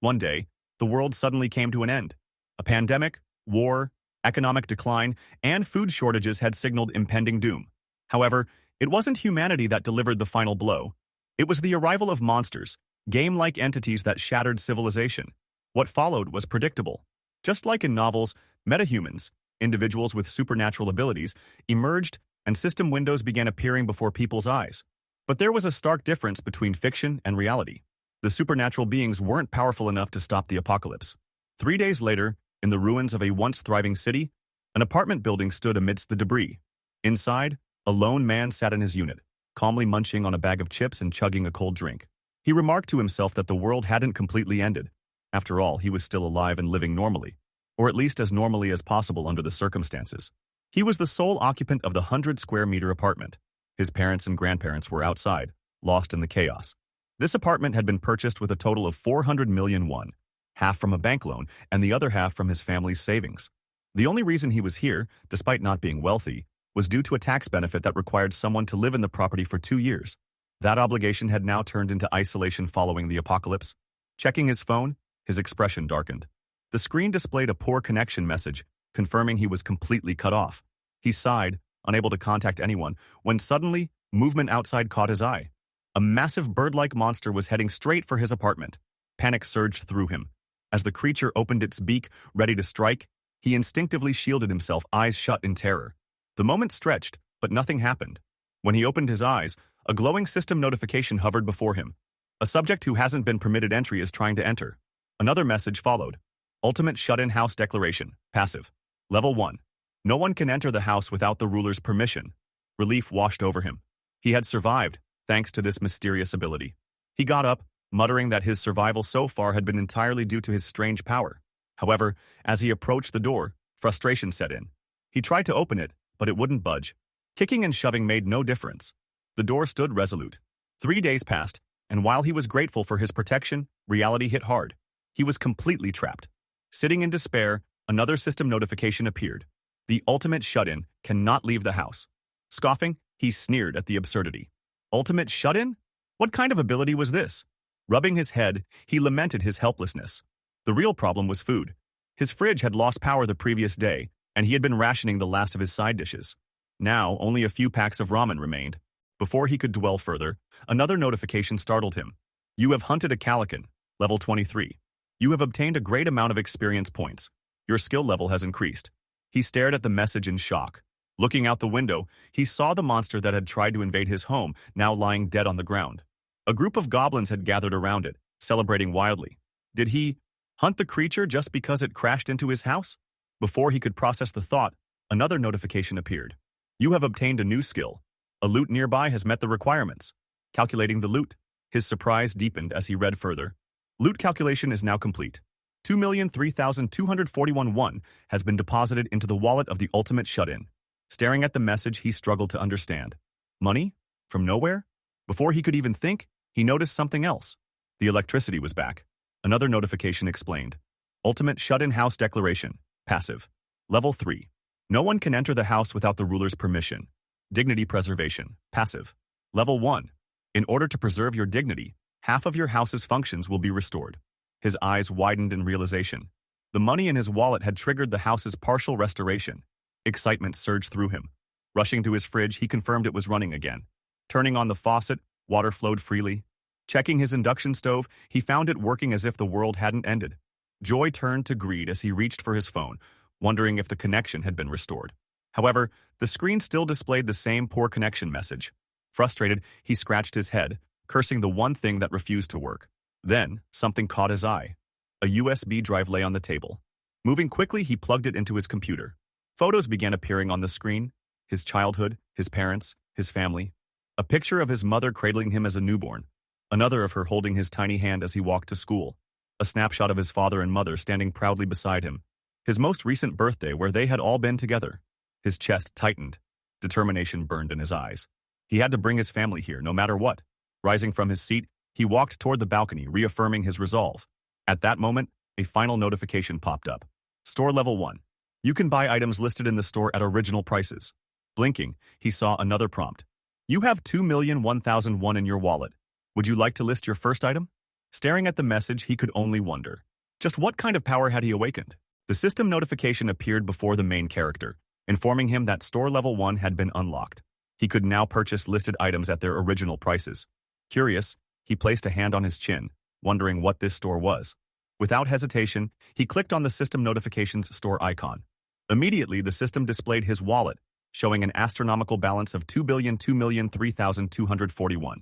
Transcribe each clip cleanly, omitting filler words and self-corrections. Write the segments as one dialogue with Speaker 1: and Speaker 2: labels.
Speaker 1: One day, the world suddenly came to an end. A pandemic, war, economic decline, and food shortages had signaled impending doom. However, it wasn't humanity that delivered the final blow. It was the arrival of monsters, game-like entities that shattered civilization. What followed was predictable. Just like in novels, metahumans, individuals with supernatural abilities, emerged and system windows began appearing before people's eyes. But there was a stark difference between fiction and reality. The supernatural beings weren't powerful enough to stop the apocalypse. 3 days later, in the ruins of a once thriving city, an apartment building stood amidst the debris. Inside, a lone man sat in his unit, calmly munching on a bag of chips and chugging a cold drink. He remarked to himself that the world hadn't completely ended. After all, he was still alive and living normally, or at least as normally as possible under the circumstances. He was the sole occupant of the 100-square-meter apartment. His parents and grandparents were outside, lost in the chaos. This apartment had been purchased with a total of 400 million won, half from a bank loan and the other half from his family's savings. The only reason he was here, despite not being wealthy, was due to a tax benefit that required someone to live in the property for 2 years. That obligation had now turned into isolation following the apocalypse. Checking his phone, his expression darkened. The screen displayed a poor connection message, confirming he was completely cut off. He sighed, unable to contact anyone, when suddenly, movement outside caught his eye. A massive bird-like monster was heading straight for his apartment. Panic surged through him. As the creature opened its beak, ready to strike, he instinctively shielded himself, eyes shut in terror. The moment stretched, but nothing happened. When he opened his eyes, a glowing system notification hovered before him. A subject who hasn't been permitted entry is trying to enter. Another message followed. Ultimate shut-in house declaration, passive. Level 1. No one can enter the house without the ruler's permission. Relief washed over him. He had survived, thanks to this mysterious ability. He got up, muttering that his survival so far had been entirely due to his strange power. However, as he approached the door, frustration set in. He tried to open it, but it wouldn't budge. Kicking and shoving made no difference. The door stood resolute. 3 days passed, and while he was grateful for his protection, reality hit hard. He was completely trapped. Sitting in despair, another system notification appeared. The ultimate shut-in cannot leave the house. Scoffing, he sneered at the absurdity. Ultimate shut-in? What kind of ability was this? Rubbing his head, he lamented his helplessness. The real problem was food. His fridge had lost power the previous day, and he had been rationing the last of his side dishes. Now, only a few packs of ramen remained. Before he could dwell further, another notification startled him. You have hunted a calican, level 23. You have obtained a great amount of experience points. Your skill level has increased. He stared at the message in shock. Looking out the window, he saw the monster that had tried to invade his home, now lying dead on the ground. A group of goblins had gathered around it, celebrating wildly. Did he hunt the creature just because it crashed into his house? Before he could process the thought, another notification appeared. You have obtained a new skill. A loot nearby has met the requirements. Calculating the loot. His surprise deepened as he read further. Loot calculation is now complete. 2,003,241 won has been deposited into the wallet of the ultimate shut-in. Staring at the message, he struggled to understand. Money? From nowhere? Before he could even think, he noticed something else. The electricity was back. Another notification explained. Ultimate shut-in house declaration. Passive. Level 3. No one can enter the house without the ruler's permission. Dignity preservation. Passive. Level 1. In order to preserve your dignity, half of your house's functions will be restored. His eyes widened in realization. The money in his wallet had triggered the house's partial restoration. Excitement surged through him. Rushing to his fridge, he confirmed it was running again. Turning on the faucet, water flowed freely. Checking his induction stove, he found it working as if the world hadn't ended. Joy turned to greed as he reached for his phone, wondering if the connection had been restored. However, the screen still displayed the same poor connection message. Frustrated, he scratched his head, cursing the one thing that refused to work. Then, something caught his eye. A USB drive lay on the table. Moving quickly, he plugged it into his computer. Photos began appearing on the screen. His childhood, his parents, his family. A picture of his mother cradling him as a newborn. Another of her holding his tiny hand as he walked to school. A snapshot of his father and mother standing proudly beside him. His most recent birthday where they had all been together. His chest tightened. Determination burned in his eyes. He had to bring his family here, no matter what. Rising from his seat, he walked toward the balcony, reaffirming his resolve. At that moment, a final notification popped up. Store level 1. You can buy items listed in the store at original prices. Blinking, he saw another prompt. You have 2,001,001 in your wallet. Would you like to list your first item? Staring at the message, he could only wonder. Just what kind of power had he awakened? The system notification appeared before the main character, informing him that store level 1 had been unlocked. He could now purchase listed items at their original prices. Curious, he placed a hand on his chin, wondering what this store was. Without hesitation, he clicked on the system notifications store icon. Immediately, the system displayed his wallet, showing an astronomical balance of 2,002,003,241.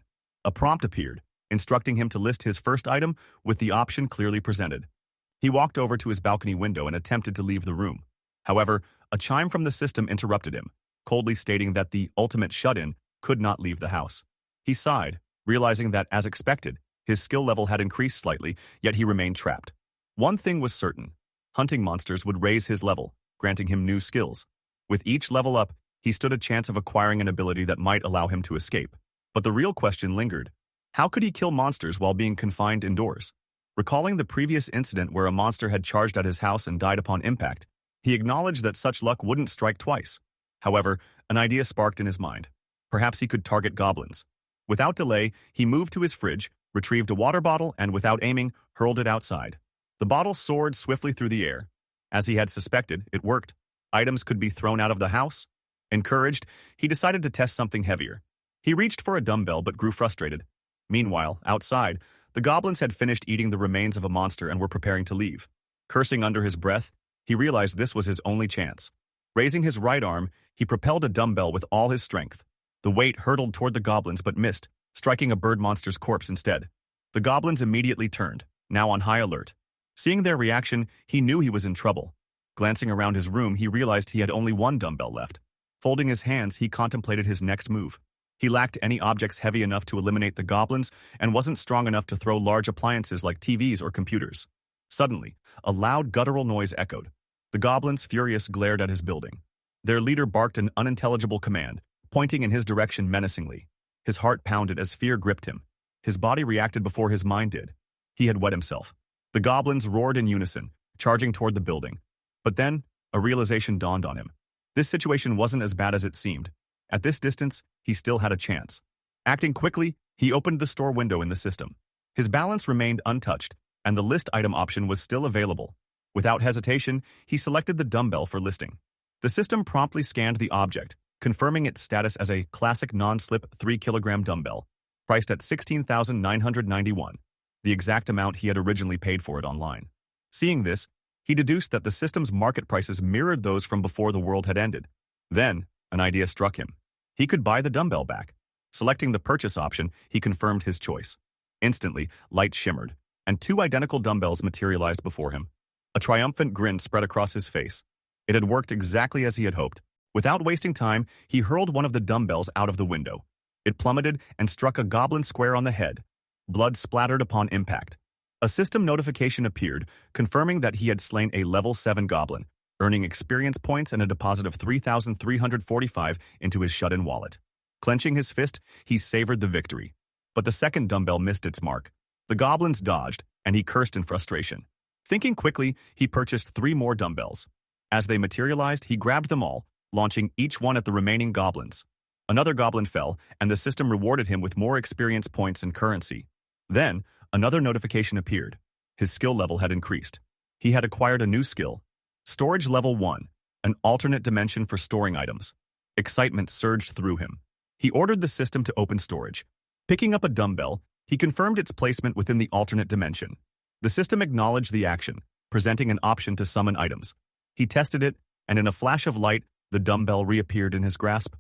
Speaker 1: A prompt appeared, instructing him to list his first item with the option clearly presented. He walked over to his balcony window and attempted to leave the room. However, a chime from the system interrupted him, coldly stating that the ultimate shut-in could not leave the house. He sighed, realizing that, as expected, his skill level had increased slightly, yet he remained trapped. One thing was certain: hunting monsters would raise his level, granting him new skills. With each level up, he stood a chance of acquiring an ability that might allow him to escape. But the real question lingered. How could he kill monsters while being confined indoors? Recalling the previous incident where a monster had charged at his house and died upon impact, he acknowledged that such luck wouldn't strike twice. However, an idea sparked in his mind. Perhaps he could target goblins. Without delay, he moved to his fridge, retrieved a water bottle, and without aiming, hurled it outside. The bottle soared swiftly through the air. As he had suspected, it worked. Items could be thrown out of the house. Encouraged, he decided to test something heavier. He reached for a dumbbell but grew frustrated. Meanwhile, outside, the goblins had finished eating the remains of a monster and were preparing to leave. Cursing under his breath, he realized this was his only chance. Raising his right arm, he propelled a dumbbell with all his strength. The weight hurtled toward the goblins but missed, striking a bird monster's corpse instead. The goblins immediately turned, now on high alert. Seeing their reaction, he knew he was in trouble. Glancing around his room, he realized he had only one dumbbell left. Folding his hands, he contemplated his next move. He lacked any objects heavy enough to eliminate the goblins and wasn't strong enough to throw large appliances like TVs or computers. Suddenly, a loud guttural noise echoed. The goblins, furious, glared at his building. Their leader barked an unintelligible command, pointing in his direction menacingly. His heart pounded as fear gripped him. His body reacted before his mind did. He had wet himself. The goblins roared in unison, charging toward the building. But then, a realization dawned on him. This situation wasn't as bad as it seemed. At this distance, he still had a chance. Acting quickly, he opened the store window in the system. His balance remained untouched, and the list item option was still available. Without hesitation, he selected the dumbbell for listing. The system promptly scanned the object, confirming its status as a classic non-slip 3-kilogram dumbbell, priced at $16,991, the exact amount he had originally paid for it online. Seeing this, he deduced that the system's market prices mirrored those from before the world had ended. Then, an idea struck him. He could buy the dumbbell back. Selecting the purchase option, he confirmed his choice. Instantly, light shimmered, and two identical dumbbells materialized before him. A triumphant grin spread across his face. It had worked exactly as he had hoped. Without wasting time, he hurled one of the dumbbells out of the window. It plummeted and struck a goblin square on the head. Blood splattered upon impact. A system notification appeared, confirming that he had slain a level 7 goblin, earning experience points and a deposit of 3,345 into his shut-in wallet. Clenching his fist, he savored the victory. But the second dumbbell missed its mark. The goblins dodged, and he cursed in frustration. Thinking quickly, he purchased 3 more dumbbells. As they materialized, he grabbed them all, launching each one at the remaining goblins. Another goblin fell, and the system rewarded him with more experience points and currency. Then, another notification appeared. His skill level had increased. He had acquired a new skill. Storage level 1, an alternate dimension for storing items. Excitement surged through him. He ordered the system to open storage. Picking up a dumbbell, he confirmed its placement within the alternate dimension. The system acknowledged the action, presenting an option to summon items. He tested it, and in a flash of light, the dumbbell reappeared in his grasp.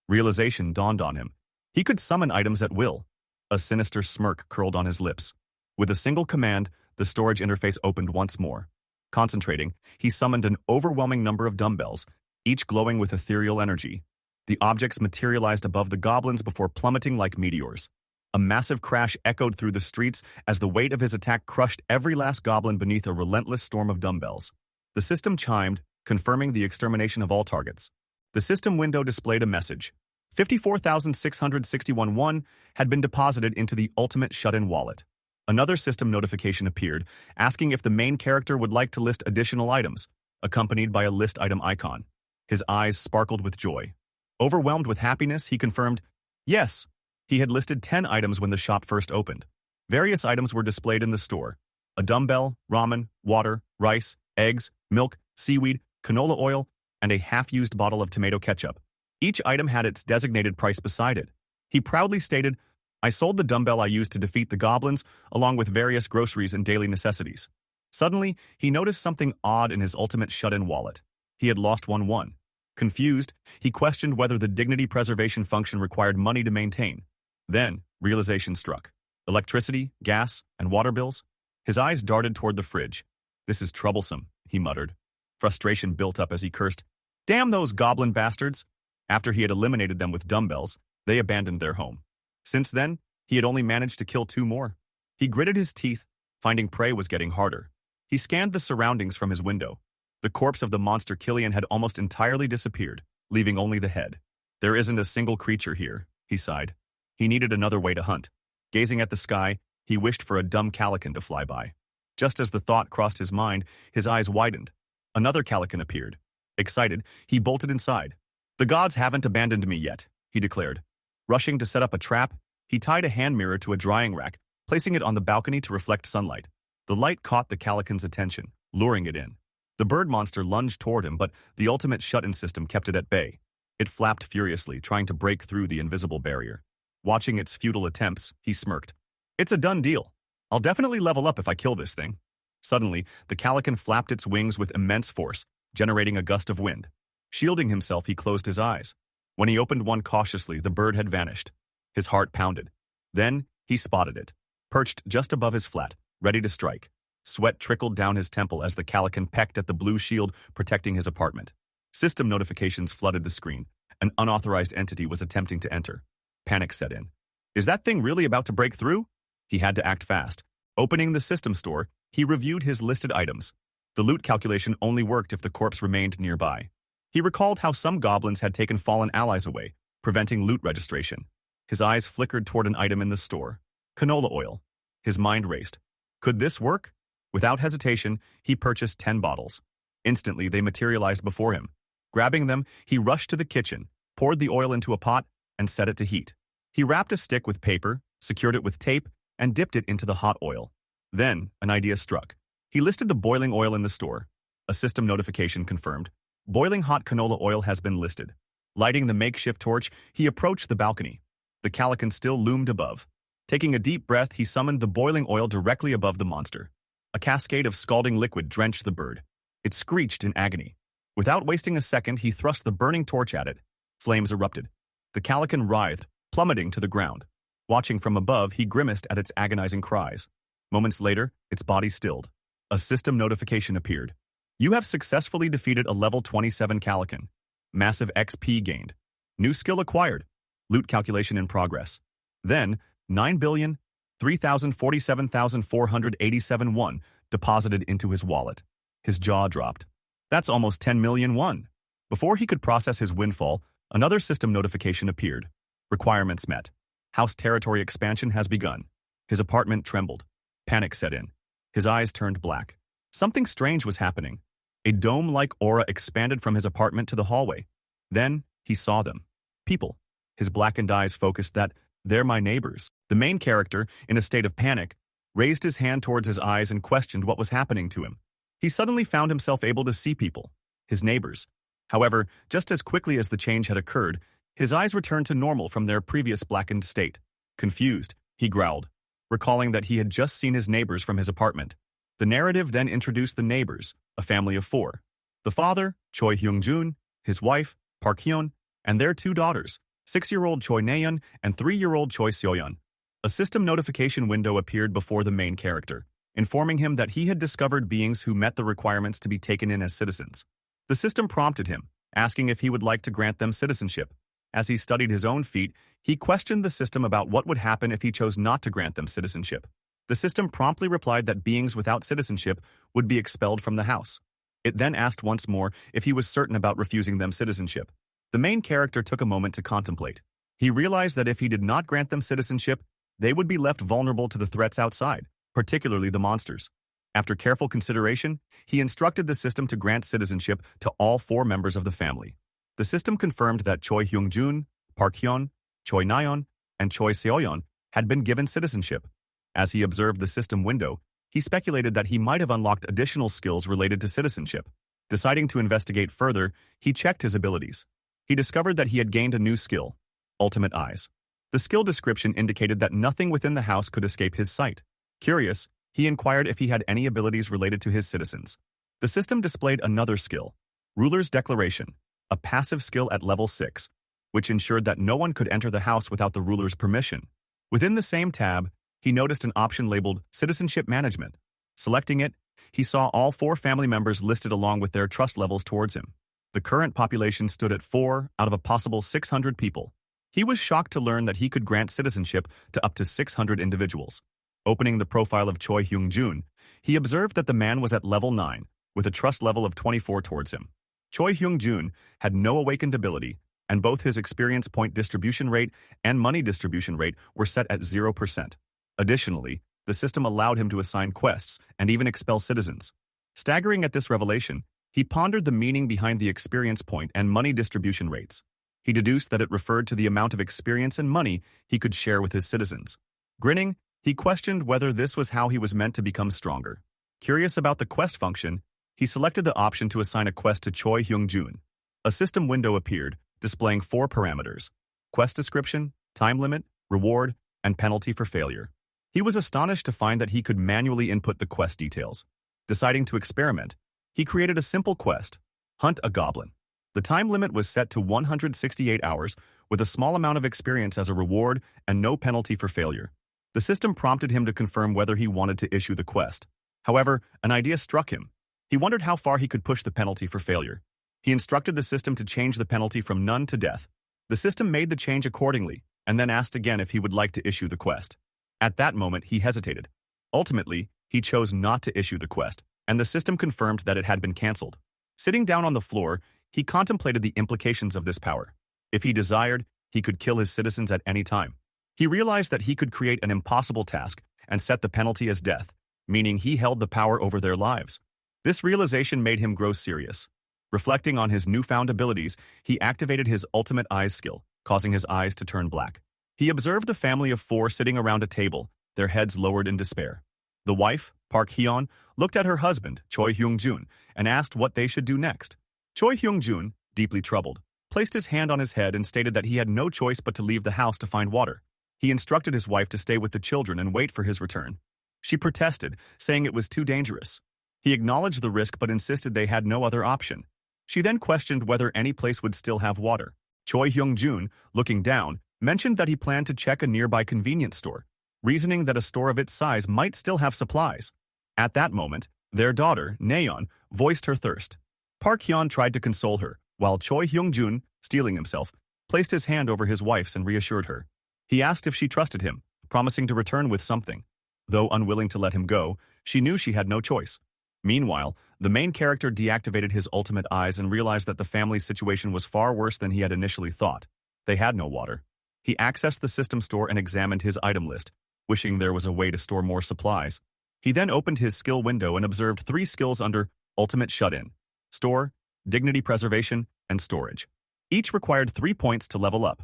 Speaker 1: Realization dawned on him. He could summon items at will. A sinister smirk curled on his lips. With a single command, the storage interface opened once more. Concentrating, he summoned an overwhelming number of dumbbells, each glowing with ethereal energy. The objects materialized above the goblins before plummeting like meteors. A massive crash echoed through the streets as the weight of his attack crushed every last goblin beneath a relentless storm of dumbbells. The system chimed, confirming the extermination of all targets. The system window displayed a message. 54,661 won had been deposited into the ultimate shut-in wallet. Another system notification appeared, asking if the main character would like to list additional items, accompanied by a list item icon. His eyes sparkled with joy. Overwhelmed with happiness, he confirmed, yes, he had listed 10 items when the shop first opened. Various items were displayed in the store: a dumbbell, ramen, water, rice, eggs, milk, seaweed, canola oil, and a half-used bottle of tomato ketchup. Each item had its designated price beside it. He proudly stated, "I sold the dumbbell I used to defeat the goblins, along with various groceries and daily necessities." Suddenly, he noticed something odd in his ultimate shut-in wallet. He had lost one. Confused, he questioned whether the dignity preservation function required money to maintain. Then, realization struck. Electricity, gas, and water bills? His eyes darted toward the fridge. "This is troublesome," he muttered. Frustration built up as he cursed, "Damn those goblin bastards!" After he had eliminated them with dumbbells, they abandoned their home. Since then, he had only managed to kill 2 more. He gritted his teeth, finding prey was getting harder. He scanned the surroundings from his window. The corpse of the monster Killian had almost entirely disappeared, leaving only the head. "There isn't a single creature here," he sighed. He needed another way to hunt. Gazing at the sky, he wished for a dumb calican to fly by. Just as the thought crossed his mind, his eyes widened. Another calican appeared. Excited, he bolted inside. "The gods haven't abandoned me yet," he declared. Rushing to set up a trap, he tied a hand mirror to a drying rack, placing it on the balcony to reflect sunlight. The light caught the calican's attention, luring it in. The bird monster lunged toward him, but the ultimate shut-in system kept it at bay. It flapped furiously, trying to break through the invisible barrier. Watching its futile attempts, he smirked. "It's a done deal. I'll definitely level up if I kill this thing." Suddenly, the calican flapped its wings with immense force, generating a gust of wind. Shielding himself, he closed his eyes. When he opened one cautiously, the bird had vanished. His heart pounded. Then, he spotted it, perched just above his flat, ready to strike. Sweat trickled down his temple as the calican pecked at the blue shield protecting his apartment. System notifications flooded the screen. An unauthorized entity was attempting to enter. Panic set in. Is that thing really about to break through? He had to act fast. Opening the system store, he reviewed his listed items. The loot calculation only worked if the corpse remained nearby. He recalled how some goblins had taken fallen allies away, preventing loot registration. His eyes flickered toward an item in the store. Canola oil. His mind raced. Could this work? Without hesitation, he purchased 10 bottles. Instantly, they materialized before him. Grabbing them, he rushed to the kitchen, poured the oil into a pot, and set it to heat. He wrapped a stick with paper, secured it with tape, and dipped it into the hot oil. Then, an idea struck. He listed the boiling oil in the store. A system notification confirmed. Boiling hot canola oil has been listed. Lighting the makeshift torch, he approached the balcony. The calican still loomed above. Taking a deep breath, he summoned the boiling oil directly above the monster. A cascade of scalding liquid drenched the bird. It screeched in agony. Without wasting a second, he thrust the burning torch at it. Flames erupted. The calican writhed, plummeting to the ground. Watching from above, he grimaced at its agonizing cries. Moments later, its body stilled. A system notification appeared. You have successfully defeated a level 27 calican. Massive XP gained. New skill acquired. Loot calculation in progress. Then, 9,003,047,487 won deposited into his wallet. His jaw dropped. That's almost 10 million won. Before he could process his windfall, another system notification appeared. Requirements met. House territory expansion has begun. His apartment trembled. Panic set in. His eyes turned black. Something strange was happening. A dome-like aura expanded from his apartment to the hallway. Then, he saw them. People. His blackened eyes focused that, they're my neighbors. The main character, in a state of panic, raised his hand towards his eyes and questioned what was happening to him. He suddenly found himself able to see people, his neighbors. However, just as quickly as the change had occurred, his eyes returned to normal from their previous blackened state. Confused, he growled, recalling that he had just seen his neighbors from his apartment. The narrative then introduced the neighbors, a family of 4. The father, Choi Hyung-jun, his wife, Park Hyun, and their 2 daughters, 6-year-old Choi Naeun and 3-year-old Choi Seoyeon. A system notification window appeared before the main character, informing him that he had discovered beings who met the requirements to be taken in as citizens. The system prompted him, asking if he would like to grant them citizenship. As he studied his own feat, he questioned the system about what would happen if he chose not to grant them citizenship. The system promptly replied that beings without citizenship would be expelled from the house. It then asked once more if he was certain about refusing them citizenship. The main character took a moment to contemplate. He realized that if he did not grant them citizenship, they would be left vulnerable to the threats outside, particularly the monsters. After careful consideration, he instructed the system to grant citizenship to all 4 members of the family. The system confirmed that Choi Hyung-jun, Park Hyun, Choi Naeun, and Choi Seoyeon had been given citizenship. As he observed the system window, he speculated that he might have unlocked additional skills related to citizenship. Deciding to investigate further, he checked his abilities. He discovered that he had gained a new skill, Ultimate Eyes. The skill description indicated that nothing within the house could escape his sight. Curious, he inquired if he had any abilities related to his citizens. The system displayed another skill, Ruler's Declaration, a passive skill at level 6, which ensured that no one could enter the house without the ruler's permission. Within the same tab, he noticed an option labeled Citizenship Management. Selecting it, he saw all 4 family members listed along with their trust levels towards him. The current population stood at 4 out of a possible 600 people. He was shocked to learn that he could grant citizenship to up to 600 individuals. Opening the profile of Choi Hyung-jun, he observed that the man was at level 9, with a trust level of 24 towards him. Choi Hyung-jun had no awakened ability, and both his experience point distribution rate and money distribution rate were set at 0%. Additionally, the system allowed him to assign quests and even expel citizens. Staggering at this revelation, he pondered the meaning behind the experience point and money distribution rates. He deduced that it referred to the amount of experience and money he could share with his citizens. Grinning, he questioned whether this was how he was meant to become stronger. Curious about the quest function, he selected the option to assign a quest to Choi Hyung-jun. A system window appeared, displaying 4 parameters: quest description, time limit, reward, and penalty for failure. He was astonished to find that he could manually input the quest details. Deciding to experiment, he created a simple quest, Hunt a Goblin. The time limit was set to 168 hours, with a small amount of experience as a reward and no penalty for failure. The system prompted him to confirm whether he wanted to issue the quest. However, an idea struck him. He wondered how far he could push the penalty for failure. He instructed the system to change the penalty from none to death. The system made the change accordingly, and then asked again if he would like to issue the quest. At that moment, he hesitated. Ultimately, he chose not to issue the quest, and the system confirmed that it had been cancelled. Sitting down on the floor, he contemplated the implications of this power. If he desired, he could kill his citizens at any time. He realized that he could create an impossible task and set the penalty as death, meaning he held the power over their lives. This realization made him grow serious. Reflecting on his newfound abilities, he activated his Ultimate Eyes skill, causing his eyes to turn black. He observed the family of 4 sitting around a table, their heads lowered in despair. The wife, Park Hyun, looked at her husband, Choi Hyung-jun, and asked what they should do next. Choi Hyung-jun, deeply troubled, placed his hand on his head and stated that he had no choice but to leave the house to find water. He instructed his wife to stay with the children and wait for his return. She protested, saying it was too dangerous. He acknowledged the risk but insisted they had no other option. She then questioned whether any place would still have water. Choi Hyung-jun, looking down, mentioned that he planned to check a nearby convenience store, reasoning that a store of its size might still have supplies. At that moment, their daughter, Nayeon, voiced her thirst. Park Hyun tried to console her, while Choi Hyung-jun, steeling himself, placed his hand over his wife's and reassured her. He asked if she trusted him, promising to return with something. Though unwilling to let him go, she knew she had no choice. Meanwhile, the main character deactivated his Ultimate Eyes and realized that the family's situation was far worse than he had initially thought. They had no water. He accessed the system store and examined his item list, wishing there was a way to store more supplies. He then opened his skill window and observed 3 skills under Ultimate Shut-In: Store, Dignity Preservation, and Storage. Each required 3 points to level up.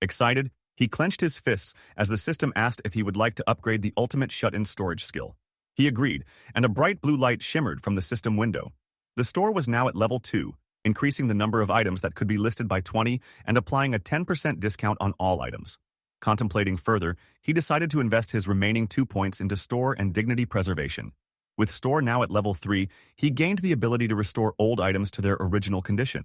Speaker 1: Excited, he clenched his fists as the system asked if he would like to upgrade the Ultimate Shut-In Storage skill. He agreed, and a bright blue light shimmered from the system window. The store was now at level 2, increasing the number of items that could be listed by 20 and applying a 10% discount on all items. Contemplating further, he decided to invest his remaining 2 points into Store and Dignity Preservation. With Store now at level 3, he gained the ability to restore old items to their original condition.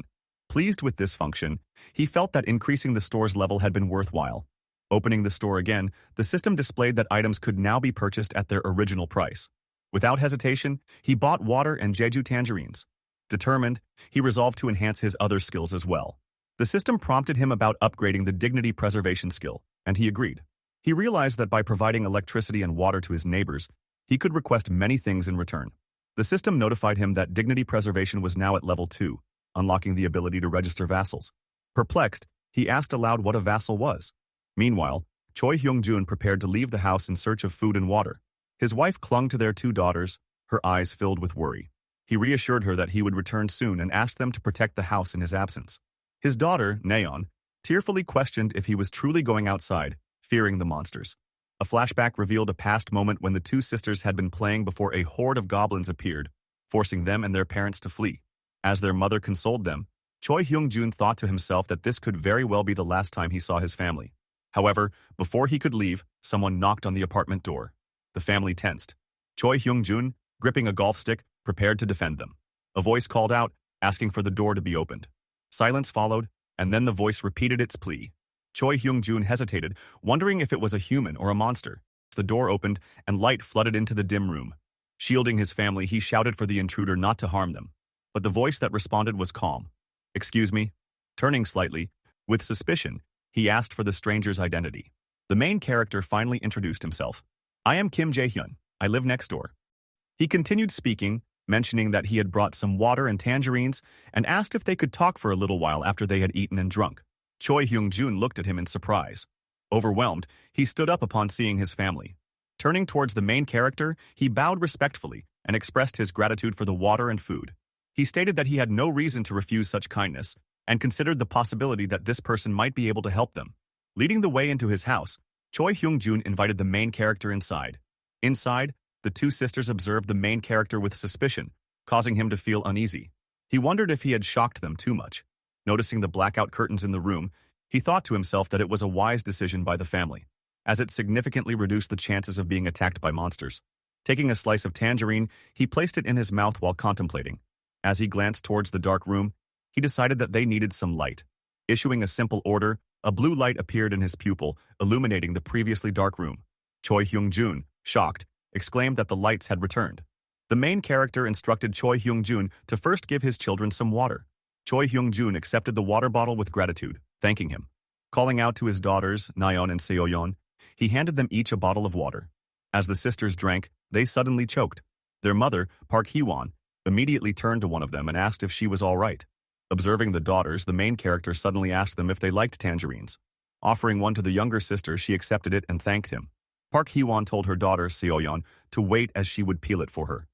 Speaker 1: Pleased with this function, he felt that increasing the store's level had been worthwhile. Opening the store again, the system displayed that items could now be purchased at their original price. Without hesitation, he bought water and Jeju tangerines. Determined, he resolved to enhance his other skills as well. The system prompted him about upgrading the Dignity Preservation skill, and he agreed. He realized that by providing electricity and water to his neighbors, he could request many things in return. The system notified him that Dignity Preservation was now at level 2, unlocking the ability to register vassals. Perplexed, he asked aloud what a vassal was. Meanwhile, Choi Hyung-jun prepared to leave the house in search of food and water. His wife clung to their 2 daughters, her eyes filled with worry. He reassured her that he would return soon and asked them to protect the house in his absence. His daughter, Nayeon, tearfully questioned if he was truly going outside, fearing the monsters. A flashback revealed a past moment when the two sisters had been playing before a horde of goblins appeared, forcing them and their parents to flee. As their mother consoled them, Choi Hyung-jun thought to himself that this could very well be the last time he saw his family. However, before he could leave, someone knocked on the apartment door. The family tensed. Choi Hyung-jun, gripping a golf stick, prepared to defend them. A voice called out, asking for the door to be opened. Silence followed, and then the voice repeated its plea. Choi Hyung-jun hesitated, wondering if it was a human or a monster. The door opened, and light flooded into the dim room. Shielding his family, he shouted for the intruder not to harm them. But the voice that responded was calm. "Excuse me?" Turning slightly, with suspicion, he asked for the stranger's identity. The main character finally introduced himself. "I am Kim Jae-hyun. I live next door." He continued speaking, mentioning that he had brought some water and tangerines, and asked if they could talk for a little while after they had eaten and drunk. Choi Hyung-jun looked at him in surprise. Overwhelmed, he stood up upon seeing his family. Turning towards the main character, he bowed respectfully and expressed his gratitude for the water and food. He stated that he had no reason to refuse such kindness, and considered the possibility that this person might be able to help them. Leading the way into his house, Choi Hyung-jun invited the main character inside. Inside, the two sisters observed the main character with suspicion, causing him to feel uneasy. He wondered if he had shocked them too much. Noticing the blackout curtains in the room, he thought to himself that it was a wise decision by the family, as it significantly reduced the chances of being attacked by monsters. Taking a slice of tangerine, he placed it in his mouth while contemplating. As he glanced towards the dark room, he decided that they needed some light. Issuing a simple order, a blue light appeared in his pupil, illuminating the previously dark room. Choi Hyung-jun, shocked, exclaimed that the lights had returned. The main character instructed Choi Hyung-jun to first give his children some water. Choi Hyung-jun accepted the water bottle with gratitude, thanking him. Calling out to his daughters, Nayeon and Seoyeon, he handed them each a bottle of water. As the sisters drank, they suddenly choked. Their mother, Park Hee-won, immediately turned to one of them and asked if she was all right. Observing the daughters, the main character suddenly asked them if they liked tangerines. Offering one to the younger sister, she accepted it and thanked him. Park Hee-won told her daughter, Seoyeon, to wait as she would peel it for her.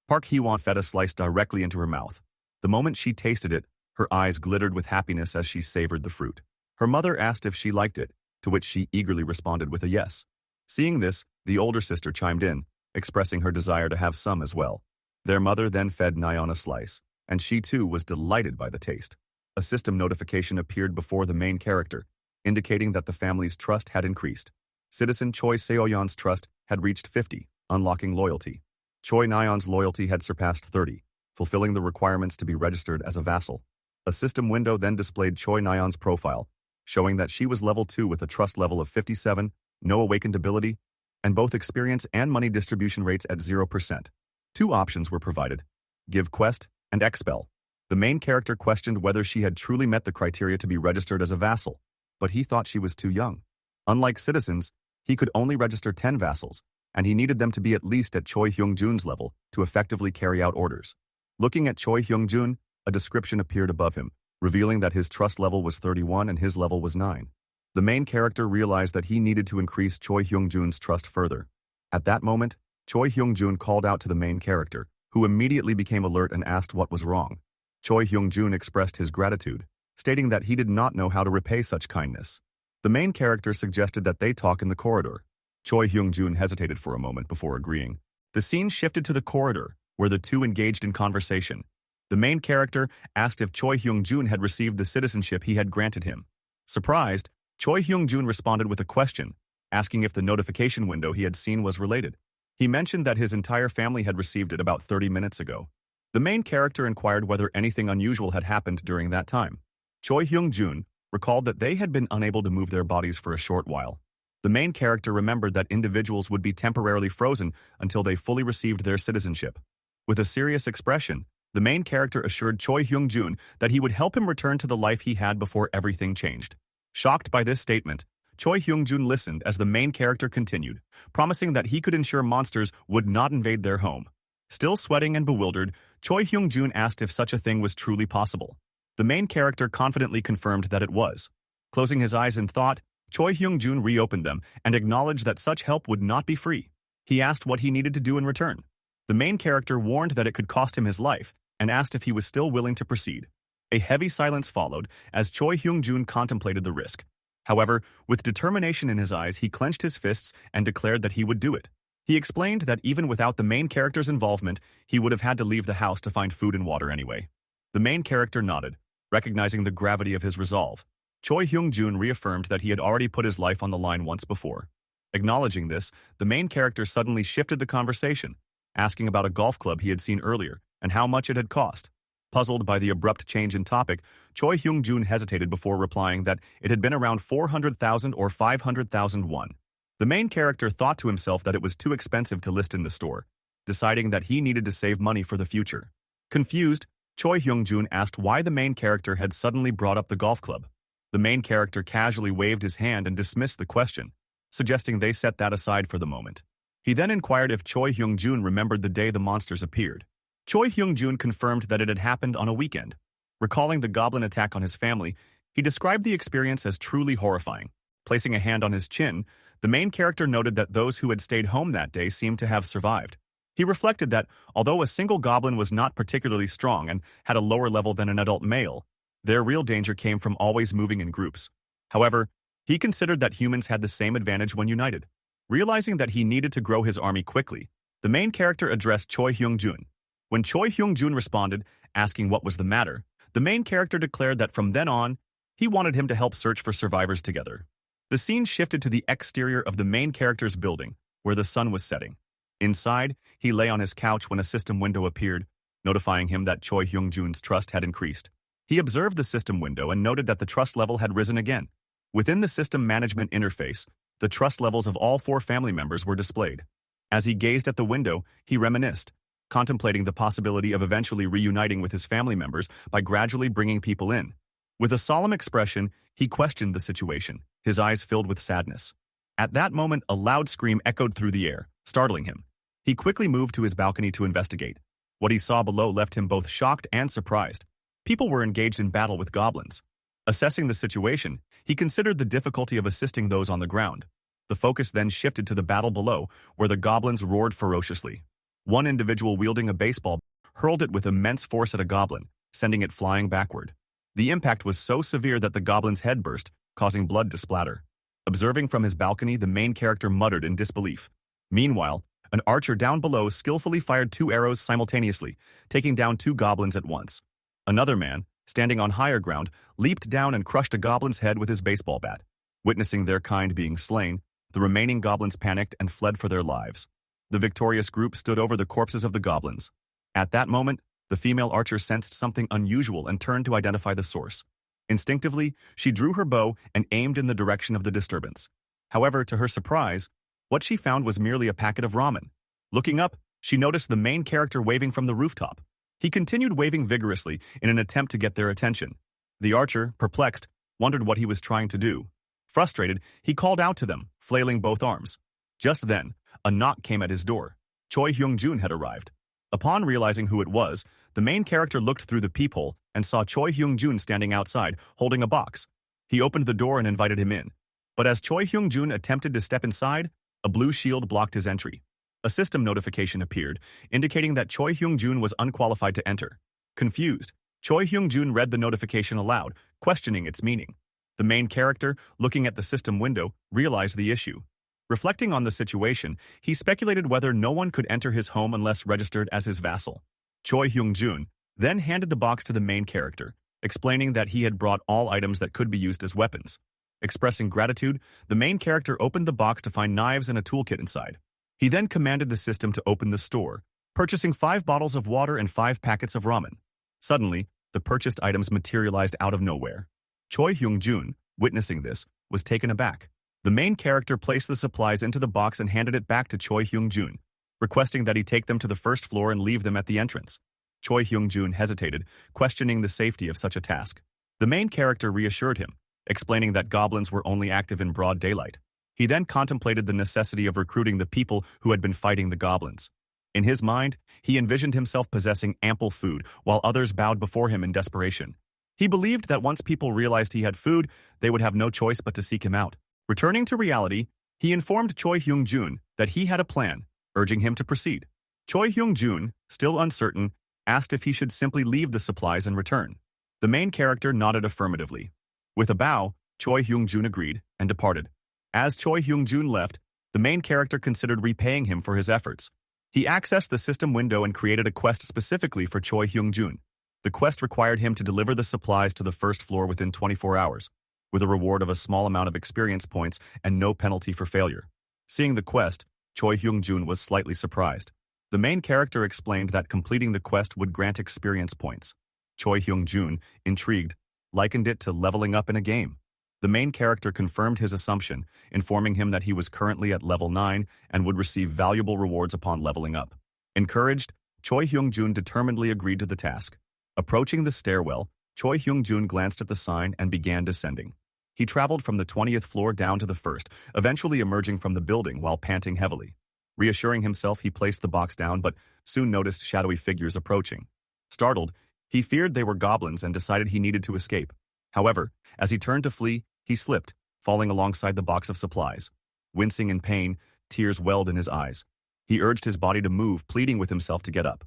Speaker 1: Park Hee-won fed a slice directly into her mouth. The moment she tasted it, her eyes glittered with happiness as she savored the fruit. Her mother asked if she liked it, to which she eagerly responded with a yes. Seeing this, the older sister chimed in, expressing her desire to have some as well. Their mother then fed Nayeon a slice, and she too was delighted by the taste. A system notification appeared before the main character, indicating that the family's trust had increased. Citizen Choi Seoyeon's trust had reached 50, unlocking loyalty. Choi Nayeon's loyalty had surpassed 30, fulfilling the requirements to be registered as a vassal. A system window then displayed Choi Nayeon's profile, showing that she was level 2 with a trust level of 57, no awakened ability, and both experience and money distribution rates at 0%. Two options were provided: give quest and expel. The main character questioned whether she had truly met the criteria to be registered as a vassal, but he thought she was too young. Unlike citizens, he could only register 10 vassals, and he needed them to be at least at Choi Hyung-jun's level to effectively carry out orders. Looking at Choi Hyung-jun, a description appeared above him, revealing that his trust level was 31 and his level was 9. The main character realized that he needed to increase Choi Hyung-jun's trust further. At that moment, Choi Hyung-jun called out to the main character, who immediately became alert and asked what was wrong. Choi Hyung-jun expressed his gratitude, stating that he did not know how to repay such kindness. The main character suggested that they talk in the corridor. Choi Hyung-jun hesitated for a moment before agreeing. The scene shifted to the corridor, where the two engaged in conversation. The main character asked if Choi Hyung-jun had received the citizenship he had granted him. Surprised, Choi Hyung-jun responded with a question, asking if the notification window he had seen was related. He mentioned that his entire family had received it about 30 minutes ago. The main character inquired whether anything unusual had happened during that time. Choi Hyung-jun recalled that they had been unable to move their bodies for a short while. The main character remembered that individuals would be temporarily frozen until they fully received their citizenship. With a serious expression, the main character assured Choi Hyung-jun that he would help him return to the life he had before everything changed. Shocked by this statement, Choi Hyung-jun listened as the main character continued, promising that he could ensure monsters would not invade their home. Still sweating and bewildered, Choi Hyung-jun asked if such a thing was truly possible. The main character confidently confirmed that it was. Closing his eyes in thought, Choi Hyung-jun reopened them and acknowledged that such help would not be free. He asked what he needed to do in return. The main character warned that it could cost him his life and asked if he was still willing to proceed. A heavy silence followed as Choi Hyung-jun contemplated the risk. However, with determination in his eyes, he clenched his fists and declared that he would do it. He explained that even without the main character's involvement, he would have had to leave the house to find food and water anyway. The main character nodded, recognizing the gravity of his resolve. Choi Hyung-jun reaffirmed that he had already put his life on the line once before. Acknowledging this, the main character suddenly shifted the conversation, asking about a golf club he had seen earlier and how much it had cost. Puzzled by the abrupt change in topic, Choi Hyung-jun hesitated before replying that it had been around 400,000 or 500,000 won. The main character thought to himself that it was too expensive to list in the store, deciding that he needed to save money for the future. Confused, Choi Hyung-jun asked why the main character had suddenly brought up the golf club. The main character casually waved his hand and dismissed the question, suggesting they set that aside for the moment. He then inquired if Choi Hyung-jun remembered the day the monsters appeared. Choi Hyung-jun confirmed that it had happened on a weekend. Recalling the goblin attack on his family, he described the experience as truly horrifying. Placing a hand on his chin, the main character noted that those who had stayed home that day seemed to have survived. He reflected that, although a single goblin was not particularly strong and had a lower level than an adult male, their real danger came from always moving in groups. However, he considered that humans had the same advantage when united. Realizing that he needed to grow his army quickly, the main character addressed Choi Hyung-jun. When Choi Hyung-jun responded, asking what was the matter, the main character declared that from then on, he wanted him to help search for survivors together. The scene shifted to the exterior of the main character's building, where the sun was setting. Inside, he lay on his couch when a system window appeared, notifying him that Choi Hyung-jun's trust had increased. He observed the system window and noted that the trust level had risen again. Within the system management interface, the trust levels of all 4 family members were displayed. As he gazed at the window, he reminisced, contemplating the possibility of eventually reuniting with his family members by gradually bringing people in. With a solemn expression, he questioned the situation, his eyes filled with sadness. At that moment, a loud scream echoed through the air, startling him. He quickly moved to his balcony to investigate. What he saw below left him both shocked and surprised. People were engaged in battle with goblins. Assessing the situation, he considered the difficulty of assisting those on the ground. The focus then shifted to the battle below, where the goblins roared ferociously. One individual wielding a baseball hurled it with immense force at a goblin, sending it flying backward. The impact was so severe that the goblin's head burst, causing blood to splatter. Observing from his balcony, the main character muttered in disbelief. Meanwhile, an archer down below skillfully fired 2 arrows simultaneously, taking down 2 goblins at once. Another man, standing on higher ground, leaped down and crushed a goblin's head with his baseball bat. Witnessing their kind being slain, the remaining goblins panicked and fled for their lives. The victorious group stood over the corpses of the goblins. At that moment, the female archer sensed something unusual and turned to identify the source. Instinctively, she drew her bow and aimed in the direction of the disturbance. However, to her surprise, what she found was merely a packet of ramen. Looking up, she noticed the main character waving from the rooftop. He continued waving vigorously in an attempt to get their attention. The archer, perplexed, wondered what he was trying to do. Frustrated, he called out to them, flailing both arms. Just then, a knock came at his door. Choi Hyung-jun had arrived. Upon realizing who it was, the main character looked through the peephole and saw Choi Hyung-jun standing outside, holding a box. He opened the door and invited him in. But as Choi Hyung-jun attempted to step inside, a blue shield blocked his entry. A system notification appeared, indicating that Choi Hyung-jun was unqualified to enter. Confused, Choi Hyung-jun read the notification aloud, questioning its meaning. The main character, looking at the system window, realized the issue. Reflecting on the situation, he speculated whether no one could enter his home unless registered as his vassal. Choi Hyung-jun then handed the box to the main character, explaining that he had brought all items that could be used as weapons. Expressing gratitude, the main character opened the box to find knives and a toolkit inside. He then commanded the system to open the store, purchasing 5 bottles of water and 5 packets of ramen. Suddenly, the purchased items materialized out of nowhere. Choi Hyung-jun, witnessing this, was taken aback. The main character placed the supplies into the box and handed it back to Choi Hyung-jun, requesting that he take them to the first floor and leave them at the entrance. Choi Hyung-jun hesitated, questioning the safety of such a task. The main character reassured him, explaining that goblins were only active in broad daylight. He then contemplated the necessity of recruiting the people who had been fighting the goblins. In his mind, he envisioned himself possessing ample food, while others bowed before him in desperation. He believed that once people realized he had food, they would have no choice but to seek him out. Returning to reality, he informed Choi Hyung-jun that he had a plan, urging him to proceed. Choi Hyung-jun, still uncertain, asked if he should simply leave the supplies and return. The main character nodded affirmatively. With a bow, Choi Hyung-jun agreed and departed. As Choi Hyung-jun left, the main character considered repaying him for his efforts. He accessed the system window and created a quest specifically for Choi Hyung-jun. The quest required him to deliver the supplies to the first floor within 24 hours, with a reward of a small amount of experience points and no penalty for failure. Seeing the quest, Choi Hyung-jun was slightly surprised. The main character explained that completing the quest would grant experience points. Choi Hyung-jun, intrigued, likened it to leveling up in a game. The main character confirmed his assumption, informing him that he was currently at level 9 and would receive valuable rewards upon leveling up. Encouraged, Choi Hyung-jun determinedly agreed to the task. Approaching the stairwell, Choi Hyung-jun glanced at the sign and began descending. He traveled from the 20th floor down to the first, eventually emerging from the building while panting heavily. Reassuring himself, he placed the box down but soon noticed shadowy figures approaching. Startled, he feared they were goblins and decided he needed to escape. However, as he turned to flee, he slipped, falling alongside the box of supplies. Wincing in pain, tears welled in his eyes. He urged his body to move, pleading with himself to get up.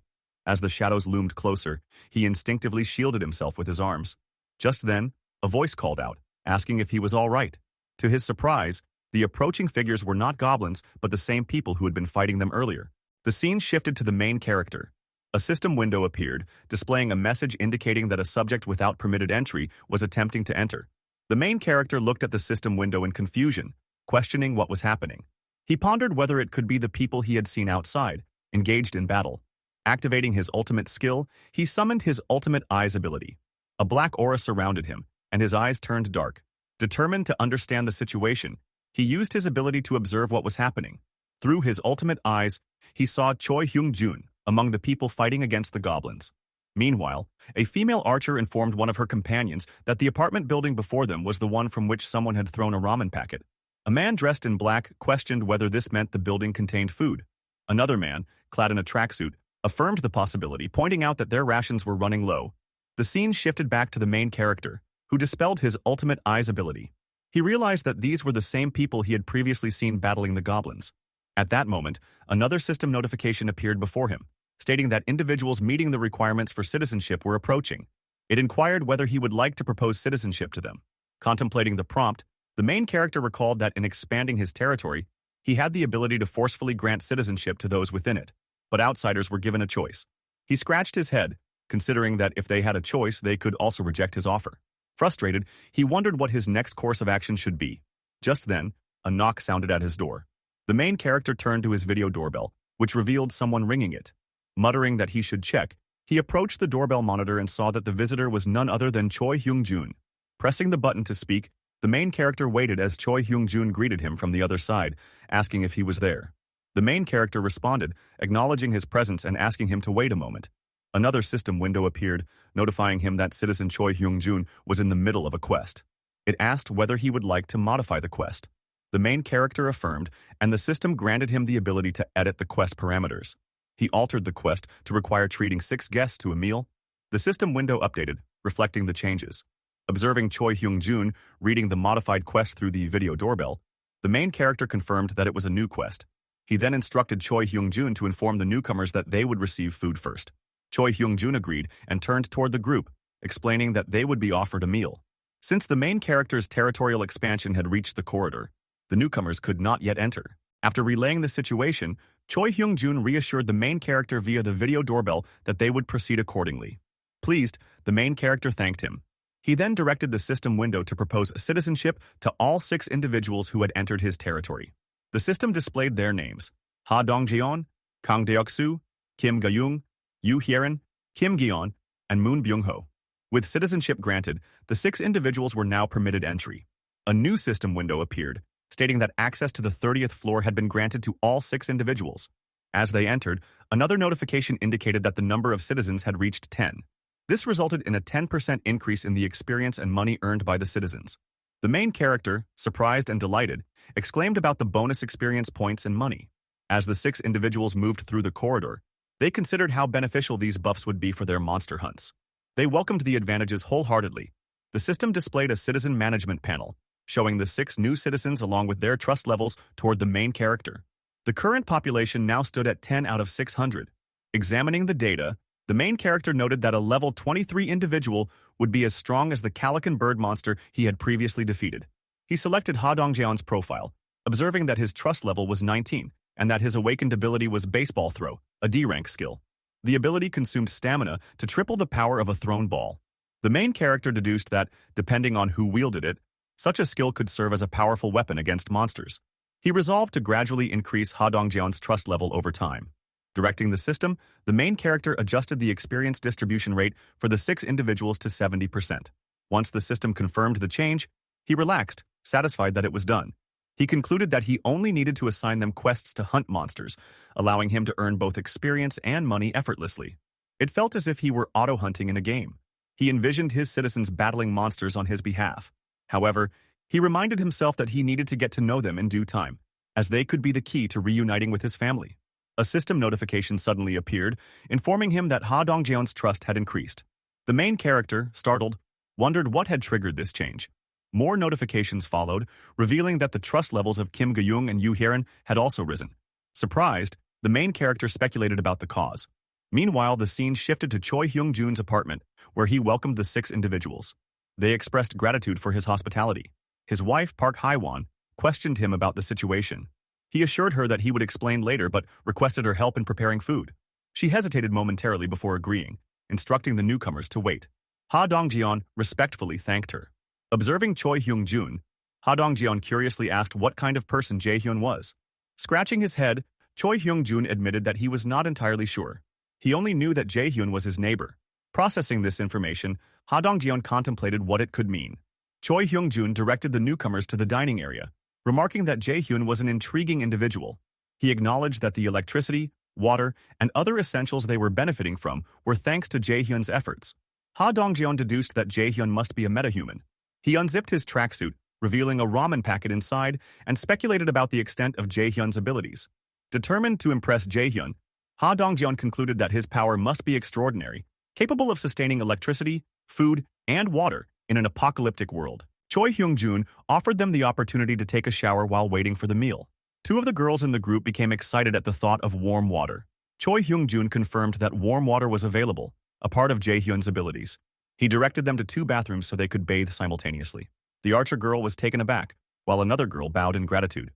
Speaker 1: As the shadows loomed closer, he instinctively shielded himself with his arms. Just then, a voice called out, asking if he was all right. To his surprise, the approaching figures were not goblins, but the same people who had been fighting them earlier. The scene shifted to the main character. A system window appeared, displaying a message indicating that a subject without permitted entry was attempting to enter. The main character looked at the system window in confusion, questioning what was happening. He pondered whether it could be the people he had seen outside, engaged in battle. Activating his ultimate skill, he summoned his ultimate eyes ability. A black aura surrounded him, and his eyes turned dark. Determined to understand the situation, he used his ability to observe what was happening. Through his ultimate eyes, he saw Choi Hyung-jun among the people fighting against the goblins. Meanwhile, a female archer informed one of her companions that the apartment building before them was the one from which someone had thrown a ramen packet. A man dressed in black questioned whether this meant the building contained food. Another man, clad in a tracksuit, affirmed the possibility, pointing out that their rations were running low. The scene shifted back to the main character, who dispelled his ultimate eyes ability. He realized that these were the same people he had previously seen battling the goblins. At that moment, another system notification appeared before him, stating that individuals meeting the requirements for citizenship were approaching. It inquired whether he would like to propose citizenship to them. Contemplating the prompt, the main character recalled that in expanding his territory, he had the ability to forcefully grant citizenship to those within it, but outsiders were given a choice. He scratched his head, considering that if they had a choice, they could also reject his offer. Frustrated, he wondered what his next course of action should be. Just then, a knock sounded at his door. The main character turned to his video doorbell, which revealed someone ringing it. Muttering that he should check, he approached the doorbell monitor and saw that the visitor was none other than Choi Hyung-jun. Pressing the button to speak, the main character waited as Choi Hyung-jun greeted him from the other side, asking if he was there. The main character responded, acknowledging his presence and asking him to wait a moment. Another system window appeared, notifying him that citizen Choi Hyung-jun was in the middle of a quest. It asked whether he would like to modify the quest. The main character affirmed, and the system granted him the ability to edit the quest parameters. He altered the quest to require treating 6 guests to a meal. The system window updated, reflecting the changes. Observing Choi Hyung-jun reading the modified quest through the video doorbell, the main character confirmed that it was a new quest. He then instructed Choi Hyung-jun to inform the newcomers that they would receive food first. Choi Hyung-jun agreed and turned toward the group, explaining that they would be offered a meal. Since the main character's territorial expansion had reached the corridor, the newcomers could not yet enter. After relaying the situation, Choi Hyung-jun reassured the main character via the video doorbell that they would proceed accordingly. Pleased, the main character thanked him. He then directed the system window to propose citizenship to all 6 individuals who had entered his territory. The system displayed their names: Ha Dong-jeon, Kang Deok-soo, Kim Ga-young, Yu Hyerin, Kim Gi-on, and Moon Byung-ho. With citizenship granted, the 6 individuals were now permitted entry. A new system window appeared, stating that access to the 30th floor had been granted to all 6 individuals. As they entered, another notification indicated that the number of citizens had reached 10. This resulted in a 10% increase in the experience and money earned by the citizens. The main character, surprised and delighted, exclaimed about the bonus experience points and money. As the 6 individuals moved through the corridor, they considered how beneficial these buffs would be for their monster hunts. They welcomed the advantages wholeheartedly. The system displayed a citizen management panel, showing the 6 new citizens along with their trust levels toward the main character. The current population now stood at 10 out of 600. Examining the data, The main character noted that a level 23 individual would be as strong as the Calican bird monster he had previously defeated. He selected Ha Dongjeon's profile, observing that his trust level was 19, and that his awakened ability was baseball throw, a D-rank skill. The ability consumed stamina to triple the power of a thrown ball. The main character deduced that, depending on who wielded it, such a skill could serve as a powerful weapon against monsters. He resolved to gradually increase Ha Dongjeon's trust level over time. Directing the system, the main character adjusted the experience distribution rate for the 6 individuals to 70%. Once the system confirmed the change, he relaxed, satisfied that it was done. He concluded that he only needed to assign them quests to hunt monsters, allowing him to earn both experience and money effortlessly. It felt as if he were auto-hunting in a game. He envisioned his citizens battling monsters on his behalf. However, he reminded himself that he needed to get to know them in due time, as they could be the key to reuniting with his family. A system notification suddenly appeared, informing him that Ha Dongjeon's trust had increased. The main character, startled, wondered what had triggered this change. More notifications followed, revealing that the trust levels of Kim Ga-young and Yu Hyeon had also risen. Surprised, the main character speculated about the cause. Meanwhile, the scene shifted to Choi Hyung-jun's apartment, where he welcomed the 6 individuals. They expressed gratitude for his hospitality. His wife, Park Hae-won, questioned him about the situation. He assured her that he would explain later but requested her help in preparing food. She hesitated momentarily before agreeing, instructing the newcomers to wait. Ha Dongjeon respectfully thanked her. Observing Choi Hyung-jun, Ha Dongjeon curiously asked what kind of person Jae-hyun was. Scratching his head, Choi Hyung-jun admitted that he was not entirely sure. He only knew that Jae-hyun was his neighbor. Processing this information, Ha Dongjeon contemplated what it could mean. Choi Hyung-jun directed the newcomers to the dining area, remarking that Jae-hyun was an intriguing individual. He acknowledged that the electricity, water, and other essentials they were benefiting from were thanks to Jae-hyun's efforts. Ha Dongjeon deduced that Jae-hyun must be a metahuman. He unzipped his tracksuit, revealing a ramen packet inside, and speculated about the extent of Jae-hyun's abilities. Determined to impress Jae-hyun, Ha Dongjeon concluded that his power must be extraordinary, capable of sustaining electricity, food, and water in an apocalyptic world. Choi Hyung-jun offered them the opportunity to take a shower while waiting for the meal. 2 of the girls in the group became excited at the thought of warm water. Choi Hyung-jun confirmed that warm water was available, a part of Jae-hyun's abilities. He directed them to 2 bathrooms so they could bathe simultaneously. The archer girl was taken aback, while another girl bowed in gratitude.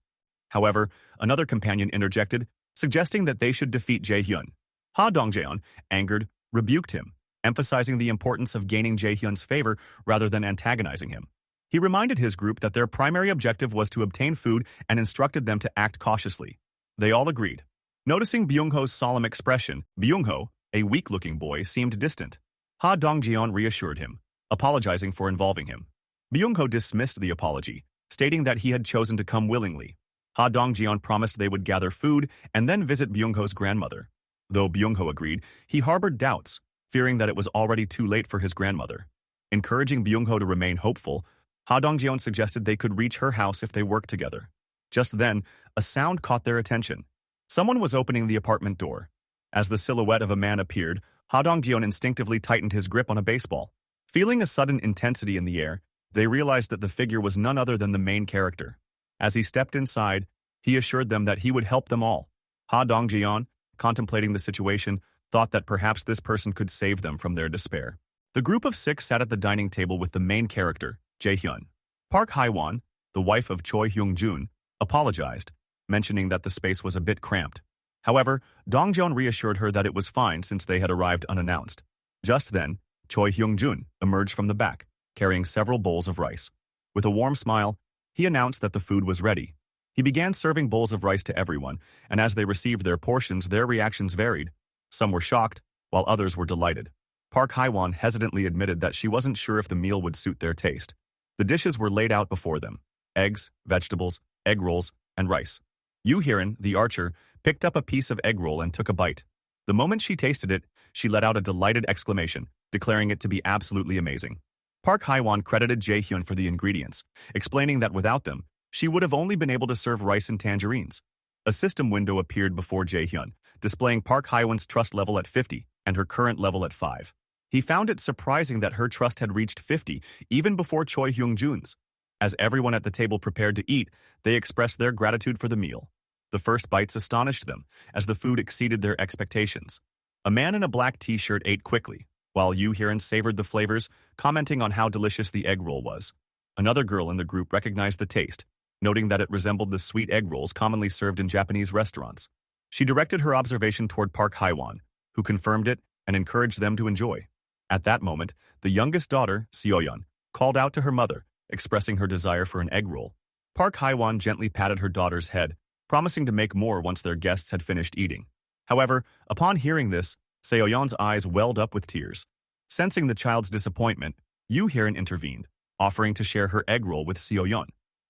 Speaker 1: However, another companion interjected, suggesting that they should defeat Jae-hyun. Ha Dongjeon, angered, rebuked him, emphasizing the importance of gaining Jae-hyun's favor rather than antagonizing him. He reminded his group that their primary objective was to obtain food and instructed them to act cautiously. They all agreed. Noticing Byung-ho's solemn expression, Byung-ho, a weak-looking boy, seemed distant. Ha Dongjeon reassured him, apologizing for involving him. Byung-ho dismissed the apology, stating that he had chosen to come willingly. Ha Dongjeon promised they would gather food and then visit Byung-ho's grandmother. Though Byung-ho agreed, he harbored doubts, fearing that it was already too late for his grandmother. Encouraging Byung-ho to remain hopeful, Ha Dongjeon suggested they could reach her house if they worked together. Just then, a sound caught their attention. Someone was opening the apartment door. As the silhouette of a man appeared, Ha Dongjeon instinctively tightened his grip on a baseball. Feeling a sudden intensity in the air, they realized that the figure was none other than the main character. As he stepped inside, he assured them that he would help them all. Ha Dongjeon, contemplating the situation, thought that perhaps this person could save them from their despair. The group of 6 sat at the dining table with the main character, Jae-hyun. Park Hae-won, the wife of Choi Hyung-jun, apologized, mentioning that the space was a bit cramped. However, Dongjeon reassured her that it was fine since they had arrived unannounced. Just then, Choi Hyung-jun emerged from the back, carrying several bowls of rice. With a warm smile, he announced that the food was ready. He began serving bowls of rice to everyone, and as they received their portions, their reactions varied. Some were shocked, while others were delighted. Park Hae-won hesitantly admitted that she wasn't sure if the meal would suit their taste. The dishes were laid out before them: eggs, vegetables, egg rolls, and rice. Yu Hyeon, the archer, picked up a piece of egg roll and took a bite. The moment she tasted it, she let out a delighted exclamation, declaring it to be absolutely amazing. Park Hae-won credited Jae-hyun for the ingredients, explaining that without them, she would have only been able to serve rice and tangerines. A system window appeared before Jae-hyun, displaying Park Hae-won's trust level at 50 and her current level at 5. He found it surprising that her trust had reached 50 even before Choi Hyung-jun's. As everyone at the table prepared to eat, they expressed their gratitude for the meal. The first bites astonished them, as the food exceeded their expectations. A man in a black t-shirt ate quickly, while Yu-Hiren savored the flavors, commenting on how delicious the egg roll was. Another girl in the group recognized the taste, noting that it resembled the sweet egg rolls commonly served in Japanese restaurants. She directed her observation toward Park Haiwan, who confirmed it and encouraged them to enjoy. At that moment, the youngest daughter, Seoyeon, called out to her mother, expressing her desire for an egg roll. Park Haiwan gently patted her daughter's head, promising to make more once their guests had finished eating. However, upon hearing this, Seoyeon's eyes welled up with tears. Sensing the child's disappointment, Yu-Hiren intervened, offering to share her egg roll with Seoyeon.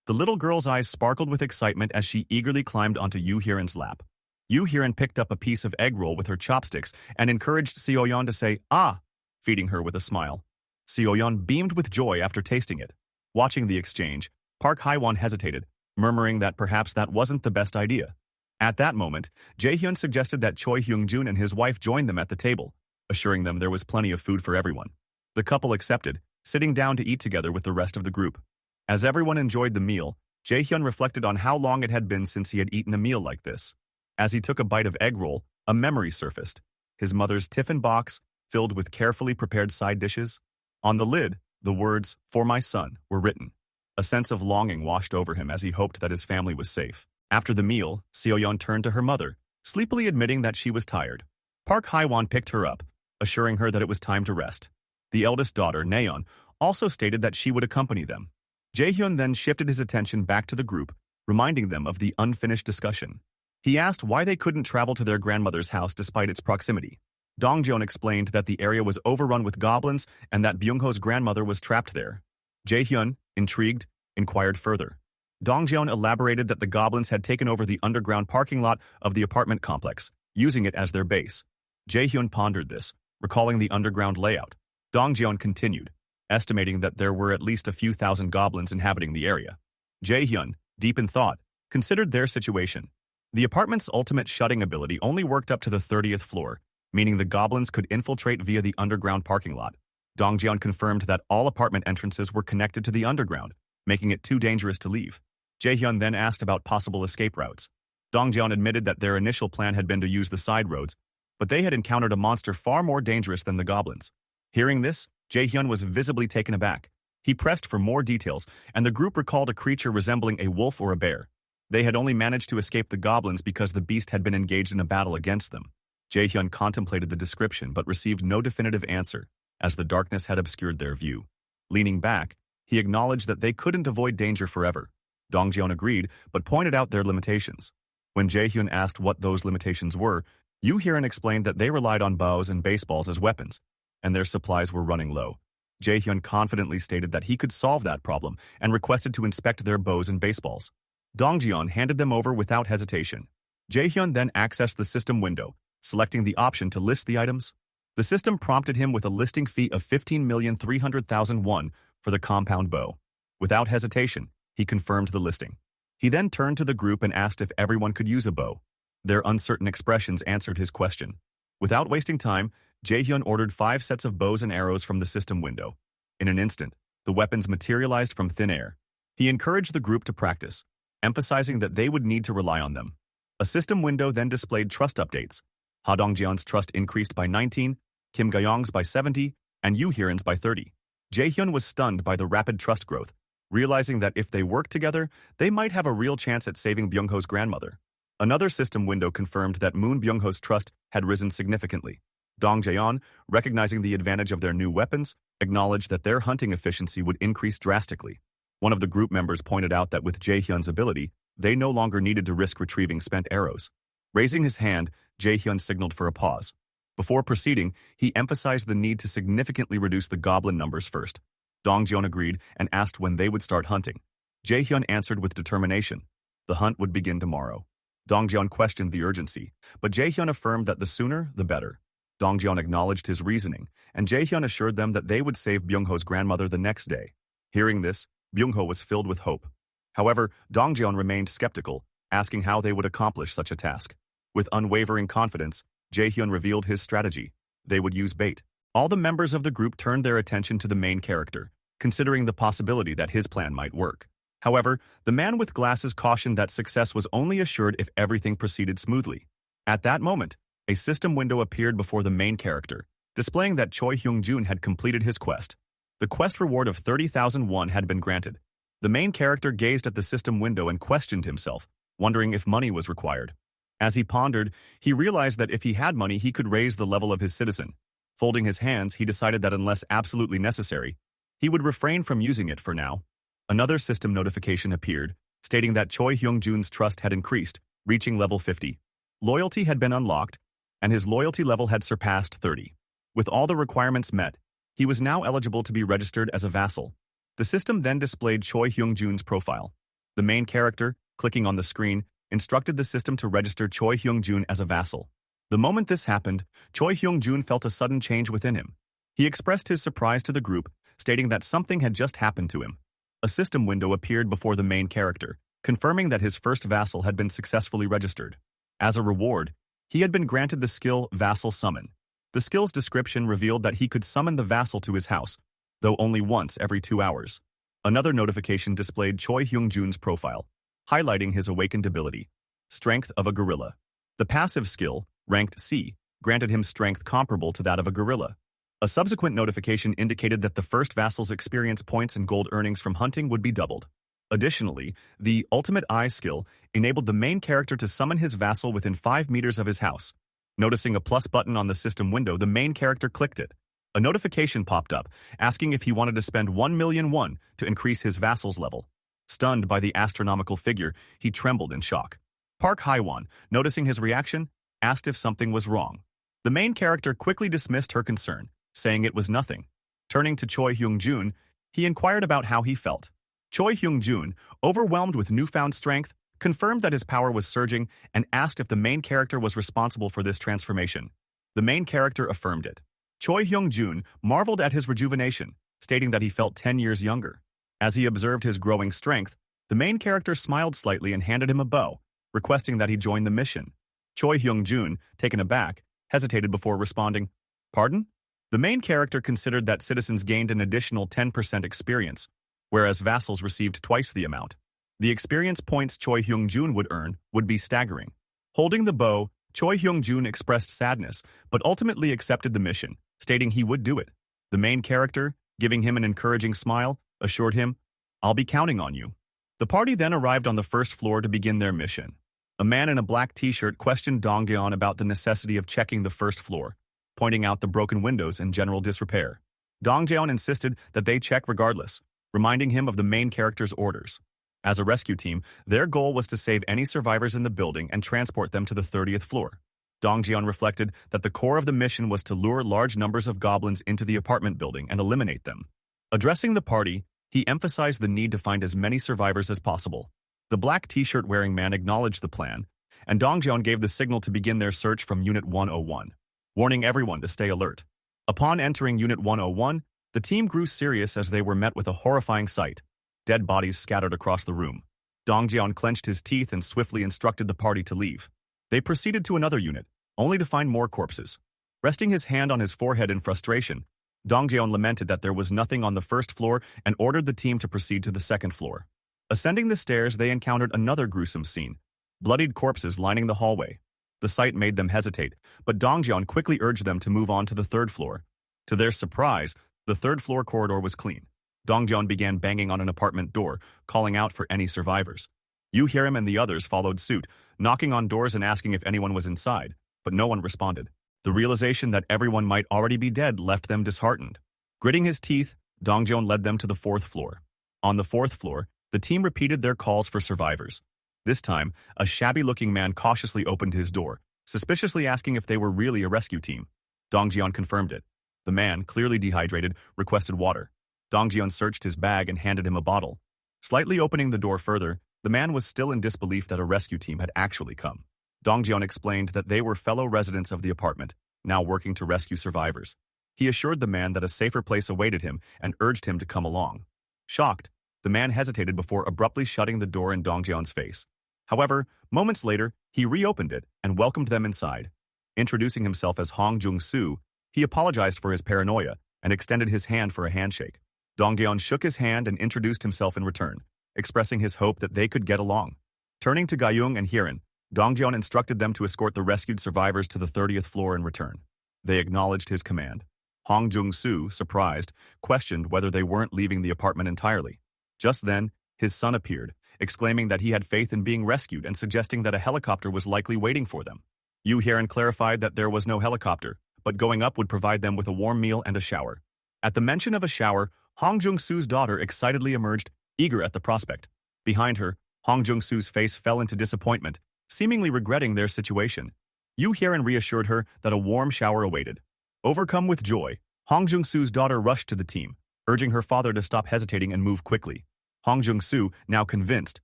Speaker 1: The little girl's eyes sparkled with excitement as she eagerly climbed onto Yu-Hiren's lap. Yu-Hiren picked up a piece of egg roll with her chopsticks and encouraged Seoyeon to say, "Ah," feeding her with a smile. Seoyeon beamed with joy after tasting it. Watching the exchange, Park Haiwan hesitated, murmuring that perhaps that wasn't the best idea. At that moment, Jaehyun suggested that Choi Hyung-jun and his wife join them at the table, assuring them there was plenty of food for everyone. The couple accepted, sitting down to eat together with the rest of the group. As everyone enjoyed the meal, Jaehyun reflected on how long it had been since he had eaten a meal like this. As he took a bite of egg roll, a memory surfaced. His mother's tiffin box, filled with carefully prepared side dishes. On the lid, the words, "For my son," were written. A sense of longing washed over him as he hoped that his family was safe. After the meal, Seoyeon turned to her mother, sleepily admitting that she was tired. Park Haiwan picked her up, assuring her that it was time to rest. The eldest daughter, Nayeon, also stated that she would accompany them. Jaehyun then shifted his attention back to the group, reminding them of the unfinished discussion. He asked why they couldn't travel to their grandmother's house despite its proximity. Dongjeon explained that the area was overrun with goblins and that Byung-ho's grandmother was trapped there. Jaehyun, intrigued, inquired further. Dongjeon elaborated that the goblins had taken over the underground parking lot of the apartment complex, using it as their base. Jaehyun pondered this, recalling the underground layout. Dongjeon continued, estimating that there were at least a few thousand goblins inhabiting the area. Jaehyun, deep in thought, considered their situation. The apartment's ultimate shutting ability only worked up to the 30th floor, meaning the goblins could infiltrate via the underground parking lot. Dongjeon confirmed that all apartment entrances were connected to the underground, making it too dangerous to leave. Jaehyun then asked about possible escape routes. Dongjeon admitted that their initial plan had been to use the side roads, but they had encountered a monster far more dangerous than the goblins. Hearing this, Jaehyun was visibly taken aback. He pressed for more details, and the group recalled a creature resembling a wolf or a bear. They had only managed to escape the goblins because the beast had been engaged in a battle against them. Jaehyun contemplated the description but received no definitive answer, as the darkness had obscured their view. Leaning back, he acknowledged that they couldn't avoid danger forever. Dongjeon agreed, but pointed out their limitations. When Jaehyun asked what those limitations were, Yu-Hiren explained that they relied on bows and baseballs as weapons, and their supplies were running low. Jaehyun confidently stated that he could solve that problem and requested to inspect their bows and baseballs. Dongjeon handed them over without hesitation. Jaehyun then accessed the system window, selecting the option to list the items. The system prompted him with a listing fee of 15,300,000 won for the compound bow. Without hesitation, he confirmed the listing. He then turned to the group and asked if everyone could use a bow. Their uncertain expressions answered his question. Without wasting time, Jaehyun ordered 5 sets of bows and arrows from the system window. In an instant, the weapons materialized from thin air. He encouraged the group to practice, emphasizing that they would need to rely on them. A system window then displayed trust updates. Ha Dongjeon's trust increased by 19, Kim Ga-young's by 70, and Yu-Hiren's by 30. Jaehyun was stunned by the rapid trust growth, realizing that if they worked together, they might have a real chance at saving Byung-ho's grandmother. Another system window confirmed that Moon Byung-ho's trust had risen significantly. Dong Jaeon, recognizing the advantage of their new weapons, acknowledged that their hunting efficiency would increase drastically. One of the group members pointed out that with Jaehyun's ability, they no longer needed to risk retrieving spent arrows. Raising his hand, Jaehyun signaled for a pause. Before proceeding, he emphasized the need to significantly reduce the goblin numbers first. Dongjeon agreed and asked when they would start hunting. Jaehyun answered with determination. The hunt would begin tomorrow. Dongjeon questioned the urgency, but Jaehyun affirmed that the sooner, the better. Dongjeon acknowledged his reasoning, and Jaehyun assured them that they would save Byung-ho's grandmother the next day. Hearing this, Byung-ho was filled with hope. However, Dongjeon remained skeptical, asking how they would accomplish such a task. With unwavering confidence, Jaehyun revealed his strategy. They would use bait. All the members of the group turned their attention to the main character, considering the possibility that his plan might work. However, the man with glasses cautioned that success was only assured if everything proceeded smoothly. At that moment, A system window appeared before the main character, displaying that Choi Hyung-jun had completed his quest. The quest reward of 30,000 won had been granted. The main character gazed at the system window and questioned himself, wondering if money was required. As he pondered, he realized that if he had money, he could raise the level of his citizen. Folding his hands, he decided that unless absolutely necessary, he would refrain from using it for now. Another system notification appeared, stating that Choi Hyung-jun's trust had increased, reaching level 50. Loyalty had been unlocked, and his loyalty level had surpassed 30. With all the requirements met, he was now eligible to be registered as a vassal. The system then displayed Choi Hyung-jun's profile. The main character, clicking on the screen, instructed the system to register Choi Hyung-jun as a vassal. The moment this happened, Choi Hyung-jun felt a sudden change within him. He expressed his surprise to the group, stating that something had just happened to him. A system window appeared before the main character, confirming that his first vassal had been successfully registered. As a reward, he had been granted the skill Vassal Summon. The skill's description revealed that he could summon the vassal to his house, though only once every 2 hours. Another notification displayed Choi Hyung-jun's profile, highlighting his awakened ability, Strength of a Gorilla. The passive skill, ranked C, granted him strength comparable to that of a gorilla. A subsequent notification indicated that the first vassal's experience points and gold earnings from hunting would be doubled. Additionally, the Ultimate Eye skill enabled the main character to summon his vassal within 5 meters of his house. Noticing a plus button on the system window, the main character clicked it. A notification popped up, asking if he wanted to spend 1 million won to increase his vassal's level. Stunned by the astronomical figure, he trembled in shock. Park Haewon, noticing his reaction, asked if something was wrong. The main character quickly dismissed her concern, saying it was nothing. Turning to Choi Hyung-jun, he inquired about how he felt. Choi Hyung-jun, overwhelmed with newfound strength, confirmed that his power was surging and asked if the main character was responsible for this transformation. The main character affirmed it. Choi Hyung-jun marveled at his rejuvenation, stating that he felt 10 years younger. As he observed his growing strength, the main character smiled slightly and handed him a bow, requesting that he join the mission. Choi Hyung-jun, taken aback, hesitated before responding, "Pardon?" The main character considered that citizens gained an additional 10% experience, whereas vassals received twice the amount. The experience points Choi Hyung-jun would earn would be staggering. Holding the bow, Choi Hyung-jun expressed sadness, but ultimately accepted the mission, stating he would do it. The main character, giving him an encouraging smile, assured him, "I'll be counting on you." The party then arrived on the first floor to begin their mission. A man in a black t-shirt questioned Dongjeon about the necessity of checking the first floor, pointing out the broken windows and general disrepair. Dongjeon insisted that they check regardless, reminding him of the main character's orders. As a rescue team, their goal was to save any survivors in the building and transport them to the 30th floor. Dongjeon reflected that the core of the mission was to lure large numbers of goblins into the apartment building and eliminate them. Addressing the party, he emphasized the need to find as many survivors as possible. The black t-shirt wearing man acknowledged the plan, and Dongjeon gave the signal to begin their search from Unit 101, warning everyone to stay alert. Upon entering Unit 101, the team grew serious as they were met with a horrifying sight. Dead bodies scattered across the room. Dongjeon clenched his teeth and swiftly instructed the party to leave. They proceeded to another unit, only to find more corpses. Resting his hand on his forehead in frustration, Dongjeon lamented that there was nothing on the first floor and ordered the team to proceed to the second floor. Ascending the stairs, they encountered another gruesome scene, bloodied corpses lining the hallway. The sight made them hesitate, but Dongjeon quickly urged them to move on to the third floor. To their surprise, the third floor corridor was clean. Dongjeon began banging on an apartment door, calling out for any survivors. Yu Hiram and the others followed suit, knocking on doors and asking if anyone was inside, but no one responded. The realization that everyone might already be dead left them disheartened. Gritting his teeth, Dongjeon led them to the fourth floor. On the fourth floor, the team repeated their calls for survivors. This time, a shabby-looking man cautiously opened his door, suspiciously asking if they were really a rescue team. Dongjeon confirmed it. The man, clearly dehydrated, requested water. Dongjeon searched his bag and handed him a bottle. Slightly opening the door further, the man was still in disbelief that a rescue team had actually come. Dongjeon explained that they were fellow residents of the apartment, now working to rescue survivors. He assured the man that a safer place awaited him and urged him to come along. Shocked, the man hesitated before abruptly shutting the door in Dongjeon's face. However, moments later, he reopened it and welcomed them inside. Introducing himself as Hong Jung-soo, he apologized for his paranoia and extended his hand for a handshake. Dongjeon shook his hand and introduced himself in return, expressing his hope that they could get along. Turning to Gayung and Hiran, Dong Jian instructed them to escort the rescued survivors to the 30th floor and return. They acknowledged his command. Hong Jung-soo, surprised, questioned whether they weren't leaving the apartment entirely. Just then, his son appeared, exclaiming that he had faith in being rescued and suggesting that a helicopter was likely waiting for them. Yu Hyerin clarified that there was no helicopter, but going up would provide them with a warm meal and a shower. At the mention of a shower, Hong Jung-soo's daughter excitedly emerged, eager at the prospect. Behind her, Hong Jung-soo's face fell into disappointment, seemingly regretting their situation. Yu Hyerin reassured her that a warm shower awaited. Overcome with joy, Hong Jung-soo's daughter rushed to the team, urging her father to stop hesitating and move quickly. Hong Jung-soo, now convinced,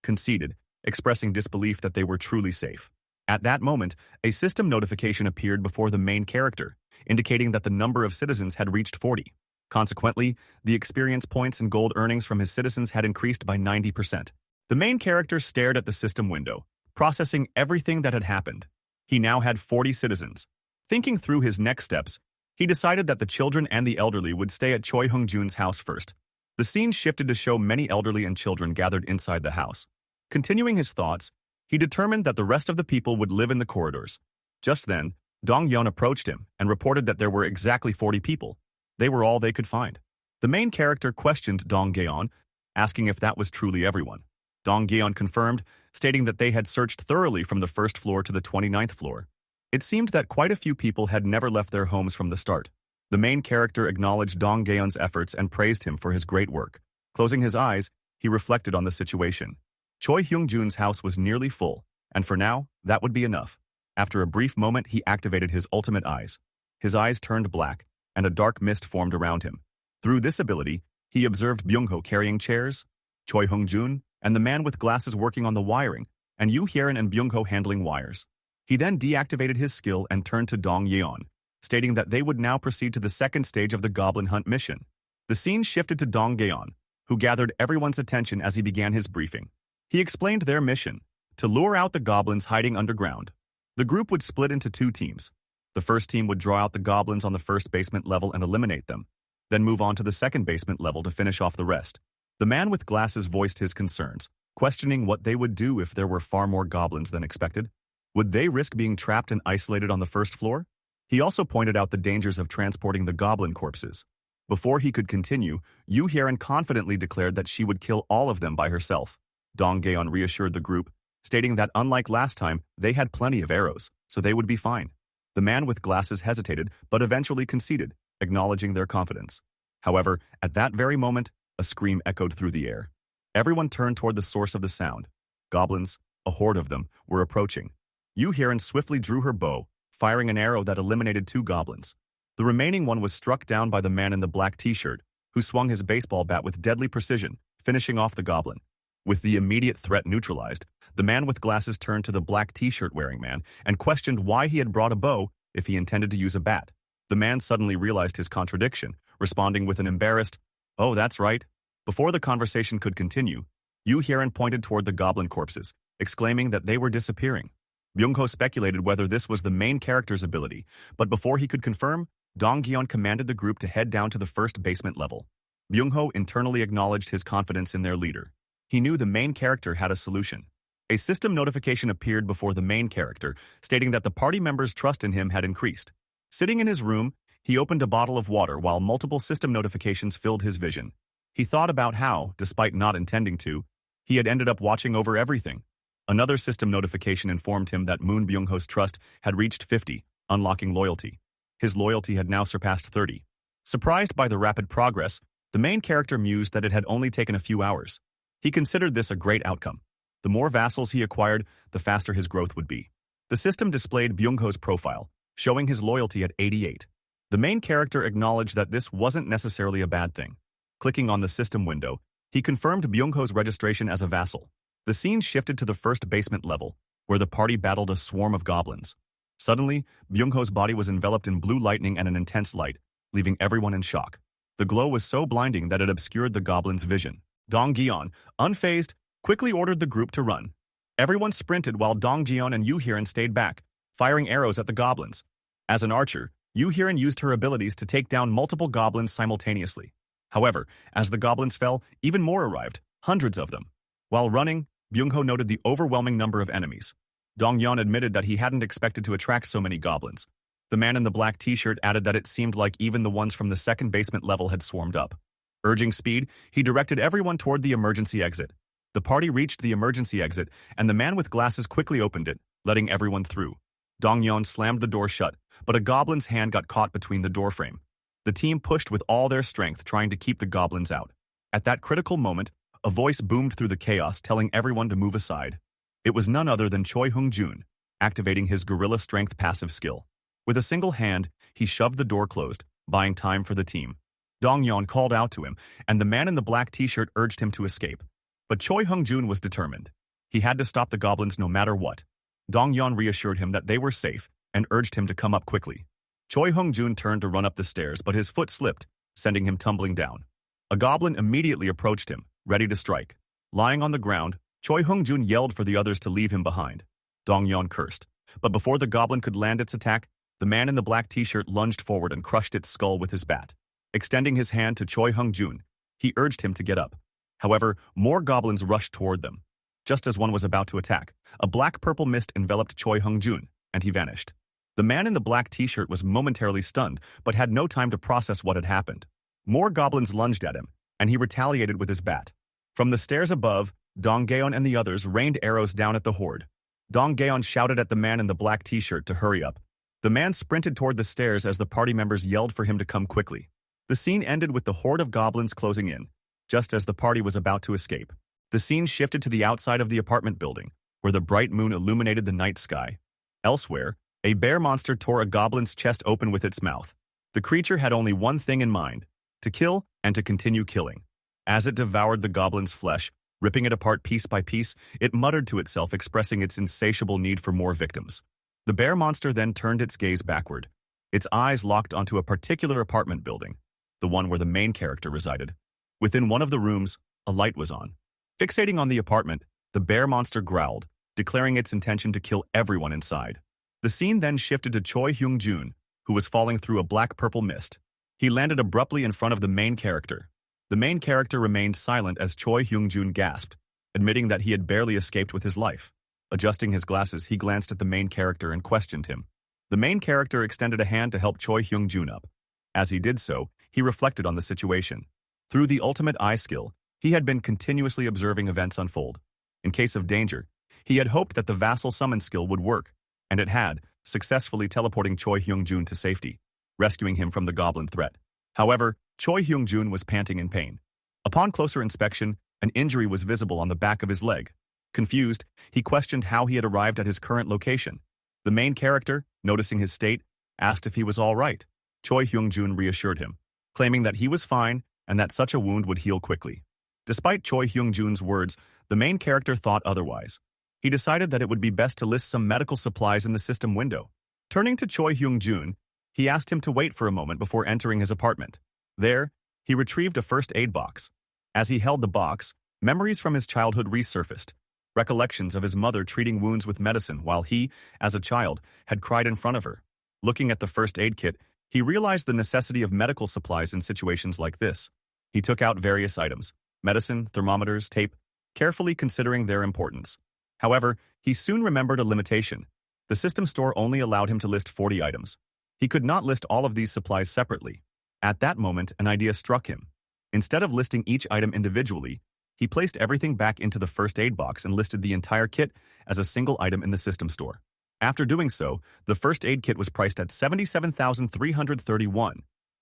Speaker 1: conceded, expressing disbelief that they were truly safe. At that moment, a system notification appeared before the main character, indicating that the number of citizens had reached 40. Consequently, the experience points and gold earnings from his citizens had increased by 90%. The main character stared at the system window, processing everything that had happened. He now had 40 citizens. Thinking through his next steps, he decided that the children and the elderly would stay at Choi Hung-jun's house first. The scene shifted to show many elderly and children gathered inside the house. Continuing his thoughts, he determined that the rest of the people would live in the corridors. Just then, Dong Yeon approached him and reported that there were exactly 40 people. They were all they could find. The main character questioned Dong Yeon, asking if that was truly everyone. Dong Yeon confirmed, stating that they had searched thoroughly from the first floor to the 29th floor. It seemed that quite a few people had never left their homes from the start. The main character acknowledged Dong Yeon's efforts and praised him for his great work. Closing his eyes, he reflected on the situation. Choi Hyung-jun's house was nearly full, and for now, that would be enough. After a brief moment, he activated his ultimate eyes. His eyes turned black, and a dark mist formed around him. Through this ability, he observed Byung-ho carrying chairs, Choi Hyung-jun, and the man with glasses working on the wiring, and Yu Hyerin and Byung-ho handling wires. He then deactivated his skill and turned to Dong Yeon, stating that they would now proceed to the second stage of the Goblin Hunt mission. The scene shifted to Dong Yeon, who gathered everyone's attention as he began his briefing. He explained their mission, to lure out the goblins hiding underground. The group would split into two teams. The first team would draw out the goblins on the first basement level and eliminate them, then move on to the second basement level to finish off the rest. The man with glasses voiced his concerns, questioning what they would do if there were far more goblins than expected. Would they risk being trapped and isolated on the first floor? He also pointed out the dangers of transporting the goblin corpses. Before he could continue, Yu Hyerin confidently declared that she would kill all of them by herself. Dong Yeon reassured the group, stating that unlike last time, they had plenty of arrows, so they would be fine. The man with glasses hesitated, but eventually conceded, acknowledging their confidence. However, at that very moment, a scream echoed through the air. Everyone turned toward the source of the sound. Goblins, a horde of them, were approaching. Yu Hyerin swiftly drew her bow, firing an arrow that eliminated two goblins. The remaining one was struck down by the man in the black t-shirt, who swung his baseball bat with deadly precision, finishing off the goblin. With the immediate threat neutralized, the man with glasses turned to the black t-shirt wearing man and questioned why he had brought a bow if he intended to use a bat. The man suddenly realized his contradiction, responding with an embarrassed, "Oh, that's right." Before the conversation could continue, Yu Hyerin pointed toward the goblin corpses, exclaiming that they were disappearing. Byung-ho speculated whether this was the main character's ability, but before he could confirm, Dong Yeon commanded the group to head down to the first basement level. Byung-ho internally acknowledged his confidence in their leader. He knew the main character had a solution. A system notification appeared before the main character, stating that the party members' trust in him had increased. Sitting in his room, he opened a bottle of water while multiple system notifications filled his vision. He thought about how, despite not intending to, he had ended up watching over everything. Another system notification informed him that Moon Byung-ho's trust had reached 50, unlocking loyalty. His loyalty had now surpassed 30. Surprised by the rapid progress, the main character mused that it had only taken a few hours. He considered this a great outcome. The more vassals he acquired, the faster his growth would be. The system displayed Byung-ho's profile, showing his loyalty at 88. The main character acknowledged that this wasn't necessarily a bad thing. Clicking on the system window, he confirmed Byung-ho's registration as a vassal. The scene shifted to the first basement level, where the party battled a swarm of goblins. Suddenly, Byung-ho's body was enveloped in blue lightning and an intense light, leaving everyone in shock. The glow was so blinding that it obscured the goblins' vision. Dong Yeon, unfazed, quickly ordered the group to run. Everyone sprinted while Dong Yeon and Yu Hyerin stayed back, firing arrows at the goblins. As an archer, Yu Hyerin used her abilities to take down multiple goblins simultaneously. However, as the goblins fell, even more arrived, hundreds of them. While running, Byung-ho noted the overwhelming number of enemies. Dongyeon admitted that he hadn't expected to attract so many goblins. The man in the black t-shirt added that it seemed like even the ones from the second basement level had swarmed up. Urging speed, he directed everyone toward the emergency exit. The party reached the emergency exit, and the man with glasses quickly opened it, letting everyone through. Dongyeon slammed the door shut, but a goblin's hand got caught between the doorframe. The team pushed with all their strength, trying to keep the goblins out. At that critical moment, a voice boomed through the chaos, telling everyone to move aside. It was none other than Choi Hung-jun, activating his gorilla strength passive skill. With a single hand, he shoved the door closed, buying time for the team. Dongyeon called out to him, and the man in the black t-shirt urged him to escape. But Choi Hung-jun was determined. He had to stop the goblins no matter what. Dongyeon reassured him that they were safe and urged him to come up quickly. Choi Hung-jun turned to run up the stairs, but his foot slipped, sending him tumbling down. A goblin immediately approached him, ready to strike. Lying on the ground, Choi Hung-jun yelled for the others to leave him behind. Dongyeon cursed. But before the goblin could land its attack, the man in the black t-shirt lunged forward and crushed its skull with his bat. Extending his hand to Choi Hung-jun, he urged him to get up. However, more goblins rushed toward them. Just as one was about to attack, a black-purple mist enveloped Choi Hung-jun, and he vanished. The man in the black t-shirt was momentarily stunned, but had no time to process what had happened. More goblins lunged at him, and he retaliated with his bat. From the stairs above, Dongyeon and the others rained arrows down at the horde. Dongyeon shouted at the man in the black t-shirt to hurry up. The man sprinted toward the stairs as the party members yelled for him to come quickly. The scene ended with the horde of goblins closing in, just as the party was about to escape. The scene shifted to the outside of the apartment building, where the bright moon illuminated the night sky. Elsewhere, a bear monster tore a goblin's chest open with its mouth. The creature had only one thing in mind: to kill and to continue killing. As it devoured the goblin's flesh, ripping it apart piece by piece, it muttered to itself, expressing its insatiable need for more victims. The bear monster then turned its gaze backward. Its eyes locked onto a particular apartment building, the one where the main character resided. Within one of the rooms, a light was on. Fixating on the apartment, the bear monster growled, declaring its intention to kill everyone inside. The scene then shifted to Choi Hyung-jun, who was falling through a black-purple mist. He landed abruptly in front of the main character. The main character remained silent as Choi Hyung-jun gasped, admitting that he had barely escaped with his life. Adjusting his glasses, he glanced at the main character and questioned him. The main character extended a hand to help Choi Hyung-jun up. As he did so, he reflected on the situation. Through the ultimate eye skill, he had been continuously observing events unfold. In case of danger, he had hoped that the vassal summon skill would work, and it had, successfully teleporting Choi Hyung-jun to safety, rescuing him from the goblin threat. However, Choi Hyung-jun was panting in pain. Upon closer inspection, an injury was visible on the back of his leg. Confused, he questioned how he had arrived at his current location. The main character, noticing his state, asked if he was all right. Choi Hyung-jun reassured him, claiming that he was fine and that such a wound would heal quickly. Despite Choi Hyung-jun's words, the main character thought otherwise. He decided that it would be best to list some medical supplies in the system window. Turning to Choi Hyung-jun, he asked him to wait for a moment before entering his apartment. There, he retrieved a first aid box. As he held the box, memories from his childhood resurfaced. Recollections of his mother treating wounds with medicine while he, as a child, had cried in front of her. Looking at the first aid kit, he realized the necessity of medical supplies in situations like this. He took out various items: medicine, thermometers, tape, carefully considering their importance. However, he soon remembered a limitation. The system store only allowed him to list 40 items. He could not list all of these supplies separately. At that moment, an idea struck him. Instead of listing each item individually, he placed everything back into the first aid box and listed the entire kit as a single item in the system store. After doing so, the first aid kit was priced at $77,331,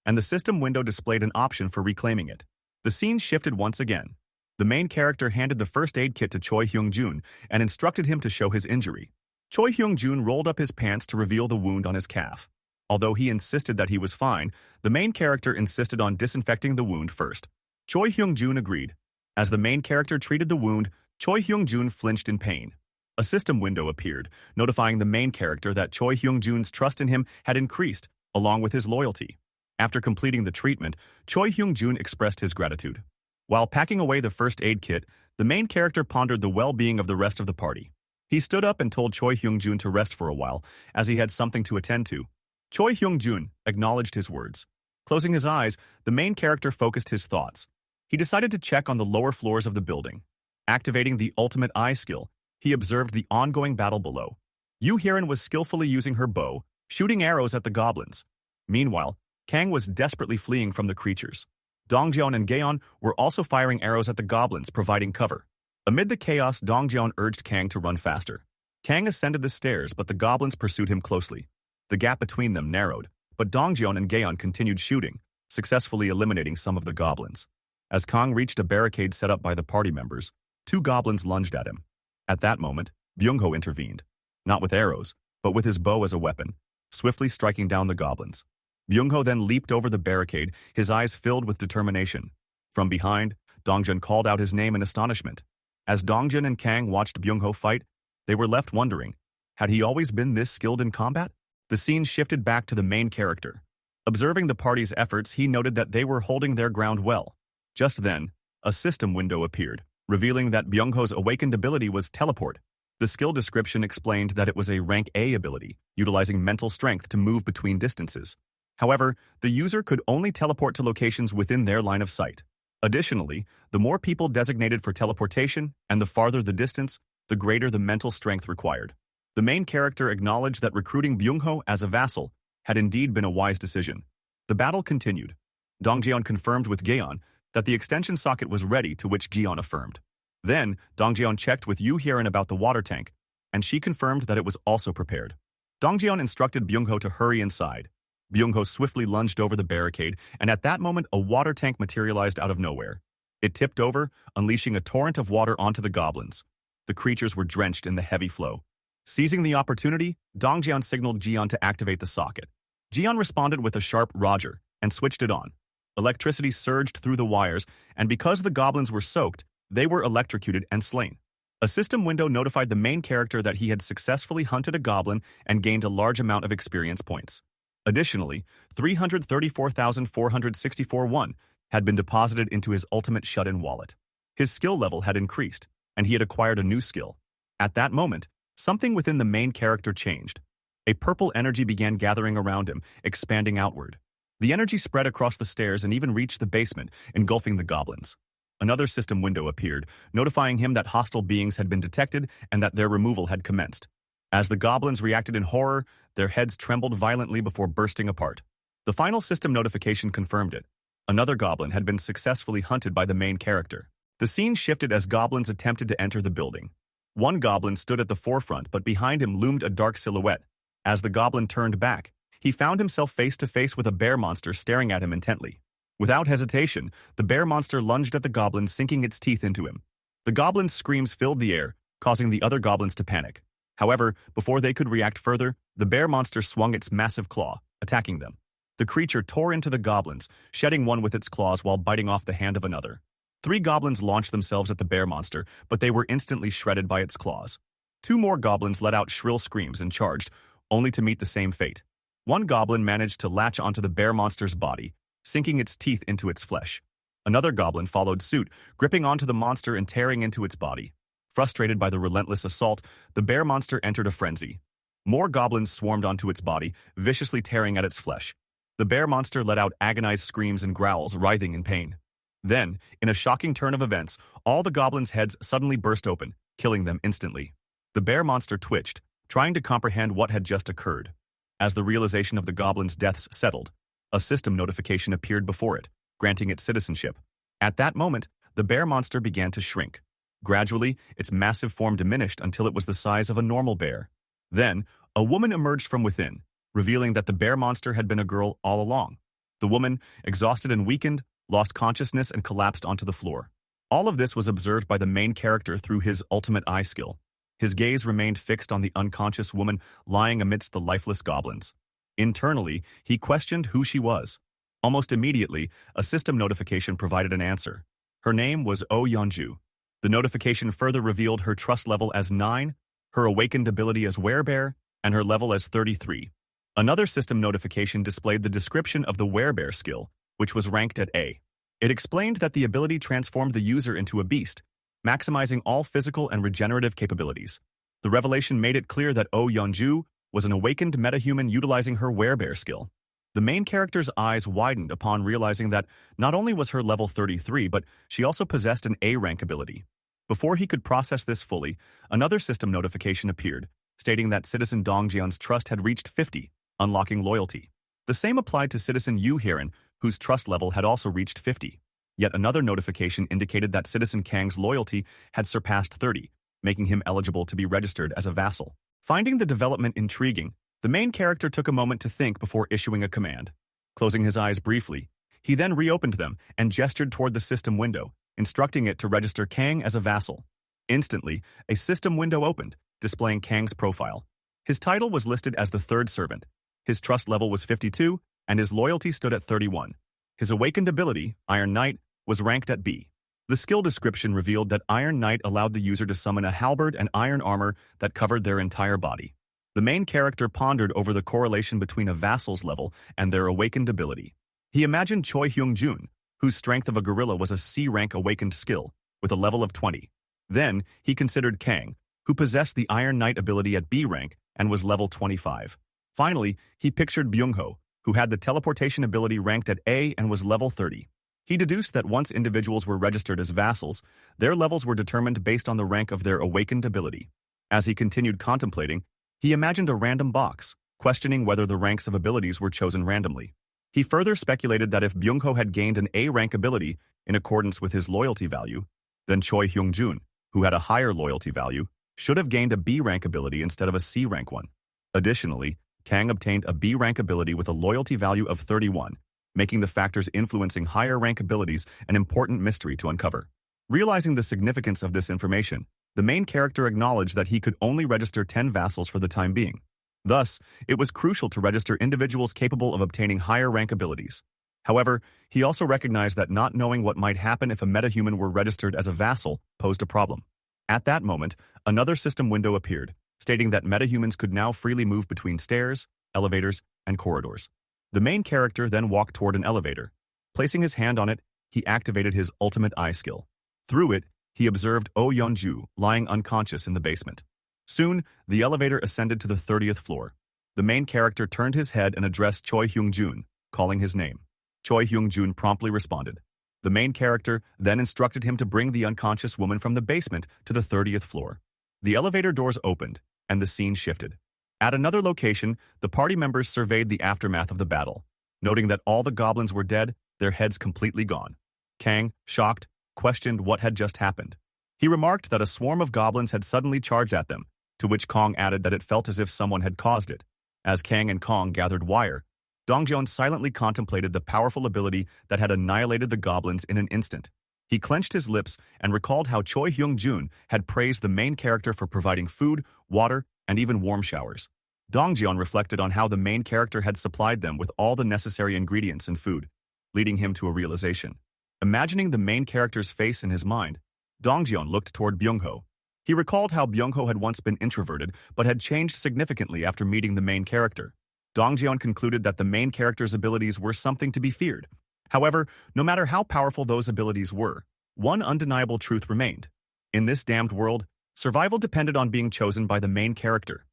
Speaker 1: and the system window displayed an option for reclaiming it. The scene shifted once again. The main character handed the first aid kit to Choi Hyung-jun and instructed him to show his injury. Choi Hyung-jun rolled up his pants to reveal the wound on his calf. Although he insisted that he was fine, the main character insisted on disinfecting the wound first. Choi Hyung-jun agreed. As the main character treated the wound, Choi Hyung-jun flinched in pain. A system window appeared, notifying the main character that Choi Hyung-jun's trust in him had increased, along with his loyalty. After completing the treatment, Choi Hyung-jun expressed his gratitude. While packing away the first aid kit, the main character pondered the well-being of the rest of the party. He stood up and told Choi Hyung-jun to rest for a while, as he had something to attend to. Choi Hyung-jun acknowledged his words. Closing his eyes, the main character focused his thoughts. He decided to check on the lower floors of the building. Activating the ultimate eye skill, he observed the ongoing battle below. Yu Hiran was skillfully using her bow, shooting arrows at the goblins. Meanwhile, Kang was desperately fleeing from the creatures. Dongjeon and Gaeon were also firing arrows at the goblins, providing cover. Amid the chaos, Dongjeon urged Kang to run faster. Kang ascended the stairs, but the goblins pursued him closely. The gap between them narrowed, but Dongjeon and Gaeon continued shooting, successfully eliminating some of the goblins. As Kang reached a barricade set up by the party members, two goblins lunged at him. At that moment, Byung-ho intervened, not with arrows, but with his bow as a weapon, swiftly striking down the goblins. Byung-ho then leaped over the barricade, his eyes filled with determination. From behind, Dongjun called out his name in astonishment. As Dongjun and Kang watched Byung-ho fight, they were left wondering, had he always been this skilled in combat? The scene shifted back to the main character. Observing the party's efforts, he noted that they were holding their ground well. Just then, a system window appeared, revealing that Byung-ho's awakened ability was teleport. The skill description explained that it was a rank A ability, utilizing mental strength to move between distances. However, the user could only teleport to locations within their line of sight. Additionally, the more people designated for teleportation and the farther the distance, the greater the mental strength required. The main character acknowledged that recruiting Byung-ho as a vassal had indeed been a wise decision. The battle continued. Dongjeon confirmed with Gaeon that the extension socket was ready, to which Gaeon affirmed. Then, Dongjeon checked with Yu Hiran about the water tank, and she confirmed that it was also prepared. Dongjeon instructed Byung-ho to hurry inside. Byung-ho swiftly lunged over the barricade, and at that moment a water tank materialized out of nowhere. It tipped over, unleashing a torrent of water onto the goblins. The creatures were drenched in the heavy flow. Seizing the opportunity, Dongjeon signaled Jian to activate the socket. Jian responded with a sharp Roger and switched it on. Electricity surged through the wires, and because the goblins were soaked, they were electrocuted and slain. A system window notified the main character that he had successfully hunted a goblin and gained a large amount of experience points. Additionally, 334,464 won had been deposited into his ultimate shut-in wallet. His skill level had increased, and he had acquired a new skill. At that moment, something within the main character changed. A purple energy began gathering around him, expanding outward. The energy spread across the stairs and even reached the basement, engulfing the goblins. Another system window appeared, notifying him that hostile beings had been detected and that their removal had commenced. As the goblins reacted in horror, their heads trembled violently before bursting apart. The final system notification confirmed it. Another goblin had been successfully hunted by the main character. The scene shifted as goblins attempted to enter the building. One goblin stood at the forefront, but behind him loomed a dark silhouette. As the goblin turned back, he found himself face to face with a bear monster staring at him intently. Without hesitation, the bear monster lunged at the goblin, sinking its teeth into him. The goblin's screams filled the air, causing the other goblins to panic. However, before they could react further, the bear monster swung its massive claw, attacking them. The creature tore into the goblins, shedding one with its claws while biting off the hand of another. 3 goblins launched themselves at the bear monster, but they were instantly shredded by its claws. 2 more goblins let out shrill screams and charged, only to meet the same fate. One goblin managed to latch onto the bear monster's body, sinking its teeth into its flesh. Another goblin followed suit, gripping onto the monster and tearing into its body. Frustrated by the relentless assault, the bear monster entered a frenzy. More goblins swarmed onto its body, viciously tearing at its flesh. The bear monster let out agonized screams and growls, writhing in pain. Then, in a shocking turn of events, all the goblins' heads suddenly burst open, killing them instantly. The bear monster twitched, trying to comprehend what had just occurred. As the realization of the goblins' deaths settled, a system notification appeared before it, granting it citizenship. At that moment, the bear monster began to shrink. Gradually, its massive form diminished until it was the size of a normal bear. Then, a woman emerged from within, revealing that the bear monster had been a girl all along. The woman, exhausted and weakened, lost consciousness and collapsed onto the floor. All of this was observed by the main character through his ultimate eye skill. His gaze remained fixed on the unconscious woman lying amidst the lifeless goblins. Internally, he questioned who she was. Almost immediately, a system notification provided an answer. Her name was Oh Yeonju. The notification further revealed her trust level as 9, her awakened ability as werebear, and her level as 33. Another system notification displayed the description of the werebear skill, which was ranked at A. It explained that the ability transformed the user into a beast, maximizing all physical and regenerative capabilities. The revelation made it clear that Oh Yeonju was an awakened metahuman utilizing her werebear skill. The main character's eyes widened upon realizing that not only was her level 33, but she also possessed an A-rank ability. Before he could process this fully, another system notification appeared, stating that Citizen Dong Jian's trust had reached 50, unlocking loyalty. The same applied to Citizen Yu Heron, whose trust level had also reached 50. Yet another notification indicated that Citizen Kang's loyalty had surpassed 30, making him eligible to be registered as a vassal. Finding the development intriguing, the main character took a moment to think before issuing a command. Closing his eyes briefly, he then reopened them and gestured toward the system window, instructing it to register Kang as a vassal. Instantly, a system window opened, displaying Kang's profile. His title was listed as the third servant. His trust level was 52, and his loyalty stood at 31. His awakened ability, Iron Knight, was ranked at B. The skill description revealed that Iron Knight allowed the user to summon a halberd and iron armor that covered their entire body. The main character pondered over the correlation between a vassal's level and their awakened ability. He imagined Choi Hyung-jun, whose strength of a gorilla was a C-rank awakened skill, with a level of 20. Then, he considered Kang, who possessed the Iron Knight ability at B rank and was level 25. Finally, he pictured Byung-ho, who had the teleportation ability ranked at A and was level 30. He deduced that once individuals were registered as vassals, their levels were determined based on the rank of their awakened ability. As he continued contemplating, he imagined a random box, questioning whether the ranks of abilities were chosen randomly. He further speculated that if Byung-ho had gained an A-rank ability in accordance with his loyalty value, then Choi Hyung-jun, who had a higher loyalty value, should have gained a B-rank ability instead of a C-rank one. Additionally, Kang obtained a B-rank ability with a loyalty value of 31, making the factors influencing higher rank abilities an important mystery to uncover. Realizing the significance of this information, the main character acknowledged that he could only register 10 vassals for the time being. Thus, it was crucial to register individuals capable of obtaining higher rank abilities. However, he also recognized that not knowing what might happen if a metahuman were registered as a vassal posed a problem. At that moment, another system window appeared, stating that metahumans could now freely move between stairs, elevators, and corridors. The main character then walked toward an elevator. Placing his hand on it, he activated his ultimate eye skill. Through it, he observed Oh Yeonju lying unconscious in the basement. Soon, the elevator ascended to the 30th floor. The main character turned his head and addressed Choi Hyung-jun, calling his name. Choi Hyung-jun promptly responded. The main character then instructed him to bring the unconscious woman from the basement to the 30th floor. The elevator doors opened, and the scene shifted. At another location, the party members surveyed the aftermath of the battle, noting that all the goblins were dead, their heads completely gone. Kang, shocked, questioned what had just happened. He remarked that a swarm of goblins had suddenly charged at them, to which Kong added that it felt as if someone had caused it. As Kang and Kong gathered wire, Dongjeon silently contemplated the powerful ability that had annihilated the goblins in an instant. He clenched his lips and recalled how Choi Hyung-jun had praised the main character for providing food, water, and even warm showers. Dongjeon reflected on how the main character had supplied them with all the necessary ingredients and food, leading him to a realization. Imagining the main character's face in his mind, Dongjeon looked toward Byung-ho. He recalled how Byung-ho had once been introverted but had changed significantly after meeting the main character. Dongjeon concluded that the main character's abilities were something to be feared. However, no matter how powerful those abilities were, one undeniable truth remained. In this damned world, survival depended on being chosen by the main character.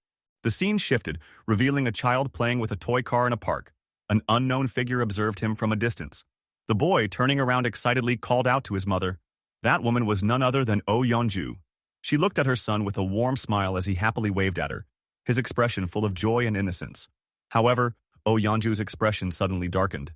Speaker 1: The scene shifted, revealing a child playing with a toy car in a park. An unknown figure observed him from a distance. The boy, turning around excitedly, called out to his mother. That woman was none other than Oh Yeonju. She looked at her son with a warm smile as he happily waved at her, his expression full of joy and innocence. However, Oh Yeonju's expression suddenly darkened.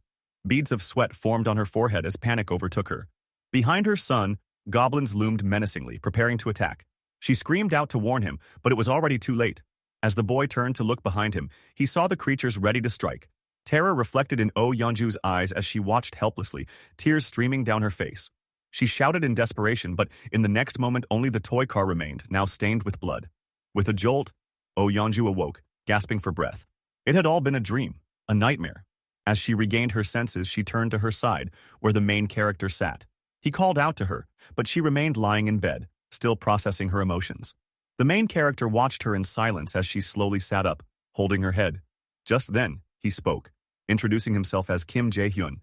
Speaker 1: Beads of sweat formed on her forehead as panic overtook her. Behind her son, goblins loomed menacingly, preparing to attack. She screamed out to warn him, but it was already too late. As the boy turned to look behind him, he saw the creatures ready to strike. Terror reflected in Oh Yeonju's eyes as she watched helplessly, tears streaming down her face. She shouted in desperation, but in the next moment only the toy car remained, now stained with blood. With a jolt, Oh Yeonju awoke, gasping for breath. It had all been a dream, a nightmare. As she regained her senses, she turned to her side, where the main character sat. He called out to her, but she remained lying in bed, still processing her emotions. The main character watched her in silence as she slowly sat up, holding her head. Just then, he spoke, introducing himself as Kim Jae-hyun.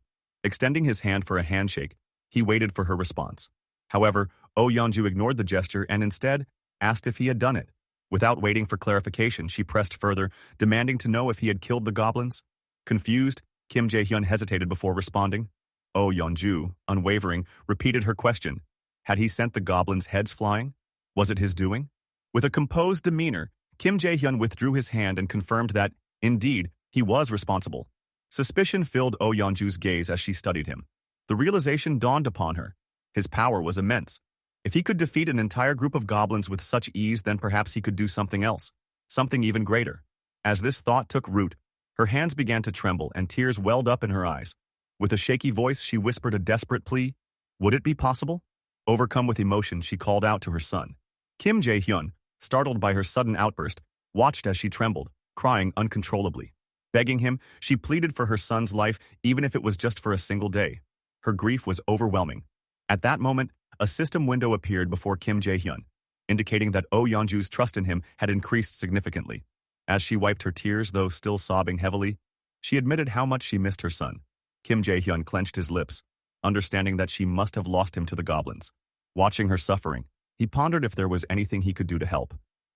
Speaker 1: Extending his hand for a handshake, he waited for her response. However, Oh Yeonju ignored the gesture and instead asked if he had done it. Without waiting for clarification, she pressed further, demanding to know if he had killed the goblins. Confused, Kim Jae-hyun hesitated before responding. Oh Yeonju, unwavering, repeated her question. Had he sent the goblins' heads flying? Was it his doing? With a composed demeanor, Kim Jae-hyun withdrew his hand and confirmed that, indeed, he was responsible. Suspicion filled Oh Yeonju's gaze as she studied him. The realization dawned upon her. His power was immense. If he could defeat an entire group of goblins with such ease, then perhaps he could do something else, something even greater. As this thought took root, her hands began to tremble and tears welled up in her eyes. With a shaky voice, she whispered a desperate plea. Would it be possible? Overcome with emotion, she called out to her son. Kim Jae-hyun, startled by her sudden outburst, watched as she trembled, crying uncontrollably. Begging him, she pleaded for her son's life, even if it was just for a single day. Her grief was overwhelming. At that moment, a system window appeared before Kim Jae-hyun, indicating that Oh Yeonju's trust in him had increased significantly. As she wiped her tears, though still sobbing heavily, she admitted how much she missed her son. Kim Jae-hyun clenched his lips, understanding that she must have lost him to the goblins. Watching her suffering, he pondered if there was anything he could do to help.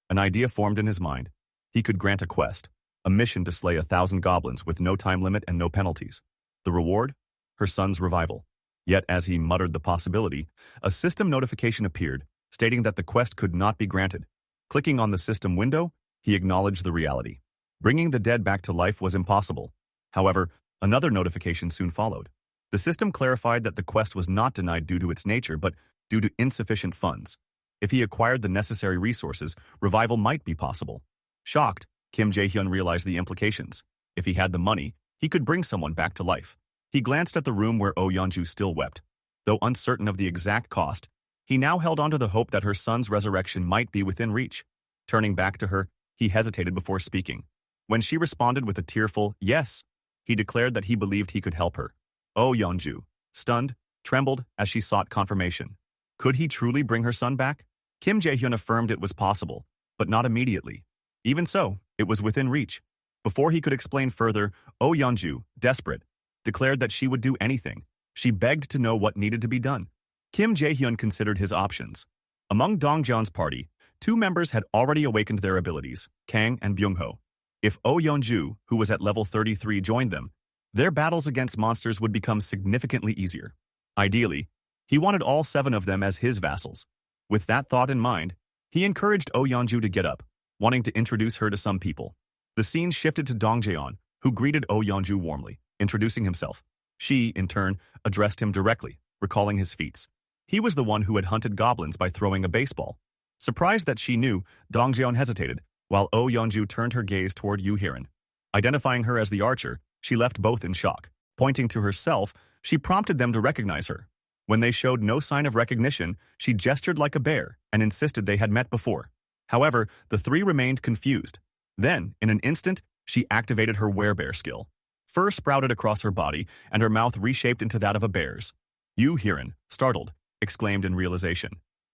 Speaker 1: An idea formed in his mind. He could grant a quest, a mission to slay 1,000 goblins with no time limit and no penalties. The reward? Her son's revival. Yet as he muttered the possibility, a system notification appeared, stating that the quest could not be granted. Clicking on the system window, he acknowledged the reality. Bringing the dead back to life was impossible. However, another notification soon followed. The system clarified that the quest was not denied due to its nature, but due to insufficient funds. If he acquired the necessary resources, revival might be possible. Shocked, Kim Jae-hyun realized the implications. If he had the money, he could bring someone back to life. He glanced at the room where Oh Yeonju still wept. Though uncertain of the exact cost, he now held on to the hope that her son's resurrection might be within reach. Turning back to her, he hesitated before speaking. When she responded with a tearful yes, he declared that he believed he could help her. Oh Yeonju, stunned, trembled as she sought confirmation. Could he truly bring her son back? Kim Jae-hyun affirmed it was possible, but not immediately. Even so, it was within reach. Before he could explain further, Oh Yeonju, desperate, declared that she would do anything. She begged to know what needed to be done. Kim Jae-hyun considered his options. Among Dongjeon's party, 2 members had already awakened their abilities, Kang and Byung-ho. If Oh Yeonju, who was at level 33, joined them, their battles against monsters would become significantly easier. Ideally, he wanted all 7 of them as his vassals. With that thought in mind, he encouraged Oh Yeonju to get up, wanting to introduce her to some people. The scene shifted to Dongjeon, who greeted Oh Yeonju warmly, introducing himself. She, in turn, addressed him directly, recalling his feats. He was the one who had hunted goblins by throwing a baseball. Surprised that she knew, Dongjeon hesitated, while Oh Yeonju turned her gaze toward Yoo Hiran. Identifying her as the archer, she left both in shock. Pointing to herself, she prompted them to recognize her. When they showed no sign of recognition, she gestured like a bear and insisted they had met before. However, the 3 remained confused. Then, in an instant, she activated her werebear skill. Fur sprouted across her body, and her mouth reshaped into that of a bear's. Yoo Hiran, startled, exclaimed in realization.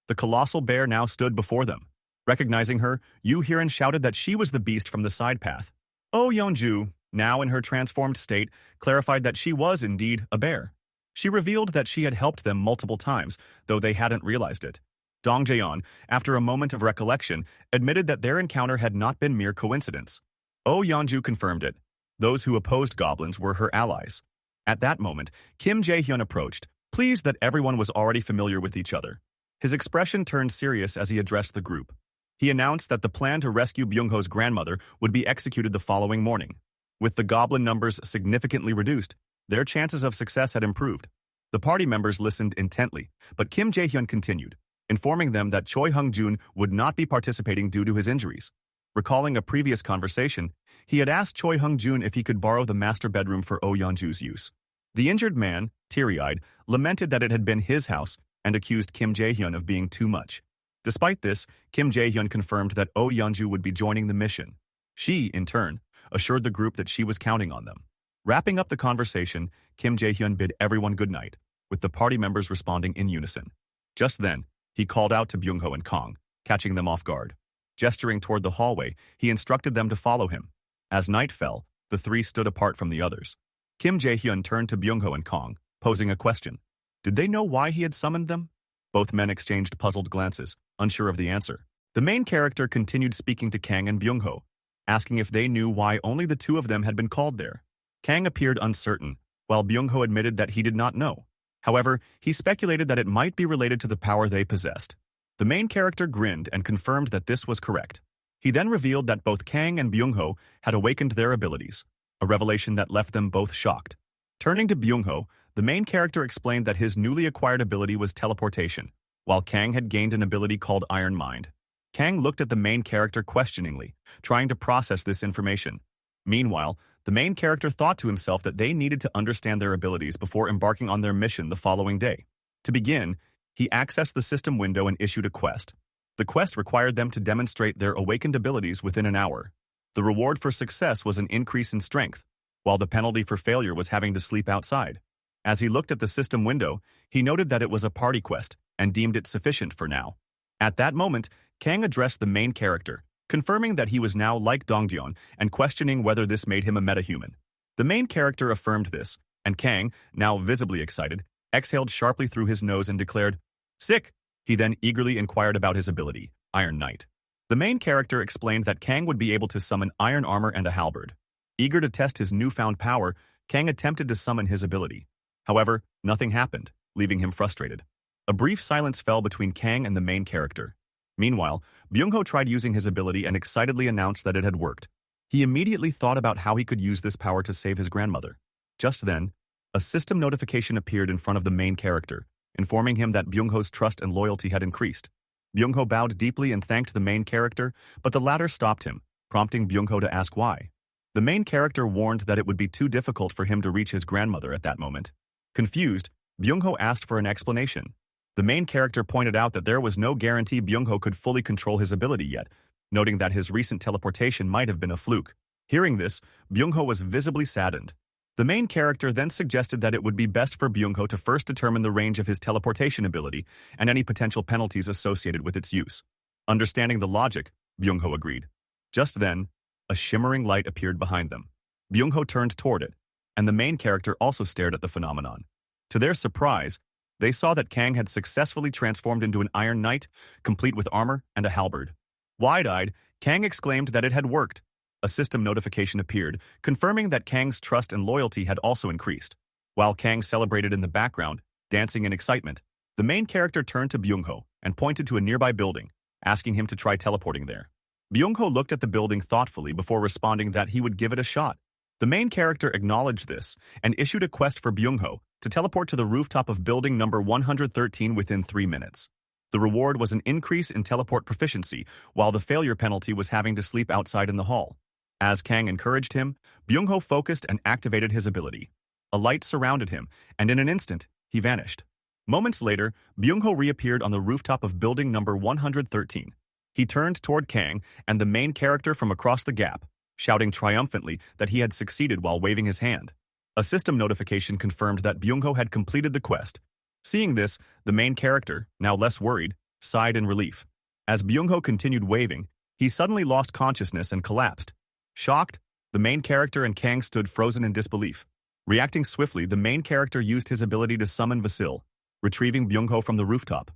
Speaker 1: The colossal bear now stood before them. Recognizing her, Yoo Hiran shouted that she was the beast from the side path. Oh Yeonju, now in her transformed state, clarified that she was indeed a bear. She revealed that she had helped them multiple times, though they hadn't realized it. Dongjeon, after a moment of recollection, admitted that their encounter had not been mere coincidence. Oh Yeonju confirmed it. Those who opposed goblins were her allies. At that moment, Kim Jae-hyun approached, pleased that everyone was already familiar with each other. His expression turned serious as he addressed the group. He announced that the plan to rescue Byung-ho's grandmother would be executed the following morning. With the goblin numbers significantly reduced, their chances of success had improved. The party members listened intently, but Kim Jae-hyun continued, informing them that Choi Hung-jun would not be participating due to his injuries. Recalling a previous conversation, he had asked Choi Hung-jun if he could borrow the master bedroom for Oh Yeonju's use. The injured man, teary-eyed, lamented that it had been his house and accused Kim Jae-hyun of being too much. Despite this, Kim Jae-hyun confirmed that Oh Yeonju would be joining the mission. She, in turn, assured the group that she was counting on them. Wrapping up the conversation, Kim Jae-hyun bid everyone good night, with the party members responding in unison. Just then, he called out to Byung-ho and Kang, catching them off guard. Gesturing toward the hallway, he instructed them to follow him. As night fell, the 3 stood apart from the others. Kim Jae-hyun turned to Byung-ho and Kang, posing a question. Did they know why he had summoned them? Both men exchanged puzzled glances, unsure of the answer. The main character continued speaking to Kang and Byung-ho, asking if they knew why only the 2 of them had been called there. Kang appeared uncertain, while Byung-ho admitted that he did not know. However, he speculated that it might be related to the power they possessed. The main character grinned and confirmed that this was correct. He then revealed that both Kang and Byung-ho had awakened their abilities, a revelation that left them both shocked. Turning to Byung-ho, the main character explained that his newly acquired ability was teleportation, while Kang had gained an ability called Iron Mind. Kang looked at the main character questioningly, trying to process this information. Meanwhile, the main character thought to himself that they needed to understand their abilities before embarking on their mission the following day. To begin, he accessed the system window and issued a quest. The quest required them to demonstrate their awakened abilities within an hour. The reward for success was an increase in strength, while the penalty for failure was having to sleep outside. As he looked at the system window, he noted that it was a party quest and deemed it sufficient for now. At that moment, Kang addressed the main character, confirming that he was now like Dongjeon and questioning whether this made him a metahuman. The main character affirmed this, and Kang, now visibly excited, exhaled sharply through his nose and declared, "Sick!" He then eagerly inquired about his ability, Iron Knight. The main character explained that Kang would be able to summon iron armor and a halberd. Eager to test his newfound power, Kang attempted to summon his ability. However, nothing happened, leaving him frustrated. A brief silence fell between Kang and the main character. Meanwhile, Byung-ho tried using his ability and excitedly announced that it had worked. He immediately thought about how he could use this power to save his grandmother. Just then, a system notification appeared in front of the main character, informing him that Byung-ho's trust and loyalty had increased. Byung-ho bowed deeply and thanked the main character, but the latter stopped him, prompting Byung-ho to ask why. The main character warned that it would be too difficult for him to reach his grandmother at that moment. Confused, Byung-ho asked for an explanation. The main character pointed out that there was no guarantee Byung-ho could fully control his ability yet, noting that his recent teleportation might have been a fluke. Hearing this, Byung-ho was visibly saddened. The main character then suggested that it would be best for Byung-ho to first determine the range of his teleportation ability and any potential penalties associated with its use. Understanding the logic, Byung-ho agreed. Just then, a shimmering light appeared behind them. Byung-ho turned toward it, and the main character also stared at the phenomenon. To their surprise, they saw that Kang had successfully transformed into an Iron Knight, complete with armor and a halberd. Wide-eyed, Kang exclaimed that it had worked. A system notification appeared, confirming that Kang's trust and loyalty had also increased. While Kang celebrated in the background, dancing in excitement, the main character turned to Byung-ho and pointed to a nearby building, asking him to try teleporting there. Byung-ho looked at the building thoughtfully before responding that he would give it a shot. The main character acknowledged this and issued a quest for Byung-ho to teleport to the rooftop of building number 113 within 3 minutes. The reward was an increase in teleport proficiency, while the failure penalty was having to sleep outside in the hall. As Kang encouraged him, Byung-ho focused and activated his ability. A light surrounded him, and in an instant, he vanished. Moments later, Byung-ho reappeared on the rooftop of building number 113. He turned toward Kang and the main character from across the gap, shouting triumphantly that he had succeeded while waving his hand. A system notification confirmed that Byung-ho had completed the quest. Seeing this, the main character, now less worried, sighed in relief. As Byung-ho continued waving, he suddenly lost consciousness and collapsed. Shocked, the main character and Kang stood frozen in disbelief. Reacting swiftly, the main character used his ability to summon Vasil, retrieving Byung-ho from the rooftop.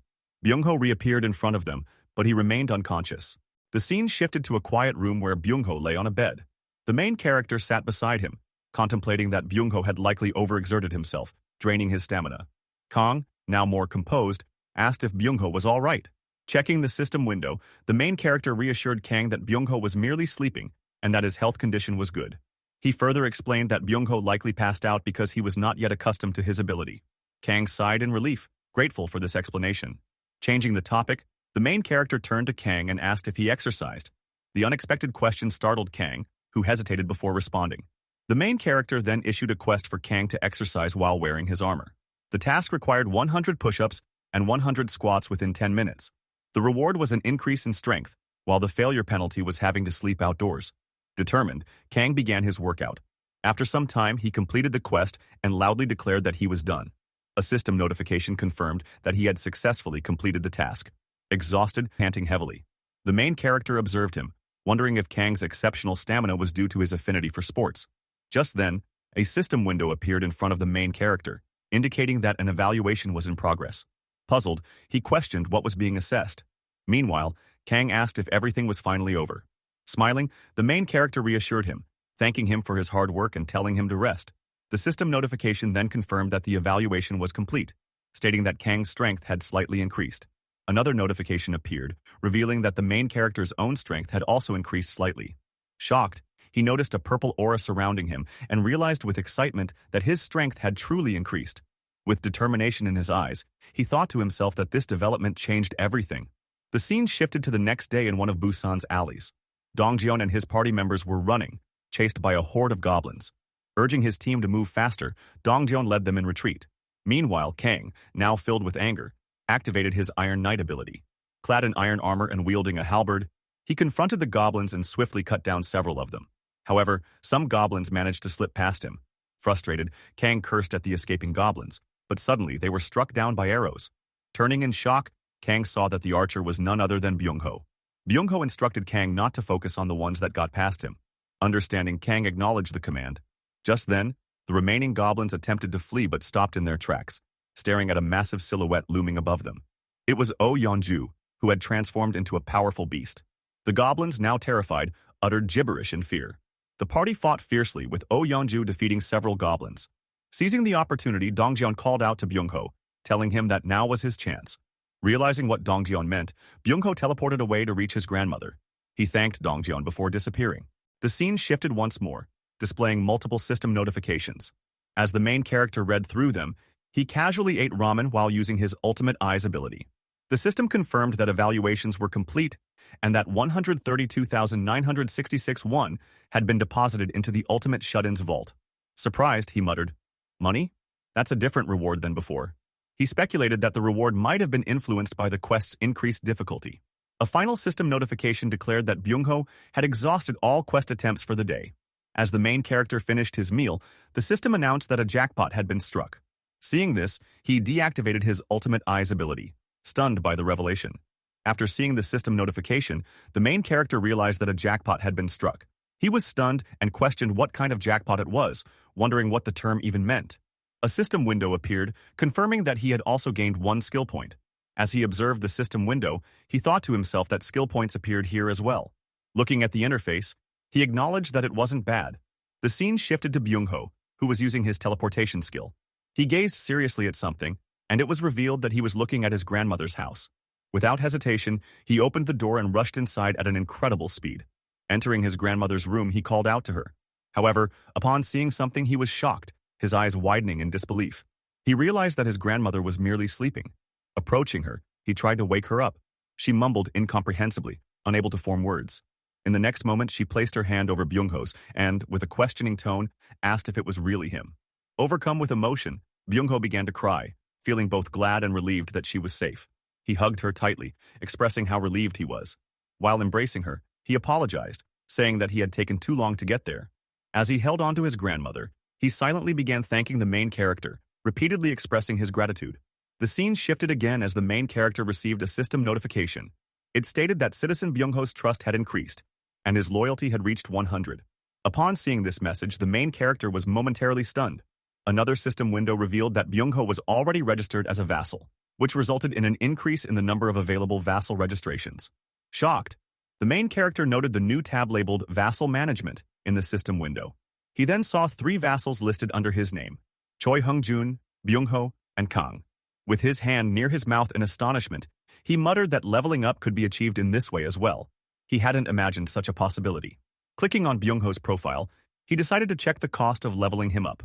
Speaker 1: Byung-ho reappeared in front of them, but he remained unconscious. The scene shifted to a quiet room where Byung-ho lay on a bed. The main character sat beside him, contemplating that Byung-ho had likely overexerted himself, draining his stamina. Kang, now more composed, asked if Byung-ho was all right. Checking the system window, the main character reassured Kang that Byung-ho was merely sleeping and that his health condition was good. He further explained that Byung-ho likely passed out because he was not yet accustomed to his ability. Kang sighed in relief, grateful for this explanation. Changing the topic, the main character turned to Kang and asked if he exercised. The unexpected question startled Kang, who hesitated before responding. The main character then issued a quest for Kang to exercise while wearing his armor. The task required 100 push-ups and 100 squats within 10 minutes. The reward was an increase in strength, while the failure penalty was having to sleep outdoors. Determined, Kang began his workout. After some time, he completed the quest and loudly declared that he was done. A system notification confirmed that he had successfully completed the task. Exhausted, panting heavily, the main character observed him, wondering if Kang's exceptional stamina was due to his affinity for sports. Just then, a system window appeared in front of the main character, indicating that an evaluation was in progress. Puzzled, he questioned what was being assessed. Meanwhile, Kang asked if everything was finally over. Smiling, the main character reassured him, thanking him for his hard work and telling him to rest. The system notification then confirmed that the evaluation was complete, stating that Kang's strength had slightly increased. Another notification appeared, revealing that the main character's own strength had also increased slightly. Shocked, he noticed a purple aura surrounding him and realized with excitement that his strength had truly increased. With determination in his eyes, he thought to himself that this development changed everything. The scene shifted to the next day in one of Busan's alleys. Dongjian and his party members were running, chased by a horde of goblins. Urging his team to move faster, Dongjian led them in retreat. Meanwhile, Kang, now filled with anger, activated his Iron Knight ability. Clad in iron armor and wielding a halberd, he confronted the goblins and swiftly cut down several of them. However, some goblins managed to slip past him. Frustrated, Kang cursed at the escaping goblins, but suddenly they were struck down by arrows. Turning in shock, Kang saw that the archer was none other than Byung-ho. Byung-ho instructed Kang not to focus on the ones that got past him. Understanding, Kang acknowledged the command. Just then, the remaining goblins attempted to flee but stopped in their tracks, staring at a massive silhouette looming above them. It was Oh Yeonju, who had transformed into a powerful beast. The goblins, now terrified, uttered gibberish in fear. The party fought fiercely, with Oh Yeonju defeating several goblins. Seizing the opportunity, Dongjian called out to Byung-ho, telling him that now was his chance. Realizing what Dongjian meant, Byung-ho teleported away to reach his grandmother. He thanked Dongjian before disappearing. The scene shifted once more, displaying multiple system notifications. As the main character read through them, he casually ate ramen while using his Ultimate Eyes ability. The system confirmed that evaluations were complete and that 132,966 won had been deposited into the Ultimate Shut-In's vault. Surprised, he muttered, "Money? That's a different reward than before." He speculated that the reward might have been influenced by the quest's increased difficulty. A final system notification declared that Byung-ho had exhausted all quest attempts for the day. As the main character finished his meal, the system announced that a jackpot had been struck. Seeing this, he deactivated his Ultimate Eyes ability, stunned by the revelation. After seeing the system notification, the main character realized that a jackpot had been struck. He was stunned and questioned what kind of jackpot it was, wondering what the term even meant. A system window appeared, confirming that he had also gained 1 skill point. As he observed the system window, he thought to himself that skill points appeared here as well. Looking at the interface, he acknowledged that it wasn't bad. The scene shifted to Byung-ho, who was using his teleportation skill. He gazed seriously at something, and it was revealed that he was looking at his grandmother's house. Without hesitation, he opened the door and rushed inside at an incredible speed. Entering his grandmother's room, he called out to her. However, upon seeing something, he was shocked, his eyes widening in disbelief. He realized that his grandmother was merely sleeping. Approaching her, he tried to wake her up. She mumbled incomprehensibly, unable to form words. In the next moment, she placed her hand over Byung-ho's and, with a questioning tone, asked if it was really him. Overcome with emotion, Byung-ho began to cry, feeling both glad and relieved that she was safe. He hugged her tightly, expressing how relieved he was. While embracing her, he apologized, saying that he had taken too long to get there. As he held on to his grandmother, he silently began thanking the main character, repeatedly expressing his gratitude. The scene shifted again as the main character received a system notification. It stated that Citizen Byung-ho's trust had increased, and his loyalty had reached 100. Upon seeing this message, the main character was momentarily stunned. Another system window revealed that Byung-ho was already registered as a vassal, which resulted in an increase in the number of available vassal registrations. Shocked, the main character noted the new tab labeled Vassal Management in the system window. He then saw 3 vassals listed under his name, Choi Hung-jun, Byung-ho, and Kang. With his hand near his mouth in astonishment, he muttered that leveling up could be achieved in this way as well. He hadn't imagined such a possibility. Clicking on Byung-ho's profile, he decided to check the cost of leveling him up.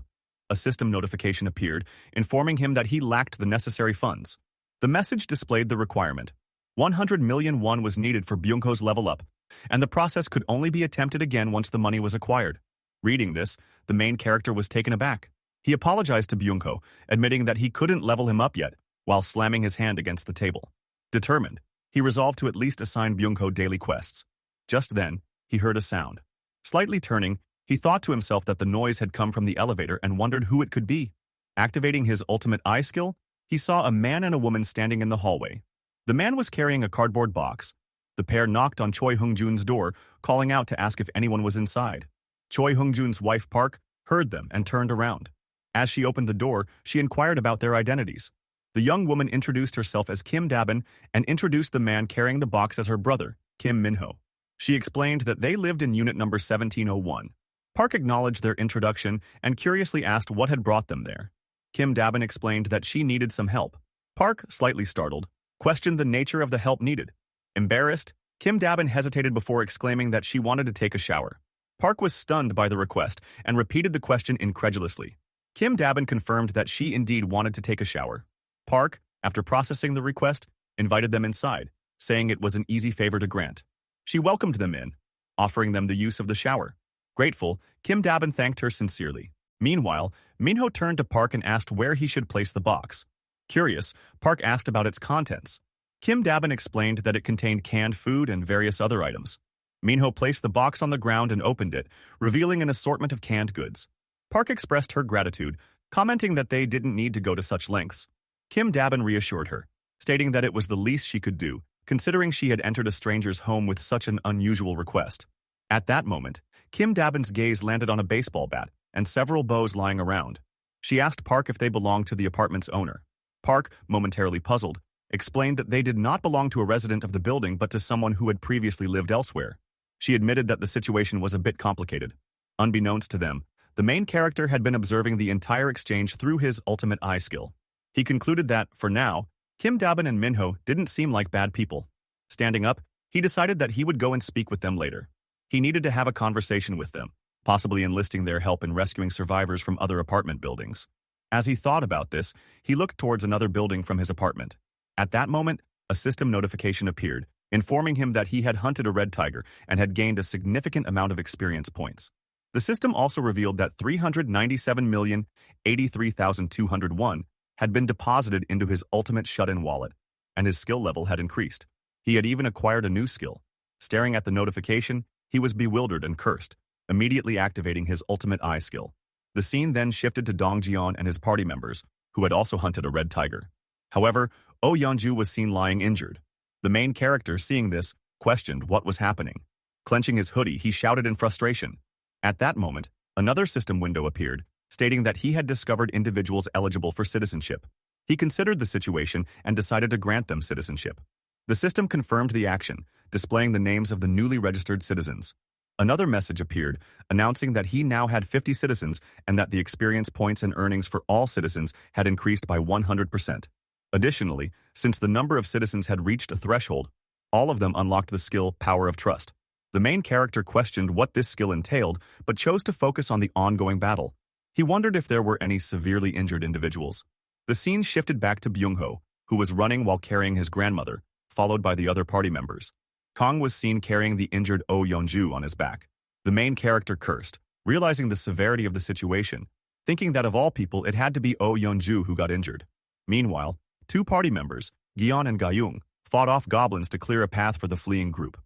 Speaker 1: A system notification appeared, informing him that he lacked the necessary funds. The message displayed the requirement. 100 million won was needed for Byung-ho's level up, and the process could only be attempted again once the money was acquired. Reading this, the main character was taken aback. He apologized to Byung-ho, admitting that he couldn't level him up yet, while slamming his hand against the table. Determined, he resolved to at least assign Byung-ho daily quests. Just then, he heard a sound. Slightly turning, he thought to himself that the noise had come from the elevator and wondered who it could be. Activating his Ultimate Eye skill, he saw a man and a woman standing in the hallway. The man was carrying a cardboard box. The pair knocked on Choi Hung-jun's door, calling out to ask if anyone was inside. Choi Hung-jun's wife Park heard them and turned around. As she opened the door, she inquired about their identities. The young woman introduced herself as Kim Dabin and introduced the man carrying the box as her brother, Kim Minho. She explained that they lived in unit number 1701. Park acknowledged their introduction and curiously asked what had brought them there. Kim Dabin explained that she needed some help. Park, slightly startled, questioned the nature of the help needed. Embarrassed, Kim Dabin hesitated before exclaiming that she wanted to take a shower. Park was stunned by the request and repeated the question incredulously. Kim Dabin confirmed that she indeed wanted to take a shower. Park, after processing the request, invited them inside, saying it was an easy favor to grant. She welcomed them in, offering them the use of the shower. Grateful, Kim Dabin thanked her sincerely. Meanwhile, Minho turned to Park and asked where he should place the box. Curious, Park asked about its contents. Kim Dabin explained that it contained canned food and various other items. Minho placed the box on the ground and opened it, revealing an assortment of canned goods. Park expressed her gratitude, commenting that they didn't need to go to such lengths. Kim Dabin reassured her, stating that it was the least she could do, considering she had entered a stranger's home with such an unusual request. At that moment, Kim Dabin's gaze landed on a baseball bat and several bows lying around. She asked Park if they belonged to the apartment's owner. Park, momentarily puzzled, explained that they did not belong to a resident of the building but to someone who had previously lived elsewhere. She admitted that the situation was a bit complicated. Unbeknownst to them, the main character had been observing the entire exchange through his ultimate eye skill. He concluded that, for now, Kim Dabin and Minho didn't seem like bad people. Standing up, he decided that he would go and speak with them later. He needed to have a conversation with them, possibly enlisting their help in rescuing survivors from other apartment buildings. As he thought about this, he looked towards another building from his apartment. At that moment, a system notification appeared, informing him that he had hunted a red tiger and had gained a significant amount of experience points. The system also revealed that 397,083,201 had been deposited into his ultimate shut-in wallet, and his skill level had increased. He had even acquired a new skill. Staring at the notification, he was bewildered and cursed, immediately activating his ultimate eye skill. The scene then shifted to Dong Jian and his party members, who had also hunted a red tiger. However, Oh Yeonju was seen lying injured. The main character, seeing this, questioned what was happening. Clenching his hoodie, he shouted in frustration. At that moment, another system window appeared, stating that he had discovered individuals eligible for citizenship. He considered the situation and decided to grant them citizenship. The system confirmed the action, displaying the names of the newly registered citizens. Another message appeared, announcing that he now had 50 citizens and that the experience points and earnings for all citizens had increased by 100%. Additionally, since the number of citizens had reached a threshold, all of them unlocked the skill Power of Trust. The main character questioned what this skill entailed, but chose to focus on the ongoing battle. He wondered if there were any severely injured individuals. The scene shifted back to Byung-ho, who was running while carrying his grandmother, followed by the other party members. Kong was seen carrying the injured Oh Yeonju on his back. The main character cursed, realizing the severity of the situation, thinking that of all people it had to be Oh Yeonju who got injured. Meanwhile, two party members, Gyeon and Gayung, fought off goblins to clear a path for the fleeing group.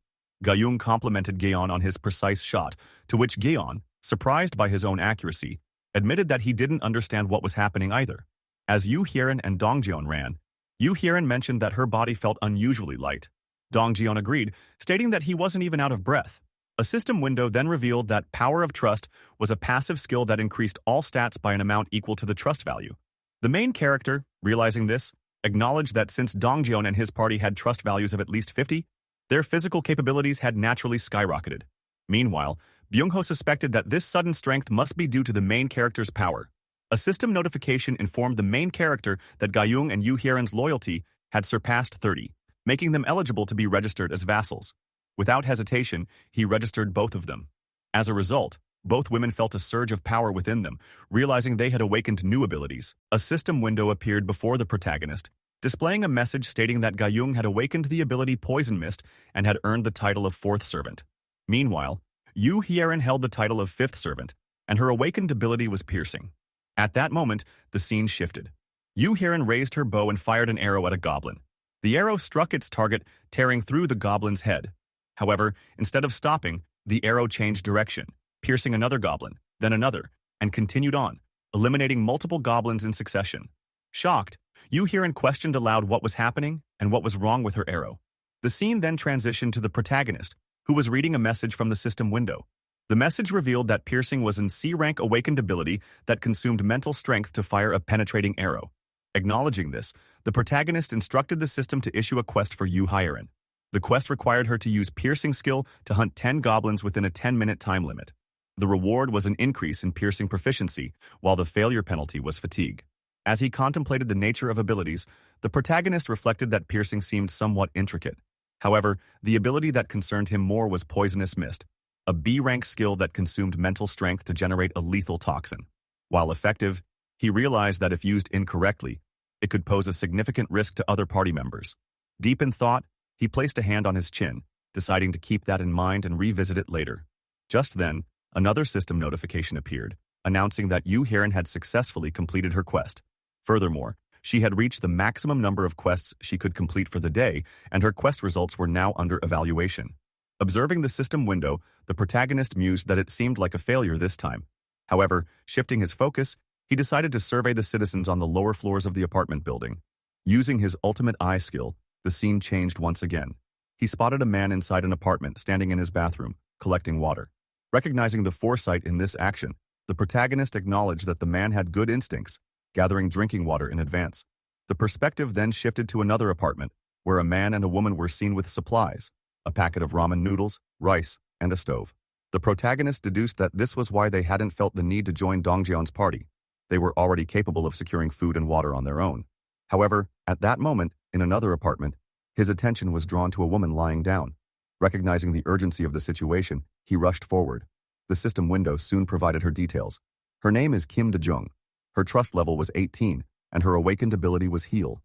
Speaker 1: Gayung complimented Gyeon on his precise shot, to which Gyeon, surprised by his own accuracy, admitted that he didn't understand what was happening either. As Yoo Hyeon and Dongjeon ran, Yoo Hyeon mentioned that her body felt unusually light. Dongjeon agreed, stating that he wasn't even out of breath. A system window then revealed that Power of Trust was a passive skill that increased all stats by an amount equal to the trust value. The main character, realizing this, acknowledged that since Dongjeon and his party had trust values of at least 50, their physical capabilities had naturally skyrocketed. Meanwhile, Byung-ho suspected that this sudden strength must be due to the main character's power. A system notification informed the main character that Gayung and Yoo Hyeon's loyalty had surpassed 30, making them eligible to be registered as vassals. Without hesitation, he registered both of them. As a result, both women felt a surge of power within them, realizing they had awakened new abilities. A system window appeared before the protagonist, displaying a message stating that Gayung had awakened the ability Poison Mist and had earned the title of Fourth Servant. Meanwhile, Yoo Hyeon held the title of Fifth Servant, and her awakened ability was Piercing. At that moment, the scene shifted. Yoo Hyeon raised her bow and fired an arrow at a goblin. The arrow struck its target, tearing through the goblin's head. However, instead of stopping, the arrow changed direction, piercing another goblin, then another, and continued on, eliminating multiple goblins in succession. Shocked, Yoo Hyeon questioned aloud what was happening and what was wrong with her arrow. The scene then transitioned to the protagonist, who was reading a message from the system window. The message revealed that Piercing was an C-rank awakened ability that consumed mental strength to fire a penetrating arrow. Acknowledging this, the protagonist instructed the system to issue a quest for Yoo Hyeon. The quest required her to use Piercing skill to hunt 10 goblins within a 10-minute time limit. The reward was an increase in Piercing proficiency, while the failure penalty was fatigue. As he contemplated the nature of abilities, the protagonist reflected that piercing seemed somewhat intricate. However, the ability that concerned him more was Poisonous Mist, a B-rank skill that consumed mental strength to generate a lethal toxin. While effective, he realized that if used incorrectly, it could pose a significant risk to other party members. Deep in thought, he placed a hand on his chin, deciding to keep that in mind and revisit it later. Just then, another system notification appeared, announcing that Yu Heron had successfully completed her quest. Furthermore, she had reached the maximum number of quests she could complete for the day, and her quest results were now under evaluation. Observing the system window, the protagonist mused that it seemed like a failure this time. However, shifting his focus, he decided to survey the citizens on the lower floors of the apartment building. Using his ultimate eye skill, the scene changed once again. He spotted a man inside an apartment standing in his bathroom, collecting water. Recognizing the foresight in this action, the protagonist acknowledged that the man had good instincts, gathering drinking water in advance. The perspective then shifted to another apartment, where a man and a woman were seen with supplies, a packet of ramen noodles, rice, and a stove. The protagonist deduced that this was why they hadn't felt the need to join Dongjeon's party. They were already capable of securing food and water on their own. However, at that moment, in another apartment, his attention was drawn to a woman lying down. Recognizing the urgency of the situation, he rushed forward. The system window soon provided her details. Her name is Kim De-jung. Her trust level was 18, and her awakened ability was Heal.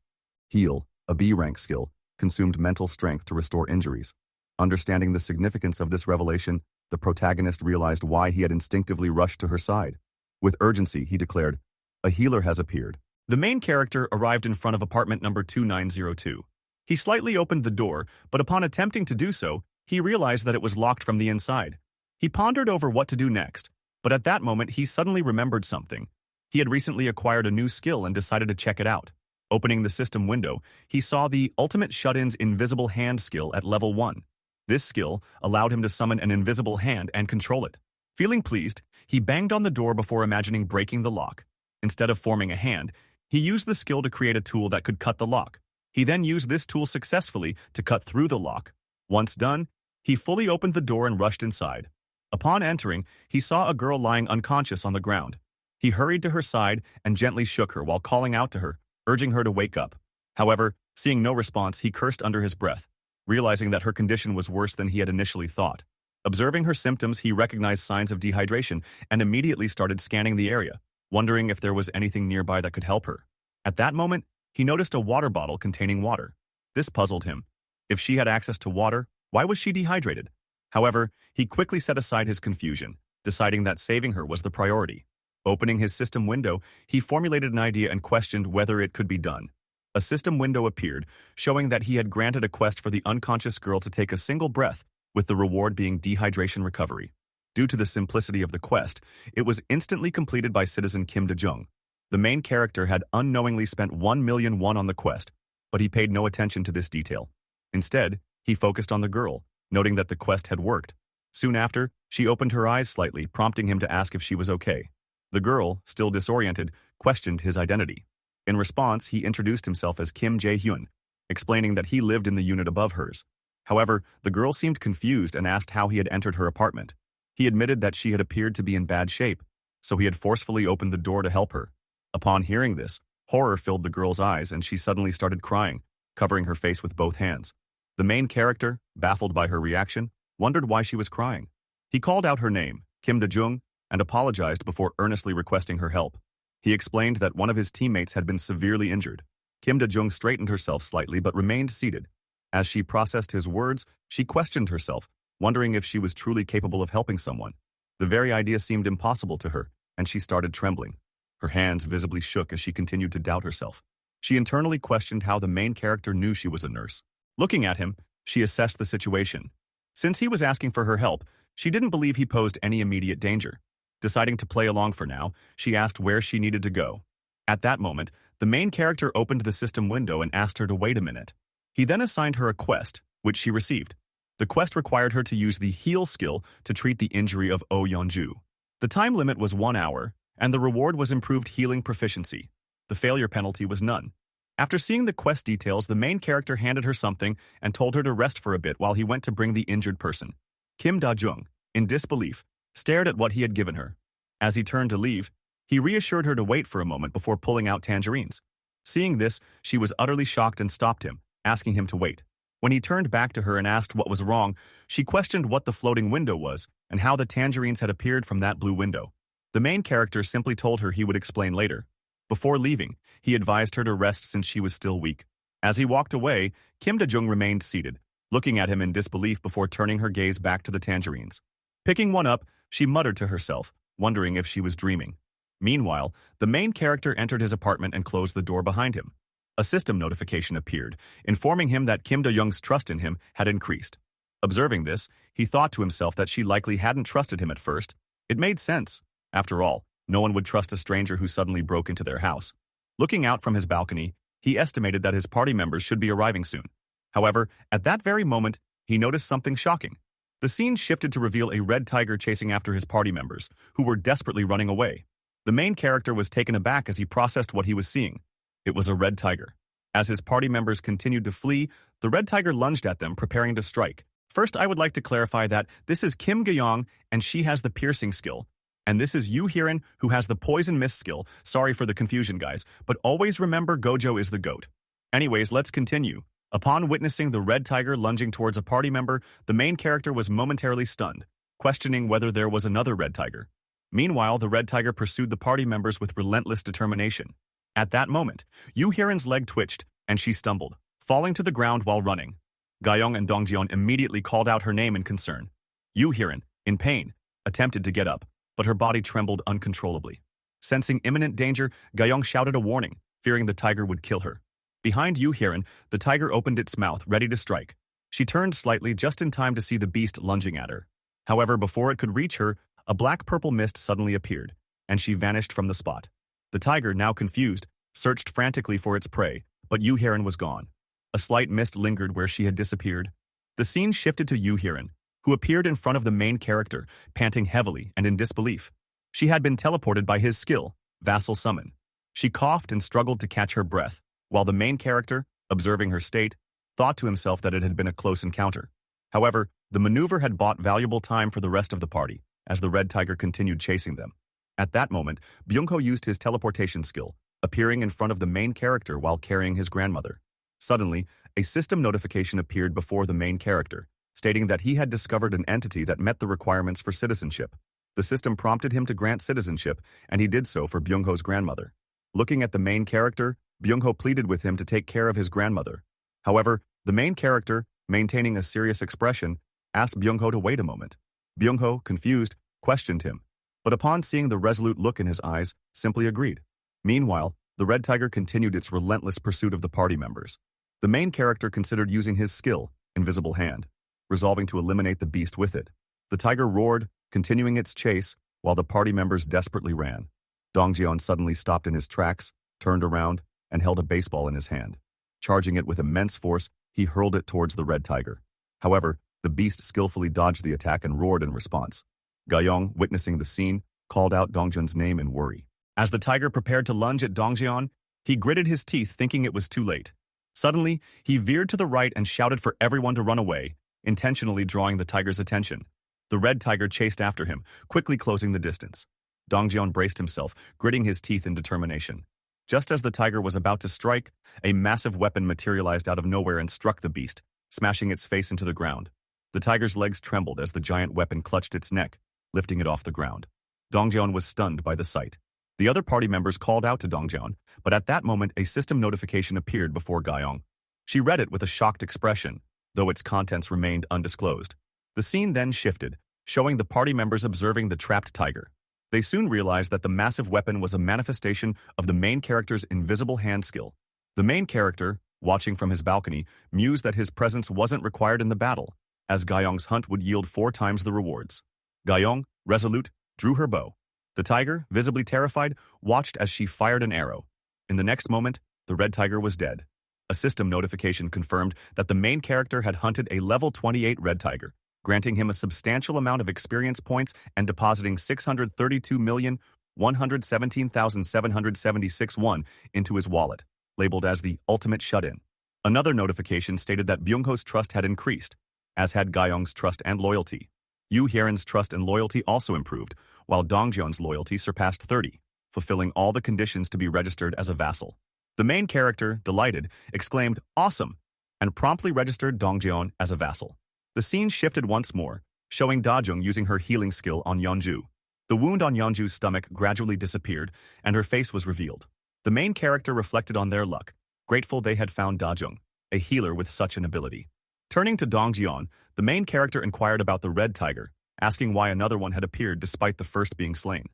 Speaker 1: Heal, a B-rank skill, consumed mental strength to restore injuries. Understanding the significance of this revelation, the protagonist realized why he had instinctively rushed to her side. With urgency, he declared, "A healer has appeared." The main character arrived in front of apartment number 2902. He slightly opened the door, but upon attempting to do so, he realized that it was locked from the inside. He pondered over what to do next, but at that moment he suddenly remembered something. He had recently acquired a new skill and decided to check it out. Opening the system window, he saw the Ultimate Shut-in's Invisible Hand skill at level 1. This skill allowed him to summon an invisible hand and control it. Feeling pleased, he banged on the door before imagining breaking the lock. Instead of forming a hand, he used the skill to create a tool that could cut the lock. He then used this tool successfully to cut through the lock. Once done, he fully opened the door and rushed inside. Upon entering, he saw a girl lying unconscious on the ground. He hurried to her side and gently shook her while calling out to her, urging her to wake up. However, seeing no response, he cursed under his breath, realizing that her condition was worse than he had initially thought. Observing her symptoms, he recognized signs of dehydration and immediately started scanning the area, wondering if there was anything nearby that could help her. At that moment, he noticed a water bottle containing water. This puzzled him. If she had access to water, why was she dehydrated? However, he quickly set aside his confusion, deciding that saving her was the priority. Opening his system window, he formulated an idea and questioned whether it could be done. A system window appeared, showing that he had granted a quest for the unconscious girl to take a single breath, with the reward being dehydration recovery. Due to the simplicity of the quest, it was instantly completed by citizen Kim De-jung. The main character had unknowingly spent 1 million won on the quest, but he paid no attention to this detail. Instead, he focused on the girl, noting that the quest had worked. Soon after, she opened her eyes slightly, prompting him to ask if she was okay. The girl, still disoriented, questioned his identity. In response, he introduced himself as Kim Jae-hyun, explaining that he lived in the unit above hers. However, the girl seemed confused and asked how he had entered her apartment. He admitted that she had appeared to be in bad shape, so he had forcefully opened the door to help her. Upon hearing this, horror filled the girl's eyes and she suddenly started crying, covering her face with both hands. The main character, baffled by her reaction, wondered why she was crying. He called out her name, Kim De-jung, and apologized before earnestly requesting her help. He explained that one of his teammates had been severely injured. Kim De-jung straightened herself slightly but remained seated. As she processed his words, she questioned herself, wondering if she was truly capable of helping someone. The very idea seemed impossible to her, and she started trembling. Her hands visibly shook as she continued to doubt herself. She internally questioned how the main character knew she was a nurse. Looking at him, she assessed the situation. Since he was asking for her help, she didn't believe he posed any immediate danger. Deciding to play along for now, she asked where she needed to go. At that moment, the main character opened the system window and asked her to wait a minute. He then assigned her a quest, which she received. The quest required her to use the Heal skill to treat the injury of Oh Yeonju. The time limit was 1 hour, and the reward was improved healing proficiency. The failure penalty was none. After seeing the quest details, the main character handed her something and told her to rest for a bit while he went to bring the injured person. Kim Da-jung, in disbelief, stared at what he had given her. As he turned to leave, He reassured her to wait for a moment before pulling out tangerines. Seeing this, she was utterly shocked and stopped him, asking him to wait. When he turned back to her and asked what was wrong, she questioned what the floating window was and how the tangerines had appeared from that blue window. The main character simply told her he would explain later. Before leaving, he advised her to rest since she was still weak. As he walked away, Kim Da-jung remained seated, looking at him in disbelief before turning her gaze back to the tangerines. Picking one up, she muttered to herself, wondering if she was dreaming. Meanwhile, the main character entered his apartment and closed the door behind him. A system notification appeared, informing him that Kim Da-young's trust in him had increased. Observing this, he thought to himself that she likely hadn't trusted him at first. It made sense. After all, no one would trust a stranger who suddenly broke into their house. Looking out from his balcony, he estimated that his party members should be arriving soon. However, at that very moment, he noticed something shocking. The scene shifted to reveal a red tiger chasing after his party members, who were desperately running away. The main character was taken aback as he processed what he was seeing. It was a red tiger. As his party members continued to flee, the red tiger lunged at them, preparing to strike. First, I would like to clarify that this is Kim Da-young, and she has the piercing skill. And this is Yoo Hyun, who has the poison mist skill. Sorry for the confusion, guys, but always remember Gojo is the GOAT. Anyways, let's continue. Upon witnessing the red tiger lunging towards a party member, the main character was momentarily stunned, questioning whether there was another red tiger. Meanwhile, the red tiger pursued the party members with relentless determination. At that moment, Yoo Hyun's leg twitched, and she stumbled, falling to the ground while running. Ga-young and Dong-jeon immediately called out her name in concern. Yoo Hyun, in pain, attempted to get up, but her body trembled uncontrollably. Sensing imminent danger, Ga-young shouted a warning, fearing the tiger would kill her. Behind Yoo Hyun, the tiger opened its mouth, ready to strike. She turned slightly just in time to see the beast lunging at her. However, before it could reach her, a black-purple mist suddenly appeared, and she vanished from the spot. The tiger, now confused, searched frantically for its prey, but Yoo Hyun was gone. A slight mist lingered where she had disappeared. The scene shifted to Yoo Hyun, who appeared in front of the main character, panting heavily and in disbelief. She had been teleported by his skill, Vassal Summon. She coughed and struggled to catch her breath, while the main character, observing her state, thought to himself that it had been a close encounter. However, the maneuver had bought valuable time for the rest of the party, as the red tiger continued chasing them. At that moment, Byung-ho used his teleportation skill, appearing in front of the main character while carrying his grandmother. Suddenly, a system notification appeared before the main character, stating that he had discovered an entity that met the requirements for citizenship. The system prompted him to grant citizenship, and he did so for Byung-ho's grandmother. Looking at the main character, Byung-ho pleaded with him to take care of his grandmother. However, the main character, maintaining a serious expression, asked Byung-ho to wait a moment. Byung-ho, confused, questioned him, but upon seeing the resolute look in his eyes, simply agreed. Meanwhile, the red tiger continued its relentless pursuit of the party members. The main character considered using his skill, Invisible Hand, resolving to eliminate the beast with it. The tiger roared, continuing its chase, while the party members desperately ran. Dong-jeon suddenly stopped in his tracks, turned around, and held a baseball in his hand. Charging it with immense force, he hurled it towards the red tiger. However, the beast skillfully dodged the attack and roared in response. Ga-young, witnessing the scene, called out Dong-jeon's name in worry. As the tiger prepared to lunge at Dong-jeon, he gritted his teeth thinking it was too late. Suddenly, he veered to the right and shouted for everyone to run away, intentionally drawing the tiger's attention. The red tiger chased after him, quickly closing the distance. Dong-jeon braced himself, gritting his teeth in determination. Just as the tiger was about to strike, a massive weapon materialized out of nowhere and struck the beast, smashing its face into the ground. The tiger's legs trembled as the giant weapon clutched its neck, lifting it off the ground. Dong-jeon was stunned by the sight. The other party members called out to Dong-jeon, but at that moment a system notification appeared before Ga-young. She read it with a shocked expression, though its contents remained undisclosed. The scene then shifted, showing the party members observing the trapped tiger. They soon realized that the massive weapon was a manifestation of the main character's invisible hand skill. The main character, watching from his balcony, mused that his presence wasn't required in the battle, as Ga-young's hunt would yield 4 times the rewards. Ga-young, resolute, drew her bow. The tiger, visibly terrified, watched as she fired an arrow. In the next moment, the red tiger was dead. A system notification confirmed that the main character had hunted a level 28 red tiger, granting him a substantial amount of experience points and depositing 632,117,776 won into his wallet, labeled as the ultimate shut-in. Another notification stated that Byung-ho's trust had increased, as had Ga-young's trust and loyalty. Yoo Hyun's trust and loyalty also improved, while Dong-jeon's loyalty surpassed 30. fulfilling all the conditions to be registered as a vassal. The main character, delighted, exclaimed, "Awesome!" and promptly registered Dongjeon as a vassal. The scene shifted once more, showing Dajung using her healing skill on Yeonju. The wound on Yeonju's stomach gradually disappeared, and her face was revealed. The main character reflected on their luck, grateful they had found Dajung, a healer with such an ability. Turning to Dongjeon, the main character inquired about the red tiger, asking why another one had appeared despite the first being slain.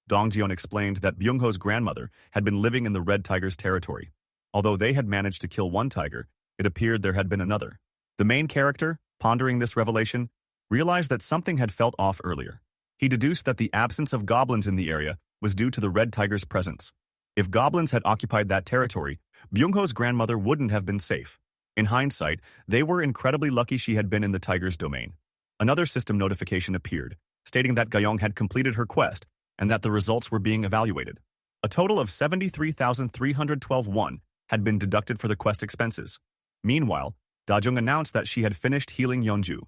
Speaker 1: Dongjeon explained that Byungho's grandmother had been living in the red tiger's territory. Although they had managed to kill one tiger, it appeared there had been another. The main character, pondering this revelation, realized that something had felt off earlier. He deduced that the absence of goblins in the area was due to the red tiger's presence. If goblins had occupied that territory, Byungho's grandmother wouldn't have been safe. In hindsight, they were incredibly lucky she had been in the tiger's domain. Another system notification appeared, stating that Gyeong had completed her quest and that the results were being evaluated. A total of 73,312 won had been deducted for the quest expenses. Meanwhile, Dajung announced that she had finished healing Yeonju.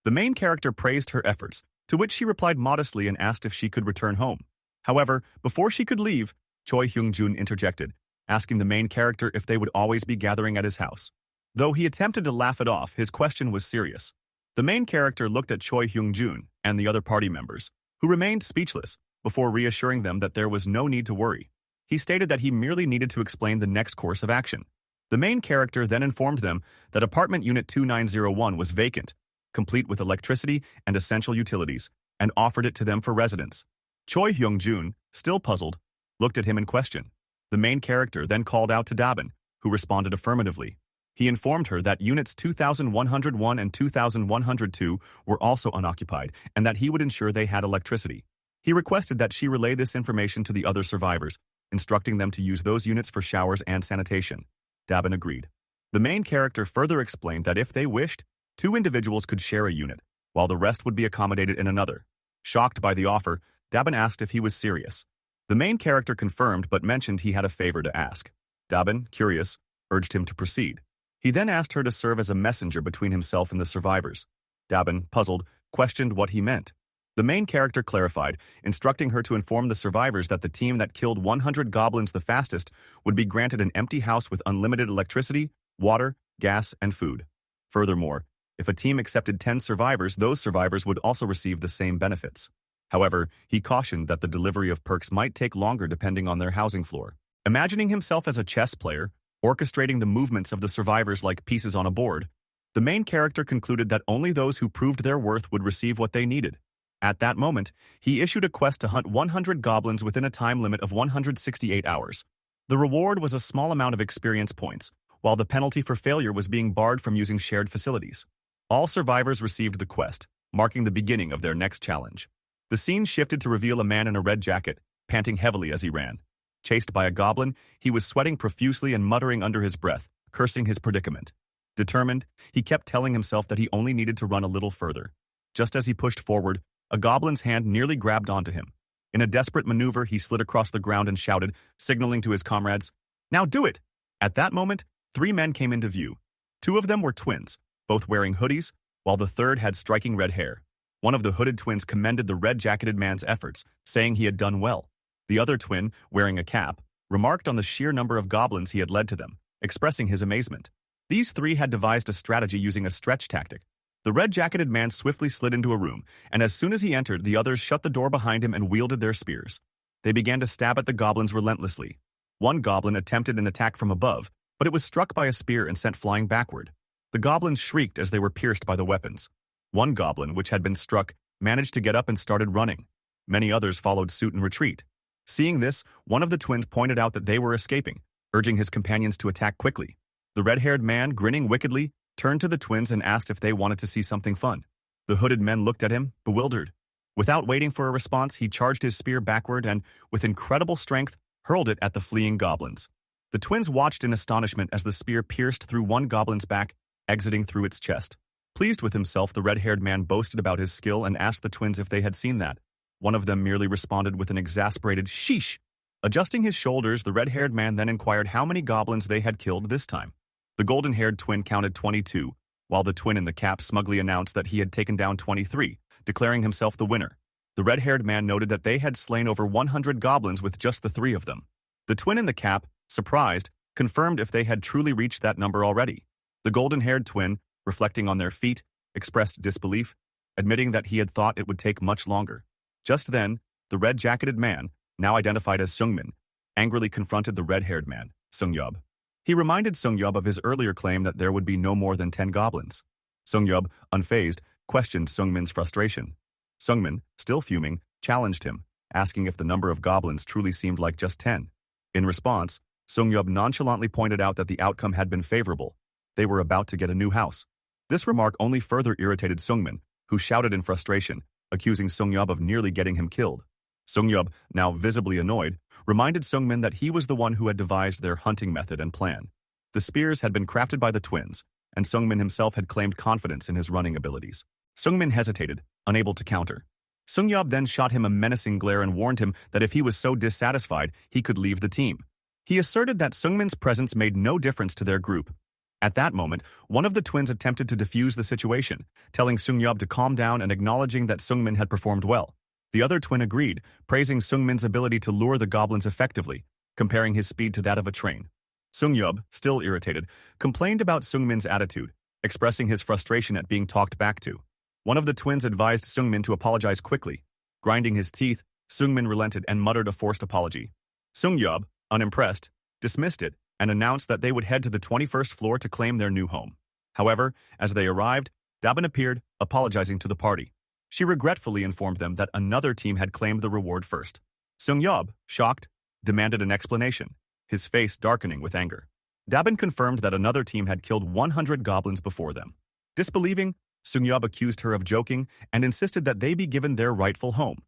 Speaker 1: The main character praised her efforts, to which she replied modestly and asked if she could return home. However, before she could leave, Choi Hyung-jun interjected, asking the main character if they would always be gathering at his house. Though he attempted to laugh it off, his question was serious. The main character looked at Choi Hyung-jun and the other party members, who remained speechless, before reassuring them that there was no need to worry. He stated that he merely needed to explain the next course of action. The main character then informed them that apartment unit 2901 was vacant, complete with electricity and essential utilities, and offered it to them for residence. Choi Hyung-jun, still puzzled, looked at him in question. The main character then called out to Dabin, who responded affirmatively. He informed her that units 2101 and 2102 were also unoccupied and that he would ensure they had electricity. He requested that she relay this information to the other survivors, instructing them to use those units for showers and sanitation. Dabin agreed. The main character further explained that if they wished, 2 individuals could share a unit, while the rest would be accommodated in another. Shocked by the offer, Dabin asked if he was serious. The main character confirmed but mentioned he had a favor to ask. Dabin, curious, urged him to proceed. He then asked her to serve as a messenger between himself and the survivors. Dabin, puzzled, questioned what he meant. The main character clarified, instructing her to inform the survivors that the team that killed 100 goblins the fastest would be granted an empty house with unlimited electricity, water, gas, and food. Furthermore, if a team accepted 10 survivors, those survivors would also receive the same benefits. However, he cautioned that the delivery of perks might take longer depending on their housing floor. Imagining himself as a chess player, orchestrating the movements of the survivors like pieces on a board, the main character concluded that only those who proved their worth would receive what they needed. At that moment, he issued a quest to hunt 100 goblins within a time limit of 168 hours. The reward was a small amount of experience points, while the penalty for failure was being barred from using shared facilities. All survivors received the quest, marking the beginning of their next challenge. The scene shifted to reveal a man in a red jacket, panting heavily as he ran. Chased by a goblin, he was sweating profusely and muttering under his breath, cursing his predicament. Determined, he kept telling himself that he only needed to run a little further. Just as he pushed forward, a goblin's hand nearly grabbed onto him. In a desperate maneuver, he slid across the ground and shouted, signaling to his comrades, "Now do it!" At that moment, 3 men came into view. 2 of them were twins, both wearing hoodies, while the third had striking red hair. One of the hooded twins commended the red-jacketed man's efforts, saying he had done well. The other twin, wearing a cap, remarked on the sheer number of goblins he had led to them, expressing his amazement. These 3 had devised a strategy using a stretch tactic. The red-jacketed man swiftly slid into a room, and as soon as he entered, the others shut the door behind him and wielded their spears. They began to stab at the goblins relentlessly. One goblin attempted an attack from above, but it was struck by a spear and sent flying backward. The goblins shrieked as they were pierced by the weapons. One goblin, which had been struck, managed to get up and started running. Many others followed suit and retreat. Seeing this, one of the twins pointed out that they were escaping, urging his companions to attack quickly. The red-haired man, grinning wickedly, turned to the twins and asked if they wanted to see something fun. The hooded men looked at him, bewildered. Without waiting for a response, he charged his spear backward and, with incredible strength, hurled it at the fleeing goblins. The twins watched in astonishment as the spear pierced through one goblin's back, exiting through its chest. Pleased with himself, the red-haired man boasted about his skill and asked the twins if they had seen that. One of them merely responded with an exasperated sheesh. Adjusting his shoulders, the red-haired man then inquired how many goblins they had killed this time. The golden-haired twin counted 22, while the twin in the cap smugly announced that he had taken down 23, declaring himself the winner. The red-haired man noted that they had slain over 100 goblins with just the 3 of them. The twin in the cap, surprised, confirmed if they had truly reached that number already. The golden-haired twin, reflecting on their feat, expressed disbelief, admitting that he had thought it would take much longer. Just then, the red-jacketed man, now identified as Seungmin, angrily confronted the red-haired man, Seungyeob. He reminded Seungyeob of his earlier claim that there would be no more than 10 goblins. Seungyeob, unfazed, questioned Seungmin's frustration. Seungmin, still fuming, challenged him, asking if the number of goblins truly seemed like just 10. In response, Seungyeob nonchalantly pointed out that the outcome had been favorable. They were about to get a new house. This remark only further irritated Seungmin, who shouted in frustration, accusing Seungyeob of nearly getting him killed. Seungyeob, now visibly annoyed, reminded Seungmin that he was the one who had devised their hunting method and plan. The spears had been crafted by the twins, and Seungmin himself had claimed confidence in his running abilities. Seungmin hesitated, unable to counter. Seungyeob then shot him a menacing glare and warned him that if he was so dissatisfied, he could leave the team. He asserted that Seungmin's presence made no difference to their group. At that moment, one of the twins attempted to defuse the situation, telling Seungyeob to calm down and acknowledging that Seungmin had performed well. The other twin agreed, praising Seungmin's ability to lure the goblins effectively, comparing his speed to that of a train. Seungyeob, still irritated, complained about Seungmin's attitude, expressing his frustration at being talked back to. One of the twins advised Seungmin to apologize quickly. Grinding his teeth, Seungmin relented and muttered a forced apology. Seungyeob, unimpressed, dismissed it and announced that they would head to the 21st floor to claim their new home. However, as they arrived, Dabin appeared, apologizing to the party. She regretfully informed them that another team had claimed the reward first. Seungyeob, shocked, demanded an explanation, his face darkening with anger. Dabin confirmed that another team had killed 100 goblins before them. Disbelieving, Seungyeob accused her of joking and insisted that they be given their rightful home.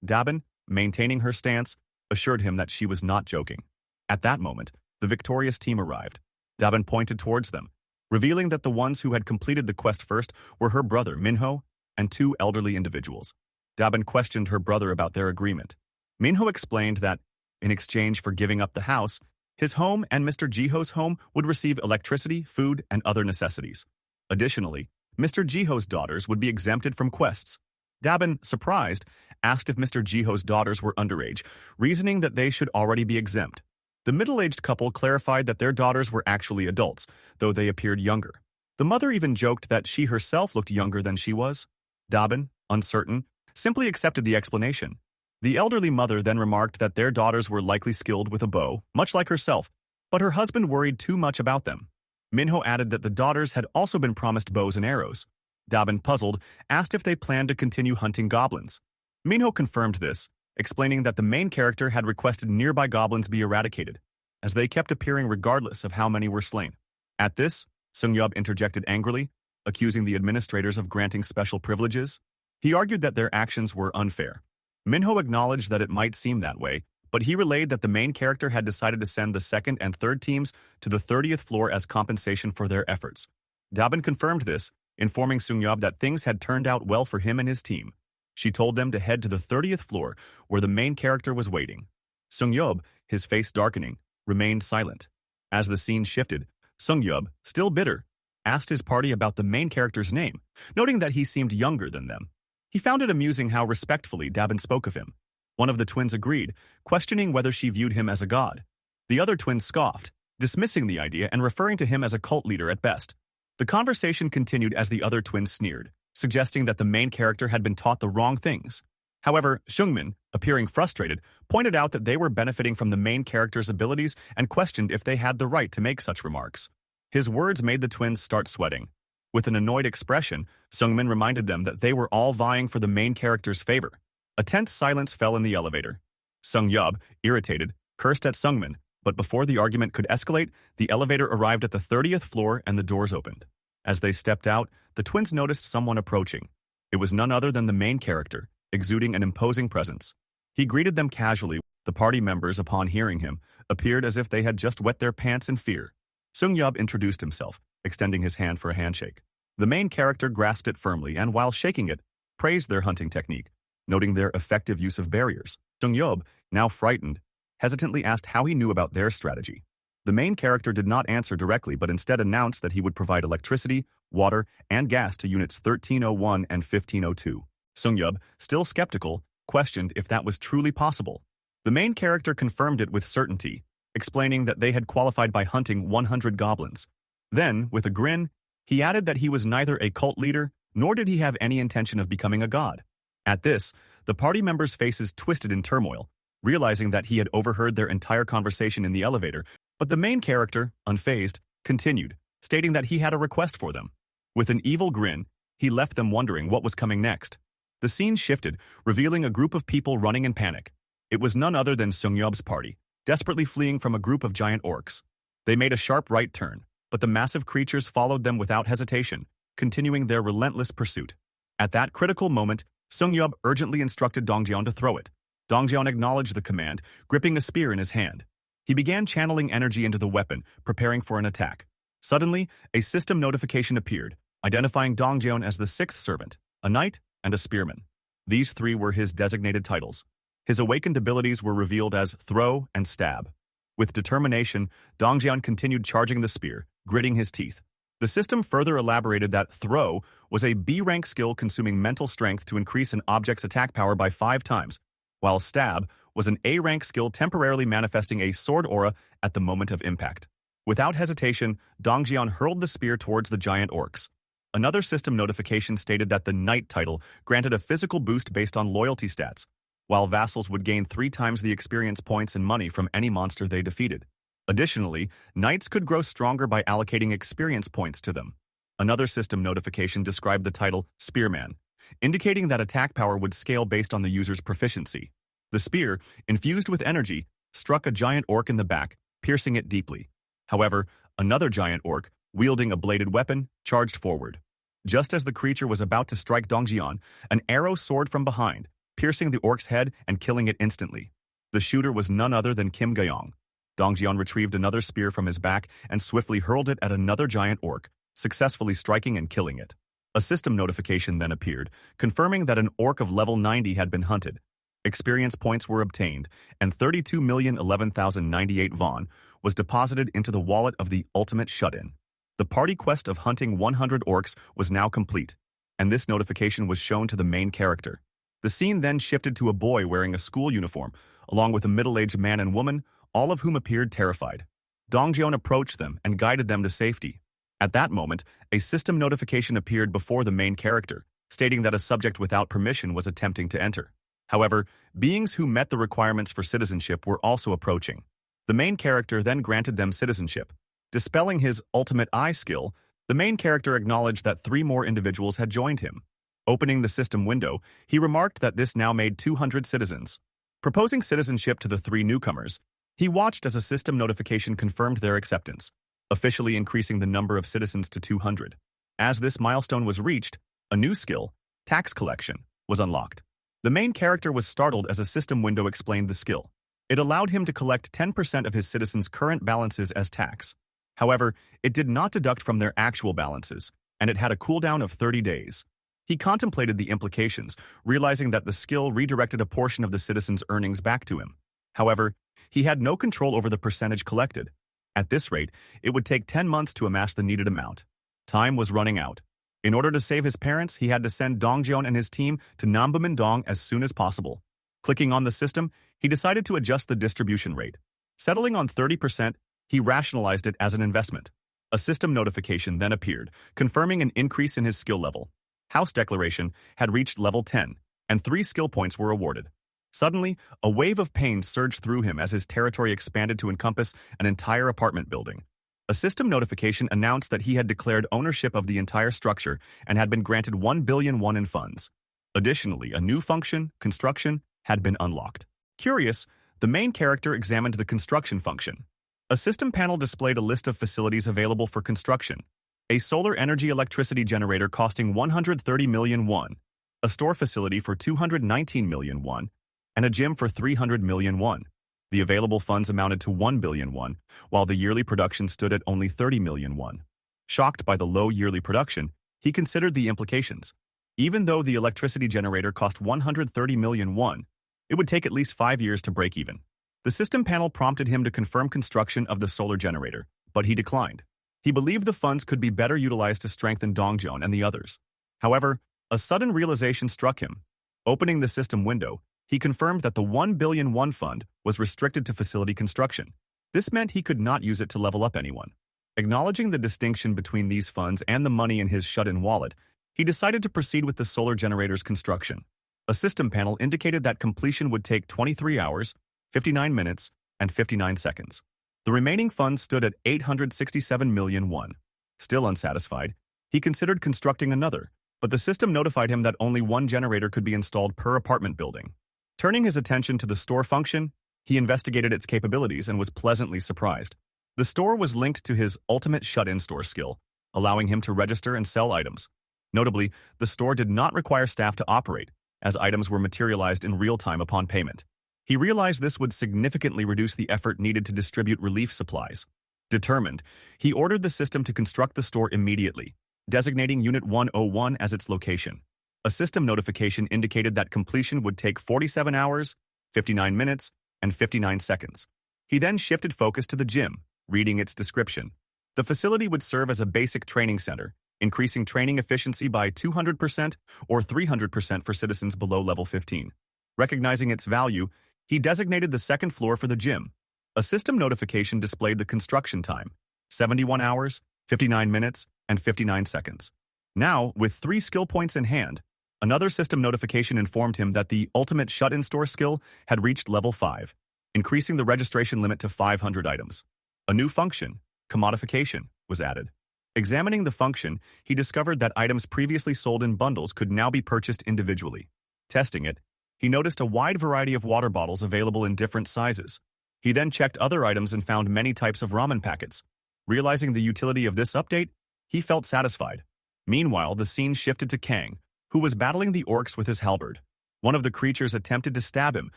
Speaker 1: Dabin, maintaining her stance, assured him that she was not joking. At that moment, the victorious team arrived. Dabin pointed towards them, revealing that the ones who had completed the quest first were her brother Minho and 2 elderly individuals. Dabin questioned her brother about their agreement. Minho explained that, in exchange for giving up the house, his home and Mr. Jiho's home would receive electricity, food, and other necessities. Additionally, Mr. Jiho's daughters would be exempted from quests. Dabin, surprised, asked if Mr. Jiho's daughters were underage, reasoning that they should already be exempt. The middle-aged couple clarified that their daughters were actually adults, though they appeared younger. The mother even joked that she herself looked younger than she was. Dabin, uncertain, simply accepted the explanation. The elderly mother then remarked that their daughters were likely skilled with a bow, much like herself, but her husband worried too much about them. Minho added that the daughters had also been promised bows and arrows. Dabin, puzzled, asked if they planned to continue hunting goblins. Minho confirmed this, explaining that the main character had requested nearby goblins be eradicated, as they kept appearing regardless of how many were slain. At this, Seungyeob interjected angrily, accusing the administrators of granting special privileges. He argued that their actions were unfair. Minho acknowledged that it might seem that way, but he relayed that the main character had decided to send the 2nd and 3rd teams to the 30th floor as compensation for their efforts. Dabin confirmed this, informing Seungyeob that things had turned out well for him and his team. She told them to head to the 30th floor, where the main character was waiting. Seungyeob, his face darkening, remained silent. As the scene shifted, Seungyeob, still bitter, asked his party about the main character's name, noting that he seemed younger than them. He found it amusing how respectfully Dabin spoke of him. One of the twins agreed, questioning whether she viewed him as a god. The other twin scoffed, dismissing the idea and referring to him as a cult leader at best. The conversation continued as the other twin sneered, suggesting that the main character had been taught the wrong things. However, Seungmin, appearing frustrated, pointed out that they were benefiting from the main character's abilities and questioned if they had the right to make such remarks. His words made the twins start sweating. With an annoyed expression, Seungmin reminded them that they were all vying for the main character's favor. A tense silence fell in the elevator. Seungyeob, irritated, cursed at Seungmin, but before the argument could escalate, the elevator arrived at the 30th floor and the doors opened. As they stepped out, the twins noticed someone approaching. It was none other than the main character, exuding an imposing presence. He greeted them casually. The party members, upon hearing him, appeared as if they had just wet their pants in fear. Seungyeob introduced himself, extending his hand for a handshake. The main character grasped it firmly and, while shaking it, praised their hunting technique, noting their effective use of barriers. Seungyeob, now frightened, hesitantly asked how he knew about their strategy. The main character did not answer directly but instead announced that he would provide electricity, water, and gas to Units 1301 and 1502. Seungyeob, still skeptical, questioned if that was truly possible. The main character confirmed it with certainty, explaining that they had qualified by hunting 100 goblins. Then, with a grin, he added that he was neither a cult leader nor did he have any intention of becoming a god. At this, the party members' faces twisted in turmoil, realizing that he had overheard their entire conversation in the elevator, but the main character, unfazed, continued, stating that he had a request for them. With an evil grin, he left them wondering what was coming next. The scene shifted, revealing a group of people running in panic. It was none other than Sungyob's party, desperately fleeing from a group of giant orcs. They made a sharp right turn, but the massive creatures followed them without hesitation, continuing their relentless pursuit. At that critical moment, Sungyob urgently instructed Dongjian to throw it. Dongjian acknowledged the command, gripping a spear in his hand. He began channeling energy into the weapon, preparing for an attack. Suddenly, a system notification appeared, identifying Dongjian as the sixth servant, a knight, and a spearman. These three were his designated titles. His awakened abilities were revealed as throw and stab. With determination, Dongjian continued charging the spear, gritting his teeth. The system further elaborated that throw was a B-rank skill consuming mental strength to increase an object's attack power by 5 times, while stab was an A-rank skill temporarily manifesting a sword aura at the moment of impact. Without hesitation, Dongjian hurled the spear towards the giant orcs. Another system notification stated that the Knight title granted a physical boost based on loyalty stats, while vassals would gain 3 times the experience points and money from any monster they defeated. Additionally, Knights could grow stronger by allocating experience points to them. Another system notification described the title Spearman, indicating that attack power would scale based on the user's proficiency. The spear, infused with energy, struck a giant orc in the back, piercing it deeply. However, another giant orc, wielding a bladed weapon, charged forward. Just as the creature was about to strike Dongjian, an arrow soared from behind, piercing the orc's head and killing it instantly. The shooter was none other than Kim Gayong. Dongjian retrieved another spear from his back and swiftly hurled it at another giant orc, successfully striking and killing it. A system notification then appeared, confirming that an orc of level 90 had been hunted. Experience points were obtained, and 32,011,098 Vaughn was deposited into the wallet of the ultimate shut-in. The party quest of hunting 100 orcs was now complete, and this notification was shown to the main character. The scene then shifted to a boy wearing a school uniform, along with a middle-aged man and woman, all of whom appeared terrified. Dongjian approached them and guided them to safety. At that moment, a system notification appeared before the main character, stating that a subject without permission was attempting to enter. However, beings who met the requirements for citizenship were also approaching. The main character then granted them citizenship. Dispelling his ultimate eye skill, the main character acknowledged that 3 more individuals had joined him. Opening the system window, he remarked that this now made 200 citizens. Proposing citizenship to the 3 newcomers, he watched as a system notification confirmed their acceptance, officially increasing the number of citizens to 200. As this milestone was reached, a new skill, tax collection, was unlocked. The main character was startled as a system window explained the skill. It allowed him to collect 10% of his citizens' current balances as tax. However, it did not deduct from their actual balances, and it had a cooldown of 30 days. He contemplated the implications, realizing that the skill redirected a portion of the citizens' earnings back to him. However, he had no control over the percentage collected. At this rate, it would take 10 months to amass the needed amount. Time was running out. In order to save his parents, he had to send Dongjian and his team to Nambamindong as soon as possible. Clicking on the system, he decided to adjust the distribution rate. Settling on 30%, he rationalized it as an investment. A system notification then appeared, confirming an increase in his skill level. House Declaration had reached level 10, and 3 skill points were awarded. Suddenly, a wave of pain surged through him as his territory expanded to encompass an entire apartment building. A system notification announced that he had declared ownership of the entire structure and had been granted 1 billion won in funds. Additionally, a new function, construction, had been unlocked. Curious, the main character examined the construction function. A system panel displayed a list of facilities available for construction. A solar energy electricity generator costing 130 million won, a store facility for 219 million won, and a gym for 300 million won. The available funds amounted to 1 billion won, while the yearly production stood at only 30 million won. Shocked by the low yearly production, he considered the implications. Even though the electricity generator cost 130 million won, it would take at least 5 years to break even. The system panel prompted him to confirm construction of the solar generator, but he declined. He believed the funds could be better utilized to strengthen Dongjian and the others. However, a sudden realization struck him. Opening the system window, He confirmed that the 1 billion won fund was restricted to facility construction. This meant he could not use it to level up anyone. Acknowledging the distinction between these funds and the money in his shut-in wallet, he decided to proceed with the solar generator's construction. A system panel indicated that completion would take 23 hours, 59 minutes, and 59 seconds. The remaining funds stood at 867 million won. Still unsatisfied, he considered constructing another, but the system notified him that only one generator could be installed per apartment building. Turning his attention to the store function, he investigated its capabilities and was pleasantly surprised. The store was linked to his ultimate shut-in store skill, allowing him to register and sell items. Notably, the store did not require staff to operate, as items were materialized in real time upon payment. He realized this would significantly reduce the effort needed to distribute relief supplies. Determined, he ordered the system to construct the store immediately, designating Unit 101 as its location. A system notification indicated that completion would take 47 hours, 59 minutes, and 59 seconds. He then shifted focus to the gym, reading its description. The facility would serve as a basic training center, increasing training efficiency by 200% or 300% for citizens below level 15. Recognizing its value, he designated the second floor for the gym. A system notification displayed the construction time, 71 hours, 59 minutes, and 59 seconds. Now, with 3 skill points in hand, another system notification informed him that the ultimate shut-in store skill had reached level 5, increasing the registration limit to 500 items. A new function, commodification, was added. Examining the function, he discovered that items previously sold in bundles could now be purchased individually. Testing it, he noticed a wide variety of water bottles available in different sizes. He then checked other items and found many types of ramen packets. Realizing the utility of this update, he felt satisfied. Meanwhile, the scene shifted to Kang, who was battling the orcs with his halberd. One of the creatures attempted to stab him,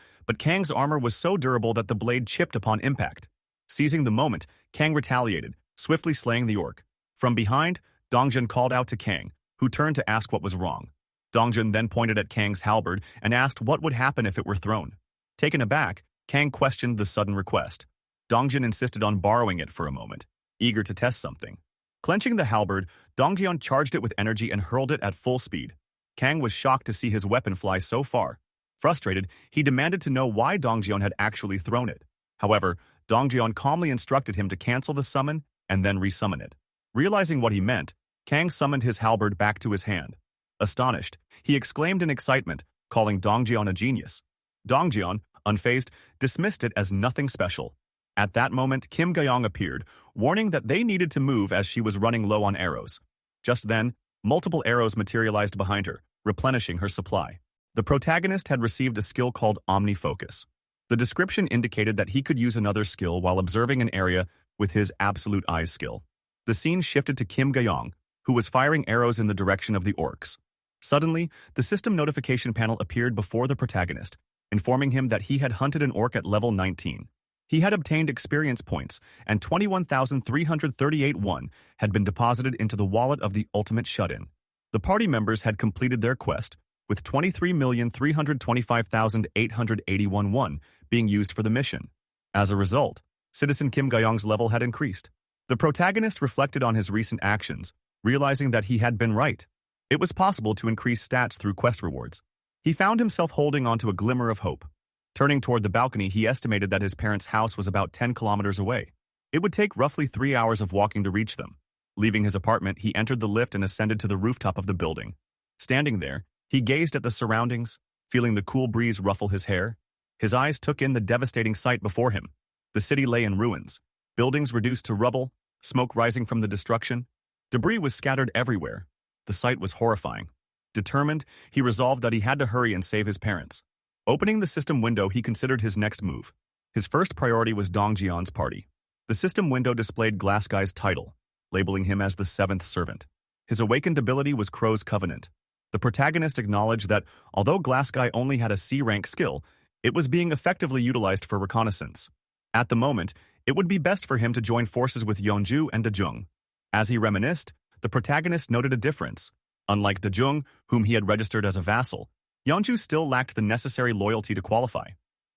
Speaker 1: but Kang's armor was so durable that the blade chipped upon impact. Seizing the moment, Kang retaliated, swiftly slaying the orc. From behind, Dongjun called out to Kang, who turned to ask what was wrong. Dongjun then pointed at Kang's halberd and asked what would happen if it were thrown. Taken aback, Kang questioned the sudden request. Dongjun insisted on borrowing it for a moment, eager to test something. Clenching the halberd, Dongjun charged it with energy and hurled it at full speed. Kang was shocked to see his weapon fly so far. Frustrated, he demanded to know why Dongjun had actually thrown it. However, Dongjun calmly instructed him to cancel the summon and then resummon it. Realizing what he meant, Kang summoned his halberd back to his hand. Astonished, he exclaimed in excitement, calling Dongjun a genius. Dongjun, unfazed, dismissed it as nothing special. At that moment, Kim Gayong appeared, warning that they needed to move as she was running low on arrows. Just then, multiple arrows materialized behind her, replenishing her supply. The protagonist had received a skill called Omnifocus. The description indicated that he could use another skill while observing an area with his Absolute Eyes skill. The scene shifted to Kim Gayong, who was firing arrows in the direction of the orcs. Suddenly, the system notification panel appeared before the protagonist, informing him that he had hunted an orc at level 19. He had obtained experience points, and 21,338 won had been deposited into the wallet of the ultimate shut-in. The party members had completed their quest, with 23,325,881 won being used for the mission. As a result, Citizen Kim Gayong's level had increased. The protagonist reflected on his recent actions, realizing that he had been right. It was possible to increase stats through quest rewards. He found himself holding on to a glimmer of hope. Turning toward the balcony, he estimated that his parents' house was about 10 kilometers away. It would take roughly 3 hours of walking to reach them. Leaving his apartment, he entered the lift and ascended to the rooftop of the building. Standing there, he gazed at the surroundings, feeling the cool breeze ruffle his hair. His eyes took in the devastating sight before him. The city lay in ruins, buildings reduced to rubble, smoke rising from the destruction. Debris was scattered everywhere. The sight was horrifying. Determined, he resolved that he had to hurry and save his parents. Opening the system window, he considered his next move. His first priority was Dongjion's party. The system window displayed Glassguy's title, labeling him as the 7th servant. His awakened ability was Crow's Covenant. The protagonist acknowledged that, although Glassguy only had a C-rank skill, it was being effectively utilized for reconnaissance. At the moment, it would be best for him to join forces with Yeonju and Dejung. As he reminisced, the protagonist noted a difference. Unlike Dejung, whom he had registered as a vassal, Yeonju still lacked the necessary loyalty to qualify.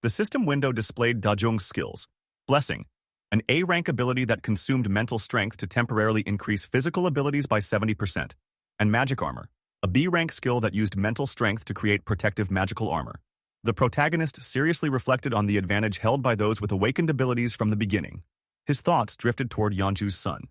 Speaker 1: The system window displayed Dejung's skills: Blessing, an A-rank ability that consumed mental strength to temporarily increase physical abilities by 70%, and Magic Armor, a B-rank skill that used mental strength to create protective magical armor. The protagonist seriously reflected on the advantage held by those with awakened abilities from the beginning. His thoughts drifted toward Yeonju's son.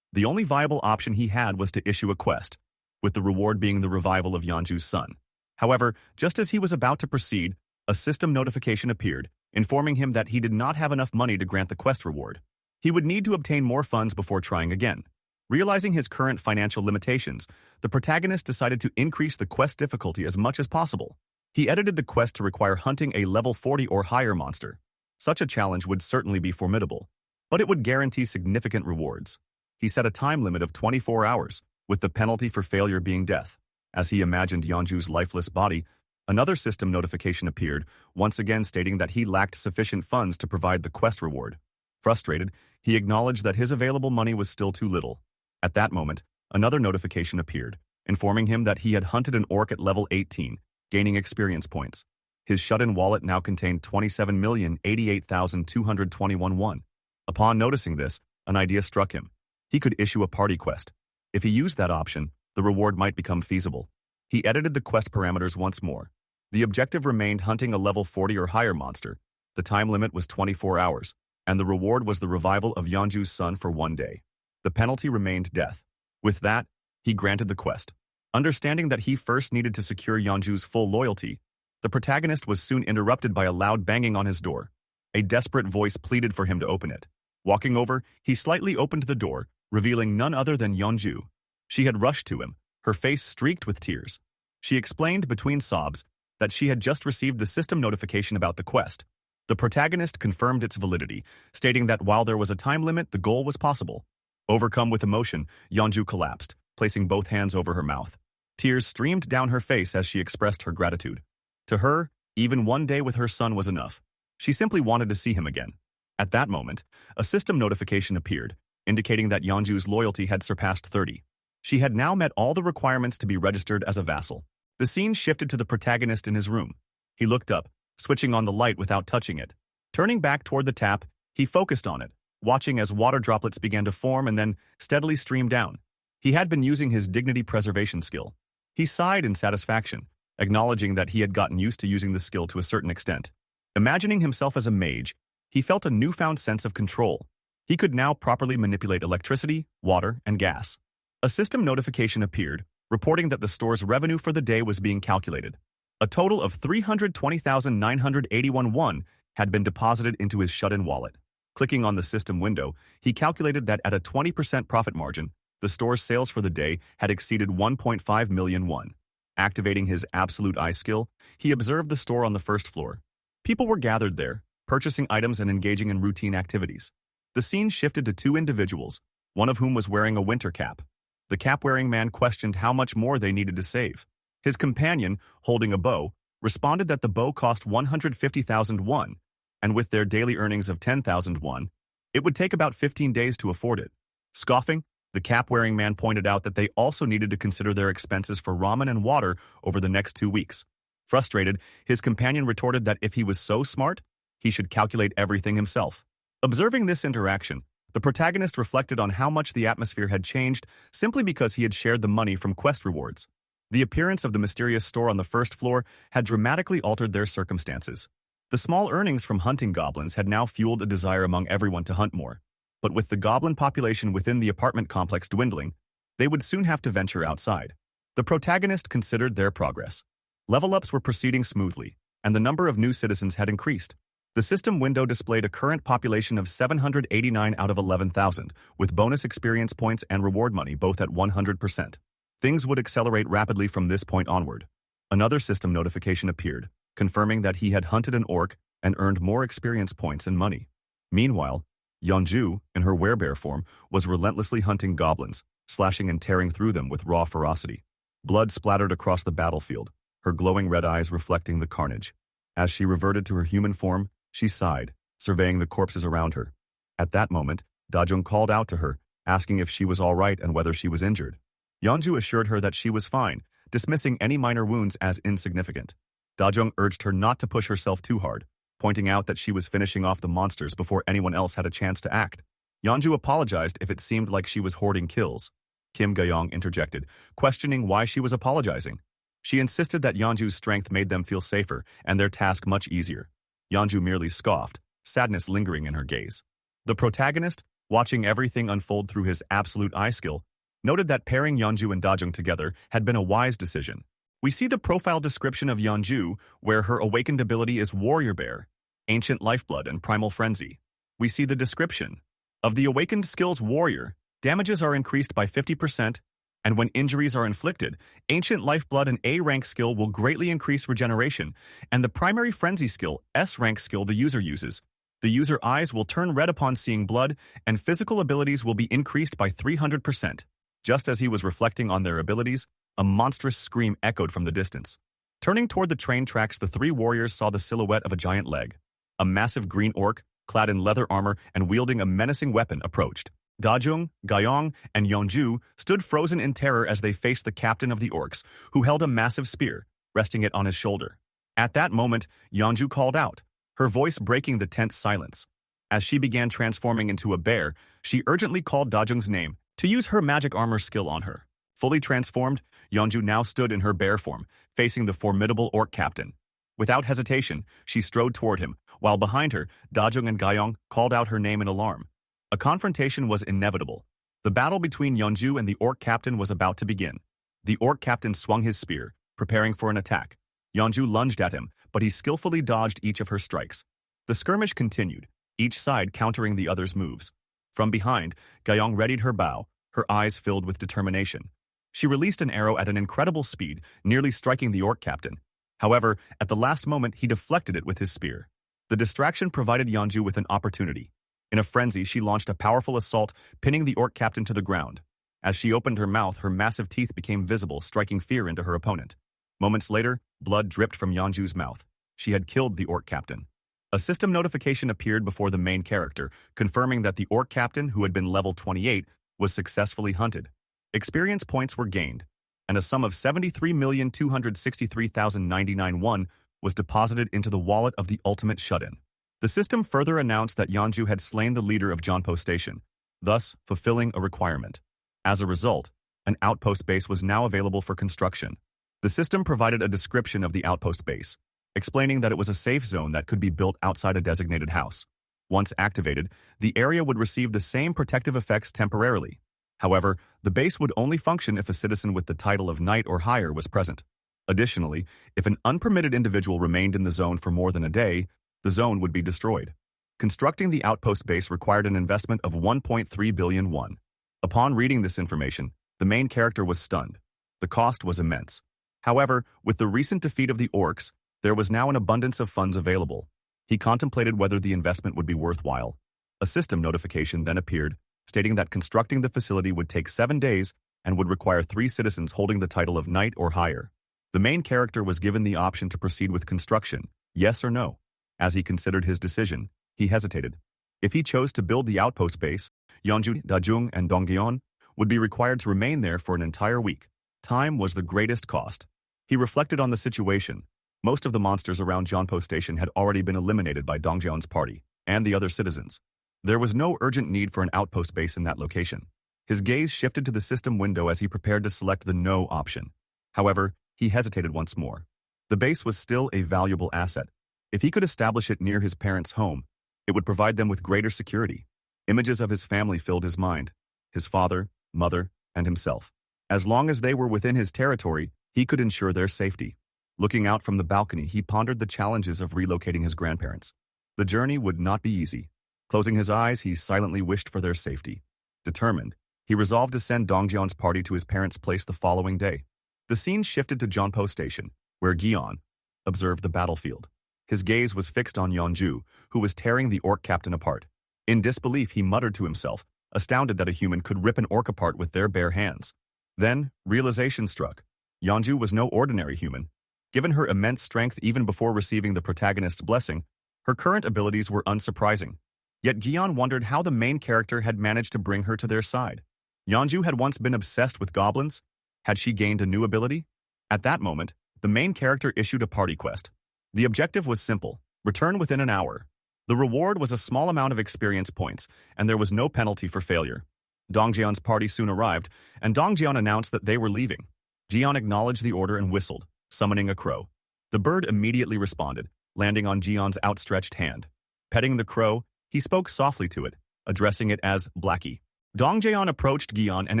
Speaker 1: The only viable option he had was to issue a quest, with the reward being the revival of Yeonju's son. However, just as he was about to proceed, a system notification appeared, informing him that he did not have enough money to grant the quest reward. He would need to obtain more funds before trying again. Realizing his current financial limitations, the protagonist decided to increase the quest difficulty as much as possible. He edited the quest to require hunting a level 40 or higher monster. Such a challenge would certainly be formidable, but it would guarantee significant rewards. He set a time limit of 24 hours, with the penalty for failure being death. As he imagined Yeonju's lifeless body, another system notification appeared, once again stating that he lacked sufficient funds to provide the quest reward. Frustrated, he acknowledged that his available money was still too little. At that moment, another notification appeared, informing him that he had hunted an orc at level 18, gaining experience points. His shut-in wallet now contained 27,088,221 won. Upon noticing this, an idea struck him. He could issue a party quest. If he used that option, the reward might become feasible. He edited the quest parameters once more. The objective remained hunting a level 40 or higher monster. The time limit was 24 hours, and the reward was the revival of Yeonju's son for 1 day. The penalty remained death. With that, he granted the quest. Understanding that he first needed to secure Yeonju's full loyalty, the protagonist was soon interrupted by a loud banging on his door. A desperate voice pleaded for him to open it. Walking over, he slightly opened the door, revealing none other than Yeonju. She had rushed to him, her face streaked with tears. She explained between sobs that she had just received the system notification about the quest. The protagonist confirmed its validity, stating that while there was a time limit, the goal was possible. Overcome with emotion, Yeonju collapsed, placing both hands over her mouth. Tears streamed down her face as she expressed her gratitude. To her, even 1 day with her son was enough. She simply wanted to see him again. At that moment, a system notification appeared, indicating that Yeonju's loyalty had surpassed 30. She had now met all the requirements to be registered as a vassal. The scene shifted to the protagonist in his room. He looked up, switching on the light without touching it. Turning back toward the tap, he focused on it, watching as water droplets began to form and then steadily stream down. He had been using his dignity preservation skill. He sighed in satisfaction, acknowledging that he had gotten used to using the skill to a certain extent. Imagining himself as a mage, he felt a newfound sense of control. He could now properly manipulate electricity, water, and gas. A system notification appeared, reporting that the store's revenue for the day was being calculated. A total of 320,981 won had been deposited into his shut-in wallet. Clicking on the system window, he calculated that at a 20% profit margin, the store's sales for the day had exceeded 1.5 million won. Activating his absolute eye skill, he observed the store on the first floor. People were gathered there, purchasing items and engaging in routine activities. The scene shifted to two individuals, one of whom was wearing a winter cap. The cap-wearing man questioned how much more they needed to save. His companion, holding a bow, responded that the bow cost 150,000 won, and with their daily earnings of 10,000 won, it would take about 15 days to afford it. Scoffing, the cap-wearing man pointed out that they also needed to consider their expenses for ramen and water over the next 2 weeks. Frustrated, his companion retorted that if he was so smart, he should calculate everything himself. Observing this interaction, the protagonist reflected on how much the atmosphere had changed simply because he had shared the money from quest rewards. The appearance of the mysterious store on the first floor had dramatically altered their circumstances. The small earnings from hunting goblins had now fueled a desire among everyone to hunt more. But with the goblin population within the apartment complex dwindling, they would soon have to venture outside. The protagonist considered their progress. Level-ups were proceeding smoothly, and the number of new citizens had increased. The system window displayed a current population of 789 out of 11,000, with bonus experience points and reward money both at 100%. Things would accelerate rapidly from this point onward. Another system notification appeared, confirming that he had hunted an orc and earned more experience points and money. Meanwhile, Yeonju, in her werebear form, was relentlessly hunting goblins, slashing and tearing through them with raw ferocity. Blood splattered across the battlefield, her glowing red eyes reflecting the carnage. As she reverted to her human form, she sighed, surveying the corpses around her. At that moment, Dajung called out to her, asking if she was all right and whether she was injured. Yeonju assured her that she was fine, dismissing any minor wounds as insignificant. Dajung urged her not to push herself too hard, pointing out that she was finishing off the monsters before anyone else had a chance to act. Yeonju apologized if it seemed like she was hoarding kills. Kim Gayong interjected, questioning why she was apologizing. She insisted that Yeonju's strength made them feel safer and their task much easier. Yeonju merely scoffed, sadness lingering in her gaze. The protagonist, watching everything unfold through his absolute eye skill, noted that pairing Yeonju and Dajung together had been a wise decision. We see the profile description of Yeonju, where her awakened ability is Warrior Bear, Ancient Lifeblood, and Primal Frenzy. We see the description of the awakened skills Warrior. Damages are increased by 50%, and when injuries are inflicted, Ancient Lifeblood and A-rank skill will greatly increase regeneration, and the primary Frenzy skill, S-rank skill the user uses. The user eyes will turn red upon seeing blood, and physical abilities will be increased by 300%. Just as he was reflecting on their abilities, a monstrous scream echoed from the distance. Turning toward the train tracks, the three warriors saw the silhouette of a giant leg. A massive green orc, clad in leather armor and wielding a menacing weapon, approached. Dajung, Gyeong, and Yeonju stood frozen in terror as they faced the captain of the orcs, who held a massive spear, resting it on his shoulder. At that moment, Yeonju called out, her voice breaking the tense silence. As she began transforming into a bear, she urgently called Dajung's name to use her magic armor skill on her. Fully transformed, Yeonju now stood in her bear form, facing the formidable orc captain. Without hesitation, she strode toward him, while behind her, Dajung and Gyeong called out her name in alarm. A confrontation was inevitable. The battle between Yeonju and the orc captain was about to begin. The orc captain swung his spear, preparing for an attack. Yeonju lunged at him, but he skillfully dodged each of her strikes. The skirmish continued, each side countering the other's moves. From behind, Gyeong readied her bow, her eyes filled with determination. She released an arrow at an incredible speed, nearly striking the orc captain. However, at the last moment, he deflected it with his spear. The distraction provided Yeonju with an opportunity. In a frenzy, she launched a powerful assault, pinning the orc captain to the ground. As she opened her mouth, her massive teeth became visible, striking fear into her opponent. Moments later, blood dripped from Yeonju's mouth. She had killed the orc captain. A system notification appeared before the main character, confirming that the orc captain, who had been level 28, was successfully hunted. Experience points were gained, and a sum of 73,263,099 won was deposited into the wallet of the ultimate shut-in. The system further announced that Yeonju had slain the leader of Jeonpo Station, thus fulfilling a requirement. As a result, an outpost base was now available for construction. The system provided a description of the outpost base, explaining that it was a safe zone that could be built outside a designated house. Once activated, the area would receive the same protective effects temporarily. However, the base would only function if a citizen with the title of knight or higher was present. Additionally, if an unpermitted individual remained in the zone for more than a day, the zone would be destroyed. Constructing the outpost base required an investment of 1.3 billion won. Upon reading this information, the main character was stunned. The cost was immense. However, with the recent defeat of the orcs, there was now an abundance of funds available. He contemplated whether the investment would be worthwhile. A system notification then appeared, stating that constructing the facility would take 7 days and would require 3 citizens holding the title of knight or higher. The main character was given the option to proceed with construction, yes or no. As he considered his decision, he hesitated. If he chose to build the outpost base, Yeonju, Dajung, and Dongyeon would be required to remain there for an entire week. Time was the greatest cost. He reflected on the situation. Most of the monsters around Jeonpo Station had already been eliminated by Dongjeon's party and the other citizens. There was no urgent need for an outpost base in that location. His gaze shifted to the system window as he prepared to select the no option. However, he hesitated once more. The base was still a valuable asset. If he could establish it near his parents' home, it would provide them with greater security. Images of his family filled his mind, his father, mother, and himself. As long as they were within his territory, he could ensure their safety. Looking out from the balcony, he pondered the challenges of relocating his grandparents. The journey would not be easy. Closing his eyes, he silently wished for their safety. Determined, he resolved to send Dongjeon's party to his parents' place the following day. The scene shifted to Jeonpo Station, where Gyeon observed the battlefield. His gaze was fixed on Yeonju, who was tearing the orc captain apart. In disbelief, he muttered to himself, astounded that a human could rip an orc apart with their bare hands. Then, realization struck. Yeonju was no ordinary human. Given her immense strength even before receiving the protagonist's blessing, her current abilities were unsurprising. Yet Gyeon wondered how the main character had managed to bring her to their side. Yeonju had once been obsessed with goblins. Had she gained a new ability? At that moment, the main character issued a party quest. The objective was simple: return within an hour. The reward was a small amount of experience points, and there was no penalty for failure. Dongjeon's party soon arrived, and Dongjeon announced that they were leaving. Jeon acknowledged the order and whistled. summoning a crow. The bird immediately responded, landing on Gion's outstretched hand. Petting the crow, he spoke softly to it, addressing it as Blackie. Dongjeon approached Gion and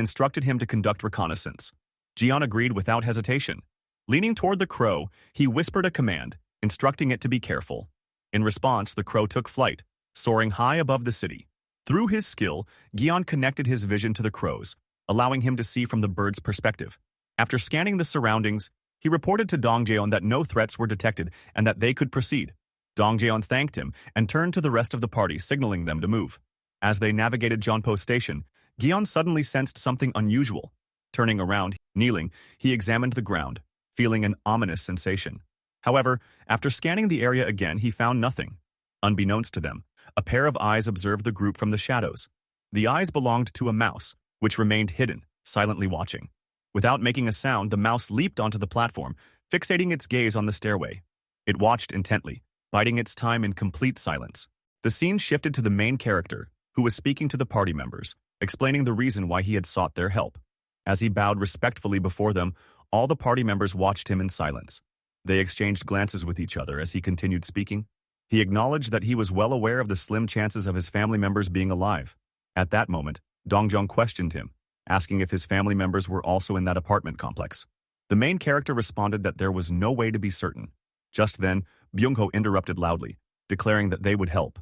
Speaker 1: instructed him to conduct reconnaissance. Gion agreed without hesitation. Leaning toward the crow, he whispered a command, instructing it to be careful. In response, the crow took flight, soaring high above the city. Through his skill, Gion connected his vision to the crow's, allowing him to see from the bird's perspective. After scanning the surroundings, he reported to Dongjeon that no threats were detected and that they could proceed. Dongjeon thanked him and turned to the rest of the party, signaling them to move. As they navigated Jeonpo Station, Gion suddenly sensed something unusual. Turning around, kneeling, he examined the ground, feeling an ominous sensation. However, after scanning the area again, he found nothing. Unbeknownst to them, a pair of eyes observed the group from the shadows. The eyes belonged to a mouse, which remained hidden, silently watching. Without making a sound, the mouse leaped onto the platform, fixating its gaze on the stairway. It watched intently, biding its time in complete silence. The scene shifted to the main character, who was speaking to the party members, explaining the reason why he had sought their help. As he bowed respectfully before them, all the party members watched him in silence. They exchanged glances with each other as he continued speaking. He acknowledged that he was well aware of the slim chances of his family members being alive. At that moment, Dongjong questioned him, asking if his family members were also in that apartment complex. The main character responded that there was no way to be certain. Just then, Byung-ho interrupted loudly, declaring that they would help.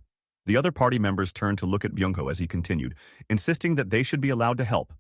Speaker 1: The other party members turned to look at Byung-ho as he continued, insisting that they should be allowed to help.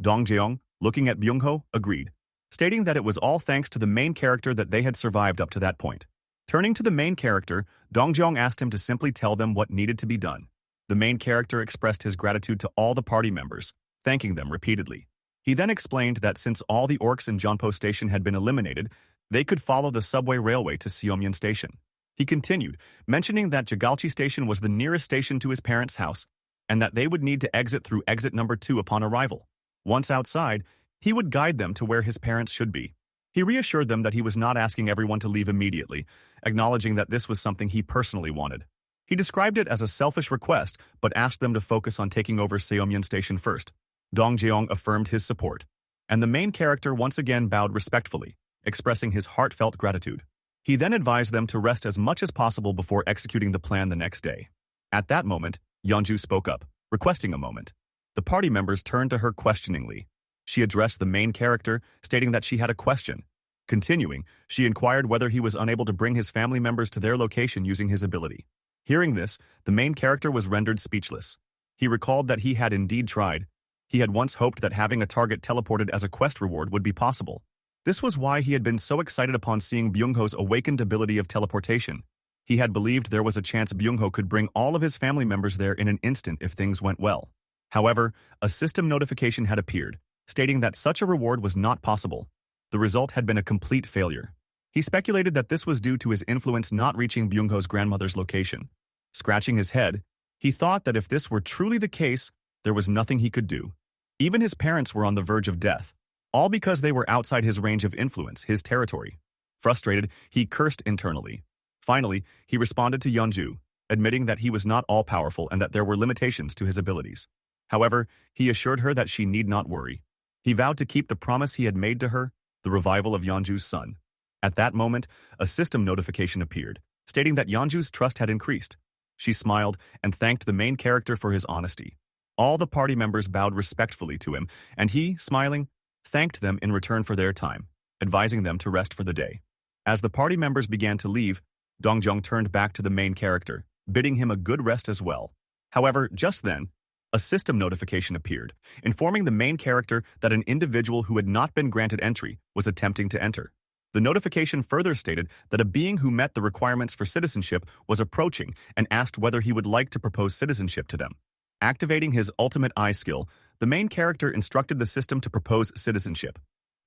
Speaker 1: Dong-jeong, looking at Byung-ho, agreed, stating that it was all thanks to the main character that they had survived up to that point. Turning to the main character, Dong-jeong asked him to simply tell them what needed to be done. The main character expressed his gratitude to all the party members, thanking them repeatedly. He then explained that since all the orcs in Jeonpo Station had been eliminated, they could follow the subway railway to Seomyeon Station. He continued, mentioning that Jagalchi Station was the nearest station to his parents' house, and that they would need to exit through exit number 2 upon arrival. Once outside, he would guide them to where his parents should be. He reassured them that he was not asking everyone to leave immediately, acknowledging that this was something he personally wanted. He described it as a selfish request, but asked them to focus on taking over Seomyeon Station first. Dong-jeong affirmed his support, and the main character once again bowed respectfully, expressing his heartfelt gratitude. He then advised them to rest as much as possible before executing the plan the next day. At that moment, Yeonju spoke up, requesting a moment. The party members turned to her questioningly. She addressed the main character, stating that she had a question. Continuing, she inquired whether he was unable to bring his family members to their location using his ability. Hearing this, the main character was rendered speechless. He recalled that he had indeed tried. He had once hoped that having a target teleported as a quest reward would be possible. This was why he had been so excited upon seeing Byung-ho's awakened ability of teleportation. He had believed there was a chance Byung-ho could bring all of his family members there in an instant if things went well. However, a system notification had appeared, stating that such a reward was not possible. The result had been a complete failure. He speculated that this was due to his influence not reaching Byung-ho's grandmother's location. Scratching his head, he thought that if this were truly the case, there was nothing he could do. Even his parents were on the verge of death, all because they were outside his range of influence, his territory. Frustrated, he cursed internally. Finally, he responded to Yeonju, admitting that he was not all-powerful and that there were limitations to his abilities. However, he assured her that she need not worry. He vowed to keep the promise he had made to her, the revival of Yeonju's son. At that moment, a system notification appeared, stating that Yeonju's trust had increased. She smiled and thanked the main character for his honesty. All the party members bowed respectfully to him, and he, smiling, thanked them in return for their time, advising them to rest for the day. As the party members began to leave, Dongjong turned back to the main character, bidding him a good rest as well. However, just then, a system notification appeared, informing the main character that an individual who had not been granted entry was attempting to enter. The notification further stated that a being who met the requirements for citizenship was approaching and asked whether he would like to propose citizenship to them. Activating his ultimate eye skill, the main character instructed the system to propose citizenship.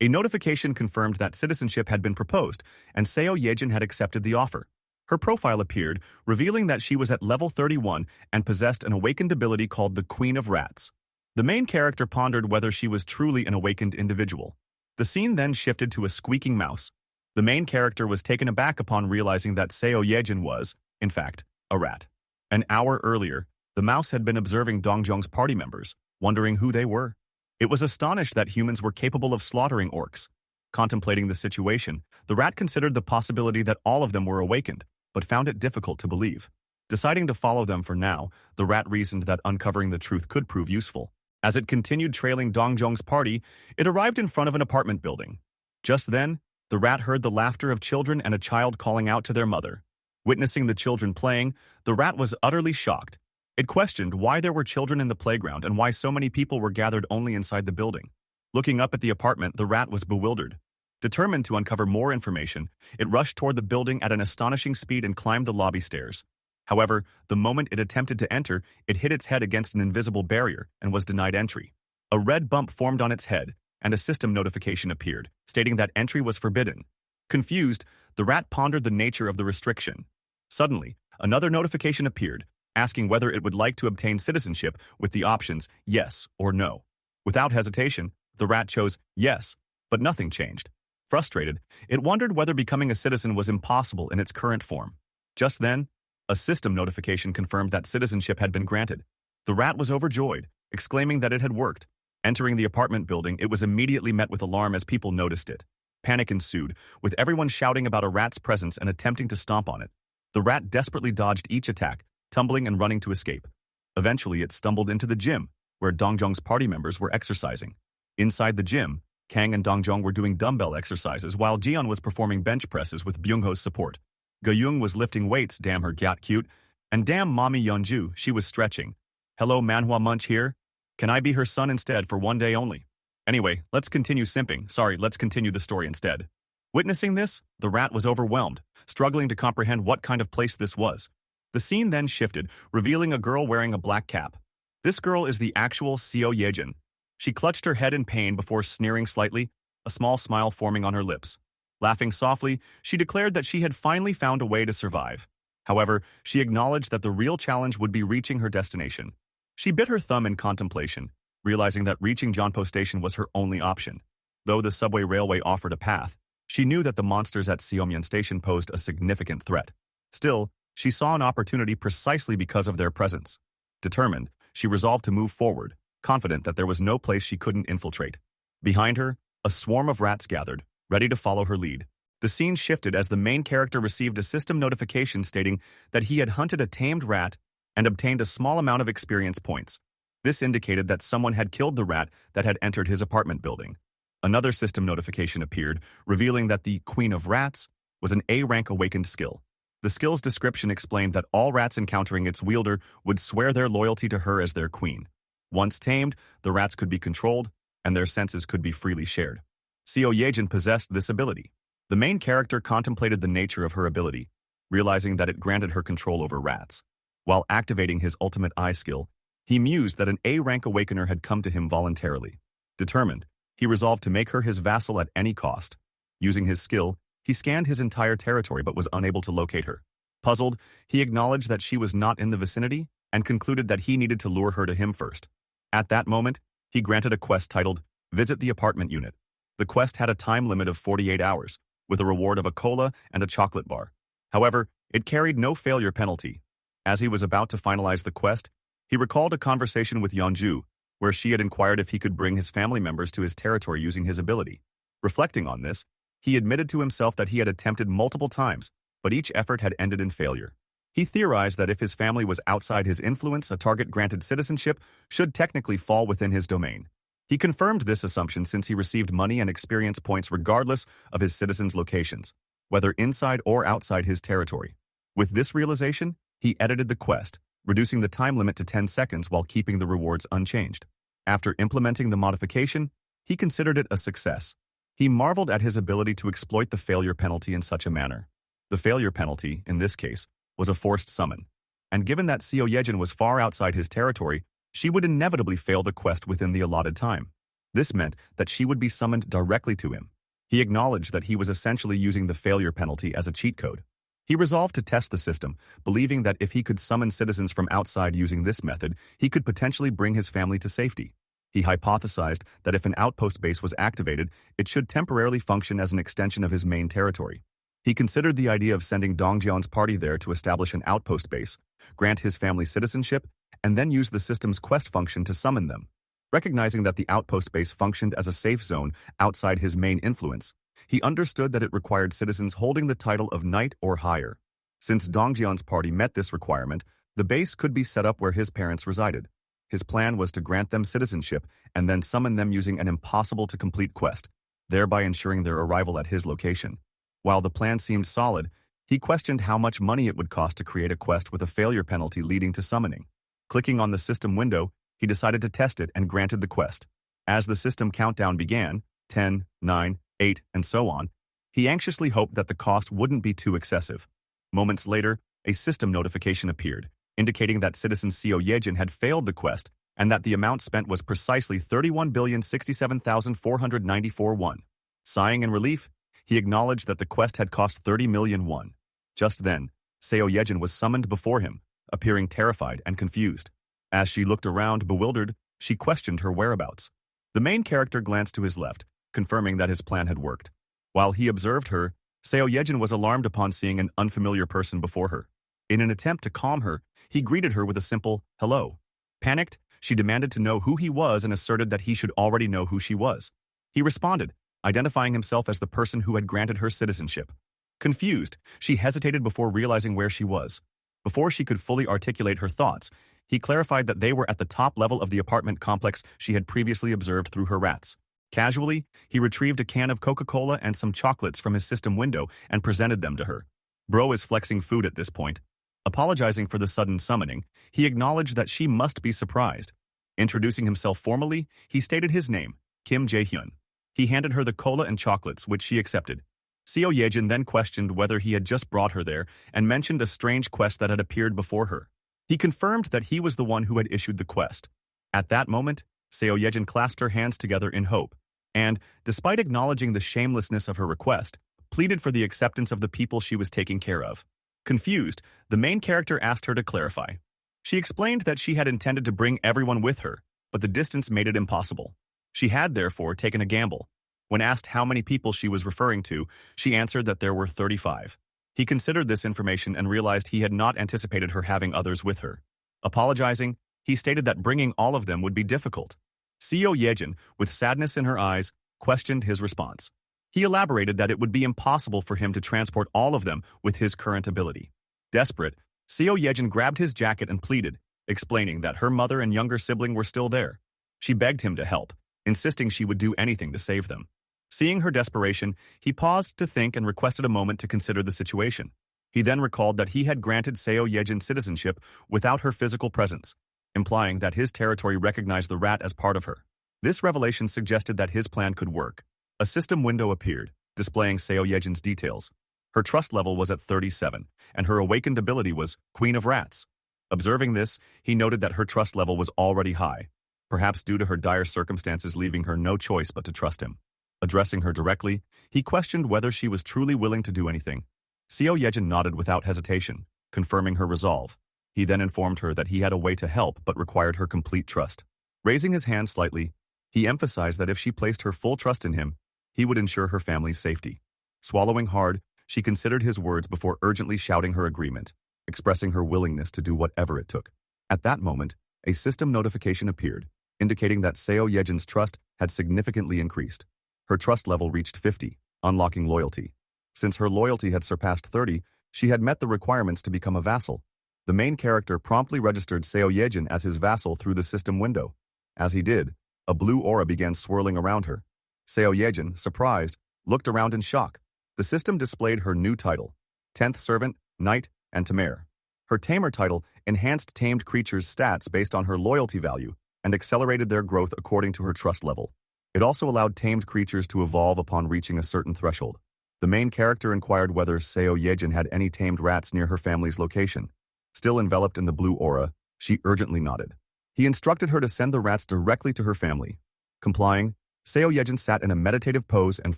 Speaker 1: A notification confirmed that citizenship had been proposed, and Seo Yejin had accepted the offer. Her profile appeared, revealing that she was at level 31 and possessed an awakened ability called the Queen of Rats. The main character pondered whether she was truly an awakened individual. The scene then shifted to a squeaking mouse. The main character was taken aback upon realizing that Seo Yejin was, in fact, a rat. An hour earlier, the mouse had been observing Dongjong's party members, wondering who they were. It was astonished that humans were capable of slaughtering orcs. Contemplating the situation, the rat considered the possibility that all of them were awakened, but found it difficult to believe. Deciding to follow them for now, the rat reasoned that uncovering the truth could prove useful. As it continued trailing Dongjong's party, it arrived in front of an apartment building. Just then, the rat heard the laughter of children and a child calling out to their mother. Witnessing the children playing, the rat was utterly shocked. It questioned why there were children in the playground and why so many people were gathered only inside the building. Looking up at the apartment, the rat was bewildered. Determined to uncover more information, it rushed toward the building at an astonishing speed and climbed the lobby stairs. However, the moment it attempted to enter, it hit its head against an invisible barrier and was denied entry. A red bump formed on its head, and a system notification appeared, stating that entry was forbidden. Confused, the rat pondered the nature of the restriction. Suddenly, another notification appeared, asking whether it would like to obtain citizenship with the options yes or no. Without hesitation, the rat chose yes, but nothing changed. Frustrated, it wondered whether becoming a citizen was impossible in its current form. Just then, a system notification confirmed that citizenship had been granted. The rat was overjoyed, exclaiming that it had worked. Entering the apartment building, it was immediately met with alarm as people noticed it. Panic ensued, with everyone shouting about a rat's presence and attempting to stomp on it. The rat desperately dodged each attack, tumbling and running to escape. Eventually, it stumbled into the gym, where Dongjong's party members were exercising. Inside the gym, Kang and Dongjong were doing dumbbell exercises while Jian was performing bench presses with Byungho's support. Gayung was lifting weights, damn her got cute, and damn mommy Yeonju, she was stretching. Hello Manhwa Munch here. Can I be her son instead for one day only? Anyway, let's continue simping. Let's continue the story instead. Witnessing this, the rat was overwhelmed, struggling to comprehend what kind of place this was. The scene then shifted, revealing a girl wearing a black cap. This girl is the actual Seo Yejin. She clutched her head in pain before sneering slightly, a small smile forming on her lips. Laughing softly, she declared that she had finally found a way to survive. However, she acknowledged that the real challenge would be reaching her destination. She bit her thumb in contemplation, realizing that reaching Jeonpo Station was her only option. Though the subway railway offered a path, she knew that the monsters at Seomyeon Station posed a significant threat. Still, she saw an opportunity precisely because of their presence. Determined, she resolved to move forward, confident that there was no place she couldn't infiltrate. Behind her, a swarm of rats gathered, ready to follow her lead. The scene shifted as the main character received a system notification stating that he had hunted a tamed rat and obtained a small amount of experience points. This indicated that someone had killed the rat that had entered his apartment building. Another system notification appeared, revealing that the Queen of Rats was an A-rank awakened skill. The skill's description explained that all rats encountering its wielder would swear their loyalty to her as their queen. Once tamed, the rats could be controlled, and their senses could be freely shared. Seo Yejin possessed this ability. The main character contemplated the nature of her ability, realizing that it granted her control over rats. While activating his ultimate eye skill, he mused that an A-rank awakener had come to him voluntarily. Determined, he resolved to make her his vassal at any cost. Using his skill, he scanned his entire territory but was unable to locate her. Puzzled, he acknowledged that she was not in the vicinity and concluded that he needed to lure her to him first. At that moment, he granted a quest titled, Visit the Apartment Unit. The quest had a time limit of 48 hours, with a reward of a cola and a chocolate bar. However, it carried no failure penalty. As he was about to finalize the quest, he recalled a conversation with Yeonju, where she had inquired if he could bring his family members to his territory using his ability. Reflecting on this, he admitted to himself that he had attempted multiple times, but each effort had ended in failure. He theorized that if his family was outside his influence, a target granted citizenship should technically fall within his domain. He confirmed this assumption since he received money and experience points regardless of his citizens' locations, whether inside or outside his territory. With this realization, he edited the quest, reducing the time limit to 10 seconds while keeping the rewards unchanged. After implementing the modification, he considered it a success. He marveled at his ability to exploit the failure penalty in such a manner. The failure penalty, in this case, was a forced summon. And given that Seo Yejin was far outside his territory, she would inevitably fail the quest within the allotted time. This meant that she would be summoned directly to him. He acknowledged that he was essentially using the failure penalty as a cheat code. He resolved to test the system, believing that if he could summon citizens from outside using this method, he could potentially bring his family to safety. He hypothesized that if an outpost base was activated, it should temporarily function as an extension of his main territory. He considered the idea of sending Dongjong's party there to establish an outpost base, grant his family citizenship, and then use the system's quest function to summon them. Recognizing that the outpost base functioned as a safe zone outside his main influence, he understood that it required citizens holding the title of knight or higher. Since Dongjian's party met this requirement, the base could be set up where his parents resided. His plan was to grant them citizenship and then summon them using an impossible-to-complete quest, thereby ensuring their arrival at his location. While the plan seemed solid, he questioned how much money it would cost to create a quest with a failure penalty leading to summoning. Clicking on the system window, he decided to test it and granted the quest. As the system countdown began, 10, 9, 8, and so on, he anxiously hoped that the cost wouldn't be too excessive. Moments later, a system notification appeared, indicating that citizen Seo Yejin had failed the quest and that the amount spent was precisely 31,067,494 won. Sighing in relief, he acknowledged that the quest had cost 30 million won. Just then, Seo Yejin was summoned before him, appearing terrified and confused. As she looked around, bewildered, she questioned her whereabouts. The main character glanced to his left, confirming that his plan had worked. While he observed her, Seo Yejin was alarmed upon seeing an unfamiliar person before her. In an attempt to calm her, he greeted her with a simple, hello. Panicked, she demanded to know who he was and asserted that he should already know who she was. He responded, identifying himself as the person who had granted her citizenship. Confused, she hesitated before realizing where she was. Before she could fully articulate her thoughts, he clarified that they were at the top level of the apartment complex she had previously observed through her rats. Casually, he retrieved a can of Coca-Cola and some chocolates from his system window and presented them to her. Bro is flexing food at this point. Apologizing for the sudden summoning, he acknowledged that she must be surprised. Introducing himself formally, he stated his name, Kim Jae-hyun. He handed her the cola and chocolates, which she accepted. Seo Yejin then questioned whether he had just brought her there and mentioned a strange quest that had appeared before her. He confirmed that he was the one who had issued the quest. At that moment, Seo Yejin clasped her hands together in hope, and, despite acknowledging the shamelessness of her request, pleaded for the acceptance of the people she was taking care of. Confused, the main character asked her to clarify. She explained that she had intended to bring everyone with her, but the distance made it impossible. She had therefore taken a gamble. When asked how many people she was referring to, she answered that there were 35. He considered this information and realized he had not anticipated her having others with her. Apologizing, he stated that bringing all of them would be difficult. Seo Yejin, with sadness in her eyes, questioned his response. He elaborated that it would be impossible for him to transport all of them with his current ability. Desperate, Seo Yejin grabbed his jacket and pleaded, explaining that her mother and younger sibling were still there. She begged him to help, insisting she would do anything to save them. Seeing her desperation, he paused to think and requested a moment to consider the situation. He then recalled that he had granted Seo Yejin citizenship without her physical presence, implying that his territory recognized the rat as part of her. This revelation suggested that his plan could work. A system window appeared, displaying Seo Yejin's details. Her trust level was at 37, and her awakened ability was Queen of Rats. Observing this, he noted that her trust level was already high, perhaps due to her dire circumstances leaving her no choice but to trust him. Addressing her directly, he questioned whether she was truly willing to do anything. Seo Yejin nodded without hesitation, confirming her resolve. He then informed her that he had a way to help but required her complete trust. Raising his hand slightly, he emphasized that if she placed her full trust in him, he would ensure her family's safety. Swallowing hard, she considered his words before urgently shouting her agreement, expressing her willingness to do whatever it took. At that moment, a system notification appeared, indicating that Seo Yejin's trust had significantly increased. Her trust level reached 50, unlocking loyalty. Since her loyalty had surpassed 30, she had met the requirements to become a vassal. The main character promptly registered Seo Yejin as his vassal through the system window. As he did, a blue aura began swirling around her. Seo Yejin, surprised, looked around in shock. The system displayed her new title, 10th Servant, Knight, and Tamer. Her Tamer title enhanced tamed creatures' stats based on her loyalty value and accelerated their growth according to her trust level. It also allowed tamed creatures to evolve upon reaching a certain threshold. The main character inquired whether Seo Yejin had any tamed rats near her family's location. Still enveloped in the blue aura, she urgently nodded. He instructed her to send the rats directly to her family. Complying, Seo Yejin sat in a meditative pose and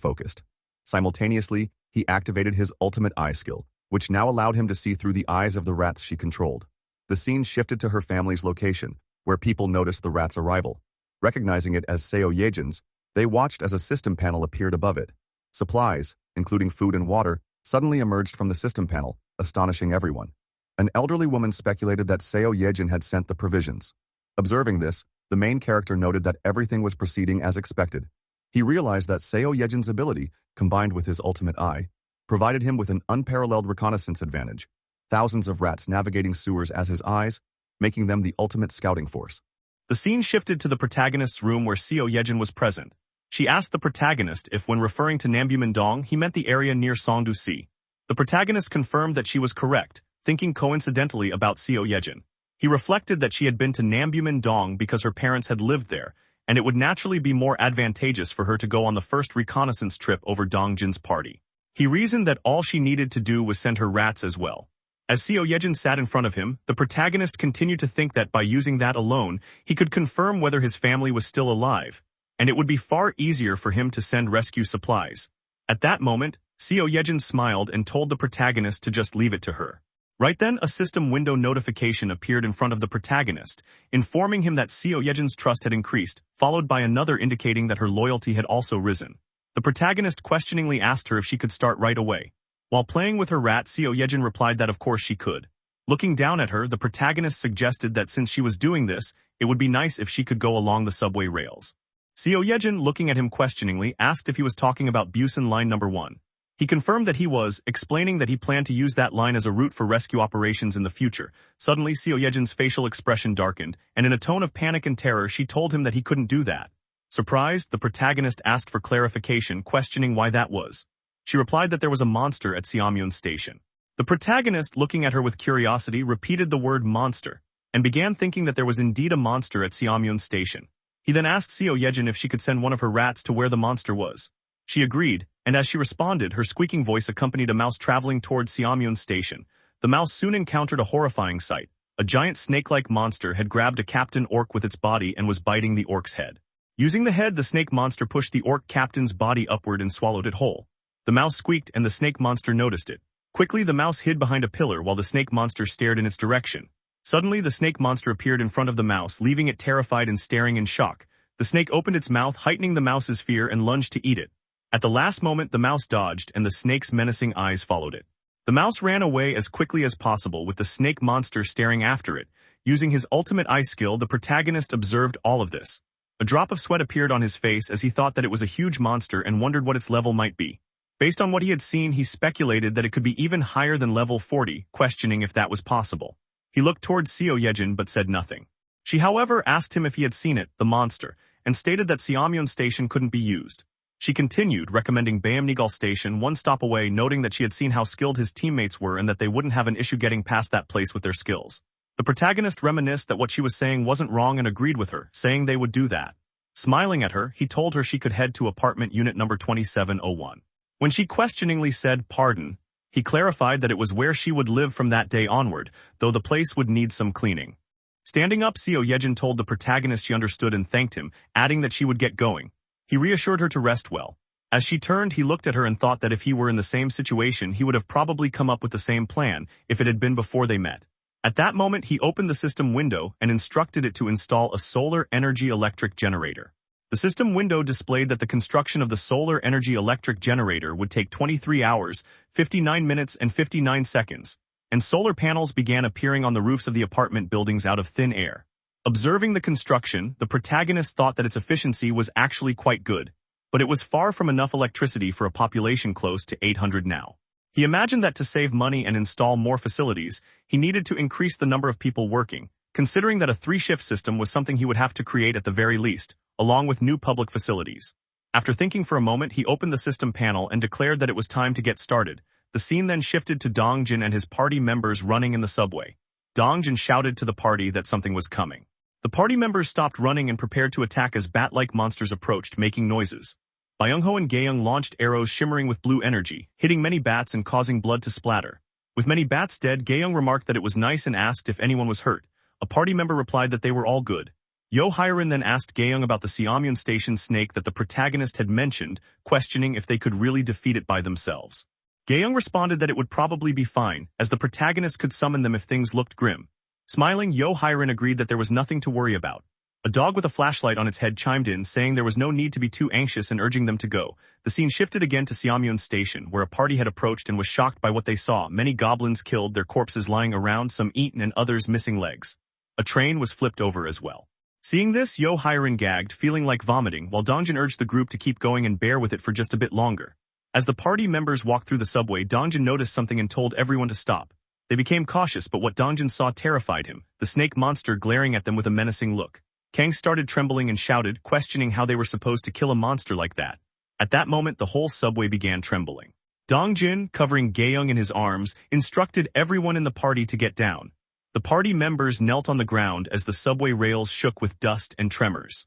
Speaker 1: focused. Simultaneously, he activated his ultimate eye skill, which now allowed him to see through the eyes of the rats she controlled. The scene shifted to her family's location, where people noticed the rat's arrival. Recognizing it as Seo Yejin's, they watched as a system panel appeared above it. Supplies, including food and water, suddenly emerged from the system panel, astonishing everyone. An elderly woman speculated that Seo Yejin had sent the provisions. Observing this, the main character noted that everything was proceeding as expected. He realized that Seo Yejin's ability, combined with his ultimate eye, provided him with an unparalleled reconnaissance advantage, thousands of rats navigating sewers as his eyes, making them the ultimate scouting force. The scene shifted to the protagonist's room where Seo Yejin was present. She asked the protagonist if when referring to Nambu-Mindong he meant the area near Songdu-si. The protagonist confirmed that she was correct, thinking coincidentally about Seo Yejin. He reflected that she had been to Nambu-Mindong because her parents had lived there, and it would naturally be more advantageous for her to go on the first reconnaissance trip over Dongjin's party. He reasoned that all she needed to do was send her rats as well. As Seo Yejin sat in front of him, the protagonist continued to think that by using that alone, he could confirm whether his family was still alive, and it would be far easier for him to send rescue supplies. At that moment, Seo Yejin smiled and told the protagonist to just leave it to her. Right then, a system window notification appeared in front of the protagonist, informing him that Seo Yejin's trust had increased, followed by another indicating that her loyalty had also risen. The protagonist questioningly asked her if she could start right away. While playing with her rat, Seo Yejin replied that of course she could. Looking down at her, the protagonist suggested that since she was doing this, it would be nice if she could go along the subway rails. Seo Yejin, looking at him questioningly, asked if he was talking about Busan Line Number 1. He confirmed that he was, explaining that he planned to use that line as a route for rescue operations in the future. Suddenly, Seo Yejin's facial expression darkened, and in a tone of panic and terror, she told him that he couldn't do that. Surprised, the protagonist asked for clarification, questioning why that was. She replied that there was a monster at Seamyeon Station. The protagonist, looking at her with curiosity, repeated the word monster, and began thinking that there was indeed a monster at Seamyeon Station. He then asked Seo Yejin if she could send one of her rats to where the monster was. She agreed, and as she responded, her squeaking voice accompanied a mouse traveling toward Seamyeon Station. The mouse soon encountered a horrifying sight. A giant snake-like monster had grabbed a captain orc with its body and was biting the orc's head. Using the head, the snake monster pushed the orc captain's body upward and swallowed it whole. The mouse squeaked and the snake monster noticed it. Quickly, the mouse hid behind a pillar while the snake monster stared in its direction. Suddenly, the snake monster appeared in front of the mouse, leaving it terrified and staring in shock. The snake opened its mouth, heightening the mouse's fear, and lunged to eat it. At the last moment, the mouse dodged, and the snake's menacing eyes followed it. The mouse ran away as quickly as possible, with the snake monster staring after it. Using his ultimate eye skill, the protagonist observed all of this. A drop of sweat appeared on his face as he thought that it was a huge monster and wondered what its level might be. Based on what he had seen, he speculated that it could be even higher than level 40, questioning if that was possible. He looked towards Seo Yejin but said nothing. She, however, asked him if he had seen it, the monster, and stated that Seamyeon Station couldn't be used. She continued, recommending Bayamnigal Station one stop away, noting that she had seen how skilled his teammates were and that they wouldn't have an issue getting past that place with their skills. The protagonist reminisced that what she was saying wasn't wrong and agreed with her, saying they would do that. Smiling at her, he told her she could head to apartment unit number 2701. When she questioningly said, "Pardon," he clarified that it was where she would live from that day onward, though the place would need some cleaning. Standing up, Seo Yejin told the protagonist she understood and thanked him, adding that she would get going. He reassured her to rest well. As she turned, he looked at her and thought that if he were in the same situation, he would have probably come up with the same plan if it had been before they met. At that moment, he opened the system window and instructed it to install a solar energy electric generator. The system window displayed that the construction of the solar energy electric generator would take 23 hours, 59 minutes, and 59 seconds, and solar panels began appearing on the roofs of the apartment buildings out of thin air. Observing the construction, the protagonist thought that its efficiency was actually quite good, but it was far from enough electricity for a population close to 800 now. He imagined that to save money and install more facilities, he needed to increase the number of people working, considering that a 3-shift system was something he would have to create at the very least, along with new public facilities. After thinking for a moment, he opened the system panel and declared that it was time to get started. The scene then shifted to Dongjin and his party members running in the subway. Dongjin shouted to the party that something was coming. The party members stopped running and prepared to attack as bat-like monsters approached, making noises. Byung-ho and Gaeyoung launched arrows shimmering with blue energy, hitting many bats and causing blood to splatter. With many bats dead, Gaeyoung remarked that it was nice and asked if anyone was hurt. A party member replied that they were all good. Yahello then asked Gaeyoung about the Seamyeon Station snake that the protagonist had mentioned, questioning if they could really defeat it by themselves. Gaeyoung responded that it would probably be fine, as the protagonist could summon them if things looked grim. Smiling, Yahello agreed that there was nothing to worry about. A dog with a flashlight on its head chimed in, saying there was no need to be too anxious and urging them to go. The scene shifted again to Seamyeon Station, where a party had approached and was shocked by what they saw. Many goblins killed, their corpses lying around, some eaten and others missing legs. A train was flipped over as well. Seeing this, Yo Hiren gagged, feeling like vomiting, while Dongjin urged the group to keep going and bear with it for just a bit longer. As the party members walked through the subway, Dongjin noticed something and told everyone to stop. They became cautious, but what Dongjin saw terrified him, the snake monster glaring at them with a menacing look. Kang started trembling and shouted, questioning how they were supposed to kill a monster like that. At that moment, the whole subway began trembling. Dongjin, covering Gaeyoung in his arms, instructed everyone in the party to get down. The party members knelt on the ground as the subway rails shook with dust and tremors.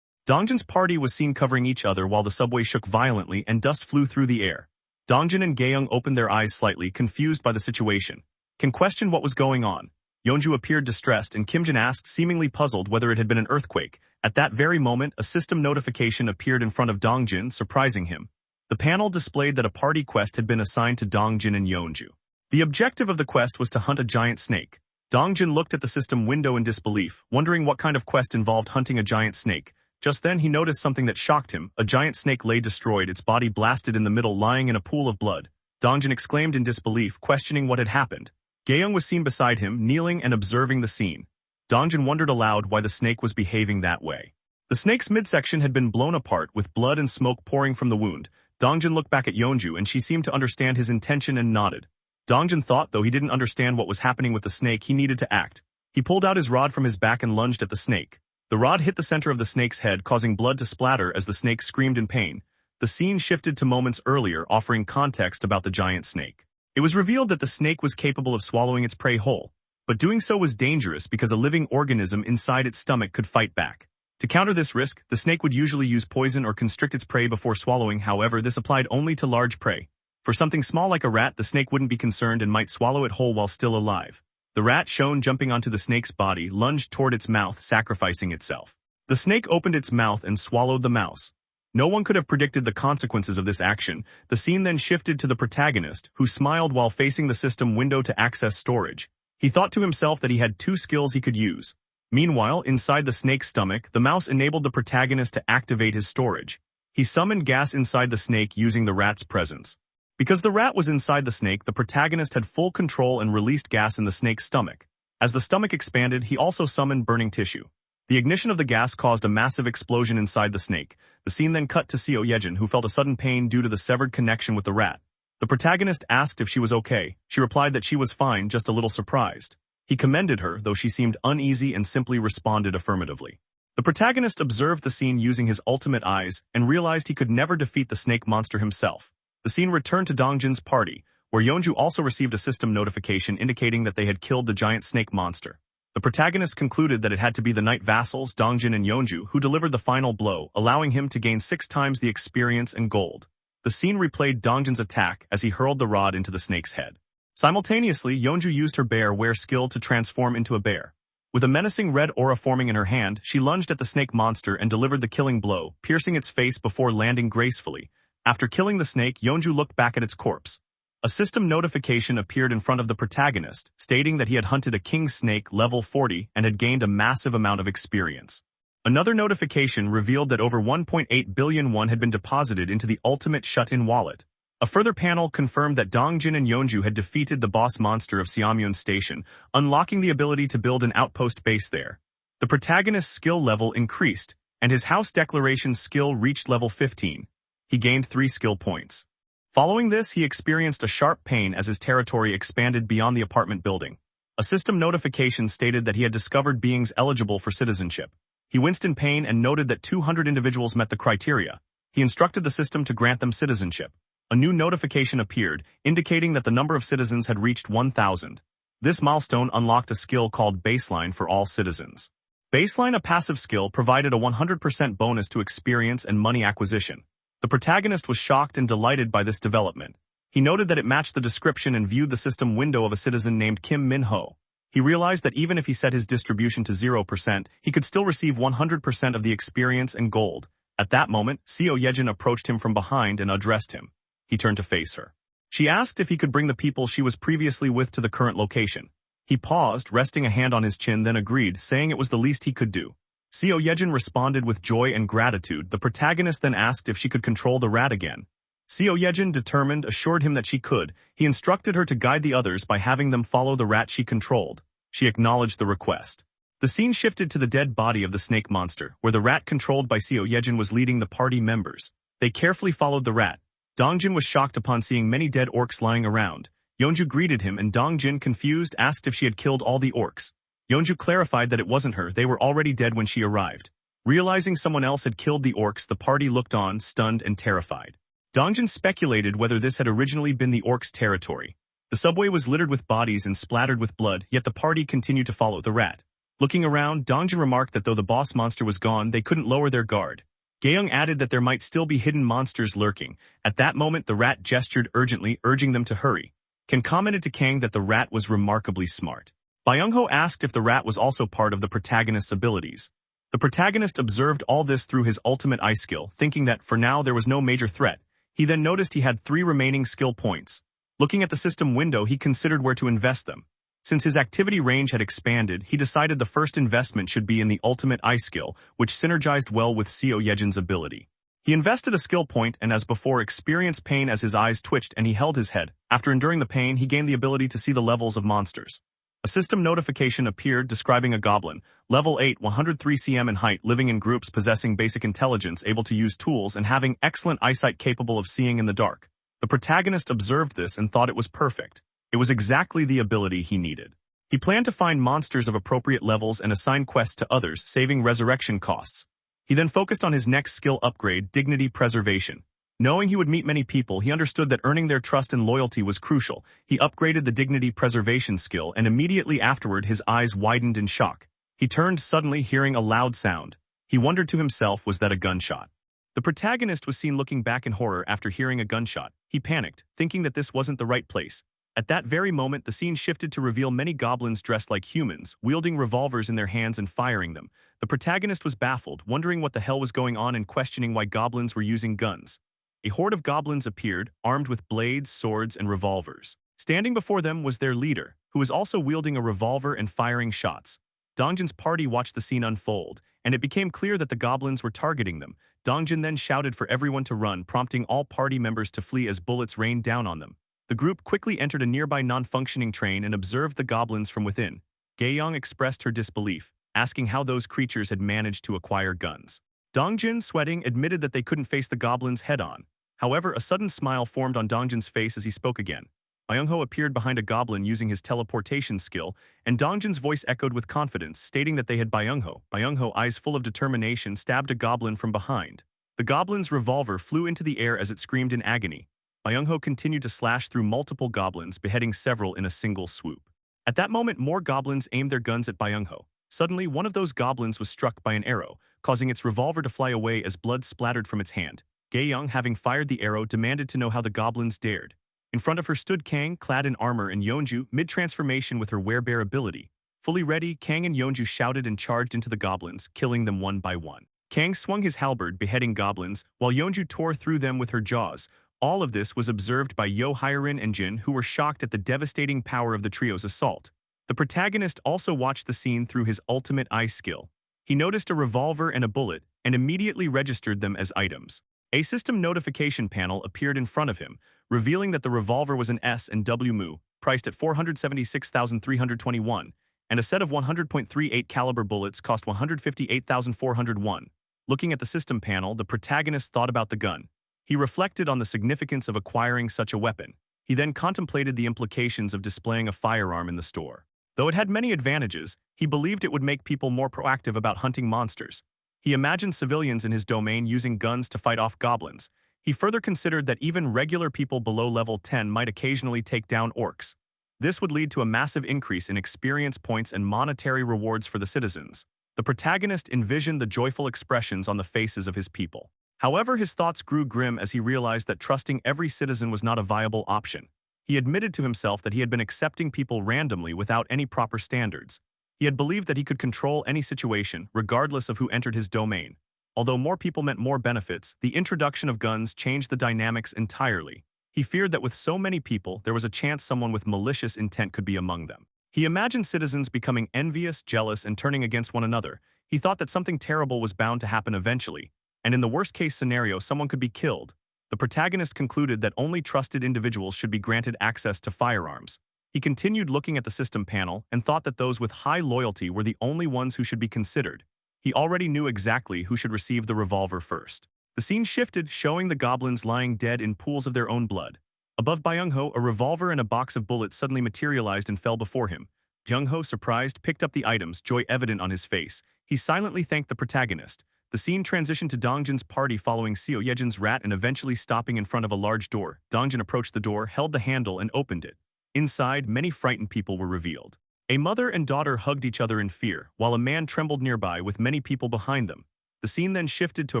Speaker 1: Dongjin's party was seen covering each other while the subway shook violently and dust flew through the air. Dongjin and Gaeyoung opened their eyes slightly, confused by the situation. Kang questioned what was going on. Yeonju appeared distressed and Kimjin asked, seemingly puzzled, whether it had been an earthquake. At that very moment, a system notification appeared in front of Dongjin, surprising him. The panel displayed that a party quest had been assigned to Dongjin and Yeonju. The objective of the quest was to hunt a giant snake. Dongjin looked at the system window in disbelief, wondering what kind of quest involved hunting a giant snake. Just then he noticed something that shocked him. A giant snake lay destroyed, its body blasted in the middle, lying in a pool of blood. Dongjin exclaimed in disbelief, questioning what had happened. Gaeyoung was seen beside him, kneeling and observing the scene. Dongjin wondered aloud why the snake was behaving that way. The snake's midsection had been blown apart, with blood and smoke pouring from the wound. Dongjin looked back at Yeonju and she seemed to understand his intention and nodded. Dongjin thought, though he didn't understand what was happening with the snake, he needed to act. He pulled out his rod from his back and lunged at the snake. The rod hit the center of the snake's head, causing blood to splatter as the snake screamed in pain. The scene shifted to moments earlier, offering context about the giant snake. It was revealed that the snake was capable of swallowing its prey whole, but doing so was dangerous because a living organism inside its stomach could fight back. To counter this risk, the snake would usually use poison or constrict its prey before swallowing. However, this applied only to large prey. For something small like a rat, the snake wouldn't be concerned and might swallow it whole while still alive. The rat, shown jumping onto the snake's body, lunged toward its mouth, sacrificing itself. The snake opened its mouth and swallowed the mouse. No one could have predicted the consequences of this action. The scene then shifted to the protagonist, who smiled while facing the system window to access storage. He thought to himself that he had two skills he could use. Meanwhile, inside the snake's stomach, the mouse enabled the protagonist to activate his storage. He summoned gas inside the snake using the rat's presence. Because the rat was inside the snake, the protagonist had full control and released gas in the snake's stomach. As the stomach expanded, he also summoned burning tissue. The ignition of the gas caused a massive explosion inside the snake. The scene then cut to Seo Yejin, who felt a sudden pain due to the severed connection with the rat. The protagonist asked if she was okay. She replied that she was fine, just a little surprised. He commended her, though she seemed uneasy and simply responded affirmatively. The protagonist observed the scene using his ultimate eyes and realized he could never defeat the snake monster himself. The scene returned to Dongjin's party, where Yeonju also received a system notification indicating that they had killed the giant snake monster. The protagonist concluded that it had to be the knight vassals, Dongjin and Yeonju, who delivered the final blow, allowing him to gain 6 times the experience and gold. The scene replayed Dongjin's attack as he hurled the rod into the snake's head. Simultaneously, Yeonju used her bear-wear skill to transform into a bear. With a menacing red aura forming in her hand, she lunged at the snake monster and delivered the killing blow, piercing its face before landing gracefully. After killing the snake, Yeonju looked back at its corpse. A system notification appeared in front of the protagonist, stating that he had hunted a king snake level 40 and had gained a massive amount of experience. Another notification revealed that over 1.8 billion won had been deposited into the ultimate shut-in wallet. A further panel confirmed that Dongjin and Yeonju had defeated the boss monster of Seamyeon Station, unlocking the ability to build an outpost base there. The protagonist's skill level increased, and his house declaration skill reached level 15. He gained 3 skill points. Following this, he experienced a sharp pain as his territory expanded beyond the apartment building. A system notification stated that he had discovered beings eligible for citizenship. He winced in pain and noted that 200 individuals met the criteria. He instructed the system to grant them citizenship. A new notification appeared, indicating that the number of citizens had reached 1,000. This milestone unlocked a skill called Baseline for all citizens. Baseline, a passive skill, provided a 100% bonus to experience and money acquisition. The protagonist was shocked and delighted by this development. He noted that it matched the description and viewed the system window of a citizen named Kim Min-ho. He realized that even if he set his distribution to 0%, he could still receive 100% of the experience and gold. At that moment, Seo Yejin approached him from behind and addressed him. He turned to face her. She asked if he could bring the people she was previously with to the current location. He paused, resting a hand on his chin, then agreed, saying it was the least he could do. Seo Yejin responded with joy and gratitude. The protagonist then asked if she could control the rat again. Seo Yejin, determined, assured him that she could. He instructed her to guide the others by having them follow the rat she controlled. She acknowledged the request. The scene shifted to the dead body of the snake monster, where the rat controlled by Seo Yejin was leading the party members. They carefully followed the rat. Dongjin was shocked upon seeing many dead orcs lying around. Yeonju greeted him and Dongjin, confused, asked if she had killed all the orcs. Yeonju clarified that it wasn't her, they were already dead when she arrived. Realizing someone else had killed the orcs, the party looked on, stunned and terrified. Dongjin speculated whether this had originally been the orcs' territory. The subway was littered with bodies and splattered with blood, yet the party continued to follow the rat. Looking around, Dongjin remarked that though the boss monster was gone, they couldn't lower their guard. Gaeyoung added that there might still be hidden monsters lurking. At that moment, the rat gestured urgently, urging them to hurry. Ken commented to Kang that the rat was remarkably smart. Byung-ho asked if the rat was also part of the protagonist's abilities. The protagonist observed all this through his ultimate eye skill, thinking that for now there was no major threat. He then noticed he had 3 remaining skill points. Looking at the system window, he considered where to invest them. Since his activity range had expanded, he decided the first investment should be in the ultimate eye skill, which synergized well with Seo Yejin's ability. He invested a skill point and as before experienced pain as his eyes twitched and he held his head. After enduring the pain, he gained the ability to see the levels of monsters. A system notification appeared describing a goblin, level 8, 103 cm in height, living in groups, possessing basic intelligence, able to use tools, and having excellent eyesight, capable of seeing in the dark. The protagonist observed this and thought it was perfect. It was exactly the ability he needed. He planned to find monsters of appropriate levels and assign quests to others, saving resurrection costs. He then focused on his next skill upgrade, dignity preservation. Knowing he would meet many people, he understood that earning their trust and loyalty was crucial. He upgraded the dignity preservation skill, and immediately afterward his eyes widened in shock. He turned suddenly, hearing a loud sound. He wondered to himself, was that a gunshot? The protagonist was seen looking back in horror after hearing a gunshot. He panicked, thinking that this wasn't the right place. At that very moment, the scene shifted to reveal many goblins dressed like humans, wielding revolvers in their hands and firing them. The protagonist was baffled, wondering what the hell was going on and questioning why goblins were using guns. A horde of goblins appeared, armed with blades, swords, and revolvers. Standing before them was their leader, who was also wielding a revolver and firing shots. Dongjin's party watched the scene unfold, and it became clear that the goblins were targeting them. Dongjin then shouted for everyone to run, prompting all party members to flee as bullets rained down on them. The group quickly entered a nearby non-functioning train and observed the goblins from within. Gaeyoung expressed her disbelief, asking how those creatures had managed to acquire guns. Dongjin, sweating, admitted that they couldn't face the goblins head-on. However, a sudden smile formed on Dongjin's face as he spoke again. Byung-ho appeared behind a goblin using his teleportation skill, and Dongjin's voice echoed with confidence, stating that they had Byung-ho. Byung-ho, eyes full of determination, stabbed a goblin from behind. The goblin's revolver flew into the air as it screamed in agony. Byung-ho continued to slash through multiple goblins, beheading several in a single swoop. At that moment, more goblins aimed their guns at Byung-ho. Suddenly, one of those goblins was struck by an arrow, causing its revolver to fly away as blood splattered from its hand. Gaeyoung, having fired the arrow, demanded to know how the goblins dared. In front of her stood Kang, clad in armor, and Yeonju, mid-transformation with her werebear ability. Fully ready, Kang and Yeonju shouted and charged into the goblins, killing them one by one. Kang swung his halberd, beheading goblins, while Yeonju tore through them with her jaws. All of this was observed by Yo Hyerin and Jin, who were shocked at the devastating power of the trio's assault. The protagonist also watched the scene through his ultimate eye skill. He noticed a revolver and a bullet, and immediately registered them as items. A system notification panel appeared in front of him, revealing that the revolver was an S&W Mu, priced at 476,321, and a set of 100.38 caliber bullets cost 158,401. Looking at the system panel, the protagonist thought about the gun. He reflected on the significance of acquiring such a weapon. He then contemplated the implications of displaying a firearm in the store. Though it had many advantages, he believed it would make people more proactive about hunting monsters. He imagined civilians in his domain using guns to fight off goblins. He further considered that even regular people below level 10 might occasionally take down orcs. This would lead to a massive increase in experience points and monetary rewards for the citizens. The protagonist envisioned the joyful expressions on the faces of his people. However, his thoughts grew grim as he realized that trusting every citizen was not a viable option. He admitted to himself that he had been accepting people randomly without any proper standards. He had believed that he could control any situation, regardless of who entered his domain. Although more people meant more benefits, the introduction of guns changed the dynamics entirely. He feared that with so many people, there was a chance someone with malicious intent could be among them. He imagined citizens becoming envious, jealous, and turning against one another. He thought that something terrible was bound to happen eventually, and in the worst-case scenario, someone could be killed. The protagonist concluded that only trusted individuals should be granted access to firearms. He continued looking at the system panel and thought that those with high loyalty were the only ones who should be considered. He already knew exactly who should receive the revolver first. The scene shifted, showing the goblins lying dead in pools of their own blood. Above Byung-ho, a revolver and a box of bullets suddenly materialized and fell before him. Byung-ho, surprised, picked up the items, joy evident on his face. He silently thanked the protagonist. The scene transitioned to Dongjin's party following Seo Yejin's rat and eventually stopping in front of a large door. Dongjin approached the door, held the handle, and opened it. Inside, many frightened people were revealed. A mother and daughter hugged each other in fear, while a man trembled nearby with many people behind them. The scene then shifted to a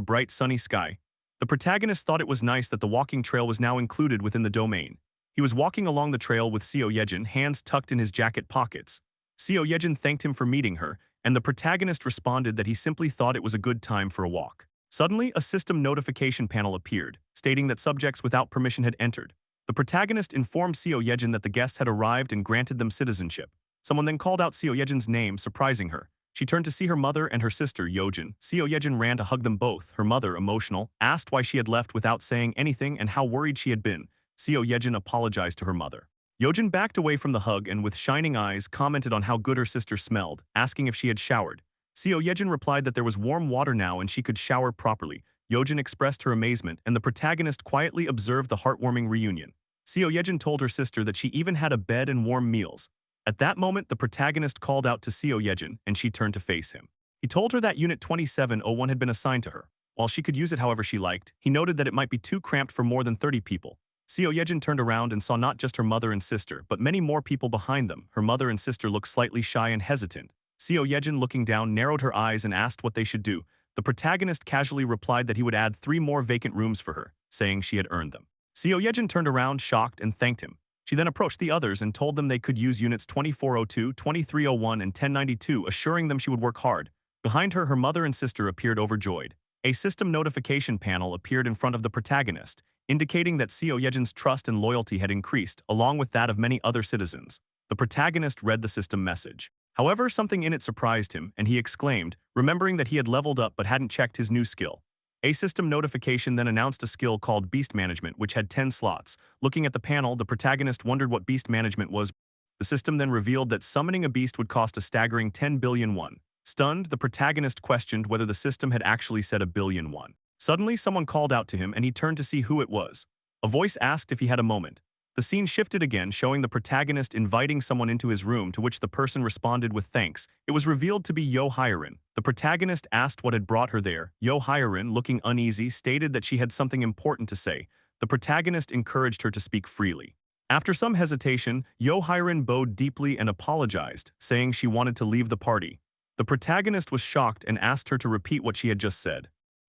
Speaker 1: bright sunny sky. The protagonist thought it was nice that the walking trail was now included within the domain. He was walking along the trail with Seo Yejin, hands tucked in his jacket pockets. Seo Yejin thanked him for meeting her, and the protagonist responded that he simply thought it was a good time for a walk. Suddenly, a system notification panel appeared, stating that subjects without permission had entered. The protagonist informed Seo Yejin that the guests had arrived and granted them citizenship. Someone then called out Seo Yejin's name, surprising her. She turned to see her mother and her sister, Yojin. Seo Yejin ran to hug them both. Her mother, emotional, asked why she had left without saying anything and how worried she had been. Seo Yejin apologized to her mother. Yojin backed away from the hug and with shining eyes commented on how good her sister smelled, asking if she had showered. Seo Yejin replied that there was warm water now and she could shower properly. Yojin expressed her amazement and the protagonist quietly observed the heartwarming reunion. Seo Yejin told her sister that she even had a bed and warm meals. At that moment, the protagonist called out to Seo Yejin, and she turned to face him. He told her that Unit 2701 had been assigned to her. While she could use it however she liked, he noted that it might be too cramped for more than 30 people. Seo Yejin turned around and saw not just her mother and sister, but many more people behind them. Her mother and sister looked slightly shy and hesitant. Seo Yejin, looking down, narrowed her eyes and asked what they should do. The protagonist casually replied that he would add 3 more vacant rooms for her, saying she had earned them. Seo Yejin turned around, shocked, and thanked him. She then approached the others and told them they could use units 2402, 2301, and 1092, assuring them she would work hard. Behind her, her mother and sister appeared overjoyed. A system notification panel appeared in front of the protagonist, indicating that Seo Yejin's trust and loyalty had increased, along with that of many other citizens. The protagonist read the system message. However, something in it surprised him, and he exclaimed, remembering that he had leveled up but hadn't checked his new skill. A system notification then announced a skill called Beast Management, which had 10 slots. Looking at the panel, the protagonist wondered what Beast Management was. The system then revealed that summoning a beast would cost a staggering 10 billion won. Stunned, the protagonist questioned whether the system had actually said a billion won. Suddenly, someone called out to him and he turned to see who it was. A voice asked if he had a moment. The scene shifted again, showing the protagonist inviting someone into his room, to which the person responded with thanks. It was revealed to be Yo Hyerin. The protagonist asked what had brought her there. Yo Hyerin, looking uneasy, stated that she had something important to say. The protagonist encouraged her to speak freely. After some hesitation, Yo Hyerin bowed deeply and apologized, saying she wanted to leave the party. The protagonist was shocked and asked her to repeat what she had just said.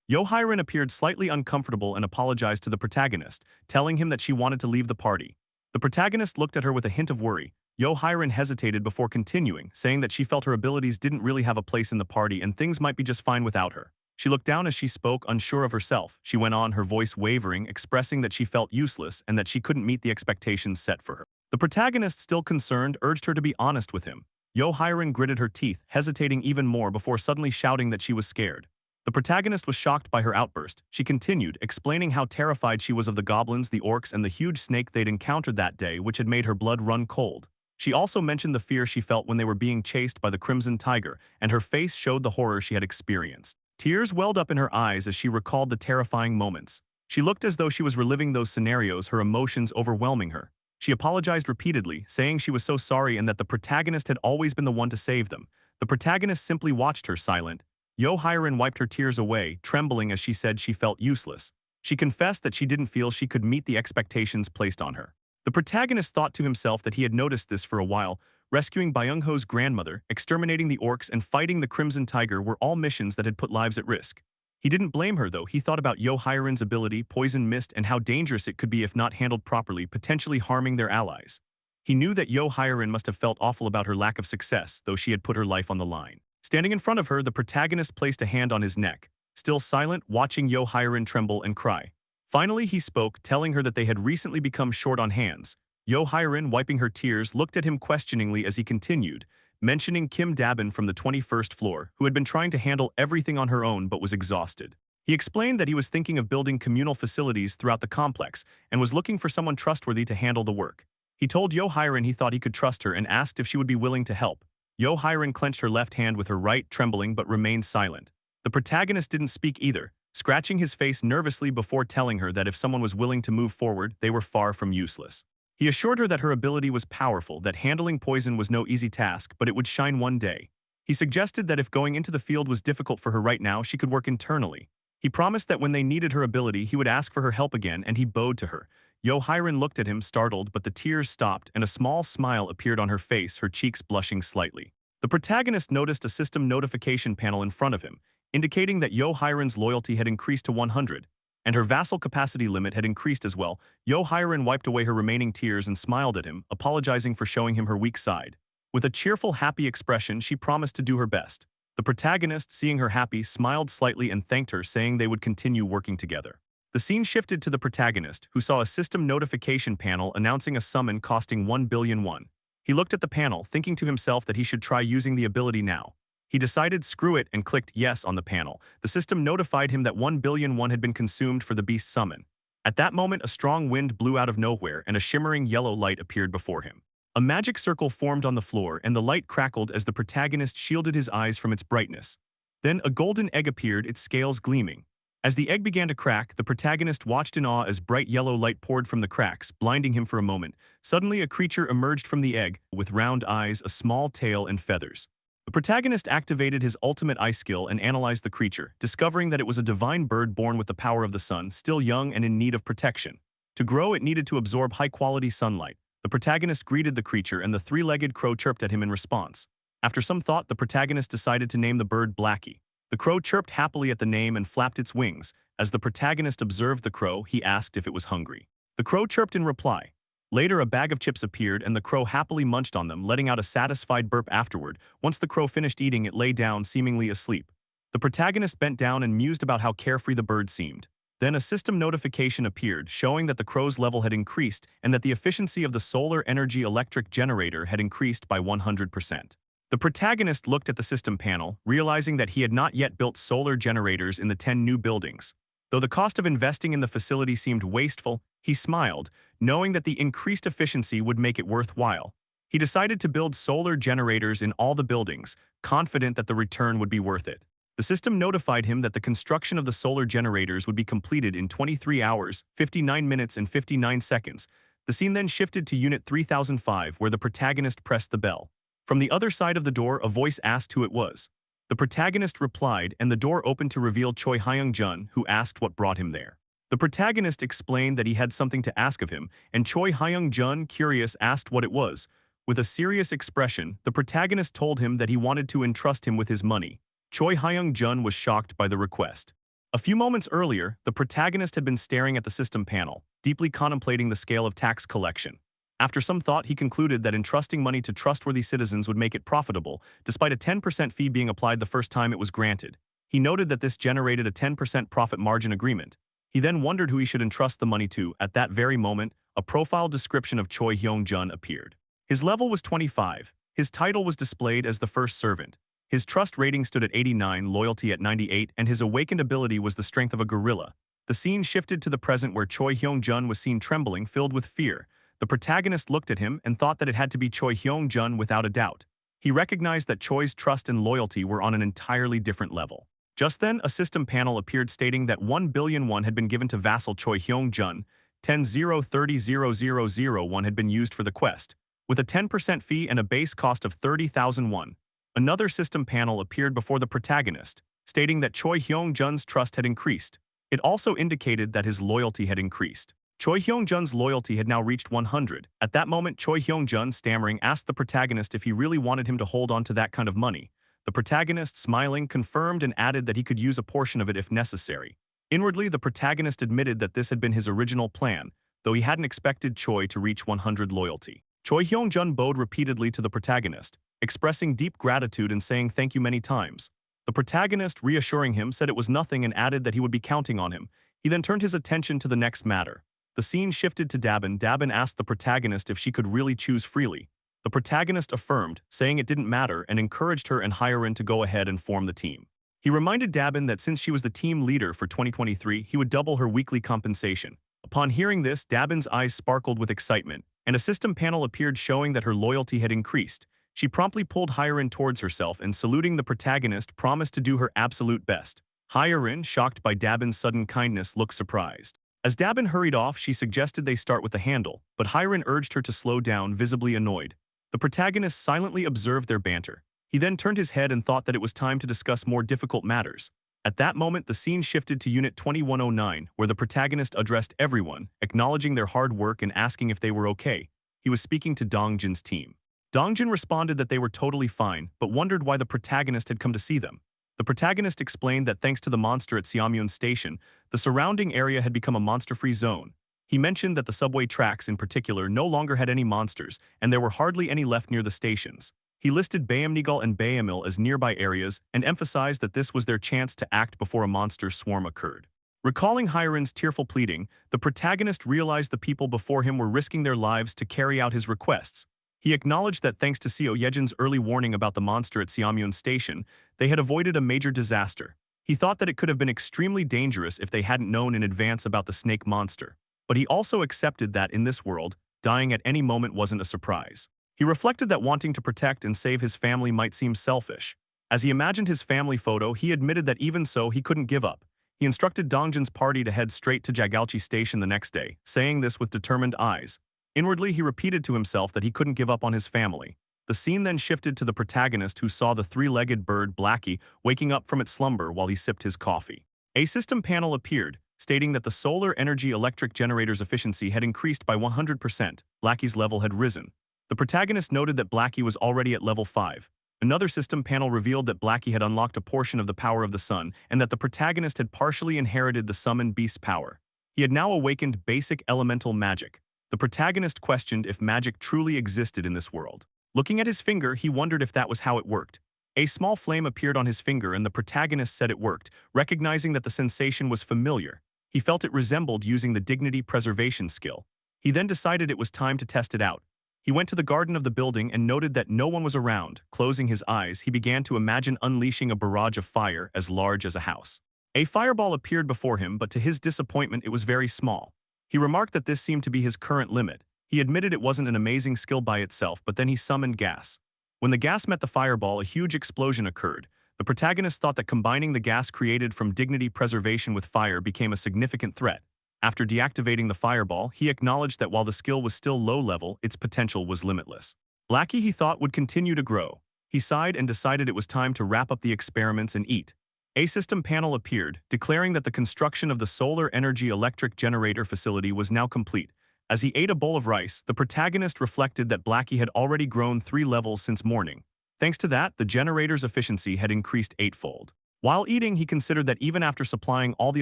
Speaker 1: Yo Hyerin appeared slightly uncomfortable and apologized to the protagonist, telling him that she wanted to leave the party. The protagonist looked at her with a hint of worry. Yo Hyerin hesitated before continuing, saying that she felt her abilities didn't really have a place in the party and things might be just fine without her. She looked down as she spoke, unsure of herself. She went on, her voice wavering, expressing that she felt useless and that she couldn't meet the expectations set for her. The protagonist, still concerned, urged her to be honest with him. Yo Hyerin gritted her teeth, hesitating even more before suddenly shouting that she was scared. The protagonist was shocked by her outburst. She continued, explaining how terrified she was of the goblins, the orcs, and the huge snake they'd encountered that day, which had made her blood run cold. She also mentioned the fear she felt when they were being chased by the Crimson Tiger, and her face showed the horror she had experienced. Tears welled up in her eyes as she recalled the terrifying moments. She looked as though she was reliving those scenarios, her emotions overwhelming her. She apologized repeatedly, saying she was so sorry and that the protagonist had always been the one to save them. The protagonist simply watched her, silent. Yo Hyerin wiped her tears away, trembling as she said she felt useless. She confessed that she didn't feel she could meet the expectations placed on her. The protagonist thought to himself that he had noticed this for a while. Rescuing Byung-ho's grandmother, exterminating the orcs, and fighting the Crimson Tiger were all missions that had put lives at risk. He didn't blame her, though. He thought about Yo Hyerin's ability, Poison Mist, and how dangerous it could be if not handled properly, potentially harming their allies. He knew that Yo Hyerin must have felt awful about her lack of success, though she had put her life on the line. Standing in front of her, the protagonist placed a hand on his neck, still silent, watching Yo Hyerin tremble and cry. Finally, he spoke, telling her that they had recently become short on hands. Yo Hyerin, wiping her tears, looked at him questioningly as he continued, mentioning Kim Dabin from the 21st floor, who had been trying to handle everything on her own but was exhausted. He explained that he was thinking of building communal facilities throughout the complex and was looking for someone trustworthy to handle the work. He told Yo-Hiren he thought he could trust her and asked if she would be willing to help. Yo-Hiren clenched her left hand with her right, trembling but remained silent. The protagonist didn't speak either, scratching his face nervously before telling her that if someone was willing to move forward, they were far from useless. He assured her that her ability was powerful, that handling poison was no easy task, but it would shine one day. He suggested that if going into the field was difficult for her right now, she could work internally. He promised that when they needed her ability, he would ask for her help again, and he bowed to her. Yo-Hiren looked at him, startled, but the tears stopped, and a small smile appeared on her face, her cheeks blushing slightly. The protagonist noticed a system notification panel in front of him, indicating that Yo-Hiren's loyalty had increased to 100, and her vassal capacity limit had increased as well. Yo-Hiren wiped away her remaining tears and smiled at him, apologizing for showing him her weak side. With a cheerful, happy expression, she promised to do her best. The protagonist, seeing her happy, smiled slightly and thanked her, saying they would continue working together. The scene shifted to the protagonist, who saw a system notification panel announcing a summon costing 1 billion won. He looked at the panel, thinking to himself that he should try using the ability now. He decided screw it and clicked yes on the panel. The system notified him that 1 billion won had been consumed for the beast summon. At that moment, a strong wind blew out of nowhere and a shimmering yellow light appeared before him. A magic circle formed on the floor and the light crackled as the protagonist shielded his eyes from its brightness. Then a golden egg appeared, its scales gleaming. As the egg began to crack, the protagonist watched in awe as bright yellow light poured from the cracks, blinding him for a moment. Suddenly, a creature emerged from the egg, with round eyes, a small tail, and feathers. The protagonist activated his ultimate eye skill and analyzed the creature, discovering that it was a divine bird born with the power of the sun, still young and in need of protection. To grow, it needed to absorb high-quality sunlight. The protagonist greeted the creature and the three-legged crow chirped at him in response. After some thought, the protagonist decided to name the bird Blackie. The crow chirped happily at the name and flapped its wings. As the protagonist observed the crow, he asked if it was hungry. The crow chirped in reply. Later, a bag of chips appeared and the crow happily munched on them, letting out a satisfied burp afterward. Once the crow finished eating, it lay down, seemingly asleep. The protagonist bent down and mused about how carefree the bird seemed. Then a system notification appeared, showing that the crow's level had increased and that the efficiency of the solar energy electric generator had increased by 100%. The protagonist looked at the system panel, realizing that he had not yet built solar generators in the 10 new buildings. Though the cost of investing in the facility seemed wasteful, he smiled, knowing that the increased efficiency would make it worthwhile. He decided to build solar generators in all the buildings, confident that the return would be worth it. The system notified him that the construction of the solar generators would be completed in 23 hours, 59 minutes and 59 seconds. The scene then shifted to Unit 3005, where the protagonist pressed the bell. From the other side of the door, a voice asked who it was. The protagonist replied, and the door opened to reveal Choi Hyung-jun, who asked what brought him there. The protagonist explained that he had something to ask of him, and Choi Hyung-jun, curious, asked what it was. With a serious expression, the protagonist told him that he wanted to entrust him with his money. Choi Hyung-jun was shocked by the request. A few moments earlier, the protagonist had been staring at the system panel, deeply contemplating the scale of tax collection. After some thought, he concluded that entrusting money to trustworthy citizens would make it profitable, despite a 10% fee being applied the first time it was granted. He noted that this generated a 10% profit margin agreement. He then wondered who he should entrust the money to. At that very moment, a profile description of Choi Hyung-jun appeared. His level was 25. His title was displayed as the first servant. His trust rating stood at 89, loyalty at 98, and his awakened ability was the strength of a gorilla. The scene shifted to the present where Choi Hyung-jun was seen trembling, filled with fear. The protagonist looked at him and thought that it had to be Choi Hyung-jun without a doubt. He recognized that Choi's trust and loyalty were on an entirely different level. Just then, a system panel appeared stating that 1 billion won had been given to vassal Choi Hyung-jun. 10,030,000 had been used for the quest, with a 10% fee and a base cost of 30,000 won. Another system panel appeared before the protagonist, stating that Choi Hyung-jun's trust had increased. It also indicated that his loyalty had increased. Choi Hyung-jun's loyalty had now reached 100. At that moment, Choi Hyung-jun, stammering, asked the protagonist if he really wanted him to hold on to that kind of money. The protagonist, smiling, confirmed and added that he could use a portion of it if necessary. Inwardly, the protagonist admitted that this had been his original plan, though he hadn't expected Choi to reach 100 loyalty. Choi Hyung-jun bowed repeatedly to the protagonist, expressing deep gratitude and saying thank you many times. The protagonist, reassuring him, said it was nothing and added that he would be counting on him. He then turned his attention to the next matter. The scene shifted to Dabin. Dabin asked the protagonist if she could really choose freely. The protagonist affirmed, saying it didn't matter, and encouraged her and Hyun to go ahead and form the team. He reminded Dabin that since she was the team leader for 2023, he would double her weekly compensation. Upon hearing this, Dabin's eyes sparkled with excitement, and a system panel appeared showing that her loyalty had increased. She promptly pulled Hyerin towards herself and, saluting the protagonist, promised to do her absolute best. Hyerin, shocked by Dabin's sudden kindness, looked surprised. As Dabin hurried off, she suggested they start with the handle, but Hyerin urged her to slow down, visibly annoyed. The protagonist silently observed their banter. He then turned his head and thought that it was time to discuss more difficult matters. At that moment, the scene shifted to Unit 2109, where the protagonist addressed everyone, acknowledging their hard work and asking if they were okay. He was speaking to Dongjin's team. Dongjin responded that they were totally fine, but wondered why the protagonist had come to see them. The protagonist explained that thanks to the monster at Seamyeon Station, the surrounding area had become a monster-free zone. He mentioned that the subway tracks in particular no longer had any monsters, and there were hardly any left near the stations. He listed Bayamnigal and Bayamil as nearby areas and emphasized that this was their chance to act before a monster swarm occurred. Recalling Hyerin's tearful pleading, the protagonist realized the people before him were risking their lives to carry out his requests. He acknowledged that thanks to Seo Yejin's early warning about the monster at Seamyeon Station, they had avoided a major disaster. He thought that it could have been extremely dangerous if they hadn't known in advance about the snake monster. But he also accepted that in this world, dying at any moment wasn't a surprise. He reflected that wanting to protect and save his family might seem selfish. As he imagined his family photo, he admitted that even so, he couldn't give up. He instructed Dongjin's party to head straight to Jagalchi Station the next day, saying this with determined eyes. Inwardly, he repeated to himself that he couldn't give up on his family. The scene then shifted to the protagonist, who saw the three-legged bird Blackie waking up from its slumber while he sipped his coffee. A system panel appeared, stating that the solar energy electric generator's efficiency had increased by 100%. Blackie's level had risen. The protagonist noted that Blackie was already at level 5. Another system panel revealed that Blackie had unlocked a portion of the power of the sun and that the protagonist had partially inherited the summon beast's power. He had now awakened basic elemental magic. The protagonist questioned if magic truly existed in this world. Looking at his finger, he wondered if that was how it worked. A small flame appeared on his finger and the protagonist said it worked, recognizing that the sensation was familiar. He felt it resembled using the dignity preservation skill. He then decided it was time to test it out. He went to the garden of the building and noted that no one was around. Closing his eyes, he began to imagine unleashing a barrage of fire as large as a house. A fireball appeared before him, but to his disappointment it was very small. He remarked that this seemed to be his current limit. He admitted it wasn't an amazing skill by itself, but then he summoned gas. When the gas met the fireball, a huge explosion occurred. The protagonist thought that combining the gas created from dignity preservation with fire became a significant threat. After deactivating the fireball, he acknowledged that while the skill was still low level, its potential was limitless. Blackie, he thought, would continue to grow. He sighed and decided it was time to wrap up the experiments and eat. A system panel appeared, declaring that the construction of the solar energy electric generator facility was now complete. As he ate a bowl of rice, the protagonist reflected that Blackie had already grown 3 levels since morning. Thanks to that, the generator's efficiency had increased 8-fold. While eating, he considered that even after supplying all the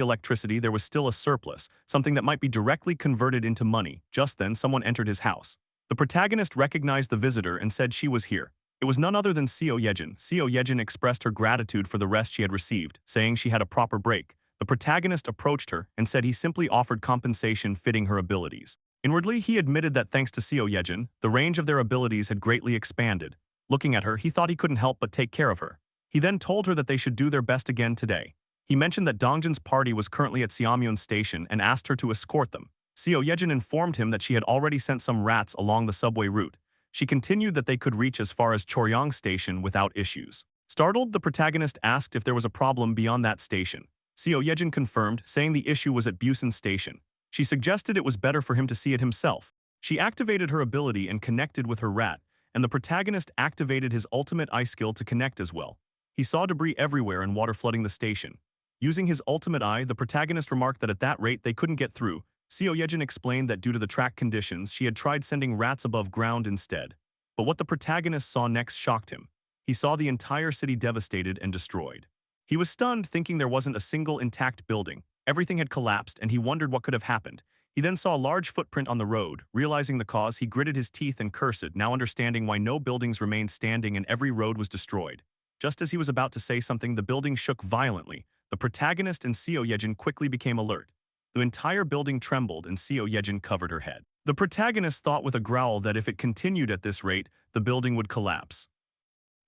Speaker 1: electricity, there was still a surplus, something that might be directly converted into money. Just then, someone entered his house. The protagonist recognized the visitor and said she was here. It was none other than Seo Yejin. Seo Yejin expressed her gratitude for the rest she had received, saying she had a proper break. The protagonist approached her and said he simply offered compensation fitting her abilities. Inwardly, he admitted that thanks to Seo Yejin, the range of their abilities had greatly expanded. Looking at her, he thought he couldn't help but take care of her. He then told her that they should do their best again today. He mentioned that Dongjin's party was currently at Seamyeon Station and asked her to escort them. Seo Yejin informed him that she had already sent some rats along the subway route. She continued that they could reach as far as Choryang Station without issues. Startled, the protagonist asked if there was a problem beyond that station. Seo Yejin confirmed, saying the issue was at Busan Station. She suggested it was better for him to see it himself. She activated her ability and connected with her rat, and the protagonist activated his ultimate eye skill to connect as well. He saw debris everywhere and water flooding the station. Using his ultimate eye, the protagonist remarked that at that rate they couldn't get through. Seo Yejin explained that due to the track conditions, she had tried sending rats above ground instead. But what the protagonist saw next shocked him. He saw the entire city devastated and destroyed. He was stunned, thinking there wasn't a single intact building. Everything had collapsed, and he wondered what could have happened. He then saw a large footprint on the road. Realizing the cause, he gritted his teeth and cursed, now understanding why no buildings remained standing and every road was destroyed. Just as he was about to say something, the building shook violently. The protagonist and Seo Yejin quickly became alert. The entire building trembled and Seo Yejin covered her head. The protagonist thought with a growl that if it continued at this rate, the building would collapse.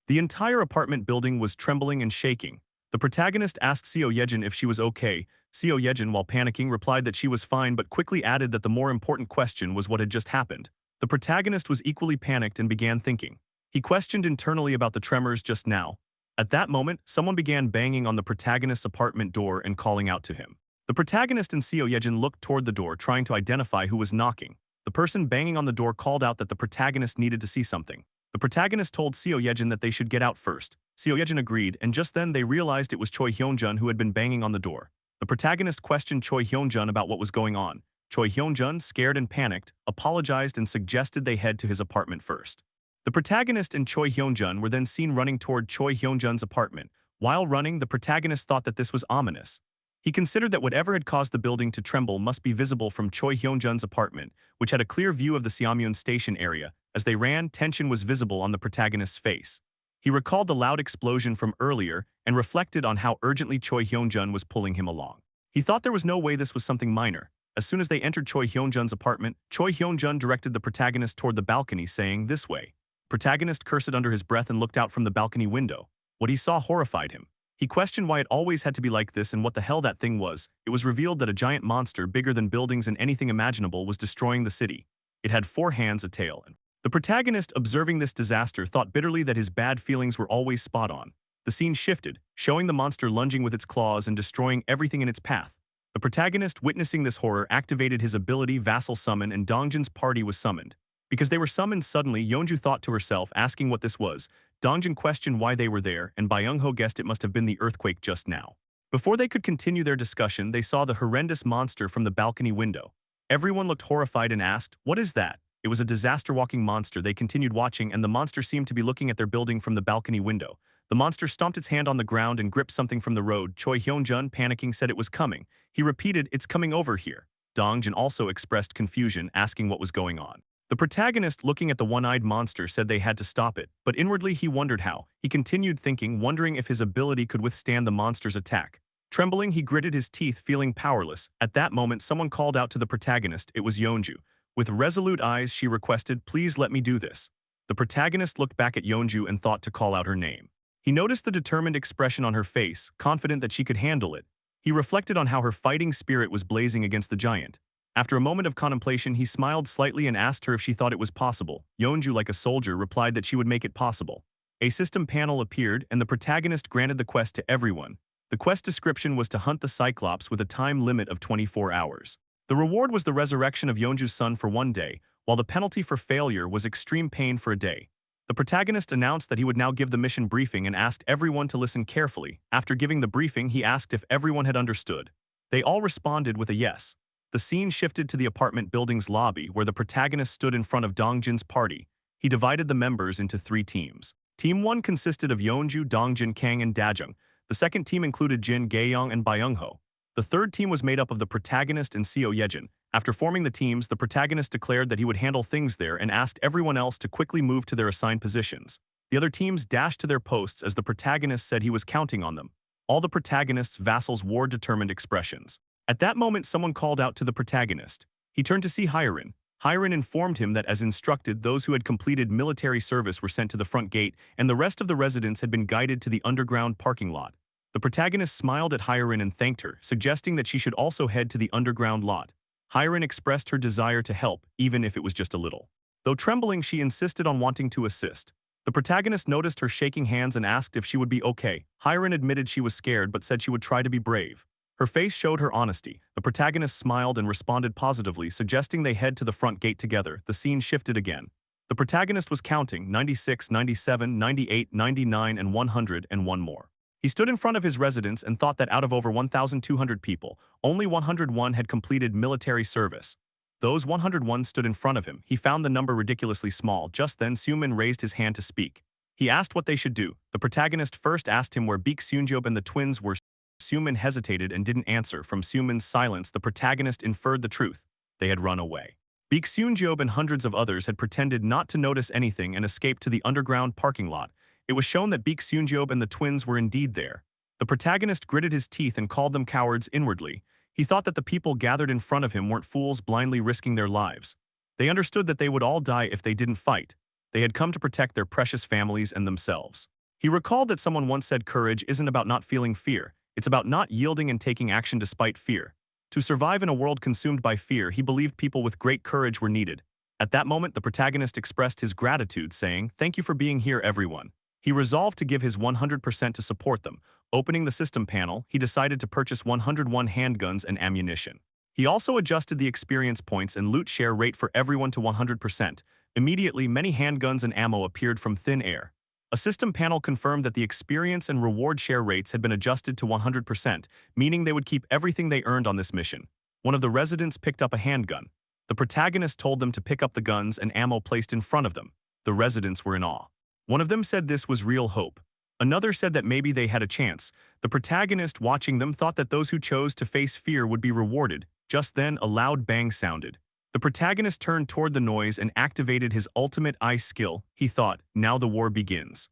Speaker 1: The entire apartment building was trembling and shaking. The protagonist asked Seo Yejin if she was okay. Seo Yejin, while panicking, replied that she was fine but quickly added that the more important question was what had just happened. The protagonist was equally panicked and began thinking. He questioned internally about the tremors just now. At that moment, someone began banging on the protagonist's apartment door and calling out to him. The protagonist and Seo Yejin looked toward the door, trying to identify who was knocking. The person banging on the door called out that the protagonist needed to see something. The protagonist told Seo Yejin that they should get out first. Seo Yejin agreed, and just then they realized it was Choi Hyunjun who had been banging on the door. The protagonist questioned Choi Hyunjun about what was going on. Choi Hyunjun, scared and panicked, apologized and suggested they head to his apartment first. The protagonist and Choi Hyunjun were then seen running toward Choi Hyunjun's apartment. While running, the protagonist thought that this was ominous. He considered that whatever had caused the building to tremble must be visible from Choi Hyunjun's apartment, which had a clear view of the Seommyeon station area. As they ran, tension was visible on the protagonist's face. He recalled the loud explosion from earlier and reflected on how urgently Choi Hyunjun was pulling him along. He thought there was no way this was something minor. As soon as they entered Choi Hyunjun's apartment, Choi Hyunjun directed the protagonist toward the balcony, saying, "This way." Protagonist cursed under his breath and looked out from the balcony window. What he saw horrified him. He questioned why it always had to be like this and what the hell that thing was. It was revealed that a giant monster bigger than buildings and anything imaginable was destroying the city. It had 4 hands, a tail, and the protagonist, observing this disaster, thought bitterly that his bad feelings were always spot on. The scene shifted, showing the monster lunging with its claws and destroying everything in its path. The protagonist, witnessing this horror, activated his ability Vassal Summon, and Dongjin's party was summoned. Because they were summoned suddenly, Yeonju thought to herself, asking what this was. Dongjin questioned why they were there, and Byung-ho guessed it must have been the earthquake just now. Before they could continue their discussion, they saw the horrendous monster from the balcony window. Everyone looked horrified and asked, "What is that?" It was a disaster-walking monster. They continued watching, and the monster seemed to be looking at their building from the balcony window. The monster stomped its hand on the ground and gripped something from the road. Choi Hyunjun, panicking, said it was coming. He repeated, "It's coming over here." Dongjin also expressed confusion, asking what was going on. The protagonist, looking at the one-eyed monster, said they had to stop it, but inwardly he wondered how. He continued thinking, wondering if his ability could withstand the monster's attack. Trembling, he gritted his teeth, feeling powerless. At that moment, someone called out to the protagonist. It was Yeonju. With resolute eyes, she requested, "Please let me do this." The protagonist looked back at Yeonju and thought to call out her name. He noticed the determined expression on her face, confident that she could handle it. He reflected on how her fighting spirit was blazing against the giant. After a moment of contemplation, he smiled slightly and asked her if she thought it was possible. Yeonju, like a soldier, replied that she would make it possible. A system panel appeared, and the protagonist granted the quest to everyone. The quest description was to hunt the Cyclops with a time limit of 24 hours. The reward was the resurrection of Yeonju's son for 1 day, while the penalty for failure was extreme pain for a day. The protagonist announced that he would now give the mission briefing and asked everyone to listen carefully. After giving the briefing, he asked if everyone had understood. They all responded with a yes. The scene shifted to the apartment building's lobby, where the protagonist stood in front of Dongjin's party. He divided the members into 3 teams. Team 1 consisted of Yeonju, Dongjin, Kang, and Dajung. The second team included Jin, Gaeyoung, and Byung-ho. The third team was made up of the protagonist and Seo Yejin. After forming the teams, the protagonist declared that he would handle things there and asked everyone else to quickly move to their assigned positions. The other teams dashed to their posts as the protagonist said he was counting on them. All the protagonist's vassals wore determined expressions. At that moment, someone called out to the protagonist. He turned to see Hyerin. Hyerin informed him that, as instructed, those who had completed military service were sent to the front gate, and the rest of the residents had been guided to the underground parking lot. The protagonist smiled at Hyerin and thanked her, suggesting that she should also head to the underground lot. Hyerin expressed her desire to help, even if it was just a little. Though trembling, she insisted on wanting to assist. The protagonist noticed her shaking hands and asked if she would be okay. Hyerin admitted she was scared but said she would try to be brave. Her face showed her honesty. The protagonist smiled and responded positively, suggesting they head to the front gate together. The scene shifted again. The protagonist was counting 96, 97, 98, 99, and 100, and one more. He stood in front of his residence and thought that out of over 1,200 people, only 101 had completed military service. Those 101 stood in front of him. He found the number ridiculously small. Just then, Seomin raised his hand to speak. He asked what they should do. The protagonist first asked him where Baek Seunjob and the twins were. Seomin hesitated and didn't answer. From Seomin's silence, the protagonist inferred the truth. They had run away. Baek Seunjob and hundreds of others had pretended not to notice anything and escaped to the underground parking lot. It was shown that Baek Seunjob and the twins were indeed there. The protagonist gritted his teeth and called them cowards inwardly. He thought that the people gathered in front of him weren't fools blindly risking their lives. They understood that they would all die if they didn't fight. They had come to protect their precious families and themselves. He recalled that someone once said courage isn't about not feeling fear. It's about not yielding and taking action despite fear. To survive in a world consumed by fear, he believed people with great courage were needed. At that moment, the protagonist expressed his gratitude, saying, "Thank you for being here, everyone." He resolved to give his 100% to support them. Opening the system panel, he decided to purchase 101 handguns and ammunition. He also adjusted the experience points and loot share rate for everyone to 100%. Immediately, many handguns and ammo appeared from thin air. A system panel confirmed that the experience and reward share rates had been adjusted to 100%, meaning they would keep everything they earned on this mission. One of the residents picked up a handgun. The protagonist told them to pick up the guns and ammo placed in front of them. The residents were in awe. One of them said this was real hope. Another said that maybe they had a chance. The protagonist watching them thought that those who chose to face fear would be rewarded. Just then, a loud bang sounded. The protagonist turned toward the noise and activated his ultimate eye skill. He thought, now the war begins.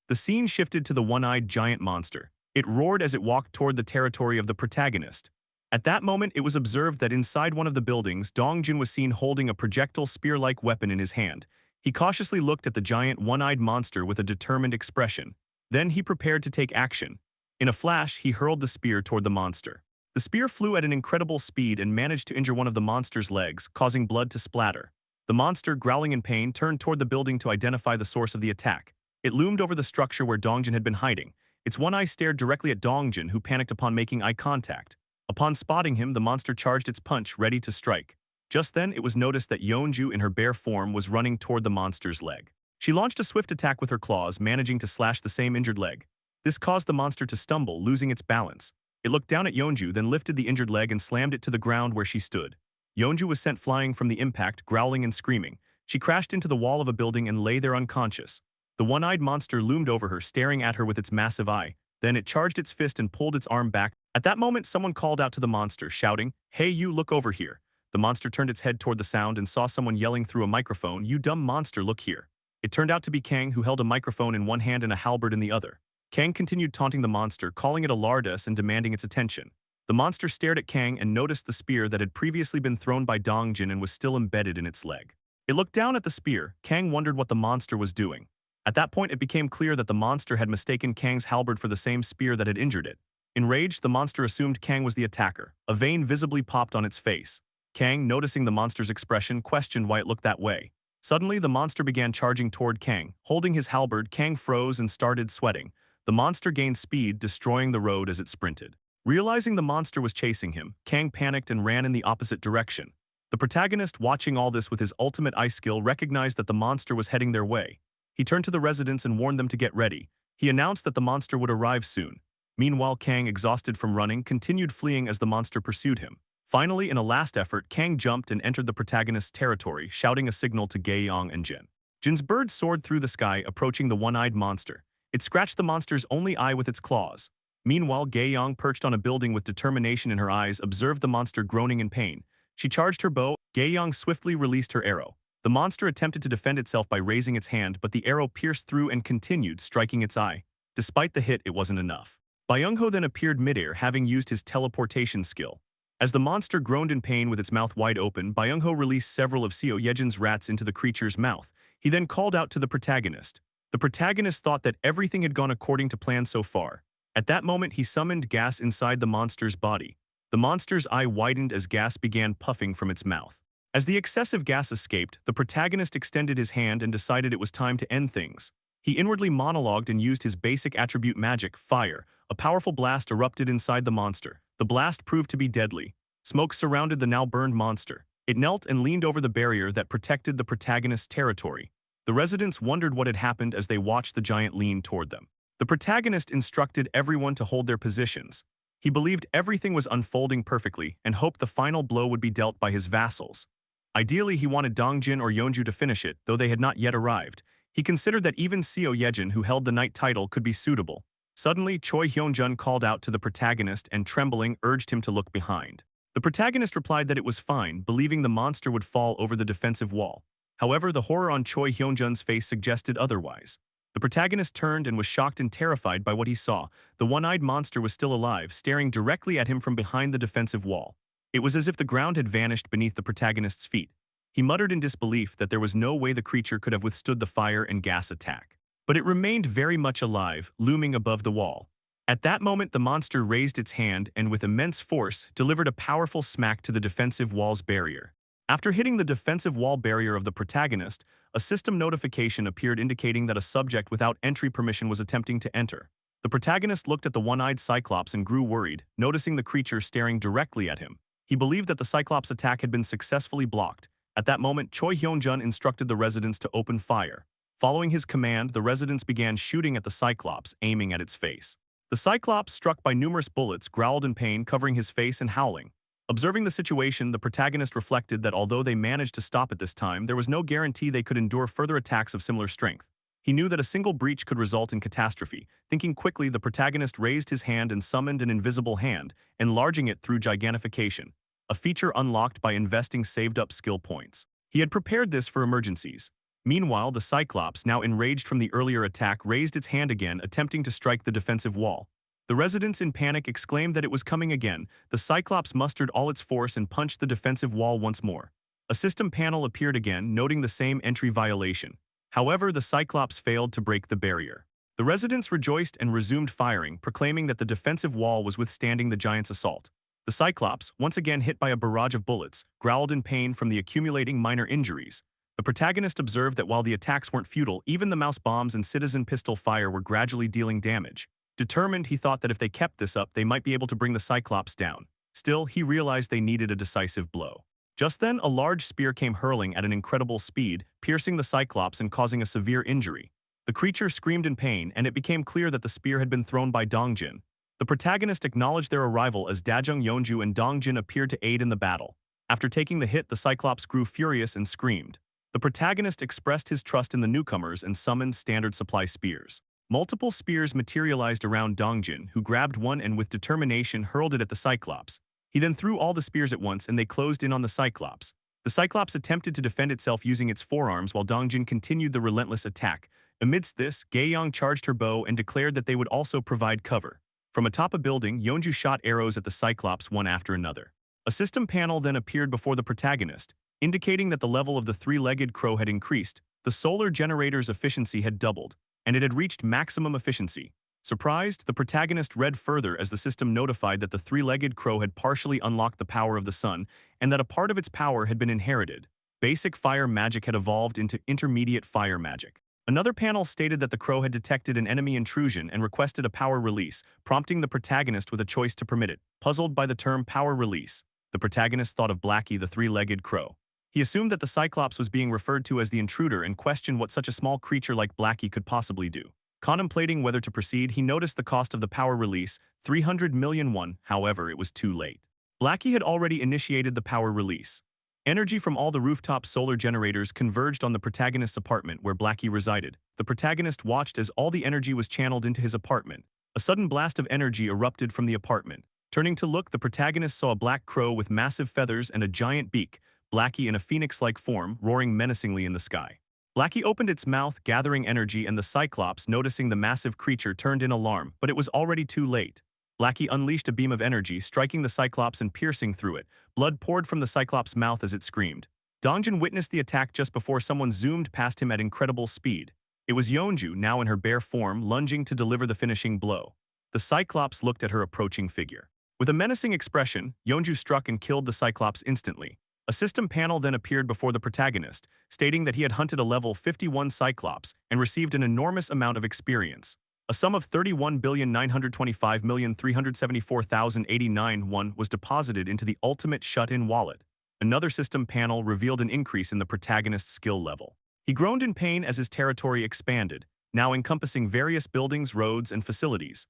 Speaker 1: The scene shifted to the one-eyed giant monster. It roared as it walked toward the territory of the protagonist. At that moment, it was observed that inside one of the buildings, Dongjin was seen holding a projectile spear-like weapon in his hand. He cautiously looked at the giant one-eyed monster with a determined expression. Then he prepared to take action. In a flash, he hurled the spear toward the monster. The spear flew at an incredible speed and managed to injure one of the monster's legs, causing blood to splatter. The monster, growling in pain, turned toward the building to identify the source of the attack. It loomed over the structure where Dongjin had been hiding. Its one eye stared directly at Dongjin, who panicked upon making eye contact. Upon spotting him, the monster charged its punch, ready to strike. Just then, it was noticed that Yeonju in her bare form was running toward the monster's leg. She launched a swift attack with her claws, managing to slash the same injured leg. This caused the monster to stumble, losing its balance. It looked down at Yeonju, then lifted the injured leg and slammed it to the ground where she stood. Yeonju was sent flying from the impact, growling and screaming. She crashed into the wall of a building and lay there unconscious. The one-eyed monster loomed over her, staring at her with its massive eye. Then it charged its fist and pulled its arm back. At that moment, someone called out to the monster, shouting, "Hey you, look over here." The monster turned its head toward the sound and saw someone yelling through a microphone, "You dumb monster, look here." It turned out to be Kang, who held a microphone in one hand and a halberd in the other. Kang continued taunting the monster, calling it a lardess and demanding its attention. The monster stared at Kang and noticed the spear that had previously been thrown by Dongjin and was still embedded in its leg. It looked down at the spear. Kang wondered what the monster was doing. At that point, it became clear that the monster had mistaken Kang's halberd for the same spear that had injured it. Enraged, the monster assumed Kang was the attacker. A vein visibly popped on its face. Kang, noticing the monster's expression, questioned why it looked that way. Suddenly, the monster began charging toward Kang. Holding his halberd, Kang froze and started sweating. The monster gained speed, destroying the road as it sprinted. Realizing the monster was chasing him, Kang panicked and ran in the opposite direction. The protagonist, watching all this with his ultimate eye skill, recognized that the monster was heading their way. He turned to the residents and warned them to get ready. He announced that the monster would arrive soon. Meanwhile, Kang, exhausted from running, continued fleeing as the monster pursued him. Finally, in a last effort, Kang jumped and entered the protagonist's territory, shouting a signal to Gaeyong and Jin. Jin's bird soared through the sky, approaching the one-eyed monster. It scratched the monster's only eye with its claws. Meanwhile, Gaeyong, perched on a building with determination in her eyes, observed the monster groaning in pain. She charged her bow. Gaeyong swiftly released her arrow. The monster attempted to defend itself by raising its hand, but the arrow pierced through and continued, striking its eye. Despite the hit, it wasn't enough. Byung-ho then appeared midair, having used his teleportation skill. As the monster groaned in pain with its mouth wide open, Byung-ho released several of Seo Yejin's rats into the creature's mouth. He then called out to the protagonist. The protagonist thought that everything had gone according to plan so far. At that moment, he summoned gas inside the monster's body. The monster's eye widened as gas began puffing from its mouth. As the excessive gas escaped, the protagonist extended his hand and decided it was time to end things. He inwardly monologued and used his basic attribute magic, fire. A powerful blast erupted inside the monster. The blast proved to be deadly. Smoke surrounded the now burned monster. It knelt and leaned over the barrier that protected the protagonist's territory. The residents wondered what had happened as they watched the giant lean toward them. The protagonist instructed everyone to hold their positions. He believed everything was unfolding perfectly and hoped the final blow would be dealt by his vassals. Ideally, he wanted Dongjin or Yeonju to finish it, though they had not yet arrived. He considered that even Seo Yejin, who held the knight title, could be suitable. Suddenly, Choi Hyunjun called out to the protagonist and, trembling, urged him to look behind. The protagonist replied that it was fine, believing the monster would fall over the defensive wall. However, the horror on Choi Hyunjun's face suggested otherwise. The protagonist turned and was shocked and terrified by what he saw. The one-eyed monster was still alive, staring directly at him from behind the defensive wall. It was as if the ground had vanished beneath the protagonist's feet. He muttered in disbelief that there was no way the creature could have withstood the fire and gas attack. But it remained very much alive, looming above the wall. At that moment, the monster raised its hand and with immense force delivered a powerful smack to the defensive wall's barrier. After hitting the defensive wall barrier of the protagonist, a system notification appeared indicating that a subject without entry permission was attempting to enter. The protagonist looked at the one-eyed Cyclops and grew worried, noticing the creature staring directly at him. He believed that the Cyclops' attack had been successfully blocked. At that moment, Choi Hyun-jun instructed the residents to open fire. Following his command, the residents began shooting at the Cyclops, aiming at its face. The Cyclops, struck by numerous bullets, growled in pain, covering his face and howling. Observing the situation, the protagonist reflected that although they managed to stop it this time, there was no guarantee they could endure further attacks of similar strength. He knew that a single breach could result in catastrophe. Thinking quickly, the protagonist raised his hand and summoned an invisible hand, enlarging it through gigantification, a feature unlocked by investing saved-up skill points. He had prepared this for emergencies. Meanwhile, the Cyclops, now enraged from the earlier attack, raised its hand again, attempting to strike the defensive wall. The residents in panic exclaimed that it was coming again. The Cyclops mustered all its force and punched the defensive wall once more. A system panel appeared again, noting the same entry violation. However, the Cyclops failed to break the barrier. The residents rejoiced and resumed firing, proclaiming that the defensive wall was withstanding the giant's assault. The Cyclops, once again hit by a barrage of bullets, growled in pain from the accumulating minor injuries. The protagonist observed that while the attacks weren't futile, even the mouse bombs and citizen pistol fire were gradually dealing damage. Determined, he thought that if they kept this up, they might be able to bring the Cyclops down. Still, he realized they needed a decisive blow. Just then, a large spear came hurling at an incredible speed, piercing the Cyclops and causing a severe injury. The creature screamed in pain, and it became clear that the spear had been thrown by Dongjin. The protagonist acknowledged their arrival as Dajung Yeonju and Dongjin appeared to aid in the battle. After taking the hit, the Cyclops grew furious and screamed. The protagonist expressed his trust in the newcomers and summoned standard supply spears. Multiple spears materialized around Dongjin, who grabbed one and with determination hurled it at the Cyclops. He then threw all the spears at once and they closed in on the Cyclops. The Cyclops attempted to defend itself using its forearms while Dongjin continued the relentless attack. Amidst this, Gaeyang charged her bow and declared that they would also provide cover. From atop a building, Yeonju shot arrows at the Cyclops one after another. A system panel then appeared before the protagonist, indicating that the level of the three-legged crow had increased. The solar generator's efficiency had doubled, and it had reached maximum efficiency. Surprised, the protagonist read further as the system notified that the three-legged crow had partially unlocked the power of the sun and that a part of its power had been inherited. Basic fire magic had evolved into intermediate fire magic. Another panel stated that the crow had detected an enemy intrusion and requested a power release, prompting the protagonist with a choice to permit it. Puzzled by the term power release, the protagonist thought of Blackie, the three-legged crow. He assumed that the Cyclops was being referred to as the intruder and questioned what such a small creature like Blackie could possibly do. Contemplating whether to proceed, he noticed the cost of the power release, 300 million won. However, it was too late. Blackie had already initiated the power release. Energy from all the rooftop solar generators converged on the protagonist's apartment where Blackie resided. The protagonist watched as all the energy was channeled into his apartment. A sudden blast of energy erupted from the apartment. Turning to look, the protagonist saw a black crow with massive feathers and a giant beak, Blackie in a phoenix-like form, roaring menacingly in the sky. Blackie opened its mouth, gathering energy, and the Cyclops, noticing the massive creature, turned in alarm, but it was already too late. Blackie unleashed a beam of energy, striking the Cyclops and piercing through it. Blood poured from the Cyclops' mouth as it screamed. Dongjin witnessed the attack just before someone zoomed past him at incredible speed. It was Yeonju, now in her bare form, lunging to deliver the finishing blow. The Cyclops looked at her approaching figure. With a menacing expression, Yeonju struck and killed the Cyclops instantly. A system panel then appeared before the protagonist, stating that he had hunted a level 51 Cyclops and received an enormous amount of experience. A sum of 31,925,374,089 won was deposited into the ultimate shut-in wallet. Another system panel revealed an increase in the protagonist's skill level. He groaned in pain as his territory expanded, now encompassing various buildings, roads, and facilities.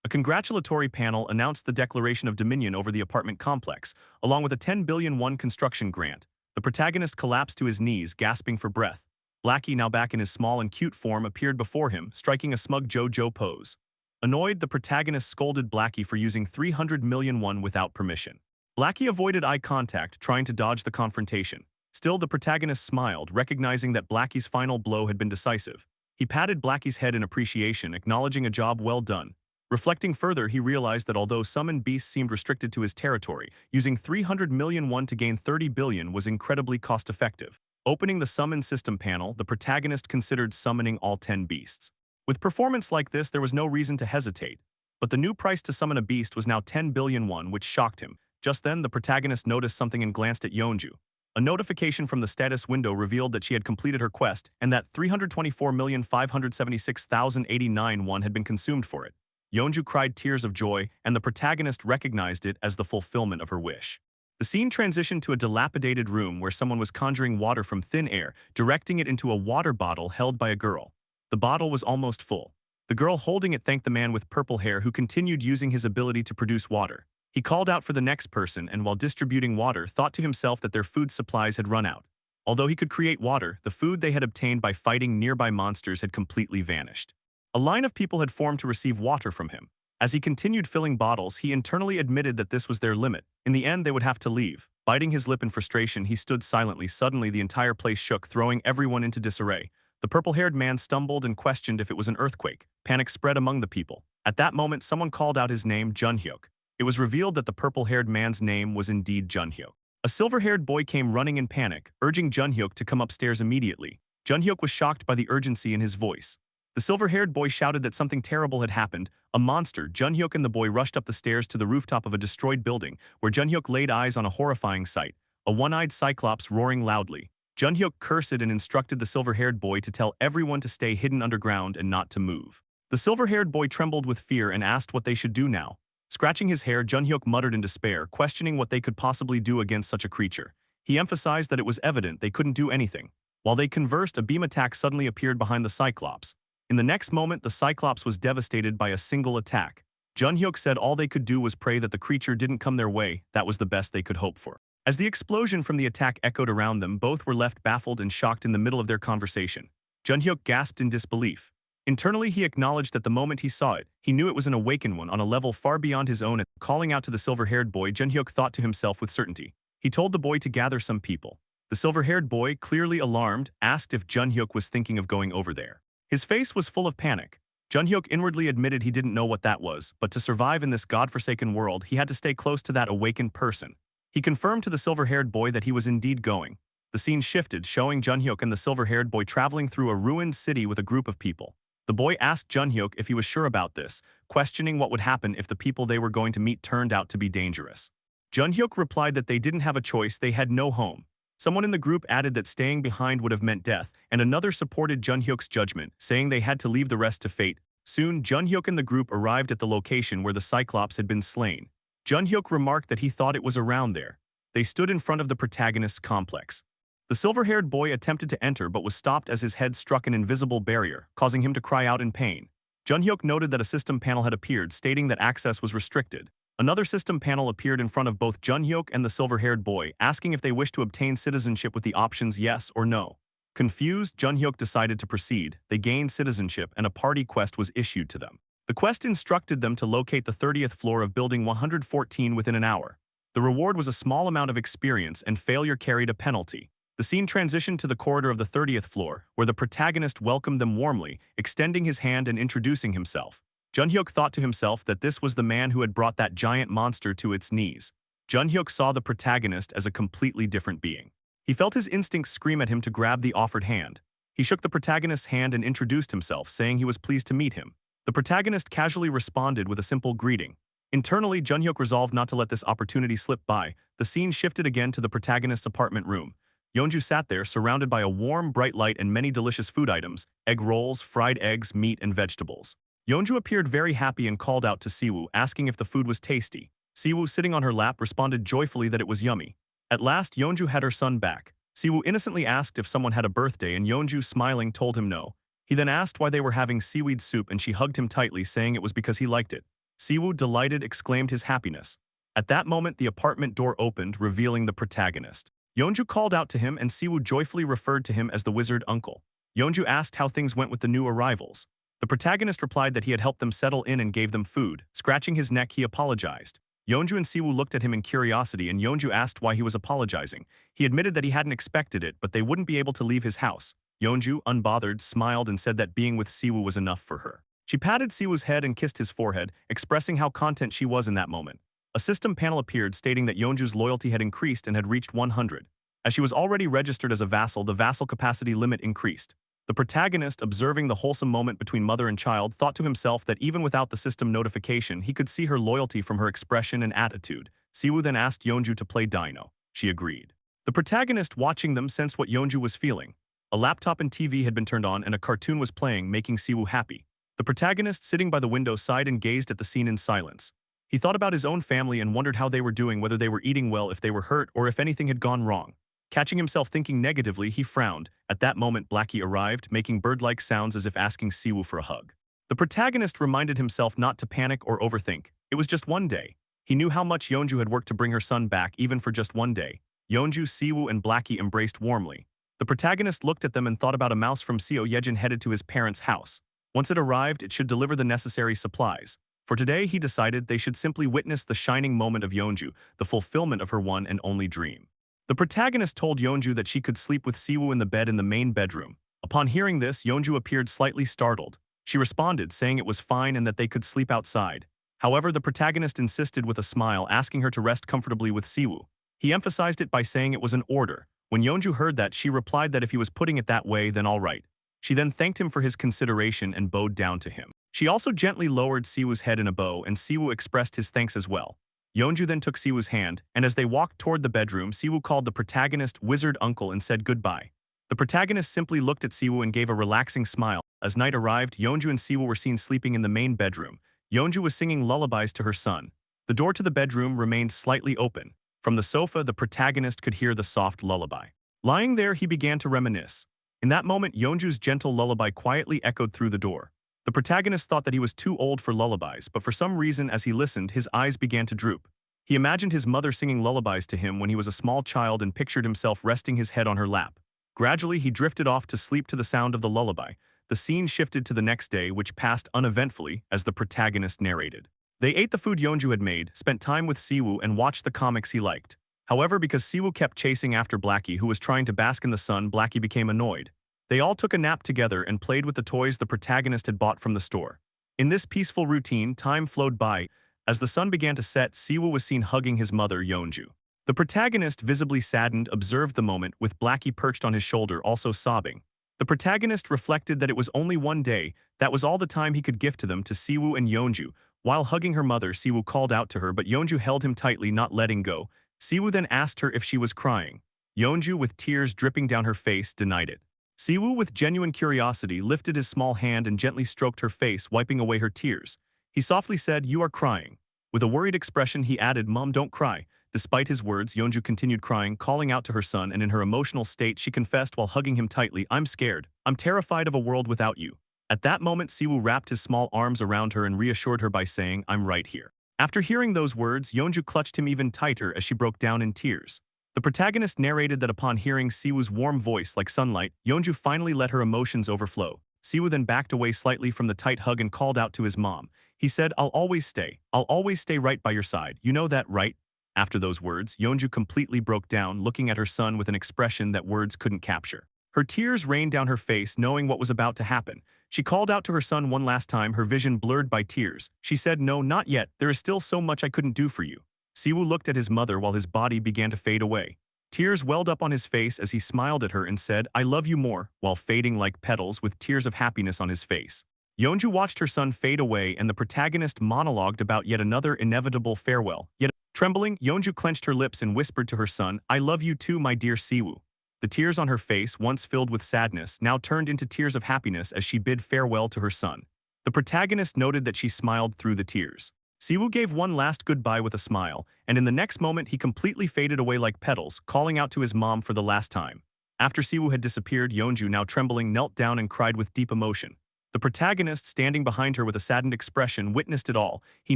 Speaker 1: A congratulatory panel announced the declaration of dominion over the apartment complex, along with a 10 billion won construction grant. The protagonist collapsed to his knees, gasping for breath. Blackie, now back in his small and cute form, appeared before him, striking a smug JoJo pose. Annoyed, the protagonist scolded Blackie for using 300 million won without permission. Blackie avoided eye contact, trying to dodge the confrontation. Still, the protagonist smiled, recognizing that Blackie's final blow had been decisive. He patted Blackie's head in appreciation, acknowledging a job well done. Reflecting further, he realized that although summoned beasts seemed restricted to his territory, using 300 million won to gain 30 billion was incredibly cost-effective. Opening the summon system panel, the protagonist considered summoning all 10 beasts. With performance like this, there was no reason to hesitate. But the new price to summon a beast was now 10 billion won, which shocked him. Just then, the protagonist noticed something and glanced at Yeonju. A notification from the status window revealed that she had completed her quest and that 324,576,089 won had been consumed for it. Yeonju cried tears of joy, and the protagonist recognized it as the fulfillment of her wish. The scene transitioned to a dilapidated room where someone was conjuring water from thin air, directing it into a water bottle held by a girl. The bottle was almost full. The girl holding it thanked the man with purple hair who continued using his ability to produce water. He called out for the next person and while distributing water thought to himself that their food supplies had run out. Although he could create water, the food they had obtained by fighting nearby monsters had completely vanished. A line of people had formed to receive water from him. As he continued filling bottles, he internally admitted that this was their limit. In the end, they would have to leave. Biting his lip in frustration, he stood silently. Suddenly, the entire place shook, throwing everyone into disarray. The purple-haired man stumbled and questioned if it was an earthquake. Panic spread among the people. At that moment, someone called out his name, Junhyuk. It was revealed that the purple-haired man's name was indeed Junhyuk. A silver-haired boy came running in panic, urging Junhyuk to come upstairs immediately. Junhyuk was shocked by the urgency in his voice. The silver-haired boy shouted that something terrible had happened. A monster. Junhyuk and the boy rushed up the stairs to the rooftop of a destroyed building, where Junhyuk laid eyes on a horrifying sight, a one-eyed cyclops roaring loudly. Junhyuk cursed and instructed the silver-haired boy to tell everyone to stay hidden underground and not to move. The silver-haired boy trembled with fear and asked what they should do now. Scratching his hair, Junhyuk muttered in despair, questioning what they could possibly do against such a creature. He emphasized that it was evident they couldn't do anything. While they conversed, a beam attack suddenly appeared behind the cyclops. In the next moment, the cyclops was devastated by a single attack. Junhyuk said all they could do was pray that the creature didn't come their way. That was the best they could hope for. As the explosion from the attack echoed around them, both were left baffled and shocked in the middle of their conversation. Junhyuk gasped in disbelief. Internally, he acknowledged that the moment he saw it, he knew it was an awakened one on a level far beyond his own. Calling out to the silver-haired boy, Junhyuk thought to himself with certainty. He told the boy to gather some people. The silver-haired boy, clearly alarmed, asked if Junhyuk was thinking of going over there. His face was full of panic. Junhyuk inwardly admitted he didn't know what that was, but to survive in this godforsaken world, he had to stay close to that awakened person. He confirmed to the silver-haired boy that he was indeed going. The scene shifted, showing Junhyuk and the silver-haired boy traveling through a ruined city with a group of people. The boy asked Junhyuk if he was sure about this, questioning what would happen if the people they were going to meet turned out to be dangerous. Junhyuk replied that they didn't have a choice, they had no home. Someone in the group added that staying behind would have meant death, and another supported Junhyuk's judgment, saying they had to leave the rest to fate. Soon, Junhyuk and the group arrived at the location where the Cyclops had been slain. Junhyuk remarked that he thought it was around there. They stood in front of the protagonist's complex. The silver-haired boy attempted to enter but was stopped as his head struck an invisible barrier, causing him to cry out in pain. Junhyuk noted that a system panel had appeared, stating that access was restricted. Another system panel appeared in front of both Junhyuk and the silver-haired boy, asking if they wished to obtain citizenship with the options yes or no. Confused, Junhyuk decided to proceed. They gained citizenship and a party quest was issued to them. The quest instructed them to locate the 30th floor of Building 114 within an hour. The reward was a small amount of experience and failure carried a penalty. The scene transitioned to the corridor of the 30th floor, where the protagonist welcomed them warmly, extending his hand and introducing himself. Junhyuk thought to himself that this was the man who had brought that giant monster to its knees. Junhyuk saw the protagonist as a completely different being. He felt his instincts scream at him to grab the offered hand. He shook the protagonist's hand and introduced himself, saying he was pleased to meet him. The protagonist casually responded with a simple greeting. Internally, Junhyuk resolved not to let this opportunity slip by. The scene shifted again to the protagonist's apartment room. Yeonju sat there, surrounded by a warm, bright light and many delicious food items, egg rolls, fried eggs, meat, and vegetables. Yeonju appeared very happy and called out to Siwoo, asking if the food was tasty. Siwoo, sitting on her lap, responded joyfully that it was yummy. At last, Yeonju had her son back. Siwoo innocently asked if someone had a birthday and Yeonju, smiling, told him no. He then asked why they were having seaweed soup and she hugged him tightly, saying it was because he liked it. Siwoo, delighted, exclaimed his happiness. At that moment, the apartment door opened, revealing the protagonist. Yeonju called out to him and Siwoo joyfully referred to him as the wizard uncle. Yeonju asked how things went with the new arrivals. The protagonist replied that he had helped them settle in and gave them food. Scratching his neck, he apologized. Yeonju and Siwoo looked at him in curiosity and Yeonju asked why he was apologizing. He admitted that he hadn't expected it, but they wouldn't be able to leave his house. Yeonju, unbothered, smiled and said that being with Siwoo was enough for her. She patted Siwoo's head and kissed his forehead, expressing how content she was in that moment. A system panel appeared stating that Yeonju's loyalty had increased and had reached 100. As she was already registered as a vassal, the vassal capacity limit increased. The protagonist, observing the wholesome moment between mother and child, thought to himself that even without the system notification, he could see her loyalty from her expression and attitude. Siwoo then asked Yeonju to play Dino. She agreed. The protagonist watching them sensed what Yeonju was feeling. A laptop and TV had been turned on and a cartoon was playing, making Siwoo happy. The protagonist, sitting by the window, sighed and gazed at the scene in silence. He thought about his own family and wondered how they were doing, whether they were eating well, if they were hurt, or if anything had gone wrong. Catching himself thinking negatively, he frowned. At that moment, Blackie arrived, making bird-like sounds as if asking Siwoo for a hug. The protagonist reminded himself not to panic or overthink. It was just one day. He knew how much Yeonju had worked to bring her son back, even for just one day. Yeonju, Siwoo, and Blackie embraced warmly. The protagonist looked at them and thought about a mouse from Seo Yejin headed to his parents' house. Once it arrived, it should deliver the necessary supplies. For today, he decided they should simply witness the shining moment of Yeonju, the fulfillment of her one and only dream. The protagonist told Yeonju that she could sleep with Siwoo in the bed in the main bedroom. Upon hearing this, Yeonju appeared slightly startled. She responded, saying it was fine and that they could sleep outside. However, the protagonist insisted with a smile, asking her to rest comfortably with Siwoo. He emphasized it by saying it was an order. When Yeonju heard that, she replied that if he was putting it that way, then all right. She then thanked him for his consideration and bowed down to him. She also gently lowered Siwoo's head in a bow, and Siwoo expressed his thanks as well. Yeonju then took Siwoo's hand, and as they walked toward the bedroom, Siwoo called the protagonist wizard uncle and said goodbye. The protagonist simply looked at Siwoo and gave a relaxing smile. As night arrived, Yeonju and Siwoo were seen sleeping in the main bedroom. Yeonju was singing lullabies to her son. The door to the bedroom remained slightly open. From the sofa, the protagonist could hear the soft lullaby. Lying there, he began to reminisce. In that moment, Yeonju's gentle lullaby quietly echoed through the door. The protagonist thought that he was too old for lullabies, but for some reason, as he listened, his eyes began to droop. He imagined his mother singing lullabies to him when he was a small child and pictured himself resting his head on her lap. Gradually, he drifted off to sleep to the sound of the lullaby. The scene shifted to the next day, which passed uneventfully as the protagonist narrated. They ate the food Yeonju had made, spent time with Siwoo, and watched the comics he liked. However, because Siwoo kept chasing after Blackie, who was trying to bask in the sun, Blackie became annoyed. They all took a nap together and played with the toys the protagonist had bought from the store. In this peaceful routine, time flowed by. As the sun began to set, Siwoo was seen hugging his mother, Yeonju. The protagonist, visibly saddened, observed the moment, with Blackie perched on his shoulder, also sobbing. The protagonist reflected that it was only one day, that was all the time he could give to them, to Siwoo and Yeonju. While hugging her mother, Siwoo called out to her, but Yeonju held him tightly, not letting go. Siwoo then asked her if she was crying. Yeonju, with tears dripping down her face, denied it. Siwoo, with genuine curiosity, lifted his small hand and gently stroked her face, wiping away her tears. He softly said, "You are crying." With a worried expression, he added, "Mom, don't cry." Despite his words, Yeonju continued crying, calling out to her son, and in her emotional state, she confessed while hugging him tightly, "I'm scared. I'm terrified of a world without you." At that moment, Siwoo wrapped his small arms around her and reassured her by saying, "I'm right here." After hearing those words, Yeonju clutched him even tighter as she broke down in tears. The protagonist narrated that upon hearing Siwoo's warm voice like sunlight, Yeonju finally let her emotions overflow. Siwoo then backed away slightly from the tight hug and called out to his mom. He said, I'll always stay right by your side. You know that, right?" After those words, Yeonju completely broke down, looking at her son with an expression that words couldn't capture. Her tears rained down her face, knowing what was about to happen. She called out to her son one last time, her vision blurred by tears. She said, "No, not yet. There is still so much I couldn't do for you." Siwoo looked at his mother while his body began to fade away. Tears welled up on his face as he smiled at her and said, "I love you more," while fading like petals with tears of happiness on his face. Yeonju watched her son fade away, and the protagonist monologued about yet another inevitable farewell. Yet, trembling, Yeonju clenched her lips and whispered to her son, "I love you too, my dear Siwoo." The tears on her face, once filled with sadness, now turned into tears of happiness as she bid farewell to her son. The protagonist noted that she smiled through the tears. Siwoo gave one last goodbye with a smile, and in the next moment he completely faded away like petals, calling out to his mom for the last time. After Siwoo had disappeared, Yeonju, now trembling, knelt down and cried with deep emotion. The protagonist, standing behind her with a saddened expression, witnessed it all. He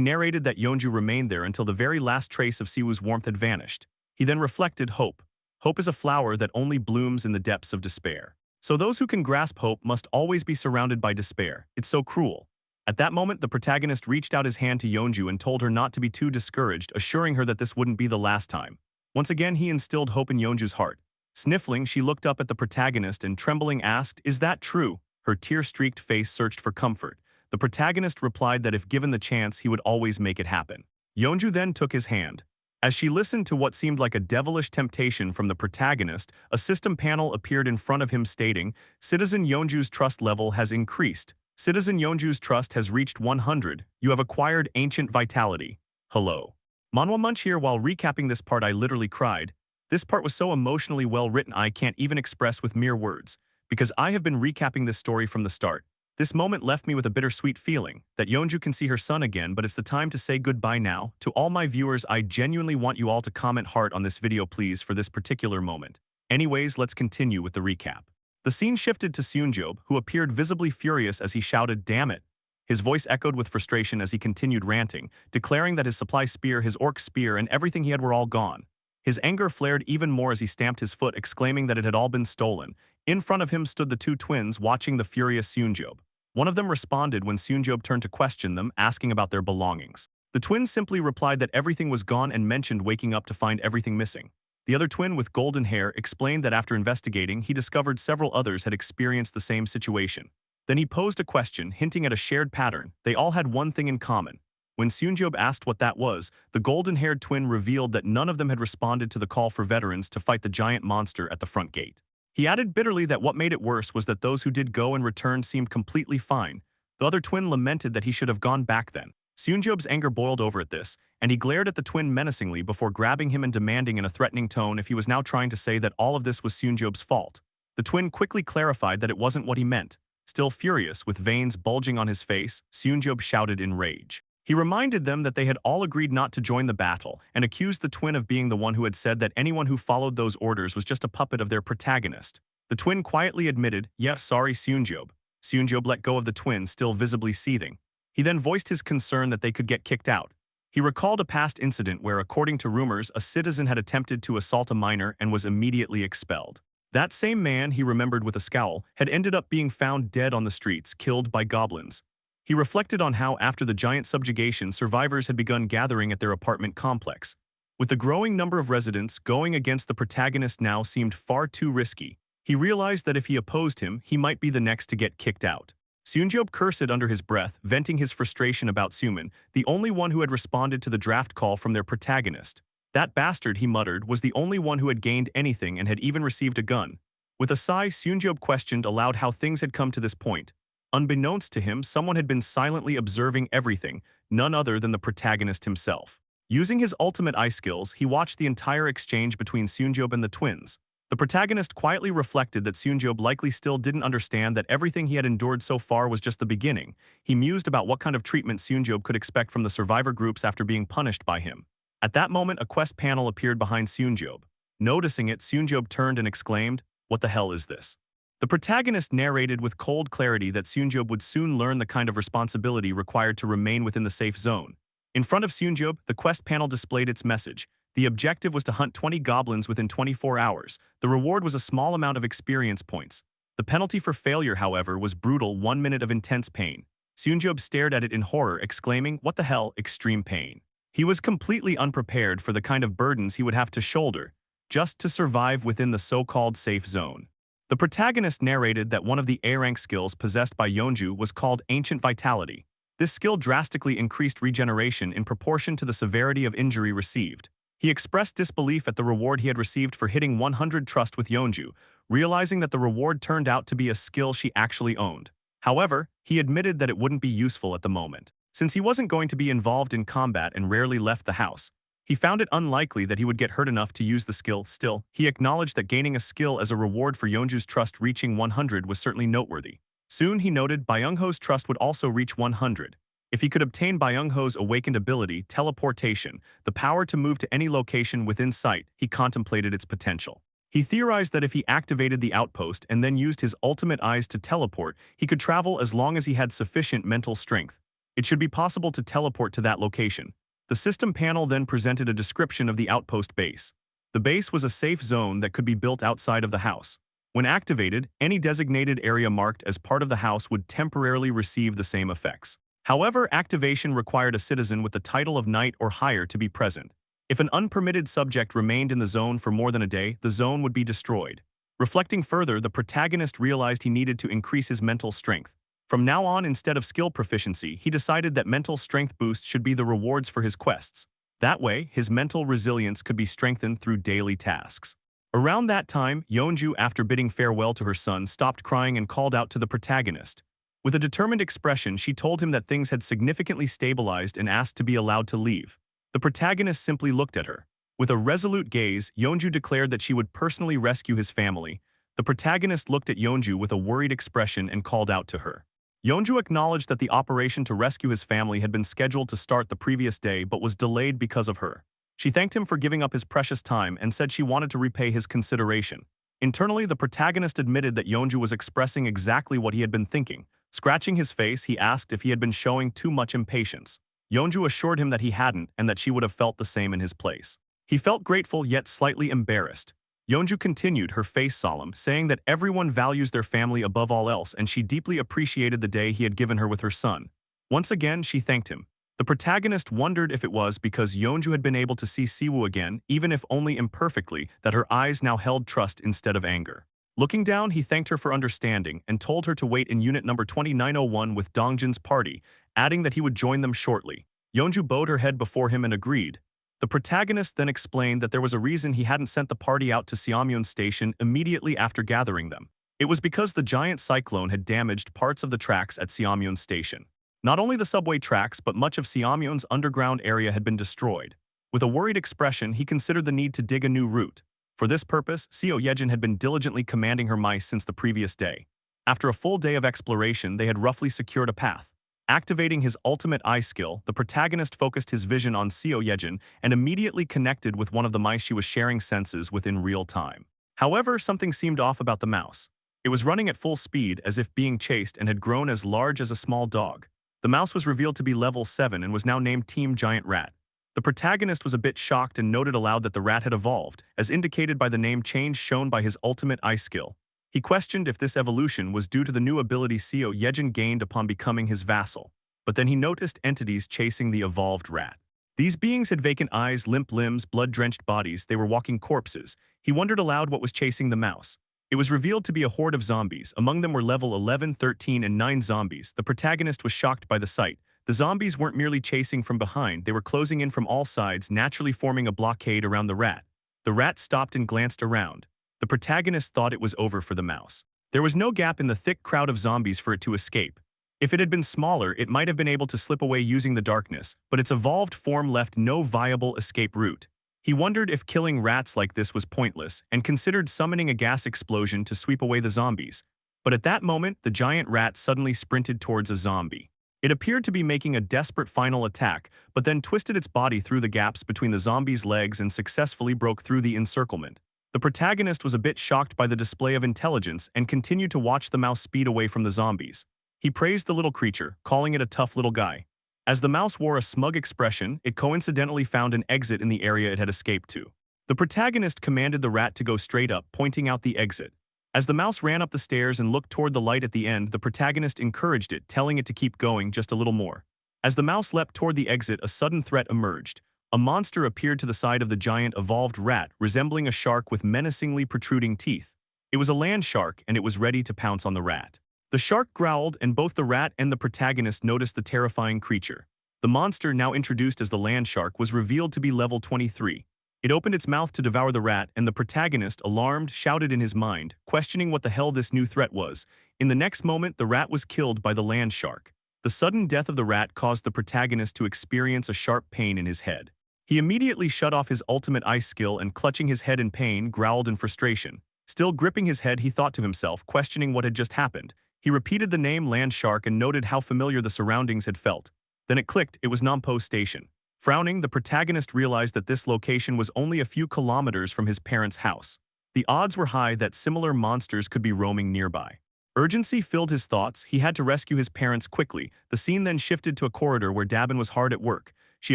Speaker 1: narrated that Yeonju remained there until the very last trace of Siwoo's warmth had vanished. He then reflected, "Hope. Hope is a flower that only blooms in the depths of despair. So those who can grasp hope must always be surrounded by despair. It's so cruel." At that moment, the protagonist reached out his hand to Yeonju and told her not to be too discouraged, assuring her that this wouldn't be the last time. Once again, he instilled hope in Yeonju's heart. Sniffling, she looked up at the protagonist and trembling asked, "Is that true?" Her tear-streaked face searched for comfort. The protagonist replied that if given the chance, he would always make it happen. Yeonju then took his hand. As she listened to what seemed like a devilish temptation from the protagonist, a system panel appeared in front of him stating, "Citizen Yeonju's trust level has increased. Citizen Yeonju's trust has reached 100. You have acquired ancient vitality. Hello." Manhwa Munch here. While recapping this part, I literally cried. This part was so emotionally well written I can't even express with mere words, because I have been recapping this story from the start. This moment left me with a bittersweet feeling that Yeonju can see her son again, but it's the time to say goodbye now. To all my viewers, I genuinely want you all to comment heart on this video please for this particular moment. Anyways, let's continue with the recap. The scene shifted to Seunjob, who appeared visibly furious as he shouted, "Damn it!" His voice echoed with frustration as he continued ranting, declaring that his supply spear, his orc spear, and everything he had were all gone. His anger flared even more as he stamped his foot, exclaiming that it had all been stolen. In front of him stood the two twins, watching the furious Seunjob. One of them responded when Seunjob turned to question them, asking about their belongings. The twins simply replied that everything was gone and mentioned waking up to find everything missing. The other twin with golden hair explained that after investigating, he discovered several others had experienced the same situation. Then he posed a question, hinting at a shared pattern. They all had one thing in common. When Seunjob asked what that was, the golden-haired twin revealed that none of them had responded to the call for veterans to fight the giant monster at the front gate. He added bitterly that what made it worse was that those who did go and returned seemed completely fine. The other twin lamented that he should have gone back then. Seunjob's anger boiled over at this, and he glared at the twin menacingly before grabbing him and demanding in a threatening tone if he was now trying to say that all of this was Seunjob's fault. The twin quickly clarified that it wasn't what he meant. Still furious, with veins bulging on his face, Seunjob shouted in rage. He reminded them that they had all agreed not to join the battle and accused the twin of being the one who had said that anyone who followed those orders was just a puppet of their protagonist. The twin quietly admitted, "Yeah, sorry, Seunjob." Seunjob let go of the twin, still visibly seething. He then voiced his concern that they could get kicked out. He recalled a past incident where, according to rumors, a citizen had attempted to assault a minor and was immediately expelled. That same man, he remembered with a scowl, had ended up being found dead on the streets, killed by goblins. He reflected on how, after the giant subjugation, survivors had begun gathering at their apartment complex. With the growing number of residents, going against the protagonist now seemed far too risky. He realized that if he opposed him, he might be the next to get kicked out. Seunjob cursed under his breath, venting his frustration about Suman, the only one who had responded to the draft call from their protagonist. That bastard, he muttered, was the only one who had gained anything and had even received a gun. With a sigh, Seunjob questioned aloud how things had come to this point. Unbeknownst to him, someone had been silently observing everything, none other than the protagonist himself. Using his ultimate eye skills, he watched the entire exchange between Seunjob and the twins. The protagonist quietly reflected that Seunjob likely still didn't understand that everything he had endured so far was just the beginning. He mused about what kind of treatment Seunjob could expect from the survivor groups after being punished by him. At that moment, a quest panel appeared behind Seunjob. Noticing it, Seunjob turned and exclaimed, "What the hell is this?" The protagonist narrated with cold clarity that Seunjob would soon learn the kind of responsibility required to remain within the safe zone. In front of Seunjob, the quest panel displayed its message. The objective was to hunt 20 goblins within 24 hours. The reward was a small amount of experience points. The penalty for failure, however, was brutal 1 minute of intense pain. Seunjob stared at it in horror, exclaiming, "What the hell, extreme pain?" He was completely unprepared for the kind of burdens he would have to shoulder, just to survive within the so-called safe zone. The protagonist narrated that one of the A-rank skills possessed by Yeonju was called Ancient Vitality. This skill drastically increased regeneration in proportion to the severity of injury received. He expressed disbelief at the reward he had received for hitting 100 trust with Yeonju, realizing that the reward turned out to be a skill she actually owned. However, he admitted that it wouldn't be useful at the moment. Since he wasn't going to be involved in combat and rarely left the house, he found it unlikely that he would get hurt enough to use the skill. Still, he acknowledged that gaining a skill as a reward for Yeonju's trust reaching 100 was certainly noteworthy. Soon, he noted, Byung-ho's trust would also reach 100. If he could obtain Byung-ho's awakened ability, teleportation, the power to move to any location within sight, he contemplated its potential. He theorized that if he activated the outpost and then used his ultimate eyes to teleport, he could travel as long as he had sufficient mental strength. It should be possible to teleport to that location. The system panel then presented a description of the outpost base. The base was a safe zone that could be built outside of the house. When activated, any designated area marked as part of the house would temporarily receive the same effects. However, activation required a citizen with the title of knight or higher to be present. If an unpermitted subject remained in the zone for more than a day, the zone would be destroyed. Reflecting further, the protagonist realized he needed to increase his mental strength. From now on, instead of skill proficiency, he decided that mental strength boost should be the rewards for his quests. That way, his mental resilience could be strengthened through daily tasks. Around that time, Yeonju, after bidding farewell to her son, stopped crying and called out to the protagonist. With a determined expression, she told him that things had significantly stabilized and asked to be allowed to leave. The protagonist simply looked at her. With a resolute gaze, Yeonju declared that she would personally rescue his family. The protagonist looked at Yeonju with a worried expression and called out to her. Yeonju acknowledged that the operation to rescue his family had been scheduled to start the previous day but was delayed because of her. She thanked him for giving up his precious time and said she wanted to repay his consideration. Internally, the protagonist admitted that Yeonju was expressing exactly what he had been thinking. Scratching his face, he asked if he had been showing too much impatience. Yeonju assured him that he hadn't and that she would have felt the same in his place. He felt grateful yet slightly embarrassed. Yeonju continued, her face solemn, saying that everyone values their family above all else and she deeply appreciated the day he had given her with her son. Once again, she thanked him. The protagonist wondered if it was because Yeonju had been able to see Siwoo again, even if only imperfectly, that her eyes now held trust instead of anger. Looking down, he thanked her for understanding and told her to wait in unit number 2901 with Dongjin's party, adding that he would join them shortly. Yeonju bowed her head before him and agreed. The protagonist then explained that there was a reason he hadn't sent the party out to Seomyeon Station immediately after gathering them. It was because the giant cyclone had damaged parts of the tracks at Seomyeon Station. Not only the subway tracks, but much of Seomyeon's underground area had been destroyed. With a worried expression, he considered the need to dig a new route. For this purpose, Seo Yejin had been diligently commanding her mice since the previous day. After a full day of exploration, they had roughly secured a path. Activating his ultimate eye skill, the protagonist focused his vision on Seo Yejin and immediately connected with one of the mice she was sharing senses with in real time. However, something seemed off about the mouse. It was running at full speed as if being chased and had grown as large as a small dog. The mouse was revealed to be level 7 and was now named Team Giant Rat. The protagonist was a bit shocked and noted aloud that the rat had evolved, as indicated by the name change shown by his ultimate eye skill. He questioned if this evolution was due to the new ability Seo Yejin gained upon becoming his vassal. But then he noticed entities chasing the evolved rat. These beings had vacant eyes, limp limbs, blood-drenched bodies. They were walking corpses. He wondered aloud what was chasing the mouse. It was revealed to be a horde of zombies. Among them were level 11, 13, and 9 zombies. The protagonist was shocked by the sight. The zombies weren't merely chasing from behind, they were closing in from all sides, naturally forming a blockade around the rat. The rat stopped and glanced around. The protagonist thought it was over for the mouse. There was no gap in the thick crowd of zombies for it to escape. If it had been smaller, it might have been able to slip away using the darkness, but its evolved form left no viable escape route. He wondered if killing rats like this was pointless and considered summoning a gas explosion to sweep away the zombies. But at that moment, the giant rat suddenly sprinted towards a zombie. It appeared to be making a desperate final attack, but then twisted its body through the gaps between the zombie's legs and successfully broke through the encirclement. The protagonist was a bit shocked by the display of intelligence and continued to watch the mouse speed away from the zombies. He praised the little creature, calling it a tough little guy. As the mouse wore a smug expression, it coincidentally found an exit in the area it had escaped to. The protagonist commanded the rat to go straight up, pointing out the exit. As the mouse ran up the stairs and looked toward the light at the end, the protagonist encouraged it, telling it to keep going just a little more. As the mouse leapt toward the exit, a sudden threat emerged. A monster appeared to the side of the giant evolved rat, resembling a shark with menacingly protruding teeth. It was a land shark, and it was ready to pounce on the rat. The shark growled, and both the rat and the protagonist noticed the terrifying creature. The monster, now introduced as the land shark, was revealed to be level 23. It opened its mouth to devour the rat, and the protagonist, alarmed, shouted in his mind, questioning what the hell this new threat was. In the next moment, the rat was killed by the land shark. The sudden death of the rat caused the protagonist to experience a sharp pain in his head. He immediately shut off his ultimate ice skill and, clutching his head in pain, growled in frustration. Still gripping his head, he thought to himself, questioning what had just happened. He repeated the name land shark and noted how familiar the surroundings had felt. Then it clicked, it was Nampo Station. Frowning, the protagonist realized that this location was only a few kilometers from his parents' house. The odds were high that similar monsters could be roaming nearby. Urgency filled his thoughts. He had to rescue his parents quickly. The scene then shifted to a corridor where Dabin was hard at work. She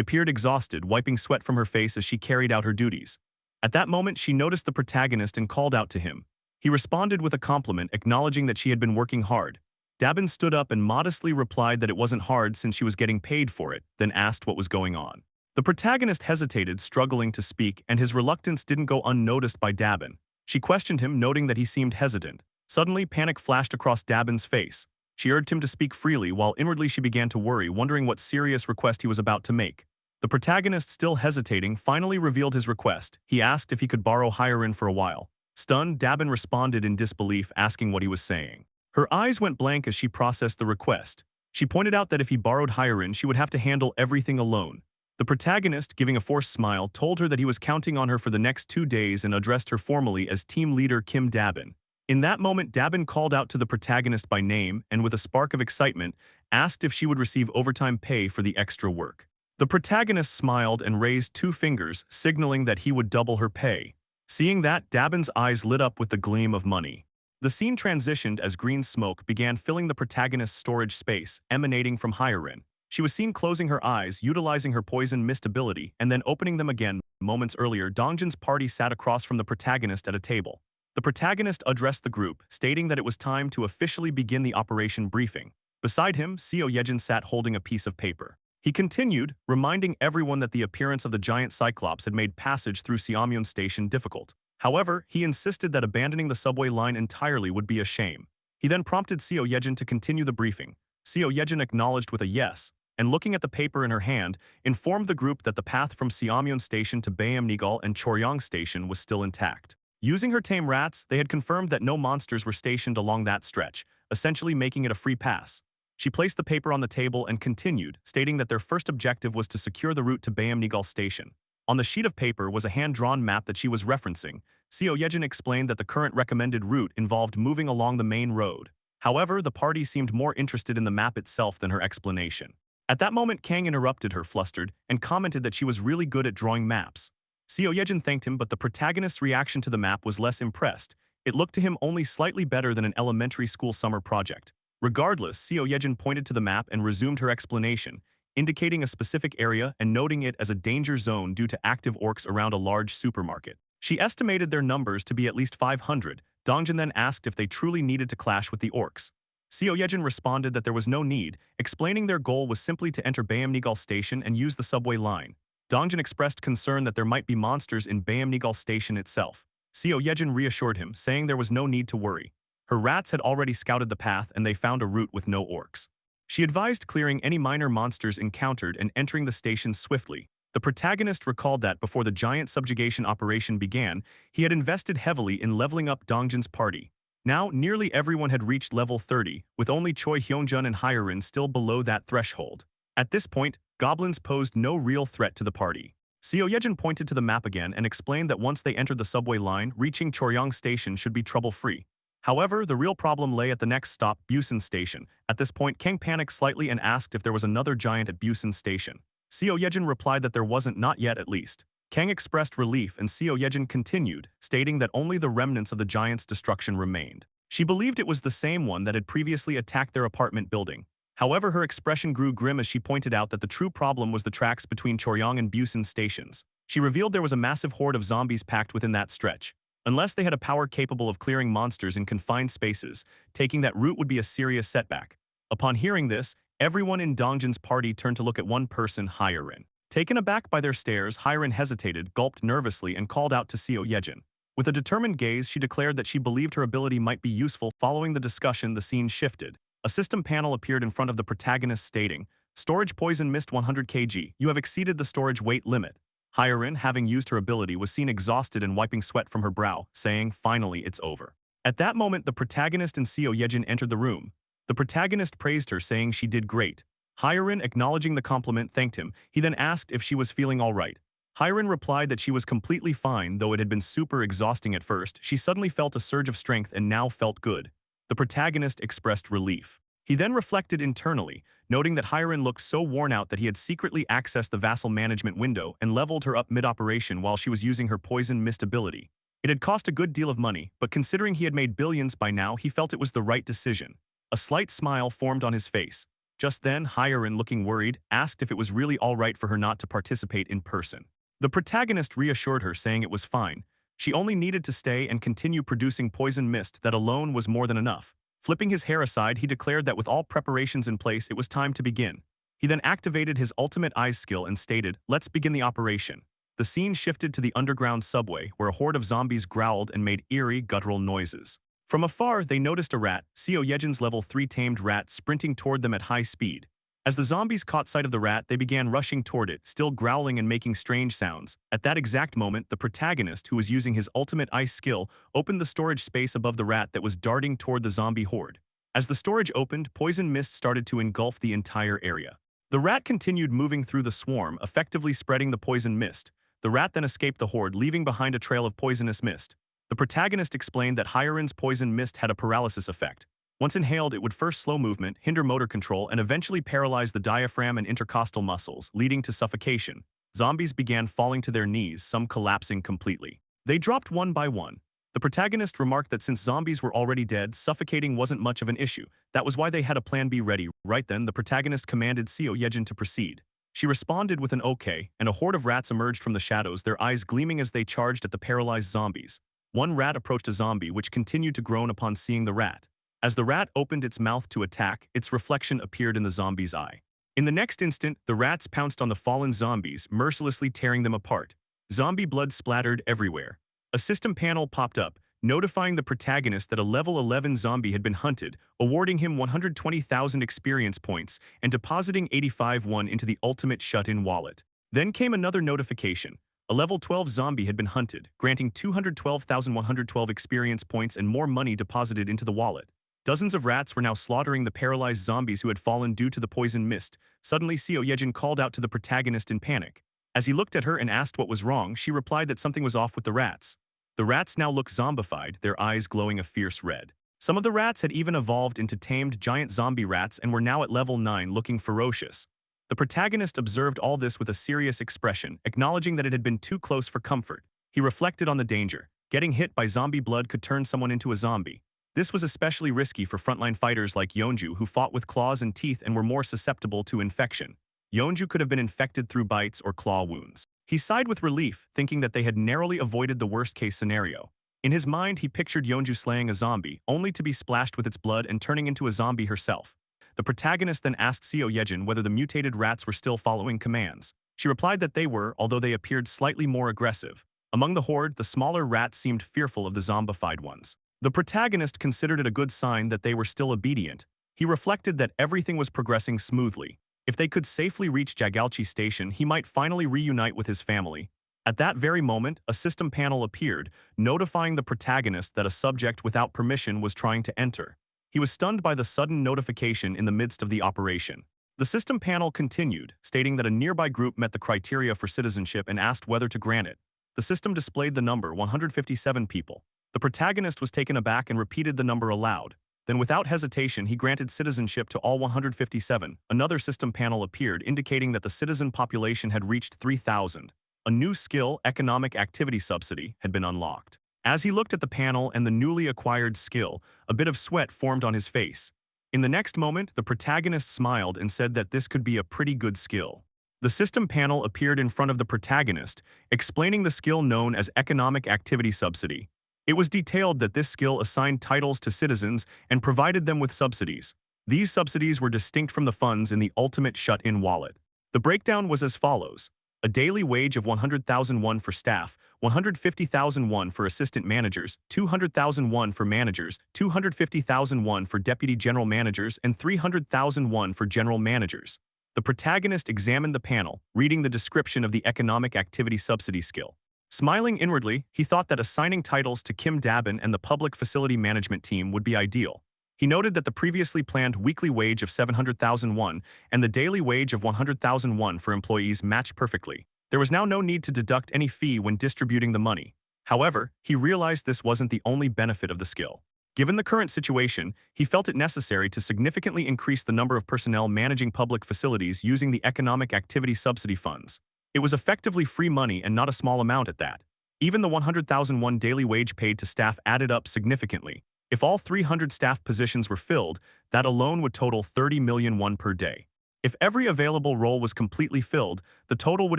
Speaker 1: appeared exhausted, wiping sweat from her face as she carried out her duties. At that moment, she noticed the protagonist and called out to him. He responded with a compliment, acknowledging that she had been working hard. Dabin stood up and modestly replied that it wasn't hard since she was getting paid for it, then asked what was going on. The protagonist hesitated, struggling to speak, and his reluctance didn't go unnoticed by Dabin. She questioned him, noting that he seemed hesitant. Suddenly, panic flashed across Dabin's face. She urged him to speak freely, while inwardly she began to worry, wondering what serious request he was about to make. The protagonist, still hesitating, finally revealed his request. He asked if he could borrow Hyrin for a while. Stunned, Dabin responded in disbelief, asking what he was saying. Her eyes went blank as she processed the request. She pointed out that if he borrowed Hyrin, she would have to handle everything alone. The protagonist, giving a forced smile, told her that he was counting on her for the next 2 days and addressed her formally as team leader Kim Dabin. In that moment, Dabin called out to the protagonist by name and with a spark of excitement, asked if she would receive overtime pay for the extra work. The protagonist smiled and raised 2 fingers, signaling that he would double her pay. Seeing that, Dabin's eyes lit up with the gleam of money. The scene transitioned as green smoke began filling the protagonist's storage space, emanating from Hyarin. She was seen closing her eyes, utilizing her poison mist ability, and then opening them again. Moments earlier, Dongjin's party sat across from the protagonist at a table. The protagonist addressed the group, stating that it was time to officially begin the operation briefing. Beside him, Seo Yejin sat holding a piece of paper. He continued, reminding everyone that the appearance of the giant Cyclops had made passage through Seamyeon Station difficult. However, he insisted that abandoning the subway line entirely would be a shame. He then prompted Seo Yejin to continue the briefing. Seo Yejin acknowledged with a yes, and looking at the paper in her hand, informed the group that the path from Seamyeon Station to Bayamnigal and Choryang Station was still intact. Using her tame rats, they had confirmed that no monsters were stationed along that stretch, essentially making it a free pass. She placed the paper on the table and continued, stating that their first objective was to secure the route to Bayamnigal Station. On the sheet of paper was a hand-drawn map that she was referencing. Seo Yejin explained that the current recommended route involved moving along the main road. However, the party seemed more interested in the map itself than her explanation. At that moment, Kang interrupted her, flustered, and commented that she was really good at drawing maps. Seo Yejin thanked him, but the protagonist's reaction to the map was less impressed. It looked to him only slightly better than an elementary school summer project. Regardless, Seo Yejin pointed to the map and resumed her explanation, indicating a specific area and noting it as a danger zone due to active orcs around a large supermarket. She estimated their numbers to be at least 500. Dongjin then asked if they truly needed to clash with the orcs. Seo Yejin responded that there was no need, explaining their goal was simply to enter Bayamnigal Station and use the subway line. Dongjin expressed concern that there might be monsters in Bayamnigal Station itself. Seo Yejin reassured him, saying there was no need to worry. Her rats had already scouted the path and they found a route with no orcs. She advised clearing any minor monsters encountered and entering the station swiftly. The protagonist recalled that before the giant subjugation operation began, he had invested heavily in leveling up Dongjin's party. Now, nearly everyone had reached level 30, with only Choi Hyunjun and Hyarin still below that threshold. At this point, goblins posed no real threat to the party. Seo Yejin pointed to the map again and explained that once they entered the subway line, reaching Choryang Station should be trouble-free. However, the real problem lay at the next stop, Busan Station. At this point, Kang panicked slightly and asked if there was another giant at Busan Station. Seo Yejin replied that there wasn't, not yet at least. Kang expressed relief and Seo Yejin continued, stating that only the remnants of the giant's destruction remained. She believed it was the same one that had previously attacked their apartment building. However, her expression grew grim as she pointed out that the true problem was the tracks between Choryang and Busan stations. She revealed there was a massive horde of zombies packed within that stretch. Unless they had a power capable of clearing monsters in confined spaces, taking that route would be a serious setback. Upon hearing this, everyone in Dongjin's party turned to look at one person, Hyarin. Taken aback by their stares, Hyarin hesitated, gulped nervously, and called out to Seo Yejin. With a determined gaze, she declared that she believed her ability might be useful. Following the discussion, the scene shifted. A system panel appeared in front of the protagonist stating, "Storage poison mist 100 kg. You have exceeded the storage weight limit." Hyarin, having used her ability, was seen exhausted and wiping sweat from her brow, saying, "Finally, it's over." At that moment, the protagonist and Seo Yejin entered the room. The protagonist praised her, saying she did great. Hyarin, acknowledging the compliment, thanked him. He then asked if she was feeling all right. Hyarin replied that she was completely fine, though it had been super exhausting at first. She suddenly felt a surge of strength and now felt good. The protagonist expressed relief. He then reflected internally, noting that Hyarin looked so worn out that he had secretly accessed the vassal management window and leveled her up mid-operation while she was using her poison mist ability. It had cost a good deal of money, but considering he had made billions by now, he felt it was the right decision. A slight smile formed on his face. Just then, Hyarin, looking worried, asked if it was really all right for her not to participate in person. The protagonist reassured her, saying it was fine. She only needed to stay and continue producing poison mist that alone was more than enough. Flipping his hair aside, he declared that with all preparations in place, it was time to begin. He then activated his ultimate eyes skill and stated, "Let's begin the operation." The scene shifted to the underground subway, where a horde of zombies growled and made eerie, guttural noises. From afar, they noticed a rat, Seo Yejin's level 3 tamed rat, sprinting toward them at high speed. As the zombies caught sight of the rat, they began rushing toward it, still growling and making strange sounds. At that exact moment, the protagonist, who was using his ultimate ice skill, opened the storage space above the rat that was darting toward the zombie horde. As the storage opened, poison mist started to engulf the entire area. The rat continued moving through the swarm, effectively spreading the poison mist. The rat then escaped the horde, leaving behind a trail of poisonous mist. The protagonist explained that Hyarin's poison mist had a paralysis effect. Once inhaled, it would first slow movement, hinder motor control, and eventually paralyze the diaphragm and intercostal muscles, leading to suffocation. Zombies began falling to their knees, some collapsing completely. They dropped one by one. The protagonist remarked that since zombies were already dead, suffocating wasn't much of an issue. That was why they had a plan B ready. Right then, the protagonist commanded Seo Yejin to proceed. She responded with an okay, and a horde of rats emerged from the shadows, their eyes gleaming as they charged at the paralyzed zombies. One rat approached a zombie, which continued to groan upon seeing the rat. As the rat opened its mouth to attack, its reflection appeared in the zombie's eye. In the next instant, the rats pounced on the fallen zombies, mercilessly tearing them apart. Zombie blood splattered everywhere. A system panel popped up, notifying the protagonist that a level 11 zombie had been hunted, awarding him 120,000 experience points and depositing 85,000 into the ultimate shut-in wallet. Then came another notification. A level 12 zombie had been hunted, granting 212,112 experience points and more money deposited into the wallet. Dozens of rats were now slaughtering the paralyzed zombies who had fallen due to the poison mist. Suddenly, Seo Yejin called out to the protagonist in panic. As he looked at her and asked what was wrong, she replied that something was off with the rats. The rats now looked zombified, their eyes glowing a fierce red. Some of the rats had even evolved into tamed giant zombie rats and were now at level 9, looking ferocious. The protagonist observed all this with a serious expression, acknowledging that it had been too close for comfort. He reflected on the danger. Getting hit by zombie blood could turn someone into a zombie. This was especially risky for frontline fighters like Yeonju, who fought with claws and teeth and were more susceptible to infection. Yeonju could have been infected through bites or claw wounds. He sighed with relief, thinking that they had narrowly avoided the worst-case scenario. In his mind, he pictured Yeonju slaying a zombie, only to be splashed with its blood and turning into a zombie herself. The protagonist then asked Seo Yejin whether the mutated rats were still following commands. She replied that they were, although they appeared slightly more aggressive. Among the horde, the smaller rats seemed fearful of the zombified ones. The protagonist considered it a good sign that they were still obedient. He reflected that everything was progressing smoothly. If they could safely reach Jagalchi Station, he might finally reunite with his family. At that very moment, a system panel appeared, notifying the protagonist that a subject without permission was trying to enter. He was stunned by the sudden notification in the midst of the operation. The system panel continued, stating that a nearby group met the criteria for citizenship and asked whether to grant it. The system displayed the number 157 people. The protagonist was taken aback and repeated the number aloud. Then without hesitation, he granted citizenship to all 157. Another system panel appeared, indicating that the citizen population had reached 3,000. A new skill, Economic Activity Subsidy, had been unlocked. As he looked at the panel and the newly acquired skill, a bit of sweat formed on his face. In the next moment, the protagonist smiled and said that this could be a pretty good skill. The system panel appeared in front of the protagonist, explaining the skill known as Economic Activity Subsidy. It was detailed that this skill assigned titles to citizens and provided them with subsidies. These subsidies were distinct from the funds in the ultimate shut-in wallet. The breakdown was as follows. A daily wage of 100,000 won for staff, 150,000 won for assistant managers, 200,000 won for managers, 250,000 won for deputy general managers, and 300,000 won for general managers. The protagonist examined the panel, reading the description of the Economic Activity Subsidy skill. Smiling inwardly, he thought that assigning titles to Kim Dabin and the Public Facility Management team would be ideal. He noted that the previously planned weekly wage of 700,000 won and the daily wage of 100,000 won for employees matched perfectly. There was now no need to deduct any fee when distributing the money. However, he realized this wasn't the only benefit of the skill. Given the current situation, he felt it necessary to significantly increase the number of personnel managing public facilities using the Economic Activity Subsidy funds. It was effectively free money and not a small amount at that. Even the 100,000 won daily wage paid to staff added up significantly. If all 300 staff positions were filled, that alone would total 30 million won per day. If every available role was completely filled, the total would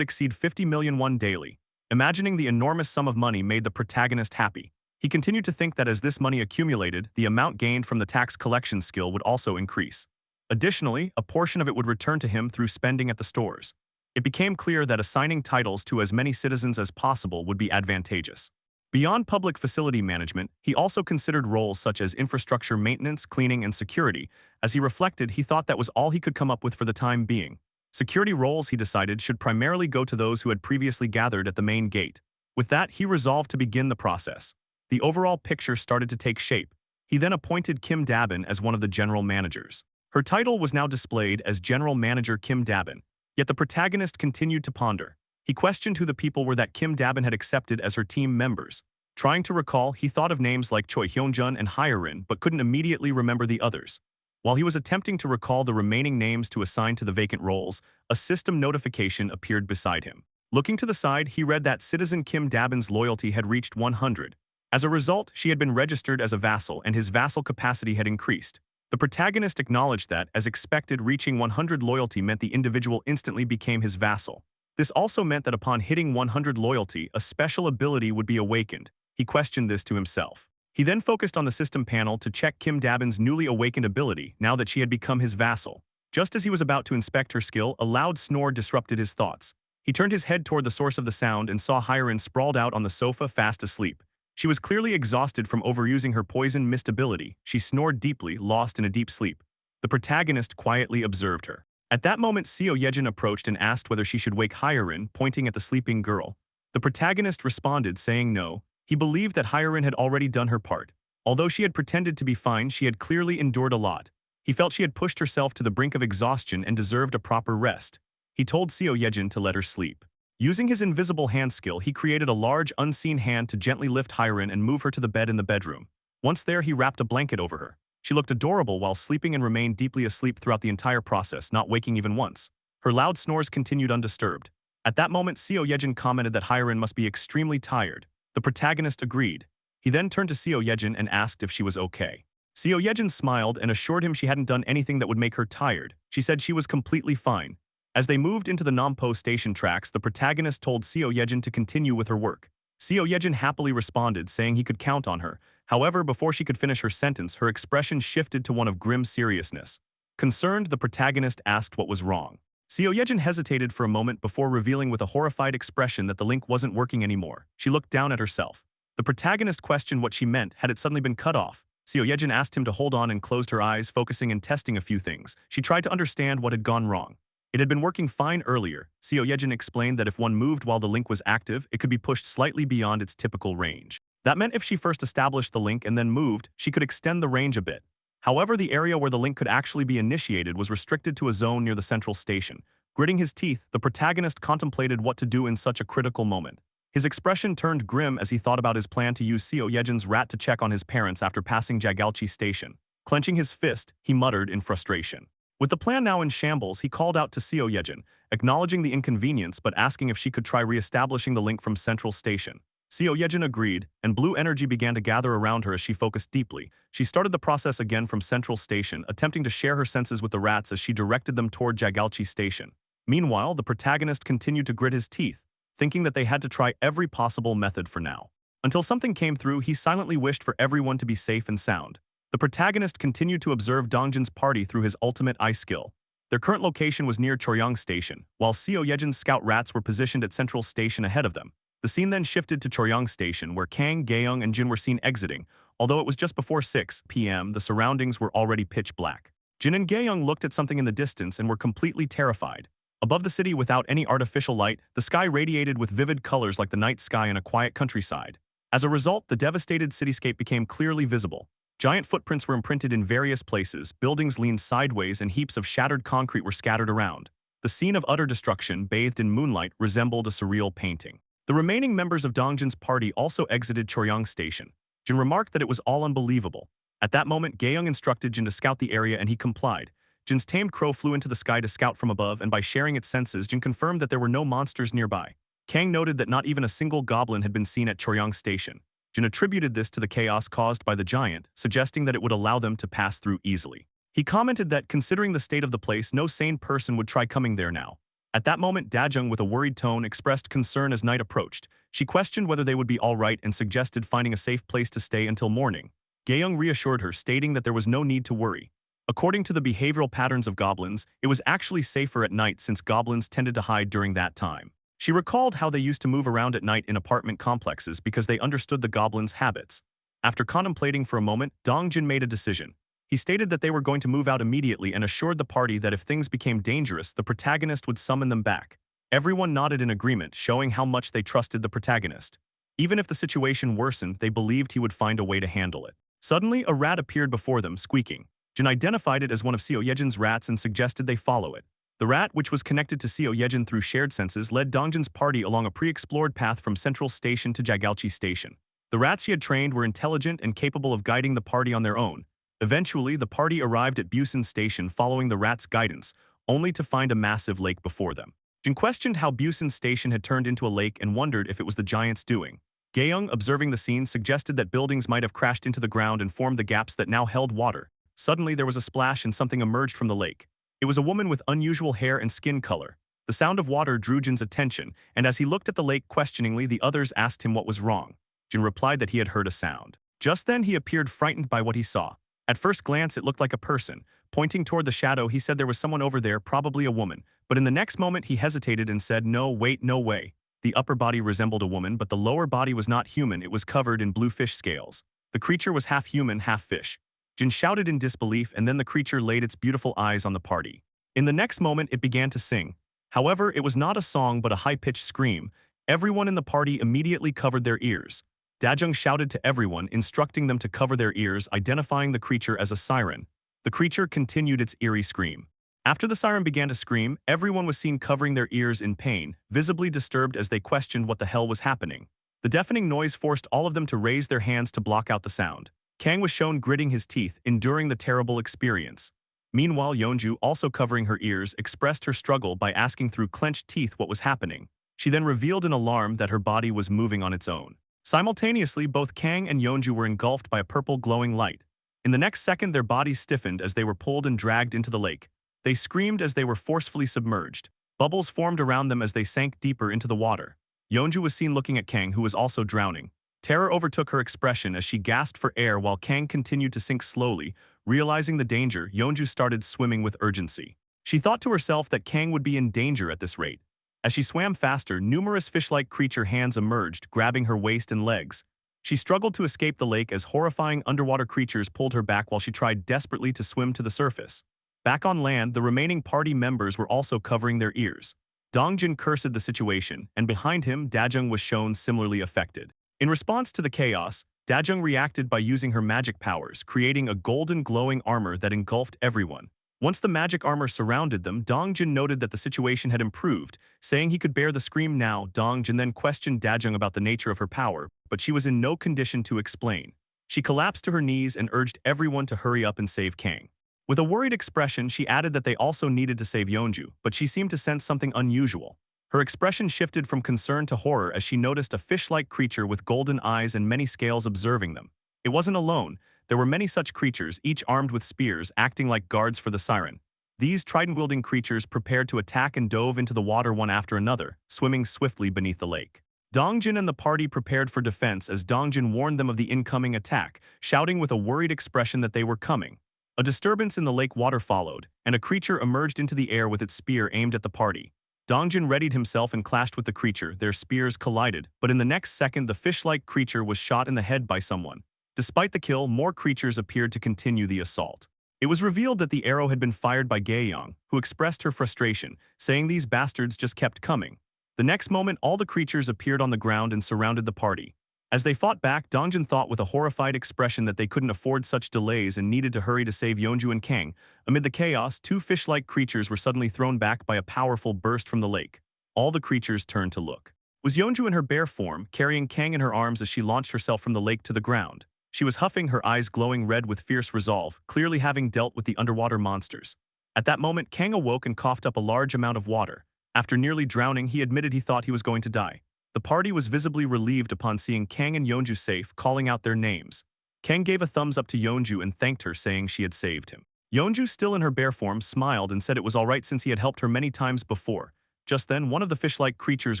Speaker 1: exceed 50 million won daily. Imagining the enormous sum of money made the protagonist happy. He continued to think that as this money accumulated, the amount gained from the tax collection skill would also increase. Additionally, a portion of it would return to him through spending at the stores. It became clear that assigning titles to as many citizens as possible would be advantageous. Beyond public facility management, he also considered roles such as infrastructure maintenance, cleaning, and security. As he reflected, he thought that was all he could come up with for the time being. Security roles, he decided, should primarily go to those who had previously gathered at the main gate. With that, he resolved to begin the process. The overall picture started to take shape. He then appointed Kim Dabin as one of the general managers. Her title was now displayed as General Manager Kim Dabin, yet the protagonist continued to ponder. He questioned who the people were that Kim Dabin had accepted as her team members. Trying to recall, he thought of names like Choi Hyunjun and Hyerin but couldn't immediately remember the others. While he was attempting to recall the remaining names to assign to the vacant roles, a system notification appeared beside him. Looking to the side, he read that Citizen Kim Dabin's loyalty had reached 100. As a result, she had been registered as a vassal and his vassal capacity had increased. The protagonist acknowledged that, as expected, reaching 100 loyalty meant the individual instantly became his vassal. This also meant that upon hitting 100 loyalty, a special ability would be awakened. He questioned this to himself. He then focused on the system panel to check Kim Dabin's newly awakened ability now that she had become his vassal. Just as he was about to inspect her skill, a loud snore disrupted his thoughts. He turned his head toward the source of the sound and saw Hyerin sprawled out on the sofa fast asleep. She was clearly exhausted from overusing her poison mist ability. She snored deeply, lost in a deep sleep. The protagonist quietly observed her. At that moment, Seo Yejin approached and asked whether she should wake Hyerin, pointing at the sleeping girl. The protagonist responded, saying no. He believed that Hyerin had already done her part. Although she had pretended to be fine, she had clearly endured a lot. He felt she had pushed herself to the brink of exhaustion and deserved a proper rest. He told Seo Yejin to let her sleep. Using his invisible hand skill, he created a large, unseen hand to gently lift Hyerin and move her to the bed in the bedroom. Once there, he wrapped a blanket over her. She looked adorable while sleeping and remained deeply asleep throughout the entire process, not waking even once. Her loud snores continued undisturbed. At that moment, Seo Yejin commented that Hyerin must be extremely tired. The protagonist agreed. He then turned to Seo Yejin and asked if she was okay. Seo Yejin smiled and assured him she hadn't done anything that would make her tired. She said she was completely fine. As they moved into the Nampo station tracks, the protagonist told Seo Yejin to continue with her work. Seo Yejin happily responded, saying he could count on her. However, before she could finish her sentence, her expression shifted to one of grim seriousness. Concerned, the protagonist asked what was wrong. Seo Yejin hesitated for a moment before revealing with a horrified expression that the link wasn't working anymore. She looked down at herself. The protagonist questioned what she meant. Had it suddenly been cut off? Seo Yejin asked him to hold on and closed her eyes, focusing and testing a few things. She tried to understand what had gone wrong. It had been working fine earlier. Seo Yejin explained that if one moved while the link was active, it could be pushed slightly beyond its typical range. That meant if she first established the link and then moved, she could extend the range a bit. However, the area where the link could actually be initiated was restricted to a zone near the central station. Gritting his teeth, the protagonist contemplated what to do in such a critical moment. His expression turned grim as he thought about his plan to use Seo Yejin's rat to check on his parents after passing Jagalchi station. Clenching his fist, he muttered in frustration. With the plan now in shambles, he called out to Seo Yejin, acknowledging the inconvenience but asking if she could try re-establishing the link from central station. Seo Yejin agreed, and blue energy began to gather around her as she focused deeply. She started the process again from central station, attempting to share her senses with the rats as she directed them toward Jagalchi station. Meanwhile, the protagonist continued to grit his teeth, thinking that they had to try every possible method for now. Until something came through, he silently wished for everyone to be safe and sound. The protagonist continued to observe Dongjin's party through his ultimate eye skill. Their current location was near Choryang Station, while Seo Yejin's scout rats were positioned at Central Station ahead of them. The scene then shifted to Choryang Station, where Kang, Gaeyoung, and Jin were seen exiting. Although it was just before 6 p.m., the surroundings were already pitch black. Jin and Gaeyoung looked at something in the distance and were completely terrified. Above the city, without any artificial light, the sky radiated with vivid colors like the night sky in a quiet countryside. As a result, the devastated cityscape became clearly visible. Giant footprints were imprinted in various places, buildings leaned sideways, and heaps of shattered concrete were scattered around. The scene of utter destruction, bathed in moonlight, resembled a surreal painting. The remaining members of Dongjin's party also exited Choryang Station. Jin remarked that it was all unbelievable. At that moment, Gaeyoung instructed Jin to scout the area and he complied. Jin's tamed crow flew into the sky to scout from above, and by sharing its senses, Jin confirmed that there were no monsters nearby. Kang noted that not even a single goblin had been seen at Choryang Station. Jin attributed this to the chaos caused by the giant, suggesting that it would allow them to pass through easily. He commented that, considering the state of the place, no sane person would try coming there now. At that moment, Dajung, with a worried tone, expressed concern as night approached. She questioned whether they would be all right and suggested finding a safe place to stay until morning. Gaeyoung reassured her, stating that there was no need to worry. According to the behavioral patterns of goblins, it was actually safer at night since goblins tended to hide during that time. She recalled how they used to move around at night in apartment complexes because they understood the goblins' habits. After contemplating for a moment, Dongjin made a decision. He stated that they were going to move out immediately and assured the party that if things became dangerous, the protagonist would summon them back. Everyone nodded in agreement, showing how much they trusted the protagonist. Even if the situation worsened, they believed he would find a way to handle it. Suddenly, a rat appeared before them, squeaking. Jin identified it as one of Seo Yejin's rats and suggested they follow it. The rat, which was connected to Seo Yejin through shared senses, led Dongjin's party along a pre-explored path from Central Station to Jagalchi Station. The rats he had trained were intelligent and capable of guiding the party on their own. Eventually, the party arrived at Busan Station following the rats' guidance, only to find a massive lake before them. Jin questioned how Busan Station had turned into a lake and wondered if it was the giants' doing. Gaeyoung, observing the scene, suggested that buildings might have crashed into the ground and formed the gaps that now held water. Suddenly, there was a splash and something emerged from the lake. It was a woman with unusual hair and skin color. The sound of water drew Jin's attention, and as he looked at the lake questioningly, the others asked him what was wrong. Jin replied that he had heard a sound. Just then, he appeared frightened by what he saw. At first glance, it looked like a person. Pointing toward the shadow, he said there was someone over there, probably a woman. But in the next moment, he hesitated and said, "No, wait, no way." The upper body resembled a woman, but the lower body was not human. It was covered in blue fish scales. The creature was half human, half fish. Jin shouted in disbelief, and then the creature laid its beautiful eyes on the party. In the next moment, it began to sing. However, it was not a song but a high-pitched scream. Everyone in the party immediately covered their ears. Dajung shouted to everyone, instructing them to cover their ears, identifying the creature as a siren. The creature continued its eerie scream. After the siren began to scream, everyone was seen covering their ears in pain, visibly disturbed as they questioned what the hell was happening. The deafening noise forced all of them to raise their hands to block out the sound. Kang was shown gritting his teeth, enduring the terrible experience. Meanwhile, Yeonju, also covering her ears, expressed her struggle by asking through clenched teeth what was happening. She then revealed in alarm that her body was moving on its own. Simultaneously, both Kang and Yeonju were engulfed by a purple glowing light. In the next second, their bodies stiffened as they were pulled and dragged into the lake. They screamed as they were forcefully submerged. Bubbles formed around them as they sank deeper into the water. Yeonju was seen looking at Kang, who was also drowning. Terror overtook her expression as she gasped for air while Kang continued to sink slowly. Realizing the danger, Yeonju started swimming with urgency. She thought to herself that Kang would be in danger at this rate. As she swam faster, numerous fish-like creature hands emerged, grabbing her waist and legs. She struggled to escape the lake as horrifying underwater creatures pulled her back while she tried desperately to swim to the surface. Back on land, the remaining party members were also covering their ears. Dongjin cursed the situation, and behind him, Dajung was shown similarly affected. In response to the chaos, Dajung reacted by using her magic powers, creating a golden glowing armor that engulfed everyone. Once the magic armor surrounded them, Dongjin noted that the situation had improved, saying he could bear the scream now. Dongjin then questioned Dajung about the nature of her power, but she was in no condition to explain. She collapsed to her knees and urged everyone to hurry up and save Kang. With a worried expression, she added that they also needed to save Yeonju, but she seemed to sense something unusual. Her expression shifted from concern to horror as she noticed a fish-like creature with golden eyes and many scales observing them. It wasn't alone. There were many such creatures, each armed with spears, acting like guards for the siren. These trident-wielding creatures prepared to attack and dove into the water one after another, swimming swiftly beneath the lake. Dongjin and the party prepared for defense as Dongjin warned them of the incoming attack, shouting with a worried expression that they were coming. A disturbance in the lake water followed, and a creature emerged into the air with its spear aimed at the party. Dongjin readied himself and clashed with the creature. Their spears collided, but in the next second the fish-like creature was shot in the head by someone. Despite the kill, more creatures appeared to continue the assault. It was revealed that the arrow had been fired by Gaeyoung, who expressed her frustration, saying these bastards just kept coming. The next moment, all the creatures appeared on the ground and surrounded the party. As they fought back, Dongjin thought with a horrified expression that they couldn't afford such delays and needed to hurry to save Yeonju and Kang. Amid the chaos, two fish-like creatures were suddenly thrown back by a powerful burst from the lake. All the creatures turned to look. It was Yeonju in her bare form, carrying Kang in her arms as she launched herself from the lake to the ground. She was huffing, her eyes glowing red with fierce resolve, clearly having dealt with the underwater monsters. At that moment, Kang awoke and coughed up a large amount of water. After nearly drowning, he admitted he thought he was going to die. The party was visibly relieved upon seeing Kang and Yeonju safe, calling out their names. Kang gave a thumbs up to Yeonju and thanked her, saying she had saved him. Yeonju, still in her bare form, smiled and said it was alright since he had helped her many times before. Just then, one of the fish-like creatures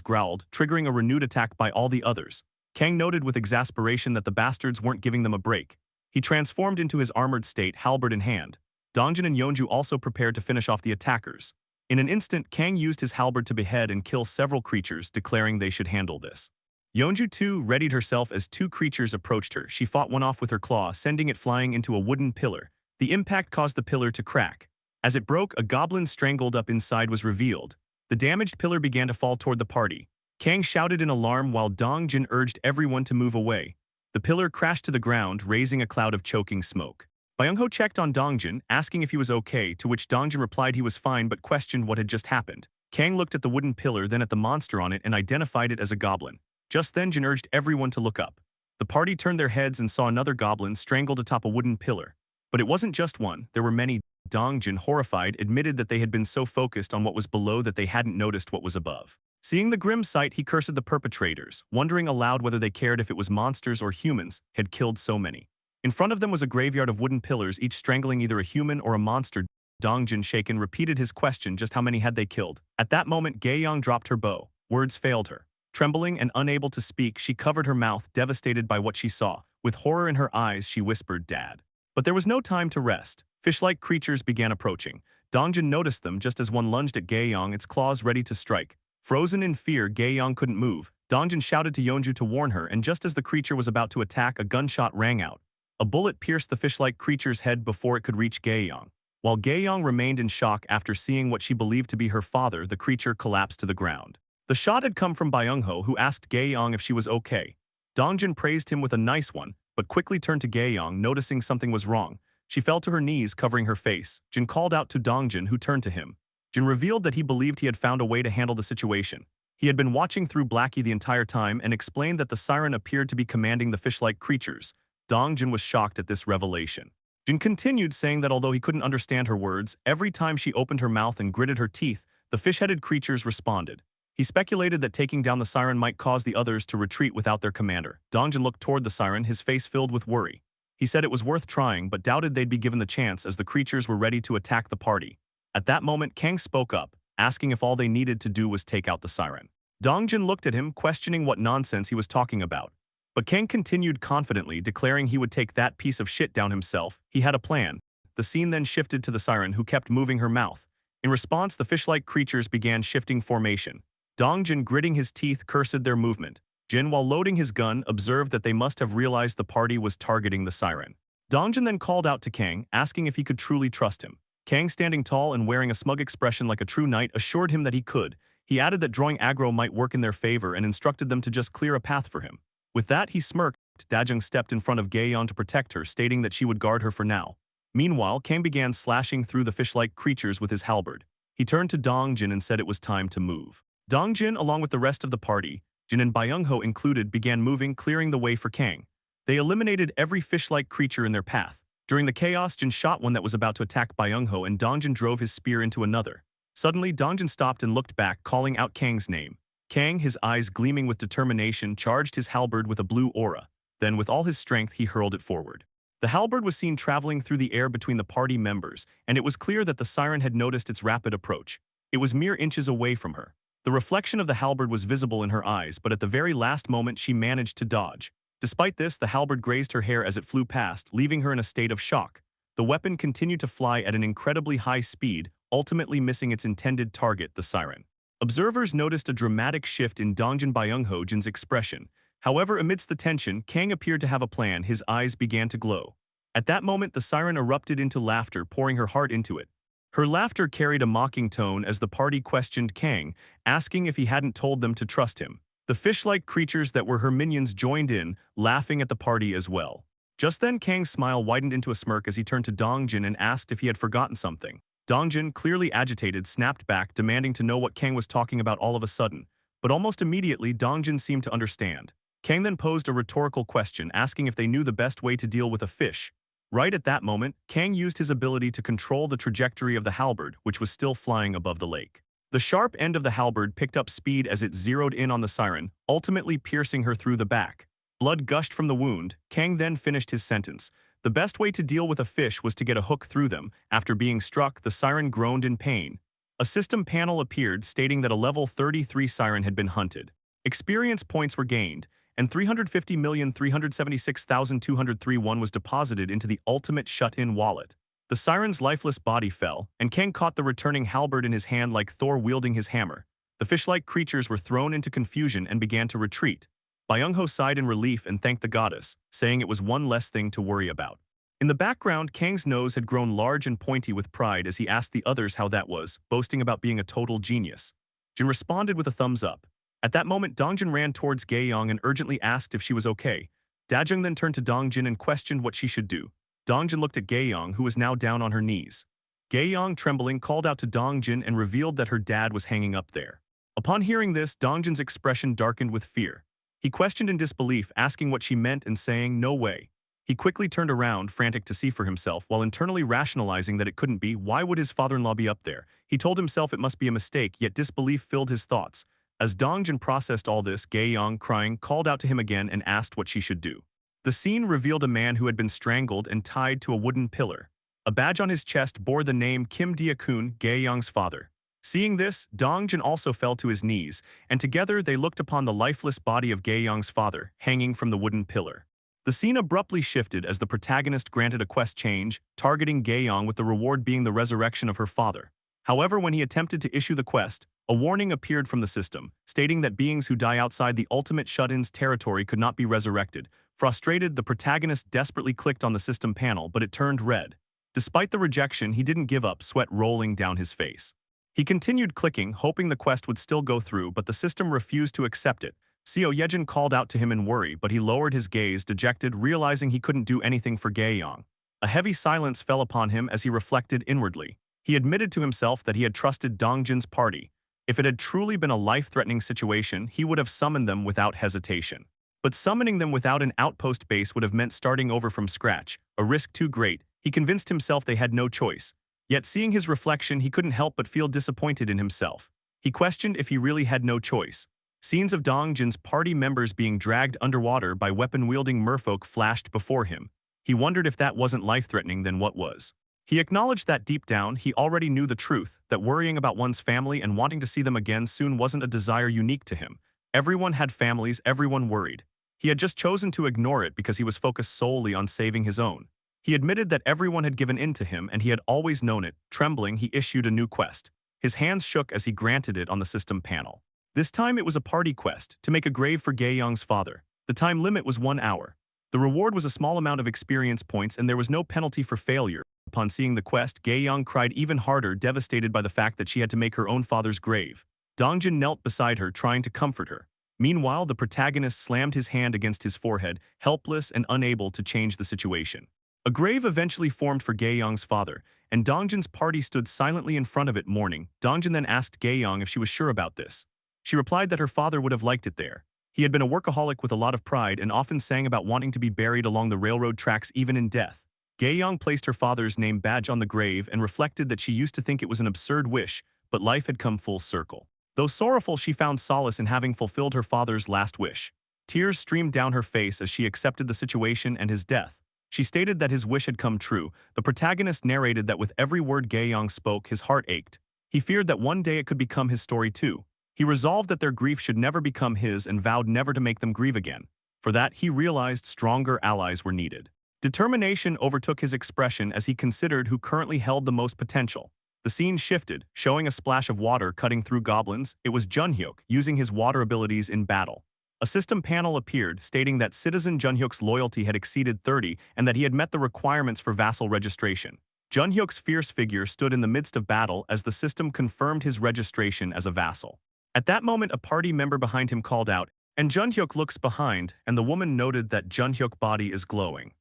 Speaker 1: growled, triggering a renewed attack by all the others. Kang noted with exasperation that the bastards weren't giving them a break. He transformed into his armored state, halberd in hand. Dongjin and Yeonju also prepared to finish off the attackers. In an instant, Kang used his halberd to behead and kill several creatures, declaring they should handle this. Yeonju too readied herself as two creatures approached her. She fought one off with her claw, sending it flying into a wooden pillar. The impact caused the pillar to crack. As it broke, a goblin strangled up inside was revealed. The damaged pillar began to fall toward the party. Kang shouted in alarm while Dongjin urged everyone to move away. The pillar crashed to the ground, raising a cloud of choking smoke. Byung-ho checked on Dongjin, asking if he was okay, to which Dongjin replied he was fine but questioned what had just happened. Kang looked at the wooden pillar, then at the monster on it, and identified it as a goblin. Just then Jin urged everyone to look up. The party turned their heads and saw another goblin strangled atop a wooden pillar. But it wasn't just one, there were many. Dongjin, horrified, admitted that they had been so focused on what was below that they hadn't noticed what was above. Seeing the grim sight, he cursed the perpetrators, wondering aloud whether they cared if it was monsters or humans had killed so many. In front of them was a graveyard of wooden pillars, each strangling either a human or a monster. Dongjin, shaken, repeated his question, just how many had they killed? At that moment, Gaeyong dropped her bow. Words failed her. Trembling and unable to speak, she covered her mouth, devastated by what she saw. With horror in her eyes, she whispered, "Dad." But there was no time to rest. Fish-like creatures began approaching. Dongjin noticed them just as one lunged at Gaeyong, its claws ready to strike. Frozen in fear, Gaeyong couldn't move. Dongjin shouted to Yeonju to warn her, and just as the creature was about to attack, a gunshot rang out. A bullet pierced the fish-like creature's head before it could reach Gaeyong. While Gaeyong remained in shock after seeing what she believed to be her father, the creature collapsed to the ground. The shot had come from Byung-ho, who asked Gaeyong if she was okay. Dongjin praised him with a nice one, but quickly turned to Gaeyong, noticing something was wrong. She fell to her knees, covering her face. Jin called out to Dongjin, who turned to him. Jin revealed that he believed he had found a way to handle the situation. He had been watching through Blackie the entire time and explained that the siren appeared to be commanding the fish-like creatures. Dongjin was shocked at this revelation. Jin continued, saying that although he couldn't understand her words, every time she opened her mouth and gritted her teeth, the fish-headed creatures responded. He speculated that taking down the siren might cause the others to retreat without their commander. Dongjin looked toward the siren, his face filled with worry. He said it was worth trying, but doubted they'd be given the chance as the creatures were ready to attack the party. At that moment, Kang spoke up, asking if all they needed to do was take out the siren. Dongjin looked at him, questioning what nonsense he was talking about. But Kang continued confidently, declaring he would take that piece of shit down himself. He had a plan. The scene then shifted to the siren, who kept moving her mouth. In response, the fish-like creatures began shifting formation. Dongjin, gritting his teeth, cursed their movement. Jin, while loading his gun, observed that they must have realized the party was targeting the siren. Dongjin then called out to Kang, asking if he could truly trust him. Kang, standing tall and wearing a smug expression like a true knight, assured him that he could. He added that drawing aggro might work in their favor and instructed them to just clear a path for him. With that, he smirked. Dajung stepped in front of Gaeon to protect her, stating that she would guard her for now. Meanwhile, Kang began slashing through the fish-like creatures with his halberd. He turned to Dongjin and said it was time to move. Dongjin, along with the rest of the party, Jin and Byung-ho included, began moving, clearing the way for Kang. They eliminated every fish-like creature in their path. During the chaos, Jin shot one that was about to attack Byung-ho, and Dongjin drove his spear into another. Suddenly, Dongjin stopped and looked back, calling out Kang's name. Kang, his eyes gleaming with determination, charged his halberd with a blue aura. Then, with all his strength, he hurled it forward. The halberd was seen traveling through the air between the party members, and it was clear that the siren had noticed its rapid approach. It was mere inches away from her. The reflection of the halberd was visible in her eyes, but at the very last moment she managed to dodge. Despite this, the halberd grazed her hair as it flew past, leaving her in a state of shock. The weapon continued to fly at an incredibly high speed, ultimately missing its intended target, the siren. Observers noticed a dramatic shift in Dongjin Byung-ho Jin's expression. However, amidst the tension, Kang appeared to have a plan. His eyes began to glow. At that moment, the siren erupted into laughter, pouring her heart into it. Her laughter carried a mocking tone as the party questioned Kang, asking if he hadn't told them to trust him. The fish-like creatures that were her minions joined in, laughing at the party as well. Just then, Kang's smile widened into a smirk as he turned to Dongjin and asked if he had forgotten something. Dongjin, clearly agitated, snapped back, demanding to know what Kang was talking about all of a sudden. But almost immediately, Dongjin seemed to understand. Kang then posed a rhetorical question, asking if they knew the best way to deal with a fish. Right at that moment, Kang used his ability to control the trajectory of the halberd, which was still flying above the lake. The sharp end of the halberd picked up speed as it zeroed in on the siren, ultimately piercing her through the back. Blood gushed from the wound. Kang then finished his sentence. The best way to deal with a fish was to get a hook through them. After being struck, the siren groaned in pain. A system panel appeared stating that a level 33 siren had been hunted. Experience points were gained, and 350,376,203 was deposited into the ultimate shut-in wallet. The siren's lifeless body fell, and Kang caught the returning halberd in his hand like Thor wielding his hammer. The fish-like creatures were thrown into confusion and began to retreat. Byung-ho sighed in relief and thanked the goddess, saying it was one less thing to worry about. In the background, Kang's nose had grown large and pointy with pride as he asked the others how that was, boasting about being a total genius. Jin responded with a thumbs up. At that moment, Dongjin ran towards Gaeyong and urgently asked if she was okay. Dajung then turned to Dongjin and questioned what she should do. Dongjin looked at Gaeyong, who was now down on her knees. Gaeyong, trembling, called out to Dongjin and revealed that her dad was hanging up there. Upon hearing this, Dongjin's expression darkened with fear. He questioned in disbelief, asking what she meant and saying, "No way." He quickly turned around, frantic to see for himself, while internally rationalizing that it couldn't be. Why would his father-in-law be up there? He told himself it must be a mistake, yet disbelief filled his thoughts. As Dongjin processed all this, Gaeyong, crying, called out to him again and asked what she should do. The scene revealed a man who had been strangled and tied to a wooden pillar. A badge on his chest bore the name Kim Dia-kun, Gaeyong's father. Seeing this, Dongjin also fell to his knees, and together they looked upon the lifeless body of Gaeyong's father, hanging from the wooden pillar. The scene abruptly shifted as the protagonist granted a quest change, targeting Gaeyong with the reward being the resurrection of her father. However, when he attempted to issue the quest, a warning appeared from the system, stating that beings who die outside the ultimate shut-in's territory could not be resurrected. Frustrated, the protagonist desperately clicked on the system panel, but it turned red. Despite the rejection, he didn't give up, sweat rolling down his face. He continued clicking, hoping the quest would still go through, but the system refused to accept it. Seo Yejin called out to him in worry, but he lowered his gaze, dejected, realizing he couldn't do anything for Gaeyong. A heavy silence fell upon him as he reflected inwardly. He admitted to himself that he had trusted Dongjin's party. If it had truly been a life-threatening situation, he would have summoned them without hesitation. But summoning them without an outpost base would have meant starting over from scratch, a risk too great. He convinced himself they had no choice. Yet seeing his reflection, he couldn't help but feel disappointed in himself. He questioned if he really had no choice. Scenes of Dongjin's party members being dragged underwater by weapon-wielding merfolk flashed before him. He wondered if that wasn't life-threatening, then what was? He acknowledged that deep down, he already knew the truth, that worrying about one's family and wanting to see them again soon wasn't a desire unique to him. Everyone had families, everyone worried. He had just chosen to ignore it because he was focused solely on saving his own. He admitted that everyone had given in to him and he had always known it. Trembling, he issued a new quest. His hands shook as he granted it on the system panel. This time it was a party quest, to make a grave for Gaeyong's father. The time limit was 1 hour. The reward was a small amount of experience points and there was no penalty for failure. Upon seeing the quest, Gaeyong cried even harder, devastated by the fact that she had to make her own father's grave. Dongjin knelt beside her, trying to comfort her. Meanwhile, the protagonist slammed his hand against his forehead, helpless and unable to change the situation. A grave eventually formed for Gaeyong's father, and Dongjin's party stood silently in front of it mourning. Dongjin then asked Gaeyong if she was sure about this. She replied that her father would have liked it there. He had been a workaholic with a lot of pride and often sang about wanting to be buried along the railroad tracks even in death. Gaeyong placed her father's name badge on the grave and reflected that she used to think it was an absurd wish, but life had come full circle. Though sorrowful, she found solace in having fulfilled her father's last wish. Tears streamed down her face as she accepted the situation and his death. She stated that his wish had come true. The protagonist narrated that with every word Gaeyong spoke, his heart ached. He feared that one day it could become his story too. He resolved that their grief should never become his and vowed never to make them grieve again. For that, he realized stronger allies were needed. Determination overtook his expression as he considered who currently held the most potential. The scene shifted, showing a splash of water cutting through goblins. It was Junhyuk, using his water abilities in battle. A system panel appeared, stating that Citizen Junhyuk's loyalty had exceeded 30 and that he had met the requirements for vassal registration. Junhyuk's fierce figure stood in the midst of battle as the system confirmed his registration as a vassal. At that moment, a party member behind him called out, and Junhyuk looks behind, and the woman noted that Junhyuk's body is glowing.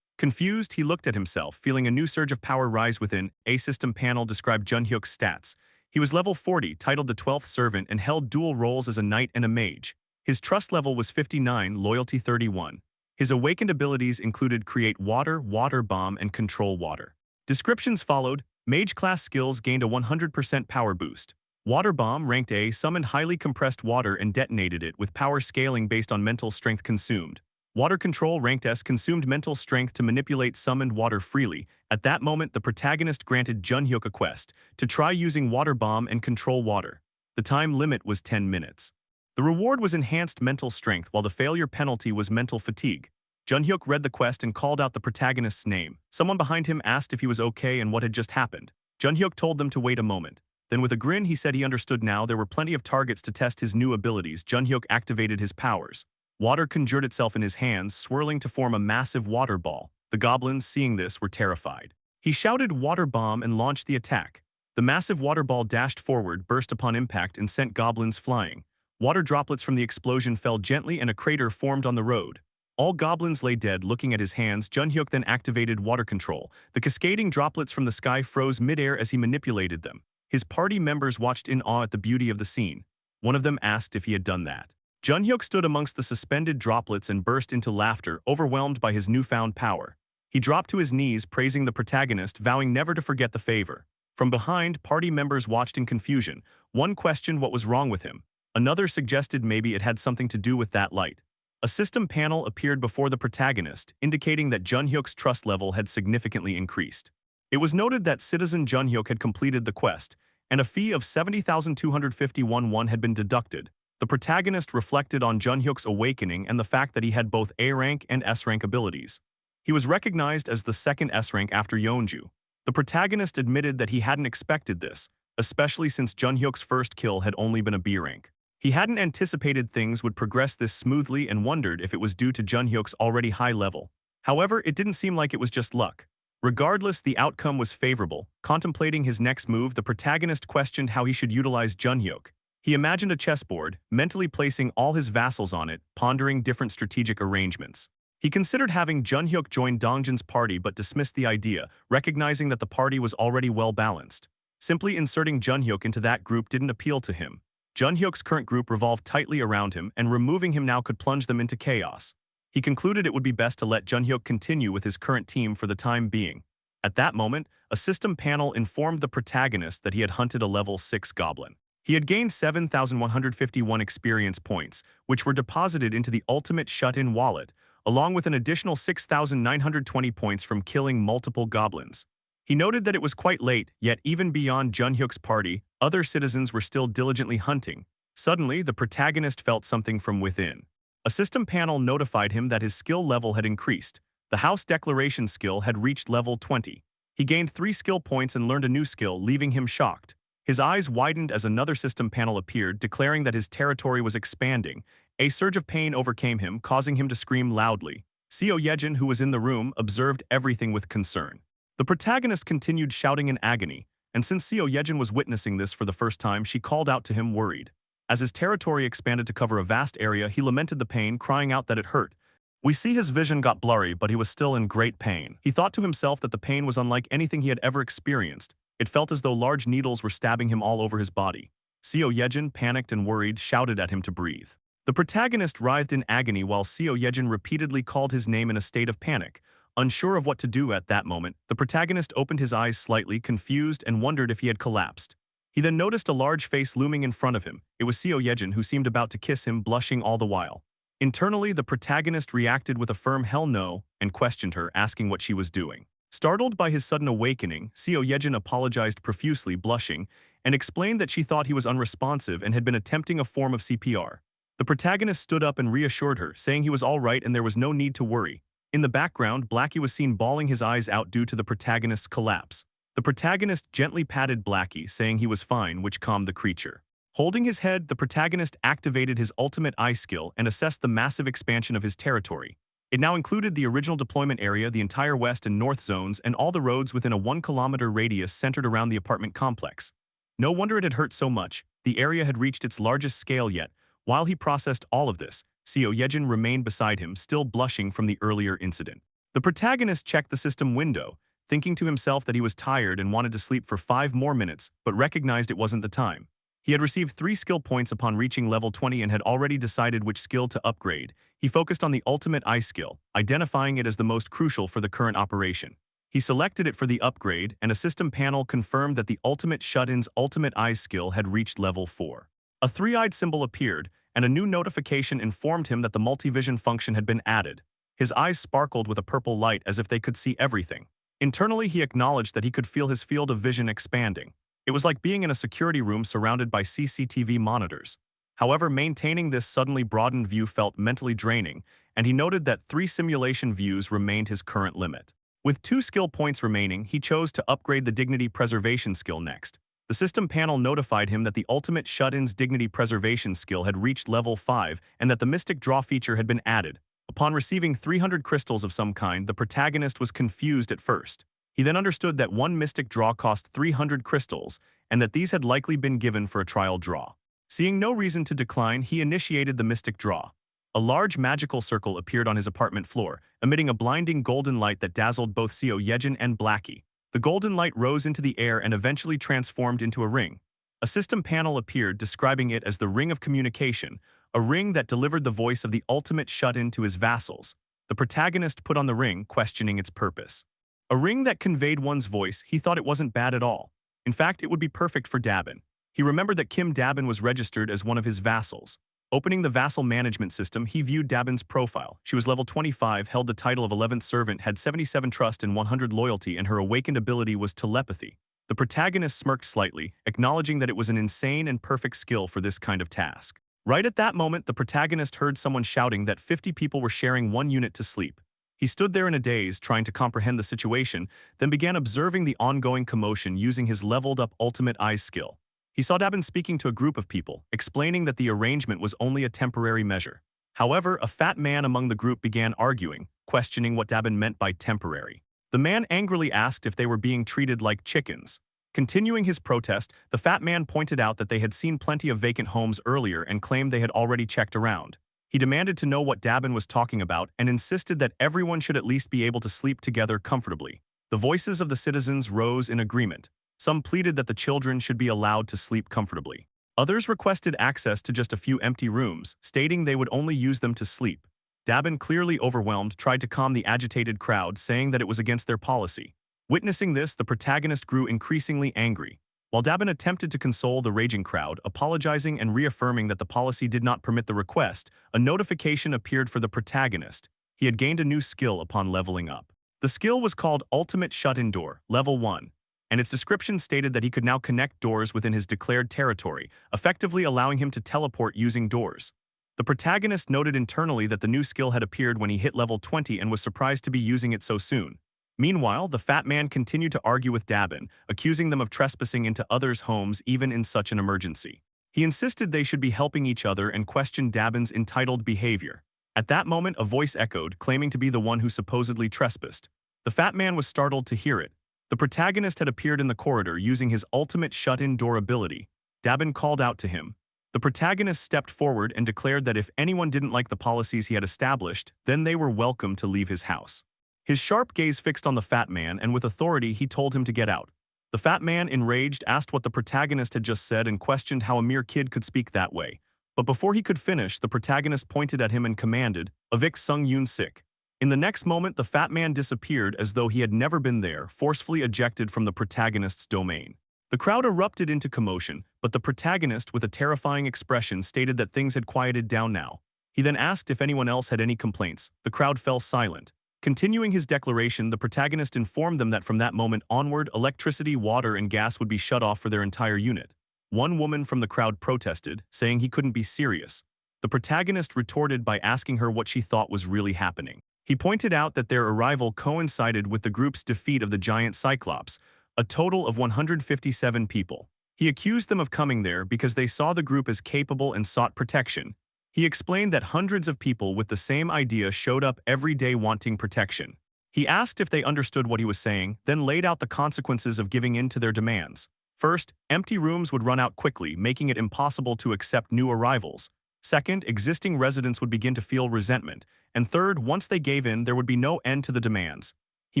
Speaker 1: Confused, he looked at himself, feeling a new surge of power rise within. A system panel described Junhyuk's stats. He was level 40, titled the 12th Servant, and held dual roles as a knight and a mage. His trust level was 59, loyalty 31. His awakened abilities included create water, water bomb, and control water. Descriptions followed. Mage class skills gained a 100% power boost. Water bomb ranked A summoned highly compressed water and detonated it with power scaling based on mental strength consumed. Water control ranked S consumed mental strength to manipulate summoned water freely. At that moment, the protagonist granted Junhyuk a quest to try using water bomb and control water. The time limit was 10 minutes. The reward was enhanced mental strength while the failure penalty was mental fatigue. Junhyuk read the quest and called out the protagonist's name. Someone behind him asked if he was okay and what had just happened. Junhyuk told them to wait a moment. Then with a grin he said he understood now there were plenty of targets to test his new abilities. Junhyuk activated his powers. Water conjured itself in his hands, swirling to form a massive water ball. The goblins, seeing this, were terrified. He shouted water bomb and launched the attack. The massive water ball dashed forward, burst upon impact, and sent goblins flying. Water droplets from the explosion fell gently and a crater formed on the road. All goblins lay dead looking at his hands. Junhyuk then activated water control. The cascading droplets from the sky froze midair as he manipulated them. His party members watched in awe at the beauty of the scene. One of them asked if he had done that. Junhyuk stood amongst the suspended droplets and burst into laughter, overwhelmed by his newfound power. He dropped to his knees, praising the protagonist, vowing never to forget the favor. From behind, party members watched in confusion. One questioned what was wrong with him. Another suggested maybe it had something to do with that light. A system panel appeared before the protagonist, indicating that Junhyuk's trust level had significantly increased. It was noted that Citizen Junhyuk had completed the quest, and a fee of 70,251 won had been deducted. The protagonist reflected on Junhyuk's awakening and the fact that he had both A-rank and S-rank abilities. He was recognized as the second S-rank after Yeonju. The protagonist admitted that he hadn't expected this, especially since Junhyuk's first kill had only been a B-rank. He hadn't anticipated things would progress this smoothly and wondered if it was due to Junhyuk's already high level. However, it didn't seem like it was just luck. Regardless, the outcome was favorable. Contemplating his next move, the protagonist questioned how he should utilize Junhyuk. He imagined a chessboard, mentally placing all his vassals on it, pondering different strategic arrangements. He considered having Junhyuk join Dongjin's party but dismissed the idea, recognizing that the party was already well-balanced. Simply inserting Junhyuk into that group didn't appeal to him. Junhyuk's current group revolved tightly around him, and removing him now could plunge them into chaos. He concluded it would be best to let Junhyuk continue with his current team for the time being. At that moment, a system panel informed the protagonist that he had hunted a level 6 goblin. He had gained 7,151 experience points, which were deposited into the ultimate shut-in wallet, along with an additional 6,920 points from killing multiple goblins. He noted that it was quite late, yet even beyond Junhyuk's party, other citizens were still diligently hunting. Suddenly, the protagonist felt something from within. A system panel notified him that his skill level had increased. The House Declaration skill had reached level 20. He gained 3 skill points and learned a new skill, leaving him shocked. His eyes widened as another system panel appeared, declaring that his territory was expanding. A surge of pain overcame him, causing him to scream loudly. Seo Yejin, who was in the room, observed everything with concern. The protagonist continued shouting in agony, and since Seo Yejin was witnessing this for the first time, she called out to him, worried. As his territory expanded to cover a vast area, he lamented the pain, crying out that it hurt. We see his vision got blurry, but he was still in great pain. He thought to himself that the pain was unlike anything he had ever experienced. It felt as though large needles were stabbing him all over his body. Seo Yejin, panicked and worried, shouted at him to breathe. The protagonist writhed in agony while Seo Yejin repeatedly called his name in a state of panic. Unsure of what to do at that moment, the protagonist opened his eyes slightly, confused, and wondered if he had collapsed. He then noticed a large face looming in front of him. It was Seo Yejin, who seemed about to kiss him, blushing all the while. Internally, the protagonist reacted with a firm hell no and questioned her, asking what she was doing. Startled by his sudden awakening, Seo Yejin apologized profusely, blushing, and explained that she thought he was unresponsive and had been attempting a form of CPR. The protagonist stood up and reassured her, saying he was all right and there was no need to worry. In the background, Blackie was seen bawling his eyes out due to the protagonist's collapse. The protagonist gently patted Blackie, saying he was fine, which calmed the creature. Holding his head, the protagonist activated his ultimate eye skill and assessed the massive expansion of his territory. It now included the original deployment area, the entire west and north zones, and all the roads within a 1-kilometer radius centered around the apartment complex. No wonder it had hurt so much. The area had reached its largest scale yet. While he processed all of this, Seo Yejin remained beside him, still blushing from the earlier incident. The protagonist checked the system window, thinking to himself that he was tired and wanted to sleep for 5 more minutes, but recognized it wasn't the time. He had received 3 skill points upon reaching level 20 and had already decided which skill to upgrade. He focused on the ultimate eye skill, identifying it as the most crucial for the current operation. He selected it for the upgrade, and a system panel confirmed that the ultimate shut-in's ultimate eye skill had reached level 4. A 3-eyed symbol appeared, and a new notification informed him that the multivision function had been added. His eyes sparkled with a purple light as if they could see everything. Internally, he acknowledged that he could feel his field of vision expanding. It was like being in a security room surrounded by CCTV monitors. However, maintaining this suddenly broadened view felt mentally draining, and he noted that 3 simulation views remained his current limit. With 2 skill points remaining, he chose to upgrade the Dignity Preservation skill next. The system panel notified him that the ultimate shut-in's Dignity Preservation skill had reached level 5 and that the Mystic Draw feature had been added. Upon receiving 300 crystals of some kind, the protagonist was confused at first. He then understood that 1 Mystic Draw cost 300 crystals and that these had likely been given for a trial draw. Seeing no reason to decline, he initiated the Mystic Draw. a large magical circle appeared on his apartment floor, emitting a blinding golden light that dazzled both Seo Yejin and Blackie. The golden light rose into the air and eventually transformed into a ring. A system panel appeared describing it as the Ring of Communication, a ring that delivered the voice of the ultimate shut-in to his vassals. The protagonist put on the ring, questioning its purpose. A ring that conveyed one's voice, he thought it wasn't bad at all. In fact, it would be perfect for Dabin. He remembered that Kim Dabin was registered as one of his vassals. Opening the vassal management system, he viewed Dabin's profile. She was level 25, held the title of 11th servant, had 77 trust and 100 loyalty, and her awakened ability was telepathy. The protagonist smirked slightly, acknowledging that it was an insane and perfect skill for this kind of task. Right at that moment, the protagonist heard someone shouting that 50 people were sharing one unit to sleep. He stood there in a daze, trying to comprehend the situation, then began observing the ongoing commotion using his leveled-up ultimate eyes skill. He saw Dabin speaking to a group of people, explaining that the arrangement was only a temporary measure. However, a fat man among the group began arguing, questioning what Dabin meant by temporary. The man angrily asked if they were being treated like chickens. Continuing his protest, the fat man pointed out that they had seen plenty of vacant homes earlier and claimed they had already checked around. He demanded to know what Dabin was talking about and insisted that everyone should at least be able to sleep together comfortably. The voices of the citizens rose in agreement. Some pleaded that the children should be allowed to sleep comfortably. Others requested access to just a few empty rooms, stating they would only use them to sleep. Dabin, clearly overwhelmed, tried to calm the agitated crowd, saying that it was against their policy. Witnessing this, the protagonist grew increasingly angry. While Dabin attempted to console the raging crowd, apologizing and reaffirming that the policy did not permit the request, a notification appeared for the protagonist. He had gained a new skill upon leveling up. The skill was called Ultimate Shut-In Door, Level 1. And its description stated that he could now connect doors within his declared territory, effectively allowing him to teleport using doors. The protagonist noted internally that the new skill had appeared when he hit level 20 and was surprised to be using it so soon. Meanwhile, the fat man continued to argue with Dabin, accusing them of trespassing into others' homes even in such an emergency. He insisted they should be helping each other and questioned Dabin's entitled behavior. At that moment, a voice echoed, claiming to be the one who supposedly trespassed. The fat man was startled to hear it. The protagonist had appeared in the corridor using his ultimate shut-in door ability. Dabin called out to him. The protagonist stepped forward and declared that if anyone didn't like the policies he had established, then they were welcome to leave his house. His sharp gaze fixed on the fat man, and with authority he told him to get out. The fat man, enraged, asked what the protagonist had just said and questioned how a mere kid could speak that way. But before he could finish, the protagonist pointed at him and commanded, "Evict Sung Yoon Sik." In the next moment, the fat man disappeared as though he had never been there, forcefully ejected from the protagonist's domain. The crowd erupted into commotion, but the protagonist, with a terrifying expression, stated that things had quieted down now. He then asked if anyone else had any complaints. The crowd fell silent. Continuing his declaration, the protagonist informed them that from that moment onward, electricity, water, and gas would be shut off for their entire unit. One woman from the crowd protested, saying he couldn't be serious. The protagonist retorted by asking her what she thought was really happening. He pointed out that their arrival coincided with the group's defeat of the giant Cyclops, a total of 157 people. He accused them of coming there because they saw the group as capable and sought protection. He explained that hundreds of people with the same idea showed up every day wanting protection. He asked if they understood what he was saying, then laid out the consequences of giving in to their demands. First, empty rooms would run out quickly, making it impossible to accept new arrivals. Second, existing residents would begin to feel resentment. And third, once they gave in, there would be no end to the demands. He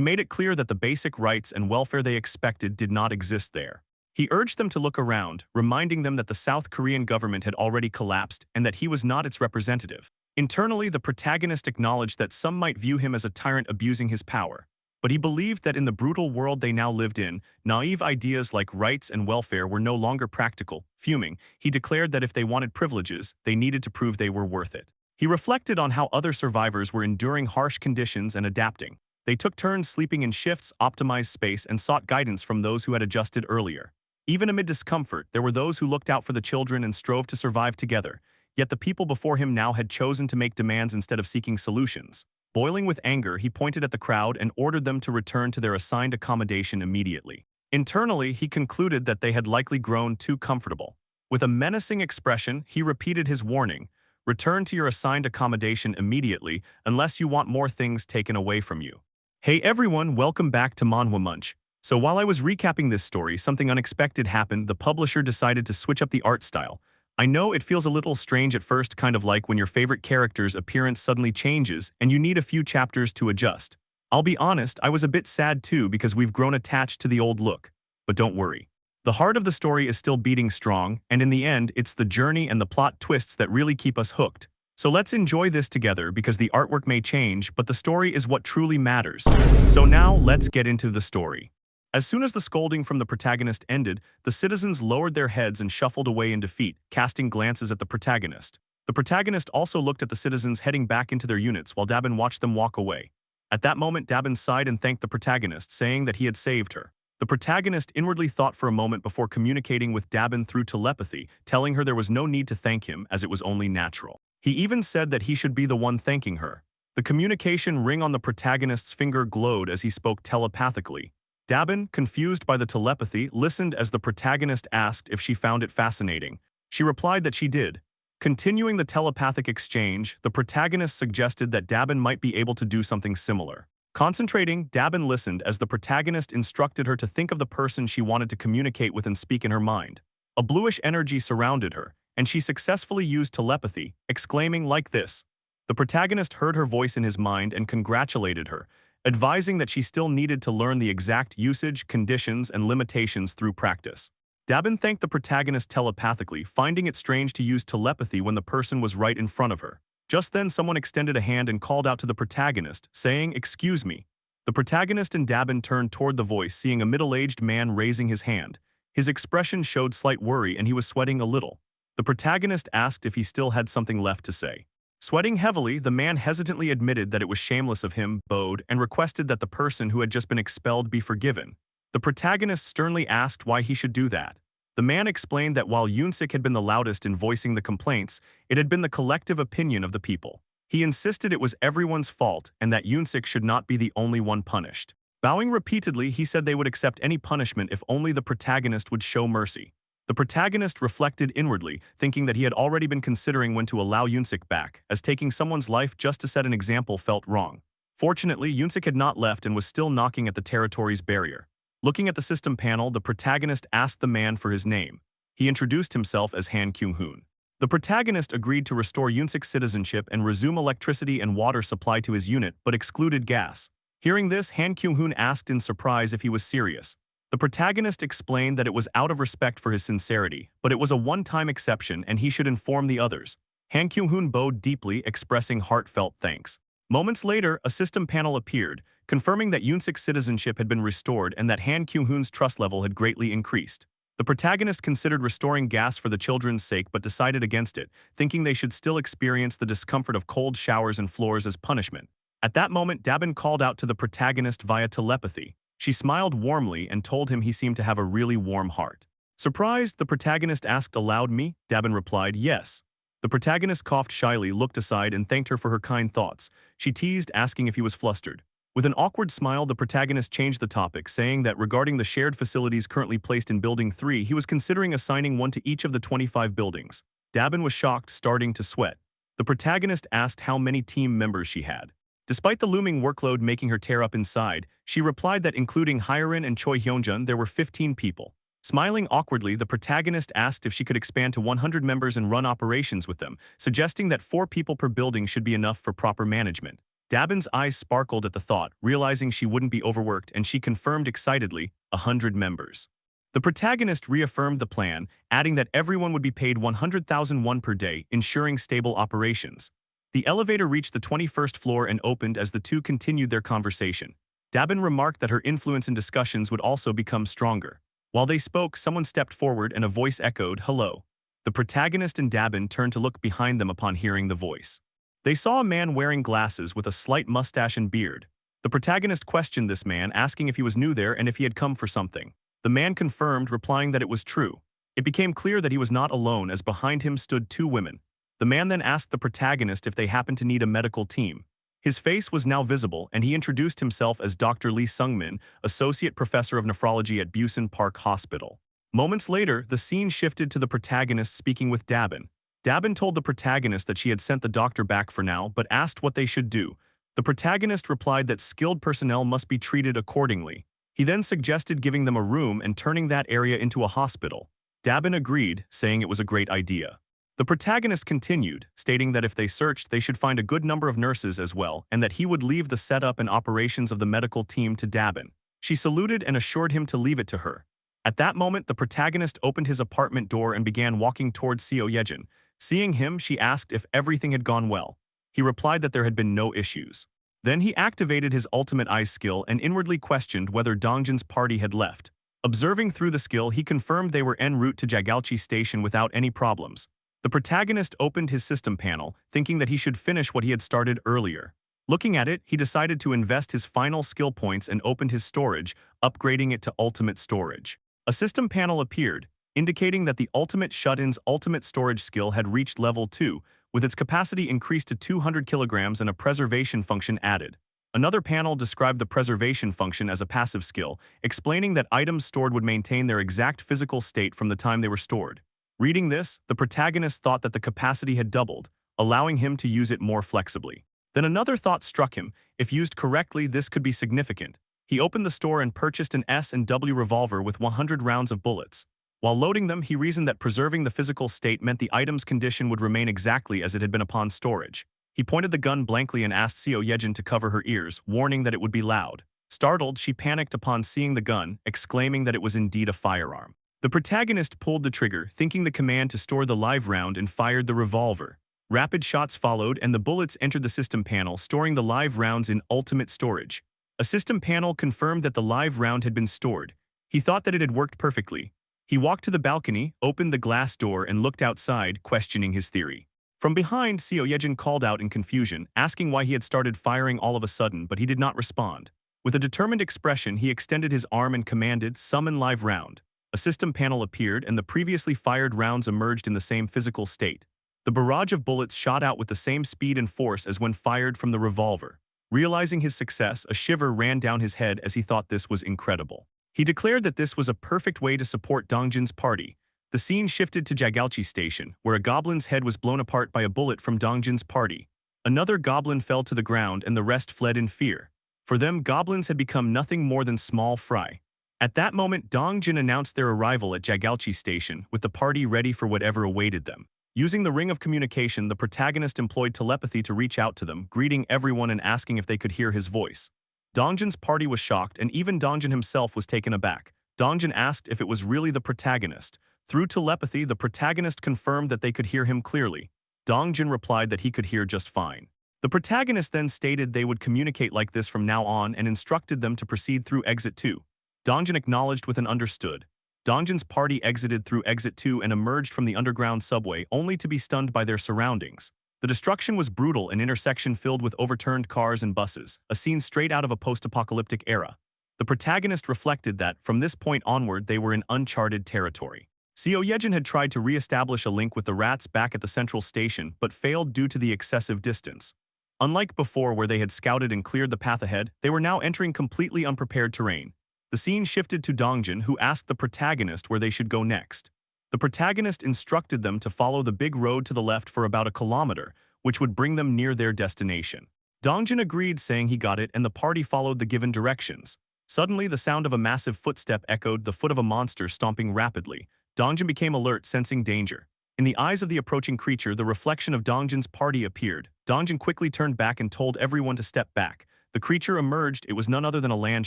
Speaker 1: made it clear that the basic rights and welfare they expected did not exist there. He urged them to look around, reminding them that the South Korean government had already collapsed and that he was not its representative. Internally, the protagonist acknowledged that some might view him as a tyrant abusing his power. But he believed that in the brutal world they now lived in, naive ideas like rights and welfare were no longer practical. Fuming, he declared that if they wanted privileges, they needed to prove they were worth it. He reflected on how other survivors were enduring harsh conditions and adapting. They took turns sleeping in shifts, optimized space, and sought guidance from those who had adjusted earlier. Even amid discomfort, there were those who looked out for the children and strove to survive together. Yet the people before him now had chosen to make demands instead of seeking solutions. Boiling with anger, he pointed at the crowd and ordered them to return to their assigned accommodation immediately. Internally, he concluded that they had likely grown too comfortable. With a menacing expression, he repeated his warning, "Return to your assigned accommodation immediately, unless you want more things taken away from you." Hey everyone, welcome back to Manhwa Munch. So while I was recapping this story, something unexpected happened. The publisher decided to switch up the art style. I know it feels a little strange at first, kind of like when your favorite character's appearance suddenly changes and you need a few chapters to adjust. I'll be honest, I was a bit sad too because we've grown attached to the old look. But don't worry. The heart of the story is still beating strong, and in the end, it's the journey and the plot twists that really keep us hooked. So let's enjoy this together because the artwork may change, but the story is what truly matters. So now, let's get into the story. As soon as the scolding from the protagonist ended, the citizens lowered their heads and shuffled away in defeat, casting glances at the protagonist. The protagonist also looked at the citizens heading back into their units while Dabin watched them walk away. At that moment, Dabin sighed and thanked the protagonist, saying that he had saved her. The protagonist inwardly thought for a moment before communicating with Dabin through telepathy, telling her there was no need to thank him as it was only natural. He even said that he should be the one thanking her. The communication ring on the protagonist's finger glowed as he spoke telepathically. Dabin, confused by the telepathy, listened as the protagonist asked if she found it fascinating. She replied that she did. Continuing the telepathic exchange, the protagonist suggested that Dabin might be able to do something similar. Concentrating, Dabin listened as the protagonist instructed her to think of the person she wanted to communicate with and speak in her mind. A bluish energy surrounded her, and she successfully used telepathy, exclaiming like this. The protagonist heard her voice in his mind and congratulated her, advising that she still needed to learn the exact usage, conditions, and limitations through practice. Dabin thanked the protagonist telepathically, finding it strange to use telepathy when the person was right in front of her. Just then, someone extended a hand and called out to the protagonist, saying, "Excuse me." The protagonist and Dabin turned toward the voice, seeing a middle-aged man raising his hand. His expression showed slight worry and he was sweating a little. The protagonist asked if he still had something left to say. Sweating heavily, the man hesitantly admitted that it was shameless of him, bowed, and requested that the person who had just been expelled be forgiven. The protagonist sternly asked why he should do that. The man explained that while Yunsik had been the loudest in voicing the complaints, it had been the collective opinion of the people. He insisted it was everyone's fault and that Yunsik should not be the only one punished. Bowing repeatedly, he said they would accept any punishment if only the protagonist would show mercy. The protagonist reflected inwardly, thinking that he had already been considering when to allow Yunsik back, as taking someone's life just to set an example felt wrong. Fortunately, Yunsik had not left and was still knocking at the territory's barrier. Looking at the system panel, the protagonist asked the man for his name. He introduced himself as Han Kyung-hoon. The protagonist agreed to restore Yunsik's citizenship and resume electricity and water supply to his unit, but excluded gas. Hearing this, Han Kyung-hoon asked in surprise if he was serious. The protagonist explained that it was out of respect for his sincerity, but it was a one-time exception and he should inform the others. Han Kyung-hoon bowed deeply, expressing heartfelt thanks. Moments later, a system panel appeared, confirming that Yunsik's citizenship had been restored and that Han Kyung-hoon's trust level had greatly increased. The protagonist considered restoring gas for the children's sake but decided against it, thinking they should still experience the discomfort of cold showers and floors as punishment. At that moment, Dabin called out to the protagonist via telepathy. She smiled warmly and told him he seemed to have a really warm heart. Surprised, the protagonist asked aloud, "Me?" Dabin replied, "Yes." The protagonist coughed shyly, looked aside, and thanked her for her kind thoughts. She teased, asking if he was flustered. With an awkward smile, the protagonist changed the topic, saying that regarding the shared facilities currently placed in Building 3, he was considering assigning one to each of the 25 buildings. Dabin was shocked, starting to sweat. The protagonist asked how many team members she had. Despite the looming workload making her tear up inside, she replied that including Hyerin and Choi Hyunjun, there were 15 people. Smiling awkwardly, the protagonist asked if she could expand to 100 members and run operations with them, suggesting that 4 people per building should be enough for proper management. Dabin's eyes sparkled at the thought, realizing she wouldn't be overworked, and she confirmed excitedly, 100 members. The protagonist reaffirmed the plan, adding that everyone would be paid 100,000 won per day, ensuring stable operations. The elevator reached the 21st floor and opened as the two continued their conversation. Dabin remarked that her influence in discussions would also become stronger. While they spoke, someone stepped forward and a voice echoed, "Hello." The protagonist and Dabin turned to look behind them upon hearing the voice. They saw a man wearing glasses with a slight mustache and beard. The protagonist questioned this man, asking if he was new there and if he had come for something. The man confirmed, replying that it was true. It became clear that he was not alone, as behind him stood 2 women. The man then asked the protagonist if they happened to need a medical team. His face was now visible, and he introduced himself as Dr. Lee Sung-min, Associate Professor of Nephrology at Busan Park Hospital. Moments later, the scene shifted to the protagonist speaking with Dabin. Dabin told the protagonist that she had sent the doctor back for now, but asked what they should do. The protagonist replied that skilled personnel must be treated accordingly. He then suggested giving them a room and turning that area into a hospital. Dabin agreed, saying it was a great idea. The protagonist continued, stating that if they searched, they should find a good number of nurses as well, and that he would leave the setup and operations of the medical team to Dabin. She saluted and assured him to leave it to her. At that moment, the protagonist opened his apartment door and began walking towards Seo Yejin. Seeing him, she asked if everything had gone well. He replied that there had been no issues. Then he activated his ultimate eyes skill and inwardly questioned whether Dongjin's party had left. Observing through the skill, he confirmed they were en route to Jagalchi Station without any problems. The protagonist opened his system panel, thinking that he should finish what he had started earlier. Looking at it, he decided to invest his final skill points and opened his storage, upgrading it to ultimate storage. A system panel appeared, indicating that the ultimate shut-in's ultimate storage skill had reached level 2, with its capacity increased to 200 kilograms and a preservation function added. Another panel described the preservation function as a passive skill, explaining that items stored would maintain their exact physical state from the time they were stored. Reading this, the protagonist thought that the capacity had doubled, allowing him to use it more flexibly. Then another thought struck him: if used correctly, this could be significant. He opened the store and purchased an S&W revolver with 100 rounds of bullets. While loading them, he reasoned that preserving the physical state meant the item's condition would remain exactly as it had been upon storage. He pointed the gun blankly and asked Seo Yejin to cover her ears, warning that it would be loud. Startled, she panicked upon seeing the gun, exclaiming that it was indeed a firearm. The protagonist pulled the trigger, thinking the command to store the live round, and fired the revolver. Rapid shots followed, and the bullets entered the system panel, storing the live rounds in ultimate storage. A system panel confirmed that the live round had been stored. He thought that it had worked perfectly. He walked to the balcony, opened the glass door, and looked outside, questioning his theory. From behind, Seo Yejin called out in confusion, asking why he had started firing all of a sudden, but he did not respond. With a determined expression, he extended his arm and commanded, "Summon live round." A system panel appeared, and the previously fired rounds emerged in the same physical state. The barrage of bullets shot out with the same speed and force as when fired from the revolver. Realizing his success, a shiver ran down his head as he thought this was incredible. He declared that this was a perfect way to support Dongjin's party. The scene shifted to Jagalchi Station, where a goblin's head was blown apart by a bullet from Dongjin's party. Another goblin fell to the ground, and the rest fled in fear. For them, goblins had become nothing more than small fry. At that moment, Dongjin announced their arrival at Jagalchi Station, with the party ready for whatever awaited them. Using the ring of communication, the protagonist employed telepathy to reach out to them, greeting everyone and asking if they could hear his voice. Dongjin's party was shocked, and even Dongjin himself was taken aback. Dongjin asked if it was really the protagonist. Through telepathy, the protagonist confirmed that they could hear him clearly. Dongjin replied that he could hear just fine. The protagonist then stated they would communicate like this from now on and instructed them to proceed through Exit 2. Dongjin acknowledged with an understood. Dongjin's party exited through Exit 2 and emerged from the underground subway, only to be stunned by their surroundings. The destruction was brutal, an intersection filled with overturned cars and buses, a scene straight out of a post-apocalyptic era. The protagonist reflected that, from this point onward, they were in uncharted territory. Seo Yejin had tried to re-establish a link with the rats back at the central station, but failed due to the excessive distance. Unlike before, where they had scouted and cleared the path ahead, they were now entering completely unprepared terrain. The scene shifted to Dongjin, who asked the protagonist where they should go next. The protagonist instructed them to follow the big road to the left for about a kilometer, which would bring them near their destination. Dongjin agreed, saying he got it, and the party followed the given directions. Suddenly, the sound of a massive footstep echoed, the foot of a monster stomping rapidly. Dongjin became alert, sensing danger. In the eyes of the approaching creature, the reflection of Dongjin's party appeared. Dongjin quickly turned back and told everyone to step back. The creature emerged. It was none other than a land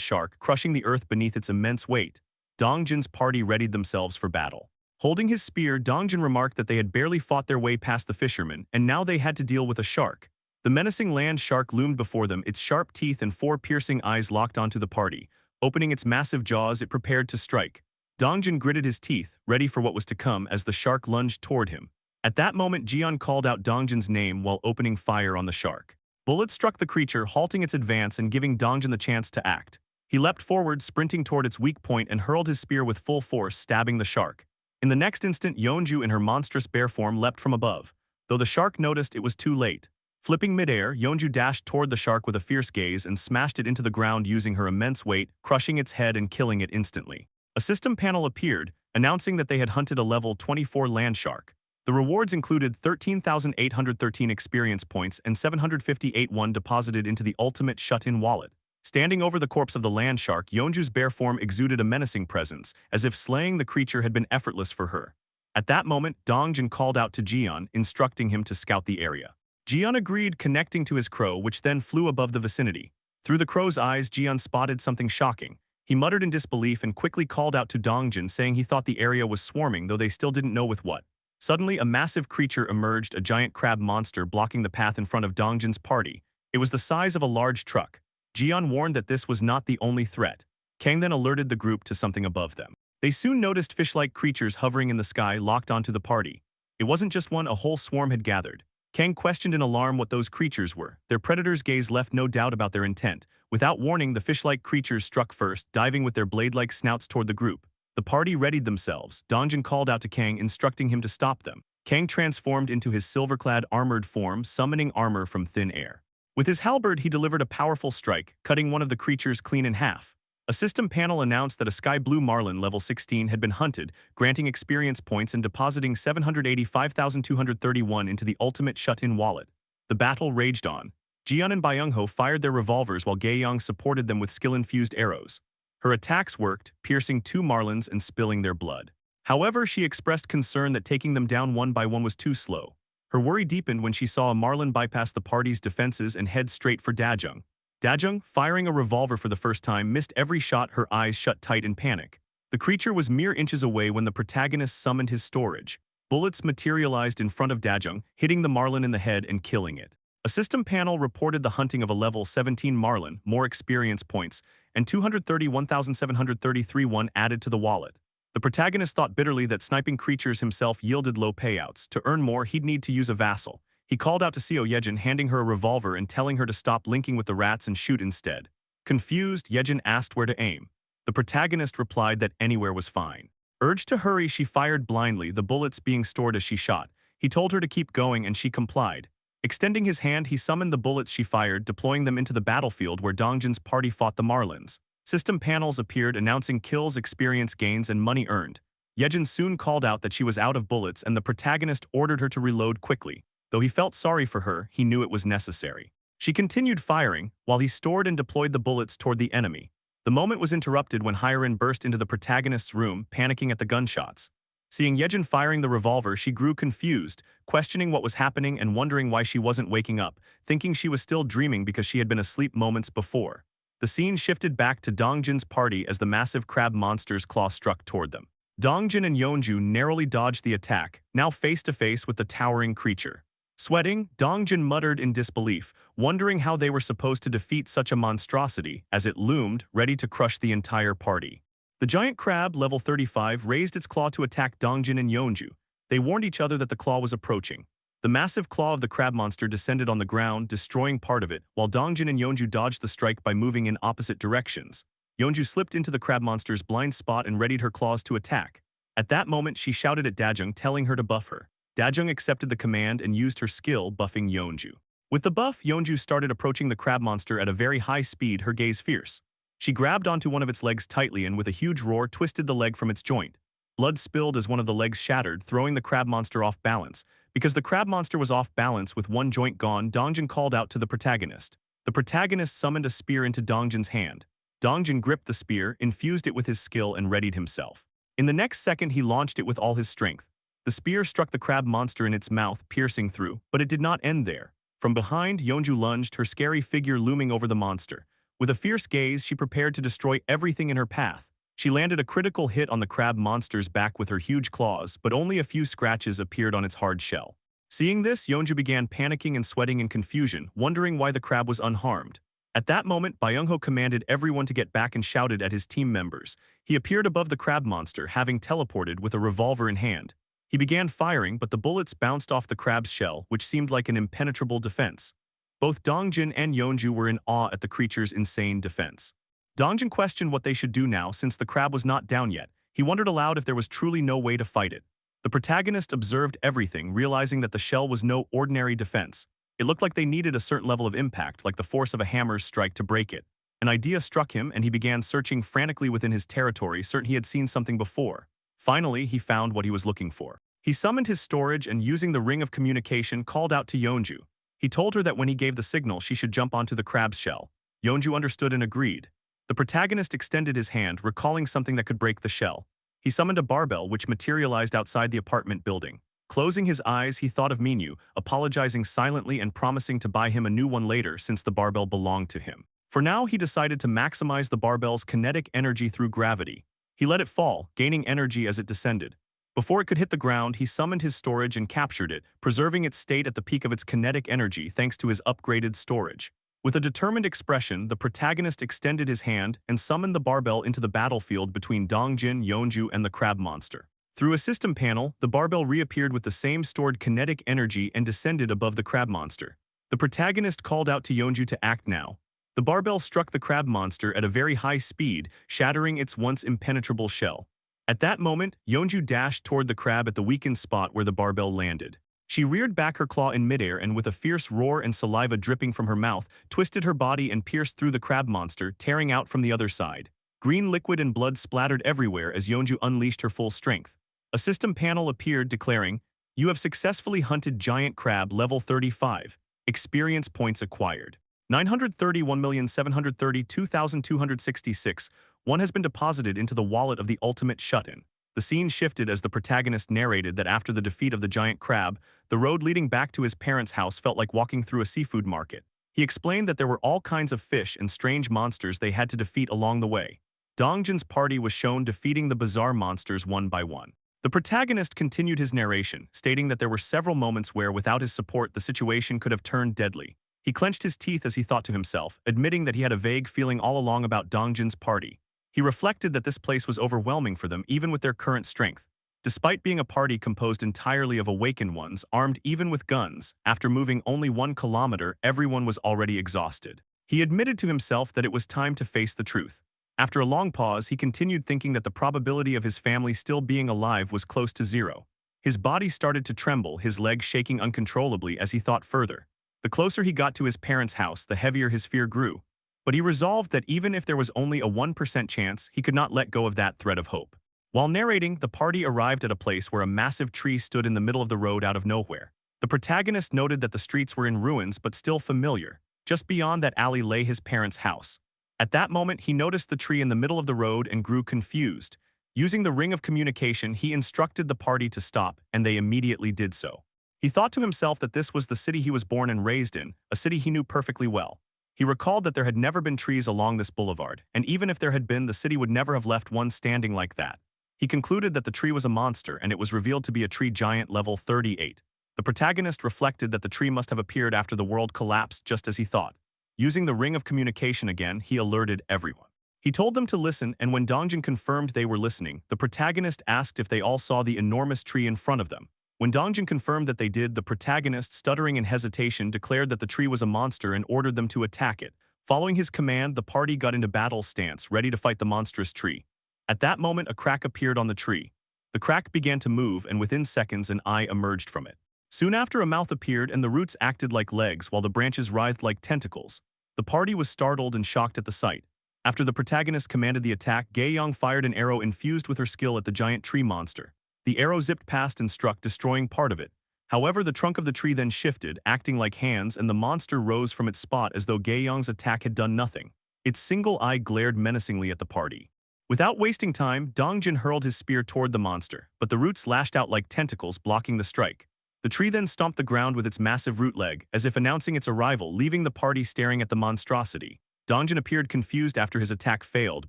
Speaker 1: shark, crushing the earth beneath its immense weight. Dongjin's party readied themselves for battle. Holding his spear, Dongjin remarked that they had barely fought their way past the fishermen, and now they had to deal with a shark. The menacing land shark loomed before them, its sharp teeth and 4 piercing eyes locked onto the party. Opening its massive jaws, it prepared to strike. Dongjin gritted his teeth, ready for what was to come as the shark lunged toward him. At that moment, Jian called out Dongjin's name while opening fire on the shark. Bullets struck the creature, halting its advance and giving Dongjin the chance to act. He leapt forward, sprinting toward its weak point, and hurled his spear with full force, stabbing the shark. In the next instant, Yeonju in her monstrous bear form leapt from above. Though the shark noticed, it was too late. Flipping midair, Yeonju dashed toward the shark with a fierce gaze and smashed it into the ground using her immense weight, crushing its head and killing it instantly. A system panel appeared, announcing that they had hunted a level 24 land shark. The rewards included 13,813 experience points and 758 won deposited into the ultimate shut-in wallet. Standing over the corpse of the land shark, Yeonju's bear form exuded a menacing presence, as if slaying the creature had been effortless for her. At that moment, Dongjin called out to Jian, instructing him to scout the area. Jian agreed, connecting to his crow, which then flew above the vicinity. Through the crow's eyes, Jian spotted something shocking. He muttered in disbelief and quickly called out to Dongjin, saying he thought the area was swarming, though they still didn't know with what. Suddenly, a massive creature emerged, a giant crab monster blocking the path in front of Dongjin's party. It was the size of a large truck. Jian warned that this was not the only threat. Kang then alerted the group to something above them. They soon noticed fish-like creatures hovering in the sky, locked onto the party. It wasn't just one, a whole swarm had gathered. Kang questioned in alarm what those creatures were. Their predator's gaze left no doubt about their intent. Without warning, the fish-like creatures struck first, diving with their blade-like snouts toward the group. The party readied themselves. Dongjin called out to Kang, instructing him to stop them. Kang transformed into his silver-clad armored form, summoning armor from thin air. With his halberd, he delivered a powerful strike, cutting one of the creatures clean in half. A system panel announced that a sky blue marlin level 16 had been hunted, granting experience points and depositing 785,231 into the ultimate shut-in wallet. The battle raged on. Jian and Byung-ho fired their revolvers while Gaeyang supported them with skill-infused arrows. Her attacks worked, piercing 2 marlins and spilling their blood. However, she expressed concern that taking them down one by one was too slow. Her worry deepened when she saw a marlin bypass the party's defenses and head straight for Dajung. Dajung, firing a revolver for the first time, missed every shot, her eyes shut tight in panic. The creature was mere inches away when the protagonist summoned his storage. Bullets materialized in front of Dajung, hitting the marlin in the head and killing it. A system panel reported the hunting of a level 17 marlin, more experience points, and 231,733 one added to the wallet. The protagonist thought bitterly that sniping creatures himself yielded low payouts. To earn more, he'd need to use a vassal. He called out to Seo Yejin, handing her a revolver and telling her to stop linking with the rats and shoot instead. Confused, Yejin asked where to aim. The protagonist replied that anywhere was fine. Urged to hurry, she fired blindly, the bullets being stored as she shot. He told her to keep going and she complied. Extending his hand, he summoned the bullets she fired, deploying them into the battlefield where Dongjin's party fought the Marlins. System panels appeared announcing kills, experience gains, and money earned. Yejin soon called out that she was out of bullets and the protagonist ordered her to reload quickly. Though he felt sorry for her, he knew it was necessary. She continued firing, while he stored and deployed the bullets toward the enemy. The moment was interrupted when Hyrin burst into the protagonist's room, panicking at the gunshots. Seeing Yejin firing the revolver, she grew confused, questioning what was happening and wondering why she wasn't waking up, thinking she was still dreaming because she had been asleep moments before. The scene shifted back to Dongjin's party as the massive crab monster's claw struck toward them. Dongjin and Yeonju narrowly dodged the attack, now face-to-face with the towering creature. Sweating, Dongjin muttered in disbelief, wondering how they were supposed to defeat such a monstrosity as it loomed, ready to crush the entire party. The giant crab, level 35, raised its claw to attack Dongjin and Yeonju. They warned each other that the claw was approaching. The massive claw of the crab monster descended on the ground, destroying part of it, while Dongjin and Yeonju dodged the strike by moving in opposite directions. Yeonju slipped into the crab monster's blind spot and readied her claws to attack. At that moment, she shouted at Dajung, telling her to buff her. Dajung accepted the command and used her skill, buffing Yeonju. With the buff, Yeonju started approaching the crab monster at a very high speed, her gaze fierce. She grabbed onto one of its legs tightly and with a huge roar twisted the leg from its joint. Blood spilled as one of the legs shattered, throwing the crab monster off balance. Because the crab monster was off balance with one joint gone, Dongjin called out to the protagonist. The protagonist summoned a spear into Dongjin's hand. Dongjin gripped the spear, infused it with his skill, and readied himself. In the next second, he launched it with all his strength. The spear struck the crab monster in its mouth, piercing through, but it did not end there. From behind, Yeonju lunged, her scary figure looming over the monster. With a fierce gaze, she prepared to destroy everything in her path. She landed a critical hit on the crab monster's back with her huge claws, but only a few scratches appeared on its hard shell. Seeing this, Yeonju began panicking and sweating in confusion, wondering why the crab was unharmed. At that moment, Byung-ho commanded everyone to get back and shouted at his team members. He appeared above the crab monster, having teleported with a revolver in hand. He began firing, but the bullets bounced off the crab's shell, which seemed like an impenetrable defense. Both Dongjin and Yeonju were in awe at the creature's insane defense. Dongjin questioned what they should do now since the crab was not down yet. He wondered aloud if there was truly no way to fight it. The protagonist observed everything, realizing that the shell was no ordinary defense. It looked like they needed a certain level of impact, like the force of a hammer's strike, to break it. An idea struck him, and he began searching frantically within his territory, certain he had seen something before. Finally, he found what he was looking for. He summoned his storage and, using the ring of communication, called out to Yeonju. He told her that when he gave the signal, she should jump onto the crab's shell. Yeonju understood and agreed. The protagonist extended his hand, recalling something that could break the shell. He summoned a barbell which materialized outside the apartment building. Closing his eyes, he thought of Minyu, apologizing silently and promising to buy him a new one later since the barbell belonged to him. For now, he decided to maximize the barbell's kinetic energy through gravity. He let it fall, gaining energy as it descended. Before it could hit the ground, he summoned his storage and captured it, preserving its state at the peak of its kinetic energy thanks to his upgraded storage. With a determined expression, the protagonist extended his hand and summoned the barbell into the battlefield between Dongjin, Yeonju, and the crab monster. Through a system panel, the barbell reappeared with the same stored kinetic energy and descended above the crab monster. The protagonist called out to Yeonju to act now. The barbell struck the crab monster at a very high speed, shattering its once impenetrable shell. At that moment, Yeonju dashed toward the crab at the weakened spot where the barbell landed. She reared back her claw in midair and with a fierce roar and saliva dripping from her mouth, twisted her body and pierced through the crab monster, tearing out from the other side. Green liquid and blood splattered everywhere as Yeonju unleashed her full strength. A system panel appeared declaring, "You have successfully hunted giant crab level 35. Experience points acquired. 931,732,266. One has been deposited into the wallet of the ultimate shut-in." The scene shifted as the protagonist narrated that after the defeat of the giant crab, the road leading back to his parents' house felt like walking through a seafood market. He explained that there were all kinds of fish and strange monsters they had to defeat along the way. Dongjin's party was shown defeating the bizarre monsters one by one. The protagonist continued his narration, stating that there were several moments where, without his support, the situation could have turned deadly. He clenched his teeth as he thought to himself, admitting that he had a vague feeling all along about Dongjin's party. He reflected that this place was overwhelming for them even with their current strength. Despite being a party composed entirely of awakened ones, armed even with guns, after moving only 1 kilometer, everyone was already exhausted. He admitted to himself that it was time to face the truth. After a long pause, he continued thinking that the probability of his family still being alive was close to 0. His body started to tremble, his legs shaking uncontrollably as he thought further. The closer he got to his parents' house, the heavier his fear grew. But he resolved that even if there was only a 1% chance, he could not let go of that thread of hope. While narrating, the party arrived at a place where a massive tree stood in the middle of the road out of nowhere. The protagonist noted that the streets were in ruins but still familiar. Just beyond that alley lay his parents' house. At that moment, he noticed the tree in the middle of the road and grew confused. Using the ring of communication, he instructed the party to stop, and they immediately did so. He thought to himself that this was the city he was born and raised in, a city he knew perfectly well. He recalled that there had never been trees along this boulevard, and even if there had been, the city would never have left one standing like that. He concluded that the tree was a monster, and it was revealed to be a tree giant level 38. The protagonist reflected that the tree must have appeared after the world collapsed just as he thought. Using the ring of communication again, he alerted everyone. He told them to listen, and when Dongjin confirmed they were listening, the protagonist asked if they all saw the enormous tree in front of them. When Dongjin confirmed that they did, the protagonist, stuttering in hesitation, declared that the tree was a monster and ordered them to attack it. Following his command, the party got into battle stance, ready to fight the monstrous tree. At that moment, a crack appeared on the tree. The crack began to move, and within seconds, an eye emerged from it. Soon after, a mouth appeared, and the roots acted like legs while the branches writhed like tentacles. The party was startled and shocked at the sight. After the protagonist commanded the attack, Gaeyong fired an arrow infused with her skill at the giant tree monster. The arrow zipped past and struck, destroying part of it. However, the trunk of the tree then shifted, acting like hands, and the monster rose from its spot as though Gaeyong's attack had done nothing. Its single eye glared menacingly at the party. Without wasting time, Dongjin hurled his spear toward the monster, but the roots lashed out like tentacles, blocking the strike. The tree then stomped the ground with its massive root leg, as if announcing its arrival, leaving the party staring at the monstrosity. Dongjin appeared confused after his attack failed,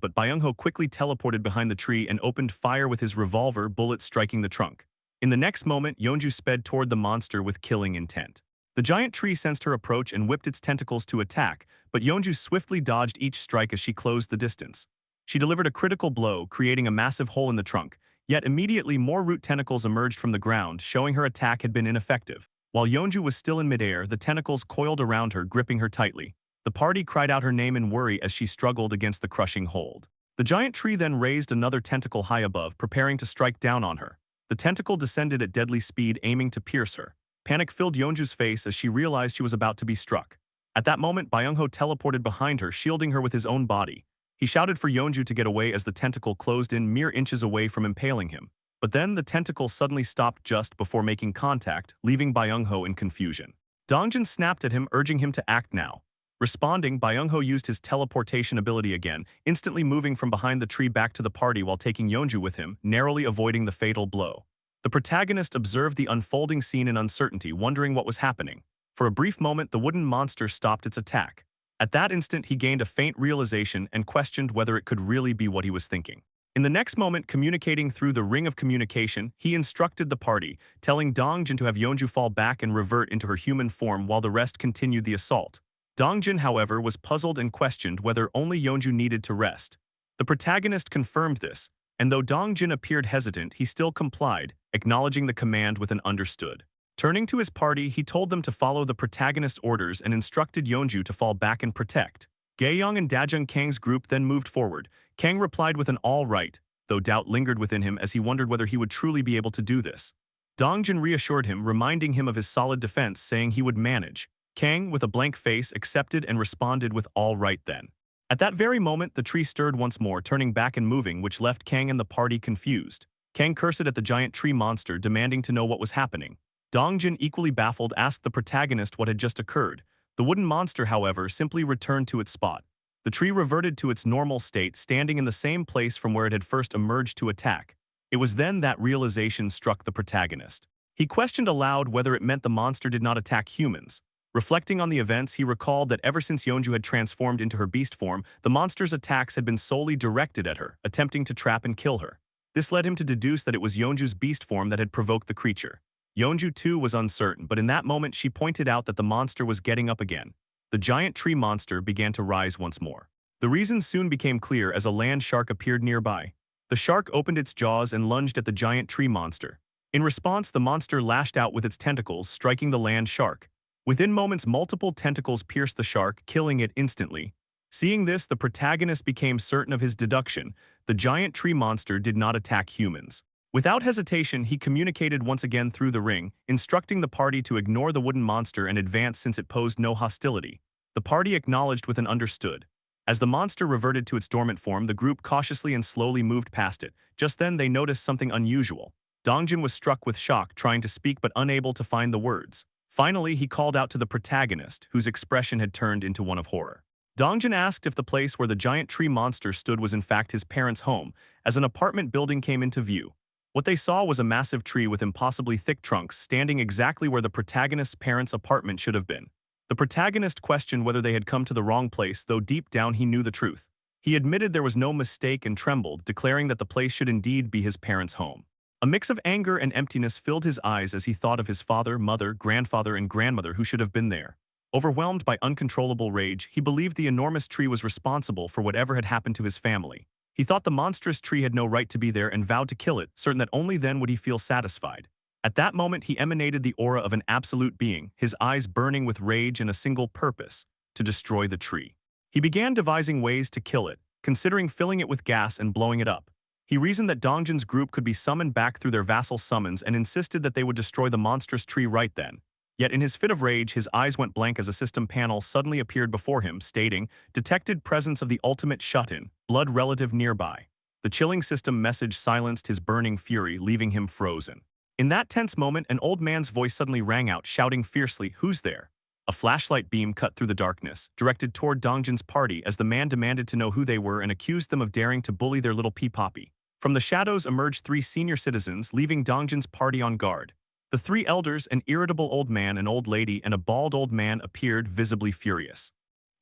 Speaker 1: but Byung-ho quickly teleported behind the tree and opened fire with his revolver, bullets striking the trunk. In the next moment, Yeonju sped toward the monster with killing intent. The giant tree sensed her approach and whipped its tentacles to attack, but Yeonju swiftly dodged each strike as she closed the distance. She delivered a critical blow, creating a massive hole in the trunk, yet immediately more root tentacles emerged from the ground, showing her attack had been ineffective. While Yeonju was still in midair, the tentacles coiled around her, gripping her tightly. The party cried out her name in worry as she struggled against the crushing hold. The giant tree then raised another tentacle high above, preparing to strike down on her. The tentacle descended at deadly speed, aiming to pierce her. Panic filled Yeonju's face as she realized she was about to be struck. At that moment, Byung-ho teleported behind her, shielding her with his own body. He shouted for Yeonju to get away as the tentacle closed in mere inches away from impaling him. But then the tentacle suddenly stopped just before making contact, leaving Byung-ho in confusion. Dongjin snapped at him, urging him to act now. Responding, Byung-ho used his teleportation ability again, instantly moving from behind the tree back to the party while taking Yeonju with him, narrowly avoiding the fatal blow. The protagonist observed the unfolding scene in uncertainty, wondering what was happening. For a brief moment, the wooden monster stopped its attack. At that instant, he gained a faint realization and questioned whether it could really be what he was thinking. In the next moment, communicating through the ring of communication, he instructed the party, telling Dongjin to have Yeonju fall back and revert into her human form while the rest continued the assault. Dongjin, however, was puzzled and questioned whether only Yeonju needed to rest. The protagonist confirmed this, and though Dongjin appeared hesitant, he still complied, acknowledging the command with an understood. Turning to his party, he told them to follow the protagonist's orders and instructed Yeonju to fall back and protect. Gaeyong and Dajung Kang's group then moved forward. Kang replied with an all right, though doubt lingered within him as he wondered whether he would truly be able to do this. Dongjin reassured him, reminding him of his solid defense, saying he would manage. Kang, with a blank face, accepted and responded with all right then. At that very moment, the tree stirred once more, turning back and moving, which left Kang and the party confused. Kang cursed at the giant tree monster, demanding to know what was happening. Dongjin, equally baffled, asked the protagonist what had just occurred. The wooden monster, however, simply returned to its spot. The tree reverted to its normal state, standing in the same place from where it had first emerged to attack. It was then that realization struck the protagonist. He questioned aloud whether it meant the monster did not attack humans. Reflecting on the events, he recalled that ever since Yeonju had transformed into her beast form, the monster's attacks had been solely directed at her, attempting to trap and kill her. This led him to deduce that it was Yeonju's beast form that had provoked the creature. Yeonju too was uncertain, but in that moment she pointed out that the monster was getting up again. The giant tree monster began to rise once more. The reason soon became clear as a land shark appeared nearby. The shark opened its jaws and lunged at the giant tree monster. In response, the monster lashed out with its tentacles, striking the land shark. Within moments, multiple tentacles pierced the shark, killing it instantly. Seeing this, the protagonist became certain of his deduction. The giant tree monster did not attack humans. Without hesitation, he communicated once again through the ring, instructing the party to ignore the wooden monster and advance since it posed no hostility. The party acknowledged with an understood. As the monster reverted to its dormant form, the group cautiously and slowly moved past it. Just then, they noticed something unusual. Dongjin was struck with shock, trying to speak but unable to find the words. Finally, he called out to the protagonist, whose expression had turned into one of horror. Dongjin asked if the place where the giant tree monster stood was in fact his parents' home, as an apartment building came into view. What they saw was a massive tree with impossibly thick trunks standing exactly where the protagonist's parents' apartment should have been. The protagonist questioned whether they had come to the wrong place, though deep down he knew the truth. He admitted there was no mistake and trembled, declaring that the place should indeed be his parents' home. A mix of anger and emptiness filled his eyes as he thought of his father, mother, grandfather, and grandmother who should have been there. Overwhelmed by uncontrollable rage, he believed the enormous tree was responsible for whatever had happened to his family. He thought the monstrous tree had no right to be there and vowed to kill it, certain that only then would he feel satisfied. At that moment, he emanated the aura of an absolute being, his eyes burning with rage and a single purpose: to destroy the tree. He began devising ways to kill it, considering filling it with gas and blowing it up. He reasoned that Dongjin's group could be summoned back through their vassal summons and insisted that they would destroy the monstrous tree right then. Yet in his fit of rage, his eyes went blank as a system panel suddenly appeared before him, stating, "Detected presence of the ultimate shut-in, blood relative nearby." The chilling system message silenced his burning fury, leaving him frozen. In that tense moment, an old man's voice suddenly rang out, shouting fiercely, "Who's there?" A flashlight beam cut through the darkness, directed toward Dongjin's party as the man demanded to know who they were and accused them of daring to bully their little pea-poppy. From the shadows emerged three senior citizens, leaving Dongjin's party on guard. The three elders, an irritable old man, an old lady, and a bald old man, appeared visibly furious.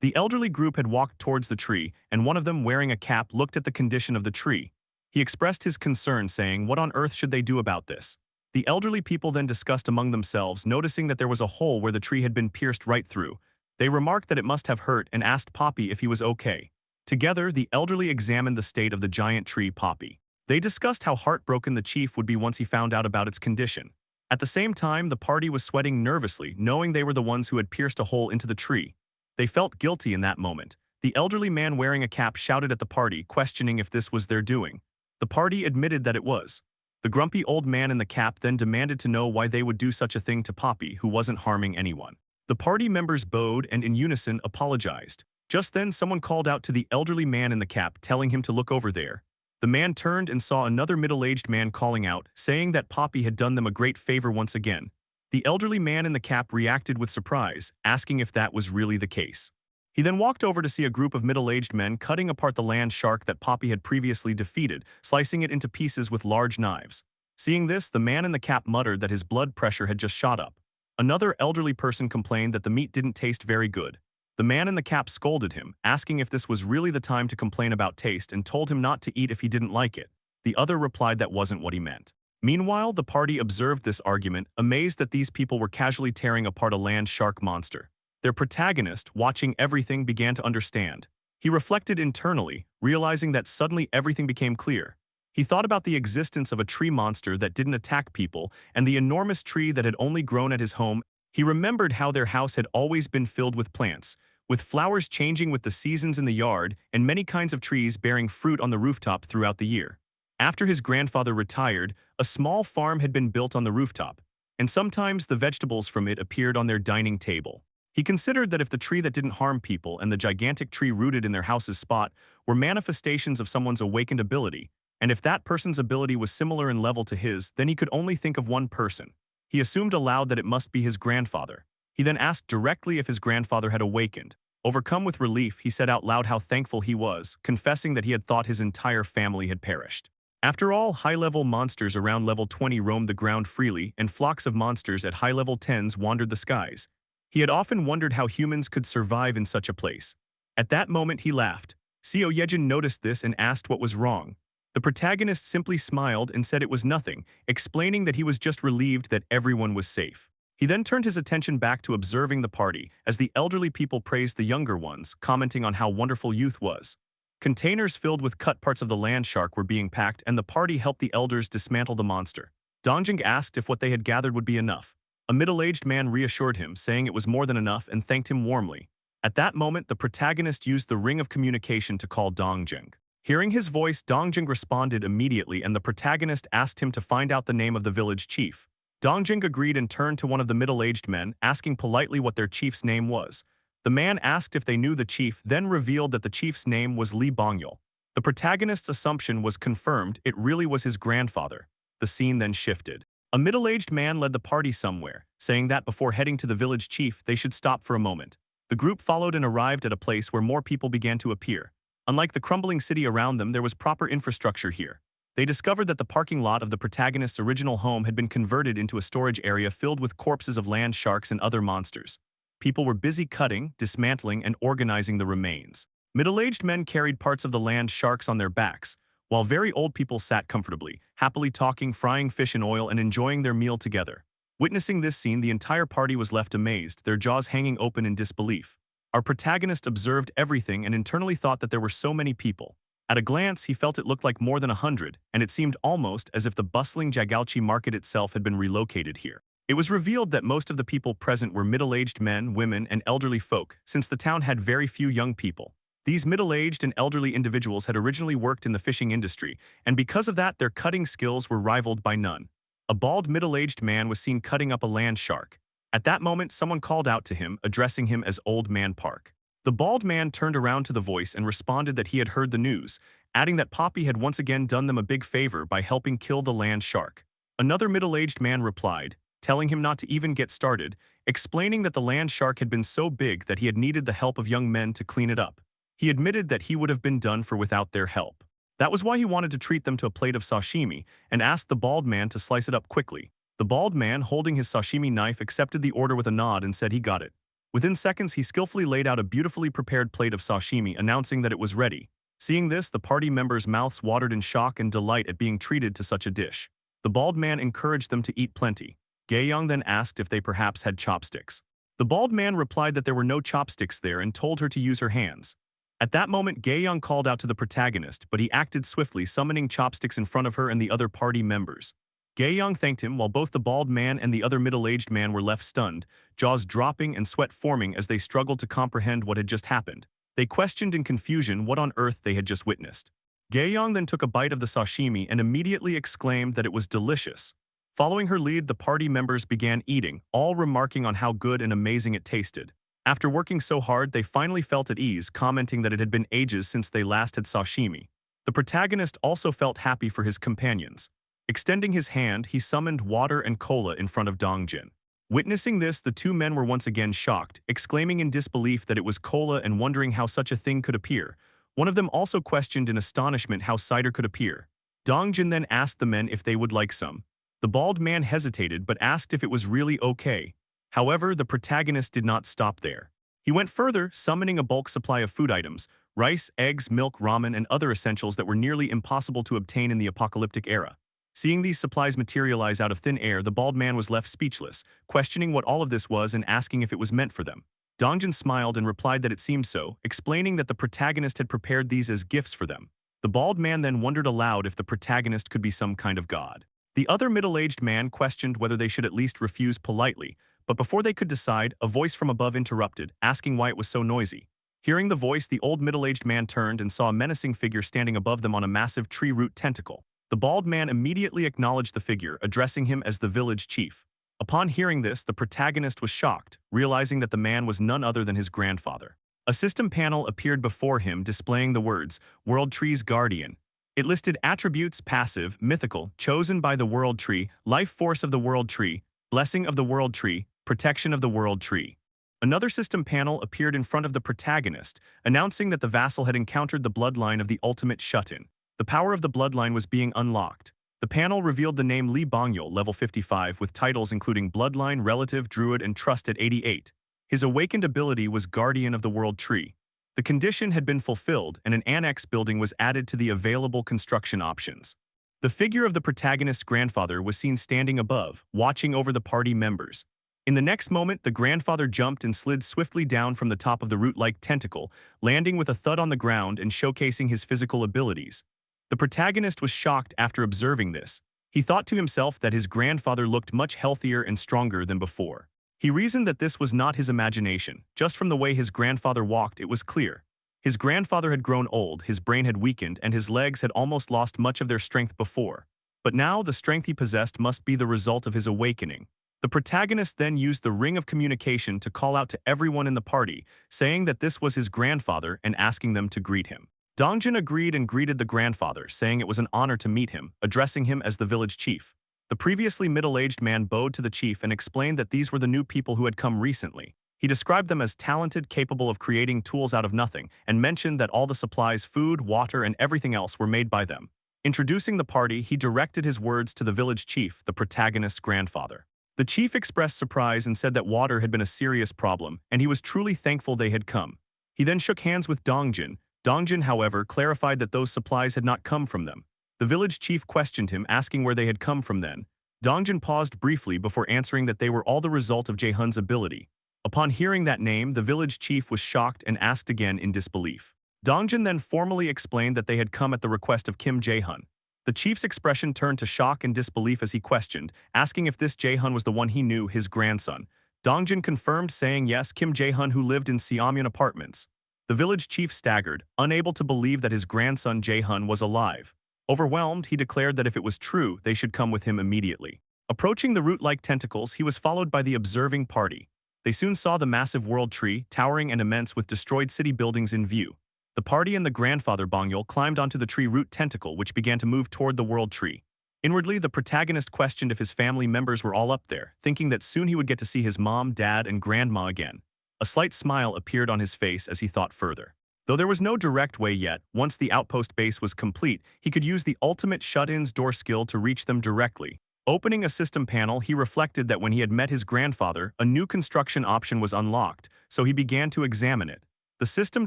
Speaker 1: The elderly group had walked towards the tree, and one of them, wearing a cap, looked at the condition of the tree. He expressed his concern, saying, "What on earth should they do about this?" The elderly people then discussed among themselves, noticing that there was a hole where the tree had been pierced right through. They remarked that it must have hurt and asked Poppy if he was okay. Together, the elderly examined the state of the giant tree Poppy. They discussed how heartbroken the chief would be once he found out about its condition. At the same time, the party was sweating nervously, knowing they were the ones who had pierced a hole into the tree. They felt guilty in that moment. The elderly man wearing a cap shouted at the party, questioning if this was their doing. The party admitted that it was. The grumpy old man in the cap then demanded to know why they would do such a thing to Poppy, who wasn't harming anyone. The party members bowed and in unison apologized. Just then, someone called out to the elderly man in the cap, telling him to look over there. The man turned and saw another middle-aged man calling out, saying that Poppy had done them a great favor once again. The elderly man in the cap reacted with surprise, asking if that was really the case. He then walked over to see a group of middle-aged men cutting apart the land shark that Poppy had previously defeated, slicing it into pieces with large knives. Seeing this, the man in the cap muttered that his blood pressure had just shot up. Another elderly person complained that the meat didn't taste very good. The man in the cap scolded him, asking if this was really the time to complain about taste and told him not to eat if he didn't like it. The other replied that wasn't what he meant. Meanwhile, the party observed this argument, amazed that these people were casually tearing apart a land shark monster. Their protagonist, watching everything, began to understand. He reflected internally, realizing that suddenly everything became clear. He thought about the existence of a tree monster that didn't attack people and the enormous tree that had only grown at his home. He remembered how their house had always been filled with plants, with flowers changing with the seasons in the yard and many kinds of trees bearing fruit on the rooftop throughout the year. After his grandfather retired, a small farm had been built on the rooftop, and sometimes the vegetables from it appeared on their dining table. He considered that if the tree that didn't harm people and the gigantic tree rooted in their house's spot were manifestations of someone's awakened ability, and if that person's ability was similar in level to his, then he could only think of one person. He assumed aloud that it must be his grandfather. He then asked directly if his grandfather had awakened. Overcome with relief, he said out loud how thankful he was, confessing that he had thought his entire family had perished. After all, high-level monsters around level 20 roamed the ground freely, and flocks of monsters at high-level 10s wandered the skies. He had often wondered how humans could survive in such a place. At that moment, he laughed. Seo Yejin noticed this and asked what was wrong. The protagonist simply smiled and said it was nothing, explaining that he was just relieved that everyone was safe. He then turned his attention back to observing the party, as the elderly people praised the younger ones, commenting on how wonderful youth was. Containers filled with cut parts of the land shark were being packed, and the party helped the elders dismantle the monster. Dongjing asked if what they had gathered would be enough. A middle-aged man reassured him, saying it was more than enough, and thanked him warmly. At that moment, the protagonist used the ring of communication to call Dongjing. Hearing his voice, Dongjing responded immediately, and the protagonist asked him to find out the name of the village chief. Dongjing agreed and turned to one of the middle-aged men, asking politely what their chief's name was. The man asked if they knew the chief, then revealed that the chief's name was Li Bongyul. The protagonist's assumption was confirmed, it really was his grandfather. The scene then shifted. A middle-aged man led the party somewhere, saying that before heading to the village chief, they should stop for a moment. The group followed and arrived at a place where more people began to appear. Unlike the crumbling city around them, there was proper infrastructure here. They discovered that the parking lot of the protagonist's original home had been converted into a storage area filled with corpses of land sharks and other monsters. People were busy cutting, dismantling, and organizing the remains. Middle-aged men carried parts of the land sharks on their backs, while very old people sat comfortably, happily talking, frying fish in oil, and enjoying their meal together. Witnessing this scene, the entire party was left amazed, their jaws hanging open in disbelief. Our protagonist observed everything and internally thought that there were so many people. At a glance, he felt it looked like more than 100, and it seemed almost as if the bustling Jagalchi market itself had been relocated here. It was revealed that most of the people present were middle-aged men, women, and elderly folk, since the town had very few young people. These middle-aged and elderly individuals had originally worked in the fishing industry, and because of that, their cutting skills were rivaled by none. A bald middle-aged man was seen cutting up a land shark. At that moment, someone called out to him, addressing him as Old Man Park. The bald man turned around to the voice and responded that he had heard the news, adding that Poppy had once again done them a big favor by helping kill the land shark. Another middle-aged man replied, telling him not to even get started, explaining that the land shark had been so big that he had needed the help of young men to clean it up. He admitted that he would have been done for without their help. That was why he wanted to treat them to a plate of sashimi and asked the bald man to slice it up quickly. The bald man, holding his sashimi knife, accepted the order with a nod and said he got it. Within seconds, he skillfully laid out a beautifully prepared plate of sashimi, announcing that it was ready. Seeing this, the party members' mouths watered in shock and delight at being treated to such a dish. The bald man encouraged them to eat plenty. Gaeyong then asked if they perhaps had chopsticks. The bald man replied that there were no chopsticks there and told her to use her hands. At that moment, Gaeyong called out to the protagonist, but he acted swiftly, summoning chopsticks in front of her and the other party members. Gaeyong thanked him while both the bald man and the other middle-aged man were left stunned, jaws dropping and sweat forming as they struggled to comprehend what had just happened. They questioned in confusion what on earth they had just witnessed. Gaeyong then took a bite of the sashimi and immediately exclaimed that it was delicious. Following her lead, the party members began eating, all remarking on how good and amazing it tasted. After working so hard, they finally felt at ease, commenting that it had been ages since they last had sashimi. The protagonist also felt happy for his companions. Extending his hand, he summoned water and cola in front of Dongjin. Witnessing this, the two men were once again shocked, exclaiming in disbelief that it was cola and wondering how such a thing could appear. One of them also questioned in astonishment how cider could appear. Dongjin then asked the men if they would like some. The bald man hesitated but asked if it was really okay. However, the protagonist did not stop there. He went further, summoning a bulk supply of food items, rice, eggs, milk, ramen, and other essentials that were nearly impossible to obtain in the apocalyptic era. Seeing these supplies materialize out of thin air, the bald man was left speechless, questioning what all of this was and asking if it was meant for them. Dongjin smiled and replied that it seemed so, explaining that the protagonist had prepared these as gifts for them. The bald man then wondered aloud if the protagonist could be some kind of god. The other middle-aged man questioned whether they should at least refuse politely, but before they could decide, a voice from above interrupted, asking why it was so noisy. Hearing the voice, the old middle-aged man turned and saw a menacing figure standing above them on a massive tree root tentacle. The bald man immediately acknowledged the figure, addressing him as the village chief. Upon hearing this, the protagonist was shocked, realizing that the man was none other than his grandfather. A system panel appeared before him displaying the words, World Tree's Guardian. It listed attributes: passive, mythical, chosen by the World Tree, life force of the World Tree, blessing of the World Tree, protection of the World Tree. Another system panel appeared in front of the protagonist, announcing that the vassal had encountered the bloodline of the ultimate shut-in. The power of the bloodline was being unlocked. The panel revealed the name Li Bongyul, level 55, with titles including Bloodline, Relative, Druid, and Trust at 88. His awakened ability was Guardian of the World Tree. The condition had been fulfilled, and an annex building was added to the available construction options. The figure of the protagonist's grandfather was seen standing above, watching over the party members. In the next moment, the grandfather jumped and slid swiftly down from the top of the root-like tentacle, landing with a thud on the ground and showcasing his physical abilities. The protagonist was shocked after observing this. He thought to himself that his grandfather looked much healthier and stronger than before. He reasoned that this was not his imagination. Just from the way his grandfather walked, it was clear. His grandfather had grown old, his brain had weakened, and his legs had almost lost much of their strength before. But now, the strength he possessed must be the result of his awakening. The protagonist then used the ring of communication to call out to everyone in the party, saying that this was his grandfather and asking them to greet him. Dongjin agreed and greeted the grandfather, saying it was an honor to meet him, addressing him as the village chief. The previously middle-aged man bowed to the chief and explained that these were the new people who had come recently. He described them as talented, capable of creating tools out of nothing, and mentioned that all the supplies, food, water, and everything else were made by them. Introducing the party, he directed his words to the village chief, the protagonist's grandfather. The chief expressed surprise and said that water had been a serious problem, and he was truly thankful they had come. He then shook hands with Dongjin. Dongjin, however, clarified that those supplies had not come from them. The village chief questioned him, asking where they had come from then. Dongjin paused briefly before answering that they were all the result of Jae-hun's ability. Upon hearing that name, the village chief was shocked and asked again in disbelief. Dongjin then formally explained that they had come at the request of Kim Jae-hun. The chief's expression turned to shock and disbelief as he questioned, asking if this Jae-hun was the one he knew, his grandson. Dongjin confirmed, saying yes, Kim Jae-hun, who lived in Seomyeon Apartments. The village chief staggered, unable to believe that his grandson Jae-hun was alive. Overwhelmed, he declared that if it was true, they should come with him immediately. Approaching the root-like tentacles, he was followed by the observing party. They soon saw the massive world tree, towering and immense with destroyed city buildings in view. The party and the grandfather Bongyul climbed onto the tree root tentacle, which began to move toward the world tree. Inwardly, the protagonist questioned if his family members were all up there, thinking that soon he would get to see his mom, dad, and grandma again. A slight smile appeared on his face as he thought further. Though there was no direct way yet, once the outpost base was complete, he could use the ultimate shut-ins door skill to reach them directly. Opening a system panel, he reflected that when he had met his grandfather, a new construction option was unlocked, so he began to examine it. The system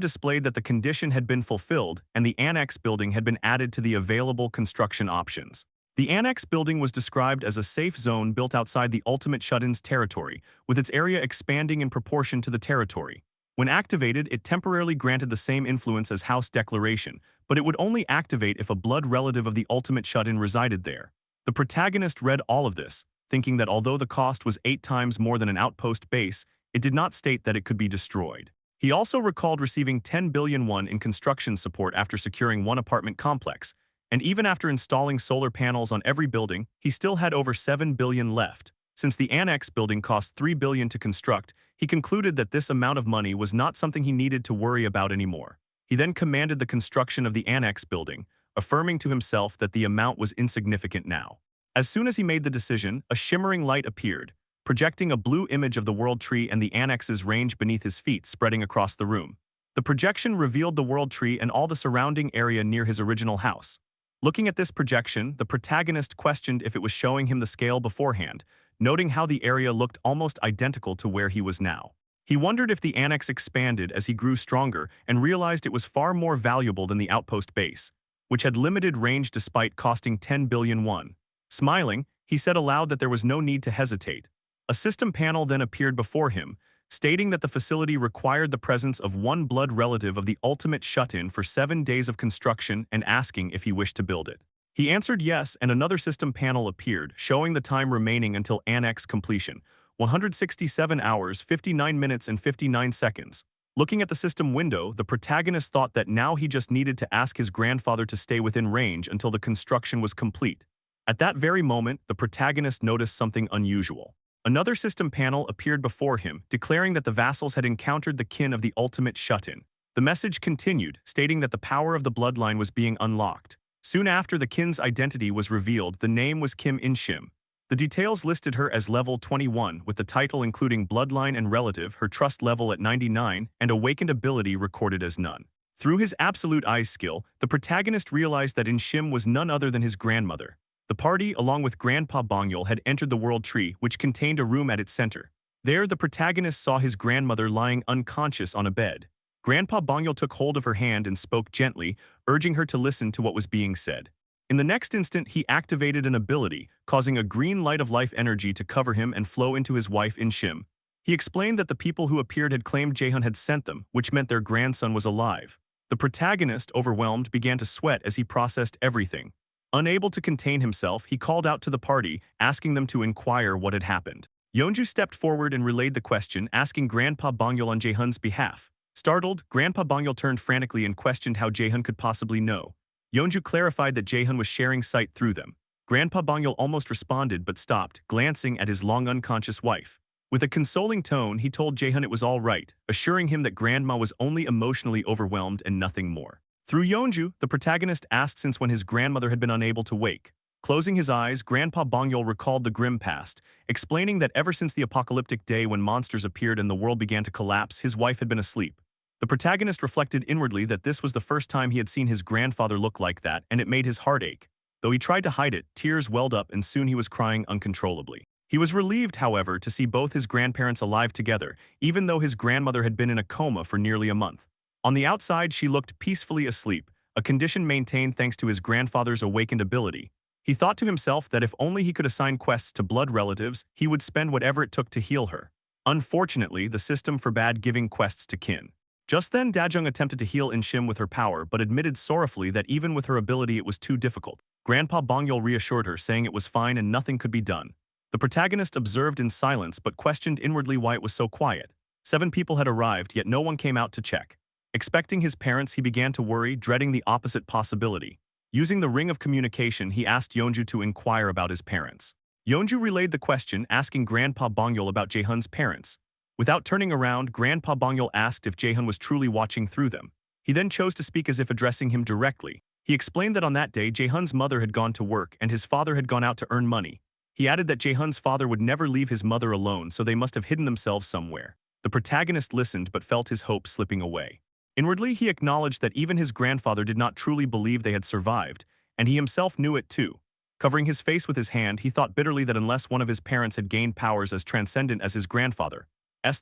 Speaker 1: displayed that the condition had been fulfilled, and the annex building had been added to the available construction options. The annex building was described as a safe zone built outside the ultimate shut-ins territory, with its area expanding in proportion to the territory. When activated, it temporarily granted the same influence as House Declaration, but it would only activate if a blood relative of the ultimate shut-in resided there. The protagonist read all of this, thinking that although the cost was 8 times more than an outpost base, it did not state that it could be destroyed. He also recalled receiving 10 billion won in construction support after securing one apartment complex, and even after installing solar panels on every building, he still had over 7 billion left. Since the annex building cost 3 billion to construct, he concluded that this amount of money was not something he needed to worry about anymore. He then commanded the construction of the annex building, affirming to himself that the amount was insignificant now. As soon as he made the decision, a shimmering light appeared. projecting a blue image of the world tree and the annexes range beneath his feet spreading across the room. The projection revealed the world tree and all the surrounding area near his original house. Looking at this projection, the protagonist questioned if it was showing him the scale beforehand, noting how the area looked almost identical to where he was now. He wondered if the annex expanded as he grew stronger and realized it was far more valuable than the outpost base, which had limited range despite costing 10 billion won. Smiling, he said aloud that there was no need to hesitate. A system panel then appeared before him, stating that the facility required the presence of one blood relative of the ultimate shut-in for 7 days of construction and asking if he wished to build it. He answered yes, and another system panel appeared, showing the time remaining until annex completion, 167 hours, 59 minutes and 59 seconds. Looking at the system window, the protagonist thought that now he just needed to ask his grandfather to stay within range until the construction was complete. At that very moment, the protagonist noticed something unusual. Another system panel appeared before him, declaring that the vassals had encountered the kin of the ultimate shut-in. The message continued, stating that the power of the bloodline was being unlocked. Soon after the kin's identity was revealed, the name was Kim In-shim. The details listed her as level 21, with the title including bloodline and relative, her trust level at 99, and awakened ability recorded as none. Through his absolute eyes skill, the protagonist realized that In-shim was none other than his grandmother. The party, along with Grandpa Bongyul, had entered the world tree, which contained a room at its center. There, the protagonist saw his grandmother lying unconscious on a bed. Grandpa Bongyul took hold of her hand and spoke gently, urging her to listen to what was being said. In the next instant, he activated an ability, causing a green light of life energy to cover him and flow into his wife In-shim. He explained that the people who appeared had claimed Jaehyun had sent them, which meant their grandson was alive. The protagonist, overwhelmed, began to sweat as he processed everything. Unable to contain himself, he called out to the party, asking them to inquire what had happened. Yeonju stepped forward and relayed the question, asking Grandpa Bongyul on Jaehyun's behalf. Startled, Grandpa Bongyul turned frantically and questioned how Jaehyun could possibly know. Yeonju clarified that Jaehyun was sharing sight through them. Grandpa Bongyul almost responded but stopped, glancing at his long unconscious wife. With a consoling tone, he told Jaehyun it was all right, assuring him that Grandma was only emotionally overwhelmed and nothing more. Through Yeonju, the protagonist asked since when his grandmother had been unable to wake. Closing his eyes, Grandpa Bongyul recalled the grim past, explaining that ever since the apocalyptic day when monsters appeared and the world began to collapse, his wife had been asleep. The protagonist reflected inwardly that this was the first time he had seen his grandfather look like that, and it made his heart ache. Though he tried to hide it, tears welled up and soon he was crying uncontrollably. He was relieved, however, to see both his grandparents alive together, even though his grandmother had been in a coma for nearly a month. On the outside, she looked peacefully asleep, a condition maintained thanks to his grandfather's awakened ability. He thought to himself that if only he could assign quests to blood relatives, he would spend whatever it took to heal her. Unfortunately, the system forbade giving quests to kin. Just then, Dajung attempted to heal In-shim with her power, but admitted sorrowfully that even with her ability it was too difficult. Grandpa Bongyul reassured her, saying it was fine and nothing could be done. The protagonist observed in silence but questioned inwardly why it was so quiet. 7 people had arrived, yet no one came out to check. Expecting his parents, he began to worry, dreading the opposite possibility. Using the ring of communication, he asked Yeonju to inquire about his parents. Yeonju relayed the question, asking Grandpa Bongyul about Jaehyun's parents. Without turning around, Grandpa Bongyul asked if Jaehyun was truly watching through them. He then chose to speak as if addressing him directly. He explained that on that day, Jaehyun's mother had gone to work and his father had gone out to earn money. He added that Jaehyun's father would never leave his mother alone, so they must have hidden themselves somewhere. The protagonist listened but felt his hope slipping away. Inwardly, he acknowledged that even his grandfather did not truly believe they had survived, and he himself knew it too. Covering his face with his hand, he thought bitterly that unless one of his parents had gained powers as transcendent as his grandfather,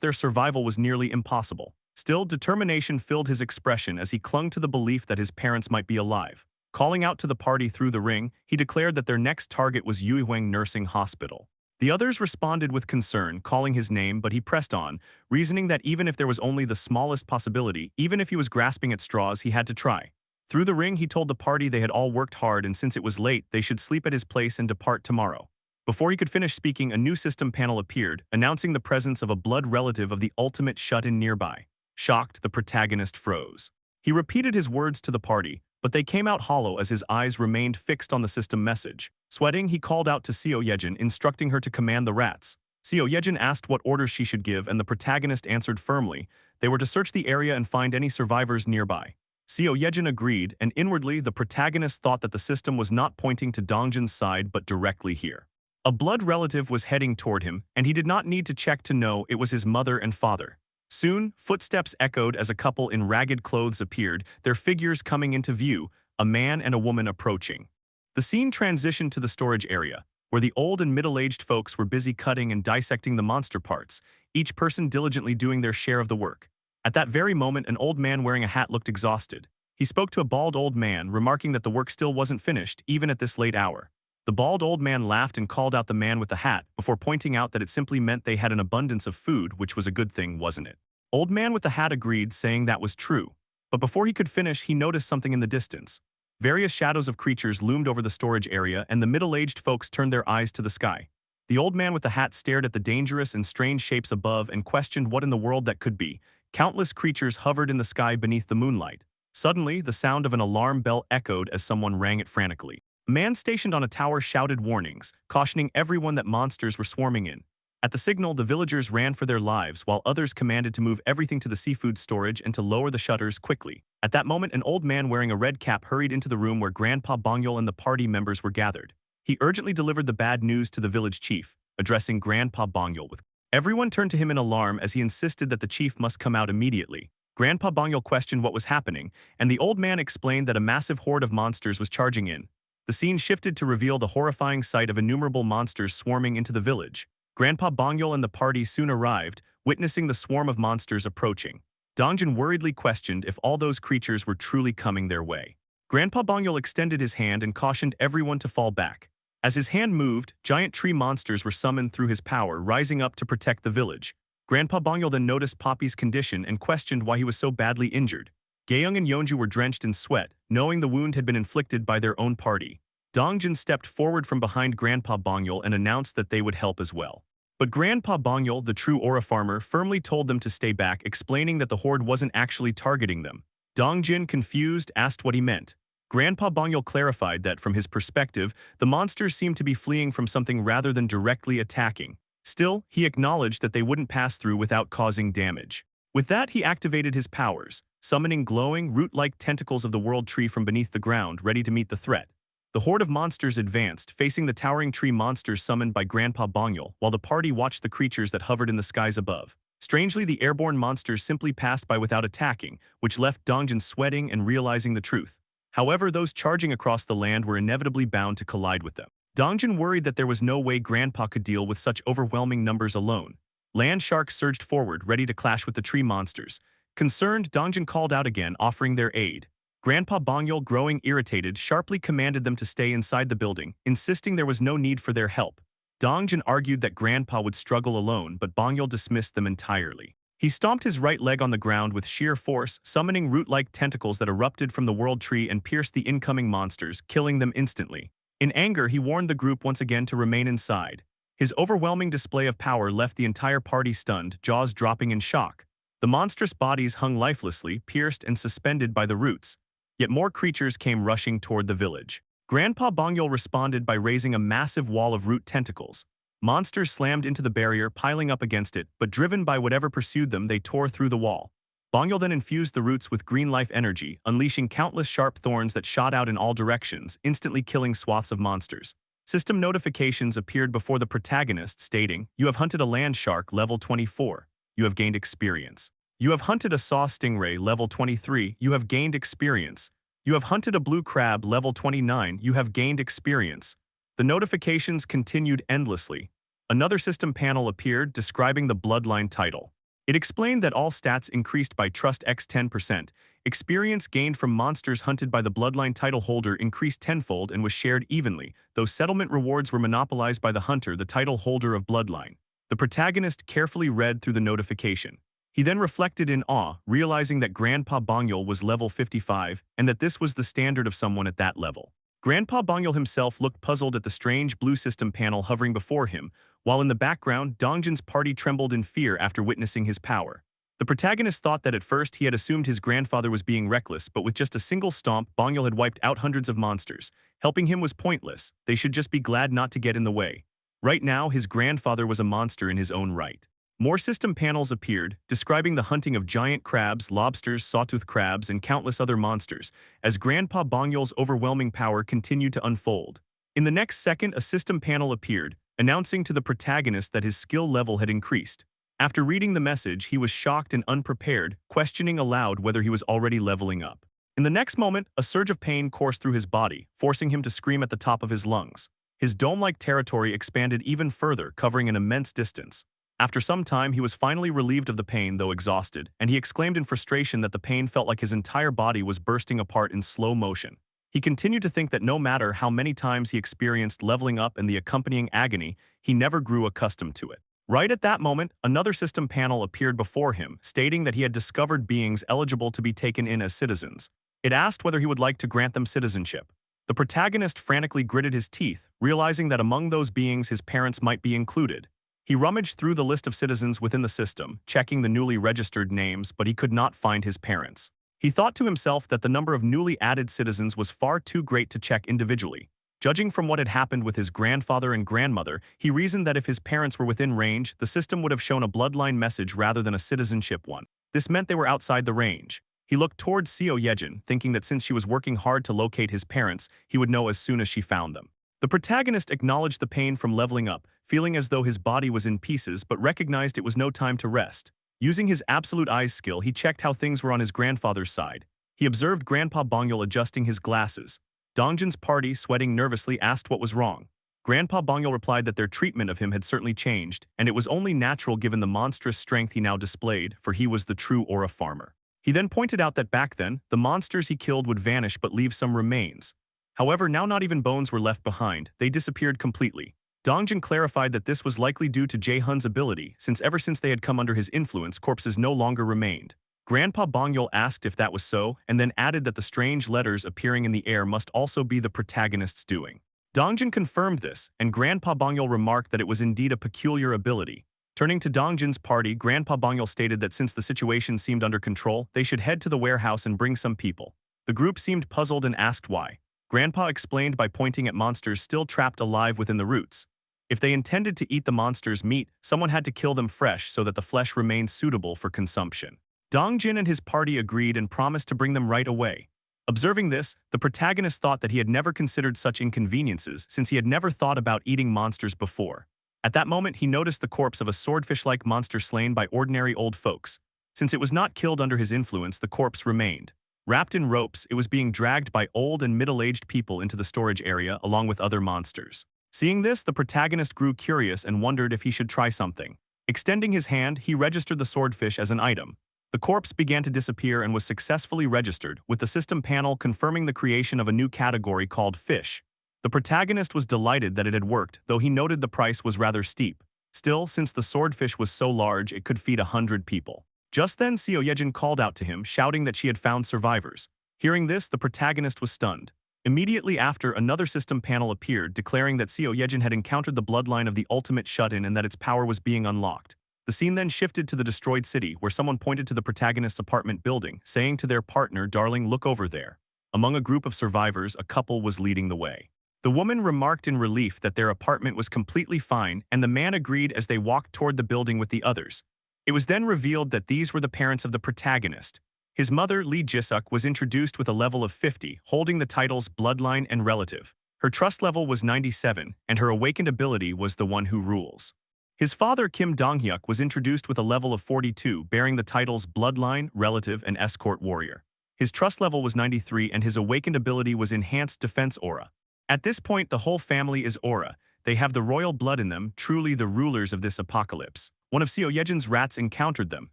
Speaker 1: their survival was nearly impossible. Still, determination filled his expression as he clung to the belief that his parents might be alive. Calling out to the party through the ring, he declared that their next target was Yuihuang Nursing Hospital. The others responded with concern, calling his name, but he pressed on, reasoning that even if there was only the smallest possibility, even if he was grasping at straws, he had to try. Through the ring, he told the party they had all worked hard and since it was late, they should sleep at his place and depart tomorrow. Before he could finish speaking, a new system panel appeared, announcing the presence of a blood relative of the ultimate shut-in nearby. Shocked, the protagonist froze. He repeated his words to the party, but they came out hollow as his eyes remained fixed on the system message. Sweating, he called out to Seo Yejin, instructing her to command the rats. Seo Yejin asked what orders she should give, and the protagonist answered firmly. They were to search the area and find any survivors nearby. Seo Yejin agreed, and inwardly, the protagonist thought that the system was not pointing to Dongjin's side but directly here. A blood relative was heading toward him, and he did not need to check to know it was his mother and father. Soon, footsteps echoed as a couple in ragged clothes appeared, their figures coming into view, a man and a woman approaching. The scene transitioned to the storage area, where the old and middle-aged folks were busy cutting and dissecting the monster parts, each person diligently doing their share of the work. At that very moment, an old man wearing a hat looked exhausted. He spoke to a bald old man, remarking that the work still wasn't finished, even at this late hour. The bald old man laughed and called out the man with the hat, before pointing out that it simply meant they had an abundance of food, which was a good thing, wasn't it? Old man with the hat agreed, saying that was true. But before he could finish, he noticed something in the distance. Various shadows of creatures loomed over the storage area, and the middle-aged folks turned their eyes to the sky. The old man with the hat stared at the dangerous and strange shapes above and questioned what in the world that could be. Countless creatures hovered in the sky beneath the moonlight. Suddenly, the sound of an alarm bell echoed as someone rang it frantically. A man stationed on a tower shouted warnings, cautioning everyone that monsters were swarming in. At the signal, the villagers ran for their lives, while others commanded to move everything to the seafood storage and to lower the shutters quickly. At that moment, an old man wearing a red cap hurried into the room where Grandpa Bongyol and the party members were gathered. He urgently delivered the bad news to the village chief, addressing Grandpa Bongyol with. Everyone turned to him in alarm as he insisted that the chief must come out immediately. Grandpa Bongyol questioned what was happening, and the old man explained that a massive horde of monsters was charging in. The scene shifted to reveal the horrifying sight of innumerable monsters swarming into the village. Grandpa Bongyol and the party soon arrived, witnessing the swarm of monsters approaching. Dongjin worriedly questioned if all those creatures were truly coming their way. Grandpa Bongyol extended his hand and cautioned everyone to fall back. As his hand moved, giant tree monsters were summoned through his power, rising up to protect the village. Grandpa Bongyol then noticed Poppy's condition and questioned why he was so badly injured. Gaeyoung and Yeonju were drenched in sweat, knowing the wound had been inflicted by their own party. Dongjin stepped forward from behind Grandpa Bongyol and announced that they would help as well. But Grandpa Bongyol, the true aura farmer, firmly told them to stay back, explaining that the horde wasn't actually targeting them. Dongjin, confused, asked what he meant. Grandpa Bongyol clarified that, from his perspective, the monsters seemed to be fleeing from something rather than directly attacking. Still, he acknowledged that they wouldn't pass through without causing damage. With that, he activated his powers, summoning glowing, root-like tentacles of the world tree from beneath the ground, ready to meet the threat. The horde of monsters advanced, facing the towering tree monsters summoned by Grandpa Bongyol, while the party watched the creatures that hovered in the skies above. Strangely, the airborne monsters simply passed by without attacking, which left Dongjin sweating and realizing the truth. However, those charging across the land were inevitably bound to collide with them. Dongjin worried that there was no way Grandpa could deal with such overwhelming numbers alone. Land sharks surged forward, ready to clash with the tree monsters. Concerned, Dongjin called out again, offering their aid. Grandpa Bongyol, growing irritated, sharply commanded them to stay inside the building, insisting there was no need for their help. Dongjin argued that Grandpa would struggle alone, but Bongyol dismissed them entirely. He stomped his right leg on the ground with sheer force, summoning root-like tentacles that erupted from the world tree and pierced the incoming monsters, killing them instantly. In anger, he warned the group once again to remain inside. His overwhelming display of power left the entire party stunned, jaws dropping in shock. The monstrous bodies hung lifelessly, pierced and suspended by the roots. Yet more creatures came rushing toward the village. Grandpa Bongyol responded by raising a massive wall of root tentacles. Monsters slammed into the barrier, piling up against it, but driven by whatever pursued them, they tore through the wall. Bongyol then infused the roots with green life energy, unleashing countless sharp thorns that shot out in all directions, instantly killing swaths of monsters. System notifications appeared before the protagonist, stating, "You have hunted a land shark, level 24. You have gained experience. You have hunted a saw stingray, level 23. You have gained experience. You have hunted a blue crab, level 29. You have gained experience." The notifications continued endlessly. Another system panel appeared, describing the bloodline title. It explained that all stats increased by Trust X 10%. Experience gained from monsters hunted by the bloodline title holder increased tenfold and was shared evenly, though settlement rewards were monopolized by the hunter, the title holder of bloodline. The protagonist carefully read through the notification. He then reflected in awe, realizing that Grandpa Bongyol was level 55 and that this was the standard of someone at that level. Grandpa Bongyol himself looked puzzled at the strange blue system panel hovering before him, while in the background, Dongjin's party trembled in fear after witnessing his power. The protagonist thought that at first he had assumed his grandfather was being reckless, but with just a single stomp, Bongyol had wiped out hundreds of monsters. Helping him was pointless. They should just be glad not to get in the way. Right now, his grandfather was a monster in his own right. More system panels appeared, describing the hunting of giant crabs, lobsters, sawtooth crabs, and countless other monsters, as Grandpa Bongyol's overwhelming power continued to unfold. In the next second, a system panel appeared, announcing to the protagonist that his skill level had increased. After reading the message, he was shocked and unprepared, questioning aloud whether he was already leveling up. In the next moment, a surge of pain coursed through his body, forcing him to scream at the top of his lungs. His dome-like territory expanded even further, covering an immense distance. After some time, he was finally relieved of the pain, though exhausted, and he exclaimed in frustration that the pain felt like his entire body was bursting apart in slow motion. He continued to think that no matter how many times he experienced leveling up and the accompanying agony, he never grew accustomed to it. Right at that moment, another system panel appeared before him, stating that he had discovered beings eligible to be taken in as citizens. It asked whether he would like to grant them citizenship. The protagonist frantically gritted his teeth, realizing that among those beings his parents might be included. He rummaged through the list of citizens within the system, checking the newly registered names, but he could not find his parents. He thought to himself that the number of newly added citizens was far too great to check individually. Judging from what had happened with his grandfather and grandmother, he reasoned that if his parents were within range, the system would have shown a bloodline message rather than a citizenship one. This meant they were outside the range. He looked towards Seo Yejin, thinking that since she was working hard to locate his parents, he would know as soon as she found them. The protagonist acknowledged the pain from leveling up, feeling as though his body was in pieces but recognized it was no time to rest. Using his absolute eyes skill, he checked how things were on his grandfather's side. He observed Grandpa Bongyul adjusting his glasses. Dongjin's party, sweating nervously, asked what was wrong. Grandpa Bongyul replied that their treatment of him had certainly changed, and it was only natural given the monstrous strength he now displayed, for he was the true aura farmer. He then pointed out that back then, the monsters he killed would vanish but leave some remains. However, now not even bones were left behind, they disappeared completely. Dongjin clarified that this was likely due to Jae-hun's ability, since ever since they had come under his influence, corpses no longer remained. Grandpa Bongyul asked if that was so, and then added that the strange letters appearing in the air must also be the protagonist's doing. Dongjin confirmed this, and Grandpa Bongyul remarked that it was indeed a peculiar ability. Turning to Dongjin's party, Grandpa Bongyul stated that since the situation seemed under control, they should head to the warehouse and bring some people. The group seemed puzzled and asked why. Grandpa explained by pointing at monsters still trapped alive within the roots. If they intended to eat the monster's meat, someone had to kill them fresh so that the flesh remained suitable for consumption. Dongjin and his party agreed and promised to bring them right away. Observing this, the protagonist thought that he had never considered such inconveniences since he had never thought about eating monsters before. At that moment, he noticed the corpse of a swordfish-like monster slain by ordinary old folks. Since it was not killed under his influence, the corpse remained. Wrapped in ropes, it was being dragged by old and middle-aged people into the storage area along with other monsters. Seeing this, the protagonist grew curious and wondered if he should try something. Extending his hand, he registered the swordfish as an item. The corpse began to disappear and was successfully registered, with the system panel confirming the creation of a new category called fish. The protagonist was delighted that it had worked, though he noted the price was rather steep. Still, since the swordfish was so large, it could feed 100 people. Just then, Seo Yejin called out to him, shouting that she had found survivors. Hearing this, the protagonist was stunned. Immediately after, another system panel appeared, declaring that Seo Yejin had encountered the bloodline of the ultimate shut-in and that its power was being unlocked. The scene then shifted to the destroyed city, where someone pointed to the protagonist's apartment building, saying to their partner, "Darling, look over there." Among a group of survivors, a couple was leading the way. The woman remarked in relief that their apartment was completely fine, and the man agreed as they walked toward the building with the others. It was then revealed that these were the parents of the protagonist. His mother, Lee Jisuk, was introduced with a level of 50, holding the titles Bloodline and Relative. Her trust level was 97, and her awakened ability was the One Who Rules. His father, Kim Dong-hyuk, was introduced with a level of 42, bearing the titles Bloodline, Relative, and Escort Warrior. His trust level was 93, and his awakened ability was Enhanced Defense Aura. At this point, the whole family is Aura. They have the royal blood in them, truly the rulers of this apocalypse. One of Seo Yejin's rats encountered them,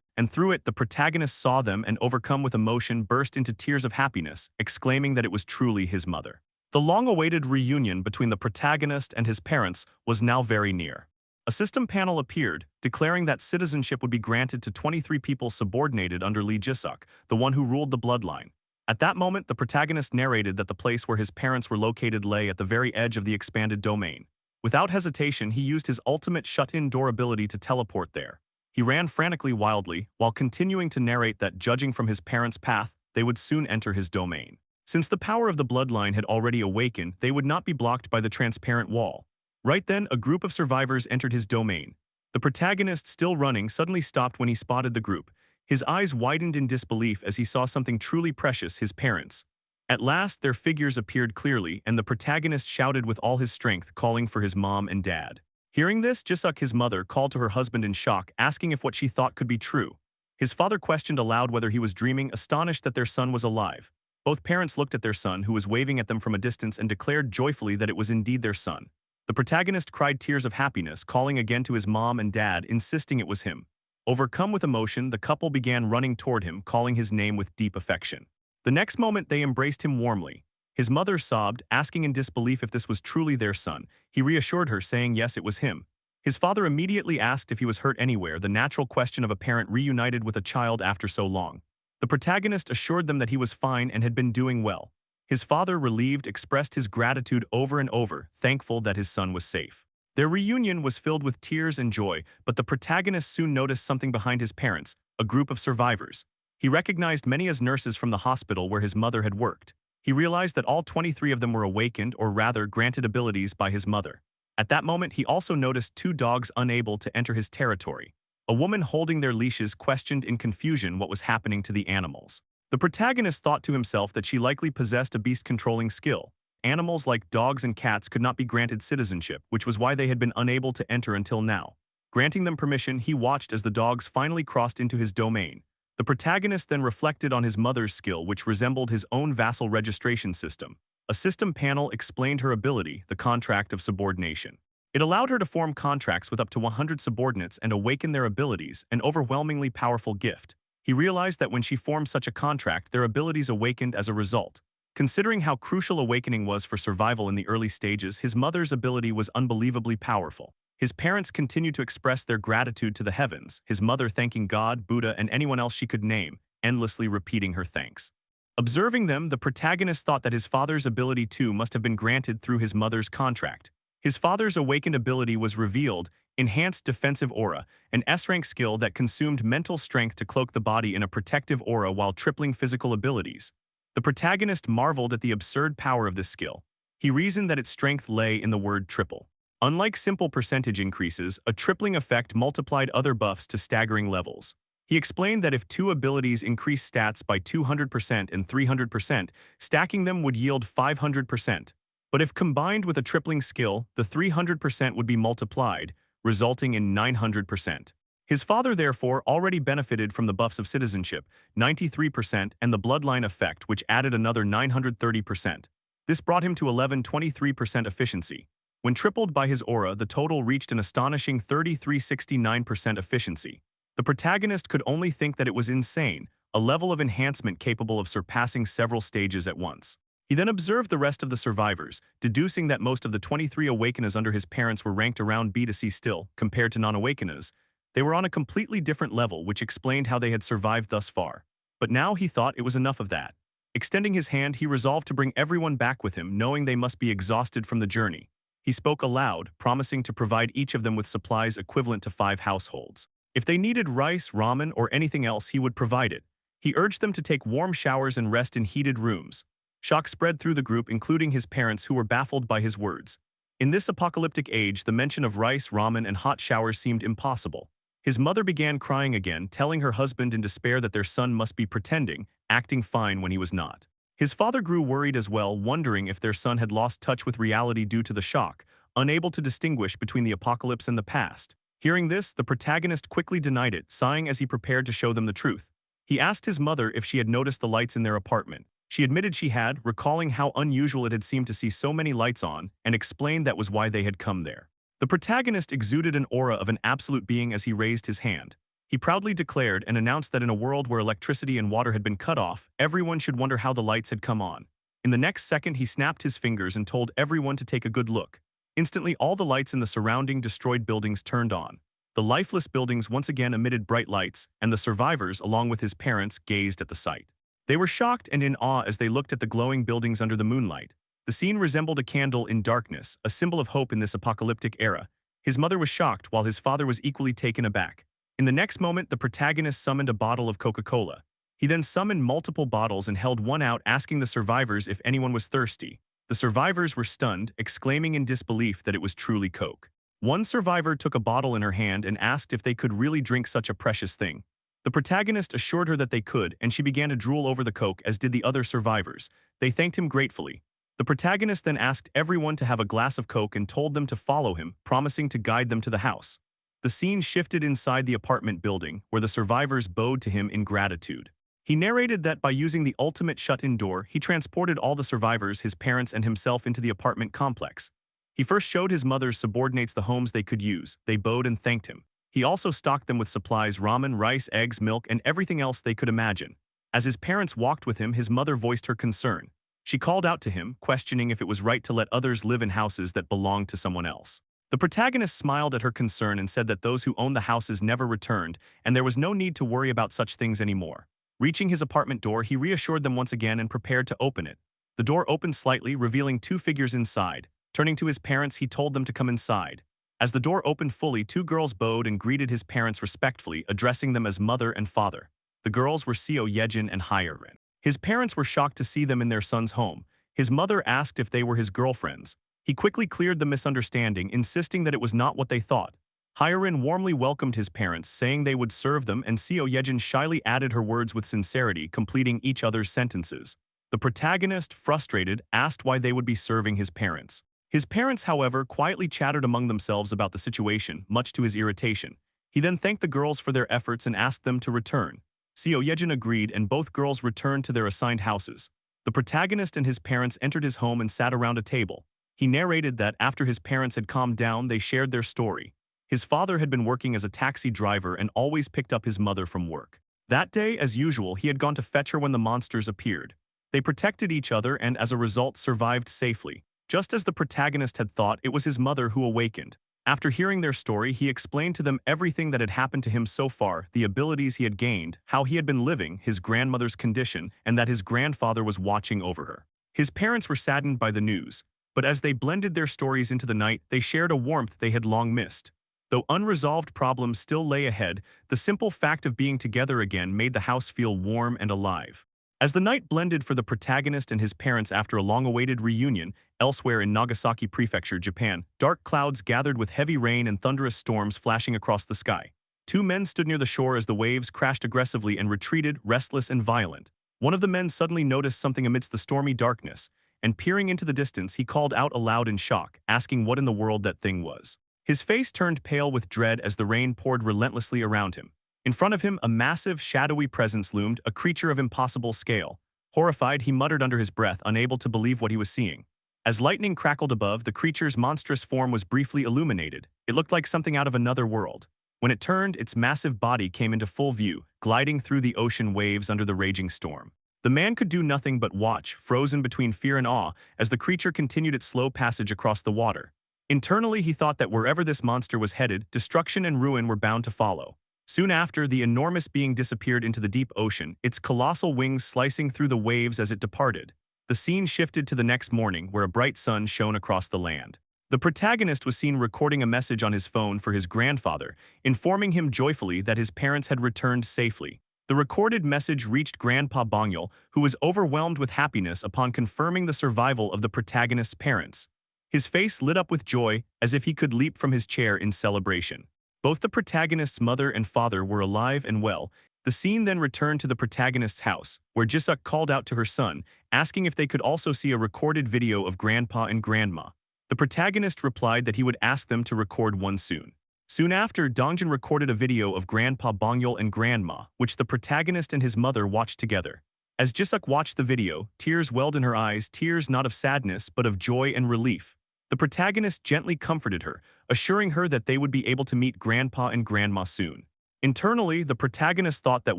Speaker 1: and through it the protagonist saw them and, overcome with emotion, burst into tears of happiness, exclaiming that it was truly his mother. The long-awaited reunion between the protagonist and his parents was now very near. A system panel appeared, declaring that citizenship would be granted to 23 people subordinated under Lee Jisuk, the one who ruled the bloodline. At that moment, the protagonist narrated that the place where his parents were located lay at the very edge of the expanded domain. Without hesitation, he used his ultimate shut-in door ability to teleport there. He ran frantically wildly, while continuing to narrate that, judging from his parents' path, they would soon enter his domain. Since the power of the bloodline had already awakened, they would not be blocked by the transparent wall. Right then, a group of survivors entered his domain. The protagonist, still running, suddenly stopped when he spotted the group. His eyes widened in disbelief as he saw something truly precious, his parents. At last, their figures appeared clearly, and the protagonist shouted with all his strength, calling for his mom and dad. Hearing this, Jisuk, his mother, called to her husband in shock, asking if what she thought could be true. His father questioned aloud whether he was dreaming, astonished that their son was alive. Both parents looked at their son, who was waving at them from a distance, and declared joyfully that it was indeed their son. The protagonist cried tears of happiness, calling again to his mom and dad, insisting it was him. Overcome with emotion, the couple began running toward him, calling his name with deep affection. The next moment, they embraced him warmly. His mother sobbed, asking in disbelief if this was truly their son. He reassured her, saying yes, it was him. His father immediately asked if he was hurt anywhere, the natural question of a parent reunited with a child after so long. The protagonist assured them that he was fine and had been doing well. His father, relieved, expressed his gratitude over and over, thankful that his son was safe. Their reunion was filled with tears and joy, but the protagonist soon noticed something behind his parents, a group of survivors. He recognized many as nurses from the hospital where his mother had worked. He realized that all 23 of them were awakened, or rather granted abilities by his mother. At that moment, he also noticed 2 dogs unable to enter his territory. A woman holding their leashes questioned in confusion what was happening to the animals. The protagonist thought to himself that she likely possessed a beast-controlling skill. Animals like dogs and cats could not be granted citizenship, which was why they had been unable to enter until now. Granting them permission, he watched as the dogs finally crossed into his domain. The protagonist then reflected on his mother's skill, which resembled his own vassal registration system. A system panel explained her ability, the contract of subordination. It allowed her to form contracts with up to 100 subordinates and awaken their abilities, an overwhelmingly powerful gift. He realized that when she formed such a contract, their abilities awakened as a result. Considering how crucial awakening was for survival in the early stages, his mother's ability was unbelievably powerful. His parents continued to express their gratitude to the heavens, his mother thanking God, Buddha, and anyone else she could name, endlessly repeating her thanks. Observing them, the protagonist thought that his father's ability too must have been granted through his mother's contract. His father's awakened ability was revealed, enhanced defensive aura, an S-rank skill that consumed mental strength to cloak the body in a protective aura while tripling physical abilities. The protagonist marveled at the absurd power of this skill. He reasoned that its strength lay in the word triple. Unlike simple percentage increases, a tripling effect multiplied other buffs to staggering levels. He explained that if 2 abilities increased stats by 200% and 300%, stacking them would yield 500%. But if combined with a tripling skill, the 300% would be multiplied, resulting in 900%. His father therefore already benefited from the buffs of citizenship, 93%, and the bloodline effect, which added another 930%. This brought him to 1123% efficiency. When tripled by his aura, the total reached an astonishing 3369% efficiency. The protagonist could only think that it was insane, a level of enhancement capable of surpassing several stages at once. He then observed the rest of the survivors, deducing that most of the 23 awakeners under his parents were ranked around B to C still, compared to non-awakeners. They were on a completely different level, which explained how they had survived thus far. But now he thought it was enough of that. Extending his hand, he resolved to bring everyone back with him, knowing they must be exhausted from the journey. He spoke aloud, promising to provide each of them with supplies equivalent to 5 households. If they needed rice, ramen, or anything else, he would provide it. He urged them to take warm showers and rest in heated rooms. Shock spread through the group, including his parents, who were baffled by his words. In this apocalyptic age, the mention of rice, ramen, and hot showers seemed impossible. His mother began crying again, telling her husband in despair that their son must be pretending, acting fine when he was not. His father grew worried as well, wondering if their son had lost touch with reality due to the shock, unable to distinguish between the apocalypse and the past. Hearing this, the protagonist quickly denied it, sighing as he prepared to show them the truth. He asked his mother if she had noticed the lights in their apartment. She admitted she had, recalling how unusual it had seemed to see so many lights on, and explained that was why they had come there. The protagonist exuded an aura of an absolute being as he raised his hand. He proudly declared and announced that in a world where electricity and water had been cut off, everyone should wonder how the lights had come on. In the next second, he snapped his fingers and told everyone to take a good look. Instantly, all the lights in the surrounding destroyed buildings turned on. The lifeless buildings once again emitted bright lights, and the survivors, along with his parents, gazed at the sight. They were shocked and in awe as they looked at the glowing buildings under the moonlight. The scene resembled a candle in darkness, a symbol of hope in this apocalyptic era. His mother was shocked, while his father was equally taken aback. In the next moment, the protagonist summoned a bottle of Coca-Cola. He then summoned multiple bottles and held one out, asking the survivors if anyone was thirsty. The survivors were stunned, exclaiming in disbelief that it was truly Coke. One survivor took a bottle in her hand and asked if they could really drink such a precious thing. The protagonist assured her that they could, and she began to drool over the Coke, as did the other survivors. They thanked him gratefully. The protagonist then asked everyone to have a glass of Coke and told them to follow him, promising to guide them to the house. The scene shifted inside the apartment building, where the survivors bowed to him in gratitude. He narrated that by using the ultimate shut-in door, he transported all the survivors, his parents and himself into the apartment complex. He first showed his mother's subordinates the homes they could use. They bowed and thanked him. He also stocked them with supplies: ramen, rice, eggs, milk, and everything else they could imagine. As his parents walked with him, his mother voiced her concern. She called out to him, questioning if it was right to let others live in houses that belonged to someone else. The protagonist smiled at her concern and said that those who owned the houses never returned, and there was no need to worry about such things anymore. Reaching his apartment door, he reassured them once again and prepared to open it. The door opened slightly, revealing two figures inside. Turning to his parents, he told them to come inside. As the door opened fully, two girls bowed and greeted his parents respectfully, addressing them as mother and father. The girls were Seo Yejin and Hyerin. His parents were shocked to see them in their son's home. His mother asked if they were his girlfriends. He quickly cleared the misunderstanding, insisting that it was not what they thought. Hyerin warmly welcomed his parents, saying they would serve them, and Seo Yejin shyly added her words with sincerity, completing each other's sentences. The protagonist, frustrated, asked why they would be serving his parents. His parents, however, quietly chattered among themselves about the situation, much to his irritation. He then thanked the girls for their efforts and asked them to return. Seo Yejin agreed, and both girls returned to their assigned houses. The protagonist and his parents entered his home and sat around a table. He narrated that after his parents had calmed down, they shared their story. His father had been working as a taxi driver and always picked up his mother from work. That day, as usual, he had gone to fetch her when the monsters appeared. They protected each other and, as a result, survived safely. Just as the protagonist had thought, it was his mother who awakened. After hearing their story, he explained to them everything that had happened to him so far, the abilities he had gained, how he had been living, his grandmother's condition, and that his grandfather was watching over her. His parents were saddened by the news, but as they blended their stories into the night, they shared a warmth they had long missed. Though unresolved problems still lay ahead, the simple fact of being together again made the house feel warm and alive. As the night blended for the protagonist and his parents after a long-awaited reunion, elsewhere in Nagasaki Prefecture, Japan, dark clouds gathered with heavy rain and thunderous storms flashing across the sky. Two men stood near the shore as the waves crashed aggressively and retreated, restless and violent. One of the men suddenly noticed something amidst the stormy darkness, and peering into the distance, he called out aloud in shock, asking what in the world that thing was. His face turned pale with dread as the rain poured relentlessly around him. In front of him, a massive, shadowy presence loomed, a creature of impossible scale. Horrified, he muttered under his breath, unable to believe what he was seeing. As lightning crackled above, the creature's monstrous form was briefly illuminated. It looked like something out of another world. When it turned, its massive body came into full view, gliding through the ocean waves under the raging storm. The man could do nothing but watch, frozen between fear and awe, as the creature continued its slow passage across the water. Internally, he thought that wherever this monster was headed, destruction and ruin were bound to follow. Soon after, the enormous being disappeared into the deep ocean, its colossal wings slicing through the waves as it departed. The scene shifted to the next morning, where a bright sun shone across the land. The protagonist was seen recording a message on his phone for his grandfather, informing him joyfully that his parents had returned safely. The recorded message reached Grandpa Bongyol, who was overwhelmed with happiness upon confirming the survival of the protagonist's parents. His face lit up with joy, as if he could leap from his chair in celebration. Both the protagonist's mother and father were alive and well. The scene then returned to the protagonist's house, where Jisuk called out to her son, asking if they could also see a recorded video of Grandpa and Grandma. The protagonist replied that he would ask them to record one soon. Soon after, Dongjin recorded a video of Grandpa Bongyol and Grandma, which the protagonist and his mother watched together. As Jisuk watched the video, tears welled in her eyes, tears not of sadness but of joy and relief. The protagonist gently comforted her, assuring her that they would be able to meet Grandpa and Grandma soon. Internally, the protagonist thought that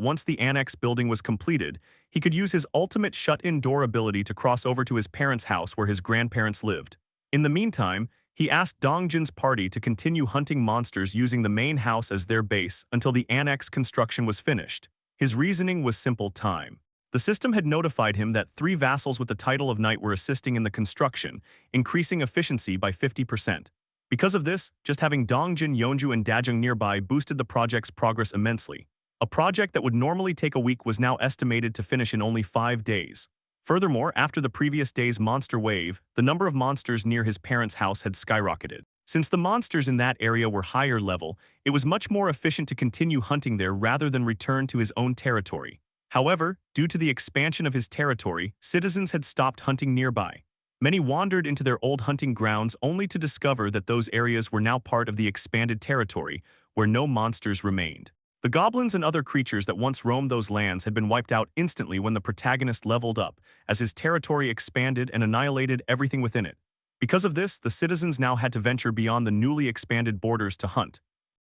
Speaker 1: once the annex building was completed, he could use his ultimate shut-in door ability to cross over to his parents' house where his grandparents lived. In the meantime, he asked Dongjin's party to continue hunting monsters using the main house as their base until the annex construction was finished. His reasoning was simple: time. The system had notified him that 3 vassals with the title of knight were assisting in the construction, increasing efficiency by 50%. Because of this, just having Dongjin, Yeonju, and Dajung nearby boosted the project's progress immensely. A project that would normally take a week was now estimated to finish in only 5 days. Furthermore, after the previous day's monster wave, the number of monsters near his parents' house had skyrocketed. Since the monsters in that area were higher level, it was much more efficient to continue hunting there rather than return to his own territory. However, due to the expansion of his territory, citizens had stopped hunting nearby. Many wandered into their old hunting grounds only to discover that those areas were now part of the expanded territory, where no monsters remained. The goblins and other creatures that once roamed those lands had been wiped out instantly when the protagonist leveled up, as his territory expanded and annihilated everything within it. Because of this, the citizens now had to venture beyond the newly expanded borders to hunt.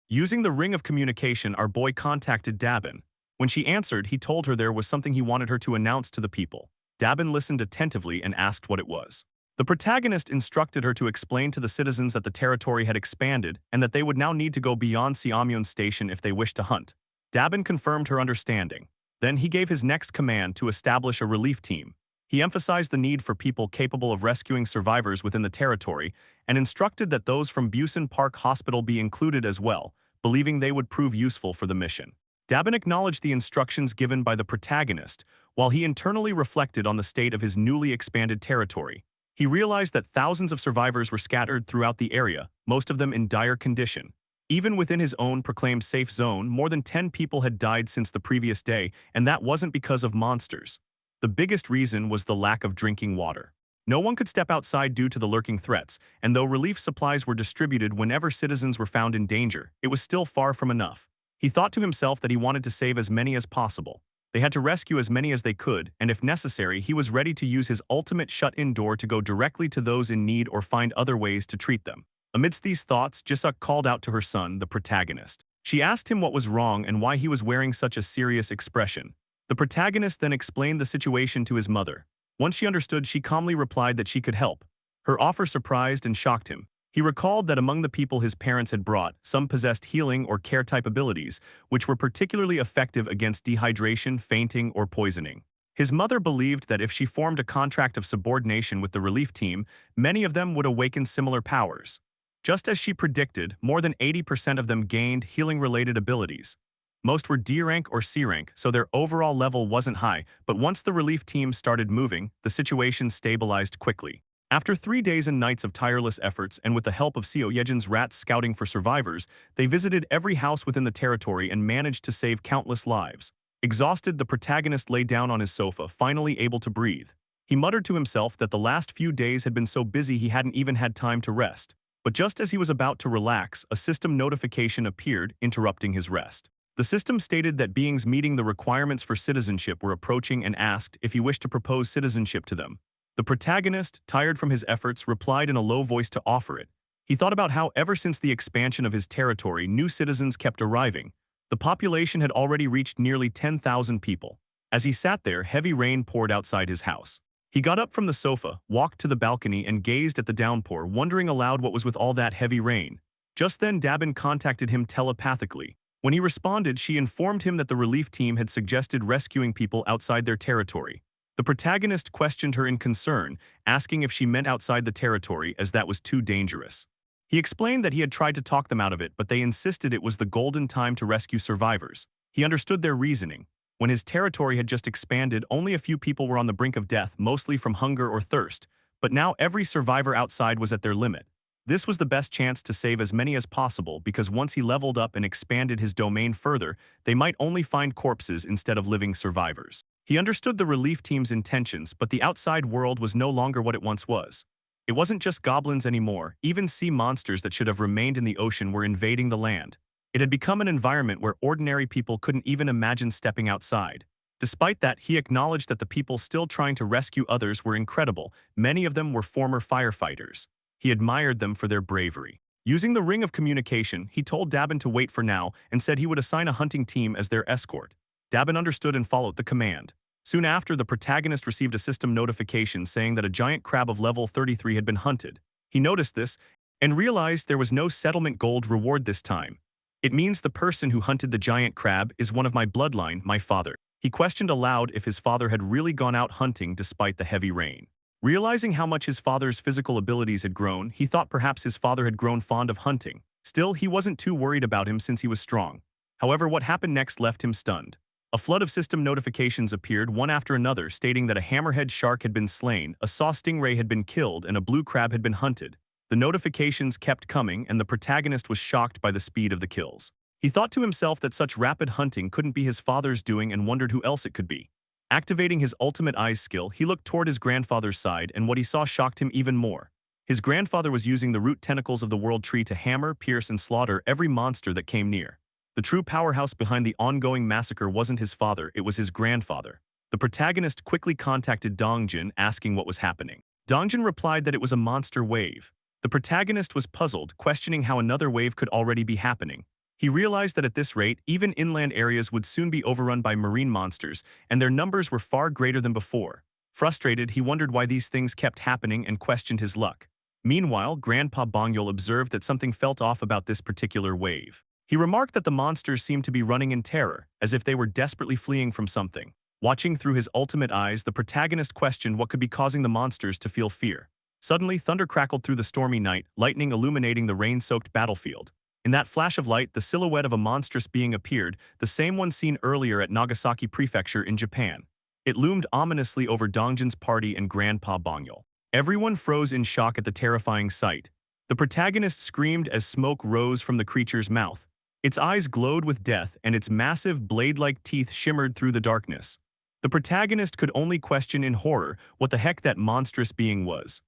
Speaker 1: Using the ring of communication, our boy contacted Dabin. When she answered, he told her there was something he wanted her to announce to the people. Dabin listened attentively and asked what it was. The protagonist instructed her to explain to the citizens that the territory had expanded and that they would now need to go beyond Siamyon Station if they wished to hunt. Dabin confirmed her understanding. Then he gave his next command to establish a relief team. He emphasized the need for people capable of rescuing survivors within the territory and instructed that those from Busan Park Hospital be included as well, believing they would prove useful for the mission. Dabin acknowledged the instructions given by the protagonist, while he internally reflected on the state of his newly expanded territory. He realized that thousands of survivors were scattered throughout the area, most of them in dire condition. Even within his own proclaimed safe zone, more than 10 people had died since the previous day, and that wasn't because of monsters. The biggest reason was the lack of drinking water. No one could step outside due to the lurking threats, and though relief supplies were distributed whenever citizens were found in danger, it was still far from enough. He thought to himself that he wanted to save as many as possible. They had to rescue as many as they could, and if necessary, he was ready to use his ultimate shut-in door to go directly to those in need or find other ways to treat them. Amidst these thoughts, Jisuk called out to her son, the protagonist. She asked him what was wrong and why he was wearing such a serious expression. The protagonist then explained the situation to his mother. Once she understood, she calmly replied that she could help. Her offer surprised and shocked him. He recalled that among the people his parents had brought, some possessed healing or care-type abilities, which were particularly effective against dehydration, fainting, or poisoning. His mother believed that if she formed a contract of subordination with the relief team, many of them would awaken similar powers. Just as she predicted, more than 80% of them gained healing-related abilities. Most were D rank or C rank, so their overall level wasn't high, but once the relief team started moving, the situation stabilized quickly. After 3 days and nights of tireless efforts and with the help of Seo Yejin's rats scouting for survivors, they visited every house within the territory and managed to save countless lives. Exhausted, the protagonist lay down on his sofa, finally able to breathe. He muttered to himself that the last few days had been so busy he hadn't even had time to rest. But just as he was about to relax, a system notification appeared, interrupting his rest. The system stated that beings meeting the requirements for citizenship were approaching and asked if he wished to propose citizenship to them. The protagonist, tired from his efforts, replied in a low voice to offer it. He thought about how ever since the expansion of his territory, new citizens kept arriving. The population had already reached nearly 10,000 people. As he sat there, heavy rain poured outside his house. He got up from the sofa, walked to the balcony, and gazed at the downpour, wondering aloud what was with all that heavy rain. Just then, Dabin contacted him telepathically. When he responded, she informed him that the relief team had suggested rescuing people outside their territory. The protagonist questioned her in concern, asking if she meant outside the territory, as that was too dangerous. He explained that he had tried to talk them out of it, but they insisted it was the golden time to rescue survivors. He understood their reasoning. When his territory had just expanded, only a few people were on the brink of death, mostly from hunger or thirst, but now every survivor outside was at their limit. This was the best chance to save as many as possible because once he leveled up and expanded his domain further, they might only find corpses instead of living survivors. He understood the relief team's intentions, but the outside world was no longer what it once was. It wasn't just goblins anymore, even sea monsters that should have remained in the ocean were invading the land. It had become an environment where ordinary people couldn't even imagine stepping outside. Despite that, he acknowledged that the people still trying to rescue others were incredible. Many of them were former firefighters. He admired them for their bravery. Using the ring of communication, he told Dabin to wait for now and said he would assign a hunting team as their escort. Dabin understood and followed the command. Soon after, the protagonist received a system notification saying that a giant crab of level 33 had been hunted. He noticed this and realized there was no settlement gold reward this time. It means the person who hunted the giant crab is one of my bloodline, my father. He questioned aloud if his father had really gone out hunting despite the heavy rain. Realizing how much his father's physical abilities had grown, he thought perhaps his father had grown fond of hunting. Still, he wasn't too worried about him since he was strong. However, what happened next left him stunned. A flood of system notifications appeared one after another stating that a hammerhead shark had been slain, a saw stingray had been killed, and a blue crab had been hunted. The notifications kept coming, and the protagonist was shocked by the speed of the kills. He thought to himself that such rapid hunting couldn't be his father's doing and wondered who else it could be. Activating his ultimate eyes skill, he looked toward his grandfather's side, and what he saw shocked him even more. His grandfather was using the root tentacles of the world tree to hammer, pierce, and slaughter every monster that came near. The true powerhouse behind the ongoing massacre wasn't his father, it was his grandfather. The protagonist quickly contacted Dongjin, asking what was happening. Dongjin replied that it was a monster wave. The protagonist was puzzled, questioning how another wave could already be happening. He realized that at this rate, even inland areas would soon be overrun by marine monsters, and their numbers were far greater than before. Frustrated, he wondered why these things kept happening and questioned his luck. Meanwhile, Grandpa Bongyol observed that something felt off about this particular wave. He remarked that the monsters seemed to be running in terror, as if they were desperately fleeing from something. Watching through his ultimate eyes, the protagonist questioned what could be causing the monsters to feel fear. Suddenly, thunder crackled through the stormy night, lightning illuminating the rain-soaked battlefield. In that flash of light, the silhouette of a monstrous being appeared, the same one seen earlier at Nagasaki Prefecture in Japan. It loomed ominously over Dongjin's party and Grandpa Bongyol. Everyone froze in shock at the terrifying sight. The protagonist screamed as smoke rose from the creature's mouth. Its eyes glowed with death, and its massive blade-like teeth shimmered through the darkness. The protagonist could only question in horror what the heck that monstrous being was.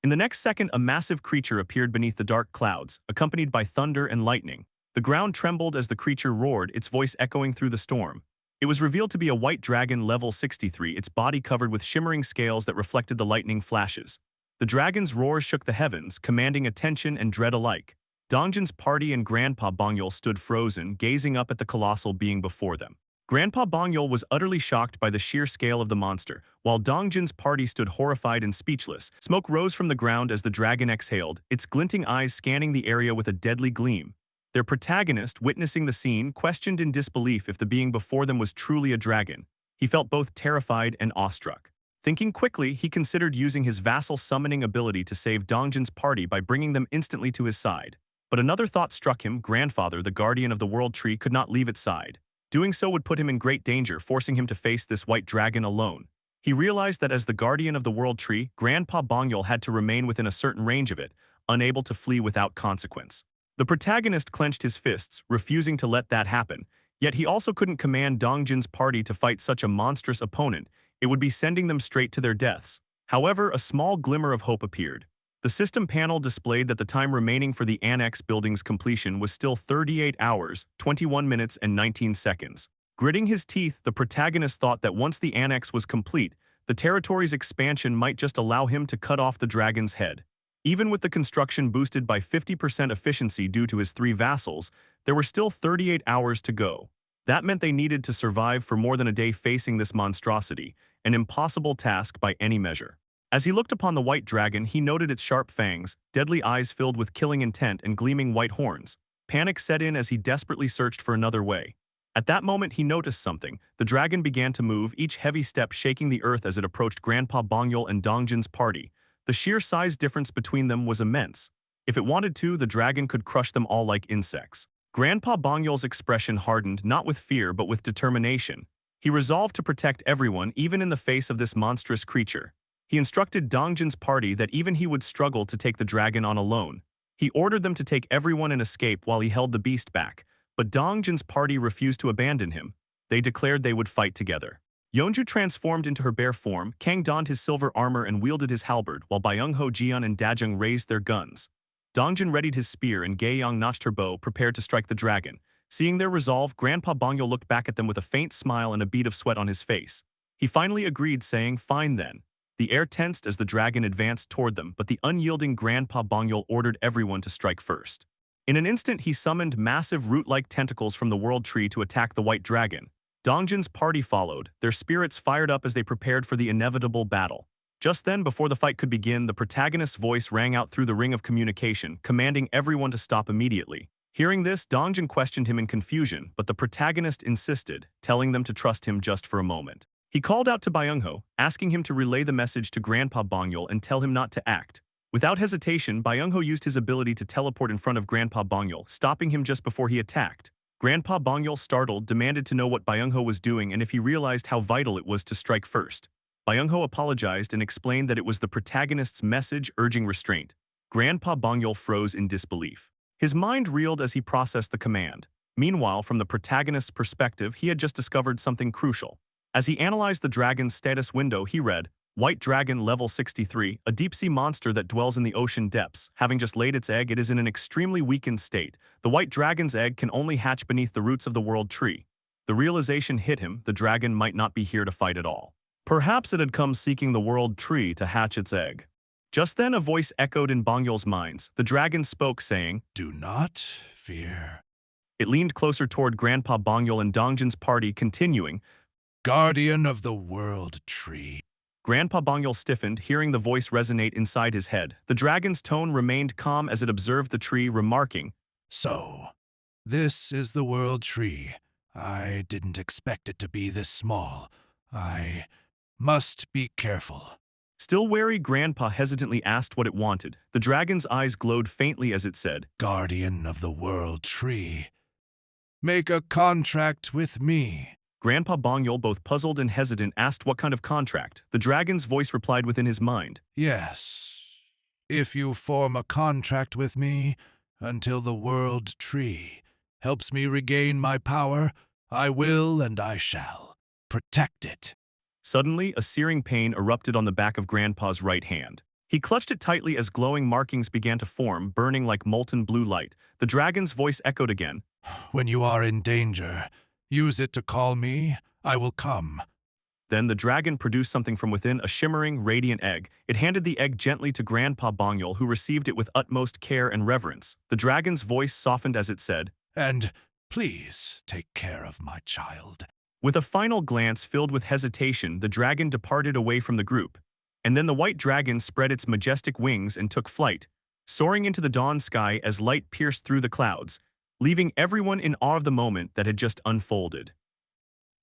Speaker 1: In the next second, a massive creature appeared beneath the dark clouds, accompanied by thunder and lightning. The ground trembled as the creature roared, its voice echoing through the storm. It was revealed to be a white dragon level 63, its body covered with shimmering scales that reflected the lightning flashes. The dragon's roar shook the heavens, commanding attention and dread alike. Dongjin's party and Grandpa Bongyol stood frozen, gazing up at the colossal being before them. Grandpa Bongyol was utterly shocked by the sheer scale of the monster, while Dongjin's party stood horrified and speechless. Smoke rose from the ground as the dragon exhaled, its glinting eyes scanning the area with a deadly gleam. Their protagonist, witnessing the scene, questioned in disbelief if the being before them was truly a dragon. He felt both terrified and awestruck. Thinking quickly, he considered using his vassal summoning ability to save Dongjin's party by bringing them instantly to his side. But another thought struck him. Grandfather, the guardian of the world tree, could not leave its side. Doing so would put him in great danger, forcing him to face this white dragon alone. He realized that as the guardian of the world tree, Grandpa Bongyol had to remain within a certain range of it, unable to flee without consequence. The protagonist clenched his fists, refusing to let that happen, yet he also couldn't command Dongjin's party to fight such a monstrous opponent. It would be sending them straight to their deaths. However, a small glimmer of hope appeared. The system panel displayed that the time remaining for the annex building's completion was still 38 hours, 21 minutes, and 19 seconds. Gritting his teeth, the protagonist thought that once the annex was complete, the territory's expansion might just allow him to cut off the dragon's head. Even with the construction boosted by 50% efficiency due to his 3 vassals, there were still 38 hours to go. That meant they needed to survive for more than a day facing this monstrosity, an impossible task by any measure. As he looked upon the white dragon, he noted its sharp fangs, deadly eyes filled with killing intent, and gleaming white horns. Panic set in as he desperately searched for another way. At that moment, he noticed something. The dragon began to move, each heavy step shaking the earth as it approached Grandpa Bongyol and Dongjin's party. The sheer size difference between them was immense. If it wanted to, the dragon could crush them all like insects. Grandpa Bongyol's expression hardened, not with fear but with determination. He resolved to protect everyone, even in the face of this monstrous creature. He instructed Dongjin's party that even he would struggle to take the dragon on alone. He ordered them to take everyone and escape while he held the beast back, but Dongjin's party refused to abandon him. They declared they would fight together. Yeonju transformed into her bare form, Kang donned his silver armor and wielded his halberd, while Byung-ho, Jian, and Dajung raised their guns. Dongjin readied his spear and Gaeyang notched her bow, prepared to strike the dragon. Seeing their resolve, Grandpa Bongyol looked back at them with a faint smile and a bead of sweat on his face. He finally agreed, saying, "Fine then." The air tensed as the dragon advanced toward them, but the unyielding Grandpa Bongyol ordered everyone to strike first. In an instant, he summoned massive root-like tentacles from the world tree to attack the white dragon. Dongjin's party followed, their spirits fired up as they prepared for the inevitable battle. Just then, before the fight could begin, the protagonist's voice rang out through the ring of communication, commanding everyone to stop immediately. Hearing this, Dongjin questioned him in confusion, but the protagonist insisted, telling them to trust him just for a moment. He called out to Byung-ho, asking him to relay the message to Grandpa Bongyol and tell him not to act. Without hesitation, Byung-ho used his ability to teleport in front of Grandpa Bongyol, stopping him just before he attacked. Grandpa Bongyol, startled, demanded to know what Byung-ho was doing and if he realized how vital it was to strike first. Byung-ho apologized and explained that it was the protagonist's message urging restraint. Grandpa Bongyol froze in disbelief. His mind reeled as he processed the command. Meanwhile, from the protagonist's perspective, he had just discovered something crucial. As he analyzed the dragon's status window, he read, White Dragon Level 63, a deep-sea monster that dwells in the ocean depths. Having just laid its egg, it is in an extremely weakened state. The white dragon's egg can only hatch beneath the roots of the world tree. The realization hit him, the dragon might not be here to fight at all. Perhaps it had come seeking the world tree to hatch its egg. Just then a voice echoed in Bongyol's minds. The dragon spoke, saying,
Speaker 2: Do not fear.
Speaker 1: It leaned closer toward Grandpa Bongyol and Dongjin's party, continuing,
Speaker 2: Guardian of the world tree.
Speaker 1: Grandpa Bongyol stiffened, hearing the voice resonate inside his head. The dragon's tone remained calm as it observed the tree, remarking,
Speaker 2: So, this is the world tree. I didn't expect it to be this small. I must be careful.
Speaker 1: Still wary, Grandpa hesitantly asked what it wanted. The dragon's eyes glowed faintly as it said,
Speaker 2: Guardian of the world tree. Make a contract with me.
Speaker 1: Grandpa Bongyol, both puzzled and hesitant, asked what kind of contract. The dragon's voice replied within his mind,
Speaker 2: Yes. If you form a contract with me until the world tree helps me regain my power, I will and I shall protect it.
Speaker 1: Suddenly, a searing pain erupted on the back of Grandpa's right hand. He clutched it tightly as glowing markings began to form, burning like molten blue light. The dragon's voice echoed again,
Speaker 2: When you are in danger, use it to call me. I will come.
Speaker 1: Then the dragon produced something from within, a shimmering, radiant egg. It handed the egg gently to Grandpa Bongyol, who received it with utmost care and reverence. The dragon's voice softened as it said,
Speaker 2: And please take care of my child.
Speaker 1: With a final glance filled with hesitation, the dragon departed away from the group. And then the white dragon spread its majestic wings and took flight, soaring into the dawn sky as light pierced through the clouds, leaving everyone in awe of the moment that had just unfolded.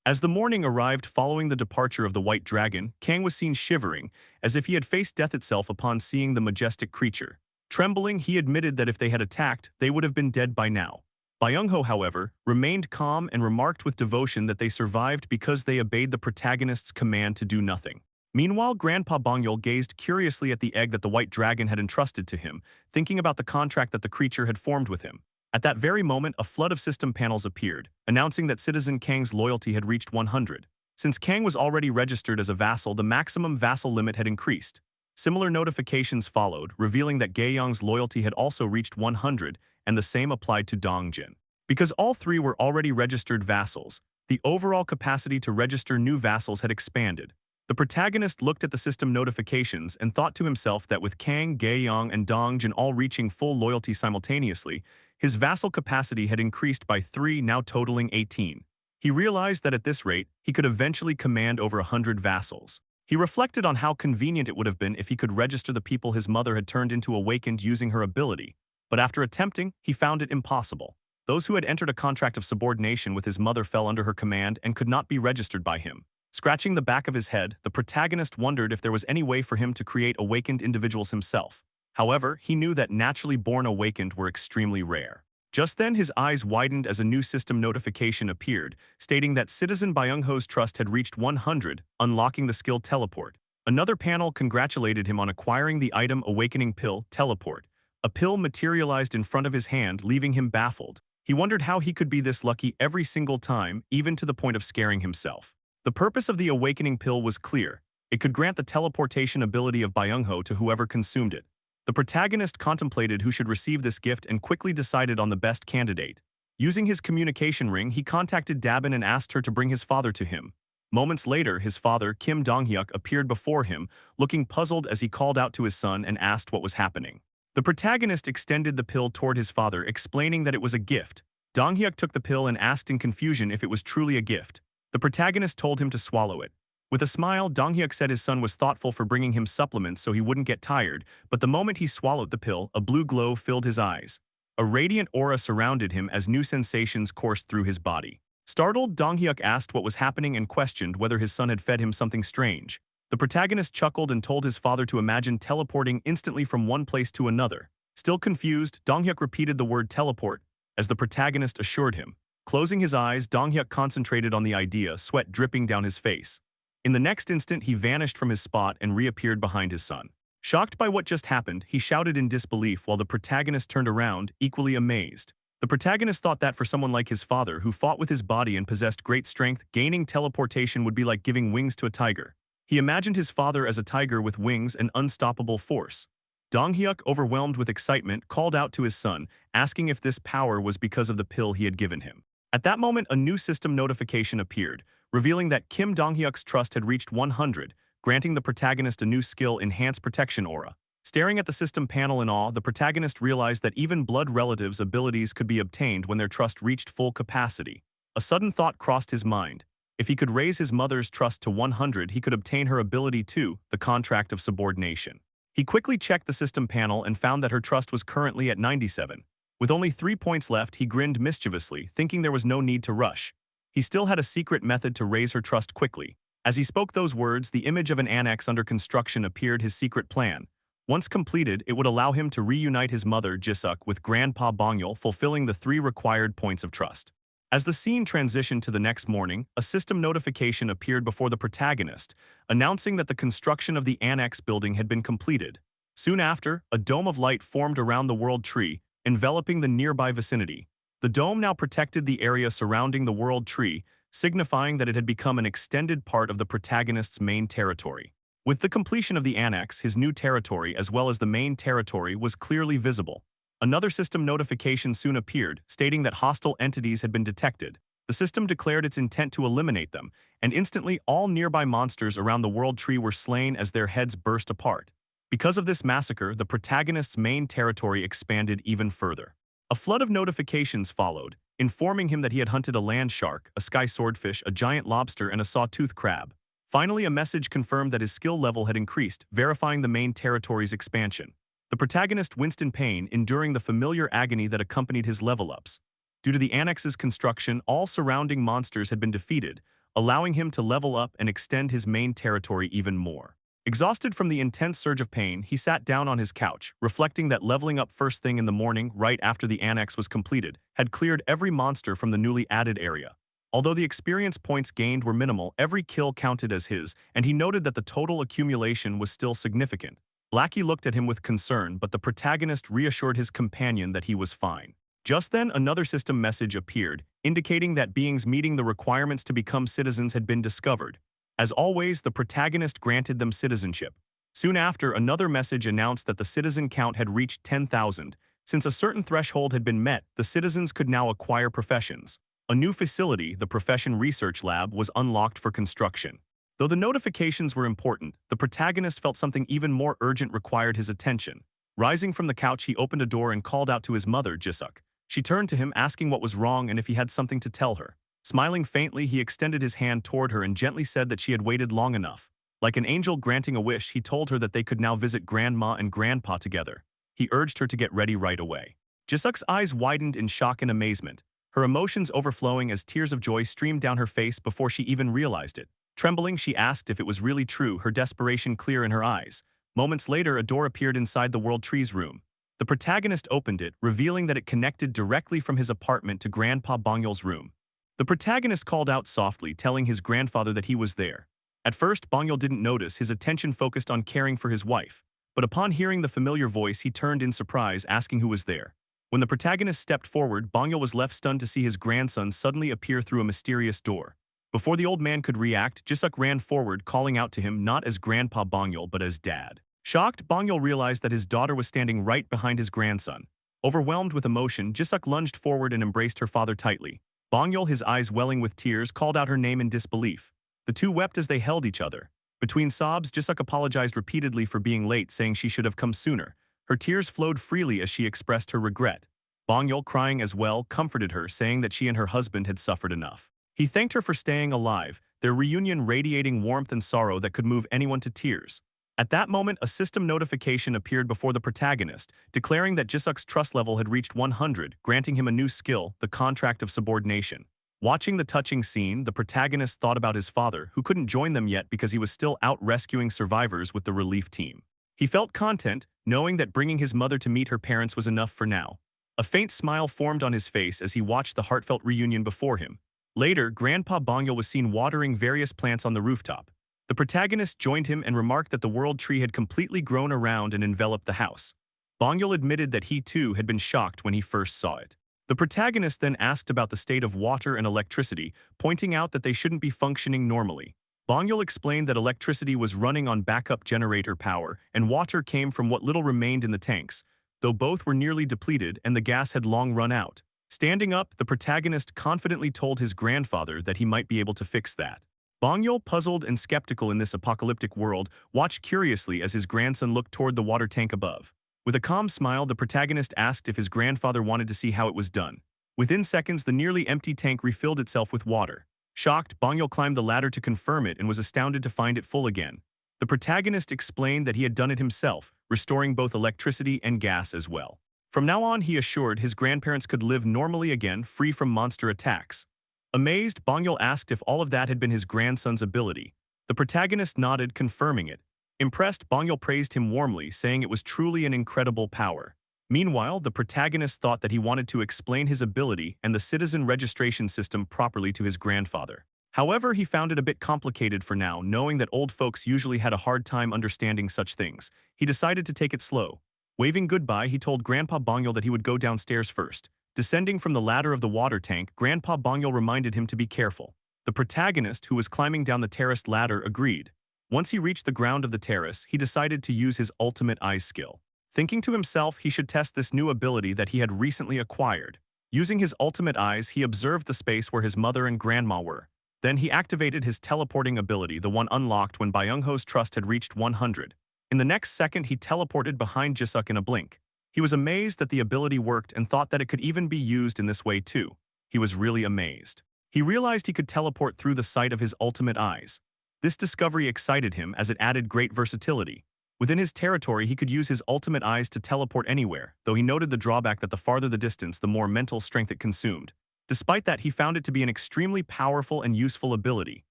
Speaker 1: As the morning arrived following the departure of the white dragon, Kang was seen shivering, as if he had faced death itself upon seeing the majestic creature. Trembling, he admitted that if they had attacked, they would have been dead by now. Byung-ho, however, remained calm and remarked with devotion that they survived because they obeyed the protagonist's command to do nothing. Meanwhile, Grandpa Bongyol gazed curiously at the egg that the white dragon had entrusted to him, thinking about the contract that the creature had formed with him. At that very moment, a flood of system panels appeared, announcing that Citizen Kang's loyalty had reached 100. Since Kang was already registered as a vassal, the maximum vassal limit had increased. Similar notifications followed, revealing that Gaeyong's loyalty had also reached 100, and the same applied to Dongjin. Because all three were already registered vassals, the overall capacity to register new vassals had expanded. The protagonist looked at the system notifications and thought to himself that with Kang, Gaeyong, and Dongjin all reaching full loyalty simultaneously, his vassal capacity had increased by 3, now totaling 18. He realized that at this rate, he could eventually command over 100 vassals. He reflected on how convenient it would have been if he could register the people his mother had turned into awakened using her ability. But after attempting, he found it impossible. Those who had entered a contract of subordination with his mother fell under her command and could not be registered by him. Scratching the back of his head, the protagonist wondered if there was any way for him to create awakened individuals himself. However, he knew that naturally born awakened were extremely rare. Just then, his eyes widened as a new system notification appeared, stating that Citizen Byung-ho's trust had reached 100, unlocking the skill Teleport. Another panel congratulated him on acquiring the item Awakening Pill, Teleport. A pill materialized in front of his hand, leaving him baffled. He wondered how he could be this lucky every single time, even to the point of scaring himself. The purpose of the Awakening Pill was clear. It could grant the teleportation ability of Byung-ho to whoever consumed it. The protagonist contemplated who should receive this gift and quickly decided on the best candidate. Using his communication ring, he contacted Dabin and asked her to bring his father to him. Moments later, his father, Kim Dong-hyuk, appeared before him, looking puzzled as he called out to his son and asked what was happening. The protagonist extended the pill toward his father, explaining that it was a gift. Dong-hyuk took the pill and asked in confusion if it was truly a gift. The protagonist told him to swallow it. With a smile, Dong-hyuk said his son was thoughtful for bringing him supplements so he wouldn't get tired, but the moment he swallowed the pill, a blue glow filled his eyes. A radiant aura surrounded him as new sensations coursed through his body. Startled, Dong-hyuk asked what was happening and questioned whether his son had fed him something strange. The protagonist chuckled and told his father to imagine teleporting instantly from one place to another. Still confused, Dong-hyuk repeated the word teleport, as the protagonist assured him. Closing his eyes, Dong-hyuk concentrated on the idea, sweat dripping down his face. In the next instant, he vanished from his spot and reappeared behind his son. Shocked by what just happened, he shouted in disbelief while the protagonist turned around, equally amazed. The protagonist thought that for someone like his father who fought with his body and possessed great strength, gaining teleportation would be like giving wings to a tiger. He imagined his father as a tiger with wings and unstoppable force. Donghyuk, overwhelmed with excitement, called out to his son, asking if this power was because of the pill he had given him. At that moment, a new system notification appeared, revealing that Kim Donghyuk's trust had reached 100, granting the protagonist a new skill, Enhanced Protection Aura. Staring at the system panel in awe, the protagonist realized that even blood relatives' abilities could be obtained when their trust reached full capacity. A sudden thought crossed his mind. If he could raise his mother's trust to 100, he could obtain her ability too, the contract of subordination. He quickly checked the system panel and found that her trust was currently at 97. With only 3 points left, he grinned mischievously, thinking there was no need to rush. He still had a secret method to raise her trust quickly. As he spoke those words, the image of an annex under construction appeared, his secret plan. Once completed, it would allow him to reunite his mother, Jisuk, with Grandpa Bongyul, fulfilling the 3 required points of trust. As the scene transitioned to the next morning, a system notification appeared before the protagonist, announcing that the construction of the annex building had been completed. Soon after, a dome of light formed around the world tree, enveloping the nearby vicinity. The dome now protected the area surrounding the world tree, signifying that it had become an extended part of the protagonist's main territory. With the completion of the annex, his new territory as well as the main territory was clearly visible. Another system notification soon appeared, stating that hostile entities had been detected. The system declared its intent to eliminate them, and instantly all nearby monsters around the world tree were slain as their heads burst apart. Because of this massacre, the protagonist's main territory expanded even further. A flood of notifications followed, informing him that he had hunted a land shark, a sky swordfish, a giant lobster, and a sawtooth crab. Finally, a message confirmed that his skill level had increased, verifying the main territory's expansion. The protagonist winced in pain, enduring the familiar agony that accompanied his level-ups. Due to the annex's construction, all surrounding monsters had been defeated, allowing him to level up and extend his main territory even more. Exhausted from the intense surge of pain, he sat down on his couch, reflecting that leveling up first thing in the morning, right after the annex was completed, had cleared every monster from the newly added area. Although the experience points gained were minimal, every kill counted as his, and he noted that the total accumulation was still significant. Blackie looked at him with concern, but the protagonist reassured his companion that he was fine. Just then, another system message appeared, indicating that beings meeting the requirements to become citizens had been discovered. As always, the protagonist granted them citizenship. Soon after, another message announced that the citizen count had reached 10,000. Since a certain threshold had been met, the citizens could now acquire professions. A new facility, the Profession Research Lab, was unlocked for construction. Though the notifications were important, the protagonist felt something even more urgent required his attention. Rising from the couch, he opened a door and called out to his mother, Jisuk. She turned to him, asking what was wrong and if he had something to tell her. Smiling faintly, he extended his hand toward her and gently said that she had waited long enough. Like an angel granting a wish, he told her that they could now visit Grandma and Grandpa together. He urged her to get ready right away. Jisuk's eyes widened in shock and amazement, her emotions overflowing as tears of joy streamed down her face before she even realized it. Trembling, she asked if it was really true, her desperation clear in her eyes. Moments later, a door appeared inside the World Tree's room. The protagonist opened it, revealing that it connected directly from his apartment to Grandpa Bongyul's room. The protagonist called out softly, telling his grandfather that he was there. At first, Bongyul didn't notice, his attention focused on caring for his wife. But upon hearing the familiar voice, he turned in surprise, asking who was there. When the protagonist stepped forward, Bongyul was left stunned to see his grandson suddenly appear through a mysterious door. Before the old man could react, Jisuk ran forward, calling out to him not as Grandpa Bongyul but as Dad. Shocked, Bongyul realized that his daughter was standing right behind his grandson. Overwhelmed with emotion, Jisuk lunged forward and embraced her father tightly. Bongyul, his eyes welling with tears, called out her name in disbelief. The two wept as they held each other. Between sobs, Jisuk apologized repeatedly for being late, saying she should have come sooner. Her tears flowed freely as she expressed her regret. Bongyul, crying as well, comforted her, saying that she and her husband had suffered enough. He thanked her for staying alive, their reunion radiating warmth and sorrow that could move anyone to tears. At that moment, a system notification appeared before the protagonist, declaring that Jisuk's trust level had reached 100, granting him a new skill, the contract of subordination. Watching the touching scene, the protagonist thought about his father, who couldn't join them yet because he was still out rescuing survivors with the relief team. He felt content, knowing that bringing his mother to meet her parents was enough for now. A faint smile formed on his face as he watched the heartfelt reunion before him. Later, Grandpa Bongyul was seen watering various plants on the rooftop. The protagonist joined him and remarked that the world tree had completely grown around and enveloped the house. Bongyul admitted that he too had been shocked when he first saw it. The protagonist then asked about the state of water and electricity, pointing out that they shouldn't be functioning normally. Bongyul explained that electricity was running on backup generator power, and water came from what little remained in the tanks, though both were nearly depleted and the gas had long run out. Standing up, the protagonist confidently told his grandfather that he might be able to fix that. Bongyul, puzzled and skeptical in this apocalyptic world, watched curiously as his grandson looked toward the water tank above. With a calm smile, the protagonist asked if his grandfather wanted to see how it was done. Within seconds, the nearly empty tank refilled itself with water. Shocked, Bongyul climbed the ladder to confirm it and was astounded to find it full again. The protagonist explained that he had done it himself, restoring both electricity and gas as well. From now on, he assured his grandparents could live normally again, free from monster attacks. Amazed, Bongyul asked if all of that had been his grandson's ability. The protagonist nodded, confirming it. Impressed, Bongyul praised him warmly, saying it was truly an incredible power. Meanwhile, the protagonist thought that he wanted to explain his ability and the citizen registration system properly to his grandfather. However, he found it a bit complicated for now, knowing that old folks usually had a hard time understanding such things. He decided to take it slow. Waving goodbye, he told Grandpa Bongyul that he would go downstairs first. Descending from the ladder of the water tank, Grandpa Bongyul reminded him to be careful. The protagonist, who was climbing down the terraced ladder, agreed. Once he reached the ground of the terrace, he decided to use his ultimate eyes skill. Thinking to himself he should test this new ability that he had recently acquired. Using his ultimate eyes, he observed the space where his mother and grandma were. Then he activated his teleporting ability, the one unlocked when Byung-ho's trust had reached 100. In the next second, he teleported behind Jisuk in a blink. He was amazed that the ability worked and thought that it could even be used in this way too. He was really amazed. He realized he could teleport through the sight of his ultimate eyes. This discovery excited him as it added great versatility. Within his territory, he could use his ultimate eyes to teleport anywhere, though he noted the drawback that the farther the distance, the more mental strength it consumed. Despite that, he found it to be an extremely powerful and useful ability.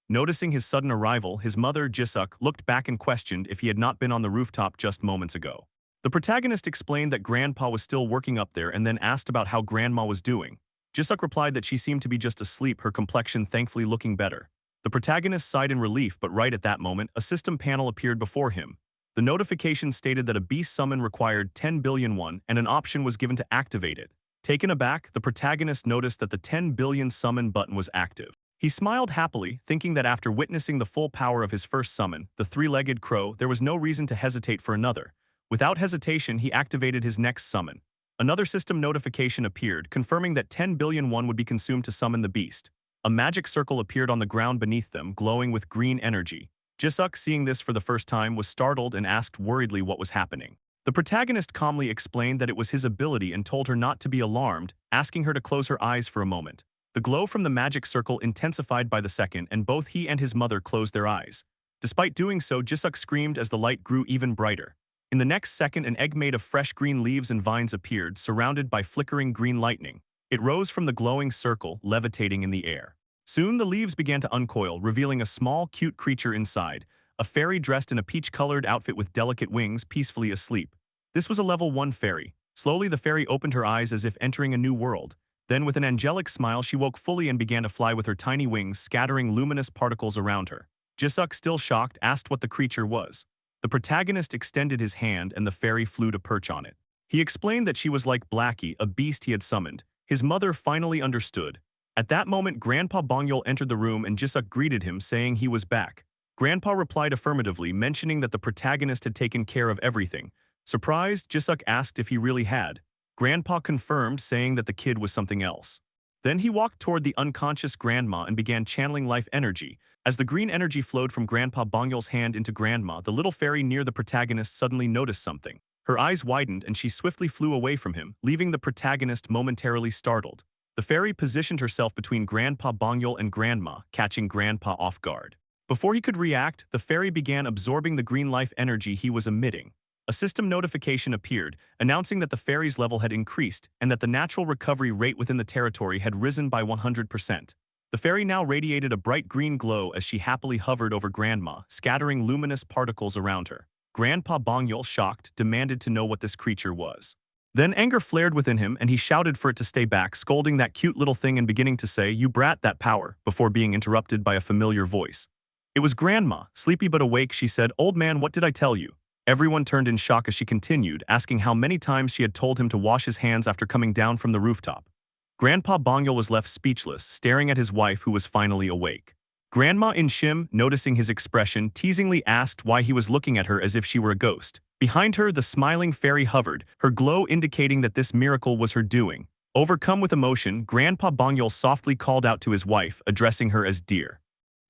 Speaker 1: Noticing his sudden arrival, his mother, Jisuk, looked back and questioned if he had not been on the rooftop just moments ago. The protagonist explained that Grandpa was still working up there and then asked about how Grandma was doing. Jisuk replied that she seemed to be just asleep, her complexion thankfully looking better. The protagonist sighed in relief, but right at that moment, a system panel appeared before him. The notification stated that a beast summon required 10 billion won, and an option was given to activate it. Taken aback, the protagonist noticed that the 10 billion summon button was active. He smiled happily, thinking that after witnessing the full power of his first summon, the three-legged crow, there was no reason to hesitate for another. Without hesitation, he activated his next summon. Another system notification appeared, confirming that 10 billion won would be consumed to summon the beast. A magic circle appeared on the ground beneath them, glowing with green energy. Jisuk, seeing this for the first time, was startled and asked worriedly what was happening. The protagonist calmly explained that it was his ability and told her not to be alarmed, asking her to close her eyes for a moment. The glow from the magic circle intensified by the second, and both he and his mother closed their eyes. Despite doing so, Jisuk screamed as the light grew even brighter. In the next second, an egg made of fresh green leaves and vines appeared, surrounded by flickering green lightning. It rose from the glowing circle, levitating in the air. Soon the leaves began to uncoil, revealing a small, cute creature inside, a fairy dressed in a peach-colored outfit with delicate wings, peacefully asleep. This was a level 1 fairy. Slowly the fairy opened her eyes as if entering a new world. Then with an angelic smile she woke fully and began to fly with her tiny wings, scattering luminous particles around her. Jisuk, still shocked, asked what the creature was. The protagonist extended his hand and the fairy flew to perch on it. He explained that she was like Blackie, a beast he had summoned. His mother finally understood. At that moment, Grandpa Bongyul entered the room and Jisuk greeted him, saying he was back. Grandpa replied affirmatively, mentioning that the protagonist had taken care of everything. Surprised, Jisuk asked if he really had. Grandpa confirmed, saying that the kid was something else. Then he walked toward the unconscious grandma and began channeling life energy. As the green energy flowed from Grandpa Bongyul's hand into Grandma, the little fairy near the protagonist suddenly noticed something. Her eyes widened and she swiftly flew away from him, leaving the protagonist momentarily startled. The fairy positioned herself between Grandpa Bongyul and Grandma, catching Grandpa off guard. Before he could react, the fairy began absorbing the green life energy he was emitting. A system notification appeared, announcing that the fairy's level had increased and that the natural recovery rate within the territory had risen by 100%. The fairy now radiated a bright green glow as she happily hovered over Grandma, scattering luminous particles around her. Grandpa Bongyul, shocked, demanded to know what this creature was. Then anger flared within him and he shouted for it to stay back, scolding that cute little thing and beginning to say, "You brat, that power," before being interrupted by a familiar voice. It was Grandma. Sleepy but awake, she said, "Old man, what did I tell you?" Everyone turned in shock as she continued, asking how many times she had told him to wash his hands after coming down from the rooftop. Grandpa Bongyul was left speechless, staring at his wife who was finally awake. Grandma Inshim, noticing his expression, teasingly asked why he was looking at her as if she were a ghost. Behind her, the smiling fairy hovered, her glow indicating that this miracle was her doing. Overcome with emotion, Grandpa Bongyul softly called out to his wife, addressing her as dear.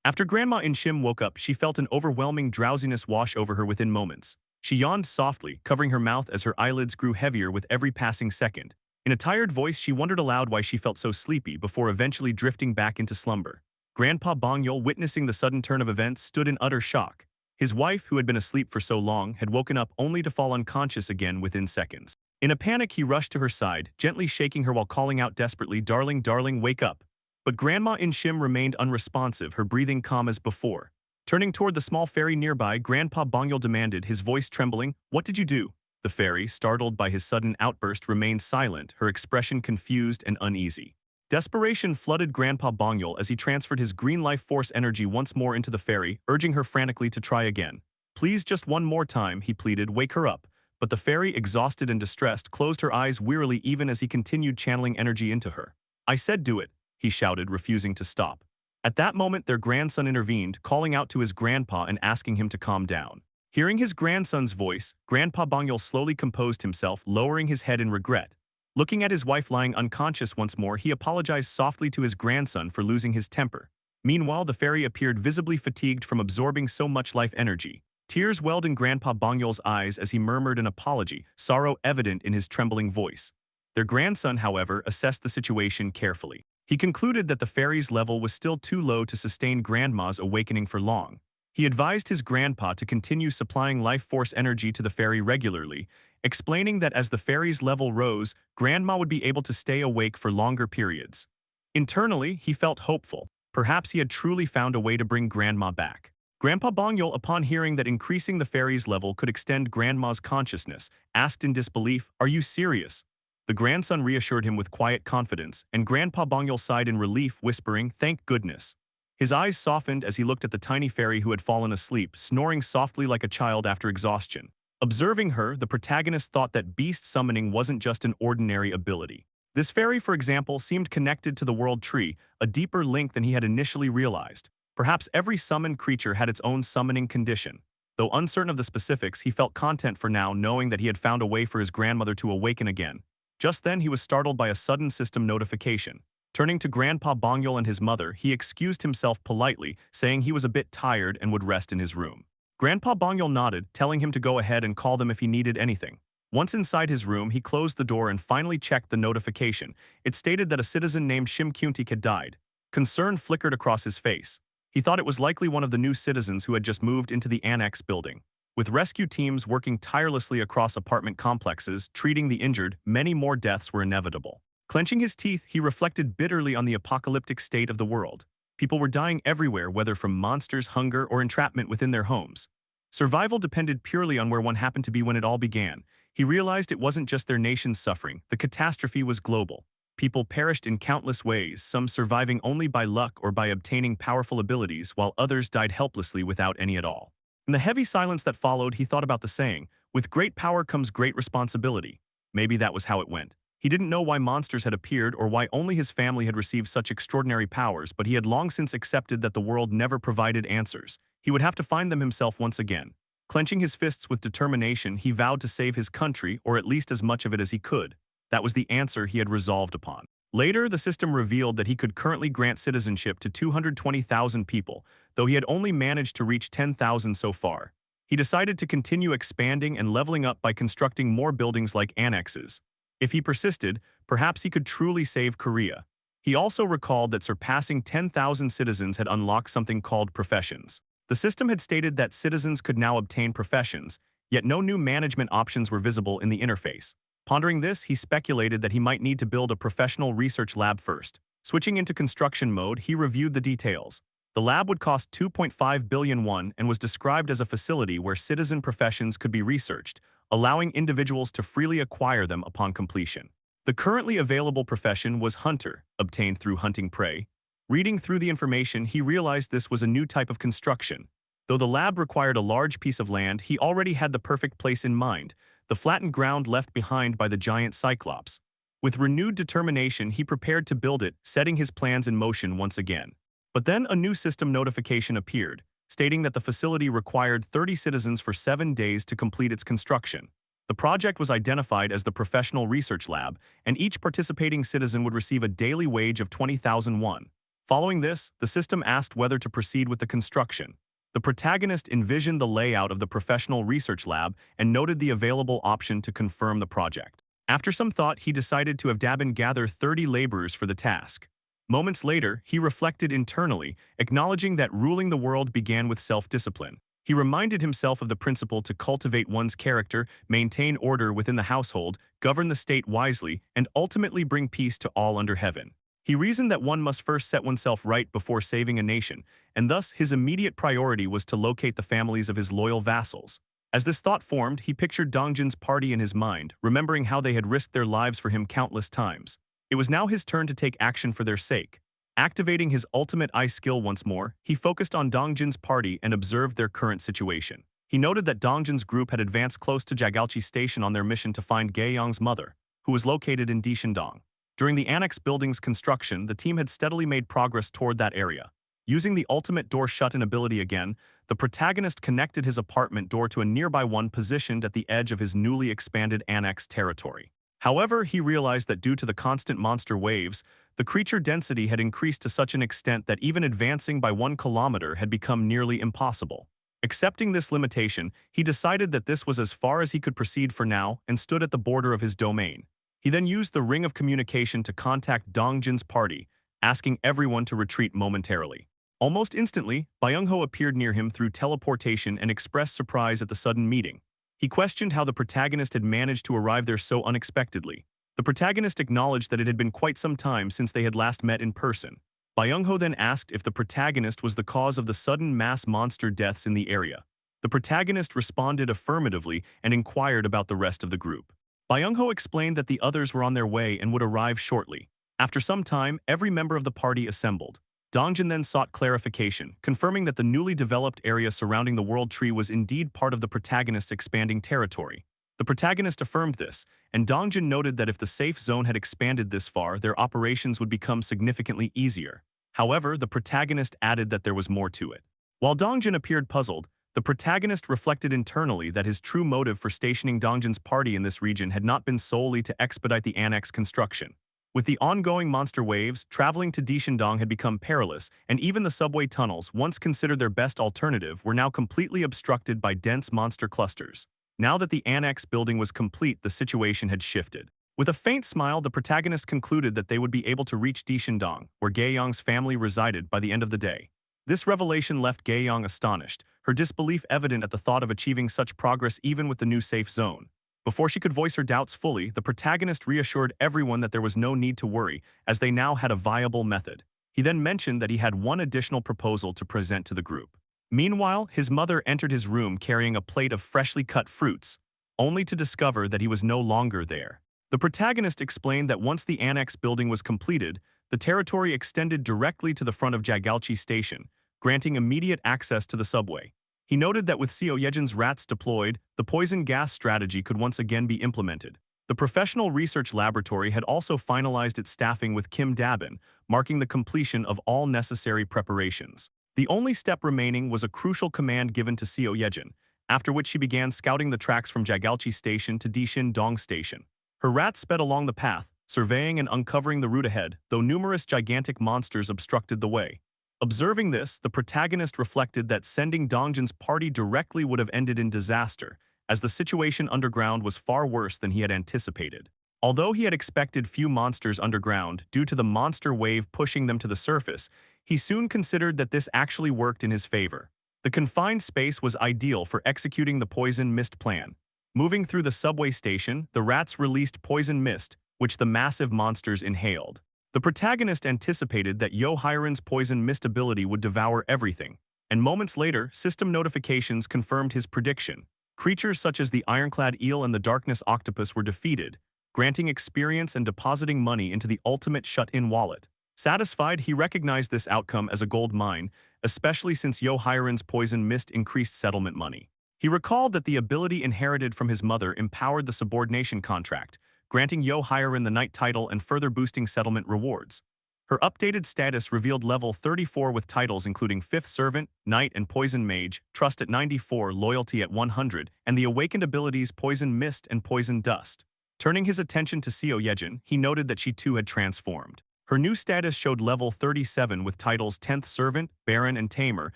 Speaker 1: After Grandma Inshim woke up, she felt an overwhelming drowsiness wash over her within moments. She yawned softly, covering her mouth as her eyelids grew heavier with every passing second. In a tired voice, she wondered aloud why she felt so sleepy before eventually drifting back into slumber. Grandpa Bongyul, witnessing the sudden turn of events, stood in utter shock. His wife, who had been asleep for so long, had woken up only to fall unconscious again within seconds. In a panic, he rushed to her side, gently shaking her while calling out desperately, "Darling, darling, wake up." But Grandma Inshim remained unresponsive, her breathing calm as before. Turning toward the small fairy nearby, Grandpa Bongyul demanded, his voice trembling, "What did you do?" The fairy, startled by his sudden outburst, remained silent, her expression confused and uneasy. Desperation flooded Grandpa Bongyul as he transferred his green life force energy once more into the fairy, urging her frantically to try again. "Please, just one more time," he pleaded, "wake her up." But the fairy, exhausted and distressed, closed her eyes wearily even as he continued channeling energy into her. "I said do it," he shouted, refusing to stop. At that moment, their grandson intervened, calling out to his grandpa and asking him to calm down. Hearing his grandson's voice, Grandpa Bongyul slowly composed himself, lowering his head in regret. Looking at his wife lying unconscious once more, he apologized softly to his grandson for losing his temper. Meanwhile, the fairy appeared visibly fatigued from absorbing so much life energy. Tears welled in Grandpa Bongyul's eyes as he murmured an apology, sorrow evident in his trembling voice. Their grandson, however, assessed the situation carefully. He concluded that the fairy's level was still too low to sustain Grandma's awakening for long. He advised his grandpa to continue supplying life force energy to the fairy regularly, explaining that as the fairy's level rose, Grandma would be able to stay awake for longer periods. Internally, he felt hopeful. Perhaps he had truly found a way to bring Grandma back. Grandpa Bongyul, upon hearing that increasing the fairy's level could extend Grandma's consciousness, asked in disbelief, "Are you serious?" The grandson reassured him with quiet confidence, and Grandpa Bongyul sighed in relief, whispering, "Thank goodness." His eyes softened as he looked at the tiny fairy who had fallen asleep, snoring softly like a child after exhaustion. Observing her, the protagonist thought that beast summoning wasn't just an ordinary ability. This fairy, for example, seemed connected to the world tree, a deeper link than he had initially realized. Perhaps every summoned creature had its own summoning condition. Though uncertain of the specifics, he felt content for now, knowing that he had found a way for his grandmother to awaken again. Just then, he was startled by a sudden system notification. Turning to Grandpa Bongyul and his mother, he excused himself politely, saying he was a bit tired and would rest in his room. Grandpa Bongyul nodded, telling him to go ahead and call them if he needed anything. Once inside his room, he closed the door and finally checked the notification. It stated that a citizen named Shim Kuntik had died. Concern flickered across his face. He thought it was likely one of the new citizens who had just moved into the annex building. With rescue teams working tirelessly across apartment complexes, treating the injured, many more deaths were inevitable. Clenching his teeth, he reflected bitterly on the apocalyptic state of the world. People were dying everywhere, whether from monsters, hunger, or entrapment within their homes. Survival depended purely on where one happened to be when it all began. He realized it wasn't just their nation's suffering, the catastrophe was global. People perished in countless ways, some surviving only by luck or by obtaining powerful abilities, while others died helplessly without any at all. In the heavy silence that followed, he thought about the saying, "With great power comes great responsibility." Maybe that was how it went. He didn't know why monsters had appeared or why only his family had received such extraordinary powers, but he had long since accepted that the world never provided answers. He would have to find them himself once again. Clenching his fists with determination, he vowed to save his country, or at least as much of it as he could. That was the answer he had resolved upon. Later, the system revealed that he could currently grant citizenship to 220,000 people, though he had only managed to reach 10,000 so far. He decided to continue expanding and leveling up by constructing more buildings like annexes. If he persisted, perhaps he could truly save Korea. He also recalled that surpassing 10,000 citizens had unlocked something called professions. The system had stated that citizens could now obtain professions, yet no new management options were visible in the interface. Pondering this, he speculated that he might need to build a professional research lab first. Switching into construction mode, he reviewed the details. The lab would cost 2.5 billion won and was described as a facility where citizen professions could be researched, allowing individuals to freely acquire them upon completion. The currently available profession was hunter, obtained through hunting prey. Reading through the information, he realized this was a new type of construction. Though the lab required a large piece of land, he already had the perfect place in mind, the flattened ground left behind by the giant Cyclops. With renewed determination, he prepared to build it, setting his plans in motion once again. But then a new system notification appeared, stating that the facility required 30 citizens for 7 days to complete its construction. The project was identified as the Professional Research Lab, and each participating citizen would receive a daily wage of 20,000 won. Following this, the system asked whether to proceed with the construction. The protagonist envisioned the layout of the Professional Research Lab and noted the available option to confirm the project. After some thought, he decided to have Dabin gather 30 laborers for the task. Moments later, he reflected internally, acknowledging that ruling the world began with self-discipline. He reminded himself of the principle to cultivate one's character, maintain order within the household, govern the state wisely, and ultimately bring peace to all under heaven. He reasoned that one must first set oneself right before saving a nation, and thus his immediate priority was to locate the families of his loyal vassals. As this thought formed, he pictured Dongjin's party in his mind, remembering how they had risked their lives for him countless times. It was now his turn to take action for their sake. Activating his ultimate eye skill once more, he focused on Dongjin's party and observed their current situation. He noted that Dongjin's group had advanced close to Jagalchi Station on their mission to find Gaeyong's mother, who was located in Dishendong. During the annex building's construction, the team had steadily made progress toward that area. Using the ultimate door shut-in ability again, the protagonist connected his apartment door to a nearby one positioned at the edge of his newly expanded annex territory. However, he realized that due to the constant monster waves, the creature density had increased to such an extent that even advancing by 1 kilometer had become nearly impossible. Accepting this limitation, he decided that this was as far as he could proceed for now and stood at the border of his domain. He then used the ring of communication to contact Dongjin's party, asking everyone to retreat momentarily. Almost instantly, Byung-ho appeared near him through teleportation and expressed surprise at the sudden meeting. He questioned how the protagonist had managed to arrive there so unexpectedly. The protagonist acknowledged that it had been quite some time since they had last met in person. Byung-ho then asked if the protagonist was the cause of the sudden mass monster deaths in the area. The protagonist responded affirmatively and inquired about the rest of the group. Byung-ho explained that the others were on their way and would arrive shortly. After some time, every member of the party assembled. Dongjin then sought clarification, confirming that the newly developed area surrounding the World Tree was indeed part of the protagonist's expanding territory. The protagonist affirmed this, and Dongjin noted that if the safe zone had expanded this far, their operations would become significantly easier. However, the protagonist added that there was more to it. While Dongjin appeared puzzled, the protagonist reflected internally that his true motive for stationing Dongjin's party in this region had not been solely to expedite the annex construction. With the ongoing monster waves, traveling to Dishendong had become perilous, and even the subway tunnels, once considered their best alternative, were now completely obstructed by dense monster clusters. Now that the annex building was complete, the situation had shifted. With a faint smile, the protagonist concluded that they would be able to reach Dishendong, where Gaeyong's family resided, by the end of the day. This revelation left Gaeyong astonished, her disbelief evident at the thought of achieving such progress even with the new safe zone. Before she could voice her doubts fully, the protagonist reassured everyone that there was no need to worry, as they now had a viable method. He then mentioned that he had one additional proposal to present to the group. Meanwhile, his mother entered his room carrying a plate of freshly cut fruits, only to discover that he was no longer there. The protagonist explained that once the annex building was completed, the territory extended directly to the front of Jagalchi Station, granting immediate access to the subway. He noted that with Seo Yejin's rats deployed, the poison gas strategy could once again be implemented. The professional research laboratory had also finalized its staffing with Kim Dabin, marking the completion of all necessary preparations. The only step remaining was a crucial command given to Seo Yejin, after which she began scouting the tracks from Jagalchi Station to Dishendong Station. Her rats sped along the path, surveying and uncovering the route ahead, though numerous gigantic monsters obstructed the way. Observing this, the protagonist reflected that sending Dongjin's party directly would have ended in disaster, as the situation underground was far worse than he had anticipated. Although he had expected few monsters underground due to the monster wave pushing them to the surface, he soon considered that this actually worked in his favor. The confined space was ideal for executing the poison mist plan. Moving through the subway station, the rats released poison mist, which the massive monsters inhaled. The protagonist anticipated that Yohairen's poison mist ability would devour everything, and moments later, system notifications confirmed his prediction. Creatures such as the ironclad eel and the darkness octopus were defeated, granting experience and depositing money into the ultimate shut-in wallet. Satisfied, he recognized this outcome as a gold mine, especially since Yohairen's poison mist increased settlement money. He recalled that the ability inherited from his mother empowered the subordination contract, granting Yahello the knight title and further boosting settlement rewards. Her updated status revealed level 34 with titles including Fifth Servant, Knight and Poison Mage, Trust at 94, Loyalty at 100, and the awakened abilities Poison Mist and Poison Dust. Turning his attention to Seo Yejin, he noted that she too had transformed. Her new status showed level 37 with titles 10th Servant, Baron and Tamer,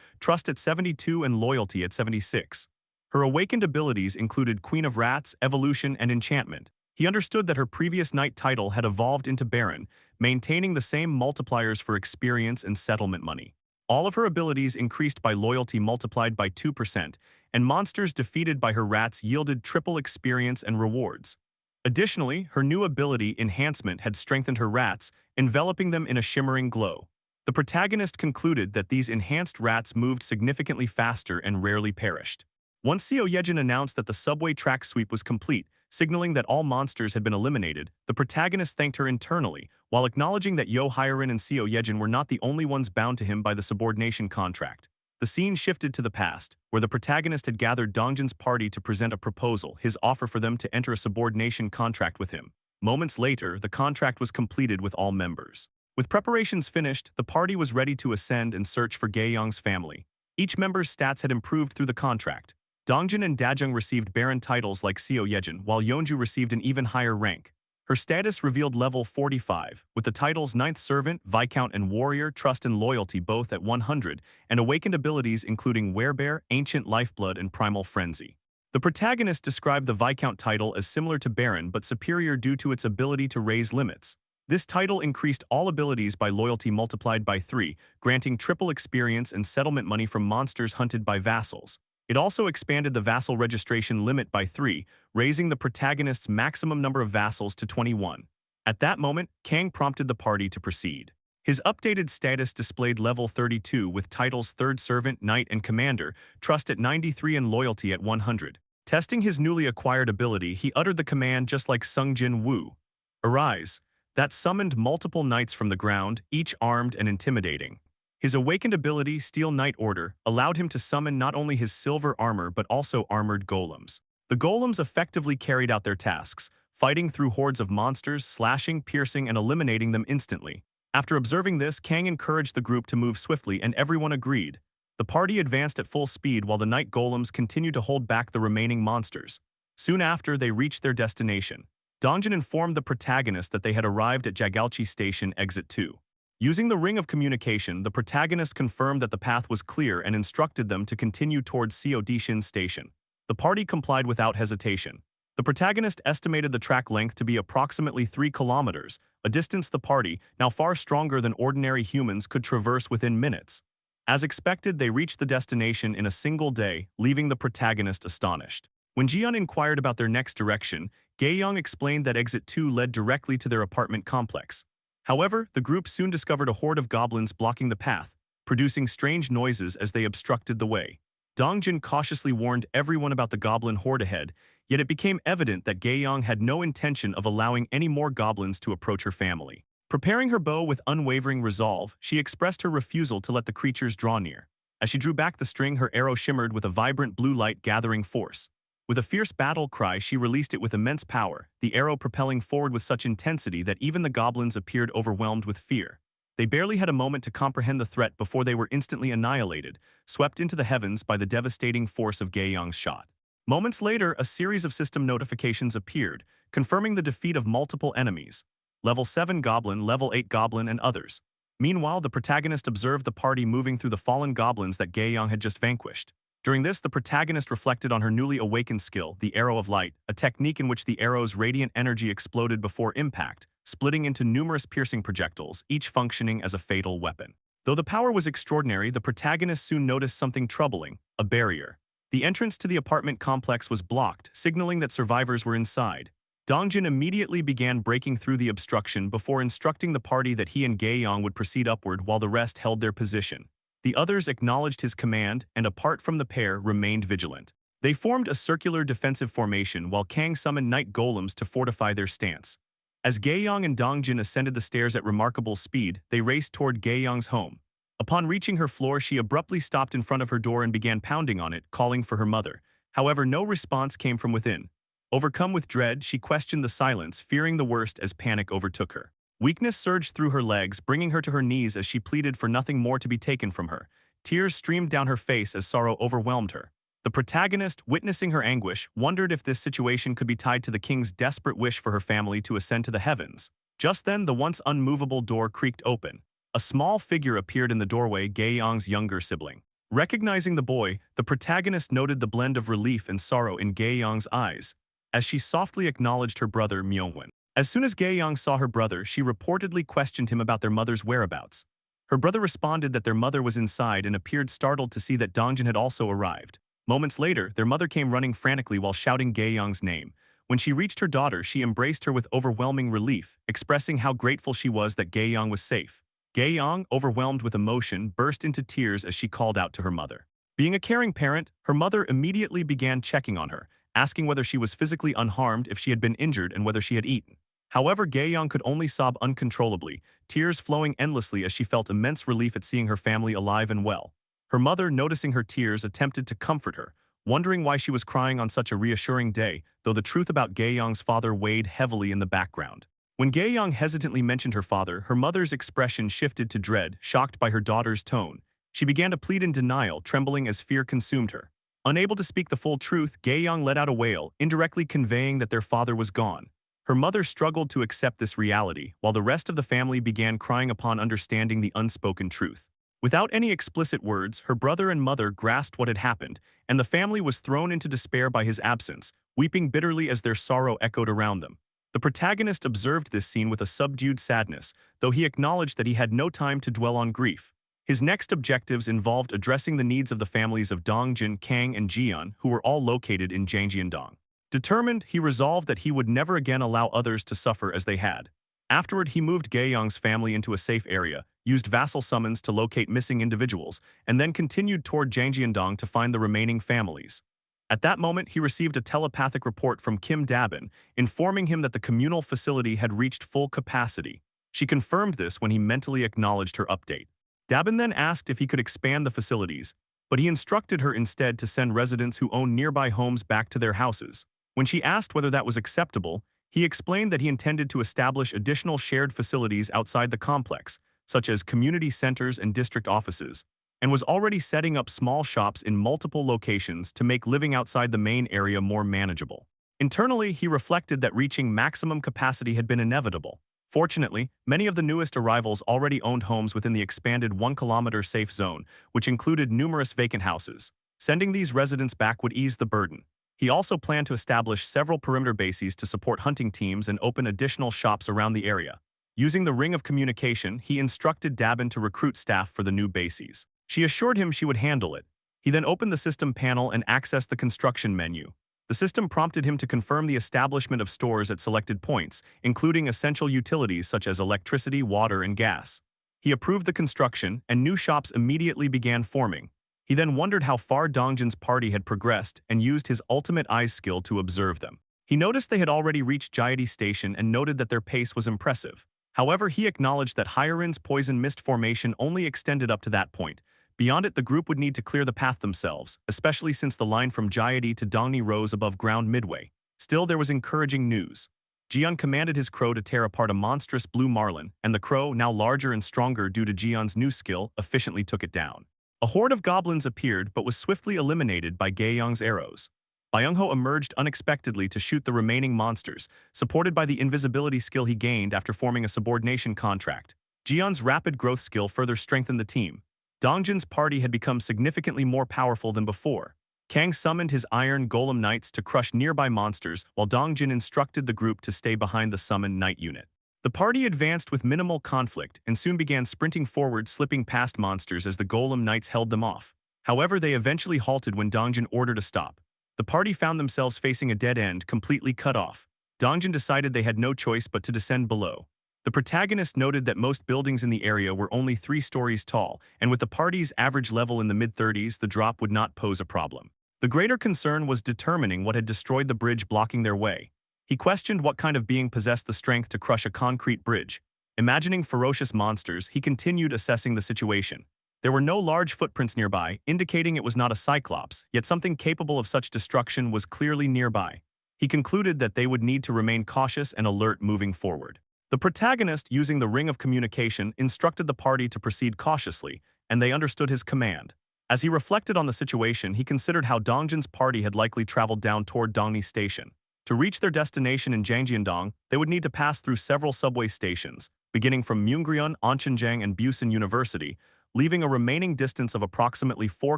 Speaker 1: Trust at 72 and Loyalty at 76. Her awakened abilities included Queen of Rats, Evolution and Enchantment. He understood that her previous knight title had evolved into Baron, maintaining the same multipliers for experience and settlement money. All of her abilities increased by loyalty multiplied by 2%, and monsters defeated by her rats yielded triple experience and rewards. Additionally, her new ability, Enhancement, had strengthened her rats, enveloping them in a shimmering glow. The protagonist concluded that these enhanced rats moved significantly faster and rarely perished. Once Seo Yejin announced that the subway track sweep was complete, signaling that all monsters had been eliminated, the protagonist thanked her internally, while acknowledging that Yahello and Seo Yejin were not the only ones bound to him by the subordination contract. The scene shifted to the past, where the protagonist had gathered Dongjin's party to present a proposal, his offer for them to enter a subordination contract with him. Moments later, the contract was completed with all members. With preparations finished, the party was ready to ascend and search for Gaeyong's family. Each member's stats had improved through the contract. Dongjin and Dajung received Baron titles like Seo Yejin, while Yeonju received an even higher rank. Her status revealed level 45, with the titles Ninth Servant, Viscount and Warrior, Trust and Loyalty both at 100, and awakened abilities including Werebear, Ancient Lifeblood and Primal Frenzy. The protagonist described the Viscount title as similar to Baron but superior due to its ability to raise limits. This title increased all abilities by loyalty multiplied by 3, granting triple experience and settlement money from monsters hunted by vassals. It also expanded the vassal registration limit by 3, raising the protagonist's maximum number of vassals to 21. At that moment, Kang prompted the party to proceed. His updated status displayed level 32 with titles Third Servant, Knight and Commander, Trust at 93 and Loyalty at 100. Testing his newly acquired ability, he uttered the command just like Sung Jin Woo. Arise. That summoned multiple knights from the ground, each armed and intimidating. His awakened ability, Steel Knight Order, allowed him to summon not only his silver armor but also armored golems. The golems effectively carried out their tasks, fighting through hordes of monsters, slashing, piercing, and eliminating them instantly. After observing this, Kang encouraged the group to move swiftly and everyone agreed. The party advanced at full speed while the night golems continued to hold back the remaining monsters. Soon after, they reached their destination. Dongjin informed the protagonist that they had arrived at Jagalchi Station Exit 2. Using the Ring of Communication, the protagonist confirmed that the path was clear and instructed them to continue towards Seo Dishin Station. The party complied without hesitation. The protagonist estimated the track length to be approximately 3 kilometers, a distance the party, now far stronger than ordinary humans, could traverse within minutes. As expected, they reached the destination in a single day, leaving the protagonist astonished. When Jian inquired about their next direction, Gaeyong explained that Exit 2 led directly to their apartment complex. However, the group soon discovered a horde of goblins blocking the path, producing strange noises as they obstructed the way. Dongjin cautiously warned everyone about the goblin horde ahead, yet it became evident that Gaeyong had no intention of allowing any more goblins to approach her family. Preparing her bow with unwavering resolve, she expressed her refusal to let the creatures draw near. As she drew back the string, her arrow shimmered with a vibrant blue light gathering force. With a fierce battle cry, she released it with immense power, the arrow propelling forward with such intensity that even the goblins appeared overwhelmed with fear. They barely had a moment to comprehend the threat before they were instantly annihilated, swept into the heavens by the devastating force of Gaeyong's shot. Moments later, a series of system notifications appeared, confirming the defeat of multiple enemies. Level 7 Goblin, Level 8 Goblin, and others. Meanwhile, the protagonist observed the party moving through the fallen goblins that Gaeyong had just vanquished. During this, the protagonist reflected on her newly awakened skill, the Arrow of Light, a technique in which the arrow's radiant energy exploded before impact, splitting into numerous piercing projectiles, each functioning as a fatal weapon. Though the power was extraordinary, the protagonist soon noticed something troubling, a barrier. The entrance to the apartment complex was blocked, signaling that survivors were inside. Dongjin immediately began breaking through the obstruction before instructing the party that he and Gaeyong would proceed upward while the rest held their position. The others acknowledged his command and, apart from the pair, remained vigilant. They formed a circular defensive formation while Kang summoned night golems to fortify their stance. As Gaeyong and Dongjin ascended the stairs at remarkable speed, they raced toward Gaeyong's home. Upon reaching her floor, she abruptly stopped in front of her door and began pounding on it, calling for her mother. However, no response came from within. Overcome with dread, she questioned the silence, fearing the worst as panic overtook her. Weakness surged through her legs, bringing her to her knees as she pleaded for nothing more to be taken from her. Tears streamed down her face as sorrow overwhelmed her. The protagonist, witnessing her anguish, wondered if this situation could be tied to the king's desperate wish for her family to ascend to the heavens. Just then, the once unmovable door creaked open. A small figure appeared in the doorway, Gae-yong's younger sibling. Recognizing the boy, the protagonist noted the blend of relief and sorrow in Gae-yong's eyes, as she softly acknowledged her brother Myungwon. As soon as Gae-yong saw her brother, she reportedly questioned him about their mother's whereabouts. Her brother responded that their mother was inside and appeared startled to see that Dongjin had also arrived. Moments later, their mother came running frantically while shouting Gae-yong's name. When she reached her daughter, she embraced her with overwhelming relief, expressing how grateful she was that Gae-yong was safe. Gae-yong, overwhelmed with emotion, burst into tears as she called out to her mother. Being a caring parent, her mother immediately began checking on her, asking whether she was physically unharmed, if she had been injured, and whether she had eaten. However, Gae-yong could only sob uncontrollably, tears flowing endlessly as she felt immense relief at seeing her family alive and well. Her mother, noticing her tears, attempted to comfort her, wondering why she was crying on such a reassuring day, though the truth about Gae-yong's father weighed heavily in the background. When Gae-yong hesitantly mentioned her father, her mother's expression shifted to dread, shocked by her daughter's tone. She began to plead in denial, trembling as fear consumed her. Unable to speak the full truth, Gae-yong let out a wail, indirectly conveying that their father was gone. Her mother struggled to accept this reality, while the rest of the family began crying upon understanding the unspoken truth. Without any explicit words, her brother and mother grasped what had happened, and the family was thrown into despair by his absence, weeping bitterly as their sorrow echoed around them. The protagonist observed this scene with a subdued sadness, though he acknowledged that he had no time to dwell on grief. His next objectives involved addressing the needs of the families of Dongjin, Kang, and Jian, who were all located in Jangjiandong. Determined, he resolved that he would never again allow others to suffer as they had. Afterward, he moved Gae-yong's family into a safe area, used vassal summons to locate missing individuals, and then continued toward Jangjiandong to find the remaining families. At that moment, he received a telepathic report from Kim Dabin, informing him that the communal facility had reached full capacity. She confirmed this when he mentally acknowledged her update. Dabin then asked if he could expand the facilities, but he instructed her instead to send residents who own nearby homes back to their houses. When she asked whether that was acceptable, he explained that he intended to establish additional shared facilities outside the complex, such as community centers and district offices, and was already setting up small shops in multiple locations to make living outside the main area more manageable. Internally, he reflected that reaching maximum capacity had been inevitable. Fortunately, many of the newest arrivals already owned homes within the expanded 1-kilometer safe zone, which included numerous vacant houses. Sending these residents back would ease the burden. He also planned to establish several perimeter bases to support hunting teams and open additional shops around the area. Using the ring of communication, he instructed Dabin to recruit staff for the new bases. She assured him she would handle it. He then opened the system panel and accessed the construction menu. The system prompted him to confirm the establishment of stores at selected points, including essential utilities such as electricity, water, and gas. He approved the construction, and new shops immediately began forming. He then wondered how far Dongjin's party had progressed and used his ultimate eyes skill to observe them. He noticed they had already reached Jayati Station and noted that their pace was impressive. However, he acknowledged that Hyarin's poison mist formation only extended up to that point. Beyond it, the group would need to clear the path themselves, especially since the line from Jayati to Dongni rose above ground midway. Still, there was encouraging news. Jian commanded his crow to tear apart a monstrous blue marlin, and the crow, now larger and stronger due to Jian's new skill, efficiently took it down. A horde of goblins appeared but was swiftly eliminated by Gae-yong's arrows. Byung-ho emerged unexpectedly to shoot the remaining monsters, supported by the invisibility skill he gained after forming a subordination contract. Jian's rapid growth skill further strengthened the team. Dongjin's party had become significantly more powerful than before. Kang summoned his iron golem knights to crush nearby monsters, while Dongjin instructed the group to stay behind the summoned knight unit. The party advanced with minimal conflict and soon began sprinting forward, slipping past monsters as the golem knights held them off. However, they eventually halted when Dongjin ordered a stop. The party found themselves facing a dead end, completely cut off. Dongjin decided they had no choice but to descend below. The protagonist noted that most buildings in the area were only 3 stories tall, and with the party's average level in the mid-30s, the drop would not pose a problem. The greater concern was determining what had destroyed the bridge blocking their way. He questioned what kind of being possessed the strength to crush a concrete bridge. Imagining ferocious monsters, he continued assessing the situation. There were no large footprints nearby, indicating it was not a cyclops, yet something capable of such destruction was clearly nearby. He concluded that they would need to remain cautious and alert moving forward. The protagonist, using the ring of communication, instructed the party to proceed cautiously, and they understood his command. As he reflected on the situation, he considered how Dongjin's party had likely traveled down toward Dongni Station. To reach their destination in Jangjiandong, they would need to pass through several subway stations, beginning from Myeongryun, Oncheonjang, and Busan University, leaving a remaining distance of approximately 4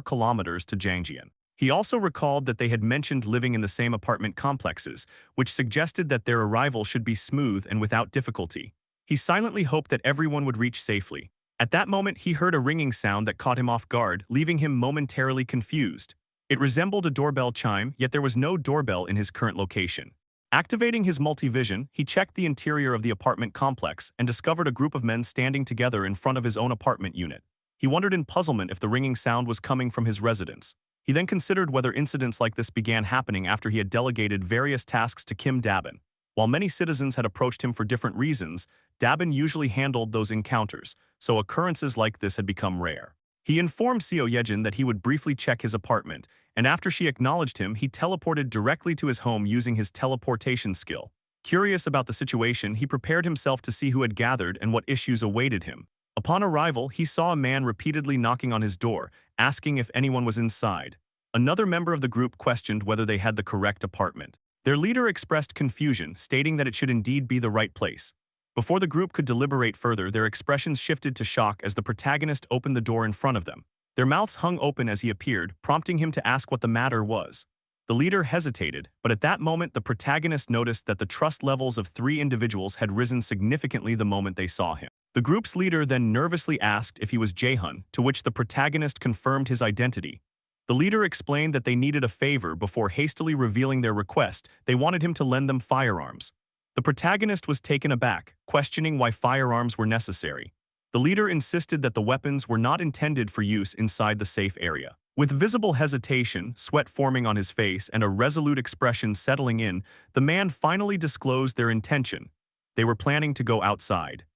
Speaker 1: kilometers to Jangjian. He also recalled that they had mentioned living in the same apartment complexes, which suggested that their arrival should be smooth and without difficulty. He silently hoped that everyone would reach safely. At that moment, he heard a ringing sound that caught him off guard, leaving him momentarily confused. It resembled a doorbell chime, yet there was no doorbell in his current location. Activating his multivision, he checked the interior of the apartment complex and discovered a group of men standing together in front of his own apartment unit. He wondered in puzzlement if the ringing sound was coming from his residence. He then considered whether incidents like this began happening after he had delegated various tasks to Kim Dabin. While many citizens had approached him for different reasons, Dabin usually handled those encounters, so occurrences like this had become rare. He informed Seo Yejin that he would briefly check his apartment, and after she acknowledged him, he teleported directly to his home using his teleportation skill. Curious about the situation, he prepared himself to see who had gathered and what issues awaited him. Upon arrival, he saw a man repeatedly knocking on his door, asking if anyone was inside. Another member of the group questioned whether they had the correct apartment. Their leader expressed confusion, stating that it should indeed be the right place. Before the group could deliberate further, their expressions shifted to shock as the protagonist opened the door in front of them. Their mouths hung open as he appeared, prompting him to ask what the matter was. The leader hesitated, but at that moment the protagonist noticed that the trust levels of 3 individuals had risen significantly the moment they saw him. The group's leader then nervously asked if he was Jaehun, to which the protagonist confirmed his identity. The leader explained that they needed a favor before hastily revealing their request. They wanted him to lend them firearms. The protagonist was taken aback, questioning why firearms were necessary. The leader insisted that the weapons were not intended for use inside the safe area. With visible hesitation, sweat forming on his face, and a resolute expression settling in, the man finally disclosed their intention. They were planning to go outside.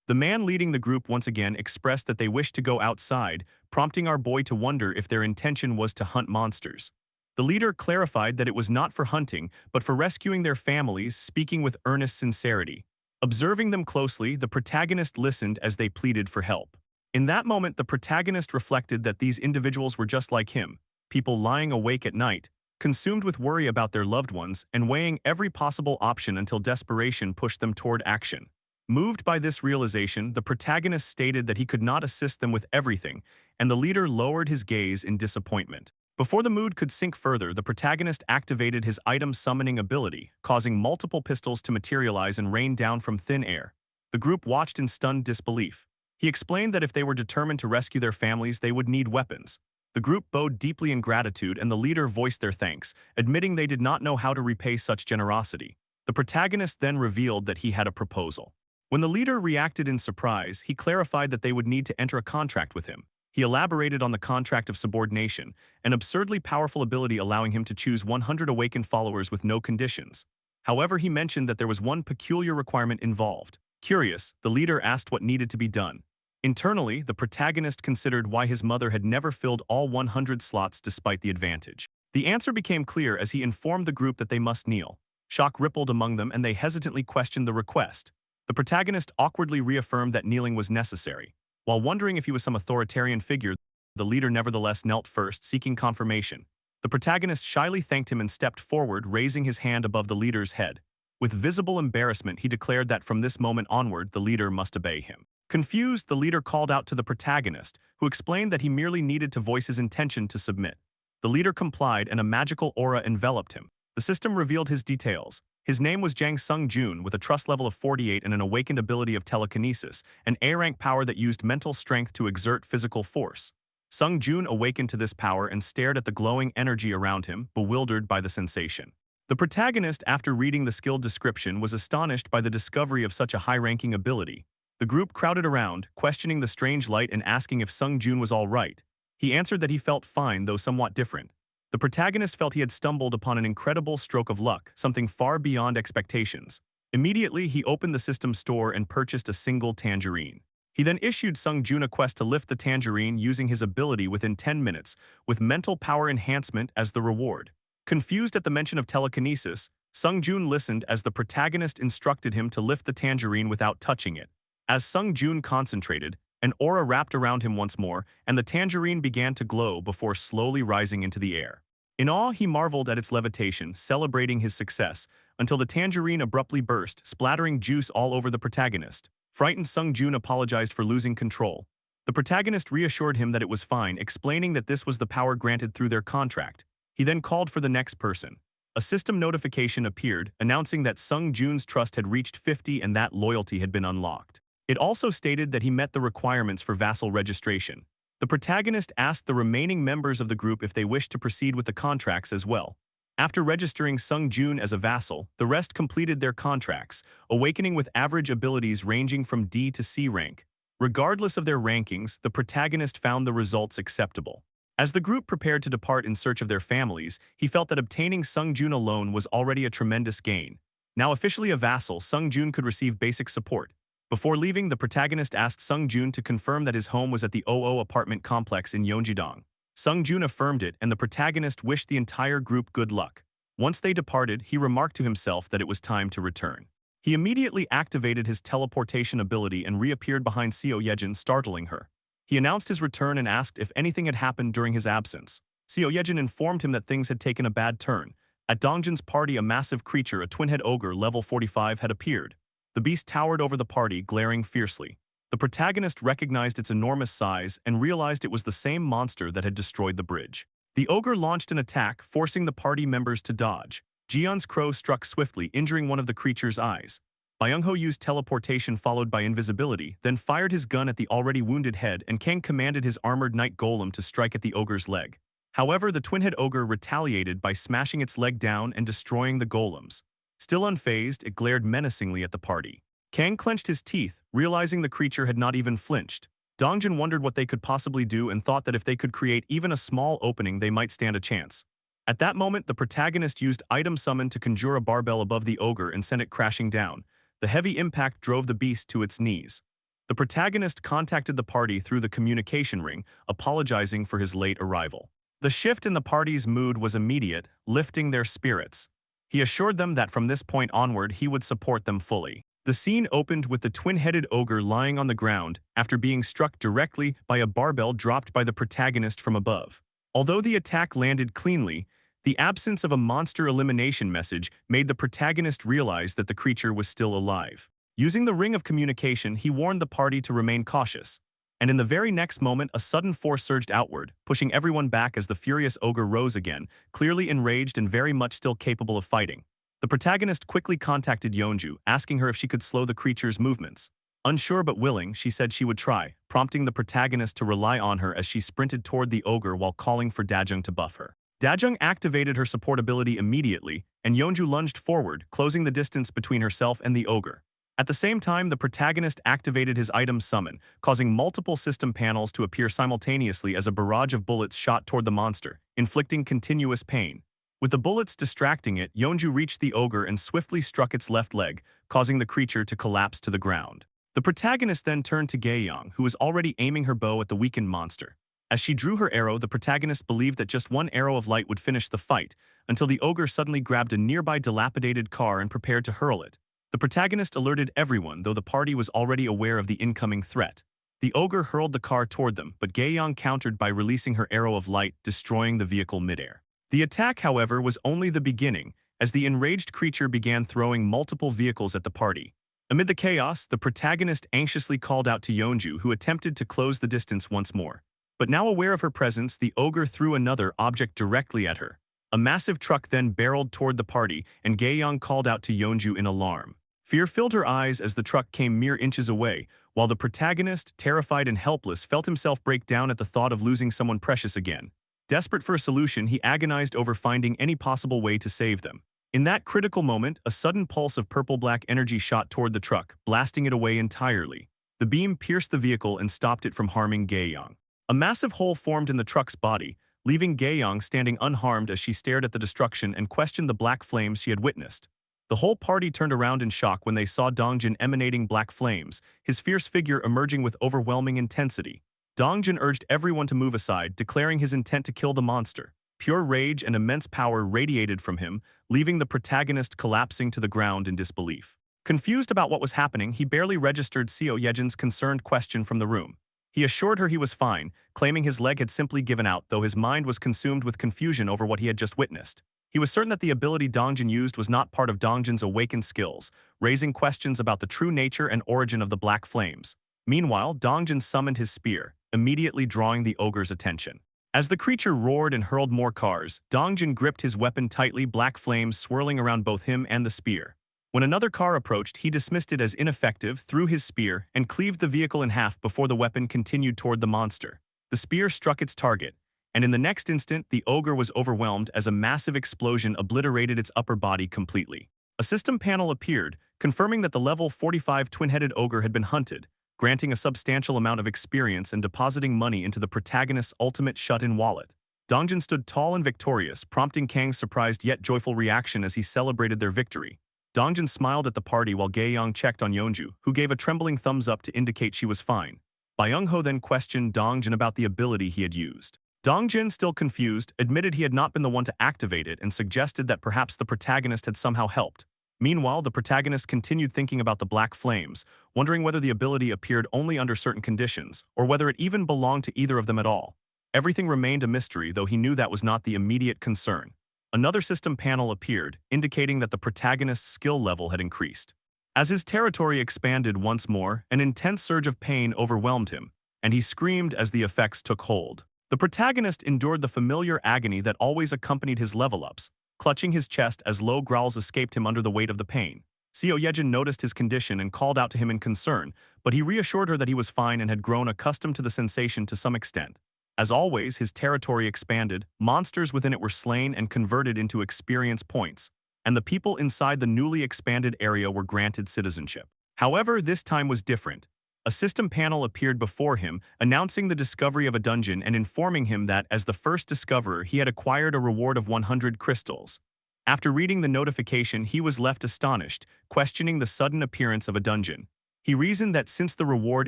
Speaker 1: The man leading the group once again expressed that they wished to go outside, prompting our boy to wonder if their intention was to hunt monsters. The leader clarified that it was not for hunting, but for rescuing their families, speaking with earnest sincerity. Observing them closely, the protagonist listened as they pleaded for help. In that moment, the protagonist reflected that these individuals were just like him, people lying awake at night, consumed with worry about their loved ones and weighing every possible option until desperation pushed them toward action. Moved by this realization, the protagonist stated that he could not assist them with everything, and the leader lowered his gaze in disappointment. Before the mood could sink further, the protagonist activated his item summoning ability, causing multiple pistols to materialize and rain down from thin air. The group watched in stunned disbelief. He explained that if they were determined to rescue their families, they would need weapons. The group bowed deeply in gratitude, and the leader voiced their thanks, admitting they did not know how to repay such generosity. The protagonist then revealed that he had a proposal. When the leader reacted in surprise, he clarified that they would need to enter a contract with him. He elaborated on the contract of subordination, an absurdly powerful ability allowing him to choose 100 awakened followers with no conditions. However, he mentioned that there was one peculiar requirement involved. Curious, the leader asked what needed to be done. Internally, the protagonist considered why his mother had never filled all 100 slots despite the advantage. The answer became clear as he informed the group that they must kneel. Shock rippled among them and they hesitantly questioned the request. The protagonist awkwardly reaffirmed that kneeling was necessary. While wondering if he was some authoritarian figure, the leader nevertheless knelt first, seeking confirmation. The protagonist shyly thanked him and stepped forward, raising his hand above the leader's head. With visible embarrassment, he declared that from this moment onward, the leader must obey him. Confused, the leader called out to the protagonist, who explained that he merely needed to voice his intention to submit. The leader complied, and a magical aura enveloped him. The system revealed his details. His name was Jang Sung-jun, with a trust level of 48 and an awakened ability of telekinesis, an A-rank power that used mental strength to exert physical force. Sung-jun awakened to this power and stared at the glowing energy around him, bewildered by the sensation. The protagonist, after reading the skill description, was astonished by the discovery of such a high-ranking ability. The group crowded around, questioning the strange light and asking if Sung-jun was all right. He answered that he felt fine, though somewhat different. The protagonist felt he had stumbled upon an incredible stroke of luck, something far beyond expectations. Immediately, he opened the system store and purchased a single tangerine. He then issued Sung-jun a quest to lift the tangerine using his ability within 10 minutes, with mental power enhancement as the reward. Confused at the mention of telekinesis, Sung Joon listened as the protagonist instructed him to lift the tangerine without touching it. As Sung Joon concentrated, an aura wrapped around him once more, and the tangerine began to glow before slowly rising into the air. In awe, he marveled at its levitation, celebrating his success, until the tangerine abruptly burst, splattering juice all over the protagonist. Frightened, Sung Joon apologized for losing control. The protagonist reassured him that it was fine, explaining that this was the power granted through their contract. He then called for the next person. A system notification appeared, announcing that Sung Joon's trust had reached 50 and that loyalty had been unlocked. It also stated that he met the requirements for vassal registration. The protagonist asked the remaining members of the group if they wished to proceed with the contracts as well. After registering Sung Joon as a vassal, the rest completed their contracts, awakening with average abilities ranging from D to C rank. Regardless of their rankings, the protagonist found the results acceptable. As the group prepared to depart in search of their families, he felt that obtaining Sung Joon alone was already a tremendous gain. Now officially a vassal, Sung Joon could receive basic support. Before leaving, the protagonist asked Sung Joon to confirm that his home was at the OO apartment complex in Yeonjidong. Sung Joon affirmed it, and the protagonist wished the entire group good luck. Once they departed, he remarked to himself that it was time to return. He immediately activated his teleportation ability and reappeared behind Seo Yejin, startling her. He announced his return and asked if anything had happened during his absence. Seo Yejin informed him that things had taken a bad turn. At Dongjin's party, a massive creature, a twin-head ogre level 45, had appeared. The beast towered over the party, glaring fiercely. The protagonist recognized its enormous size and realized it was the same monster that had destroyed the bridge. The ogre launched an attack, forcing the party members to dodge. Jeon's crow struck swiftly, injuring one of the creature's eyes. Byung-ho used teleportation followed by invisibility, then fired his gun at the already wounded head, and Kang commanded his armored knight golem to strike at the ogre's leg. However, the twin-head ogre retaliated by smashing its leg down and destroying the golems. Still unfazed, it glared menacingly at the party. Kang clenched his teeth, realizing the creature had not even flinched. Dongjin wondered what they could possibly do and thought that if they could create even a small opening, they might stand a chance. At that moment, the protagonist used item summon to conjure a barbell above the ogre and sent it crashing down. The heavy impact drove the beast to its knees. The protagonist contacted the party through the communication ring, apologizing for his late arrival. The shift in the party's mood was immediate, lifting their spirits. He assured them that from this point onward he would support them fully. The scene opened with the twin-headed ogre lying on the ground after being struck directly by a barbell dropped by the protagonist from above. Although the attack landed cleanly, the absence of a monster elimination message made the protagonist realize that the creature was still alive. Using the ring of communication, he warned the party to remain cautious. And in the very next moment, a sudden force surged outward, pushing everyone back as the furious ogre rose again, clearly enraged and very much still capable of fighting. The protagonist quickly contacted Yeonju, asking her if she could slow the creature's movements. Unsure but willing, she said she would try, prompting the protagonist to rely on her as she sprinted toward the ogre while calling for Dajung to buff her. Dajung activated her support ability immediately, and Yeonju lunged forward, closing the distance between herself and the ogre. At the same time, the protagonist activated his item summon, causing multiple system panels to appear simultaneously as a barrage of bullets shot toward the monster, inflicting continuous pain. With the bullets distracting it, Yeonju reached the ogre and swiftly struck its left leg, causing the creature to collapse to the ground. The protagonist then turned to Gaeyong, who was already aiming her bow at the weakened monster. As she drew her arrow, the protagonist believed that just one arrow of light would finish the fight, until the ogre suddenly grabbed a nearby dilapidated car and prepared to hurl it. The protagonist alerted everyone, though the party was already aware of the incoming threat. The ogre hurled the car toward them, but Gaeyong countered by releasing her arrow of light, destroying the vehicle midair. The attack, however, was only the beginning, as the enraged creature began throwing multiple vehicles at the party. Amid the chaos, the protagonist anxiously called out to Yeonju, who attempted to close the distance once more. But now aware of her presence, the ogre threw another object directly at her. A massive truck then barreled toward the party, and Gaeyong called out to Yeonju in alarm. Fear filled her eyes as the truck came mere inches away, while the protagonist, terrified and helpless, felt himself break down at the thought of losing someone precious again. Desperate for a solution, he agonized over finding any possible way to save them. In that critical moment, a sudden pulse of purple-black energy shot toward the truck, blasting it away entirely. The beam pierced the vehicle and stopped it from harming Gaeyong. A massive hole formed in the truck's body, leaving Gaeyong standing unharmed as she stared at the destruction and questioned the black flames she had witnessed. The whole party turned around in shock when they saw Dongjin emanating black flames, his fierce figure emerging with overwhelming intensity. Dongjin urged everyone to move aside, declaring his intent to kill the monster. Pure rage and immense power radiated from him, leaving the protagonist collapsing to the ground in disbelief. Confused about what was happening, he barely registered Seo Yejin's concerned question from the room. He assured her he was fine, claiming his leg had simply given out, though his mind was consumed with confusion over what he had just witnessed. He was certain that the ability Dongjin used was not part of Dongjin's awakened skills, raising questions about the true nature and origin of the black flames. Meanwhile, Dongjin summoned his spear, immediately drawing the ogre's attention. As the creature roared and hurled more cars, Dongjin gripped his weapon tightly, black flames swirling around both him and the spear. When another car approached, he dismissed it as ineffective, threw his spear, and cleaved the vehicle in half before the weapon continued toward the monster. The spear struck its target, and in the next instant, the ogre was overwhelmed as a massive explosion obliterated its upper body completely. A system panel appeared, confirming that the level 45 twin-headed ogre had been hunted, granting a substantial amount of experience and depositing money into the protagonist's ultimate shut-in wallet. Dongjin stood tall and victorious, prompting Kang's surprised yet joyful reaction as he celebrated their victory. Dongjin smiled at the party while Gaeyang checked on Yeonju, who gave a trembling thumbs up to indicate she was fine. Byung-ho then questioned Dongjin about the ability he had used. Dongjin, still confused, admitted he had not been the one to activate it and suggested that perhaps the protagonist had somehow helped. Meanwhile, the protagonist continued thinking about the black flames, wondering whether the ability appeared only under certain conditions, or whether it even belonged to either of them at all. Everything remained a mystery, though he knew that was not the immediate concern. Another system panel appeared, indicating that the protagonist's skill level had increased. As his territory expanded once more, an intense surge of pain overwhelmed him, and he screamed as the effects took hold. The protagonist endured the familiar agony that always accompanied his level-ups, clutching his chest as low growls escaped him under the weight of the pain. Seo Yejin noticed his condition and called out to him in concern, but he reassured her that he was fine and had grown accustomed to the sensation to some extent. As always, his territory expanded, monsters within it were slain and converted into experience points, and the people inside the newly expanded area were granted citizenship. However, this time was different. A system panel appeared before him, announcing the discovery of a dungeon and informing him that, as the first discoverer, he had acquired a reward of 100 crystals. After reading the notification, he was left astonished, questioning the sudden appearance of a dungeon. He reasoned that since the reward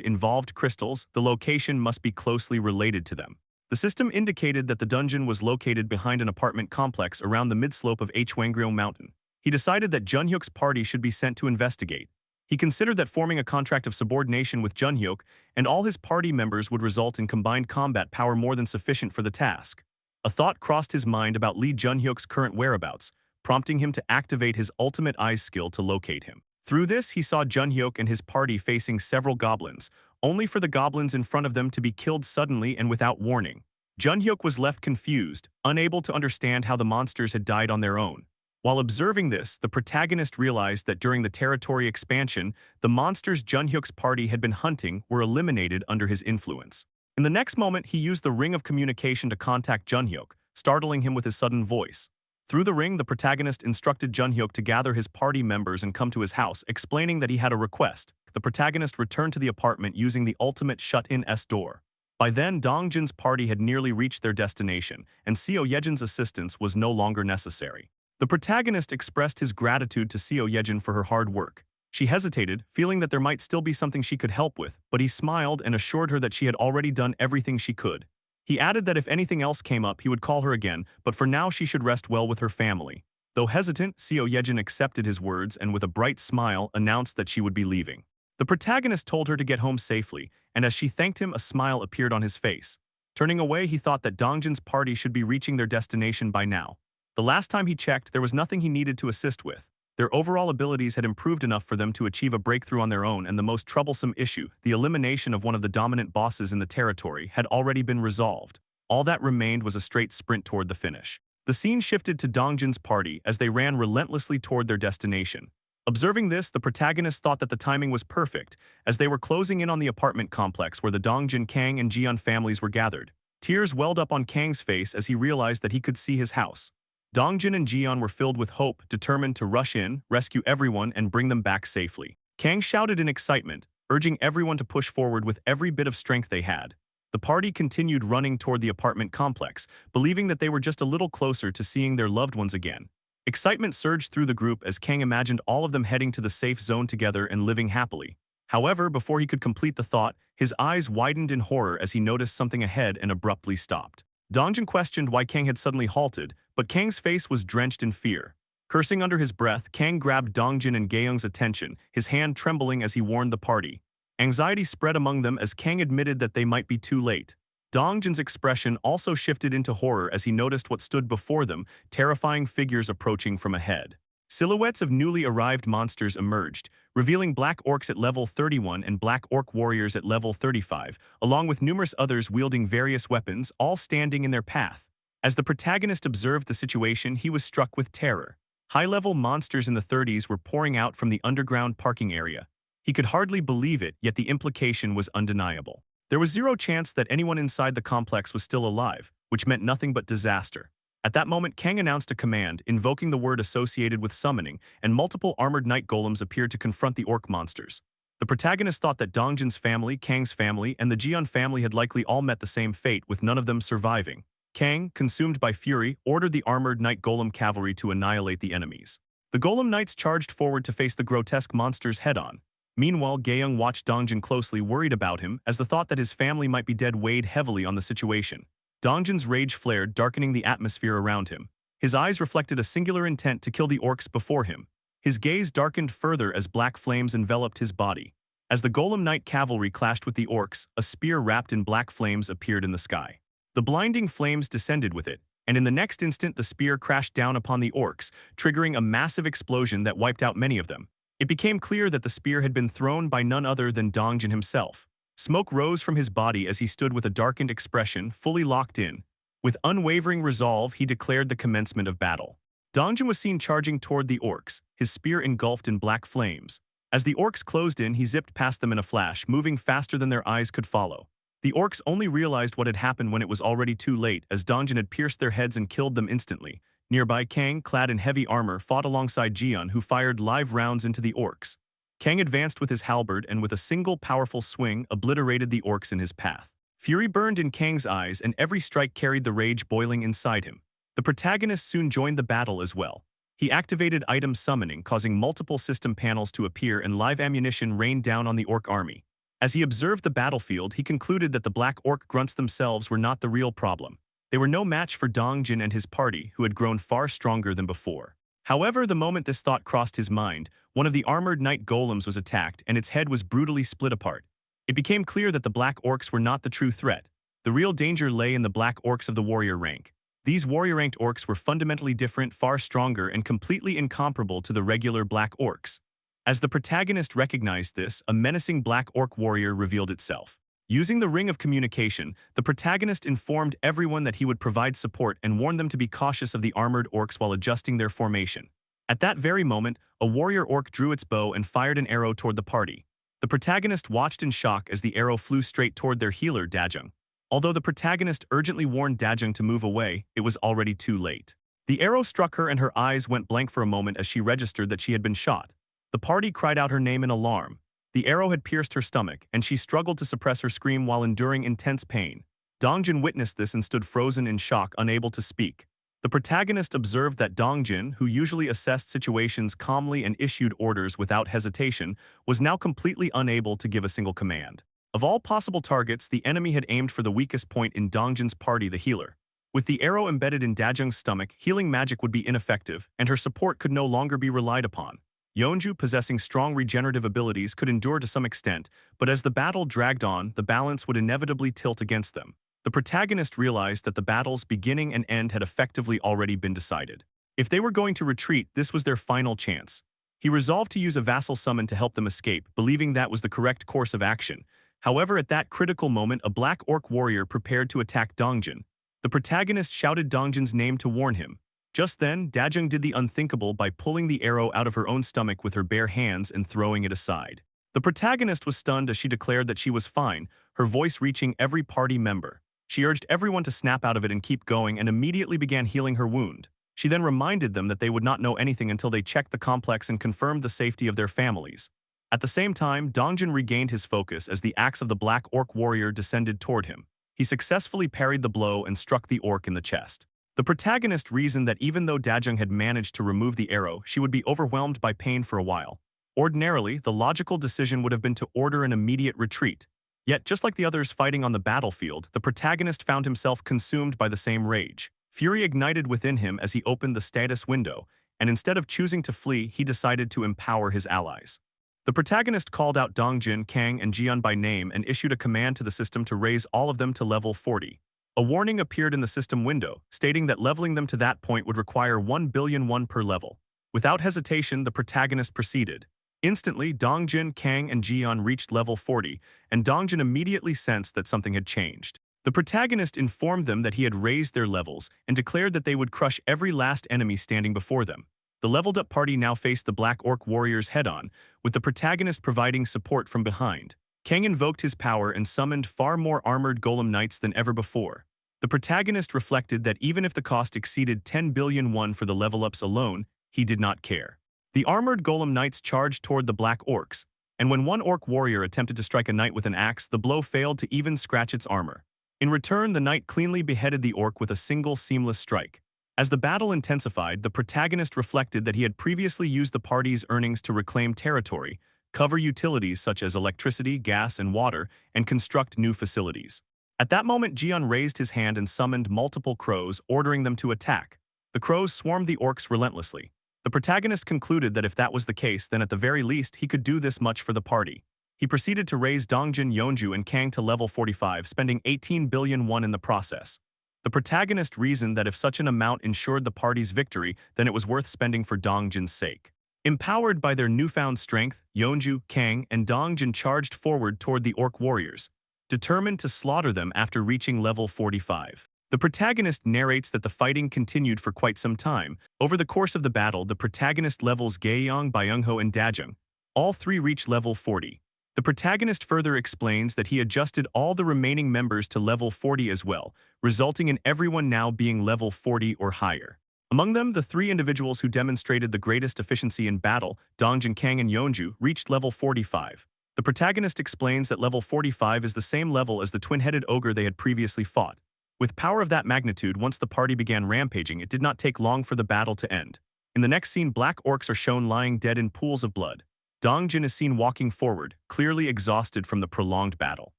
Speaker 1: involved crystals, the location must be closely related to them. The system indicated that the dungeon was located behind an apartment complex around the midslope of Hwangryeo Mountain. He decided that Junhyuk's party should be sent to investigate. He considered that forming a contract of subordination with Junhyuk and all his party members would result in combined combat power more than sufficient for the task. A thought crossed his mind about Lee Junhyuk's current whereabouts, prompting him to activate his ultimate eyes skill to locate him. Through this, he saw Junhyuk and his party facing several goblins, only for the goblins in front of them to be killed suddenly and without warning. Junhyuk was left confused, unable to understand how the monsters had died on their own. While observing this, the protagonist realized that during the territory expansion, the monsters Junhyuk's party had been hunting were eliminated under his influence. In the next moment, he used the ring of communication to contact Junhyuk, startling him with his sudden voice. Through the ring, the protagonist instructed Junhyuk to gather his party members and come to his house, explaining that he had a request. The protagonist returned to the apartment using the ultimate shut-in door. By then, Dongjin's party had nearly reached their destination, and Seo Yejin's assistance was no longer necessary. The protagonist expressed his gratitude to Seo Yejin for her hard work. She hesitated, feeling that there might still be something she could help with, but he smiled and assured her that she had already done everything she could. He added that if anything else came up, he would call her again, but for now she should rest well with her family. Though hesitant, Seo Yejin accepted his words and with a bright smile announced that she would be leaving. The protagonist told her to get home safely, and as she thanked him, a smile appeared on his face. Turning away, he thought that Dongjin's party should be reaching their destination by now. The last time he checked, there was nothing he needed to assist with. Their overall abilities had improved enough for them to achieve a breakthrough on their own, and the most troublesome issue, the elimination of one of the dominant bosses in the territory, had already been resolved. All that remained was a straight sprint toward the finish. The scene shifted to Dongjin's party as they ran relentlessly toward their destination. Observing this, the protagonist thought that the timing was perfect, as they were closing in on the apartment complex where the Dongjin, Kang, and Jian families were gathered. Tears welled up on Kang's face as he realized that he could see his house. Dongjin and Jian were filled with hope, determined to rush in, rescue everyone, and bring them back safely. Kang shouted in excitement, urging everyone to push forward with every bit of strength they had. The party continued running toward the apartment complex, believing that they were just a little closer to seeing their loved ones again. Excitement surged through the group as Kang imagined all of them heading to the safe zone together and living happily. However, before he could complete the thought, his eyes widened in horror as he noticed something ahead and abruptly stopped. Dongjin questioned why Kang had suddenly halted, but Kang's face was drenched in fear. Cursing under his breath, Kang grabbed Dongjin and Gaeyoung's attention, his hand trembling as he warned the party. Anxiety spread among them as Kang admitted that they might be too late. Dongjin's expression also shifted into horror as he noticed what stood before them, terrifying figures approaching from ahead. Silhouettes of newly arrived monsters emerged, revealing black orcs at level 31 and black orc warriors at level 35, along with numerous others wielding various weapons, all standing in their path. As the protagonist observed the situation, he was struck with terror. High-level monsters in the 30s were pouring out from the underground parking area. He could hardly believe it, yet the implication was undeniable. There was zero chance that anyone inside the complex was still alive, which meant nothing but disaster. At that moment, Kang announced a command, invoking the word associated with summoning, and multiple armored night golems appeared to confront the orc monsters. The protagonist thought that Dongjin's family, Kang's family, and the Jeon family had likely all met the same fate, with none of them surviving. Kang, consumed by fury, ordered the armored night golem cavalry to annihilate the enemies. The golem knights charged forward to face the grotesque monsters head-on. Meanwhile, Gaeyoung watched Dongjin closely, worried about him, as the thought that his family might be dead weighed heavily on the situation. Dongjin's rage flared, darkening the atmosphere around him. His eyes reflected a singular intent to kill the orcs before him. His gaze darkened further as black flames enveloped his body. As the golem knight cavalry clashed with the orcs, a spear wrapped in black flames appeared in the sky. The blinding flames descended with it, and in the next instant the spear crashed down upon the orcs, triggering a massive explosion that wiped out many of them. It became clear that the spear had been thrown by none other than Dongjin himself. Smoke rose from his body as he stood with a darkened expression, fully locked in. With unwavering resolve, he declared the commencement of battle. Dongjin was seen charging toward the orcs, his spear engulfed in black flames. As the orcs closed in, he zipped past them in a flash, moving faster than their eyes could follow. The orcs only realized what had happened when it was already too late, as Dongjin had pierced their heads and killed them instantly. Nearby, Kang, clad in heavy armor, fought alongside Jeon, who fired live rounds into the orcs. Kang advanced with his halberd and with a single powerful swing obliterated the orcs in his path. Fury burned in Kang's eyes, and every strike carried the rage boiling inside him. The protagonist soon joined the battle as well. He activated item summoning, causing multiple system panels to appear and live ammunition rained down on the orc army. As he observed the battlefield, he concluded that the black orc grunts themselves were not the real problem. They were no match for Dongjin and his party, who had grown far stronger than before. However, the moment this thought crossed his mind, one of the armored night golems was attacked and its head was brutally split apart. It became clear that the black orcs were not the true threat. The real danger lay in the black orcs of the warrior rank. These warrior-ranked orcs were fundamentally different, far stronger, and completely incomparable to the regular black orcs. As the protagonist recognized this, a menacing black orc warrior revealed itself. Using the ring of communication, the protagonist informed everyone that he would provide support and warned them to be cautious of the armored orcs while adjusting their formation. At that very moment, a warrior orc drew its bow and fired an arrow toward the party. The protagonist watched in shock as the arrow flew straight toward their healer, Dajung. Although the protagonist urgently warned Dajung to move away, it was already too late. The arrow struck her and her eyes went blank for a moment as she registered that she had been shot. The party cried out her name in alarm. The arrow had pierced her stomach, and she struggled to suppress her scream while enduring intense pain. Dongjin witnessed this and stood frozen in shock, unable to speak. The protagonist observed that Dongjin, who usually assessed situations calmly and issued orders without hesitation, was now completely unable to give a single command. Of all possible targets, the enemy had aimed for the weakest point in Dongjin's party, the healer. With the arrow embedded in Dajung's stomach, healing magic would be ineffective, and her support could no longer be relied upon. Yeonju, possessing strong regenerative abilities, could endure to some extent, but as the battle dragged on, the balance would inevitably tilt against them. The protagonist realized that the battle's beginning and end had effectively already been decided. If they were going to retreat, this was their final chance. He resolved to use a vassal summon to help them escape, believing that was the correct course of action. However, at that critical moment, a black orc warrior prepared to attack Dongjin. The protagonist shouted Dongjin's name to warn him. Just then, Dajung did the unthinkable by pulling the arrow out of her own stomach with her bare hands and throwing it aside. The protagonist was stunned as she declared that she was fine, her voice reaching every party member. She urged everyone to snap out of it and keep going and immediately began healing her wound. She then reminded them that they would not know anything until they checked the complex and confirmed the safety of their families. At the same time, Dongjin regained his focus as the axe of the black orc warrior descended toward him. He successfully parried the blow and struck the orc in the chest. The protagonist reasoned that even though Dajung had managed to remove the arrow, she would be overwhelmed by pain for a while. Ordinarily, the logical decision would have been to order an immediate retreat. Yet, just like the others fighting on the battlefield, the protagonist found himself consumed by the same rage. Fury ignited within him as he opened the status window, and instead of choosing to flee, he decided to empower his allies. The protagonist called out Dongjin, Kang, and Jian by name and issued a command to the system to raise all of them to level 40. A warning appeared in the system window, stating that leveling them to that point would require 1 billion won per level. Without hesitation, the protagonist proceeded. Instantly, Dongjin, Kang, and Jian reached level 40, and Dongjin immediately sensed that something had changed. The protagonist informed them that he had raised their levels and declared that they would crush every last enemy standing before them. The leveled-up party now faced the Black Orc warriors head-on, with the protagonist providing support from behind. Kang invoked his power and summoned far more armored golem knights than ever before. The protagonist reflected that even if the cost exceeded 10 billion won for the level-ups alone, he did not care. The armored golem knights charged toward the Black Orcs, and when one orc warrior attempted to strike a knight with an axe, the blow failed to even scratch its armor. In return, the knight cleanly beheaded the orc with a single seamless strike. As the battle intensified, the protagonist reflected that he had previously used the party's earnings to reclaim territory, cover utilities such as electricity, gas, and water, and construct new facilities. At that moment, Jian raised his hand and summoned multiple crows, ordering them to attack. The crows swarmed the orcs relentlessly. The protagonist concluded that if that was the case, then at the very least he could do this much for the party. He proceeded to raise Dongjin, Yeonju, and Kang to level 45, spending 18 billion won in the process. The protagonist reasoned that if such an amount ensured the party's victory, then it was worth spending for Dongjin's sake. Empowered by their newfound strength, Yeonju, Kang, and Dongjin charged forward toward the orc warriors, determined to slaughter them after reaching level 45. The protagonist narrates that the fighting continued for quite some time. Over the course of the battle, the protagonist levels Gaeyong, Byungho, and Dajung. All three reach level 40. The protagonist further explains that he adjusted all the remaining members to level 40 as well, resulting in everyone now being level 40 or higher. Among them, the three individuals who demonstrated the greatest efficiency in battle, Dongjin, Kang, and Yeonju, reached level 45. The protagonist explains that level 45 is the same level as the twin-headed ogre they had previously fought. With power of that magnitude, once the party began rampaging, it did not take long for the battle to end. In the next scene, black orcs are shown lying dead in pools of blood. Dongjin is seen walking forward, clearly exhausted from the prolonged battle.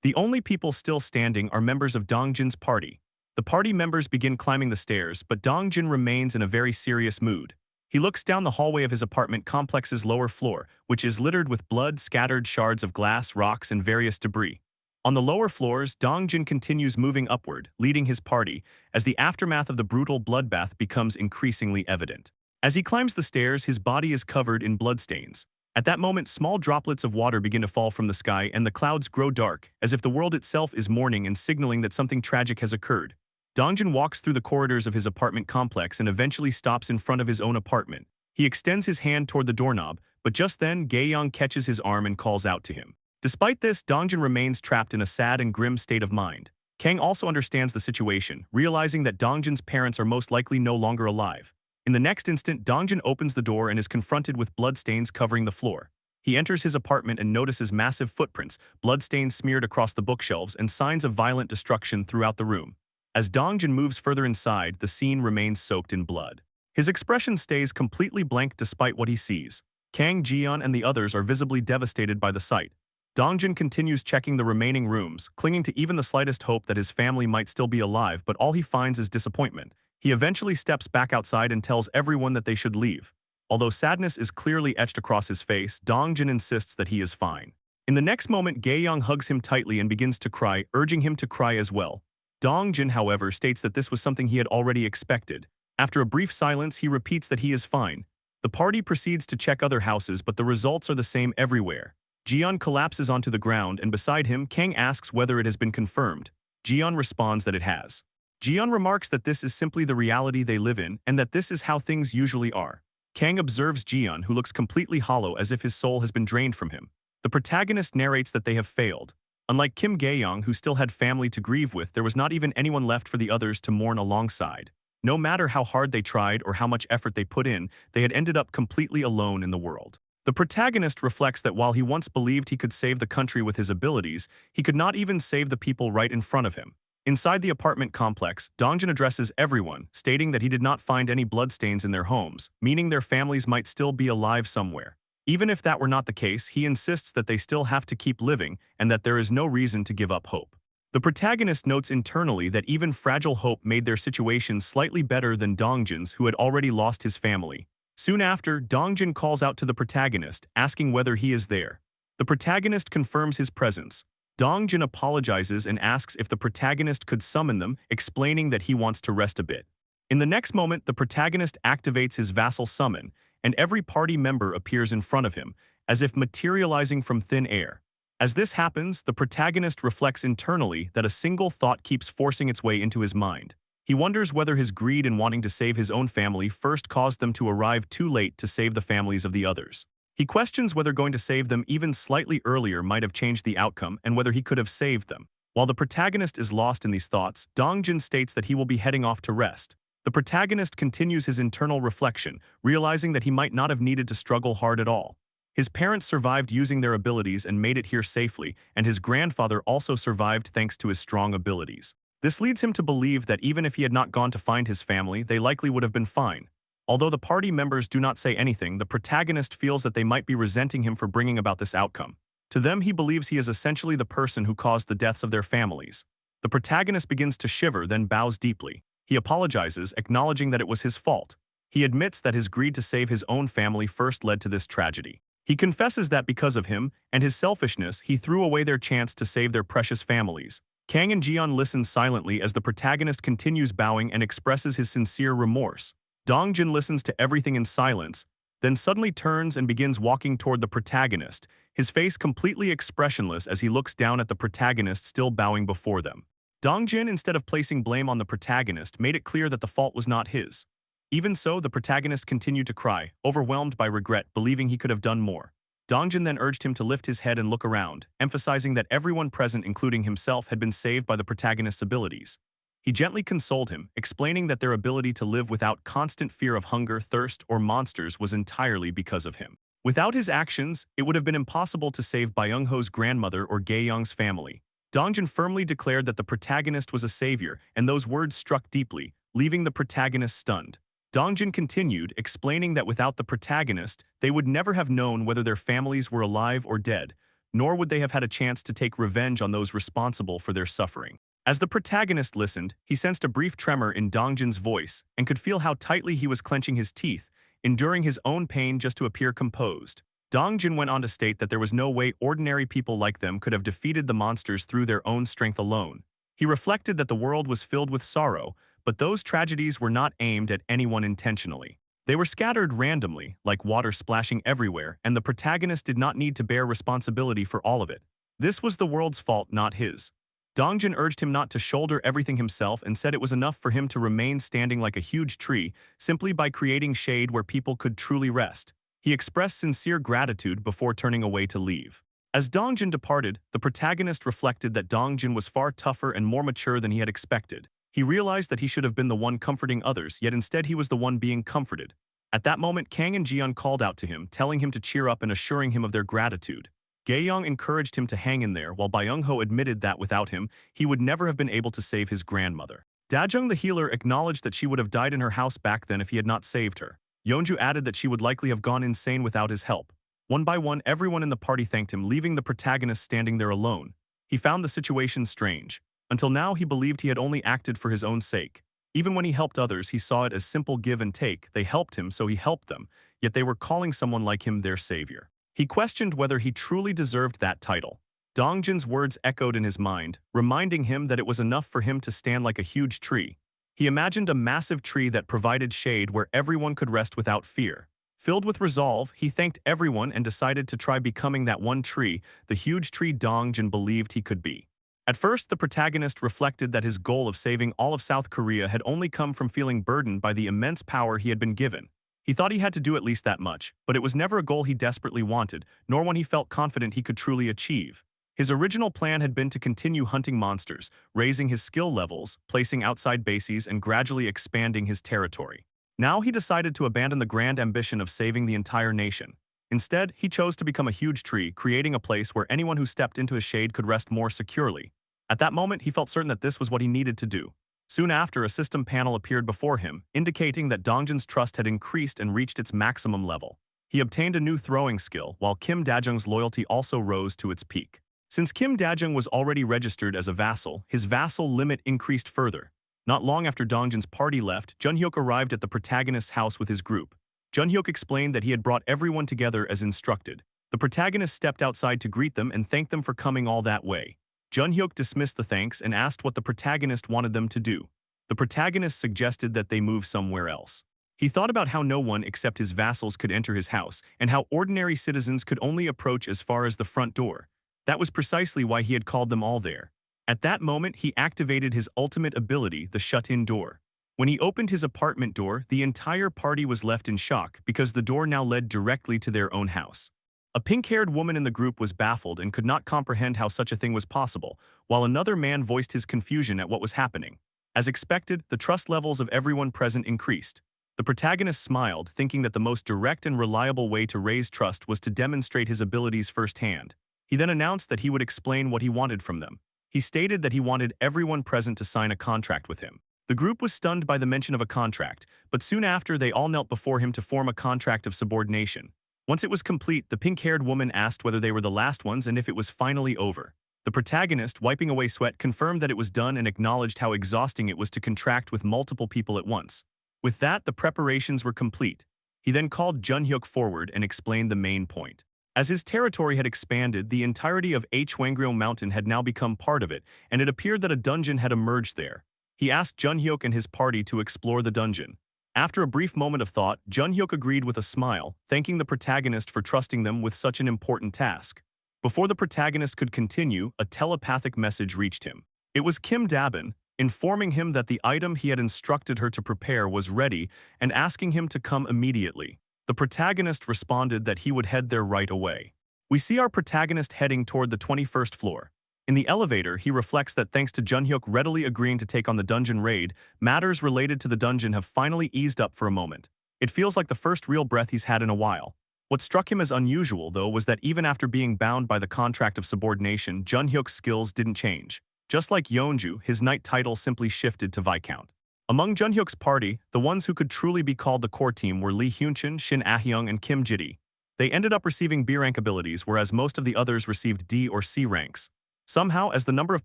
Speaker 1: The only people still standing are members of Dongjin's party. The party members begin climbing the stairs, but Dongjin remains in a very serious mood. He looks down the hallway of his apartment complex's lower floor, which is littered with blood, scattered shards of glass, rocks, and various debris. On the lower floors, Dongjin continues moving upward, leading his party, as the aftermath of the brutal bloodbath becomes increasingly evident. As he climbs the stairs, his body is covered in bloodstains. At that moment, small droplets of water begin to fall from the sky and the clouds grow dark, as if the world itself is mourning and signaling that something tragic has occurred. Dongjin walks through the corridors of his apartment complex and eventually stops in front of his own apartment. He extends his hand toward the doorknob, but just then, Gaeyong catches his arm and calls out to him. Despite this, Dongjin remains trapped in a sad and grim state of mind. Kang also understands the situation, realizing that Dongjin's parents are most likely no longer alive. In the next instant, Dongjin opens the door and is confronted with bloodstains covering the floor. He enters his apartment and notices massive footprints, bloodstains smeared across the bookshelves, and signs of violent destruction throughout the room. As Dongjin moves further inside, the scene remains soaked in blood. His expression stays completely blank despite what he sees. Kang, Jian, and the others are visibly devastated by the sight. Dongjin continues checking the remaining rooms, clinging to even the slightest hope that his family might still be alive, but all he finds is disappointment. He eventually steps back outside and tells everyone that they should leave. Although sadness is clearly etched across his face, Dongjin insists that he is fine. In the next moment, Gaeyong hugs him tightly and begins to cry, urging him to cry as well. Dongjin, however, states that this was something he had already expected. After a brief silence, he repeats that he is fine. The party proceeds to check other houses, but the results are the same everywhere. Jian collapses onto the ground, and beside him, Kang asks whether it has been confirmed. Jian responds that it has. Jian remarks that this is simply the reality they live in, and that this is how things usually are. Kang observes Jian, who looks completely hollow as if his soul has been drained from him. The protagonist narrates that they have failed. Unlike Kim Gaeyong, who still had family to grieve with, there was not even anyone left for the others to mourn alongside. No matter how hard they tried or how much effort they put in, they had ended up completely alone in the world. The protagonist reflects that while he once believed he could save the country with his abilities, he could not even save the people right in front of him. Inside the apartment complex, Dongjin addresses everyone, stating that he did not find any bloodstains in their homes, meaning their families might still be alive somewhere. Even if that were not the case, he insists that they still have to keep living and that there is no reason to give up hope. The protagonist notes internally that even fragile hope made their situation slightly better than Dongjin's, who had already lost his family. Soon after, Dongjin calls out to the protagonist, asking whether he is there. The protagonist confirms his presence. Dongjin apologizes and asks if the protagonist could summon them, explaining that he wants to rest a bit. In the next moment, the protagonist activates his vassal summon, and every party member appears in front of him, as if materializing from thin air. As this happens, the protagonist reflects internally that a single thought keeps forcing its way into his mind. He wonders whether his greed in wanting to save his own family first caused them to arrive too late to save the families of the others. He questions whether going to save them even slightly earlier might have changed the outcome and whether he could have saved them. While the protagonist is lost in these thoughts, Dongjin states that he will be heading off to rest. The protagonist continues his internal reflection, realizing that he might not have needed to struggle hard at all. His parents survived using their abilities and made it here safely, and his grandfather also survived thanks to his strong abilities. This leads him to believe that even if he had not gone to find his family, they likely would have been fine. Although the party members do not say anything, the protagonist feels that they might be resenting him for bringing about this outcome. To them, he believes he is essentially the person who caused the deaths of their families. The protagonist begins to shiver, then bows deeply. He apologizes, acknowledging that it was his fault. He admits that his greed to save his own family first led to this tragedy. He confesses that because of him and his selfishness, he threw away their chance to save their precious families. Kang and Jian listen silently as the protagonist continues bowing and expresses his sincere remorse. Dongjin listens to everything in silence, then suddenly turns and begins walking toward the protagonist, his face completely expressionless as he looks down at the protagonist still bowing before them. Dongjin, instead of placing blame on the protagonist, made it clear that the fault was not his. Even so, the protagonist continued to cry, overwhelmed by regret, believing he could have done more. Dongjin then urged him to lift his head and look around, emphasizing that everyone present, including himself, had been saved by the protagonist's abilities. He gently consoled him, explaining that their ability to live without constant fear of hunger, thirst, or monsters was entirely because of him. Without his actions, it would have been impossible to save Byung-ho's grandmother or Gae-young's family. Dongjin firmly declared that the protagonist was a savior, and those words struck deeply, leaving the protagonist stunned. Dongjin continued, explaining that without the protagonist, they would never have known whether their families were alive or dead, nor would they have had a chance to take revenge on those responsible for their suffering. As the protagonist listened, he sensed a brief tremor in Dongjin's voice and could feel how tightly he was clenching his teeth, enduring his own pain just to appear composed. Dongjin went on to state that there was no way ordinary people like them could have defeated the monsters through their own strength alone. He reflected that the world was filled with sorrow, but those tragedies were not aimed at anyone intentionally. They were scattered randomly, like water splashing everywhere, and the protagonist did not need to bear responsibility for all of it. This was the world's fault, not his. Dongjin urged him not to shoulder everything himself and said it was enough for him to remain standing like a huge tree, simply by creating shade where people could truly rest. He expressed sincere gratitude before turning away to leave. As Dongjin departed, the protagonist reflected that Dongjin was far tougher and more mature than he had expected. He realized that he should have been the one comforting others, yet instead he was the one being comforted. At that moment, Kang and Jian called out to him, telling him to cheer up and assuring him of their gratitude. Gae-young encouraged him to hang in there, while Byung-ho admitted that without him, he would never have been able to save his grandmother. Dajung the healer acknowledged that she would have died in her house back then if he had not saved her. Yeonju added that she would likely have gone insane without his help. One by one, everyone in the party thanked him, leaving the protagonist standing there alone. He found the situation strange. Until now, he believed he had only acted for his own sake. Even when he helped others, he saw it as simple give and take. They helped him, so he helped them, yet they were calling someone like him their savior. He questioned whether he truly deserved that title. Dongjin's words echoed in his mind, reminding him that it was enough for him to stand like a huge tree. He imagined a massive tree that provided shade where everyone could rest without fear. Filled with resolve, he thanked everyone and decided to try becoming that one tree, the huge tree Dongjin believed he could be. At first, the protagonist reflected that his goal of saving all of South Korea had only come from feeling burdened by the immense power he had been given. He thought he had to do at least that much, but it was never a goal he desperately wanted, nor one he felt confident he could truly achieve. His original plan had been to continue hunting monsters, raising his skill levels, placing outside bases, and gradually expanding his territory. Now he decided to abandon the grand ambition of saving the entire nation. Instead, he chose to become a huge tree, creating a place where anyone who stepped into his shade could rest more securely. At that moment, he felt certain that this was what he needed to do. Soon after, a system panel appeared before him, indicating that Dongjin's trust had increased and reached its maximum level. He obtained a new throwing skill, while Kim Dajung's loyalty also rose to its peak. Since Kim Dajung was already registered as a vassal, his vassal limit increased further. Not long after Dongjin's party left, Junhyuk arrived at the protagonist's house with his group. Junhyuk explained that he had brought everyone together as instructed. The protagonist stepped outside to greet them and thank them for coming all that way. Junhyuk dismissed the thanks and asked what the protagonist wanted them to do. The protagonist suggested that they move somewhere else. He thought about how no one except his vassals could enter his house and how ordinary citizens could only approach as far as the front door. That was precisely why he had called them all there. At that moment, he activated his ultimate ability, the shut-in door. When he opened his apartment door, the entire party was left in shock because the door now led directly to their own house. A pink-haired woman in the group was baffled and could not comprehend how such a thing was possible, while another man voiced his confusion at what was happening. As expected, the trust levels of everyone present increased. The protagonist smiled, thinking that the most direct and reliable way to raise trust was to demonstrate his abilities firsthand. He then announced that he would explain what he wanted from them. He stated that he wanted everyone present to sign a contract with him. The group was stunned by the mention of a contract, but soon after they all knelt before him to form a contract of subordination. Once it was complete, the pink-haired woman asked whether they were the last ones and if it was finally over. The protagonist, wiping away sweat, confirmed that it was done and acknowledged how exhausting it was to contract with multiple people at once. With that, the preparations were complete. He then called Junhyuk forward and explained the main point. As his territory had expanded, the entirety of Hwangryeo Mountain had now become part of it, and it appeared that a dungeon had emerged there. He asked Junhyuk and his party to explore the dungeon. After a brief moment of thought, Junhyuk agreed with a smile, thanking the protagonist for trusting them with such an important task. Before the protagonist could continue, a telepathic message reached him. It was Kim Dabin, informing him that the item he had instructed her to prepare was ready and asking him to come immediately. The protagonist responded that he would head there right away. We see our protagonist heading toward the 21st floor. In the elevator, he reflects that thanks to Junhyuk readily agreeing to take on the dungeon raid, matters related to the dungeon have finally eased up for a moment. It feels like the first real breath he's had in a while. What struck him as unusual, though, was that even after being bound by the contract of subordination, Junhyuk's skills didn't change. Just like Yeonju, his knight title simply shifted to Viscount. Among Junhyuk's party, the ones who could truly be called the core team were Lee Hyunchun, Shin Ah-hyung, and Kim Jidi. They ended up receiving B rank abilities, whereas most of the others received D or C ranks. Somehow, as the number of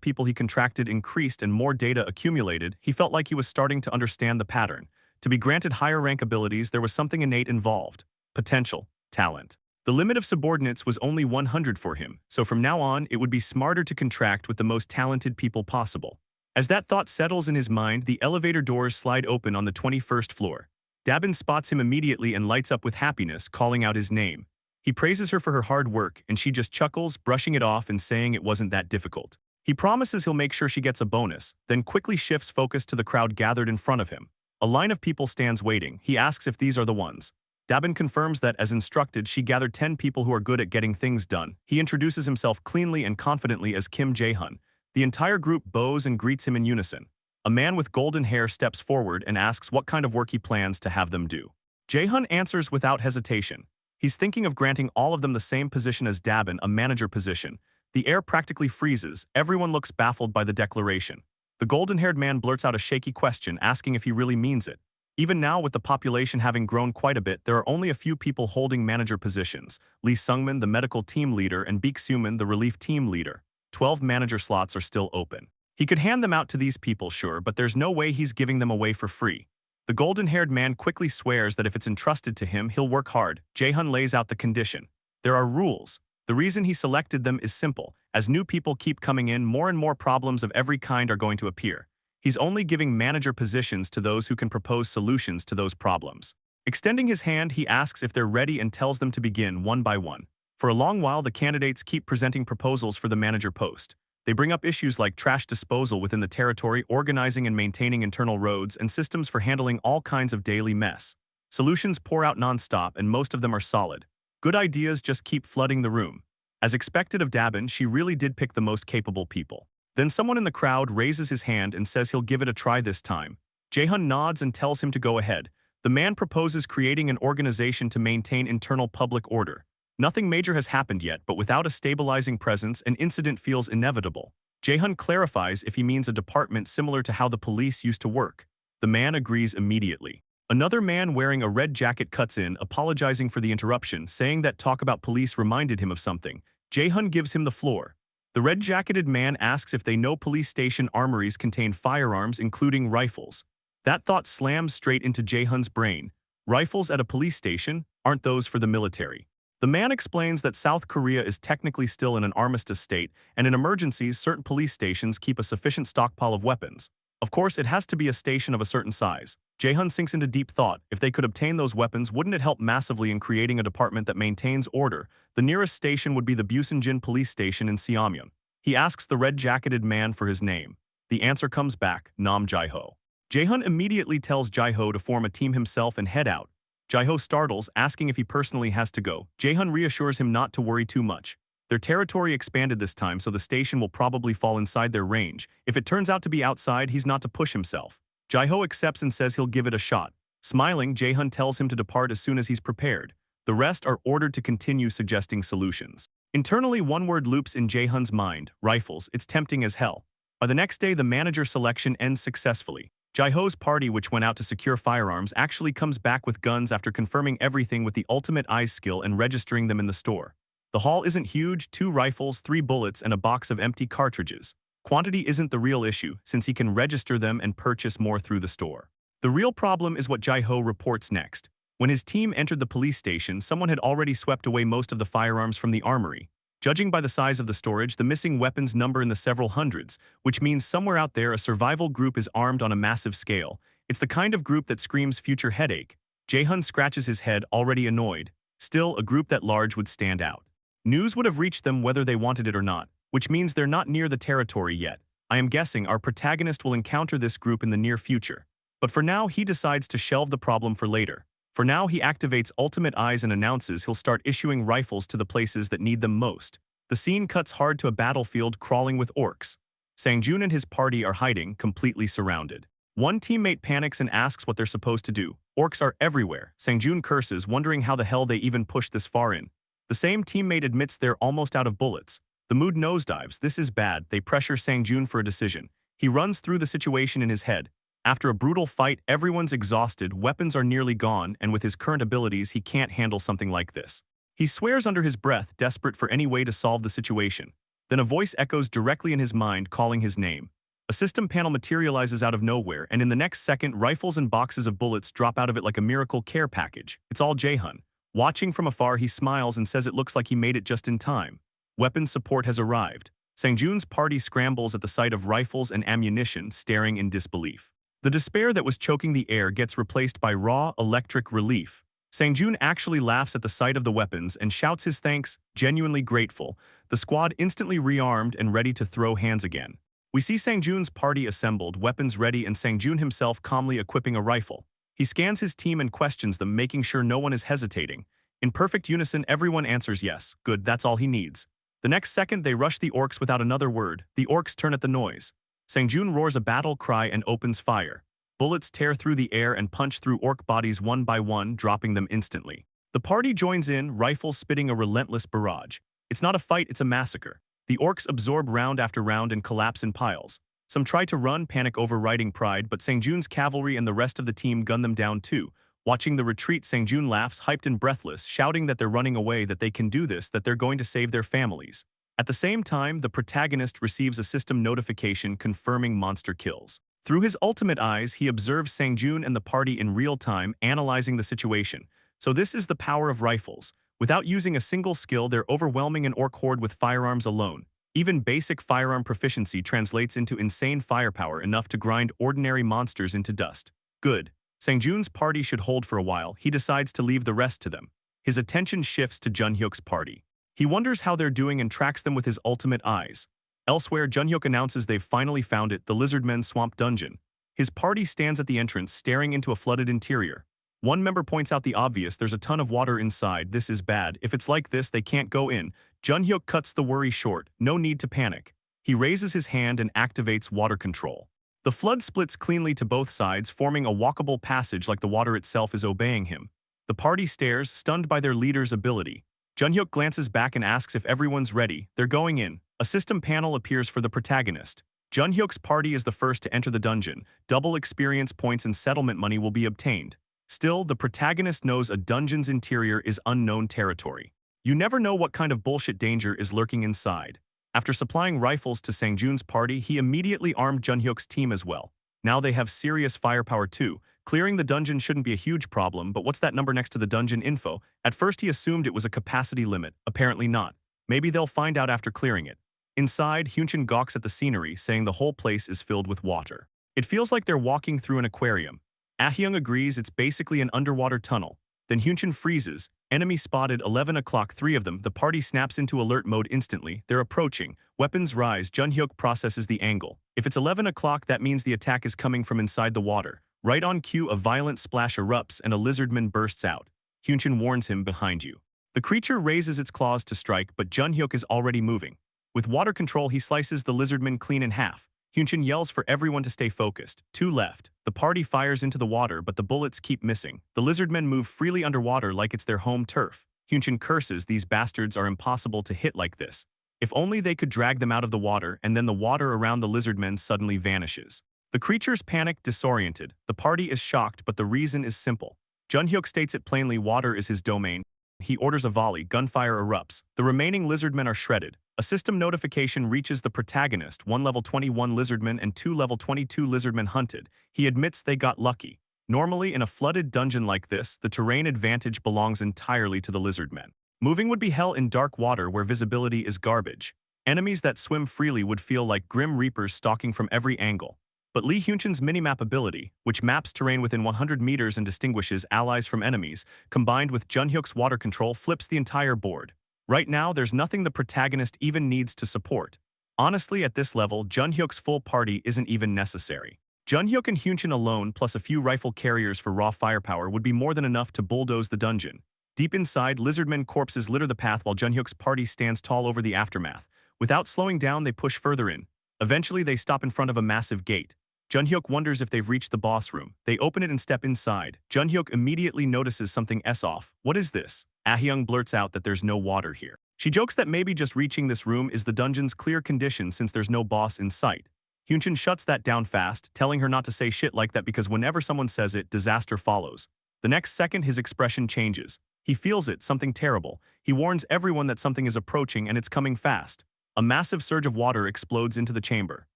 Speaker 1: people he contracted increased and more data accumulated, he felt like he was starting to understand the pattern. To be granted higher rank abilities, there was something innate involved. Potential. Talent. The limit of subordinates was only 100 for him, so from now on, it would be smarter to contract with the most talented people possible. As that thought settles in his mind, the elevator doors slide open on the 21st floor. Dabin spots him immediately and lights up with happiness, calling out his name. He praises her for her hard work, and she just chuckles, brushing it off and saying it wasn't that difficult. He promises he'll make sure she gets a bonus, then quickly shifts focus to the crowd gathered in front of him. A line of people stands waiting. He asks if these are the ones. Dabin confirms that, as instructed, she gathered 10 people who are good at getting things done. He introduces himself cleanly and confidently as Kim Jae-hun. The entire group bows and greets him in unison. A man with golden hair steps forward and asks what kind of work he plans to have them do. Jae-hun answers without hesitation. He's thinking of granting all of them the same position as Dabin, a manager position. The air practically freezes. Everyone looks baffled by the declaration. The golden-haired man blurts out a shaky question, asking if he really means it. Even now, with the population having grown quite a bit, there are only a few people holding manager positions. Lee Sungmin, the medical team leader, and Baek Suman, the relief team leader. 12 manager slots are still open. He could hand them out to these people, sure, but there's no way he's giving them away for free. The golden-haired man quickly swears that if it's entrusted to him, he'll work hard. Jae-hun lays out the condition. There are rules. The reason he selected them is simple. As new people keep coming in, more and more problems of every kind are going to appear. He's only giving manager positions to those who can propose solutions to those problems. Extending his hand, he asks if they're ready and tells them to begin one by one. For a long while, the candidates keep presenting proposals for the manager post. They bring up issues like trash disposal within the territory, organizing and maintaining internal roads, and systems for handling all kinds of daily mess. Solutions pour out non-stop, and most of them are solid. Good ideas just keep flooding the room. As expected of Dabin, she really did pick the most capable people. Then someone in the crowd raises his hand and says he'll give it a try this time. Jae-hun nods and tells him to go ahead. The man proposes creating an organization to maintain internal public order. Nothing major has happened yet, but without a stabilizing presence, an incident feels inevitable. Jae-hun clarifies if he means a department similar to how the police used to work. The man agrees immediately. Another man wearing a red jacket cuts in, apologizing for the interruption, saying that talk about police reminded him of something. Jae-hun gives him the floor. The red-jacketed man asks if they know police station armories contain firearms, including rifles. That thought slams straight into Jae-hun's brain. Rifles at a police station? Aren't those for the military? The man explains that South Korea is technically still in an armistice state, and in emergencies, certain police stations keep a sufficient stockpile of weapons. Of course, it has to be a station of a certain size. Jae-hun sinks into deep thought. If they could obtain those weapons, wouldn't it help massively in creating a department that maintains order? The nearest station would be the Busanjin police station in Seomyeon. He asks the red-jacketed man for his name. The answer comes back, Nam Jae-ho. Jae-hun immediately tells Jae-ho to form a team himself and head out. Jae-ho startles, asking if he personally has to go. Jae-hun reassures him not to worry too much. Their territory expanded this time, so the station will probably fall inside their range. If it turns out to be outside, he's not to push himself. Jae-ho accepts and says he'll give it a shot. Smiling, Jae-hun tells him to depart as soon as he's prepared. The rest are ordered to continue suggesting solutions. Internally, one word loops in Jae-hun's mind: rifles. It's tempting as hell. By the next day, the manager selection ends successfully. Jae-ho's party, which went out to secure firearms, actually comes back with guns after confirming everything with the ultimate eyes skill and registering them in the store. The haul isn't huge: 2 rifles, 3 bullets, and a box of empty cartridges. Quantity isn't the real issue, since he can register them and purchase more through the store. The real problem is what Jae-ho reports next. When his team entered the police station, someone had already swept away most of the firearms from the armory. Judging by the size of the storage, the missing weapons number in the several hundreds, which means somewhere out there a survival group is armed on a massive scale. It's the kind of group that screams future headache. Jae-hun scratches his head, already annoyed. Still, a group that large would stand out. News would have reached them whether they wanted it or not, which means they're not near the territory yet. I am guessing our protagonist will encounter this group in the near future. But for now, he decides to shelve the problem for later. For now, he activates Ultimate Eyes and announces he'll start issuing rifles to the places that need them most. The scene cuts hard to a battlefield crawling with orcs. Sang-joon and his party are hiding, completely surrounded. One teammate panics and asks what they're supposed to do. Orcs are everywhere. Sang-joon curses, wondering how the hell they even pushed this far in. The same teammate admits they're almost out of bullets. The mood nosedives. This is bad. They pressure Sang-joon for a decision. He runs through the situation in his head. After a brutal fight, everyone's exhausted, weapons are nearly gone, and with his current abilities, he can't handle something like this. He swears under his breath, desperate for any way to solve the situation. Then a voice echoes directly in his mind, calling his name. A system panel materializes out of nowhere, and in the next second, rifles and boxes of bullets drop out of it like a miracle care package. It's all Jae-hun. Watching from afar, he smiles and says it looks like he made it just in time. Weapons support has arrived. Sang-joon's party scrambles at the sight of rifles and ammunition, staring in disbelief. The despair that was choking the air gets replaced by raw, electric relief. Sang-joon actually laughs at the sight of the weapons and shouts his thanks, genuinely grateful. The squad instantly rearmed and ready to throw hands again. We see Sang-joon's party assembled, weapons ready, and Sang-joon himself calmly equipping a rifle. He scans his team and questions them, making sure no one is hesitating. In perfect unison, everyone answers yes. Good, that's all he needs. The next second, they rush the orcs without another word. The orcs turn at the noise. Sang-joon roars a battle cry and opens fire. Bullets tear through the air and punch through orc bodies one by one, dropping them instantly. The party joins in, rifles spitting a relentless barrage. It's not a fight, it's a massacre. The orcs absorb round after round and collapse in piles. Some try to run, panic overriding pride, but Sang-joon's cavalry and the rest of the team gun them down too. Watching the retreat, Sang-joon laughs, hyped and breathless, shouting that they're running away, that they can do this, that they're going to save their families. At the same time, the protagonist receives a system notification confirming monster kills. Through his ultimate eyes, he observes Sang-joon and the party in real time, analyzing the situation. So this is the power of rifles. Without using a single skill, they're overwhelming an orc horde with firearms alone. Even basic firearm proficiency translates into insane firepower, enough to grind ordinary monsters into dust. Good. Sang-joon's party should hold for a while. He decides to leave the rest to them. His attention shifts to Jun-hyuk's party. He wonders how they're doing and tracks them with his ultimate eyes. Elsewhere, Jun-hyuk announces they've finally found it, the Lizardmen's Swamp Dungeon. His party stands at the entrance, staring into a flooded interior. One member points out the obvious: there's a ton of water inside. This is bad. If it's like this, they can't go in. Jun-hyuk cuts the worry short. No need to panic. He raises his hand and activates water control. The flood splits cleanly to both sides, forming a walkable passage like the water itself is obeying him. The party stares, stunned by their leader's ability. Jun-hyuk glances back and asks if everyone's ready. They're going in. A system panel appears for the protagonist. Jun-hyuk's party is the first to enter the dungeon. Double experience points and settlement money will be obtained. Still, the protagonist knows a dungeon's interior is unknown territory. You never know what kind of bullshit danger is lurking inside. After supplying rifles to Sang-jun's party, he immediately armed Junhyuk's team as well. Now they have serious firepower too. Clearing the dungeon shouldn't be a huge problem, but what's that number next to the dungeon info? At first he assumed it was a capacity limit, apparently not. Maybe they'll find out after clearing it. Inside, Hyunchin gawks at the scenery, saying the whole place is filled with water. It feels like they're walking through an aquarium. Ahyung agrees it's basically an underwater tunnel. Then Hyunchin freezes. Enemy spotted 11 o'clock, 3 of them. The party snaps into alert mode instantly. They're approaching. Weapons rise. Junhyuk processes the angle. If it's 11 o'clock, that means the attack is coming from inside the water. Right on cue, a violent splash erupts and a lizardman bursts out. Hyunchin warns him, behind you. The creature raises its claws to strike, but Junhyuk is already moving. With water control, he slices the lizardman clean in half. Hyunchin yells for everyone to stay focused. 2 left. The party fires into the water, but the bullets keep missing. The lizardmen move freely underwater like it's their home turf. Hyunchin curses, these bastards are impossible to hit like this. If only they could drag them out of the water, and then the water around the lizardmen suddenly vanishes. The creatures panic, disoriented. The party is shocked, but the reason is simple. Junhyuk states it plainly, water is his domain. He orders a volley, gunfire erupts. The remaining lizardmen are shredded. A system notification reaches the protagonist, 1 level 21 lizardman and 2 level 22 lizardmen hunted. He admits they got lucky. Normally, in a flooded dungeon like this, the terrain advantage belongs entirely to the lizardmen. Moving would be hell in dark water where visibility is garbage. Enemies that swim freely would feel like grim reapers stalking from every angle. But Lee Hyunchin's minimap ability, which maps terrain within 100 meters and distinguishes allies from enemies, combined with Junhyuk's water control, flips the entire board. Right now, there's nothing the protagonist even needs to support. Honestly, at this level, Junhyuk's full party isn't even necessary. Junhyuk and Hyunchin alone, plus a few rifle carriers for raw firepower, would be more than enough to bulldoze the dungeon. Deep inside, lizardmen corpses litter the path while Junhyuk's party stands tall over the aftermath. Without slowing down, they push further in. Eventually, they stop in front of a massive gate. Junhyuk wonders if they've reached the boss room. They open it and step inside. Junhyuk immediately notices something off. What is this? Ahyung blurts out that there's no water here. She jokes that maybe just reaching this room is the dungeon's clear condition since there's no boss in sight. Hyunchin shuts that down fast, telling her not to say shit like that because whenever someone says it, disaster follows. The next second, his expression changes. He feels it, something terrible. He warns everyone that something is approaching and it's coming fast. A massive surge of water explodes into the chamber.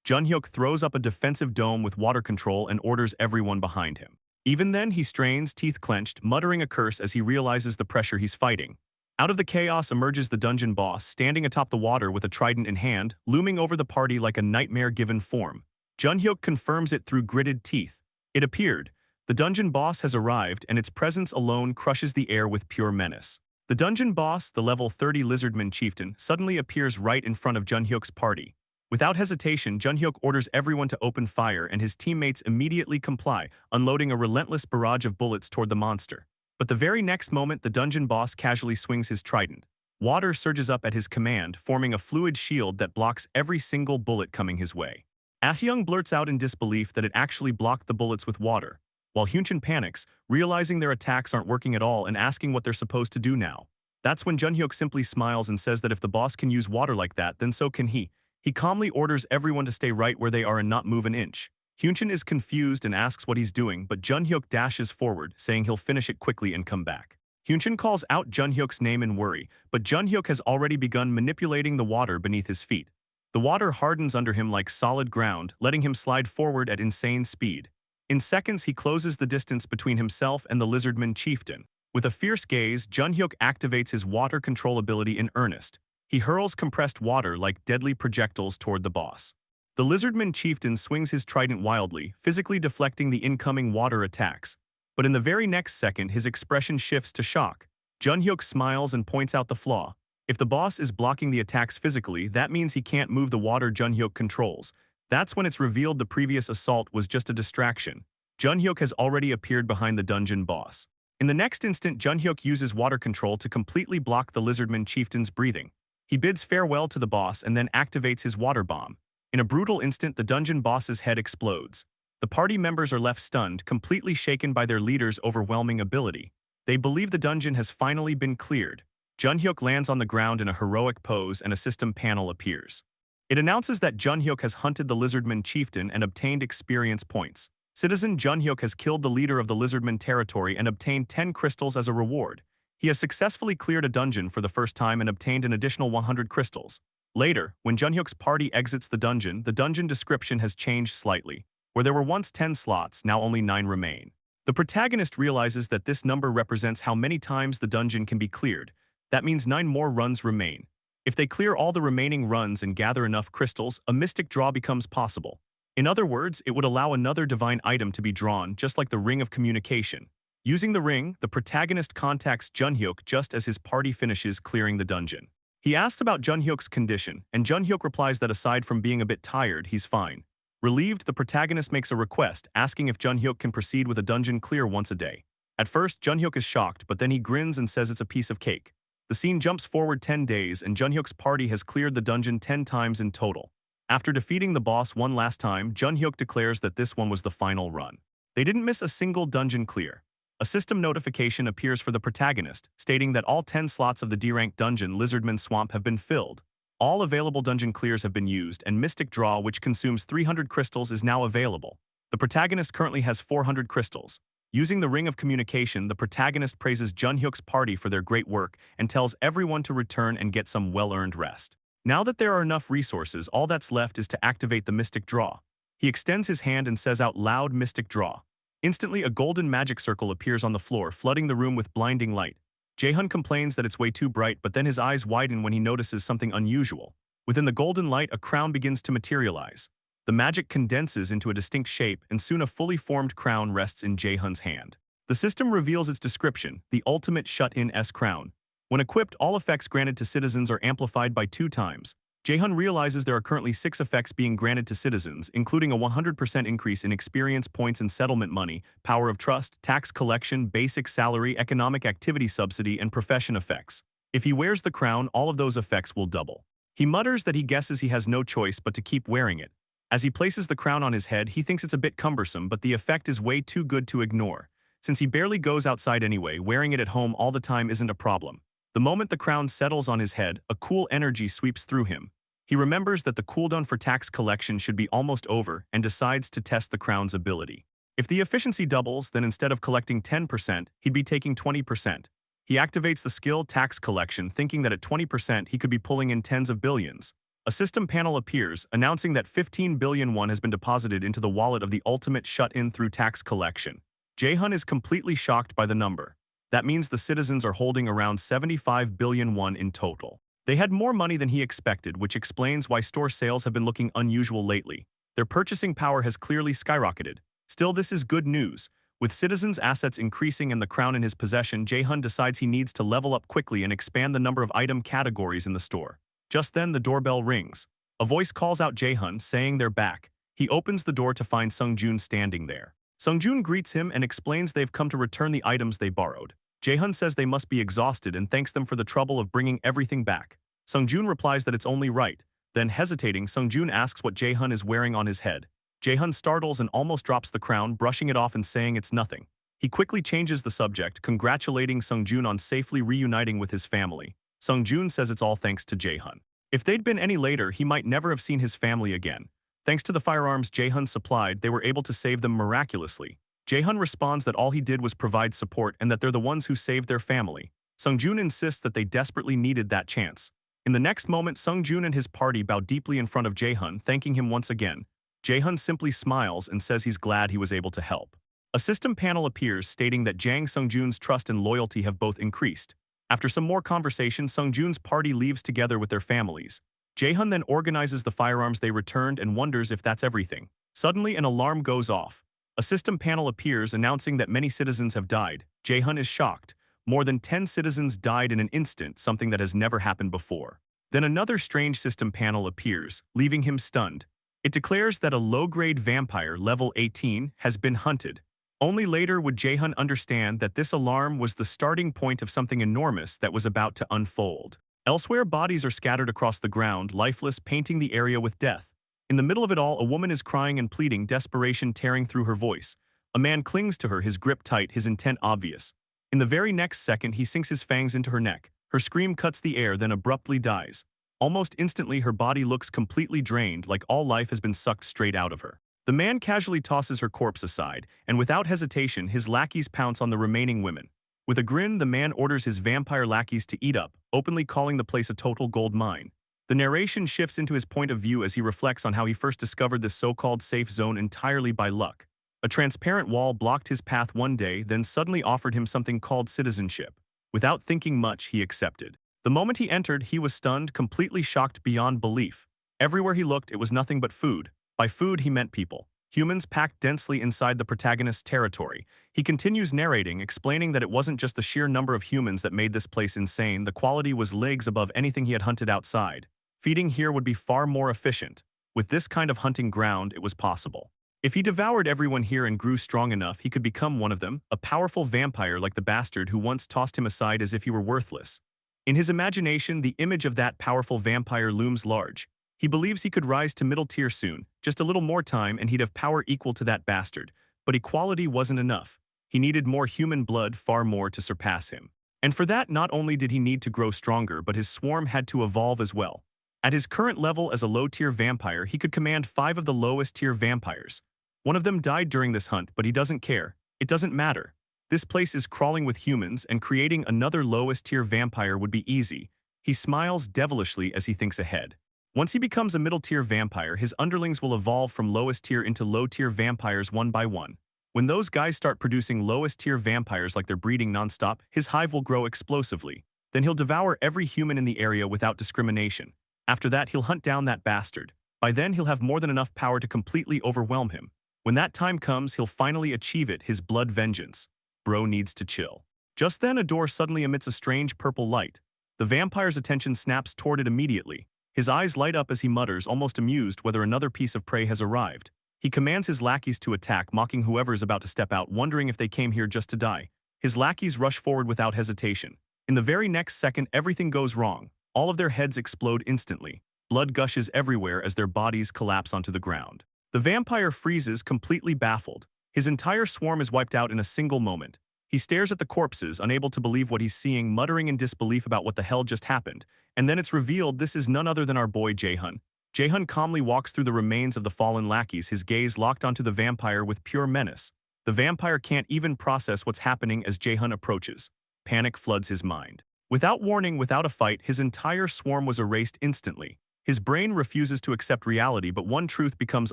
Speaker 1: Junhyuk throws up a defensive dome with water control and orders everyone behind him. Even then, he strains, teeth clenched, muttering a curse as he realizes the pressure he's fighting. Out of the chaos emerges the dungeon boss, standing atop the water with a trident in hand, looming over the party like a nightmare-given form. Junhyuk confirms it through gritted teeth. It appeared. The dungeon boss has arrived, and its presence alone crushes the air with pure menace. The dungeon boss, the level 30 lizardman chieftain, suddenly appears right in front of Junhyuk's party. Without hesitation, Junhyuk orders everyone to open fire and his teammates immediately comply, unloading a relentless barrage of bullets toward the monster. But the very next moment, the dungeon boss casually swings his trident. Water surges up at his command, forming a fluid shield that blocks every single bullet coming his way. Ahyung blurts out in disbelief that it actually blocked the bullets with water, while Hyunchin panics, realizing their attacks aren't working at all and asking what they're supposed to do now. That's when Junhyuk simply smiles and says that if the boss can use water like that, then so can he. He calmly orders everyone to stay right where they are and not move an inch. Hyunchin is confused and asks what he's doing, but Junhyuk dashes forward, saying he'll finish it quickly and come back. Hyunchin calls out Junhyuk's name in worry, but Junhyuk has already begun manipulating the water beneath his feet. The water hardens under him like solid ground, letting him slide forward at insane speed. In seconds, he closes the distance between himself and the lizardman chieftain. With a fierce gaze, Junhyuk activates his water control ability in earnest. He hurls compressed water like deadly projectiles toward the boss. The lizardman chieftain swings his trident wildly, physically deflecting the incoming water attacks. But in the very next second, his expression shifts to shock. Junhyuk smiles and points out the flaw. If the boss is blocking the attacks physically, that means he can't move the water Junhyuk controls. That's when it's revealed the previous assault was just a distraction. Junhyuk has already appeared behind the dungeon boss. In the next instant, Junhyuk uses water control to completely block the lizardman chieftain's breathing. He bids farewell to the boss and then activates his water bomb. In a brutal instant, the dungeon boss's head explodes. The party members are left stunned, completely shaken by their leader's overwhelming ability. They believe the dungeon has finally been cleared. Junhyuk lands on the ground in a heroic pose and a system panel appears. It announces that Junhyuk has hunted the lizardman chieftain and obtained experience points. Citizen Junhyuk has killed the leader of the Lizardman territory and obtained 10 crystals as a reward. He has successfully cleared a dungeon for the first time and obtained an additional 100 crystals. Later, when Junhyuk's party exits the dungeon description has changed slightly. Where there were once 10 slots, now only 9 remain. The protagonist realizes that this number represents how many times the dungeon can be cleared. That means 9 more runs remain. If they clear all the remaining runs and gather enough crystals, a mystic draw becomes possible. In other words, it would allow another divine item to be drawn, just like the Ring of Communication. Using the ring, the protagonist contacts Junhyuk just as his party finishes clearing the dungeon. He asks about Junhyuk's condition, and Junhyuk replies that aside from being a bit tired, he's fine. Relieved, the protagonist makes a request, asking if Junhyuk can proceed with a dungeon clear once a day. At first, Junhyuk is shocked, but then he grins and says it's a piece of cake. The scene jumps forward 10 days, and Junhyuk's party has cleared the dungeon 10 times in total. After defeating the boss one last time, Junhyuk declares that this one was the final run. They didn't miss a single dungeon clear. A system notification appears for the protagonist, stating that all 10 slots of the D-rank dungeon Lizardman Swamp have been filled. All available dungeon clears have been used, and Mystic Draw, which consumes 300 crystals, is now available. The protagonist currently has 400 crystals. Using the Ring of Communication, the protagonist praises Junhyuk's party for their great work and tells everyone to return and get some well-earned rest. Now that there are enough resources, all that's left is to activate the Mystic Draw. He extends his hand and says out loud, "Mystic Draw." Instantly, a golden magic circle appears on the floor, flooding the room with blinding light. Jae-hun complains that it's way too bright, but then his eyes widen when he notices something unusual. Within the golden light, a crown begins to materialize. The magic condenses into a distinct shape, and soon a fully formed crown rests in Jae-hun's hand. The system reveals its description, the ultimate shut-in S crown. When equipped, all effects granted to citizens are amplified by 2 times. Jae-hun realizes there are currently 6 effects being granted to citizens, including a 100% increase in experience points and settlement money, power of trust, tax collection, basic salary, economic activity subsidy, and profession effects. If he wears the crown, all of those effects will double. He mutters that he guesses he has no choice but to keep wearing it. As he places the crown on his head, he thinks it's a bit cumbersome, but the effect is way too good to ignore. Since he barely goes outside anyway, wearing it at home all the time isn't a problem. The moment the crown settles on his head, a cool energy sweeps through him. He remembers that the cooldown for tax collection should be almost over and decides to test the crown's ability. If the efficiency doubles, then instead of collecting 10%, he'd be taking 20%. He activates the skill tax collection, thinking that at 20% he could be pulling in tens of billions. A system panel appears, announcing that 15 billion won has been deposited into the wallet of the ultimate shut-in through tax collection. Jae-hun is completely shocked by the number. That means the citizens are holding around 75 billion won in total. They had more money than he expected, which explains why store sales have been looking unusual lately. Their purchasing power has clearly skyrocketed. Still, this is good news. With citizens' assets increasing and the crown in his possession, Jae-hun decides he needs to level up quickly and expand the number of item categories in the store. Just then, the doorbell rings. A voice calls out Jae-hun, saying they're back. He opens the door to find Sung-joon standing there. Sung-joon greets him and explains they've come to return the items they borrowed. Jae-hun says they must be exhausted and thanks them for the trouble of bringing everything back. Sung-joon replies that it's only right. Then, hesitating, Sung-joon asks what Jae-hun is wearing on his head. Jae-hun startles and almost drops the crown, brushing it off and saying it's nothing. He quickly changes the subject, congratulating Sung-joon on safely reuniting with his family. Sung-joon says it's all thanks to Jae-hun. If they'd been any later, he might never have seen his family again. Thanks to the firearms Jae-hun supplied, they were able to save them miraculously. Jae-hun responds that all he did was provide support and that they're the ones who saved their family. Sung-joon insists that they desperately needed that chance. In the next moment, Sung-joon and his party bow deeply in front of Jae-hun, thanking him once again. Jae-hun simply smiles and says he's glad he was able to help. A system panel appears stating that Jang Sung-joon's trust and loyalty have both increased. After some more conversation, Sung-joon's party leaves together with their families. Jae-hun then organizes the firearms they returned and wonders if that's everything. Suddenly, an alarm goes off. A system panel appears announcing that many citizens have died. Jae-hun is shocked. More than 10 citizens died in an instant, something that has never happened before. Then another strange system panel appears, leaving him stunned. It declares that a low-grade vampire, level 18, has been hunted. Only later would Jae-hun understand that this alarm was the starting point of something enormous that was about to unfold. Elsewhere, bodies are scattered across the ground, lifeless, painting the area with death. In the middle of it all, a woman is crying and pleading, desperation tearing through her voice. A man clings to her, his grip tight, his intent obvious. In the very next second, he sinks his fangs into her neck. Her scream cuts the air, then abruptly dies. Almost instantly, her body looks completely drained, like all life has been sucked straight out of her. The man casually tosses her corpse aside, and without hesitation, his lackeys pounce on the remaining women. With a grin, the man orders his vampire lackeys to eat up, openly calling the place a total gold mine. The narration shifts into his point of view as he reflects on how he first discovered this so-called safe zone entirely by luck. A transparent wall blocked his path one day, then suddenly offered him something called citizenship. Without thinking much, he accepted. The moment he entered, he was stunned, completely shocked beyond belief. Everywhere he looked, it was nothing but food. By food, he meant people. Humans packed densely inside the protagonist's territory. He continues narrating, explaining that it wasn't just the sheer number of humans that made this place insane, the quality was leagues above anything he had hunted outside. Feeding here would be far more efficient. With this kind of hunting ground, it was possible. If he devoured everyone here and grew strong enough, he could become one of them, a powerful vampire like the bastard who once tossed him aside as if he were worthless. In his imagination, the image of that powerful vampire looms large. He believes he could rise to middle tier soon, just a little more time and he'd have power equal to that bastard. But equality wasn't enough. He needed more human blood, far more to surpass him. And for that, not only did he need to grow stronger, but his swarm had to evolve as well. At his current level as a low-tier vampire, he could command 5 of the lowest-tier vampires. One of them died during this hunt, but he doesn't care. It doesn't matter. This place is crawling with humans, and creating another lowest-tier vampire would be easy. He smiles devilishly as he thinks ahead. Once he becomes a middle-tier vampire, his underlings will evolve from lowest-tier into low-tier vampires one by one. When those guys start producing lowest-tier vampires like they're breeding nonstop, his hive will grow explosively. Then he'll devour every human in the area without discrimination. After that, he'll hunt down that bastard. By then, he'll have more than enough power to completely overwhelm him. When that time comes, he'll finally achieve it, his blood vengeance. Bro needs to chill. Just then, a door suddenly emits a strange purple light. The vampire's attention snaps toward it immediately. His eyes light up as he mutters, almost amused whether another piece of prey has arrived. He commands his lackeys to attack, mocking whoever is about to step out, wondering if they came here just to die. His lackeys rush forward without hesitation. In the very next second, everything goes wrong. All of their heads explode instantly. Blood gushes everywhere as their bodies collapse onto the ground. The vampire freezes, completely baffled. His entire swarm is wiped out in a single moment. He stares at the corpses, unable to believe what he's seeing, muttering in disbelief about what the hell just happened. And then it's revealed this is none other than our boy Jae-hun. Jae-hun calmly walks through the remains of the fallen lackeys, his gaze locked onto the vampire with pure menace. The vampire can't even process what's happening as Jae-hun approaches. Panic floods his mind. Without warning, without a fight, his entire swarm was erased instantly. His brain refuses to accept reality, but one truth becomes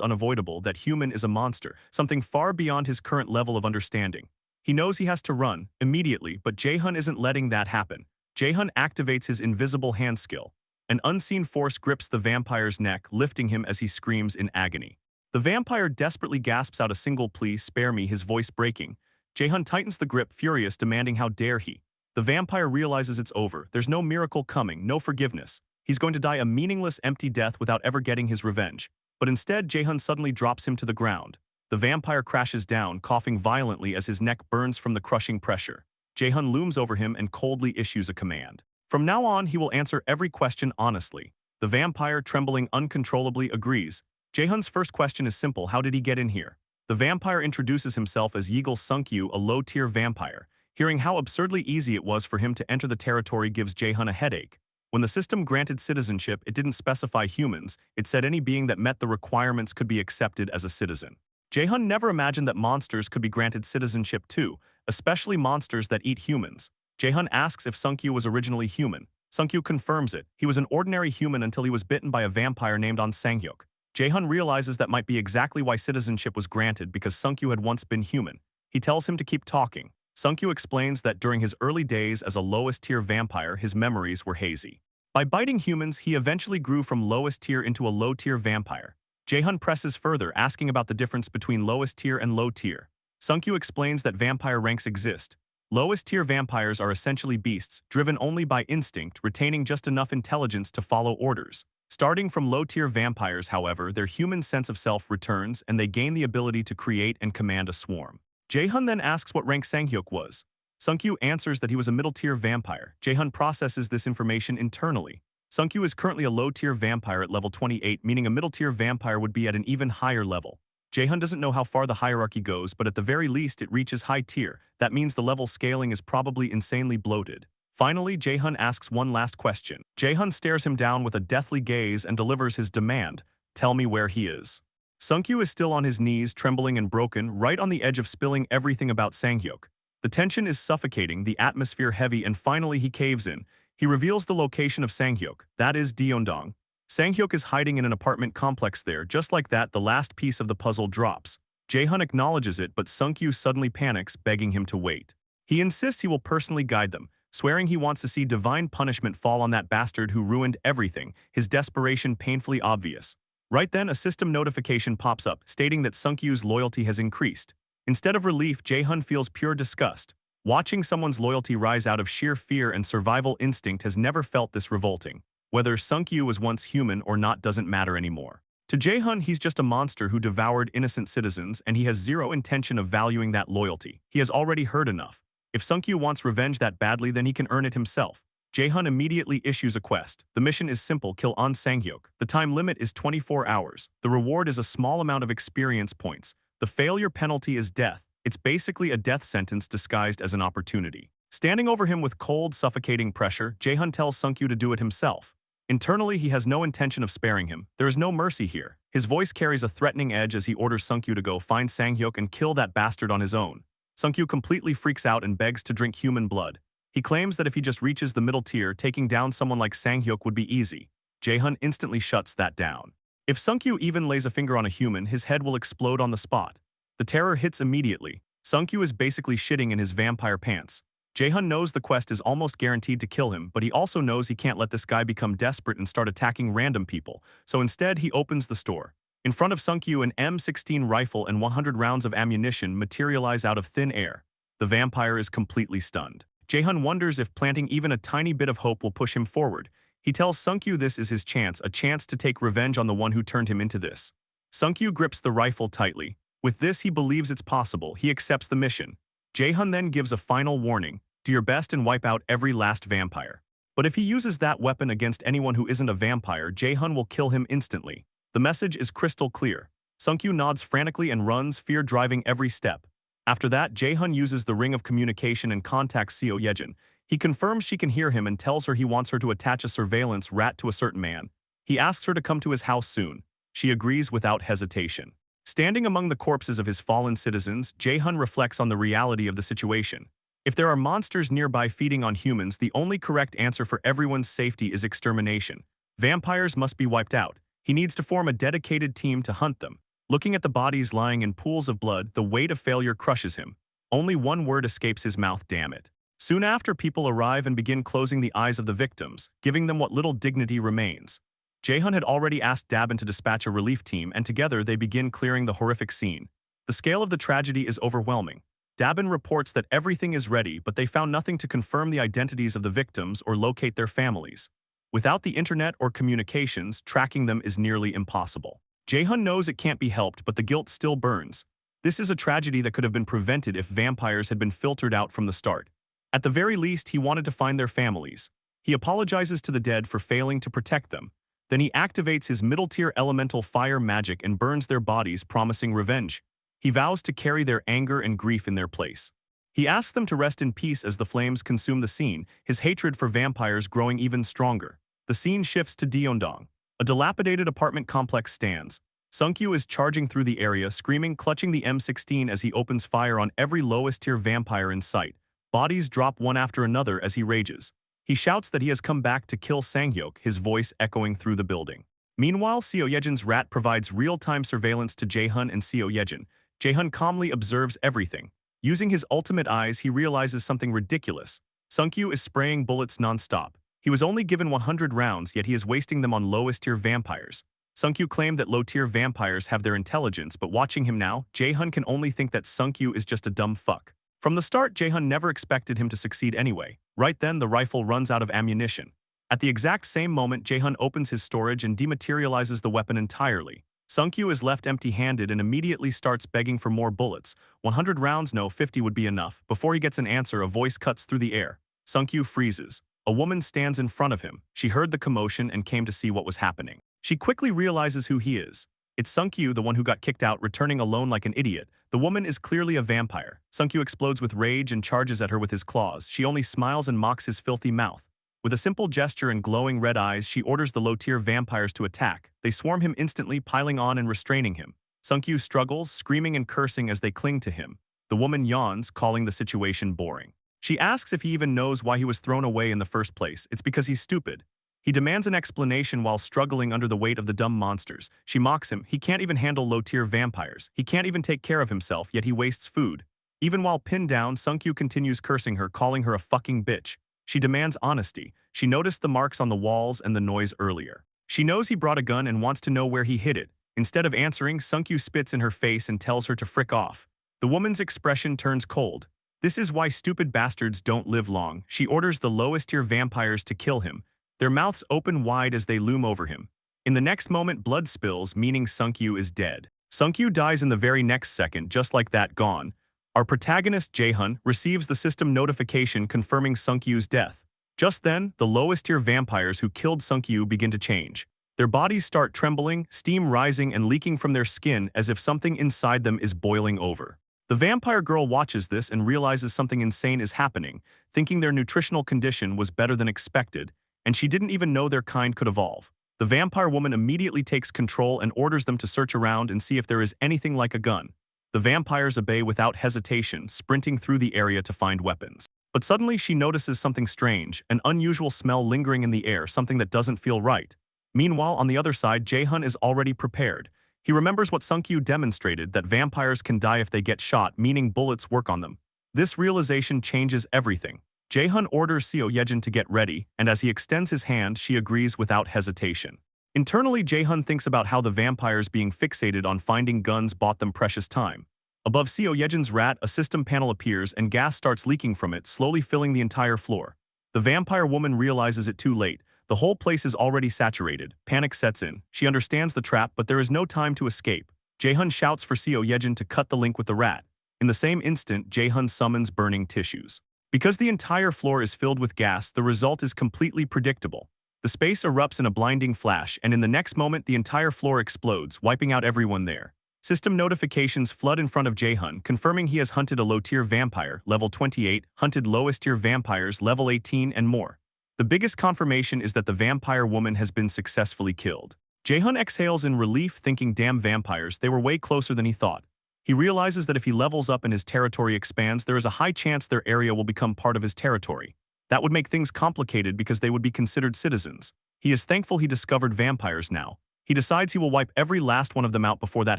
Speaker 1: unavoidable, that human is a monster, something far beyond his current level of understanding. He knows he has to run, immediately, but Jae-hun isn't letting that happen. Jae-hun activates his invisible hand skill. An unseen force grips the vampire's neck, lifting him as he screams in agony. The vampire desperately gasps out a single plea, "Spare me," his voice breaking. Jae-hun tightens the grip, furious, demanding how dare he. The vampire realizes it's over. There's no miracle coming, no forgiveness. He's going to die a meaningless, empty death without ever getting his revenge. But instead, Jae-hun suddenly drops him to the ground. The vampire crashes down, coughing violently as his neck burns from the crushing pressure. Jae-hun looms over him and coldly issues a command. From now on, he will answer every question honestly. The vampire, trembling uncontrollably, agrees. Jae-hun's first question is simple: how did he get in here? The vampire introduces himself as Yeagle Sungkyu, a low-tier vampire. Hearing how absurdly easy it was for him to enter the territory gives Jae-hun a headache. When the system granted citizenship, it didn't specify humans. It said any being that met the requirements could be accepted as a citizen. Jae-hun never imagined that monsters could be granted citizenship too, especially monsters that eat humans. Jae-hun asks if Sungkyu was originally human. Sungkyu confirms it. He was an ordinary human until he was bitten by a vampire named On Sang-hyuk. Jae-hun realizes that might be exactly why citizenship was granted, because Sungkyu had once been human. He tells him to keep talking. Sungkyu explains that during his early days as a lowest-tier vampire, his memories were hazy. By biting humans, he eventually grew from lowest tier into a low-tier vampire. Jae-hun presses further, asking about the difference between lowest tier and low tier. Sungkyu explains that vampire ranks exist. Lowest-tier vampires are essentially beasts, driven only by instinct, retaining just enough intelligence to follow orders. Starting from low-tier vampires, however, their human sense of self returns, and they gain the ability to create and command a swarm. Jae-hun then asks what rank Sang-hyuk was. Sungkyu answers that he was a middle-tier vampire. Jae-hun processes this information internally. Sungkyu is currently a low-tier vampire at level 28, meaning a middle-tier vampire would be at an even higher level. Jae-hun doesn't know how far the hierarchy goes, but at the very least it reaches high tier. That means the level scaling is probably insanely bloated. Finally, Jae-hun asks one last question. Jae-hun stares him down with a deathly gaze and delivers his demand: "Tell me where he is." Sungkyu is still on his knees, trembling and broken, right on the edge of spilling everything about Sanghyuk. The tension is suffocating, the atmosphere heavy, and finally he caves in. He reveals the location of Sanghyuk, that is Deondong. Sanghyuk is hiding in an apartment complex there. Just like that, the last piece of the puzzle drops. Jae-hun acknowledges it, but Sungkyu suddenly panics, begging him to wait. He insists he will personally guide them, swearing he wants to see divine punishment fall on that bastard who ruined everything, his desperation painfully obvious. Right then, a system notification pops up, stating that Sungkyu's loyalty has increased. Instead of relief, Jae-hun feels pure disgust. Watching someone's loyalty rise out of sheer fear and survival instinct has never felt this revolting. Whether Sungkyu was once human or not doesn't matter anymore. To Jae-hun, he's just a monster who devoured innocent citizens, and he has zero intention of valuing that loyalty. He has already heard enough. If Sungkyu wants revenge that badly, then he can earn it himself. Jae-hun immediately issues a quest. The mission is simple: kill An Sang-hyuk. The time limit is 24 hours. The reward is a small amount of experience points. The failure penalty is death. It's basically a death sentence disguised as an opportunity. Standing over him with cold, suffocating pressure, Jae-hun tells Sungkyu to do it himself. Internally, he has no intention of sparing him. There is no mercy here. His voice carries a threatening edge as he orders Sungkyu to go find Sang-hyuk and kill that bastard on his own. Sungkyu completely freaks out and begs to drink human blood. He claims that if he just reaches the middle tier, taking down someone like Sang-hyuk would be easy. Jae-hun instantly shuts that down. If Sungkyu even lays a finger on a human, his head will explode on the spot. The terror hits immediately. Sungkyu is basically shitting in his vampire pants. Jae-hun knows the quest is almost guaranteed to kill him, but he also knows he can't let this guy become desperate and start attacking random people, so instead he opens the store. In front of Sungkyu, an M16 rifle and 100 rounds of ammunition materialize out of thin air. The vampire is completely stunned. Jae-hun wonders if planting even a tiny bit of hope will push him forward. He tells Sungkyu this is his chance, a chance to take revenge on the one who turned him into this. Sungkyu grips the rifle tightly. With this, he believes it's possible. He accepts the mission. Jae-hun then gives a final warning: do your best and wipe out every last vampire. But if he uses that weapon against anyone who isn't a vampire, Jae-hun will kill him instantly. The message is crystal clear. Sungkyu nods frantically and runs, fear driving every step. After that, Jae-hun uses the ring of communication and contacts Seo Yejin. He confirms she can hear him and tells her he wants her to attach a surveillance rat to a certain man. He asks her to come to his house soon. She agrees without hesitation. Standing among the corpses of his fallen citizens, Jae-hun reflects on the reality of the situation. If there are monsters nearby feeding on humans, the only correct answer for everyone's safety is extermination. Vampires must be wiped out. He needs to form a dedicated team to hunt them. Looking at the bodies lying in pools of blood, the weight of failure crushes him. Only one word escapes his mouth: damn it. Soon after, people arrive and begin closing the eyes of the victims, giving them what little dignity remains. Jae-hun had already asked Dabin to dispatch a relief team, and together they begin clearing the horrific scene. The scale of the tragedy is overwhelming. Dabin reports that everything is ready, but they found nothing to confirm the identities of the victims or locate their families. Without the internet or communications, tracking them is nearly impossible. Jae-hun knows it can't be helped, but the guilt still burns. This is a tragedy that could have been prevented if vampires had been filtered out from the start. At the very least, he wanted to find their families. He apologizes to the dead for failing to protect them. Then he activates his middle-tier elemental fire magic and burns their bodies, promising revenge. He vows to carry their anger and grief in their place. He asks them to rest in peace as the flames consume the scene, his hatred for vampires growing even stronger. The scene shifts to Deondong. A dilapidated apartment complex stands. Sungkyu is charging through the area, screaming, clutching the M16 as he opens fire on every lowest-tier vampire in sight. Bodies drop one after another as he rages. He shouts that he has come back to kill Sang-hyuk, his voice echoing through the building. Meanwhile, Seo Yejin's rat provides real-time surveillance to Jae-hun and Seo Yejin. Jae-hun calmly observes everything. Using his ultimate eyes, he realizes something ridiculous. Sungkyu is spraying bullets non-stop. He was only given 100 rounds, yet he is wasting them on lowest-tier vampires. Sungkyu claimed that low-tier vampires have their intelligence, but watching him now, Jae-hun can only think that Sungkyu is just a dumb fuck. From the start, Jae-hun never expected him to succeed anyway. Right then, the rifle runs out of ammunition. At the exact same moment, Jae-hun opens his storage and dematerializes the weapon entirely. Sungkyu is left empty-handed and immediately starts begging for more bullets. 100 rounds, no, 50 would be enough. Before he gets an answer, a voice cuts through the air. Sungkyu freezes. A woman stands in front of him. She heard the commotion and came to see what was happening. She quickly realizes who he is. It's Sungkyu, the one who got kicked out, returning alone like an idiot. The woman is clearly a vampire. Sungkyu explodes with rage and charges at her with his claws. She only smiles and mocks his filthy mouth. With a simple gesture and glowing red eyes, she orders the low-tier vampires to attack. They swarm him instantly, piling on and restraining him. Sungkyu struggles, screaming and cursing as they cling to him. The woman yawns, calling the situation boring. She asks if he even knows why he was thrown away in the first place. It's because he's stupid. He demands an explanation while struggling under the weight of the dumb monsters. She mocks him. He can't even handle low-tier vampires. He can't even take care of himself, yet he wastes food. Even while pinned down, Sungkyu continues cursing her, calling her a fucking bitch. She demands honesty. She noticed the marks on the walls and the noise earlier. She knows he brought a gun and wants to know where he hid it. Instead of answering, Sungkyu spits in her face and tells her to frick off. The woman's expression turns cold. This is why stupid bastards don't live long. She orders the lowest-tier vampires to kill him. Their mouths open wide as they loom over him. In the next moment, blood spills, meaning Sungkyu is dead. Sungkyu dies in the very next second, just like that, gone. Our protagonist, Jae-hun, receives the system notification confirming Sungkyu's death. Just then, the lowest-tier vampires who killed Sungkyu begin to change. Their bodies start trembling, steam rising and leaking from their skin as if something inside them is boiling over. The vampire girl watches this and realizes something insane is happening, thinking their nutritional condition was better than expected, and she didn't even know their kind could evolve. The vampire woman immediately takes control and orders them to search around and see if there is anything like a gun. The vampires obey without hesitation, sprinting through the area to find weapons. But suddenly she notices something strange, an unusual smell lingering in the air, something that doesn't feel right. Meanwhile, on the other side, Jae-hun is already prepared. He remembers what Sungkyu demonstrated, that vampires can die if they get shot, meaning bullets work on them. This realization changes everything. Jae-hun orders Seo Yejin to get ready, and as he extends his hand, she agrees without hesitation. Internally, Jae-hun thinks about how the vampires being fixated on finding guns bought them precious time. Above Seo Yejin's rat, a system panel appears and gas starts leaking from it, slowly filling the entire floor. The vampire woman realizes it too late. The whole place is already saturated. Panic sets in. She understands the trap, but there is no time to escape. Jae-hun shouts for Seo Yejin to cut the link with the rat. In the same instant, Jae-hun summons burning tissues. Because the entire floor is filled with gas, the result is completely predictable. The space erupts in a blinding flash, and in the next moment, the entire floor explodes, wiping out everyone there. System notifications flood in front of Jae-hun, confirming he has hunted a low-tier vampire, level 28, hunted lowest-tier vampires, level 18, and more. The biggest confirmation is that the vampire woman has been successfully killed. Jae-hun exhales in relief, thinking, damn vampires, they were way closer than he thought. He realizes that if he levels up and his territory expands, there is a high chance their area will become part of his territory. That would make things complicated because they would be considered citizens. He is thankful he discovered vampires now. He decides he will wipe every last one of them out before that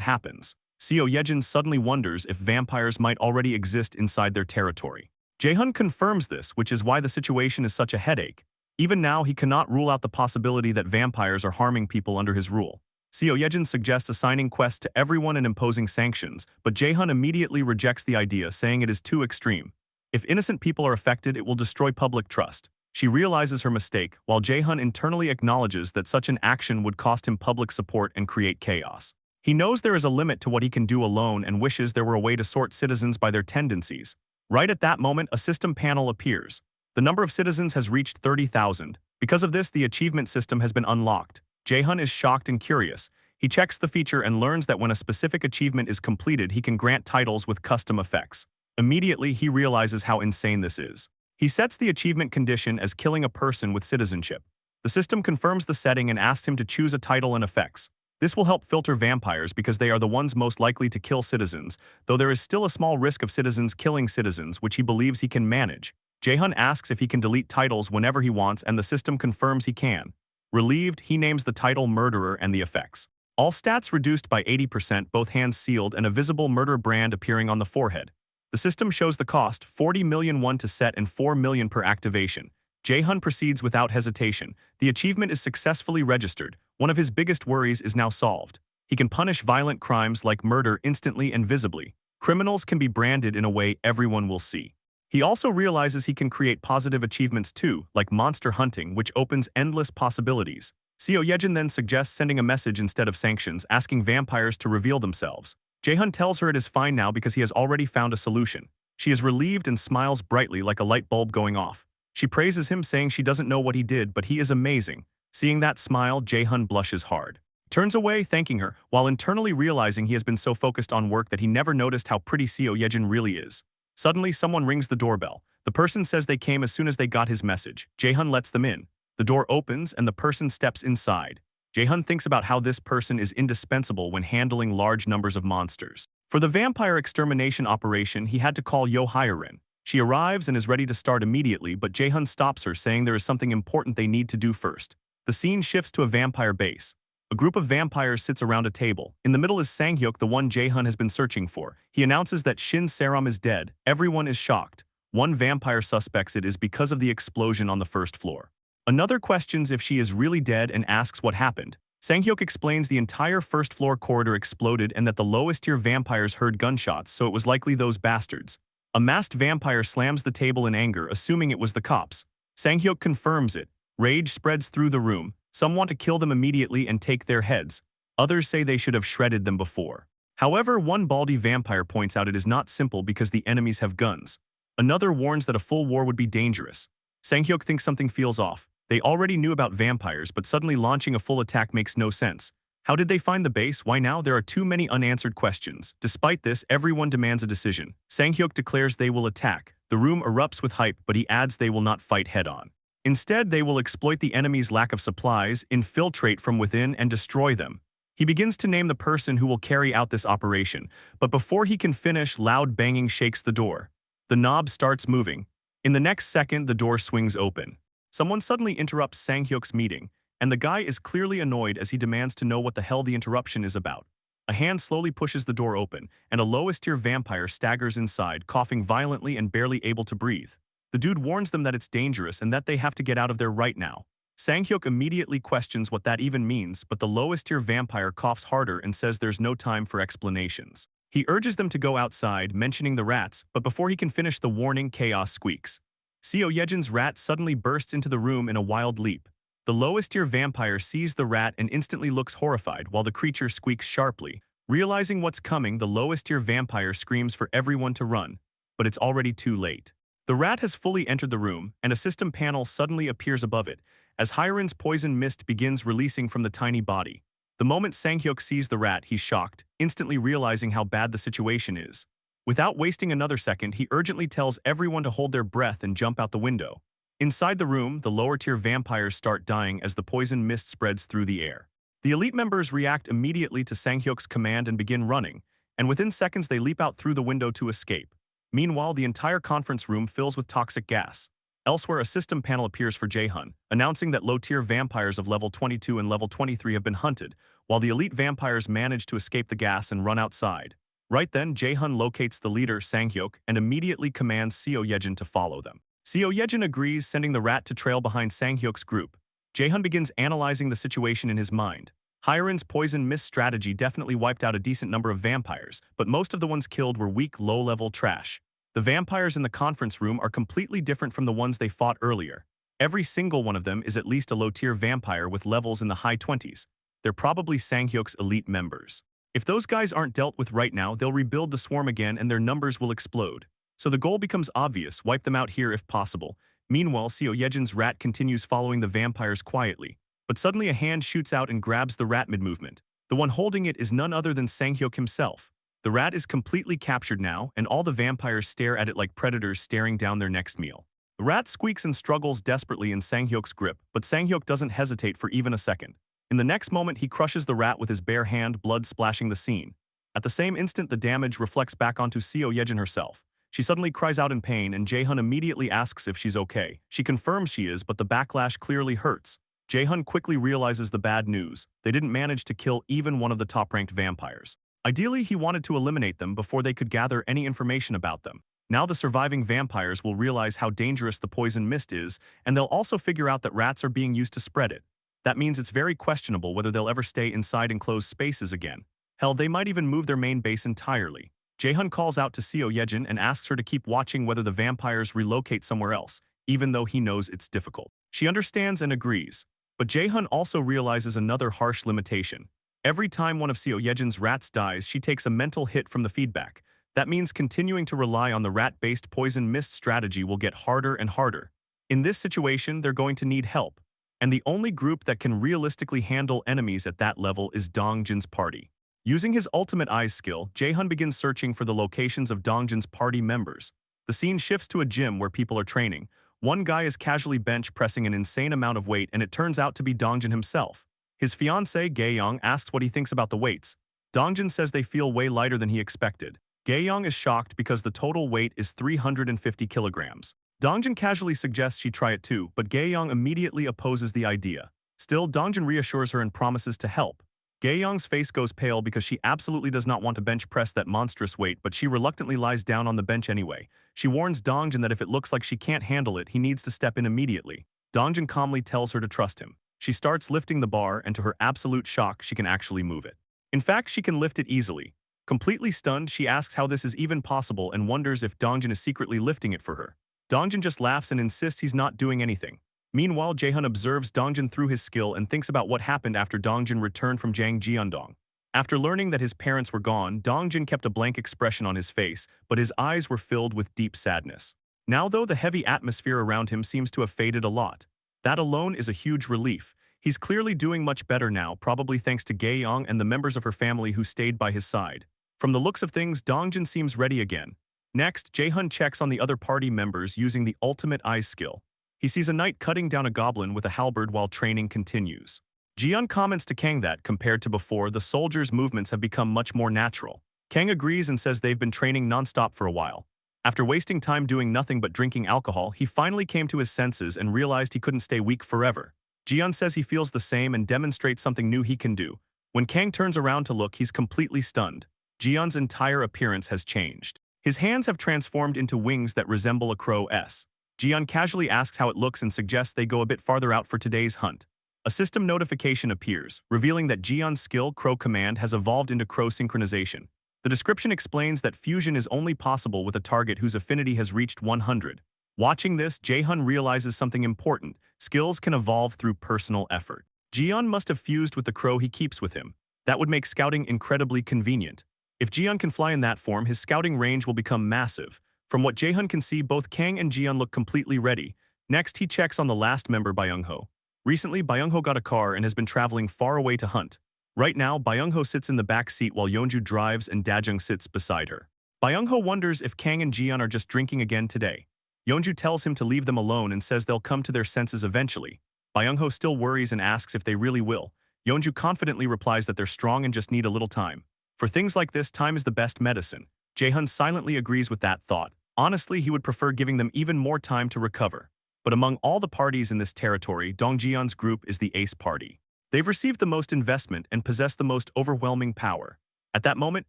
Speaker 1: happens. Seo Yejin suddenly wonders if vampires might already exist inside their territory. Jae-hun confirms this, which is why the situation is such a headache. Even now, he cannot rule out the possibility that vampires are harming people under his rule. Seo Yejin suggests assigning quests to everyone and imposing sanctions, but Jae-hun immediately rejects the idea, saying it is too extreme. If innocent people are affected, it will destroy public trust. She realizes her mistake, while Jae-hun internally acknowledges that such an action would cost him public support and create chaos. He knows there is a limit to what he can do alone and wishes there were a way to sort citizens by their tendencies. Right at that moment, a system panel appears. The number of citizens has reached 30,000. Because of this, the achievement system has been unlocked. Jae-hun is shocked and curious. He checks the feature and learns that when a specific achievement is completed, he can grant titles with custom effects. Immediately, he realizes how insane this is. He sets the achievement condition as killing a person with citizenship. The system confirms the setting and asks him to choose a title and effects. This will help filter vampires because they are the ones most likely to kill citizens, though there is still a small risk of citizens killing citizens, which he believes he can manage. Jae-hun asks if he can delete titles whenever he wants, and the system confirms he can. Relieved, he names the title Murderer and the effects. All stats reduced by 80%, both hands sealed, and a visible murder brand appearing on the forehead. The system shows the cost, 40 million won to set and 4 million per activation. Jae-hun proceeds without hesitation. The achievement is successfully registered. One of his biggest worries is now solved. He can punish violent crimes like murder instantly and visibly. Criminals can be branded in a way everyone will see. He also realizes he can create positive achievements too, like monster hunting, which opens endless possibilities. Seo Yejin then suggests sending a message instead of sanctions, asking vampires to reveal themselves. Jae-hun tells her it is fine now because he has already found a solution. She is relieved and smiles brightly like a light bulb going off. She praises him, saying she doesn't know what he did, but he is amazing. Seeing that smile, Jae-hun blushes hard. Turns away, thanking her, while internally realizing he has been so focused on work that he never noticed how pretty Seo Yejin really is. Suddenly, someone rings the doorbell. The person says they came as soon as they got his message. Jae-hun lets them in. The door opens and the person steps inside. Jae-hun thinks about how this person is indispensable when handling large numbers of monsters. For the vampire extermination operation, he had to call Yo Hyerin. She arrives and is ready to start immediately, but Jae-hun stops her, saying there is something important they need to do first. The scene shifts to a vampire base. A group of vampires sits around a table. In the middle is Sang-hyuk, the one Jae-hun has been searching for. He announces that Shin Saram is dead. Everyone is shocked. One vampire suspects it is because of the explosion on the first floor. Another questions if she is really dead and asks what happened. Sang-hyuk explains the entire first-floor corridor exploded and that the lowest-tier vampires heard gunshots, so it was likely those bastards. A masked vampire slams the table in anger, assuming it was the cops. Sang-hyuk confirms it. Rage spreads through the room. Some want to kill them immediately and take their heads. Others say they should have shredded them before. However, one baldy vampire points out it is not simple because the enemies have guns. Another warns that a full war would be dangerous. Sang-hyuk thinks something feels off. They already knew about vampires, but suddenly launching a full attack makes no sense. How did they find the base? Why now? There are too many unanswered questions. Despite this, everyone demands a decision. Sang-hyuk declares they will attack. The room erupts with hype, but he adds they will not fight head-on. Instead, they will exploit the enemy's lack of supplies, infiltrate from within, and destroy them. He begins to name the person who will carry out this operation, but before he can finish, loud banging shakes the door. The knob starts moving. In the next second, the door swings open. Someone suddenly interrupts Sang-hyuk's meeting, and the guy is clearly annoyed as he demands to know what the hell the interruption is about. A hand slowly pushes the door open, and a lowest-tier vampire staggers inside, coughing violently and barely able to breathe. The dude warns them that it's dangerous and that they have to get out of there right now. Sang-hyuk immediately questions what that even means, but the lowest-tier vampire coughs harder and says there's no time for explanations. He urges them to go outside, mentioning the rats, but before he can finish the warning, chaos squeaks. Seo Yejin's rat suddenly bursts into the room in a wild leap. The lowest-tier vampire sees the rat and instantly looks horrified while the creature squeaks sharply. Realizing what's coming, the lowest-tier vampire screams for everyone to run, but it's already too late. The rat has fully entered the room, and a system panel suddenly appears above it, as Hyren's poison mist begins releasing from the tiny body. The moment Sang-hyuk sees the rat, he's shocked, instantly realizing how bad the situation is. Without wasting another second, he urgently tells everyone to hold their breath and jump out the window. Inside the room, the lower-tier vampires start dying as the poison mist spreads through the air. The elite members react immediately to Sang-hyuk's command and begin running, and within seconds they leap out through the window to escape. Meanwhile, the entire conference room fills with toxic gas. Elsewhere, a system panel appears for Jae-hun, announcing that low-tier vampires of level 22 and level 23 have been hunted, while the elite vampires manage to escape the gas and run outside. Right then, Jae-hun locates the leader, Sang-hyuk, and immediately commands Seo Yejin to follow them. Seo Yejin agrees, sending the rat to trail behind Sang-hyuk's group. Jae-hun begins analyzing the situation in his mind. Hyren's poison mist strategy definitely wiped out a decent number of vampires, but most of the ones killed were weak, low-level trash. The vampires in the conference room are completely different from the ones they fought earlier. Every single one of them is at least a low-tier vampire with levels in the high 20s. They're probably Sang-hyuk's elite members. If those guys aren't dealt with right now, they'll rebuild the swarm again and their numbers will explode. So the goal becomes obvious, wipe them out here if possible. Meanwhile, Seo Yejin's rat continues following the vampires quietly. But suddenly a hand shoots out and grabs the rat mid-movement. The one holding it is none other than Sang-hyuk himself. The rat is completely captured now, and all the vampires stare at it like predators staring down their next meal. The rat squeaks and struggles desperately in Sang-hyuk's grip, but Sang-hyuk doesn't hesitate for even a second. In the next moment, he crushes the rat with his bare hand, blood splashing the scene. At the same instant, the damage reflects back onto Seo Yejin herself. She suddenly cries out in pain, and Jae-hun immediately asks if she's okay. She confirms she is, but the backlash clearly hurts. Jae-hun quickly realizes the bad news. They didn't manage to kill even one of the top-ranked vampires. Ideally, he wanted to eliminate them before they could gather any information about them. Now the surviving vampires will realize how dangerous the poison mist is, and they'll also figure out that rats are being used to spread it. That means it's very questionable whether they'll ever stay inside enclosed spaces again. Hell, they might even move their main base entirely. Jae-hun calls out to Seo Yejin and asks her to keep watching whether the vampires relocate somewhere else, even though he knows it's difficult. She understands and agrees. But Jae-hun also realizes another harsh limitation. Every time one of Seo Yejin's rats dies, she takes a mental hit from the feedback. That means continuing to rely on the rat-based poison mist strategy will get harder and harder. In this situation, they're going to need help. And the only group that can realistically handle enemies at that level is Dongjin's party. Using his ultimate eyes skill, Jae-hun begins searching for the locations of Dongjin's party members. The scene shifts to a gym where people are training. One guy is casually bench pressing an insane amount of weight, and it turns out to be Dongjin himself. His fiancée, Gaeyong, asks what he thinks about the weights. Dongjin says they feel way lighter than he expected. Gaeyong is shocked because the total weight is 350 kilograms. Dongjin casually suggests she try it too, but Gaeyong immediately opposes the idea. Still, Dongjin reassures her and promises to help. Gaeyong's face goes pale because she absolutely does not want to bench press that monstrous weight, but she reluctantly lies down on the bench anyway. She warns Dongjin that if it looks like she can't handle it, he needs to step in immediately. Dongjin calmly tells her to trust him. She starts lifting the bar, and to her absolute shock, she can actually move it. In fact, she can lift it easily. Completely stunned, she asks how this is even possible and wonders if Dongjin is secretly lifting it for her. Dongjin just laughs and insists he's not doing anything. Meanwhile, Jaehyun observes Dongjin through his skill and thinks about what happened after Dongjin returned from Jangjeondong. After learning that his parents were gone, Dongjin kept a blank expression on his face, but his eyes were filled with deep sadness. Now though, the heavy atmosphere around him seems to have faded a lot. That alone is a huge relief. He's clearly doing much better now, probably thanks to Gaeyong and the members of her family who stayed by his side. From the looks of things, Dongjin seems ready again. Next, Jaehyun checks on the other party members using the ultimate eyes skill. He sees a knight cutting down a goblin with a halberd while training continues. Jiyeon comments to Kang that, compared to before, the soldiers' movements have become much more natural. Kang agrees and says they've been training non-stop for a while. After wasting time doing nothing but drinking alcohol, he finally came to his senses and realized he couldn't stay weak forever. Jiyeon says he feels the same and demonstrates something new he can do. When Kang turns around to look, he's completely stunned. Jiyeon's entire appearance has changed. His hands have transformed into wings that resemble a crow's. Jiyeon casually asks how it looks and suggests they go a bit farther out for today's hunt. A system notification appears, revealing that Jiyeon's skill, Crow Command, has evolved into Crow Synchronization. The description explains that fusion is only possible with a target whose affinity has reached 100. Watching this, Jaehyun realizes something important. Skills can evolve through personal effort. Jiyeon must have fused with the crow he keeps with him. That would make scouting incredibly convenient. If Jiyeon can fly in that form, his scouting range will become massive. From what Jaehyun can see, both Kang and Jiyeon look completely ready. Next, he checks on the last member, Byung-ho. Recently, Byung-ho got a car and has been traveling far away to hunt. Right now, Byung-ho sits in the back seat while Yeonju drives and Dajung sits beside her. Byung-ho wonders if Kang and Jiyeon are just drinking again today. Yeonju tells him to leave them alone and says they'll come to their senses eventually. Byung-ho still worries and asks if they really will. Yeonju confidently replies that they're strong and just need a little time. For things like this, time is the best medicine. Jaehyun silently agrees with that thought. Honestly, he would prefer giving them even more time to recover. But among all the parties in this territory, Dongjeon's group is the ace party. They've received the most investment and possess the most overwhelming power. At that moment,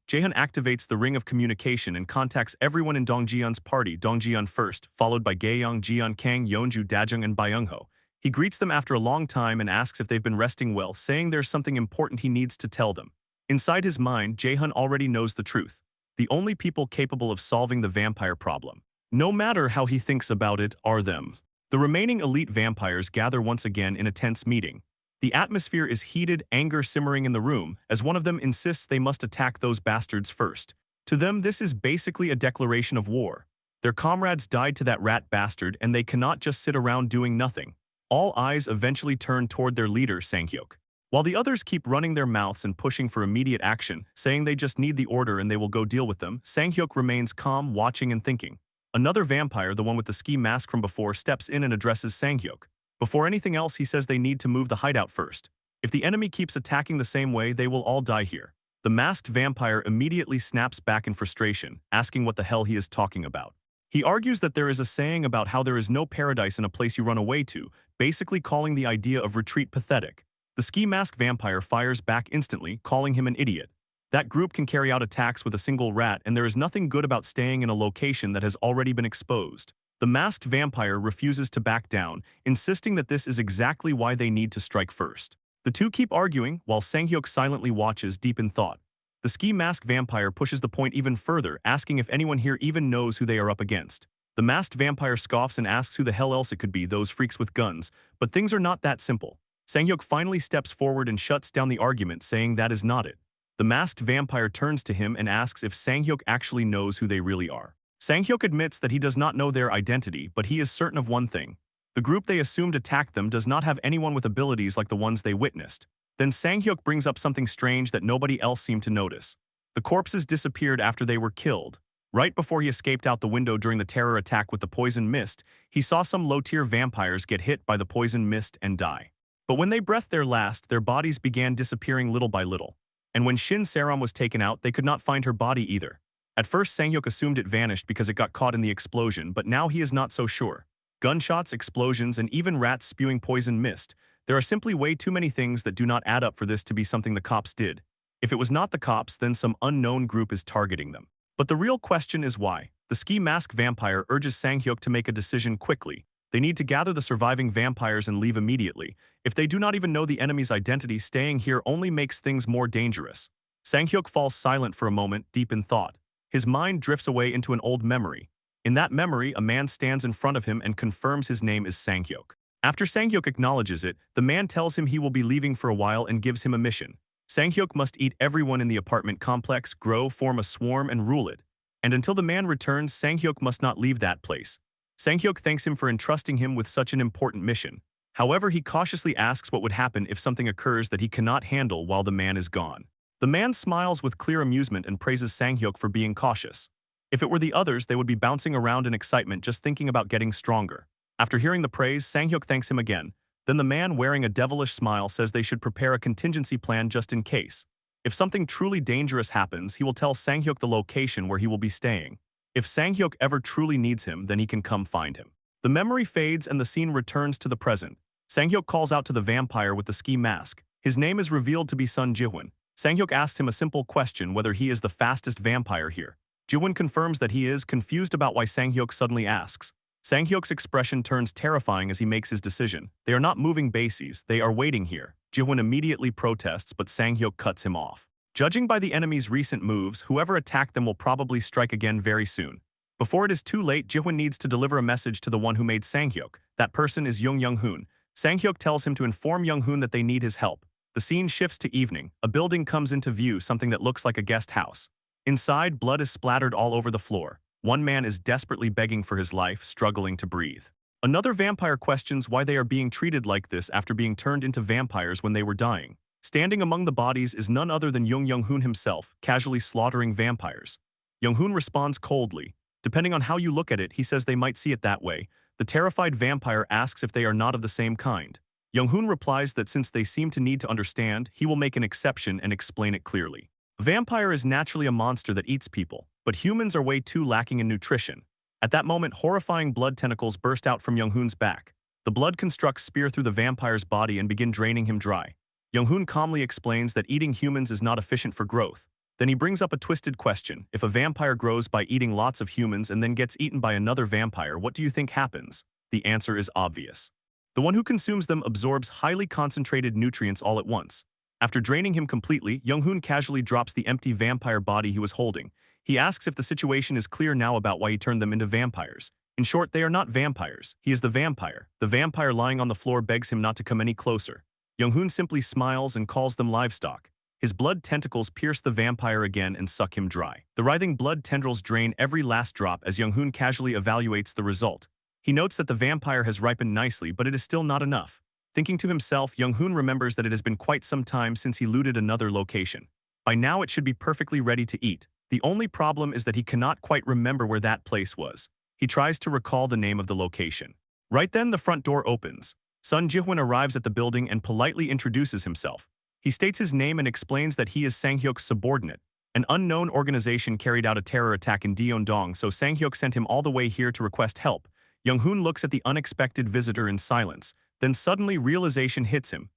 Speaker 1: Jaehyun activates the ring of communication and contacts everyone in Dongjeon's party, Dongjeon first, followed by Gaeyong, Jiyeon, Kang, Yeonju, Dajung, and Byung-ho. He greets them after a long time and asks if they've been resting well, saying there's something important he needs to tell them. Inside his mind, Jaehyun already knows the truth. The only people capable of solving the vampire problem, no matter how he thinks about it, are them. The remaining elite vampires gather once again in a tense meeting. The atmosphere is heated, anger simmering in the room, as one of them insists they must attack those bastards first. To them, this is basically a declaration of war. Their comrades died to that rat bastard, and they cannot just sit around doing nothing. All eyes eventually turn toward their leader, Sang-hyuk. While the others keep running their mouths and pushing for immediate action, saying they just need the order and they will go deal with them, Sang-hyuk remains calm, watching and thinking. Another vampire, the one with the ski mask from before, steps in and addresses Sang-hyuk. Before anything else, he says they need to move the hideout first. If the enemy keeps attacking the same way, they will all die here. The masked vampire immediately snaps back in frustration, asking what the hell he is talking about. He argues that there is a saying about how there is no paradise in a place you run away to, basically calling the idea of retreat pathetic. The ski mask vampire fires back instantly, calling him an idiot. That group can carry out attacks with a single rat, and there is nothing good about staying in a location that has already been exposed. The masked vampire refuses to back down, insisting that this is exactly why they need to strike first. The two keep arguing, while Sang-hyuk silently watches, deep in thought. The ski mask vampire pushes the point even further, asking if anyone here even knows who they are up against. The masked vampire scoffs and asks who the hell else it could be, those freaks with guns, but things are not that simple. Sang-hyuk finally steps forward and shuts down the argument, saying that is not it. The masked vampire turns to him and asks if Sang-hyuk actually knows who they really are. Sang-hyuk admits that he does not know their identity, but he is certain of one thing. The group they assumed attacked them does not have anyone with abilities like the ones they witnessed. Then Sang-hyuk brings up something strange that nobody else seemed to notice. The corpses disappeared after they were killed. Right before he escaped out the window during the terror attack with the poison mist, he saw some low-tier vampires get hit by the poison mist and die. But when they breathed their last, their bodies began disappearing little by little. And when Shin Saram was taken out, they could not find her body either. At first, Sanghyuk assumed it vanished because it got caught in the explosion, but now he is not so sure. Gunshots, explosions, and even rats spewing poison mist. There are simply way too many things that do not add up for this to be something the cops did. If it was not the cops, then some unknown group is targeting them. But the real question is why. The ski mask vampire urges Sanghyuk to make a decision quickly. They need to gather the surviving vampires and leave immediately. If they do not even know the enemy's identity, staying here only makes things more dangerous. Sanghyuk falls silent for a moment, deep in thought. His mind drifts away into an old memory. In that memory, a man stands in front of him and confirms his name is Sanghyuk. After Sanghyuk acknowledges it, the man tells him he will be leaving for a while and gives him a mission. Sanghyuk must eat everyone in the apartment complex, grow, form a swarm, and rule it. And until the man returns, Sanghyuk must not leave that place. Sanghyuk thanks him for entrusting him with such an important mission. However, he cautiously asks what would happen if something occurs that he cannot handle while the man is gone. The man smiles with clear amusement and praises Sanghyuk for being cautious. If it were the others, they would be bouncing around in excitement just thinking about getting stronger. After hearing the praise, Sanghyuk thanks him again. Then the man wearing a devilish smile says they should prepare a contingency plan just in case. If something truly dangerous happens, he will tell Sanghyuk the location where he will be staying. If Sanghyuk ever truly needs him, then he can come find him. The memory fades and the scene returns to the present. Sanghyuk calls out to the vampire with the ski mask. His name is revealed to be Sun Jihwan. Sanghyuk asks him a simple question whether he is the fastest vampire here. Jihwan confirms that he is, confused about why Sanghyuk suddenly asks. Sanghyuk's expression turns terrifying as he makes his decision. They are not moving bases, they are waiting here. Jihwan immediately protests, but Sanghyuk cuts him off. Judging by the enemy's recent moves, whoever attacked them will probably strike again very soon. Before it is too late, Jihwan needs to deliver a message to the one who made Sanghyuk. That person is Young-Hoon. Sanghyuk tells him to inform Young-Hoon that they need his help. The scene shifts to evening. A building comes into view, something that looks like a guest house. Inside, blood is splattered all over the floor. One man is desperately begging for his life, struggling to breathe. Another vampire questions why they are being treated like this after being turned into vampires when they were dying. Standing among the bodies is none other than Young-Hoon himself, casually slaughtering vampires. Young-Hoon responds coldly. Depending on how you look at it, he says they might see it that way. The terrified vampire asks if they are not of the same kind. Young-Hoon replies that since they seem to need to understand, he will make an exception and explain it clearly. A vampire is naturally a monster that eats people, but humans are way too lacking in nutrition. At that moment, horrifying blood tentacles burst out from Young-Hoon's back. The blood constructs spear through the vampire's body and begin draining him dry. Young-Hoon calmly explains that eating humans is not efficient for growth. Then he brings up a twisted question. If a vampire grows by eating lots of humans and then gets eaten by another vampire, what do you think happens? The answer is obvious. The one who consumes them absorbs highly concentrated nutrients all at once. After draining him completely, Young-Hoon casually drops the empty vampire body he was holding. He asks if the situation is clear now about why he turned them into vampires. In short, they are not vampires. He is the vampire. The vampire lying on the floor begs him not to come any closer. Young-Hoon simply smiles and calls them livestock. His blood tentacles pierce the vampire again and suck him dry. The writhing blood tendrils drain every last drop as Young-Hoon casually evaluates the result. He notes that the vampire has ripened nicely, but it is still not enough. Thinking to himself, Young-Hoon remembers that it has been quite some time since he looted another location. By now it should be perfectly ready to eat. The only problem is that he cannot quite remember where that place was. He tries to recall the name of the location. Right then, the front door opens. Sun Jihwan arrives at the building and politely introduces himself. He states his name and explains that he is Sanghyuk's subordinate. An unknown organization carried out a terror attack in Deondong, so Sanghyuk sent him all the way here to request help. Young-Hoon looks at the unexpected visitor in silence. Then suddenly realization hits him.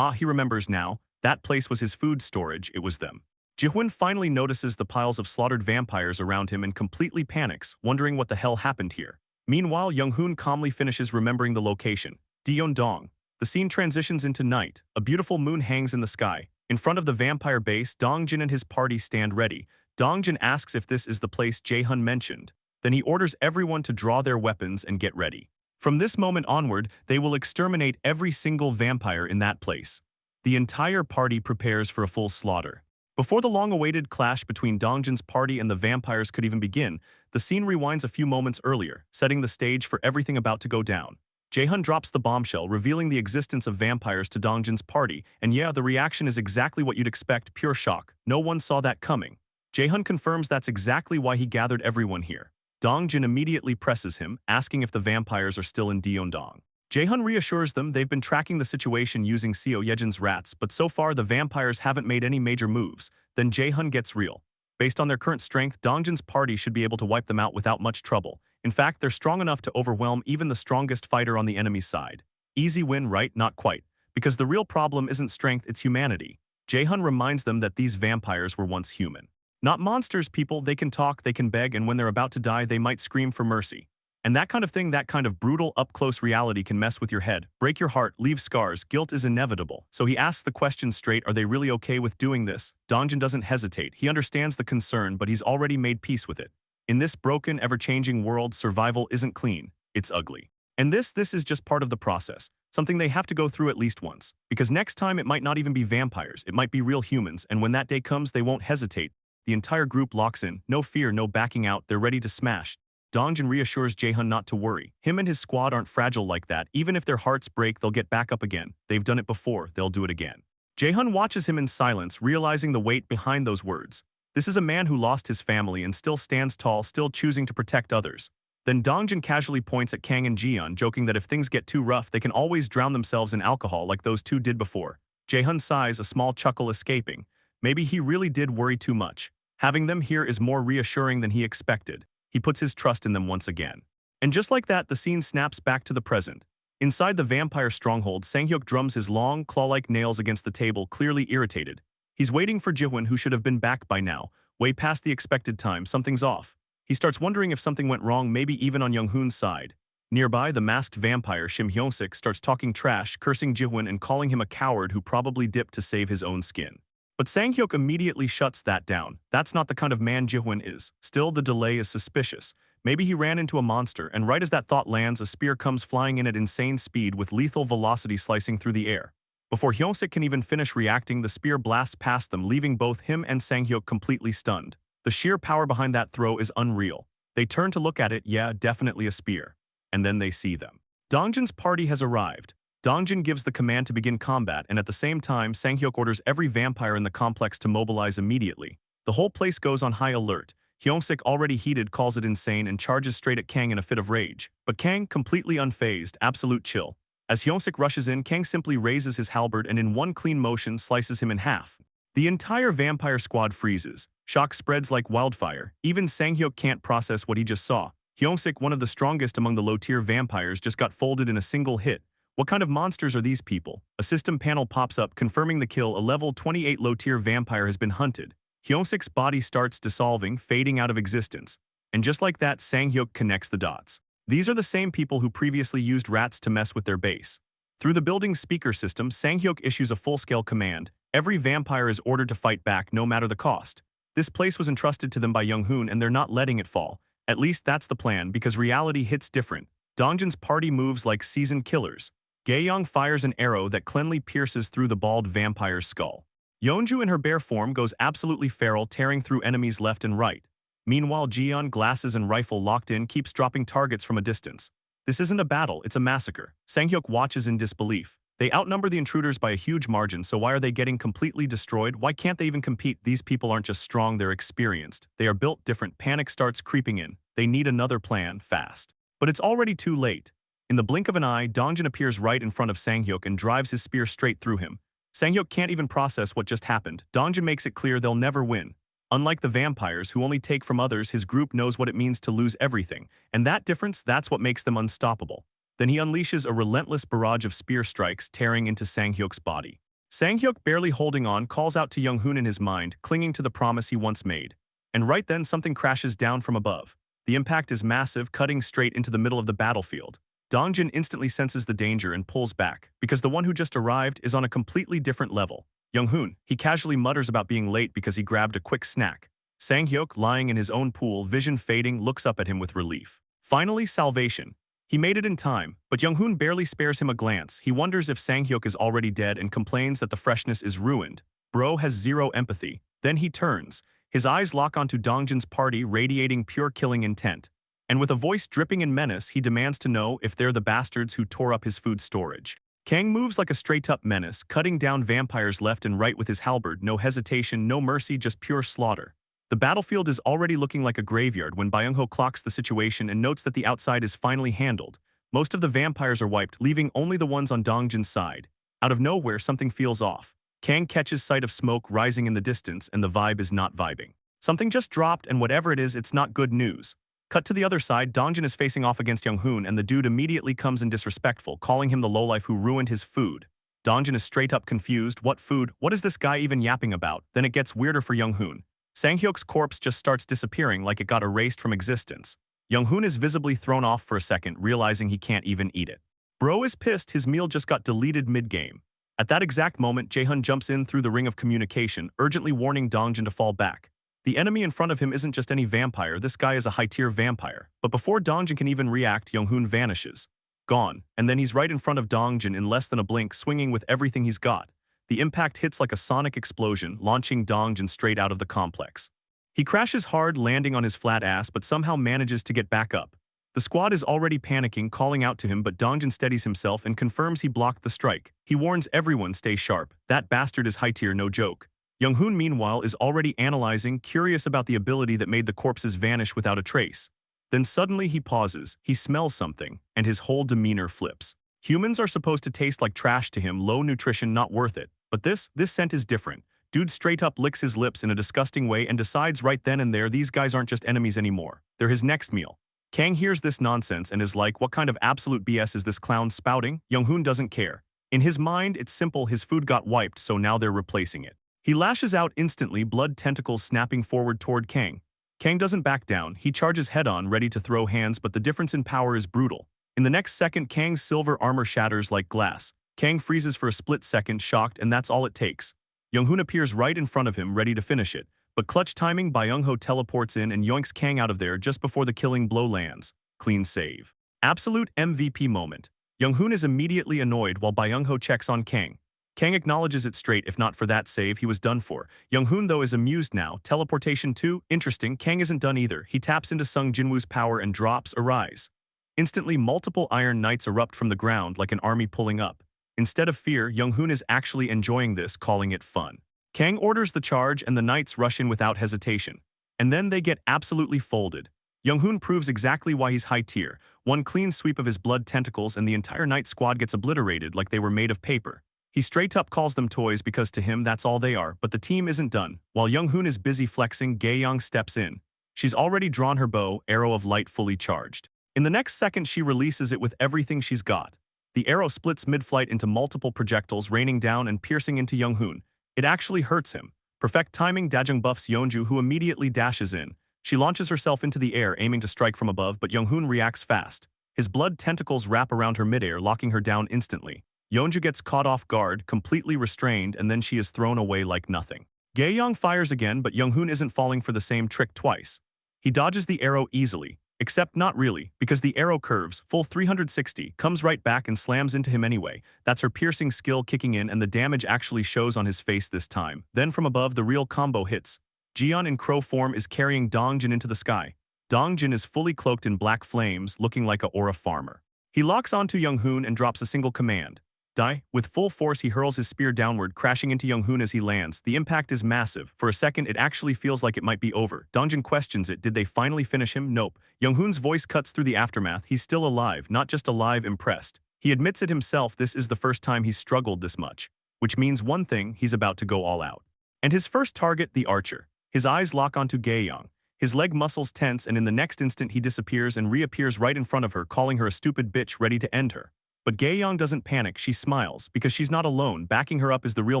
Speaker 1: He remembers now. That place was his food storage, it was them. Jihwan finally notices the piles of slaughtered vampires around him and completely panics, wondering what the hell happened here. Meanwhile, Young-Hoon calmly finishes remembering the location. Deondong. The scene transitions into night. A beautiful moon hangs in the sky. In front of the vampire base, Dongjin and his party stand ready. Dongjin asks if this is the place Jae-hun mentioned. Then he orders everyone to draw their weapons and get ready. From this moment onward, they will exterminate every single vampire in that place. The entire party prepares for a full slaughter. Before the long-awaited clash between Dongjin's party and the vampires could even begin, the scene rewinds a few moments earlier, setting the stage for everything about to go down. Jae-hun drops the bombshell, revealing the existence of vampires to Dongjin's party, and yeah, the reaction is exactly what you'd expect, pure shock. No one saw that coming. Jae-hun confirms that's exactly why he gathered everyone here. Dongjin immediately presses him, asking if the vampires are still in Deondong. Jae-hun reassures them they've been tracking the situation using Seo Yejin's rats, but so far the vampires haven't made any major moves. Then Jae-hun gets real. Based on their current strength, Dongjin's party should be able to wipe them out without much trouble. In fact, they're strong enough to overwhelm even the strongest fighter on the enemy's side. Easy win, right? Not quite. Because the real problem isn't strength, it's humanity. Jae-hun reminds them that these vampires were once human. Not monsters, people. They can talk, they can beg, and when they're about to die, they might scream for mercy. And that kind of thing, that kind of brutal, up-close reality can mess with your head, break your heart, leave scars. Guilt is inevitable. So he asks the question straight, are they really okay with doing this? Dongjin doesn't hesitate. He understands the concern, but he's already made peace with it. In this broken, ever-changing world, survival isn't clean. It's ugly. And this is just part of the process. Something they have to go through at least once. Because next time it might not even be vampires, it might be real humans, and when that day comes, they won't hesitate. The entire group locks in. No fear, no backing out. They're ready to smash. Dongjin reassures Jae-hun not to worry. Him and his squad aren't fragile like that. Even if their hearts break, they'll get back up again. They've done it before, they'll do it again. Jae-hun watches him in silence, realizing the weight behind those words. This is a man who lost his family and still stands tall, still choosing to protect others. Then Dongjin casually points at Kang and Jiyeon, joking that if things get too rough, they can always drown themselves in alcohol like those two did before. Jae-hun sighs, a small chuckle escaping. Maybe he really did worry too much. Having them here is more reassuring than he expected. He puts his trust in them once again. And just like that, the scene snaps back to the present. Inside the vampire stronghold, Sang-hyuk drums his long, claw-like nails against the table, clearly irritated. He's waiting for Jihoon, who should have been back by now. Way past the expected time, something's off. He starts wondering if something went wrong, maybe even on Young-hoon's side. Nearby, the masked vampire Shim Hyung-sik starts talking trash, cursing Jihoon and calling him a coward who probably dipped to save his own skin. But Sang-hyuk immediately shuts that down. That's not the kind of man Jihoon is. Still, the delay is suspicious. Maybe he ran into a monster, and right as that thought lands, a spear comes flying in at insane speed with lethal velocity slicing through the air. Before Hyung-sik can even finish reacting, the spear blasts past them, leaving both him and Sang-hyuk completely stunned. The sheer power behind that throw is unreal. They turn to look at it, yeah, definitely a spear. And then they see them. Dongjin's party has arrived. Dongjin gives the command to begin combat, and at the same time, Sang-hyuk orders every vampire in the complex to mobilize immediately. The whole place goes on high alert. Hyung-sik, already heated, calls it insane and charges straight at Kang in a fit of rage. But Kang, completely unfazed, absolute chill. As Hyung-sik rushes in, Kang simply raises his halberd and in one clean motion slices him in half. The entire vampire squad freezes. Shock spreads like wildfire. Even Sang-hyuk can't process what he just saw. Hyung-sik, one of the strongest among the low-tier vampires, just got folded in a single hit. What kind of monsters are these people? A system panel pops up confirming the kill. A level 28 low-tier vampire has been hunted. Hyung-sik's body starts dissolving, fading out of existence. And just like that, Sang-hyuk connects the dots. These are the same people who previously used rats to mess with their base. Through the building's speaker system, Sang-hyuk issues a full-scale command. Every vampire is ordered to fight back, no matter the cost. This place was entrusted to them by Young-hoon, and they're not letting it fall. At least that's the plan, because reality hits different. Dongjin's party moves like seasoned killers. Gaeyong fires an arrow that cleanly pierces through the bald vampire's skull. Yeonju in her bare form goes absolutely feral, tearing through enemies left and right. Meanwhile, Jiyeon, glasses and rifle locked in, keeps dropping targets from a distance. This isn't a battle, it's a massacre. Sang-hyuk watches in disbelief. They outnumber the intruders by a huge margin, so why are they getting completely destroyed? Why can't they even compete? These people aren't just strong, they're experienced. They are built different. Panic starts creeping in. They need another plan, fast. But it's already too late. In the blink of an eye, Dongjin appears right in front of Sang-hyuk and drives his spear straight through him. Sang-hyuk can't even process what just happened. Dongjin makes it clear they'll never win. Unlike the vampires, who only take from others, his group knows what it means to lose everything. And that difference, that's what makes them unstoppable. Then he unleashes a relentless barrage of spear strikes, tearing into Sang-hyuk's body. Sang-hyuk, barely holding on, calls out to Young-hoon in his mind, clinging to the promise he once made. And right then, something crashes down from above. The impact is massive, cutting straight into the middle of the battlefield. Dongjin instantly senses the danger and pulls back, because the one who just arrived is on a completely different level. Young-hoon, he casually mutters about being late because he grabbed a quick snack. Sang-hyuk, lying in his own pool, vision fading, looks up at him with relief. Finally, salvation. He made it in time, but Young-hoon barely spares him a glance. He wonders if Sang-hyuk is already dead and complains that the freshness is ruined. Bro has zero empathy. Then he turns. His eyes lock onto Dongjin's party, radiating pure killing intent. And with a voice dripping in menace, he demands to know if they're the bastards who tore up his food storage. Kang moves like a straight-up menace, cutting down vampires left and right with his halberd. No hesitation, no mercy, just pure slaughter. The battlefield is already looking like a graveyard when Byung-ho clocks the situation and notes that the outside is finally handled. Most of the vampires are wiped, leaving only the ones on Dongjin's side. Out of nowhere, something feels off. Kang catches sight of smoke rising in the distance, and the vibe is not vibing. Something just dropped, and whatever it is, it's not good news. Cut to the other side, Dongjin is facing off against Young-hoon, and the dude immediately comes in disrespectful, calling him the lowlife who ruined his food. Dongjin is straight up confused. What food? What is this guy even yapping about? Then it gets weirder for Young-hoon. Sang-hyuk's corpse just starts disappearing like it got erased from existence. Young-hoon is visibly thrown off for a second, realizing he can't even eat it. Bro is pissed, his meal just got deleted mid-game. At that exact moment, Jae-hun jumps in through the ring of communication, urgently warning Dongjin to fall back. The enemy in front of him isn't just any vampire, this guy is a high-tier vampire. But before Dongjin can even react, Young-hoon vanishes. Gone, and then he's right in front of Dongjin in less than a blink, swinging with everything he's got. The impact hits like a sonic explosion, launching Dongjin straight out of the complex. He crashes hard, landing on his flat ass, but somehow manages to get back up. The squad is already panicking, calling out to him, but Dongjin steadies himself and confirms he blocked the strike. He warns everyone, stay sharp. That bastard is high-tier, no joke. Young-hoon, meanwhile, is already analyzing, curious about the ability that made the corpses vanish without a trace. Then suddenly he pauses, he smells something, and his whole demeanor flips. Humans are supposed to taste like trash to him, low nutrition, not worth it. But this scent is different. Dude straight up licks his lips in a disgusting way and decides right then and there these guys aren't just enemies anymore. They're his next meal. Kang hears this nonsense and is like, what kind of absolute BS is this clown spouting? Young-hoon doesn't care. In his mind, it's simple, his food got wiped, so now they're replacing it. He lashes out instantly, blood tentacles snapping forward toward Kang. Kang doesn't back down, he charges head-on, ready to throw hands, but the difference in power is brutal. In the next second, Kang's silver armor shatters like glass. Kang freezes for a split second, shocked, and that's all it takes. Young-hoon appears right in front of him, ready to finish it. But clutch timing, Byung-ho teleports in and yoinks Kang out of there just before the killing blow lands. Clean save. Absolute MVP moment. Young-hoon is immediately annoyed while Byung-ho checks on Kang. Kang acknowledges it straight, if not for that save, he was done for. Young-hoon, though, is amused now. Teleportation 2? Interesting, Kang isn't done either. He taps into Sung Jinwoo's power and drops Arise. Instantly, multiple Iron Knights erupt from the ground like an army pulling up. Instead of fear, Young-hoon is actually enjoying this, calling it fun. Kang orders the charge and the Knights rush in without hesitation. And then they get absolutely folded. Young-hoon proves exactly why he's high tier. One clean sweep of his blood tentacles and the entire Knight squad gets obliterated like they were made of paper. He straight up calls them toys because to him that's all they are, but the team isn't done. While Young-hoon is busy flexing, Gae-young steps in. She's already drawn her bow, arrow of light fully charged. In the next second, she releases it with everything she's got. The arrow splits mid-flight into multiple projectiles, raining down and piercing into Young-hoon. It actually hurts him. Perfect timing, Dajung buffs Yeonju, who immediately dashes in. She launches herself into the air, aiming to strike from above, but Young-hoon reacts fast. His blood tentacles wrap around her midair, locking her down instantly. Yeonju gets caught off guard, completely restrained, and then she is thrown away like nothing. Gae-young fires again, but Young-hoon isn't falling for the same trick twice. He dodges the arrow easily, except not really, because the arrow curves, full 360, comes right back and slams into him anyway. That's her piercing skill kicking in, and the damage actually shows on his face this time. Then from above, the real combo hits. Jiyeon in crow form is carrying Dongjin into the sky. Dongjin is fully cloaked in black flames, looking like a aura farmer. He locks onto Young-hoon and drops a single command. Die. With full force, he hurls his spear downward, crashing into Young-hoon as he lands. The impact is massive. For a second, it actually feels like it might be over. Dongjin questions it. Did they finally finish him? Nope. Young-hoon's voice cuts through the aftermath. He's still alive, not just alive, impressed. He admits it himself, this is the first time he's struggled this much. Which means one thing, he's about to go all out. And his first target, the archer. His eyes lock onto Gae-young. His leg muscles tense, and in the next instant he disappears and reappears right in front of her, calling her a stupid bitch, ready to end her. But Gae-young doesn't panic, she smiles, because she's not alone. Backing her up is the real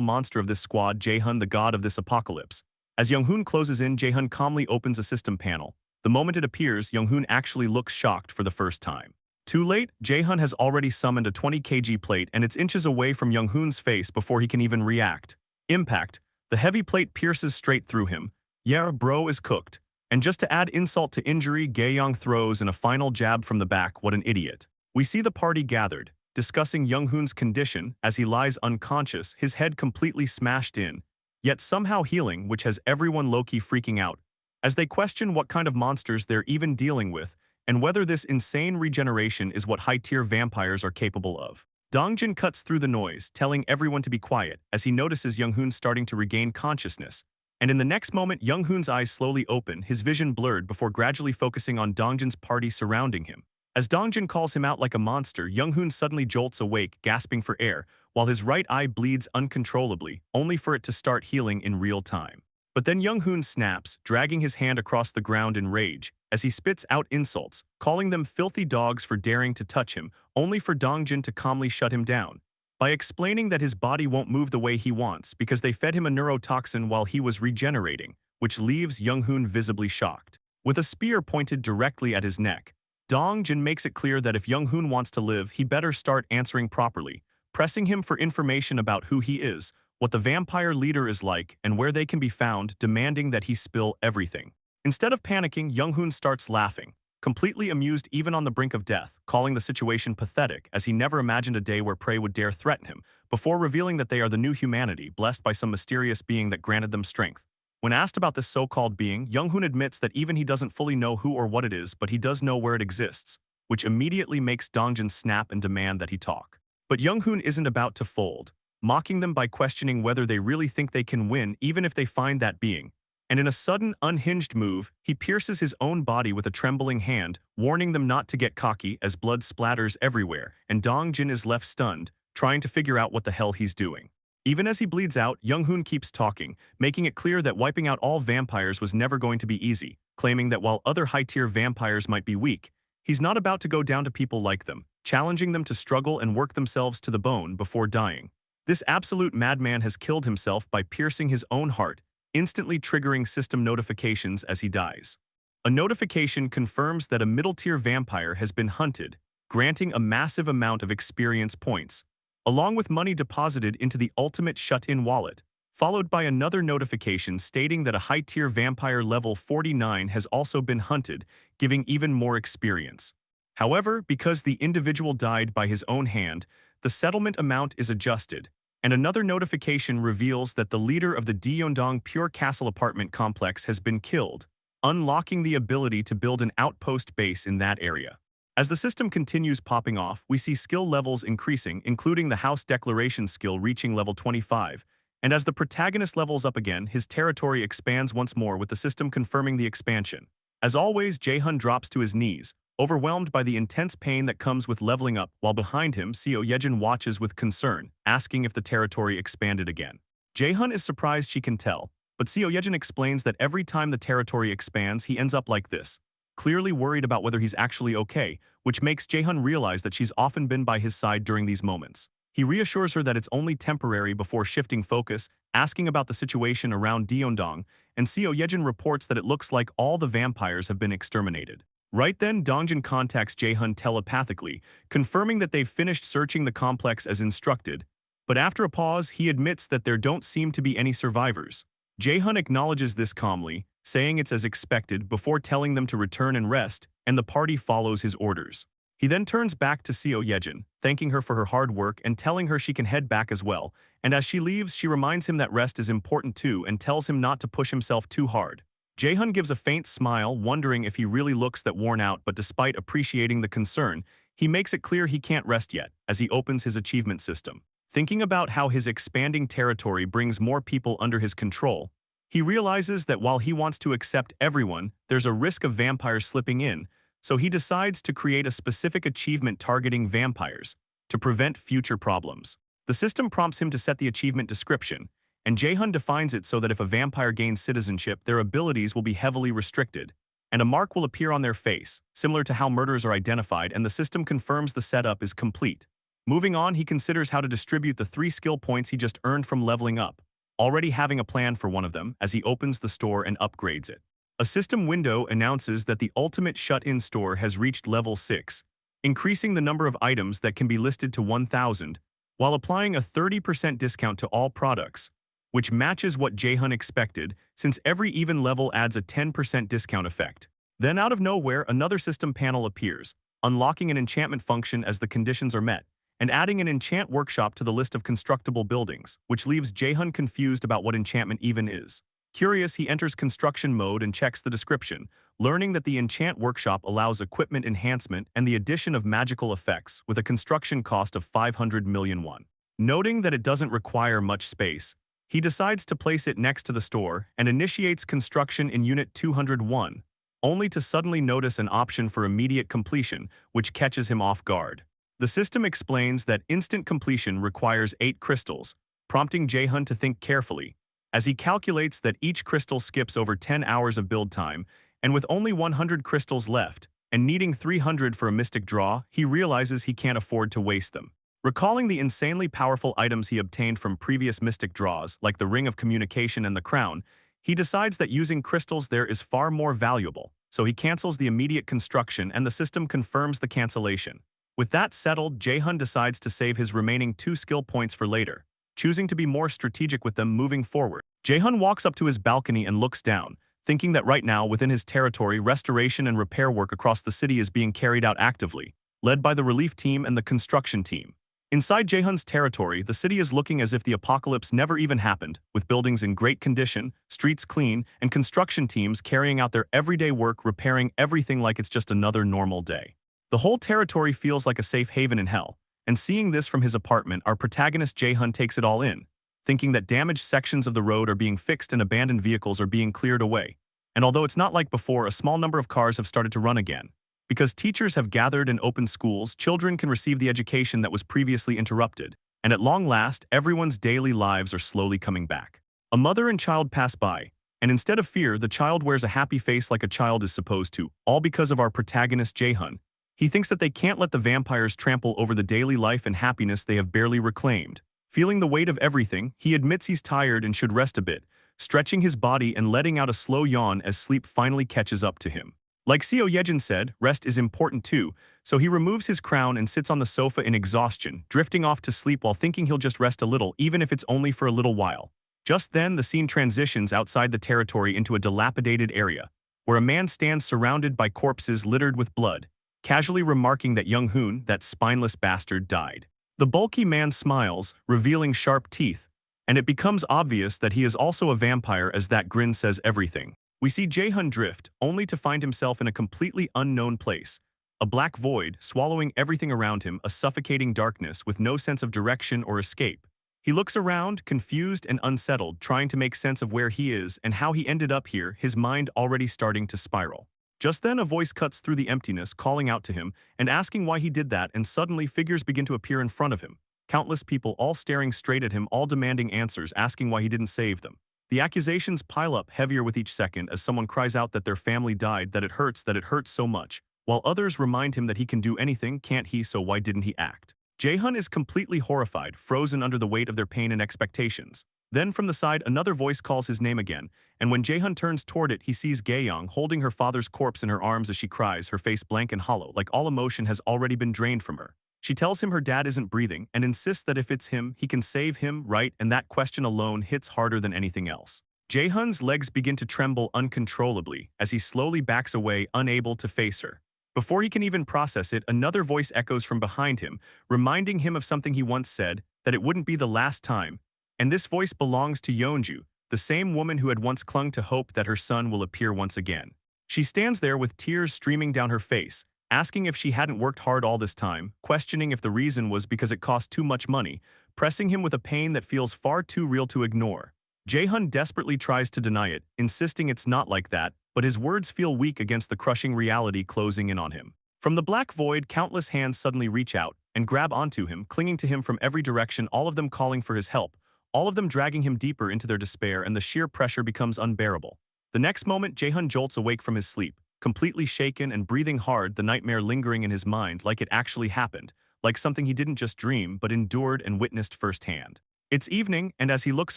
Speaker 1: monster of this squad, Jae-hun, the god of this apocalypse. As Young-hoon closes in, Jae-hun calmly opens a system panel. The moment it appears, Young-hoon actually looks shocked for the first time. Too late, Jae-hun has already summoned a 20 kg plate and it's inches away from Young-hoon's face before he can even react. Impact. The heavy plate pierces straight through him. Yeah, bro is cooked. And just to add insult to injury, Gae-young throws in a final jab from the back. What an idiot. We see the party gathered, discussing Young-hoon's condition as he lies unconscious, his head completely smashed in, yet somehow healing, which has everyone low-key freaking out, as they question what kind of monsters they're even dealing with and whether this insane regeneration is what high-tier vampires are capable of. Dongjin cuts through the noise, telling everyone to be quiet as he notices Young-hoon starting to regain consciousness, and in the next moment Young-hoon's eyes slowly open, his vision blurred before gradually focusing on Dongjin's party surrounding him. As Dongjin calls him out like a monster, Young-hoon suddenly jolts awake, gasping for air, while his right eye bleeds uncontrollably, only for it to start healing in real time. But then Young-hoon snaps, dragging his hand across the ground in rage, as he spits out insults, calling them filthy dogs for daring to touch him, only for Dongjin to calmly shut him down. By explaining that his body won't move the way he wants because they fed him a neurotoxin while he was regenerating, which leaves Young-hoon visibly shocked. With a spear pointed directly at his neck, Dongjin makes it clear that if Young-hoon wants to live, he better start answering properly, pressing him for information about who he is, what the vampire leader is like, and where they can be found, demanding that he spill everything. Instead of panicking, Young-hoon starts laughing, completely amused even on the brink of death, calling the situation pathetic as he never imagined a day where prey would dare threaten him, before revealing that they are the new humanity, blessed by some mysterious being that granted them strength. When asked about this so-called being, Young-hoon admits that even he doesn't fully know who or what it is, but he does know where it exists, which immediately makes Dongjin snap and demand that he talk. But Young-hoon isn't about to fold, mocking them by questioning whether they really think they can win even if they find that being. And in a sudden, unhinged move, he pierces his own body with a trembling hand, warning them not to get cocky as blood splatters everywhere, and Dongjin is left stunned, trying to figure out what the hell he's doing. Even as he bleeds out, Young-hoon keeps talking, making it clear that wiping out all vampires was never going to be easy, claiming that while other high-tier vampires might be weak, he's not about to go down to people like them, challenging them to struggle and work themselves to the bone before dying. This absolute madman has killed himself by piercing his own heart, instantly triggering system notifications as he dies. A notification confirms that a middle-tier vampire has been hunted, granting a massive amount of experience points, along with money deposited into the ultimate shut-in wallet, followed by another notification stating that a high-tier vampire level 49 has also been hunted, giving even more experience. However, because the individual died by his own hand, the settlement amount is adjusted, and another notification reveals that the leader of the Deondong Pure Castle apartment complex has been killed, unlocking the ability to build an outpost base in that area. As the system continues popping off, we see skill levels increasing, including the House Declaration skill reaching level 25, and as the protagonist levels up again, his territory expands once more with the system confirming the expansion. As always, Jae-hun drops to his knees, overwhelmed by the intense pain that comes with leveling up, while behind him, Seo Yejin watches with concern, asking if the territory expanded again. Jae-hun is surprised she can tell, but Seo Yejin explains that every time the territory expands, he ends up like this, clearly worried about whether he's actually okay, which makes Jae-hun realize that she's often been by his side during these moments. He reassures her that it's only temporary before shifting focus, asking about the situation around Deondong, and Seo Yejin reports that it looks like all the vampires have been exterminated. Right then, Dongjin contacts Jae-hun telepathically, confirming that they've finished searching the complex as instructed, but after a pause, he admits that there don't seem to be any survivors. Jae-hun acknowledges this calmly, saying it's as expected before telling them to return and rest, and the party follows his orders. He then turns back to Seo Yejin, thanking her for her hard work and telling her she can head back as well, and as she leaves, she reminds him that rest is important too and tells him not to push himself too hard. Jae-hun gives a faint smile, wondering if he really looks that worn out, but despite appreciating the concern, he makes it clear he can't rest yet, as he opens his achievement system. Thinking about how his expanding territory brings more people under his control, he realizes that while he wants to accept everyone, there's a risk of vampires slipping in, so he decides to create a specific achievement targeting vampires, to prevent future problems. The system prompts him to set the achievement description, and Jae-hun defines it so that if a vampire gains citizenship, their abilities will be heavily restricted, and a mark will appear on their face, similar to how murders are identified, and the system confirms the setup is complete. Moving on, he considers how to distribute the 3 skill points he just earned from leveling up, already having a plan for one of them as he opens the store and upgrades it. A system window announces that the ultimate shut-in store has reached level 6, increasing the number of items that can be listed to 1,000, while applying a 30% discount to all products, which matches what Jae-hun expected, since every even level adds a 10% discount effect. Then out of nowhere, another system panel appears, unlocking an enchantment function as the conditions are met, and adding an enchant workshop to the list of constructible buildings, which leaves Jae-hun confused about what enchantment even is. Curious, he enters construction mode and checks the description, learning that the enchant workshop allows equipment enhancement and the addition of magical effects with a construction cost of 500 million won. Noting that it doesn't require much space, he decides to place it next to the store and initiates construction in Unit 201, only to suddenly notice an option for immediate completion, which catches him off guard. The system explains that instant completion requires 8 crystals, prompting Jae-hun to think carefully, as he calculates that each crystal skips over 10 hours of build time, and with only 100 crystals left, and needing 300 for a mystic draw, he realizes he can't afford to waste them. Recalling the insanely powerful items he obtained from previous mystic draws, like the Ring of Communication and the Crown, he decides that using crystals there is far more valuable, so he cancels the immediate construction and the system confirms the cancellation. With that settled, Jae-hun decides to save his remaining 2 skill points for later, choosing to be more strategic with them moving forward. Jae-hun walks up to his balcony and looks down, thinking that right now within his territory restoration and repair work across the city is being carried out actively, led by the relief team and the construction team. Inside Jae-hun's territory, the city is looking as if the apocalypse never even happened, with buildings in great condition, streets clean, and construction teams carrying out their everyday work repairing everything like it's just another normal day. The whole territory feels like a safe haven in hell, and seeing this from his apartment, our protagonist Jae-hun takes it all in, thinking that damaged sections of the road are being fixed and abandoned vehicles are being cleared away. And although it's not like before, a small number of cars have started to run again. Because teachers have gathered and opened schools, children can receive the education that was previously interrupted, and at long last, everyone's daily lives are slowly coming back. A mother and child pass by, and instead of fear, the child wears a happy face like a child is supposed to, all because of our protagonist Jae-hun. He thinks that they can't let the vampires trample over the daily life and happiness they have barely reclaimed. Feeling the weight of everything, he admits he's tired and should rest a bit, stretching his body and letting out a slow yawn as sleep finally catches up to him. Like Seo Yejin said, rest is important too, so he removes his crown and sits on the sofa in exhaustion, drifting off to sleep while thinking he'll just rest a little, even if it's only for a little while. Just then, the scene transitions outside the territory into a dilapidated area, where a man stands surrounded by corpses littered with blood, casually remarking that young Hoon, that spineless bastard, died. The bulky man smiles, revealing sharp teeth, and it becomes obvious that he is also a vampire as that grin says everything. We see Jae-hun drift, only to find himself in a completely unknown place. A black void, swallowing everything around him, a suffocating darkness with no sense of direction or escape. He looks around, confused and unsettled, trying to make sense of where he is and how he ended up here, his mind already starting to spiral. Just then, a voice cuts through the emptiness, calling out to him and asking why he did that, and suddenly figures begin to appear in front of him. Countless people all staring straight at him, all demanding answers, asking why he didn't save them. The accusations pile up heavier with each second as someone cries out that their family died, that it hurts so much, while others remind him that he can do anything, can't he, so why didn't he act? Jae-hun is completely horrified, frozen under the weight of their pain and expectations. Then from the side, another voice calls his name again, and when Jae-hun turns toward it, he sees Gae-young holding her father's corpse in her arms as she cries, her face blank and hollow, like all emotion has already been drained from her. She tells him her dad isn't breathing and insists that if it's him, he can save him, right? And that question alone hits harder than anything else. Jae-hun's legs begin to tremble uncontrollably as he slowly backs away, unable to face her. Before he can even process it, another voice echoes from behind him, reminding him of something he once said, that it wouldn't be the last time. And this voice belongs to Yeonju, the same woman who had once clung to hope that her son will appear once again. She stands there with tears streaming down her face, asking if she hadn't worked hard all this time, questioning if the reason was because it cost too much money, pressing him with a pain that feels far too real to ignore. Jae-hun desperately tries to deny it, insisting it's not like that, but his words feel weak against the crushing reality closing in on him. From the black void, countless hands suddenly reach out and grab onto him, clinging to him from every direction, all of them calling for his help, all of them dragging him deeper into their despair, and the sheer pressure becomes unbearable. The next moment, Jae-hun jolts awake from his sleep, completely shaken and breathing hard, the nightmare lingering in his mind like it actually happened, like something he didn't just dream but endured and witnessed firsthand. It's evening, and as he looks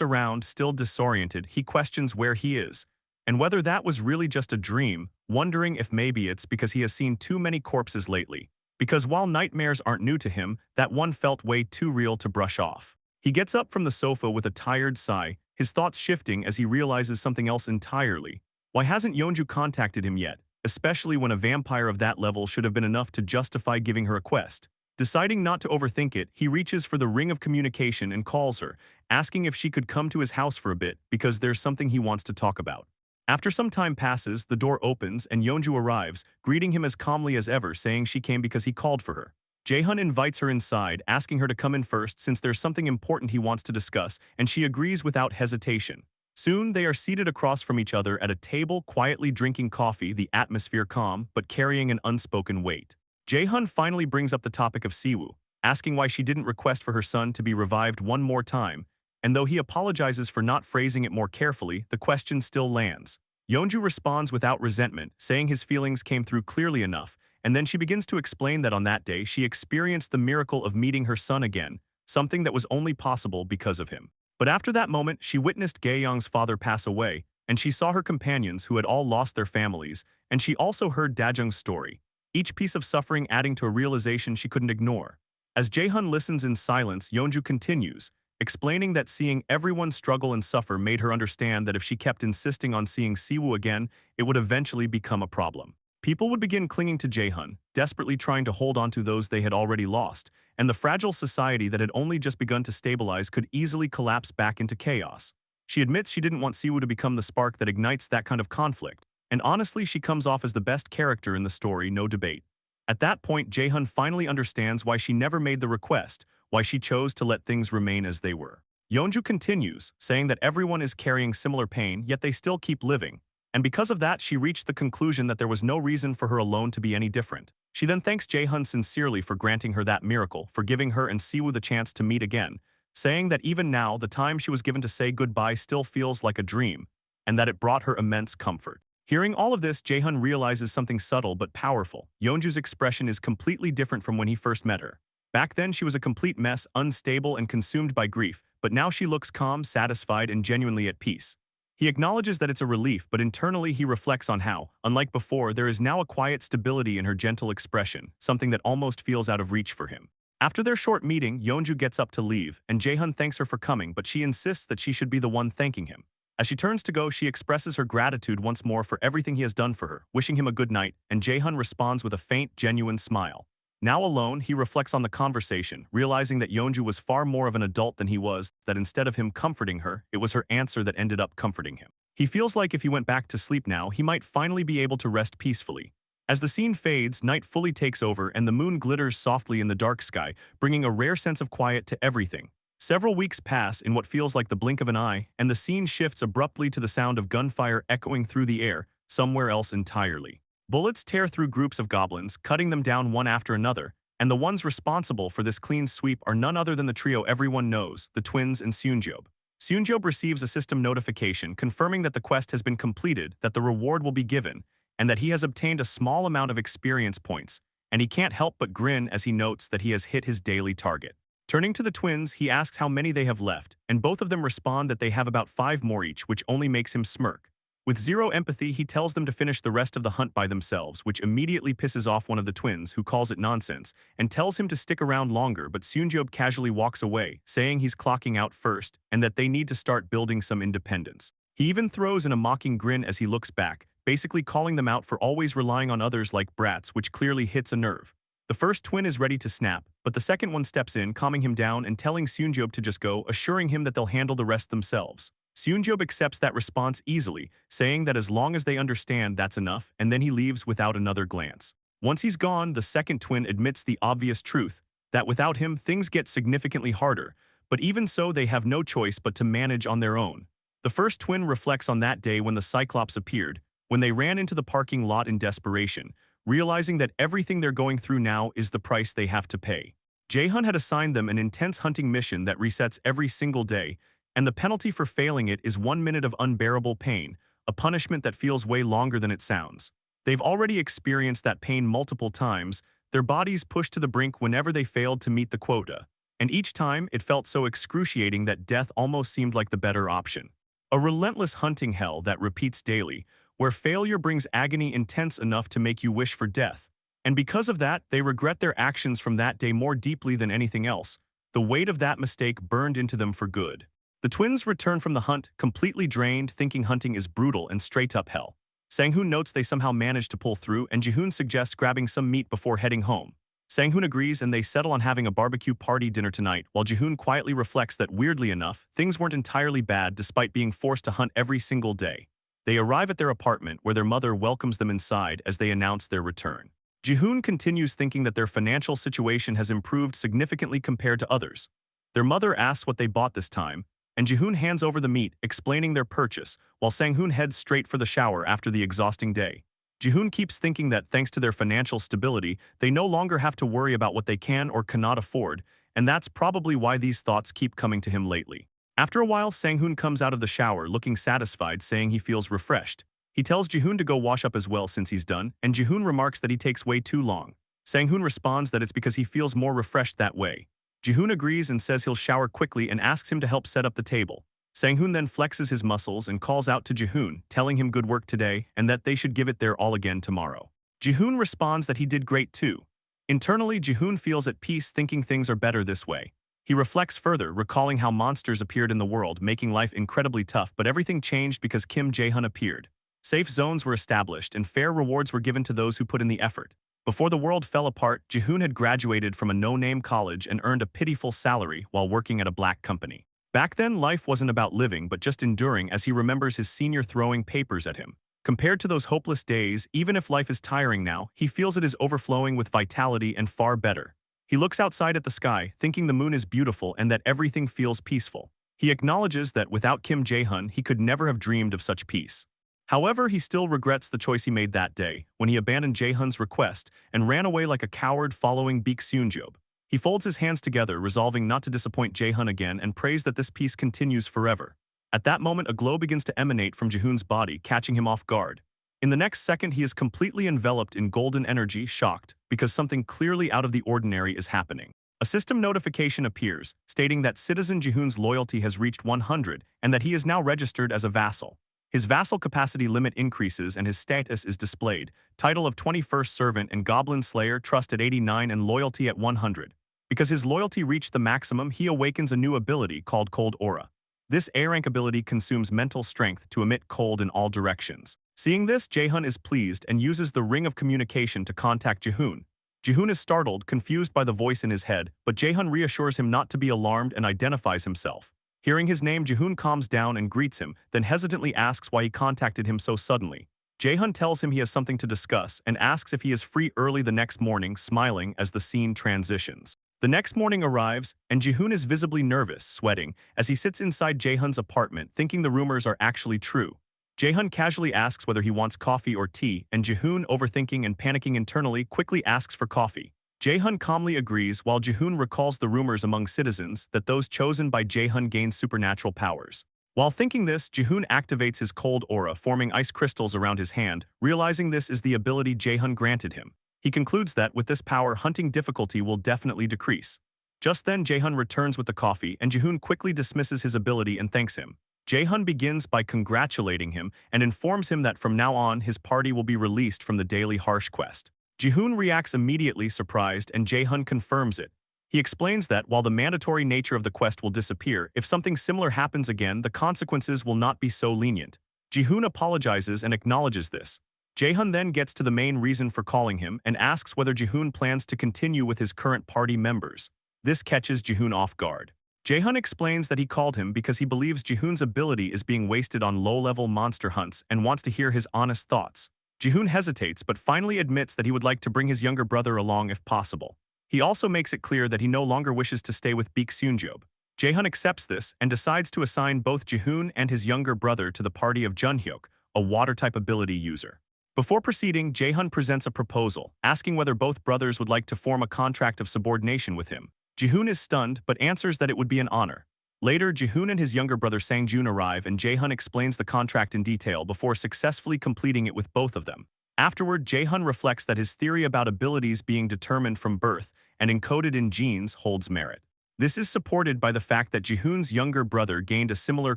Speaker 1: around, still disoriented, he questions where he is, and whether that was really just a dream, wondering if maybe it's because he has seen too many corpses lately. Because while nightmares aren't new to him, that one felt way too real to brush off. He gets up from the sofa with a tired sigh, his thoughts shifting as he realizes something else entirely. Why hasn't Yeonju contacted him yet? Especially when a vampire of that level should have been enough to justify giving her a quest. Deciding not to overthink it, he reaches for the Ring of Communication and calls her, asking if she could come to his house for a bit because there's something he wants to talk about. After some time passes, the door opens and Yeonju arrives, greeting him as calmly as ever, saying she came because he called for her. Jae-hun invites her inside, asking her to come in first since there's something important he wants to discuss, and she agrees without hesitation. Soon, they are seated across from each other at a table, quietly drinking coffee, the atmosphere calm, but carrying an unspoken weight. Jae-hun finally brings up the topic of Siwoo, asking why she didn't request for her son to be revived one more time, and though he apologizes for not phrasing it more carefully, the question still lands. Yeonju responds without resentment, saying his feelings came through clearly enough, and then she begins to explain that on that day she experienced the miracle of meeting her son again, something that was only possible because of him. But after that moment, she witnessed Gae-young's father pass away, and she saw her companions who had all lost their families, and she also heard Dajung's story, each piece of suffering adding to a realization she couldn't ignore. As Jae-hun listens in silence, Yeonju continues, explaining that seeing everyone struggle and suffer made her understand that if she kept insisting on seeing Siwoo again, it would eventually become a problem. People would begin clinging to Jae-hun, desperately trying to hold on to those they had already lost, and the fragile society that had only just begun to stabilize could easily collapse back into chaos. She admits she didn't want Siwoo to become the spark that ignites that kind of conflict, and honestly she comes off as the best character in the story, no debate. At that point, Jae-hun finally understands why she never made the request, why she chose to let things remain as they were. Yeonju continues, saying that everyone is carrying similar pain, yet they still keep living. And because of that, she reached the conclusion that there was no reason for her alone to be any different. She then thanks Jae-hun sincerely for granting her that miracle, for giving her and Siwoo the chance to meet again, saying that even now, the time she was given to say goodbye still feels like a dream, and that it brought her immense comfort. Hearing all of this, Jae-hun realizes something subtle but powerful. Yeonju's expression is completely different from when he first met her. Back then, she was a complete mess, unstable and consumed by grief, but now she looks calm, satisfied, and genuinely at peace. He acknowledges that it's a relief, but internally he reflects on how, unlike before, there is now a quiet stability in her gentle expression, something that almost feels out of reach for him. After their short meeting, Yeonju gets up to leave, and Jae-hun thanks her for coming, but she insists that she should be the one thanking him. As she turns to go, she expresses her gratitude once more for everything he has done for her, wishing him a good night, and Jae-hun responds with a faint, genuine smile. Now alone, he reflects on the conversation, realizing that Yeonju was far more of an adult than he was, that instead of him comforting her, it was her answer that ended up comforting him. He feels like if he went back to sleep now, he might finally be able to rest peacefully. As the scene fades, night fully takes over and the moon glitters softly in the dark sky, bringing a rare sense of quiet to everything. Several weeks pass in what feels like the blink of an eye, and the scene shifts abruptly to the sound of gunfire echoing through the air, somewhere else entirely. Bullets tear through groups of goblins, cutting them down one after another, and the ones responsible for this clean sweep are none other than the trio everyone knows, the twins and Seunjob. Seunjob receives a system notification confirming that the quest has been completed, that the reward will be given, and that he has obtained a small amount of experience points, and he can't help but grin as he notes that he has hit his daily target. Turning to the twins, he asks how many they have left, and both of them respond that they have about 5 more each, which only makes him smirk. With zero empathy, he tells them to finish the rest of the hunt by themselves, which immediately pisses off one of the twins, who calls it nonsense, and tells him to stick around longer, but Seunjob casually walks away, saying he's clocking out first, and that they need to start building some independence. He even throws in a mocking grin as he looks back, basically calling them out for always relying on others like brats, which clearly hits a nerve. The first twin is ready to snap, but the second one steps in, calming him down and telling Seunjob to just go, assuring him that they'll handle the rest themselves. Seunjob accepts that response easily, saying that as long as they understand, that's enough, and then he leaves without another glance. Once he's gone, the second twin admits the obvious truth, that without him, things get significantly harder, but even so, they have no choice but to manage on their own. The first twin reflects on that day when the Cyclops appeared, when they ran into the parking lot in desperation, realizing that everything they're going through now is the price they have to pay. Jae-hun had assigned them an intense hunting mission that resets every single day, and the penalty for failing it is 1 minute of unbearable pain, a punishment that feels way longer than it sounds. They've already experienced that pain multiple times, their bodies pushed to the brink whenever they failed to meet the quota, and each time it felt so excruciating that death almost seemed like the better option. A relentless hunting hell that repeats daily, where failure brings agony intense enough to make you wish for death. And because of that, they regret their actions from that day more deeply than anything else. The weight of that mistake burned into them for good. The twins return from the hunt, completely drained, thinking hunting is brutal and straight-up hell. Sang-hoon notes they somehow managed to pull through, and Ji-hoon suggests grabbing some meat before heading home. Sang-hoon agrees, and they settle on having a barbecue party dinner tonight, while Ji-hoon quietly reflects that, weirdly enough, things weren't entirely bad despite being forced to hunt every single day. They arrive at their apartment, where their mother welcomes them inside as they announce their return. Ji-hoon continues thinking that their financial situation has improved significantly compared to others. Their mother asks what they bought this time, and Jihoon hands over the meat, explaining their purchase, while Sang-hoon heads straight for the shower after the exhausting day. Jihoon keeps thinking that thanks to their financial stability, they no longer have to worry about what they can or cannot afford, and that's probably why these thoughts keep coming to him lately. After a while, Sang-hoon comes out of the shower looking satisfied, saying he feels refreshed. He tells Jihoon to go wash up as well since he's done, and Jihoon remarks that he takes way too long. Sang-hoon responds that it's because he feels more refreshed that way. Jihoon agrees and says he'll shower quickly and asks him to help set up the table. Sang-hoon then flexes his muscles and calls out to Jihoon, telling him good work today and that they should give it their all again tomorrow. Jihoon responds that he did great too. Internally, Jihoon feels at peace, thinking things are better this way. He reflects further, recalling how monsters appeared in the world, making life incredibly tough, but everything changed because Kim Jae-hun appeared. Safe zones were established and fair rewards were given to those who put in the effort. Before the world fell apart, Jihoon had graduated from a no-name college and earned a pitiful salary while working at a black company. Back then, life wasn't about living but just enduring, as he remembers his senior throwing papers at him. Compared to those hopeless days, even if life is tiring now, he feels it is overflowing with vitality and far better. He looks outside at the sky, thinking the moon is beautiful and that everything feels peaceful. He acknowledges that without Kim Jae-hun, he could never have dreamed of such peace. However, he still regrets the choice he made that day, when he abandoned Jae-hun's request and ran away like a coward following Baek Seunjob. He folds his hands together, resolving not to disappoint Jae-hun again, and prays that this peace continues forever. At that moment, a glow begins to emanate from Jihoon's body, catching him off guard. In the next second, he is completely enveloped in golden energy, shocked, because something clearly out of the ordinary is happening. A system notification appears, stating that Citizen Jihoon's loyalty has reached 100 and that he is now registered as a vassal. His vassal capacity limit increases and his status is displayed, title of 21st Servant and Goblin Slayer, trust at 89 and loyalty at 100. Because his loyalty reached the maximum, he awakens a new ability called Cold Aura. This A-rank ability consumes mental strength to emit cold in all directions. Seeing this, Jae-hun is pleased and uses the ring of communication to contact Jihoon. Jihoon is startled, confused by the voice in his head, but Jae-hun reassures him not to be alarmed and identifies himself. Hearing his name, Jihoon calms down and greets him, then hesitantly asks why he contacted him so suddenly. Jae-hun tells him he has something to discuss and asks if he is free early the next morning, smiling as the scene transitions. The next morning arrives, and Jihoon is visibly nervous, sweating, as he sits inside Jae-hun's apartment, thinking the rumors are actually true. Jae-hun casually asks whether he wants coffee or tea, and Jihoon, overthinking and panicking internally, quickly asks for coffee. Jae-hun calmly agrees, while Jihoon recalls the rumors among citizens that those chosen by Jae-hun gain supernatural powers. While thinking this, Jihoon activates his cold aura, forming ice crystals around his hand, realizing this is the ability Jae-hun granted him. He concludes that with this power, hunting difficulty will definitely decrease. Just then, Jae-hun returns with the coffee, and Jihoon quickly dismisses his ability and thanks him. Jae-hun begins by congratulating him and informs him that from now on, his party will be released from the daily harsh quest. Jihoon reacts immediately, surprised, and Jae-hun confirms it. He explains that while the mandatory nature of the quest will disappear, if something similar happens again, the consequences will not be so lenient. Jihoon apologizes and acknowledges this. Jae-hun then gets to the main reason for calling him and asks whether Jihoon plans to continue with his current party members. This catches Jihoon off guard. Jae-hun explains that he called him because he believes Jihoon's ability is being wasted on low-level monster hunts and wants to hear his honest thoughts. Jihoon hesitates but finally admits that he would like to bring his younger brother along if possible. He also makes it clear that he no longer wishes to stay with Baek Seunjob. Jae-hun accepts this and decides to assign both Jihoon and his younger brother to the party of Junhyuk, a water-type ability user. Before proceeding, Jae-hun presents a proposal, asking whether both brothers would like to form a contract of subordination with him. Jihoon is stunned but answers that it would be an honor. Later, Jihoon and his younger brother Sang-joon arrive and Jae-hun explains the contract in detail before successfully completing it with both of them. Afterward, Jae-hun reflects that his theory about abilities being determined from birth and encoded in genes holds merit. This is supported by the fact that Jihoon's younger brother gained a similar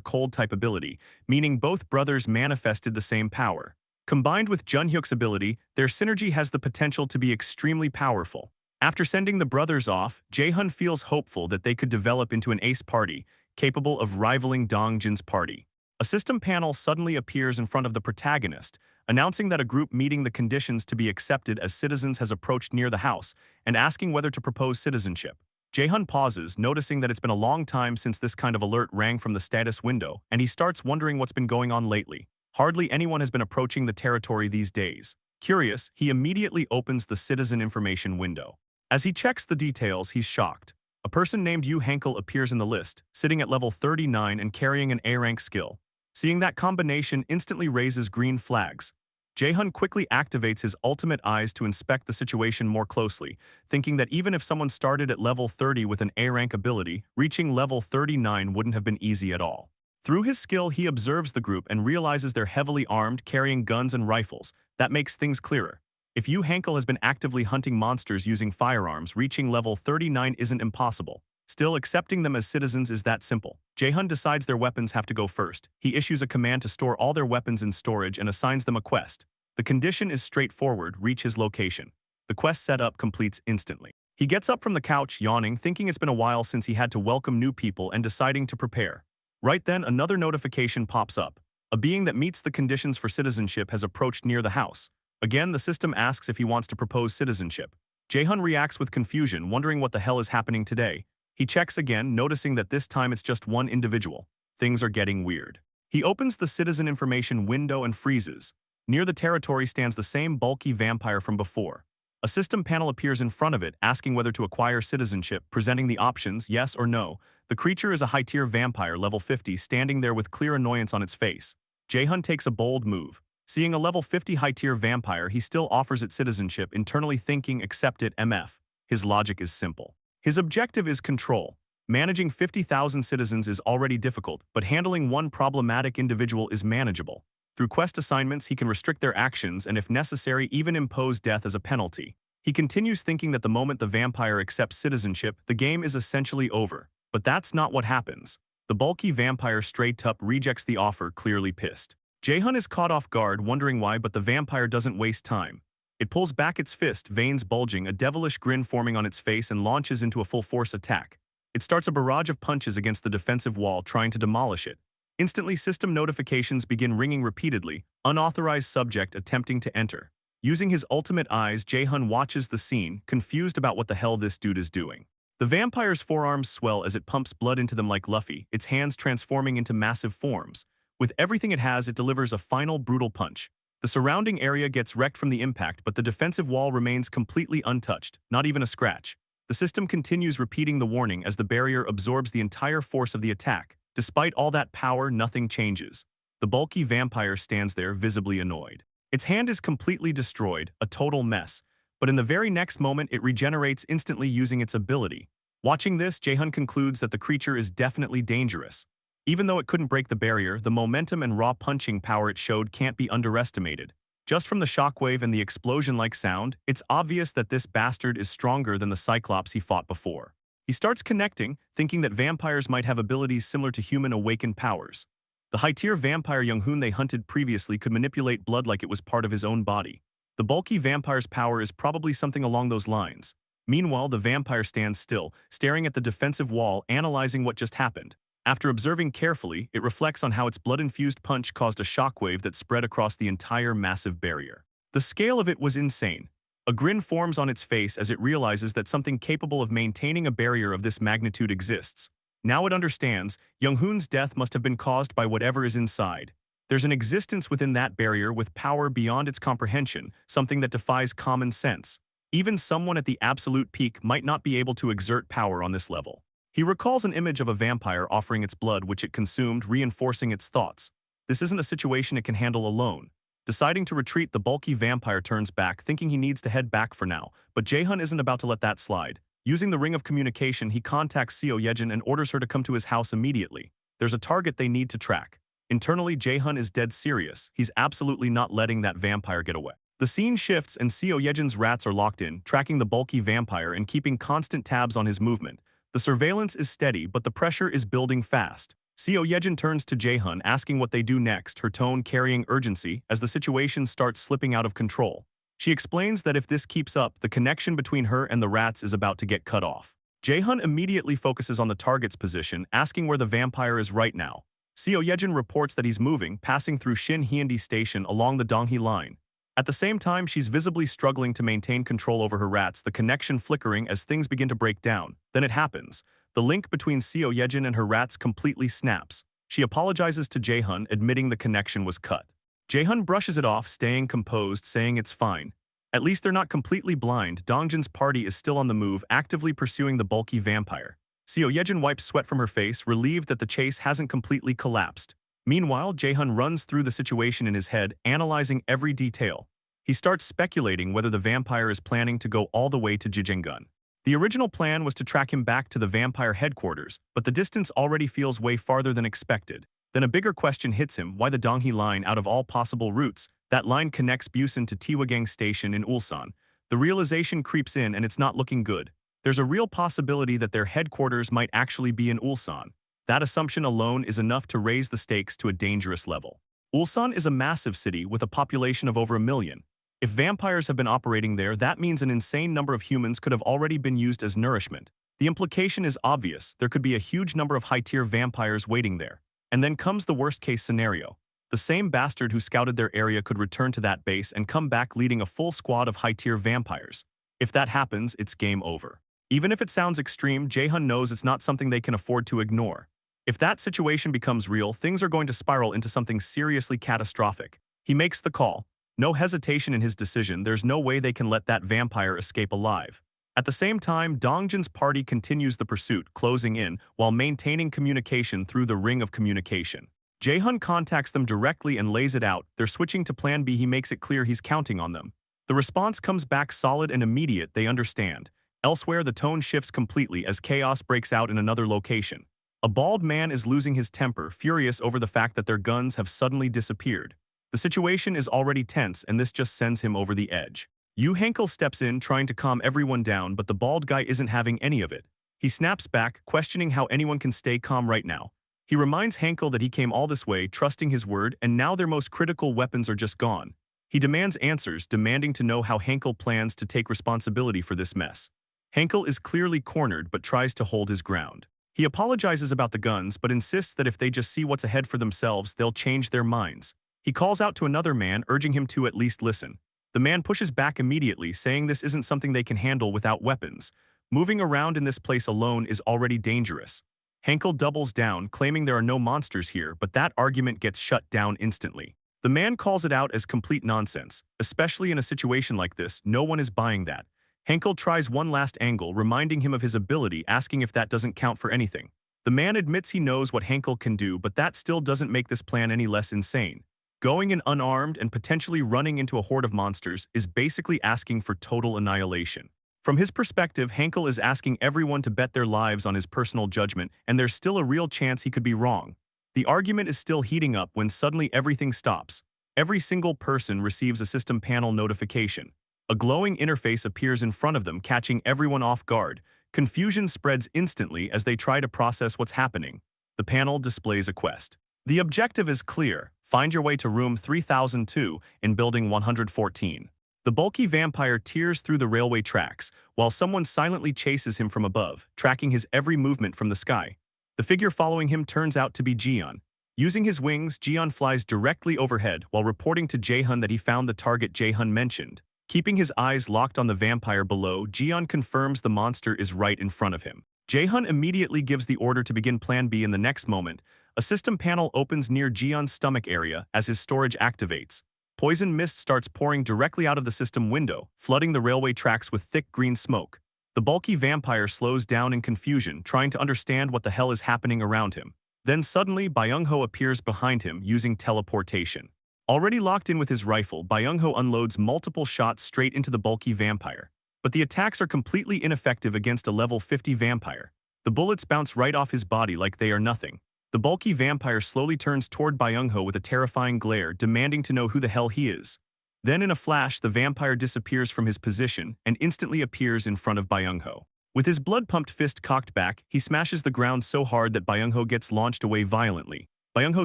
Speaker 1: cold-type ability, meaning both brothers manifested the same power. Combined with Junhyuk's ability, their synergy has the potential to be extremely powerful. After sending the brothers off, Jae-hun feels hopeful that they could develop into an ace party, capable of rivaling Dongjin's party. A system panel suddenly appears in front of the protagonist, announcing that a group meeting the conditions to be accepted as citizens has approached near the house and asking whether to propose citizenship. Jae-hun pauses, noticing that it's been a long time since this kind of alert rang from the status window, and he starts wondering what's been going on lately. Hardly anyone has been approaching the territory these days. Curious, he immediately opens the citizen information window. As he checks the details, he's shocked. A person named Yu Henkel appears in the list, sitting at level 39 and carrying an A-rank skill. Seeing that combination instantly raises green flags. Jae-hun quickly activates his ultimate eyes to inspect the situation more closely, thinking that even if someone started at level 30 with an A-rank ability, reaching level 39 wouldn't have been easy at all. Through his skill, he observes the group and realizes they're heavily armed, carrying guns and rifles. That makes things clearer. If Yu Henkel has been actively hunting monsters using firearms, reaching level 39 isn't impossible. Still, accepting them as citizens is that simple. Jae-hun decides their weapons have to go first. He issues a command to store all their weapons in storage and assigns them a quest. The condition is straightforward: reach his location. The quest setup completes instantly. He gets up from the couch, yawning, thinking it's been a while since he had to welcome new people and deciding to prepare. Right then, another notification pops up. A being that meets the conditions for citizenship has approached near the house. Again, the system asks if he wants to propose citizenship. Jae-hun reacts with confusion, wondering what the hell is happening today. He checks again, noticing that this time it's just one individual. Things are getting weird. He opens the citizen information window and freezes. Near the territory stands the same bulky vampire from before. A system panel appears in front of it, asking whether to acquire citizenship, presenting the options, yes or no. The creature is a high-tier vampire, level 50, standing there with clear annoyance on its face. Jae-hun takes a bold move. Seeing a level 50 high-tier vampire, he still offers it citizenship, internally thinking, accept it, MF. His logic is simple. His objective is control. Managing 50,000 citizens is already difficult, but handling one problematic individual is manageable. Through quest assignments, he can restrict their actions and, if necessary, even impose death as a penalty. He continues thinking that the moment the vampire accepts citizenship, the game is essentially over. But that's not what happens. The bulky vampire straight up rejects the offer, clearly pissed. Jae-hun is caught off guard, wondering why, but the vampire doesn't waste time. It pulls back its fist, veins bulging, a devilish grin forming on its face, and launches into a full-force attack. It starts a barrage of punches against the defensive wall, trying to demolish it. Instantly, system notifications begin ringing repeatedly, unauthorized subject attempting to enter. Using his ultimate eyes, Jae-hun watches the scene, confused about what the hell this dude is doing. The vampire's forearms swell as it pumps blood into them like Luffy, its hands transforming into massive forms. With everything it has, it delivers a final brutal punch. The surrounding area gets wrecked from the impact, but the defensive wall remains completely untouched, not even a scratch. The system continues repeating the warning as the barrier absorbs the entire force of the attack. Despite all that power, nothing changes. The bulky vampire stands there, visibly annoyed. Its hand is completely destroyed, a total mess. But in the very next moment, it regenerates instantly using its ability. Watching this, Jae-hun concludes that the creature is definitely dangerous. Even though it couldn't break the barrier, the momentum and raw punching power it showed can't be underestimated. Just from the shockwave and the explosion-like sound, it's obvious that this bastard is stronger than the Cyclops he fought before. He starts connecting, thinking that vampires might have abilities similar to human awakened powers. The high-tier vampire Young-hoon they hunted previously could manipulate blood like it was part of his own body. The bulky vampire's power is probably something along those lines. Meanwhile, the vampire stands still, staring at the defensive wall, analyzing what just happened. After observing carefully, it reflects on how its blood-infused punch caused a shockwave that spread across the entire massive barrier. The scale of it was insane. A grin forms on its face as it realizes that something capable of maintaining a barrier of this magnitude exists. Now it understands, Young-hoon's death must have been caused by whatever is inside. There's an existence within that barrier with power beyond its comprehension, something that defies common sense. Even someone at the absolute peak might not be able to exert power on this level. He recalls an image of a vampire offering its blood, which it consumed, reinforcing its thoughts. This isn't a situation it can handle alone. Deciding to retreat, the bulky vampire turns back, thinking he needs to head back for now, but Jae-hun isn't about to let that slide. Using the ring of communication, he contacts Seo Yejin and orders her to come to his house immediately. There's a target they need to track. Internally, Jae-hun is dead serious. He's absolutely not letting that vampire get away. The scene shifts and Seo Yejin's rats are locked in, tracking the bulky vampire and keeping constant tabs on his movement. The surveillance is steady, but the pressure is building fast. Seo Yejin turns to Jae-hun, asking what they do next, her tone carrying urgency as the situation starts slipping out of control. She explains that if this keeps up, the connection between her and the rats is about to get cut off. Jae-hun immediately focuses on the target's position, asking where the vampire is right now. Seo Yejin reports that he's moving, passing through Shin Hyundai Station along the Donghae line. At the same time, she's visibly struggling to maintain control over her rats, the connection flickering as things begin to break down. Then it happens. The link between Seo Yejin and her rats completely snaps. She apologizes to Jae-hun, admitting the connection was cut. Jae-hun brushes it off, staying composed, saying it's fine. At least they're not completely blind. Dongjin's party is still on the move, actively pursuing the bulky vampire. Seo Yejin wipes sweat from her face, relieved that the chase hasn't completely collapsed. Meanwhile, Jae-hun runs through the situation in his head, analyzing every detail. He starts speculating whether the vampire is planning to go all the way to Jijengun. The original plan was to track him back to the vampire headquarters, but the distance already feels way farther than expected. Then a bigger question hits him: why the Donghae line out of all possible routes? That line connects Busan to Tiwagang Station in Ulsan. The realization creeps in and it's not looking good. There's a real possibility that their headquarters might actually be in Ulsan. That assumption alone is enough to raise the stakes to a dangerous level. Ulsan is a massive city with a population of over 1 million. If vampires have been operating there, that means an insane number of humans could have already been used as nourishment. The implication is obvious: there could be a huge number of high-tier vampires waiting there. And then comes the worst-case scenario. The same bastard who scouted their area could return to that base and come back leading a full squad of high-tier vampires. If that happens, it's game over. Even if it sounds extreme, Jae-hun knows it's not something they can afford to ignore. If that situation becomes real, things are going to spiral into something seriously catastrophic. He makes the call. No hesitation in his decision. There's no way they can let that vampire escape alive. At the same time, Dongjin's party continues the pursuit, closing in, while maintaining communication through the ring of communication. Jae-hun contacts them directly and lays it out. They're switching to Plan B. He makes it clear he's counting on them. The response comes back solid and immediate. They understand. Elsewhere, the tone shifts completely as chaos breaks out in another location. A bald man is losing his temper, furious over the fact that their guns have suddenly disappeared. The situation is already tense, and this just sends him over the edge. Yu Hankel steps in, trying to calm everyone down, but the bald guy isn't having any of it. He snaps back, questioning how anyone can stay calm right now. He reminds Hankel that he came all this way, trusting his word, and now their most critical weapons are just gone. He demands answers, demanding to know how Hankel plans to take responsibility for this mess. Hankel is clearly cornered but tries to hold his ground. He apologizes about the guns but insists that if they just see what's ahead for themselves, they'll change their minds. He calls out to another man, urging him to at least listen. The man pushes back immediately, saying this isn't something they can handle without weapons. Moving around in this place alone is already dangerous. Hankel doubles down, claiming there are no monsters here, but that argument gets shut down instantly. The man calls it out as complete nonsense. Especially in a situation like this, no one is buying that. Hankel tries one last angle, reminding him of his ability, asking if that doesn't count for anything. The man admits he knows what Hankel can do, but that still doesn't make this plan any less insane. Going in unarmed and potentially running into a horde of monsters is basically asking for total annihilation. From his perspective, Hankel is asking everyone to bet their lives on his personal judgment, and there's still a real chance he could be wrong. The argument is still heating up when suddenly everything stops. Every single person receives a system panel notification. A glowing interface appears in front of them, catching everyone off guard. Confusion spreads instantly as they try to process what's happening. The panel displays a quest. The objective is clear: find your way to room 3002 in building 114. The bulky vampire tears through the railway tracks, while someone silently chases him from above, tracking his every movement from the sky. The figure following him turns out to be Jian. Using his wings, Jian flies directly overhead while reporting to Jae-hun that he found the target Jae-hun mentioned. Keeping his eyes locked on the vampire below, Jian confirms the monster is right in front of him. Jae-hun immediately gives the order to begin Plan B. In the next moment, a system panel opens near Jian's stomach area as his storage activates. Poison mist starts pouring directly out of the system window, flooding the railway tracks with thick green smoke. The bulky vampire slows down in confusion, trying to understand what the hell is happening around him. Then suddenly, Byung-ho appears behind him using teleportation. Already locked in with his rifle, Byung-ho unloads multiple shots straight into the bulky vampire. But the attacks are completely ineffective against a level 50 vampire. The bullets bounce right off his body like they are nothing. The bulky vampire slowly turns toward Byung-ho with a terrifying glare, demanding to know who the hell he is. Then in a flash, the vampire disappears from his position and instantly appears in front of Byung-ho. With his blood-pumped fist cocked back, he smashes the ground so hard that Byung-ho gets launched away violently. Byung-ho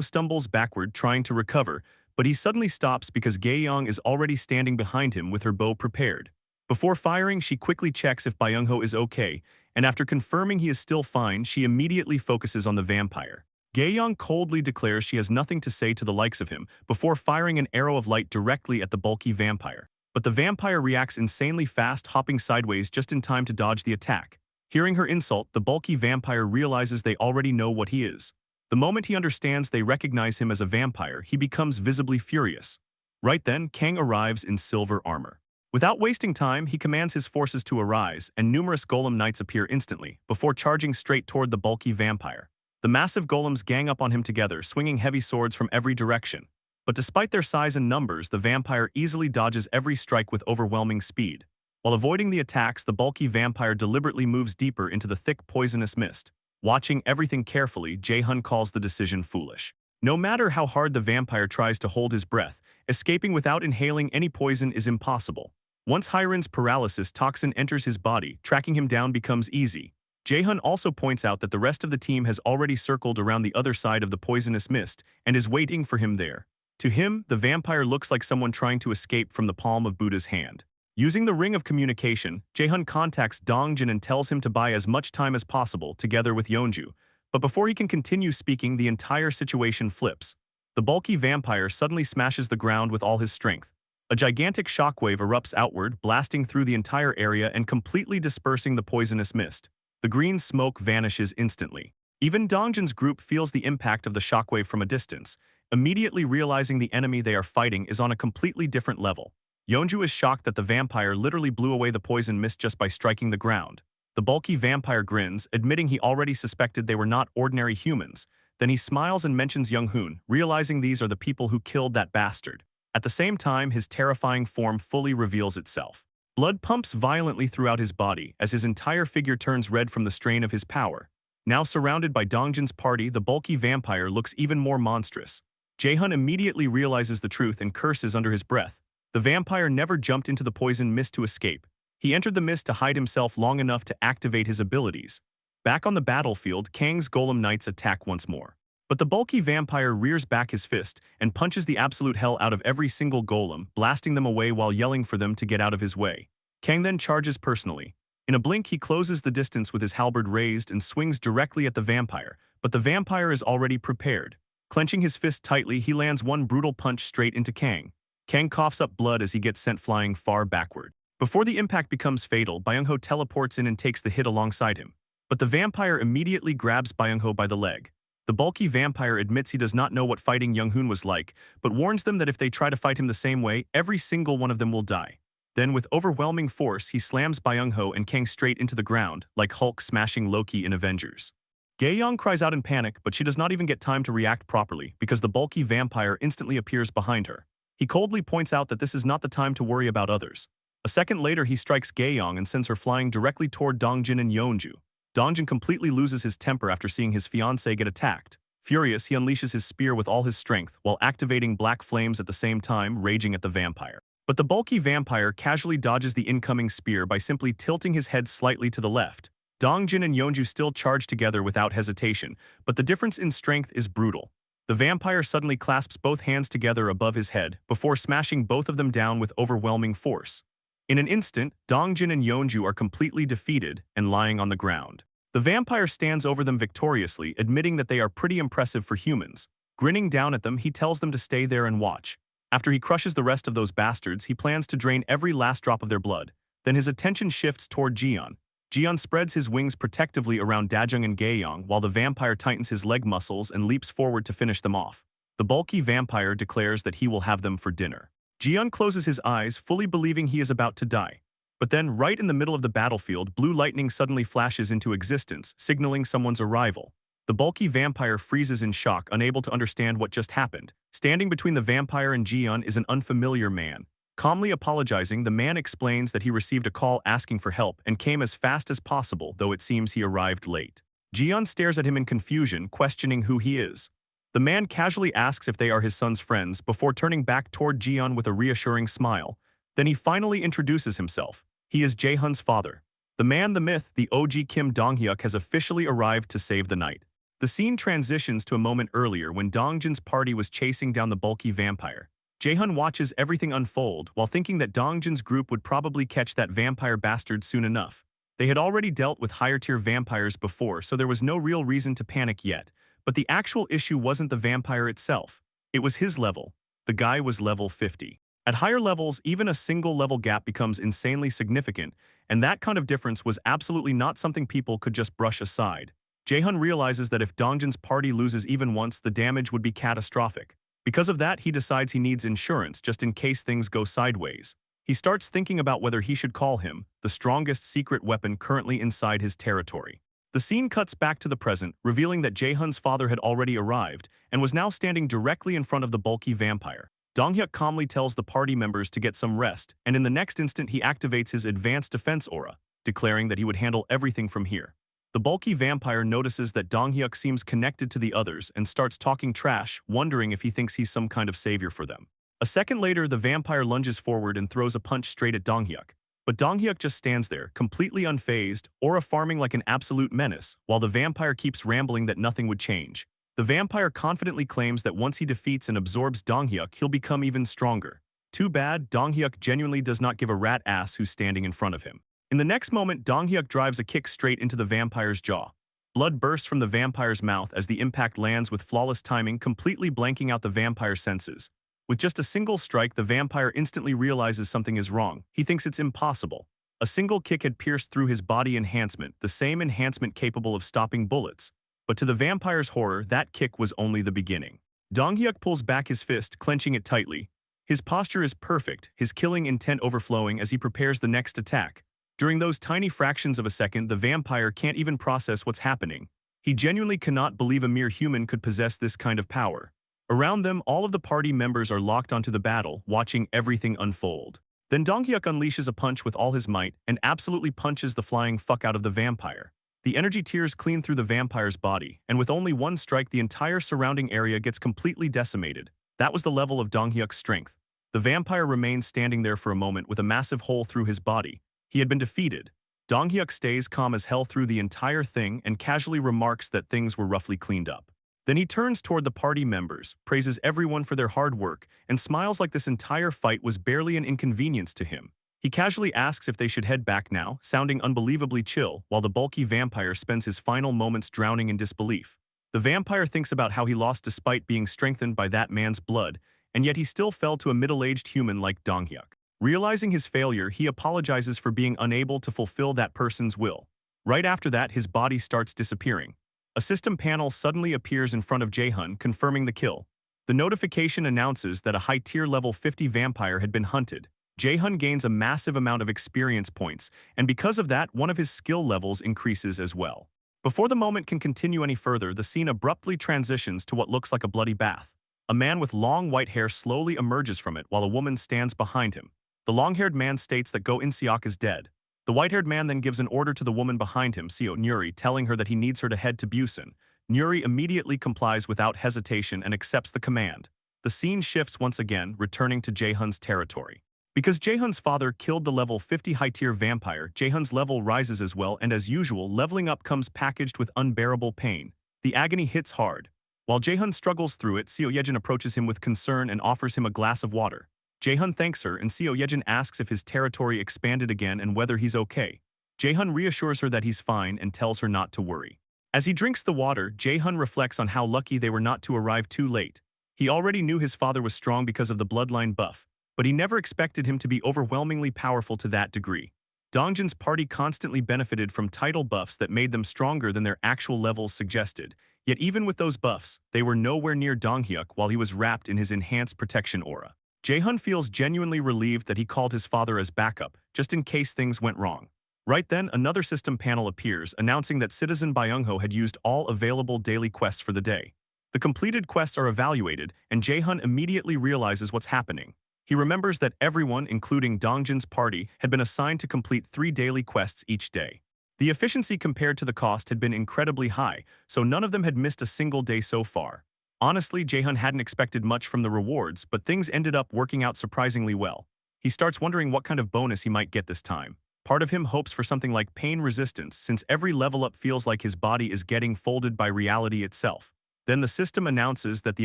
Speaker 1: stumbles backward, trying to recover, but he suddenly stops because Gae-yong is already standing behind him with her bow prepared. Before firing, she quickly checks if Byung-ho is okay, and after confirming he is still fine, she immediately focuses on the vampire. Gae-yong coldly declares she has nothing to say to the likes of him before firing an arrow of light directly at the bulky vampire. But the vampire reacts insanely fast, hopping sideways just in time to dodge the attack. Hearing her insult, the bulky vampire realizes they already know what he is. The moment he understands they recognize him as a vampire, he becomes visibly furious. Right then, Kang arrives in silver armor. Without wasting time, he commands his forces to arise, and numerous golem knights appear instantly, before charging straight toward the bulky vampire. The massive golems gang up on him together, swinging heavy swords from every direction. But despite their size and numbers, the vampire easily dodges every strike with overwhelming speed. While avoiding the attacks, the bulky vampire deliberately moves deeper into the thick, poisonous mist. Watching everything carefully, Jae-hun calls the decision foolish. No matter how hard the vampire tries to hold his breath, escaping without inhaling any poison is impossible. Once Hiren's paralysis toxin enters his body, tracking him down becomes easy. Jae-hun also points out that the rest of the team has already circled around the other side of the poisonous mist and is waiting for him there. To him, the vampire looks like someone trying to escape from the palm of Buddha's hand. Using the ring of communication, Jae-hun contacts Dongjin and tells him to buy as much time as possible together with Yeonju. But before he can continue speaking, the entire situation flips. The bulky vampire suddenly smashes the ground with all his strength. A gigantic shockwave erupts outward, blasting through the entire area and completely dispersing the poisonous mist. The green smoke vanishes instantly. Even Dongjin's group feels the impact of the shockwave from a distance, immediately realizing the enemy they are fighting is on a completely different level. Yeonju is shocked that the vampire literally blew away the poison mist just by striking the ground. The bulky vampire grins, admitting he already suspected they were not ordinary humans. Then he smiles and mentions Young-hoon, realizing these are the people who killed that bastard. At the same time, his terrifying form fully reveals itself. Blood pumps violently throughout his body as his entire figure turns red from the strain of his power. Now surrounded by Dongjin's party, the bulky vampire looks even more monstrous. Jae-hun immediately realizes the truth and curses under his breath. The vampire never jumped into the poison mist to escape. He entered the mist to hide himself long enough to activate his abilities. Back on the battlefield, Kang's golem knights attack once more. But the bulky vampire rears back his fist and punches the absolute hell out of every single golem, blasting them away while yelling for them to get out of his way. Kang then charges personally. In a blink, he closes the distance with his halberd raised and swings directly at the vampire, but the vampire is already prepared. Clenching his fist tightly, he lands one brutal punch straight into Kang. Kang coughs up blood as he gets sent flying far backward. Before the impact becomes fatal, Byung-ho teleports in and takes the hit alongside him. But the vampire immediately grabs Byung-ho by the leg. The bulky vampire admits he does not know what fighting Young-hoon was like, but warns them that if they try to fight him the same way, every single one of them will die. Then, with overwhelming force, he slams Byung-ho and Kang straight into the ground, like Hulk smashing Loki in Avengers. Gae-young cries out in panic, but she does not even get time to react properly, because the bulky vampire instantly appears behind her. He coldly points out that this is not the time to worry about others. A second later, he strikes Gae-young and sends her flying directly toward Dongjin and Yeonju. Dongjin completely loses his temper after seeing his fiancée get attacked. Furious, he unleashes his spear with all his strength, while activating black flames at the same time, raging at the vampire. But the bulky vampire casually dodges the incoming spear by simply tilting his head slightly to the left. Dongjin and Yeonju still charge together without hesitation, but the difference in strength is brutal. The vampire suddenly clasps both hands together above his head, before smashing both of them down with overwhelming force. In an instant, Dongjin and Yeonju are completely defeated and lying on the ground. The vampire stands over them victoriously, admitting that they are pretty impressive for humans. Grinning down at them, he tells them to stay there and watch. After he crushes the rest of those bastards, he plans to drain every last drop of their blood. Then his attention shifts toward Jiyeon. Jiyeon spreads his wings protectively around Dajung and Gae-young, while the vampire tightens his leg muscles and leaps forward to finish them off. The bulky vampire declares that he will have them for dinner. Jiyeon closes his eyes, fully believing he is about to die. But then, right in the middle of the battlefield, blue lightning suddenly flashes into existence, signaling someone's arrival. The bulky vampire freezes in shock, unable to understand what just happened. Standing between the vampire and Jiyeon is an unfamiliar man. Calmly apologizing, the man explains that he received a call asking for help and came as fast as possible, though it seems he arrived late. Jiyeon stares at him in confusion, questioning who he is. The man casually asks if they are his son's friends before turning back toward Jiyeon with a reassuring smile. Then he finally introduces himself. He is Jae-hun's father. The man, the myth, the OG Kim Dong-hyuk has officially arrived to save the night. The scene transitions to a moment earlier when Dongjin's party was chasing down the bulky vampire. Jae-hun watches everything unfold while thinking that Dongjin's group would probably catch that vampire bastard soon enough. They had already dealt with higher-tier vampires before, so there was no real reason to panic yet. But the actual issue wasn't the vampire itself. It was his level. The guy was level 50. At higher levels, even a single level gap becomes insanely significant, and that kind of difference was absolutely not something people could just brush aside. Jae-hun realizes that if Dongjin's party loses even once, the damage would be catastrophic. Because of that, he decides he needs insurance just in case things go sideways. He starts thinking about whether he should call him the strongest secret weapon currently inside his territory. The scene cuts back to the present, revealing that Jae-hun's father had already arrived and was now standing directly in front of the bulky vampire. Dong-hyuk calmly tells the party members to get some rest, and in the next instant he activates his advanced defense aura, declaring that he would handle everything from here. The bulky vampire notices that Dong-hyuk seems connected to the others and starts talking trash, wondering if he thinks he's some kind of savior for them. A second later, the vampire lunges forward and throws a punch straight at Dong-hyuk. But Dong-hyuk just stands there, completely unfazed, aura farming like an absolute menace, while the vampire keeps rambling that nothing would change. The vampire confidently claims that once he defeats and absorbs Dong-hyuk, he'll become even stronger. Too bad, Dong-hyuk genuinely does not give a rat ass who's standing in front of him. In the next moment, Dong-hyuk drives a kick straight into the vampire's jaw. Blood bursts from the vampire's mouth as the impact lands with flawless timing, completely blanking out the vampire's senses. With just a single strike, the vampire instantly realizes something is wrong. He thinks it's impossible. A single kick had pierced through his body enhancement, the same enhancement capable of stopping bullets. But to the vampire's horror, that kick was only the beginning. Dong-hyuk pulls back his fist, clenching it tightly. His posture is perfect, his killing intent overflowing as he prepares the next attack. During those tiny fractions of a second, the vampire can't even process what's happening. He genuinely cannot believe a mere human could possess this kind of power. Around them, all of the party members are locked onto the battle, watching everything unfold. Then Dong-hyuk unleashes a punch with all his might and absolutely punches the flying fuck out of the vampire. The energy tears clean through the vampire's body, and with only one strike, the entire surrounding area gets completely decimated. That was the level of Dong-hyuk's strength. The vampire remains standing there for a moment with a massive hole through his body. He had been defeated. Dong-hyuk stays calm as hell through the entire thing and casually remarks that things were roughly cleaned up. Then he turns toward the party members, praises everyone for their hard work, and smiles like this entire fight was barely an inconvenience to him. He casually asks if they should head back now, sounding unbelievably chill, while the bulky vampire spends his final moments drowning in disbelief. The vampire thinks about how he lost despite being strengthened by that man's blood, and yet he still fell to a middle-aged human like Dong-hyuk. Realizing his failure, he apologizes for being unable to fulfill that person's will. Right after that, his body starts disappearing. A system panel suddenly appears in front of Jae-hun, confirming the kill. The notification announces that a high-tier level 50 vampire had been hunted. Jae-hun gains a massive amount of experience points, and because of that, one of his skill levels increases as well. Before the moment can continue any further, the scene abruptly transitions to what looks like a bloody bath. A man with long white hair slowly emerges from it while a woman stands behind him. The long-haired man states that Go In-seok is dead. The white-haired man then gives an order to the woman behind him, Seo Nuri, telling her that he needs her to head to Busan. Nuri immediately complies without hesitation and accepts the command. The scene shifts once again, returning to Jae-hun's territory. Because Jae-hun's father killed the level 50 high-tier vampire, Jae-hun's level rises as well, and as usual, leveling up comes packaged with unbearable pain. The agony hits hard. While Jae-hun struggles through it, Seo Yejin approaches him with concern and offers him a glass of water. Jae-hun thanks her, and Seo Yejin asks if his territory expanded again and whether he's okay. Jae-hun reassures her that he's fine and tells her not to worry. As he drinks the water, Jae-hun reflects on how lucky they were not to arrive too late. He already knew his father was strong because of the bloodline buff, but he never expected him to be overwhelmingly powerful to that degree. Dongjin's party constantly benefited from title buffs that made them stronger than their actual levels suggested, yet even with those buffs, they were nowhere near Dong-hyuk while he was wrapped in his enhanced protection aura. Jae-hun feels genuinely relieved that he called his father as backup, just in case things went wrong. Right then, another system panel appears, announcing that Citizen Byung-ho had used all available daily quests for the day. The completed quests are evaluated, and Jae-hun immediately realizes what's happening. He remembers that everyone, including Dongjin's party, had been assigned to complete 3 daily quests each day. The efficiency compared to the cost had been incredibly high, so none of them had missed a single day so far. Honestly, Jae-hun hadn't expected much from the rewards, but things ended up working out surprisingly well. He starts wondering what kind of bonus he might get this time. Part of him hopes for something like pain resistance, since every level up feels like his body is getting folded by reality itself. Then the system announces that the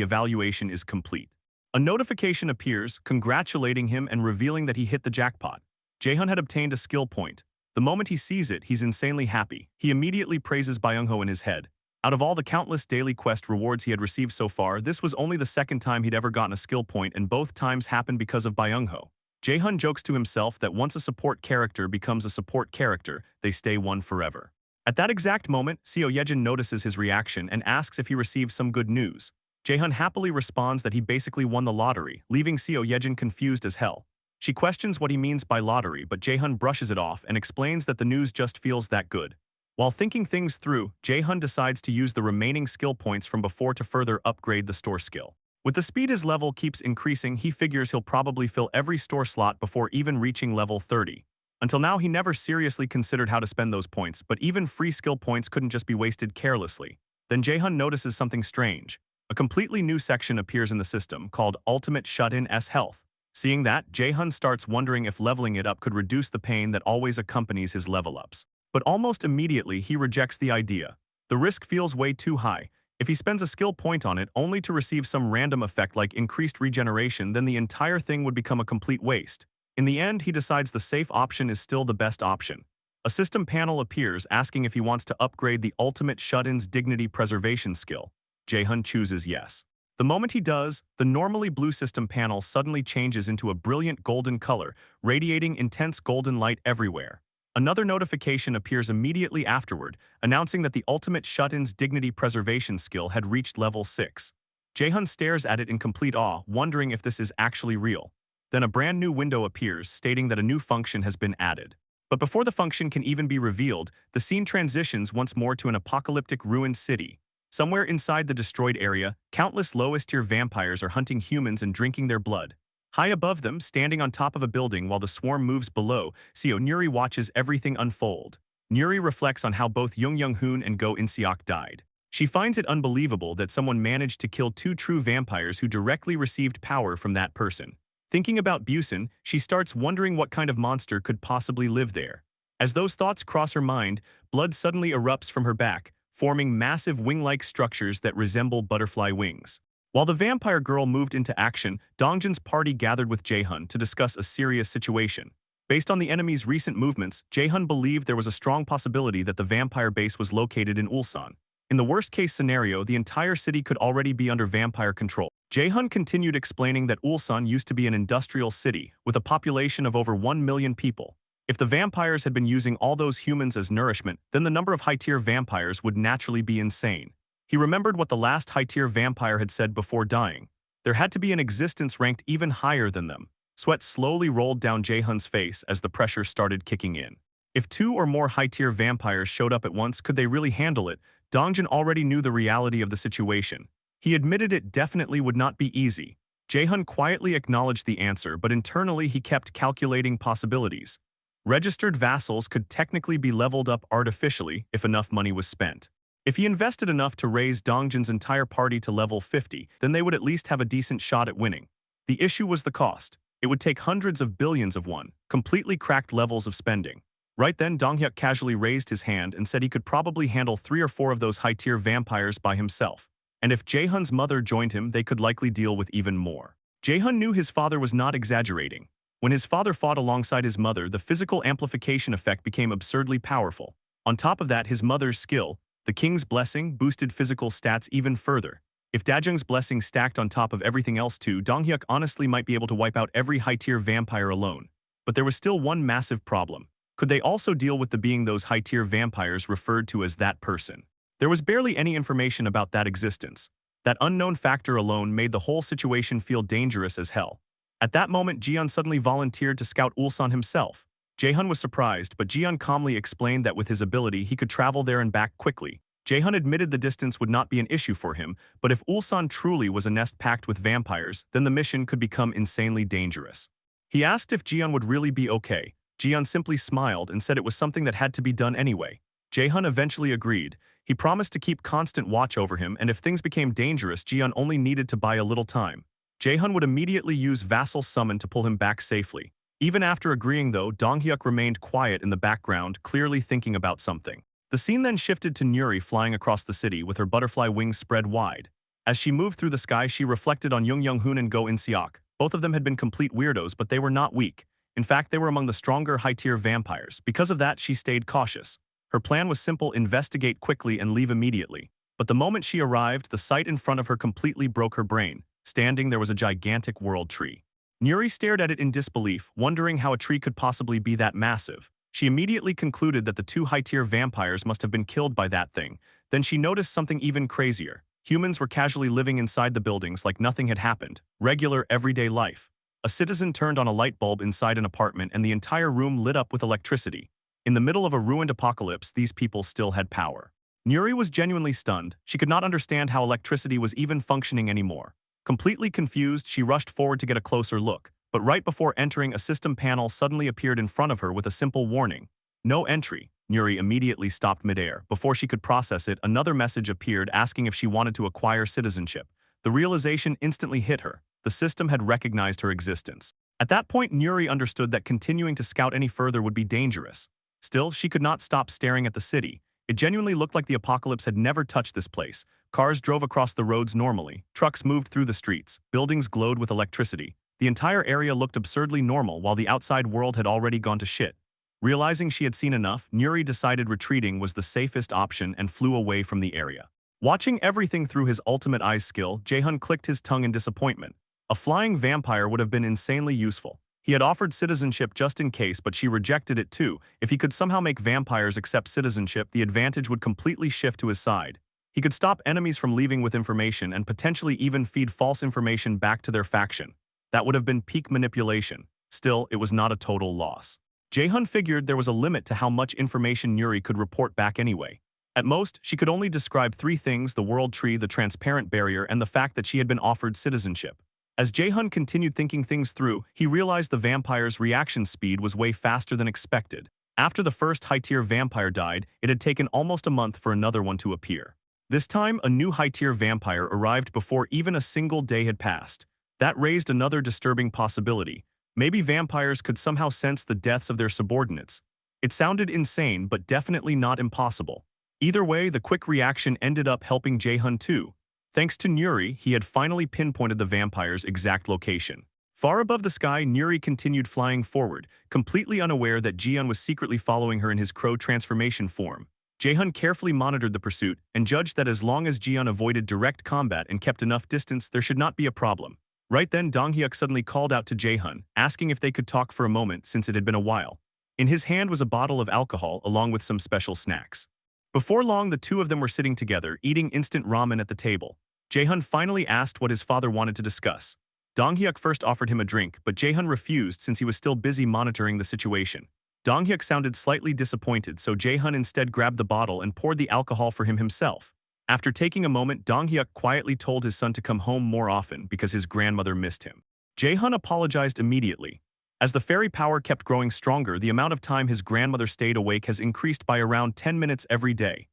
Speaker 1: evaluation is complete. A notification appears, congratulating him and revealing that he hit the jackpot. Jae-hun had obtained a skill point. The moment he sees it, he's insanely happy. He immediately praises Byung-ho in his head. Out of all the countless daily quest rewards he had received so far, this was only the second time he'd ever gotten a skill point, and both times happened because of Byung-ho. Jae-hun jokes to himself that once a support character becomes a support character, they stay one forever. At that exact moment, Seo Yejin notices his reaction and asks if he received some good news. Jae-hun happily responds that he basically won the lottery, leaving Seo Yejin confused as hell. She questions what he means by lottery, but Jae-hun brushes it off and explains that the news just feels that good. While thinking things through, Jae-hun decides to use the remaining skill points from before to further upgrade the store skill. With the speed his level keeps increasing, he figures he'll probably fill every store slot before even reaching level 30. Until now, he never seriously considered how to spend those points, but even free skill points couldn't just be wasted carelessly. Then Jae-hun notices something strange. A completely new section appears in the system called Ultimate Shut-in S Health. Seeing that, Jae-hun starts wondering if leveling it up could reduce the pain that always accompanies his level-ups. But almost immediately, he rejects the idea. The risk feels way too high. If he spends a skill point on it only to receive some random effect like increased regeneration, then the entire thing would become a complete waste. In the end, he decides the safe option is still the best option. A system panel appears asking if he wants to upgrade the Ultimate Shut-in's Dignity Preservation skill. Jae-hun chooses yes. The moment he does, the normally blue system panel suddenly changes into a brilliant golden color, radiating intense golden light everywhere. Another notification appears immediately afterward, announcing that the Ultimate Shut-in's Dignity Preservation skill had reached level 6. Jae-hun stares at it in complete awe, wondering if this is actually real. Then a brand new window appears, stating that a new function has been added. But before the function can even be revealed, the scene transitions once more to an apocalyptic ruined city. Somewhere inside the destroyed area, countless lowest-tier vampires are hunting humans and drinking their blood. High above them, standing on top of a building while the swarm moves below, Nuri watches everything unfold. Nuri reflects on how both Jung Young-hoon and Go In-seok died. She finds it unbelievable that someone managed to kill two true vampires who directly received power from that person. Thinking about Busan, she starts wondering what kind of monster could possibly live there. As those thoughts cross her mind, blood suddenly erupts from her back, forming massive wing-like structures that resemble butterfly wings. While the vampire girl moved into action, Dongjin's party gathered with Jae-hun to discuss a serious situation. Based on the enemy's recent movements, Jae-hun believed there was a strong possibility that the vampire base was located in Ulsan. In the worst-case scenario, the entire city could already be under vampire control. Jae-hun continued explaining that Ulsan used to be an industrial city, with a population of over 1 million people. If the vampires had been using all those humans as nourishment, then the number of high-tier vampires would naturally be insane. He remembered what the last high-tier vampire had said before dying. There had to be an existence ranked even higher than them. Sweat slowly rolled down Jae-hun's face as the pressure started kicking in. If 2 or more high-tier vampires showed up at once, could they really handle it? Dongjin already knew the reality of the situation. He admitted it definitely would not be easy. Jae-hun quietly acknowledged the answer, but internally he kept calculating possibilities. Registered vassals could technically be leveled up artificially if enough money was spent. If he invested enough to raise Dongjin's entire party to level 50, then they would at least have a decent shot at winning. The issue was the cost. It would take hundreds of billions of won, completely cracked levels of spending. Right then, Donghyuk casually raised his hand and said he could probably handle 3 or 4 of those high-tier vampires by himself. And if Jae-hun's mother joined him, they could likely deal with even more. Jae-hun knew his father was not exaggerating. When his father fought alongside his mother, the physical amplification effect became absurdly powerful. On top of that, his mother's skill, the king's blessing, boosted physical stats even further. If Dajung's blessing stacked on top of everything else too, Donghyuk honestly might be able to wipe out every high-tier vampire alone. But there was still one massive problem. Could they also deal with the being those high-tier vampires referred to as that person? There was barely any information about that existence. That unknown factor alone made the whole situation feel dangerous as hell. At that moment, Jian suddenly volunteered to scout Ulsan himself. Jae-hun was surprised, but Jian calmly explained that with his ability, he could travel there and back quickly. Jae-hun admitted the distance would not be an issue for him, but if Ulsan truly was a nest packed with vampires, then the mission could become insanely dangerous. He asked if Jian would really be okay. Jian simply smiled and said it was something that had to be done anyway. Jae-hun eventually agreed. He promised to keep constant watch over him, and if things became dangerous, Jian only needed to buy a little time. Jae-hun would immediately use Vassal Summon to pull him back safely. Even after agreeing though, Donghyuk remained quiet in the background, clearly thinking about something. The scene then shifted to Nuri flying across the city with her butterfly wings spread wide. As she moved through the sky, she reflected on Jung Young-hoon and Go In-seok. Both of them had been complete weirdos, but they were not weak. In fact, they were among the stronger high-tier vampires. Because of that, she stayed cautious. Her plan was simple: investigate quickly and leave immediately. But the moment she arrived, the sight in front of her completely broke her brain. Standing, there was a gigantic world tree. Nuri stared at it in disbelief, wondering how a tree could possibly be that massive. She immediately concluded that the 2 high-tier vampires must have been killed by that thing. Then she noticed something even crazier. Humans were casually living inside the buildings like nothing had happened. Regular, everyday life. A citizen turned on a light bulb inside an apartment and the entire room lit up with electricity. In the middle of a ruined apocalypse, these people still had power. Nuri was genuinely stunned. She could not understand how electricity was even functioning anymore. Completely confused, she rushed forward to get a closer look, but right before entering, a system panel suddenly appeared in front of her with a simple warning. No entry. Nuri immediately stopped midair. Before she could process it, another message appeared asking if she wanted to acquire citizenship. The realization instantly hit her. The system had recognized her existence. At that point, Nuri understood that continuing to scout any further would be dangerous. Still, she could not stop staring at the city. It genuinely looked like the apocalypse had never touched this place. Cars drove across the roads normally, trucks moved through the streets, buildings glowed with electricity. The entire area looked absurdly normal while the outside world had already gone to shit. Realizing she had seen enough, Nuri decided retreating was the safest option and flew away from the area. Watching everything through his ultimate eyes skill, Jaehun clicked his tongue in disappointment. A flying vampire would have been insanely useful. He had offered citizenship just in case, but she rejected it too. If he could somehow make vampires accept citizenship, the advantage would completely shift to his side. He could stop enemies from leaving with information and potentially even feed false information back to their faction. That would have been peak manipulation. Still, it was not a total loss. Jaehun figured there was a limit to how much information Nuri could report back anyway. At most, she could only describe three things: the world tree, the transparent barrier, and the fact that she had been offered citizenship. As Jaehun continued thinking things through, he realized the vampire's reaction speed was way faster than expected. After the first high-tier vampire died, it had taken almost a month for another one to appear. This time, a new high-tier vampire arrived before even a single day had passed. That raised another disturbing possibility. Maybe vampires could somehow sense the deaths of their subordinates. It sounded insane, but definitely not impossible. Either way, the quick reaction ended up helping Jaehun too. Thanks to Nuri, he had finally pinpointed the vampire's exact location. Far above the sky, Nuri continued flying forward, completely unaware that Jian was secretly following her in his crow transformation form. Jaehun carefully monitored the pursuit and judged that as long as Jian avoided direct combat and kept enough distance, there should not be a problem. Right then, Donghyuk suddenly called out to Jaehun, asking if they could talk for a moment since it had been a while. In his hand was a bottle of alcohol along with some special snacks. Before long, the two of them were sitting together, eating instant ramen at the table. Jaehun finally asked what his father wanted to discuss. Donghyuk first offered him a drink, but Jaehun refused since he was still busy monitoring the situation. Donghyuk sounded slightly disappointed, so Jaehun instead grabbed the bottle and poured the alcohol for him himself. After taking a moment, Donghyuk quietly told his son to come home more often because his grandmother missed him. Jaehun apologized immediately. As the fairy power kept growing stronger, the amount of time his grandmother stayed awake has increased by around 10 minutes every day.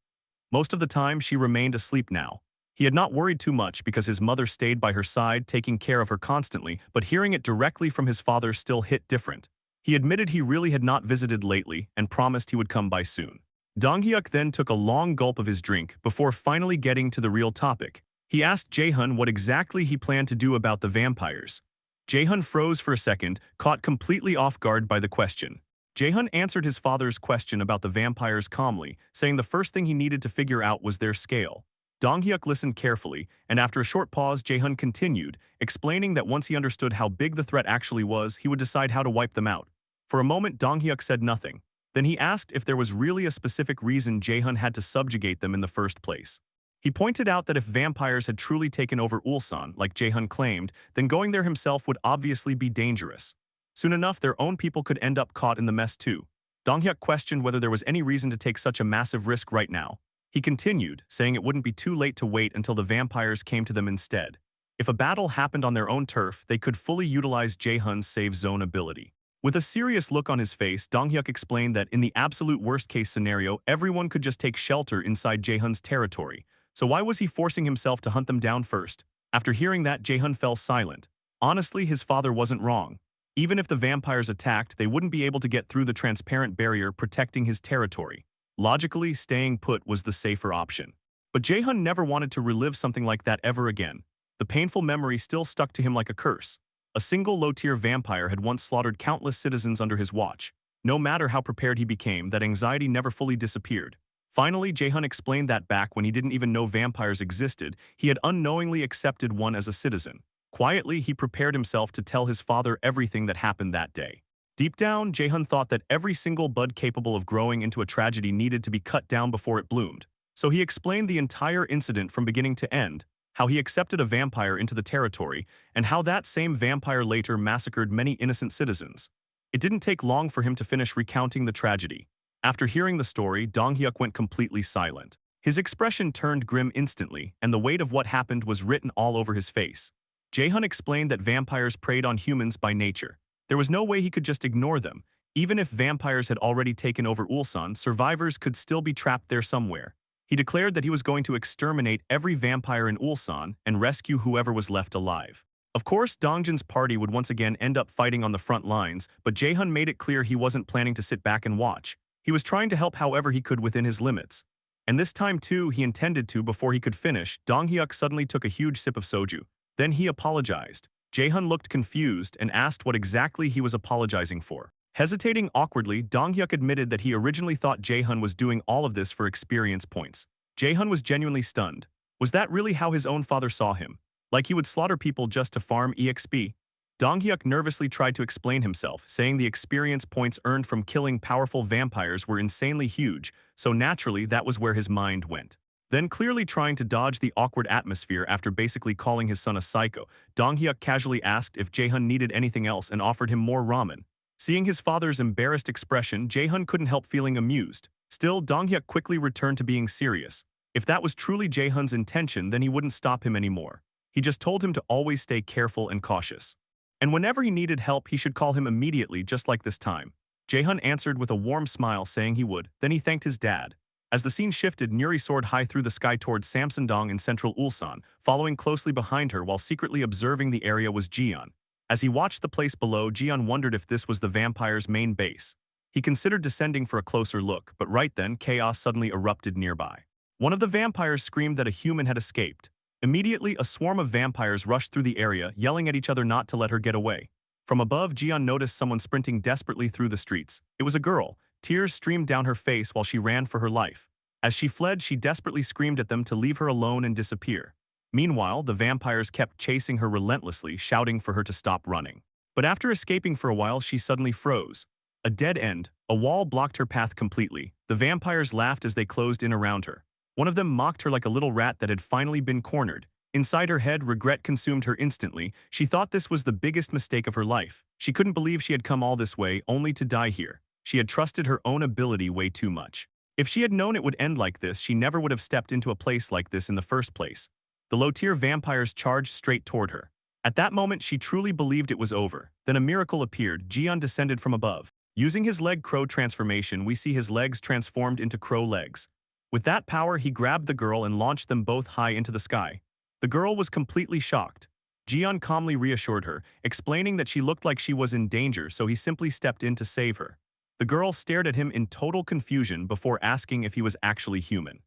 Speaker 1: Most of the time, she remained asleep now. He had not worried too much because his mother stayed by her side, taking care of her constantly, but hearing it directly from his father still hit different. He admitted he really had not visited lately and promised he would come by soon. Donghyuk then took a long gulp of his drink before finally getting to the real topic. He asked Jaehun what exactly he planned to do about the vampires. Jaehun froze for a second, caught completely off guard by the question. Jaehun answered his father's question about the vampires calmly, saying the first thing he needed to figure out was their scale. Donghyuk listened carefully, and after a short pause, Jaehun continued, explaining that once he understood how big the threat actually was, he would decide how to wipe them out. For a moment, Donghyuk said nothing. Then he asked if there was really a specific reason Jaehun had to subjugate them in the first place. He pointed out that if vampires had truly taken over Ulsan, like Jaehun claimed, then going there himself would obviously be dangerous. Soon enough, their own people could end up caught in the mess too. Donghyuk questioned whether there was any reason to take such a massive risk right now. He continued, saying it wouldn't be too late to wait until the vampires came to them instead. If a battle happened on their own turf, they could fully utilize Jaehun's save zone ability. With a serious look on his face, Donghyuk explained that in the absolute worst-case scenario, everyone could just take shelter inside Jaehun's territory. So why was he forcing himself to hunt them down first? After hearing that, Jaehun fell silent. Honestly, his father wasn't wrong. Even if the vampires attacked, they wouldn't be able to get through the transparent barrier protecting his territory. Logically, staying put was the safer option. But Jaehun never wanted to relive something like that ever again. The painful memory still stuck to him like a curse. A single low-tier vampire had once slaughtered countless citizens under his watch. No matter how prepared he became, that anxiety never fully disappeared. Finally, Jaehun explained that back when he didn't even know vampires existed, he had unknowingly accepted one as a citizen. Quietly, he prepared himself to tell his father everything that happened that day. Deep down, Jaehun thought that every single bud capable of growing into a tragedy needed to be cut down before it bloomed. So he explained the entire incident from beginning to end. how he accepted a vampire into the territory, and how that same vampire later massacred many innocent citizens. It didn't take long for him to finish recounting the tragedy. After hearing the story, Dong-hyuk went completely silent. His expression turned grim instantly, and the weight of what happened was written all over his face. Jae-hun explained that vampires preyed on humans by nature. There was no way he could just ignore them. Even if vampires had already taken over Ulsan, survivors could still be trapped there somewhere. He declared that he was going to exterminate every vampire in Ulsan and rescue whoever was left alive. Of course, Dongjin's party would once again end up fighting on the front lines, but Jae-hun made it clear he wasn't planning to sit back and watch. He was trying to help however he could within his limits. And this time too, he intended to before he could finish. Dong-hyuk suddenly took a huge sip of soju. Then he apologized. Jae-hun looked confused and asked what exactly he was apologizing for. Hesitating awkwardly, Dong-hyuk admitted that he originally thought Jae-hun was doing all of this for experience points. Jae-hun was genuinely stunned. Was that really how his own father saw him? Like he would slaughter people just to farm EXP? Dong-hyuk nervously tried to explain himself, saying the experience points earned from killing powerful vampires were insanely huge, so naturally that was where his mind went. Then, clearly trying to dodge the awkward atmosphere after basically calling his son a psycho, Dong-hyuk casually asked if Jae-hun needed anything else and offered him more ramen. Seeing his father's embarrassed expression, Jae-hun couldn't help feeling amused. Still, Dong-hyuk quickly returned to being serious. If that was truly Jae-hun's intention, then he wouldn't stop him anymore. He just told him to always stay careful and cautious. And whenever he needed help, he should call him immediately, just like this time. Jae-hun answered with a warm smile, saying he would. Then he thanked his dad. As the scene shifted, Nuri soared high through the sky towards Samsundong in central Ulsan. Following closely behind her while secretly observing the area was Jian. As he watched the place below, Jian wondered if this was the vampire's main base. He considered descending for a closer look, but right then, chaos suddenly erupted nearby. One of the vampires screamed that a human had escaped. Immediately, a swarm of vampires rushed through the area, yelling at each other not to let her get away. From above, Jian noticed someone sprinting desperately through the streets. It was a girl. Tears streamed down her face while she ran for her life. As she fled, she desperately screamed at them to leave her alone and disappear. Meanwhile, the vampires kept chasing her relentlessly, shouting for her to stop running. But after escaping for a while, she suddenly froze. A dead end, a wall blocked her path completely. The vampires laughed as they closed in around her. One of them mocked her like a little rat that had finally been cornered. Inside her head, regret consumed her instantly. She thought this was the biggest mistake of her life. She couldn't believe she had come all this way, only to die here. She had trusted her own ability way too much. If she had known it would end like this, she never would have stepped into a place like this in the first place. The low-tier vampires charged straight toward her. At that moment, she truly believed it was over. Then a miracle appeared. Jian descended from above. Using his leg crow transformation, we see his legs transformed into crow legs. With that power, he grabbed the girl and launched them both high into the sky. The girl was completely shocked. Jian calmly reassured her, explaining that she looked like she was in danger, so he simply stepped in to save her. The girl stared at him in total confusion before asking if he was actually human.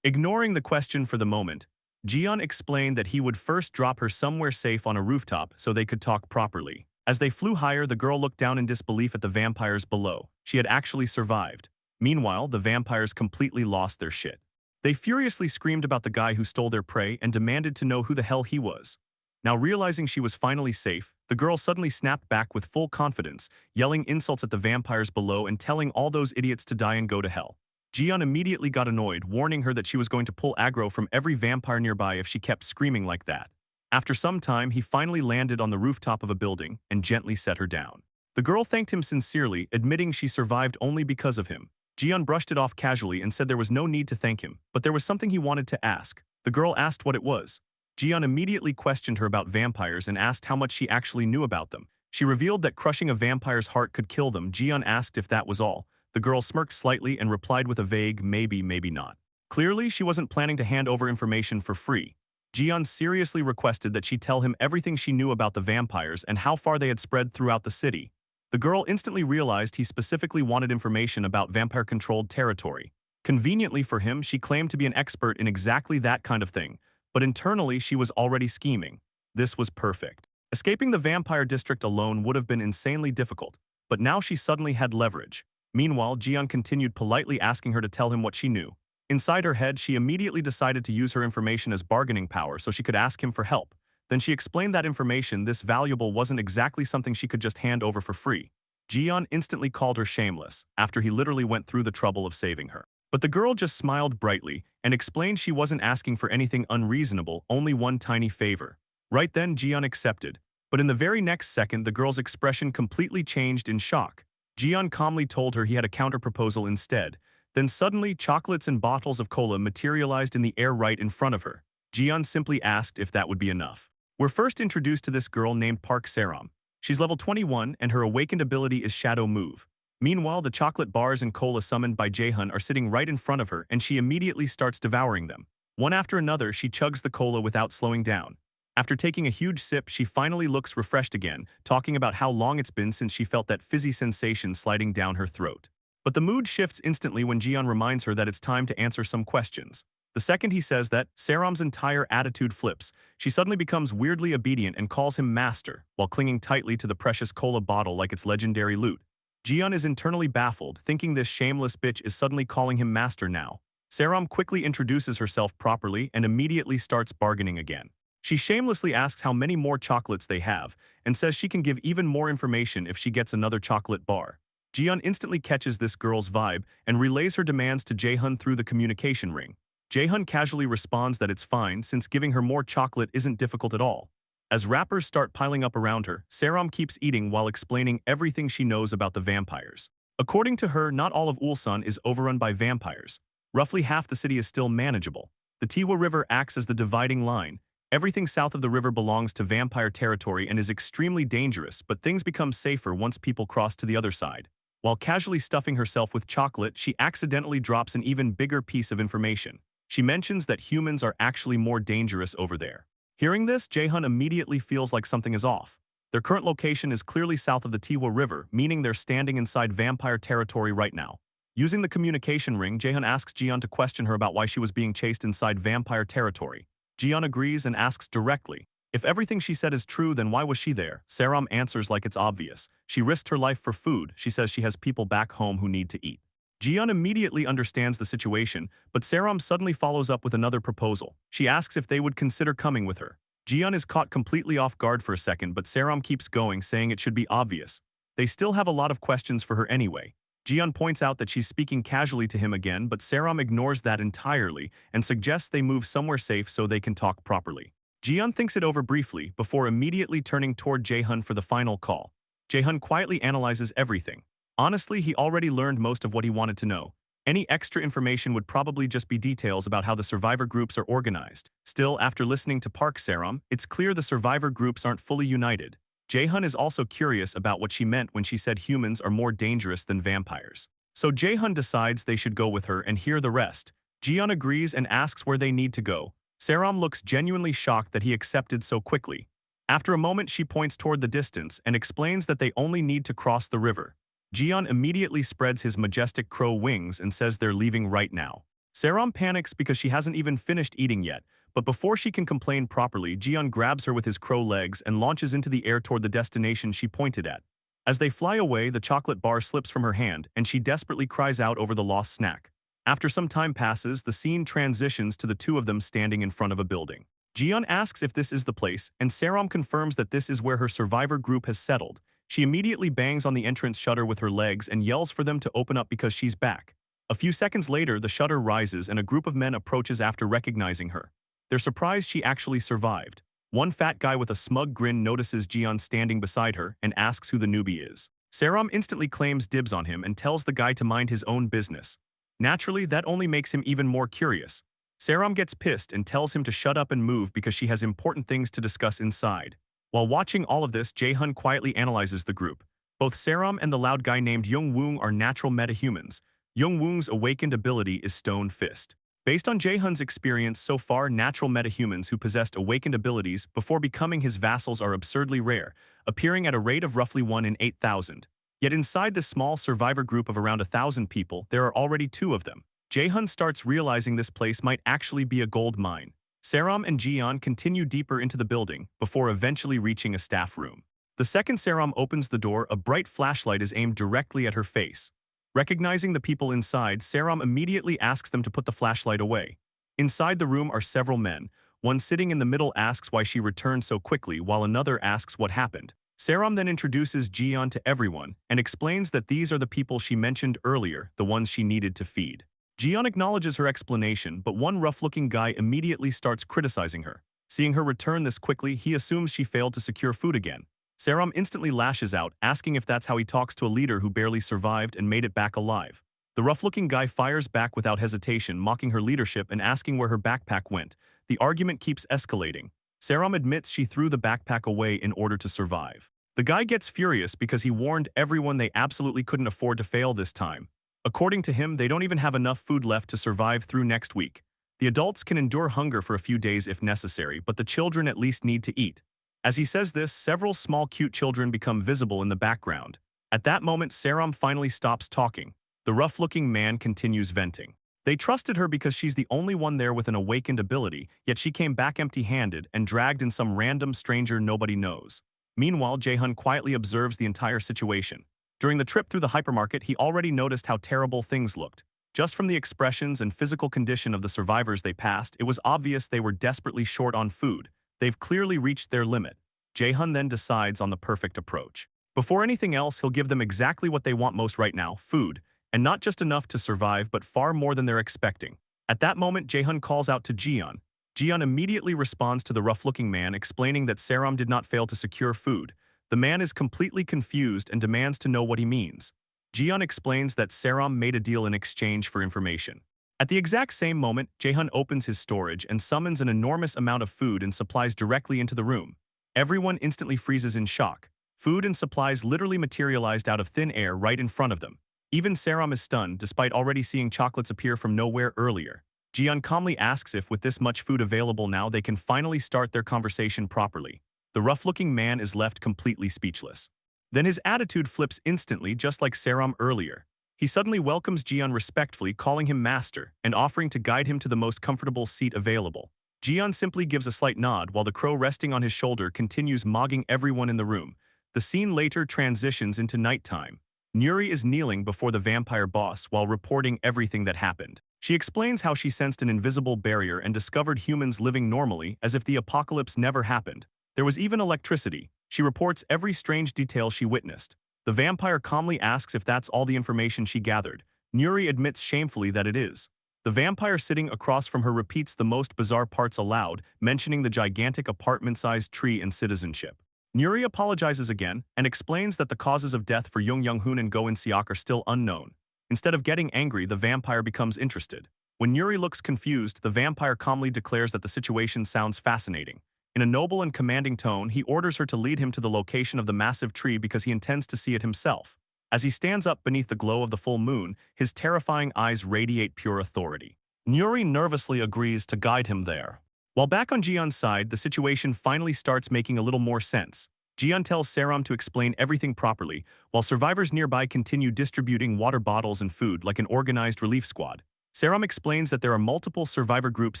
Speaker 1: Ignoring the question for the moment, Jian explained that he would first drop her somewhere safe on a rooftop so they could talk properly. As they flew higher, the girl looked down in disbelief at the vampires below. She had actually survived. Meanwhile, the vampires completely lost their shit. They furiously screamed about the guy who stole their prey and demanded to know who the hell he was. Now realizing she was finally safe, the girl suddenly snapped back with full confidence, yelling insults at the vampires below and telling all those idiots to die and go to hell. Jian immediately got annoyed, warning her that she was going to pull aggro from every vampire nearby if she kept screaming like that. After some time, he finally landed on the rooftop of a building and gently set her down. The girl thanked him sincerely, admitting she survived only because of him. Jian brushed it off casually and said there was no need to thank him, but there was something he wanted to ask. The girl asked what it was. Jian immediately questioned her about vampires and asked how much she actually knew about them. She revealed that crushing a vampire's heart could kill them. Jian asked if that was all. The girl smirked slightly and replied with a vague maybe, maybe not. Clearly, she wasn't planning to hand over information for free. Jian seriously requested that she tell him everything she knew about the vampires and how far they had spread throughout the city. The girl instantly realized he specifically wanted information about vampire-controlled territory. Conveniently for him, she claimed to be an expert in exactly that kind of thing, but internally she was already scheming. This was perfect. Escaping the vampire district alone would have been insanely difficult, but now she suddenly had leverage. Meanwhile, Jian continued politely asking her to tell him what she knew. Inside her head, she immediately decided to use her information as bargaining power so she could ask him for help. Then she explained that information, this valuable, wasn't exactly something she could just hand over for free. Jian instantly called her shameless, after he literally went through the trouble of saving her. But the girl just smiled brightly and explained she wasn't asking for anything unreasonable, only one tiny favor. Right then, Jian accepted. But in the very next second, the girl's expression completely changed in shock. Jian calmly told her he had a counterproposal instead. Then suddenly, chocolates and bottles of cola materialized in the air right in front of her. Jian simply asked if that would be enough. We're first introduced to this girl named Park Saram. She's level 21, and her awakened ability is Shadow Move. Meanwhile, the chocolate bars and cola summoned by Jaehyun are sitting right in front of her, and she immediately starts devouring them. One after another, she chugs the cola without slowing down. After taking a huge sip, she finally looks refreshed again, talking about how long it's been since she felt that fizzy sensation sliding down her throat. But the mood shifts instantly when Jian reminds her that it's time to answer some questions. The second he says that, Saram's entire attitude flips. She suddenly becomes weirdly obedient and calls him master, while clinging tightly to the precious cola bottle like it's legendary loot. Jian is internally baffled, thinking this shameless bitch is suddenly calling him master now. Saram quickly introduces herself properly and immediately starts bargaining again. She shamelessly asks how many more chocolates they have, and says she can give even more information if she gets another chocolate bar. Jian instantly catches this girl's vibe and relays her demands to Jaehyun through the communication ring. Jaehyun casually responds that it's fine since giving her more chocolate isn't difficult at all. As wrappers start piling up around her, Saram keeps eating while explaining everything she knows about the vampires. According to her, not all of Ulsan is overrun by vampires. Roughly half the city is still manageable. The Tiwa River acts as the dividing line. Everything south of the river belongs to vampire territory and is extremely dangerous, but things become safer once people cross to the other side. While casually stuffing herself with chocolate, she accidentally drops an even bigger piece of information. She mentions that humans are actually more dangerous over there. Hearing this, Jaehyun immediately feels like something is off. Their current location is clearly south of the Tiwa River, meaning they're standing inside vampire territory right now. Using the communication ring, Jaehyun asks Jian to question her about why she was being chased inside vampire territory. Jian agrees and asks directly, if everything she said is true, then why was she there? Saram answers like it's obvious. She risked her life for food. She says she has people back home who need to eat. Jian immediately understands the situation, but Saram suddenly follows up with another proposal. She asks if they would consider coming with her. Jian is caught completely off guard for a second, but Saram keeps going, saying it should be obvious. They still have a lot of questions for her anyway. Jian points out that she's speaking casually to him again, but Saram ignores that entirely and suggests they move somewhere safe so they can talk properly. Jian thinks it over briefly before immediately turning toward Jaehyun for the final call. Jaehyun quietly analyzes everything. Honestly, he already learned most of what he wanted to know. Any extra information would probably just be details about how the survivor groups are organized. Still, after listening to Park Saram, it's clear the survivor groups aren't fully united. Jaehyun is also curious about what she meant when she said humans are more dangerous than vampires. So Jaehyun decides they should go with her and hear the rest. Jian agrees and asks where they need to go. Saram looks genuinely shocked that he accepted so quickly. After a moment, she points toward the distance and explains that they only need to cross the river. Jian immediately spreads his majestic crow wings and says they're leaving right now. Saram panics because she hasn't even finished eating yet, but before she can complain properly, Jian grabs her with his crow legs and launches into the air toward the destination she pointed at. As they fly away, the chocolate bar slips from her hand, and she desperately cries out over the lost snack. After some time passes, the scene transitions to the two of them standing in front of a building. Jian asks if this is the place, and Saram confirms that this is where her survivor group has settled. She immediately bangs on the entrance shutter with her legs and yells for them to open up because she's back. A few seconds later, the shutter rises and a group of men approaches after recognizing her. They're surprised she actually survived. One fat guy with a smug grin notices Jian standing beside her and asks who the newbie is. Saram instantly claims dibs on him and tells the guy to mind his own business. Naturally, that only makes him even more curious. Saram gets pissed and tells him to shut up and move because she has important things to discuss inside. While watching all of this, Jaehyun quietly analyzes the group. Both Saram and the loud guy named Young-woong are natural metahumans. Young-woong's awakened ability is Stone Fist. Based on Jaehyun's experience so far, natural metahumans who possessed awakened abilities before becoming his vassals are absurdly rare, appearing at a rate of roughly 1 in 8,000. Yet inside this small survivor group of around 1,000 people, there are already 2 of them. Jaehyun starts realizing this place might actually be a gold mine. Saram and Jian continue deeper into the building before eventually reaching a staff room. The second Saram opens the door, a bright flashlight is aimed directly at her face. Recognizing the people inside, Saram immediately asks them to put the flashlight away. Inside the room are several men. One sitting in the middle asks why she returned so quickly, while another asks what happened. Saram then introduces Jian to everyone and explains that these are the people she mentioned earlier, the ones she needed to feed. Jiyeon acknowledges her explanation, but one rough-looking guy immediately starts criticizing her. Seeing her return this quickly, he assumes she failed to secure food again. Saram instantly lashes out, asking if that's how he talks to a leader who barely survived and made it back alive. The rough-looking guy fires back without hesitation, mocking her leadership and asking where her backpack went. The argument keeps escalating. Saram admits she threw the backpack away in order to survive. The guy gets furious because he warned everyone they absolutely couldn't afford to fail this time. According to him, they don't even have enough food left to survive through next week. The adults can endure hunger for a few days if necessary, but the children at least need to eat. As he says this, several small cute children become visible in the background. At that moment, Saram finally stops talking. The rough-looking man continues venting. They trusted her because she's the only one there with an awakened ability, yet she came back empty-handed and dragged in some random stranger nobody knows. Meanwhile, Jae-hun quietly observes the entire situation. During the trip through the hypermarket, he already noticed how terrible things looked. Just from the expressions and physical condition of the survivors they passed, it was obvious they were desperately short on food. They've clearly reached their limit. Jae-hun then decides on the perfect approach. Before anything else, he'll give them exactly what they want most right now, food, and not just enough to survive, but far more than they're expecting. At that moment, Jae-hun calls out to Jiyeon. Jiyeon immediately responds to the rough-looking man, explaining that Saram did not fail to secure food. The man is completely confused and demands to know what he means. Jiyeon explains that Saram made a deal in exchange for information. At the exact same moment, Jae-hun opens his storage and summons an enormous amount of food and supplies directly into the room. Everyone instantly freezes in shock. Food and supplies literally materialized out of thin air right in front of them. Even Saram is stunned, despite already seeing chocolates appear from nowhere earlier. Jiyeon calmly asks if with this much food available now they can finally start their conversation properly. The rough-looking man is left completely speechless. Then his attitude flips instantly, just like Saram earlier. He suddenly welcomes Jiyeon respectfully, calling him master, and offering to guide him to the most comfortable seat available. Jiyeon simply gives a slight nod while the crow resting on his shoulder continues mogging everyone in the room. The scene later transitions into nighttime. Nuri is kneeling before the vampire boss while reporting everything that happened. She explains how she sensed an invisible barrier and discovered humans living normally as if the apocalypse never happened. There was even electricity. She reports every strange detail she witnessed. The vampire calmly asks if that's all the information she gathered. Nuri admits shamefully that it is. The vampire sitting across from her repeats the most bizarre parts aloud, mentioning the gigantic apartment-sized tree and citizenship. Nuri apologizes again and explains that the causes of death for Jung Young-hoon and Go In-seok are still unknown. Instead of getting angry, the vampire becomes interested. When Nuri looks confused, the vampire calmly declares that the situation sounds fascinating. In a noble and commanding tone, he orders her to lead him to the location of the massive tree because he intends to see it himself. As he stands up beneath the glow of the full moon, his terrifying eyes radiate pure authority. Nuri nervously agrees to guide him there. While back on Jiyeon's side, the situation finally starts making a little more sense. Jiyeon tells Saram to explain everything properly, while survivors nearby continue distributing water bottles and food like an organized relief squad. Saram explains that there are multiple survivor groups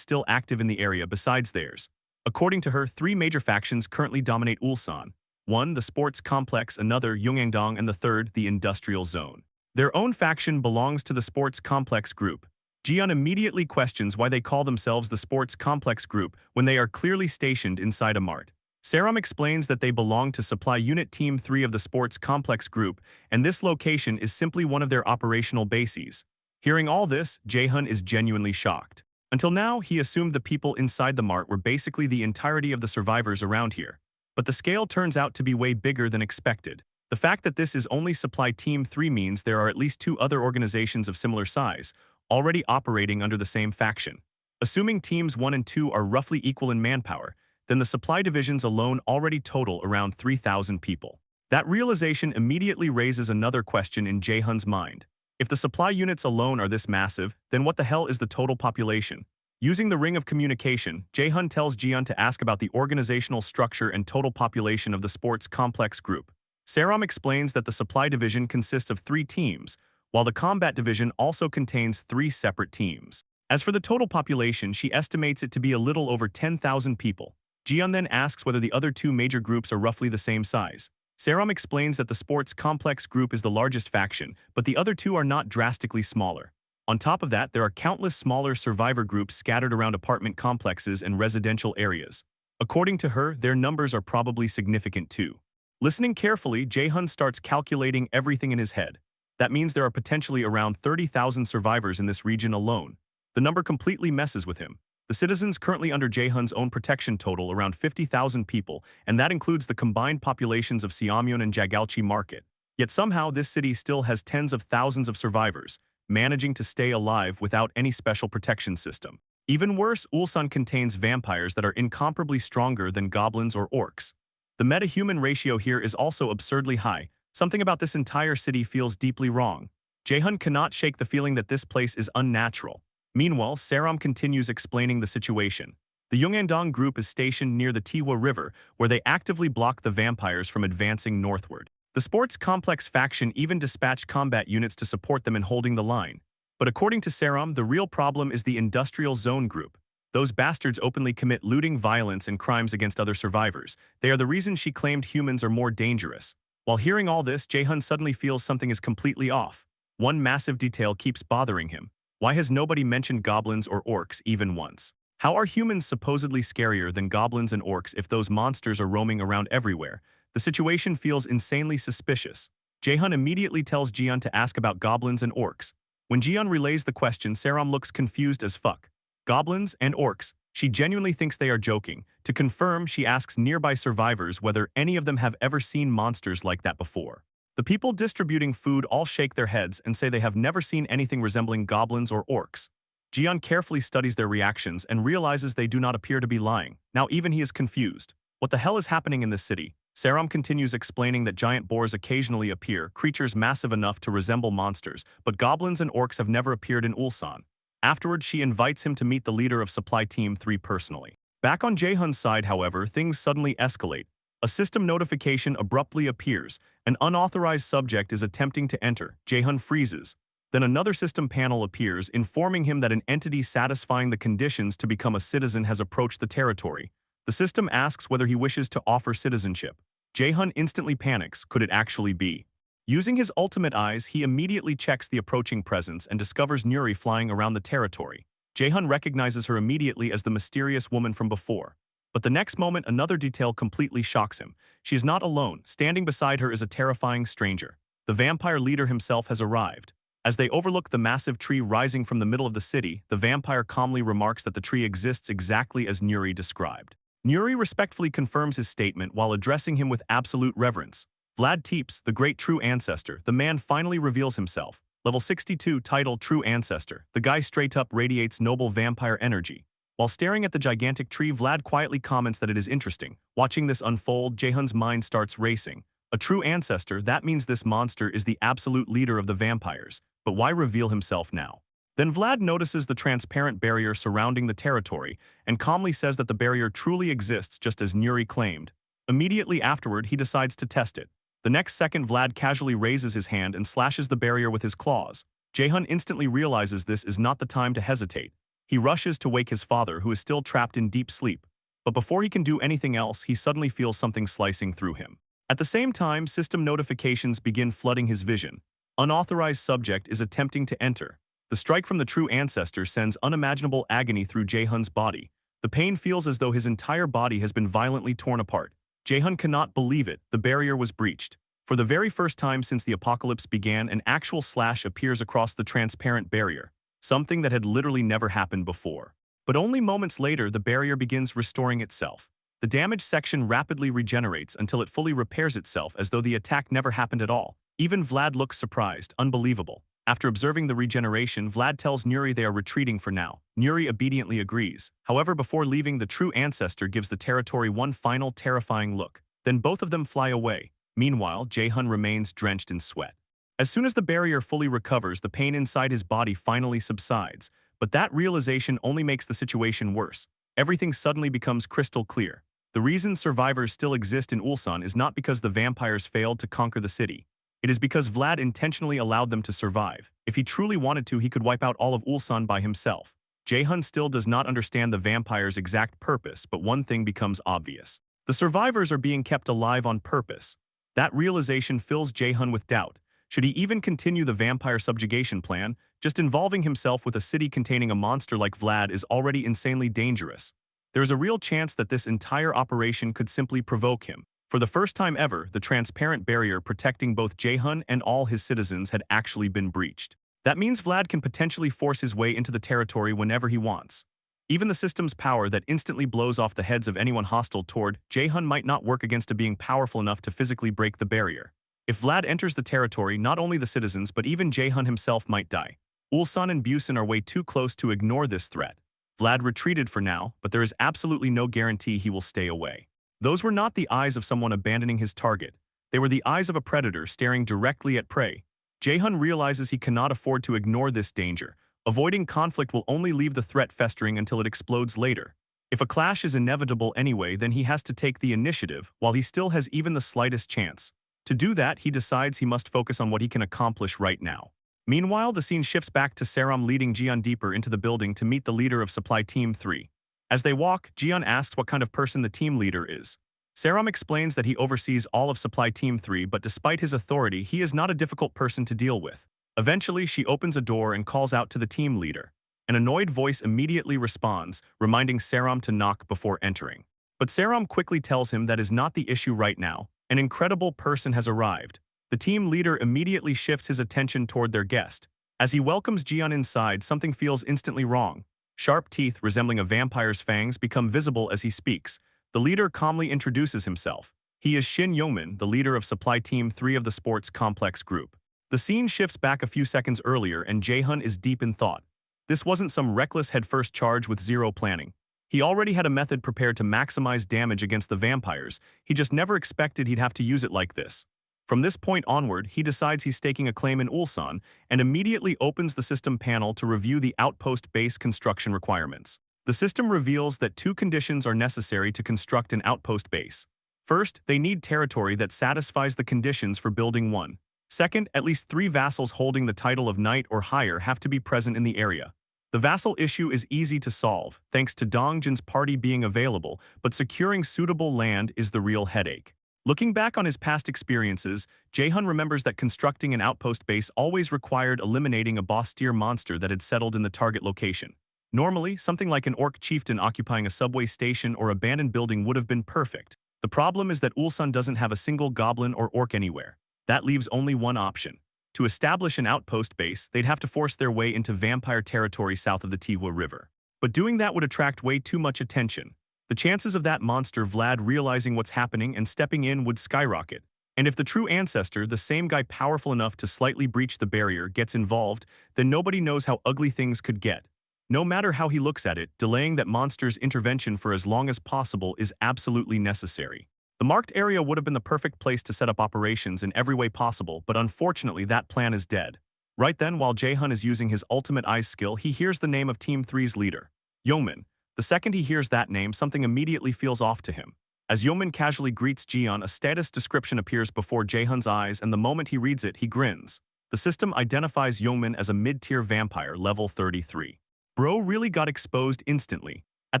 Speaker 1: still active in the area besides theirs. According to her, 3 major factions currently dominate Ulsan. One, the sports complex, another, Yongangdong, and the third, the industrial zone. Their own faction belongs to the sports complex group. Jiyeon immediately questions why they call themselves the sports complex group when they are clearly stationed inside a mart. Saram explains that they belong to Supply Unit Team 3 of the sports complex group, and this location is simply one of their operational bases. Hearing all this, Jae-hun is genuinely shocked. Until now, he assumed the people inside the mart were basically the entirety of the survivors around here. But the scale turns out to be way bigger than expected. The fact that this is only Supply Team 3 means there are at least 2 other organizations of similar size, already operating under the same faction. Assuming Teams 1 and 2 are roughly equal in manpower, then the supply divisions alone already total around 3,000 people. That realization immediately raises another question in Jae-hun's mind. If the supply units alone are this massive, then what the hell is the total population? Using the ring of communication, Jae-hun tells Jiyeon to ask about the organizational structure and total population of the sports complex group. Saram explains that the supply division consists of 3 teams, while the combat division also contains 3 separate teams. As for the total population, she estimates it to be a little over 10,000 people. Jiyeon then asks whether the other 2 major groups are roughly the same size. Saram explains that the sports complex group is the largest faction, but the other 2 are not drastically smaller. On top of that, there are countless smaller survivor groups scattered around apartment complexes and residential areas. According to her, their numbers are probably significant too. Listening carefully, Jae-hun starts calculating everything in his head. That means there are potentially around 30,000 survivors in this region alone. The number completely messes with him. The citizens currently under Jaehoon's own protection total around 50,000 people, and that includes the combined populations of Seomyeon and Jagalchi Market. Yet somehow this city still has tens of thousands of survivors, managing to stay alive without any special protection system. Even worse, Ulsan contains vampires that are incomparably stronger than goblins or orcs. The meta-human ratio here is also absurdly high. Something about this entire city feels deeply wrong. Jaehoon cannot shake the feeling that this place is unnatural. Meanwhile, Saram continues explaining the situation. The Yongandong group is stationed near the Tiwa River, where they actively block the vampires from advancing northward. The sports complex faction even dispatched combat units to support them in holding the line. But according to Saram, the real problem is the industrial zone group. Those bastards openly commit looting, violence, and crimes against other survivors. They are the reason she claimed humans are more dangerous. While hearing all this, Jaehoon suddenly feels something is completely off. One massive detail keeps bothering him. Why has nobody mentioned goblins or orcs even once? How are humans supposedly scarier than goblins and orcs if those monsters are roaming around everywhere? The situation feels insanely suspicious. Jaehoon immediately tells Jiyeon to ask about goblins and orcs. When Jiyeon relays the question, Saram looks confused as fuck. Goblins and orcs. She genuinely thinks they are joking. To confirm, she asks nearby survivors whether any of them have ever seen monsters like that before. The people distributing food all shake their heads and say they have never seen anything resembling goblins or orcs. Jiyeon carefully studies their reactions and realizes they do not appear to be lying. Now even he is confused. What the hell is happening in this city? Saram continues explaining that giant boars occasionally appear, creatures massive enough to resemble monsters, but goblins and orcs have never appeared in Ulsan. Afterward, she invites him to meet the leader of Supply Team 3 personally. Back on Jaehoon's side, however, things suddenly escalate. A system notification abruptly appears. An unauthorized subject is attempting to enter. Jaehoon freezes. Then another system panel appears, informing him that an entity satisfying the conditions to become a citizen has approached the territory. The system asks whether he wishes to offer citizenship. Jaehoon instantly panics. Could it actually be? Using his ultimate eyes, he immediately checks the approaching presence and discovers Nuri flying around the territory. Jaehoon recognizes her immediately as the mysterious woman from before. But the next moment, another detail completely shocks him. She is not alone. Standing beside her is a terrifying stranger. The vampire leader himself has arrived. As they overlook the massive tree rising from the middle of the city, the vampire calmly remarks that the tree exists exactly as Nuri described. Nuri respectfully confirms his statement while addressing him with absolute reverence. Vlad Teeps, the great true ancestor, the man finally reveals himself. Level 62, title True Ancestor. The guy straight up radiates noble vampire energy. While staring at the gigantic tree, Vlad quietly comments that it is interesting. Watching this unfold, Jaehoon's mind starts racing. A true ancestor, that means this monster is the absolute leader of the vampires. But why reveal himself now? Then Vlad notices the transparent barrier surrounding the territory and calmly says that the barrier truly exists just as Nuri claimed. Immediately afterward, he decides to test it. The next second, Vlad casually raises his hand and slashes the barrier with his claws. Jaehoon instantly realizes this is not the time to hesitate. He rushes to wake his father, who is still trapped in deep sleep. But before he can do anything else, he suddenly feels something slicing through him. At the same time, system notifications begin flooding his vision. Unauthorized subject is attempting to enter. The strike from the true ancestor sends unimaginable agony through Jaehoon's body. The pain feels as though his entire body has been violently torn apart. Jaehoon cannot believe it. The barrier was breached. For the very first time since the apocalypse began, an actual slash appears across the transparent barrier, something that had literally never happened before. But only moments later, the barrier begins restoring itself. The damaged section rapidly regenerates until it fully repairs itself as though the attack never happened at all. Even Vlad looks surprised, unbelievable. After observing the regeneration, Vlad tells Nuri they are retreating for now. Nuri obediently agrees. However, before leaving, the true ancestor gives the territory one final terrifying look. Then both of them fly away. Meanwhile, Jaehoon remains drenched in sweat. As soon as the barrier fully recovers, the pain inside his body finally subsides. But that realization only makes the situation worse. Everything suddenly becomes crystal clear. The reason survivors still exist in Ulsan is not because the vampires failed to conquer the city. It is because Vlad intentionally allowed them to survive. If he truly wanted to, he could wipe out all of Ulsan by himself. Jaehoon still does not understand the vampires' exact purpose, but one thing becomes obvious. The survivors are being kept alive on purpose. That realization fills Jaehoon with doubt. Should he even continue the vampire subjugation plan? Just involving himself with a city containing a monster like Vlad is already insanely dangerous. There is a real chance that this entire operation could simply provoke him. For the first time ever, the transparent barrier protecting both Jaehyun and all his citizens had actually been breached. That means Vlad can potentially force his way into the territory whenever he wants. Even the system's power that instantly blows off the heads of anyone hostile toward Jaehyun might not work against a being powerful enough to physically break the barrier. If Vlad enters the territory, not only the citizens but even Jaehyun himself might die. Ulsan and Busan are way too close to ignore this threat. Vlad retreated for now, but there is absolutely no guarantee he will stay away. Those were not the eyes of someone abandoning his target. They were the eyes of a predator staring directly at prey. Jaehyun realizes he cannot afford to ignore this danger. Avoiding conflict will only leave the threat festering until it explodes later. If a clash is inevitable anyway, then he has to take the initiative while he still has even the slightest chance. To do that, he decides he must focus on what he can accomplish right now. Meanwhile, the scene shifts back to Saram leading Jian deeper into the building to meet the leader of Supply Team 3. As they walk, Jian asks what kind of person the team leader is. Saram explains that he oversees all of Supply Team 3, but despite his authority, he is not a difficult person to deal with. Eventually, she opens a door and calls out to the team leader. An annoyed voice immediately responds, reminding Saram to knock before entering. But Saram quickly tells him that is not the issue right now. An incredible person has arrived. The team leader immediately shifts his attention toward their guest. As he welcomes Jian inside, something feels instantly wrong. Sharp teeth resembling a vampire's fangs become visible as he speaks. The leader calmly introduces himself. He is Shin Youngmin, the leader of Supply Team 3 of the Sports Complex Group. The scene shifts back a few seconds earlier and Jaehyun is deep in thought. This wasn't some reckless headfirst charge with zero planning. He already had a method prepared to maximize damage against the vampires. He just never expected he'd have to use it like this. From this point onward, he decides he's staking a claim in Ulsan and immediately opens the system panel to review the outpost base construction requirements. The system reveals that two conditions are necessary to construct an outpost base. First, they need territory that satisfies the conditions for building one. Second, at least 3 vassals holding the title of knight or higher have to be present in the area. The vassal issue is easy to solve, thanks to Dongjin's party being available, but securing suitable land is the real headache. Looking back on his past experiences, Jaehyun remembers that constructing an outpost base always required eliminating a boss-tier monster that had settled in the target location. Normally, something like an orc chieftain occupying a subway station or abandoned building would have been perfect. The problem is that Ulsan doesn't have a single goblin or orc anywhere. That leaves only one option. To establish an outpost base, they'd have to force their way into vampire territory south of the Tihua River. But doing that would attract way too much attention. The chances of that monster Vlad realizing what's happening and stepping in would skyrocket. And if the true ancestor, the same guy powerful enough to slightly breach the barrier, gets involved, then nobody knows how ugly things could get. No matter how he looks at it, delaying that monster's intervention for as long as possible is absolutely necessary. The marked area would have been the perfect place to set up operations in every way possible, but unfortunately that plan is dead. Right then, while Jaehyun is using his ultimate eyes skill, he hears the name of Team 3's leader, Youngmin. The second he hears that name, something immediately feels off to him. As Youngmin casually greets Jian, a status description appears before Jaehyun's eyes, and the moment he reads it, he grins. The system identifies Youngmin as a mid-tier vampire, level 33. Bro really got exposed instantly. At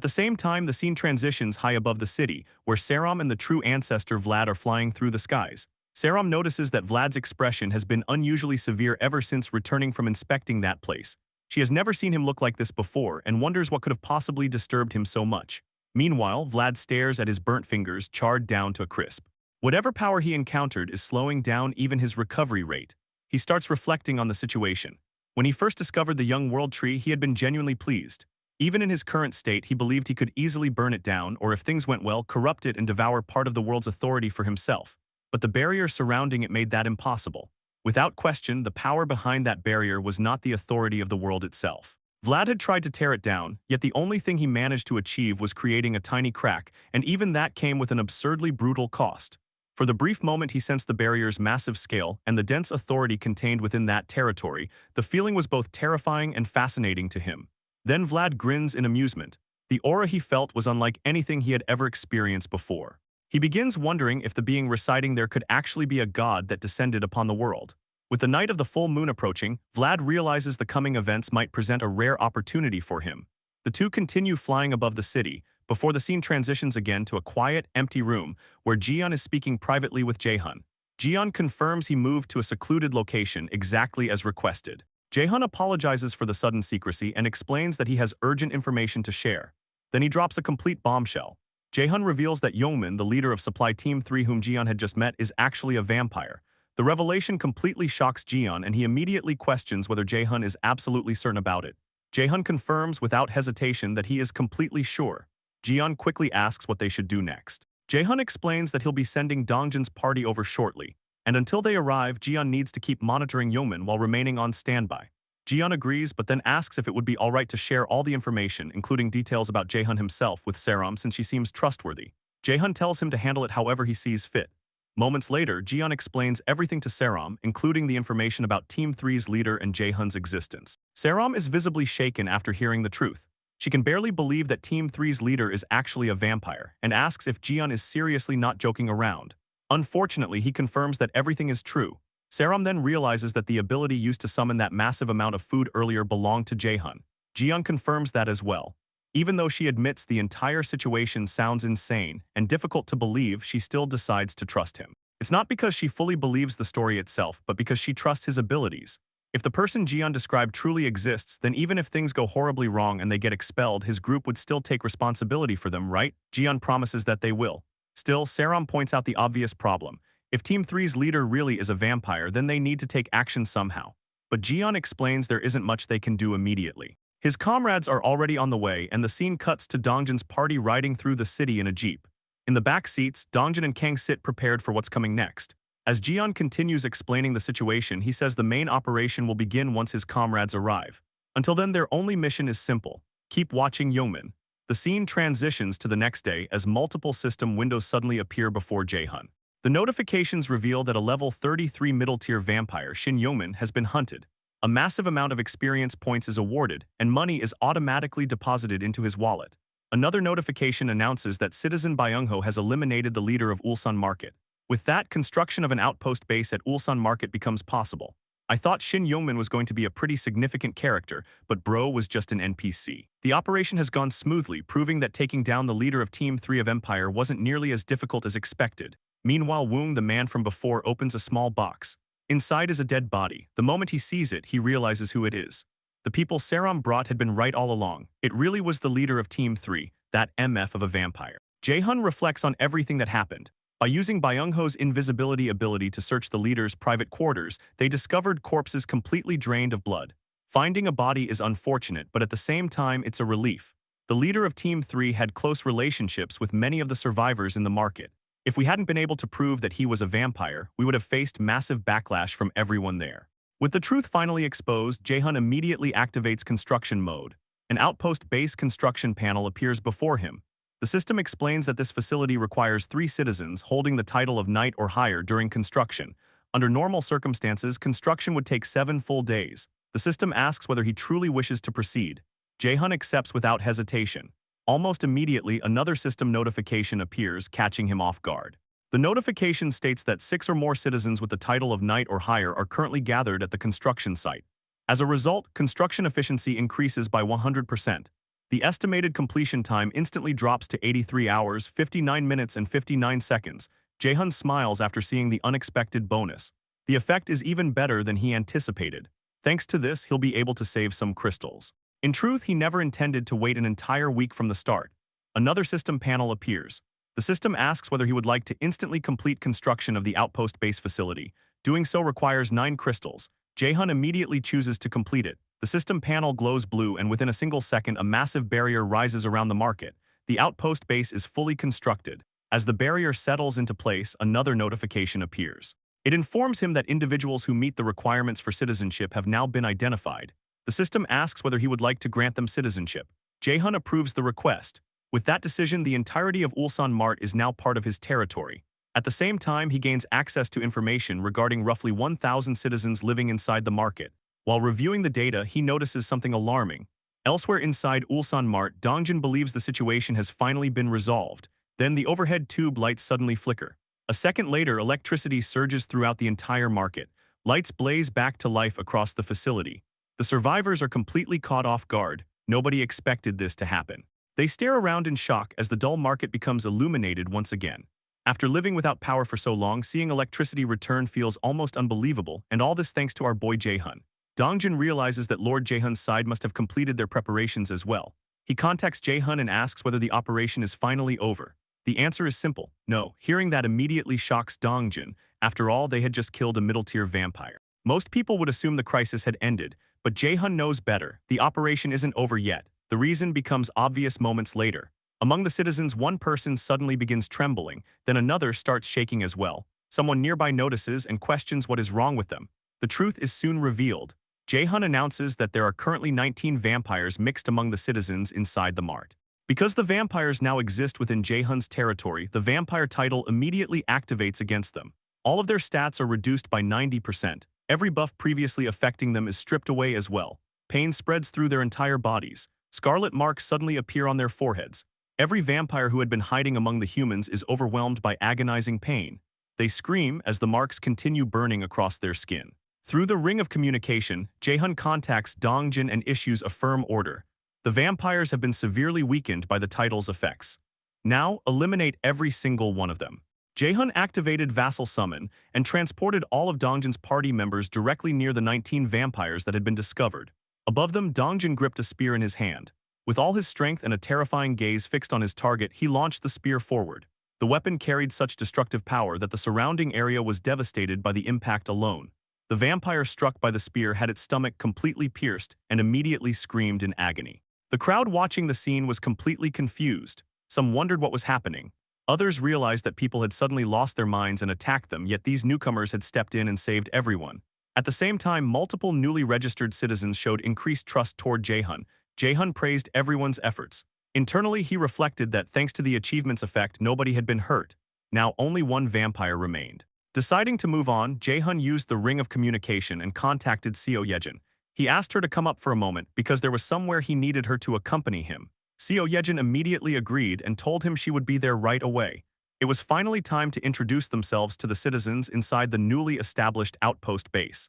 Speaker 1: the same time, the scene transitions high above the city, where Saram and the true ancestor Vlad are flying through the skies. Saram notices that Vlad's expression has been unusually severe ever since returning from inspecting that place. She has never seen him look like this before and wonders what could have possibly disturbed him so much. Meanwhile, Vlad stares at his burnt fingers charred down to a crisp. Whatever power he encountered is slowing down even his recovery rate. He starts reflecting on the situation. When he first discovered the young world tree, he had been genuinely pleased. Even in his current state, he believed he could easily burn it down, or if things went well, corrupt it and devour part of the world's authority for himself. But the barrier surrounding it made that impossible. Without question, the power behind that barrier was not the authority of the world itself. Vlad had tried to tear it down, yet the only thing he managed to achieve was creating a tiny crack, and even that came with an absurdly brutal cost. For the brief moment he sensed the barrier's massive scale and the dense authority contained within that territory, the feeling was both terrifying and fascinating to him. Then Vlad grins in amusement. The aura he felt was unlike anything he had ever experienced before. He begins wondering if the being residing there could actually be a god that descended upon the world. With the night of the full moon approaching, Vlad realizes the coming events might present a rare opportunity for him. The two continue flying above the city, before the scene transitions again to a quiet, empty room where Jian is speaking privately with Jaehyun. Jian confirms he moved to a secluded location exactly as requested. Jaehyun apologizes for the sudden secrecy and explains that he has urgent information to share. Then he drops a complete bombshell. Jaehyun reveals that Yongmin, the leader of Supply Team 3 whom Jian had just met, is actually a vampire. The revelation completely shocks Jian and he immediately questions whether Jaehyun is absolutely certain about it. Jaehyun confirms without hesitation that he is completely sure. Jian quickly asks what they should do next. Jaehyun explains that he'll be sending Dongjin's party over shortly, and until they arrive, Jian needs to keep monitoring Yongmin while remaining on standby. Jian agrees but then asks if it would be alright to share all the information, including details about Jaehyun himself, with Saram since she seems trustworthy. Jaehyun tells him to handle it however he sees fit. Moments later, Jian explains everything to Saram, including the information about Team 3's leader and Jaehyun's existence. Saram is visibly shaken after hearing the truth. She can barely believe that Team 3's leader is actually a vampire, and asks if Jian is seriously not joking around. Unfortunately, he confirms that everything is true. Saram then realizes that the ability used to summon that massive amount of food earlier belonged to Jaehyun. Jian confirms that as well. Even though she admits the entire situation sounds insane and difficult to believe, she still decides to trust him. It's not because she fully believes the story itself, but because she trusts his abilities. If the person Jian described truly exists, then even if things go horribly wrong and they get expelled, his group would still take responsibility for them, right? Jian promises that they will. Still, Saram points out the obvious problem. If Team 3's leader really is a vampire, then they need to take action somehow. But Jian explains there isn't much they can do immediately. His comrades are already on the way, and the scene cuts to Dongjin's party riding through the city in a jeep. In the back seats, Dongjin and Kang sit prepared for what's coming next. As Jian continues explaining the situation, he says the main operation will begin once his comrades arrive. Until then, their only mission is simple: keep watching Yongmin. The scene transitions to the next day as multiple system windows suddenly appear before Jaehyun. The notifications reveal that a level 33 middle-tier vampire, Shin Yongmin, has been hunted. A massive amount of experience points is awarded, and money is automatically deposited into his wallet. Another notification announces that Citizen Byungho has eliminated the leader of Ulsan Market. With that, construction of an outpost base at Ulsan Market becomes possible. I thought Shin Yongmin was going to be a pretty significant character, but bro was just an NPC. The operation has gone smoothly, proving that taking down the leader of Team 3 of Empire wasn't nearly as difficult as expected. Meanwhile, Woong, the man from before, opens a small box. Inside is a dead body. The moment he sees it, he realizes who it is. The people Saram brought had been right all along. It really was the leader of Team 3, that MF of a vampire. Jaehyun reflects on everything that happened. By using Byungho's invisibility ability to search the leader's private quarters, they discovered corpses completely drained of blood. Finding a body is unfortunate, but at the same time, it's a relief. The leader of Team 3 had close relationships with many of the survivors in the market. If we hadn't been able to prove that he was a vampire, we would have faced massive backlash from everyone there. With the truth finally exposed, Jaehyun immediately activates construction mode. An outpost base construction panel appears before him. The system explains that this facility requires 3 citizens holding the title of knight or higher during construction. Under normal circumstances, construction would take 7 full days. The system asks whether he truly wishes to proceed. Jaehyun accepts without hesitation. Almost immediately, another system notification appears, catching him off guard. The notification states that 6 or more citizens with the title of knight or higher are currently gathered at the construction site. As a result, construction efficiency increases by 100%. The estimated completion time instantly drops to 83 hours, 59 minutes, and 59 seconds. Jaehyun smiles after seeing the unexpected bonus. The effect is even better than he anticipated. Thanks to this, he'll be able to save some crystals. In truth, he never intended to wait an entire week from the start. Another system panel appears. The system asks whether he would like to instantly complete construction of the outpost base facility. Doing so requires 9 crystals. Jaehyun immediately chooses to complete it. The system panel glows blue, and within a single second, a massive barrier rises around the market. The outpost base is fully constructed. As the barrier settles into place, another notification appears. It informs him that individuals who meet the requirements for citizenship have now been identified. The system asks whether he would like to grant them citizenship. Jaehyun approves the request. With that decision, the entirety of Ulsan Mart is now part of his territory. At the same time, he gains access to information regarding roughly 1,000 citizens living inside the market. While reviewing the data, he notices something alarming. Elsewhere inside Ulsan Mart, Dongjin believes the situation has finally been resolved. Then the overhead tube lights suddenly flicker. A second later, electricity surges throughout the entire market. Lights blaze back to life across the facility. The survivors are completely caught off guard. Nobody expected this to happen. They stare around in shock as the dull market becomes illuminated once again. After living without power for so long, seeing electricity return feels almost unbelievable, and all this thanks to our boy Jaehyun. Dongjin realizes that Lord Jaehyun's side must have completed their preparations as well. He contacts Jaehyun and asks whether the operation is finally over. The answer is simple, no. Hearing that immediately shocks Dongjin. After all, they had just killed a middle-tier vampire. Most people would assume the crisis had ended, but Jae-hun knows better. The operation isn't over yet. The reason becomes obvious moments later. Among the citizens, one person suddenly begins trembling, then another starts shaking as well. Someone nearby notices and questions what is wrong with them. The truth is soon revealed. Jae-hun announces that there are currently 19 vampires mixed among the citizens inside the mart. Because the vampires now exist within Jae-hun's territory, the vampire title immediately activates against them. All of their stats are reduced by 90%. Every buff previously affecting them is stripped away as well. Pain spreads through their entire bodies. Scarlet marks suddenly appear on their foreheads. Every vampire who had been hiding among the humans is overwhelmed by agonizing pain. They scream as the marks continue burning across their skin. Through the ring of communication, Jae-hun contacts Dongjin and issues a firm order. The vampires have been severely weakened by the title's effects. Now, eliminate every single one of them. Jae-hun activated Vassal Summon and transported all of Dongjin's party members directly near the 19 vampires that had been discovered. Above them, Dongjin gripped a spear in his hand. With all his strength and a terrifying gaze fixed on his target, he launched the spear forward. The weapon carried such destructive power that the surrounding area was devastated by the impact alone. The vampire struck by the spear had its stomach completely pierced and immediately screamed in agony. The crowd watching the scene was completely confused. Some wondered what was happening. Others realized that people had suddenly lost their minds and attacked them, yet these newcomers had stepped in and saved everyone. At the same time, multiple newly registered citizens showed increased trust toward Jae-hun. Jae-hun praised everyone's efforts. Internally, he reflected that thanks to the achievement's effect, nobody had been hurt. Now only one vampire remained. Deciding to move on, Jae-hun used the ring of communication and contacted Seo Yejin. He asked her to come up for a moment because there was somewhere he needed her to accompany him. Seo Yejin immediately agreed and told him she would be there right away. It was finally time to introduce themselves to the citizens inside the newly established outpost base.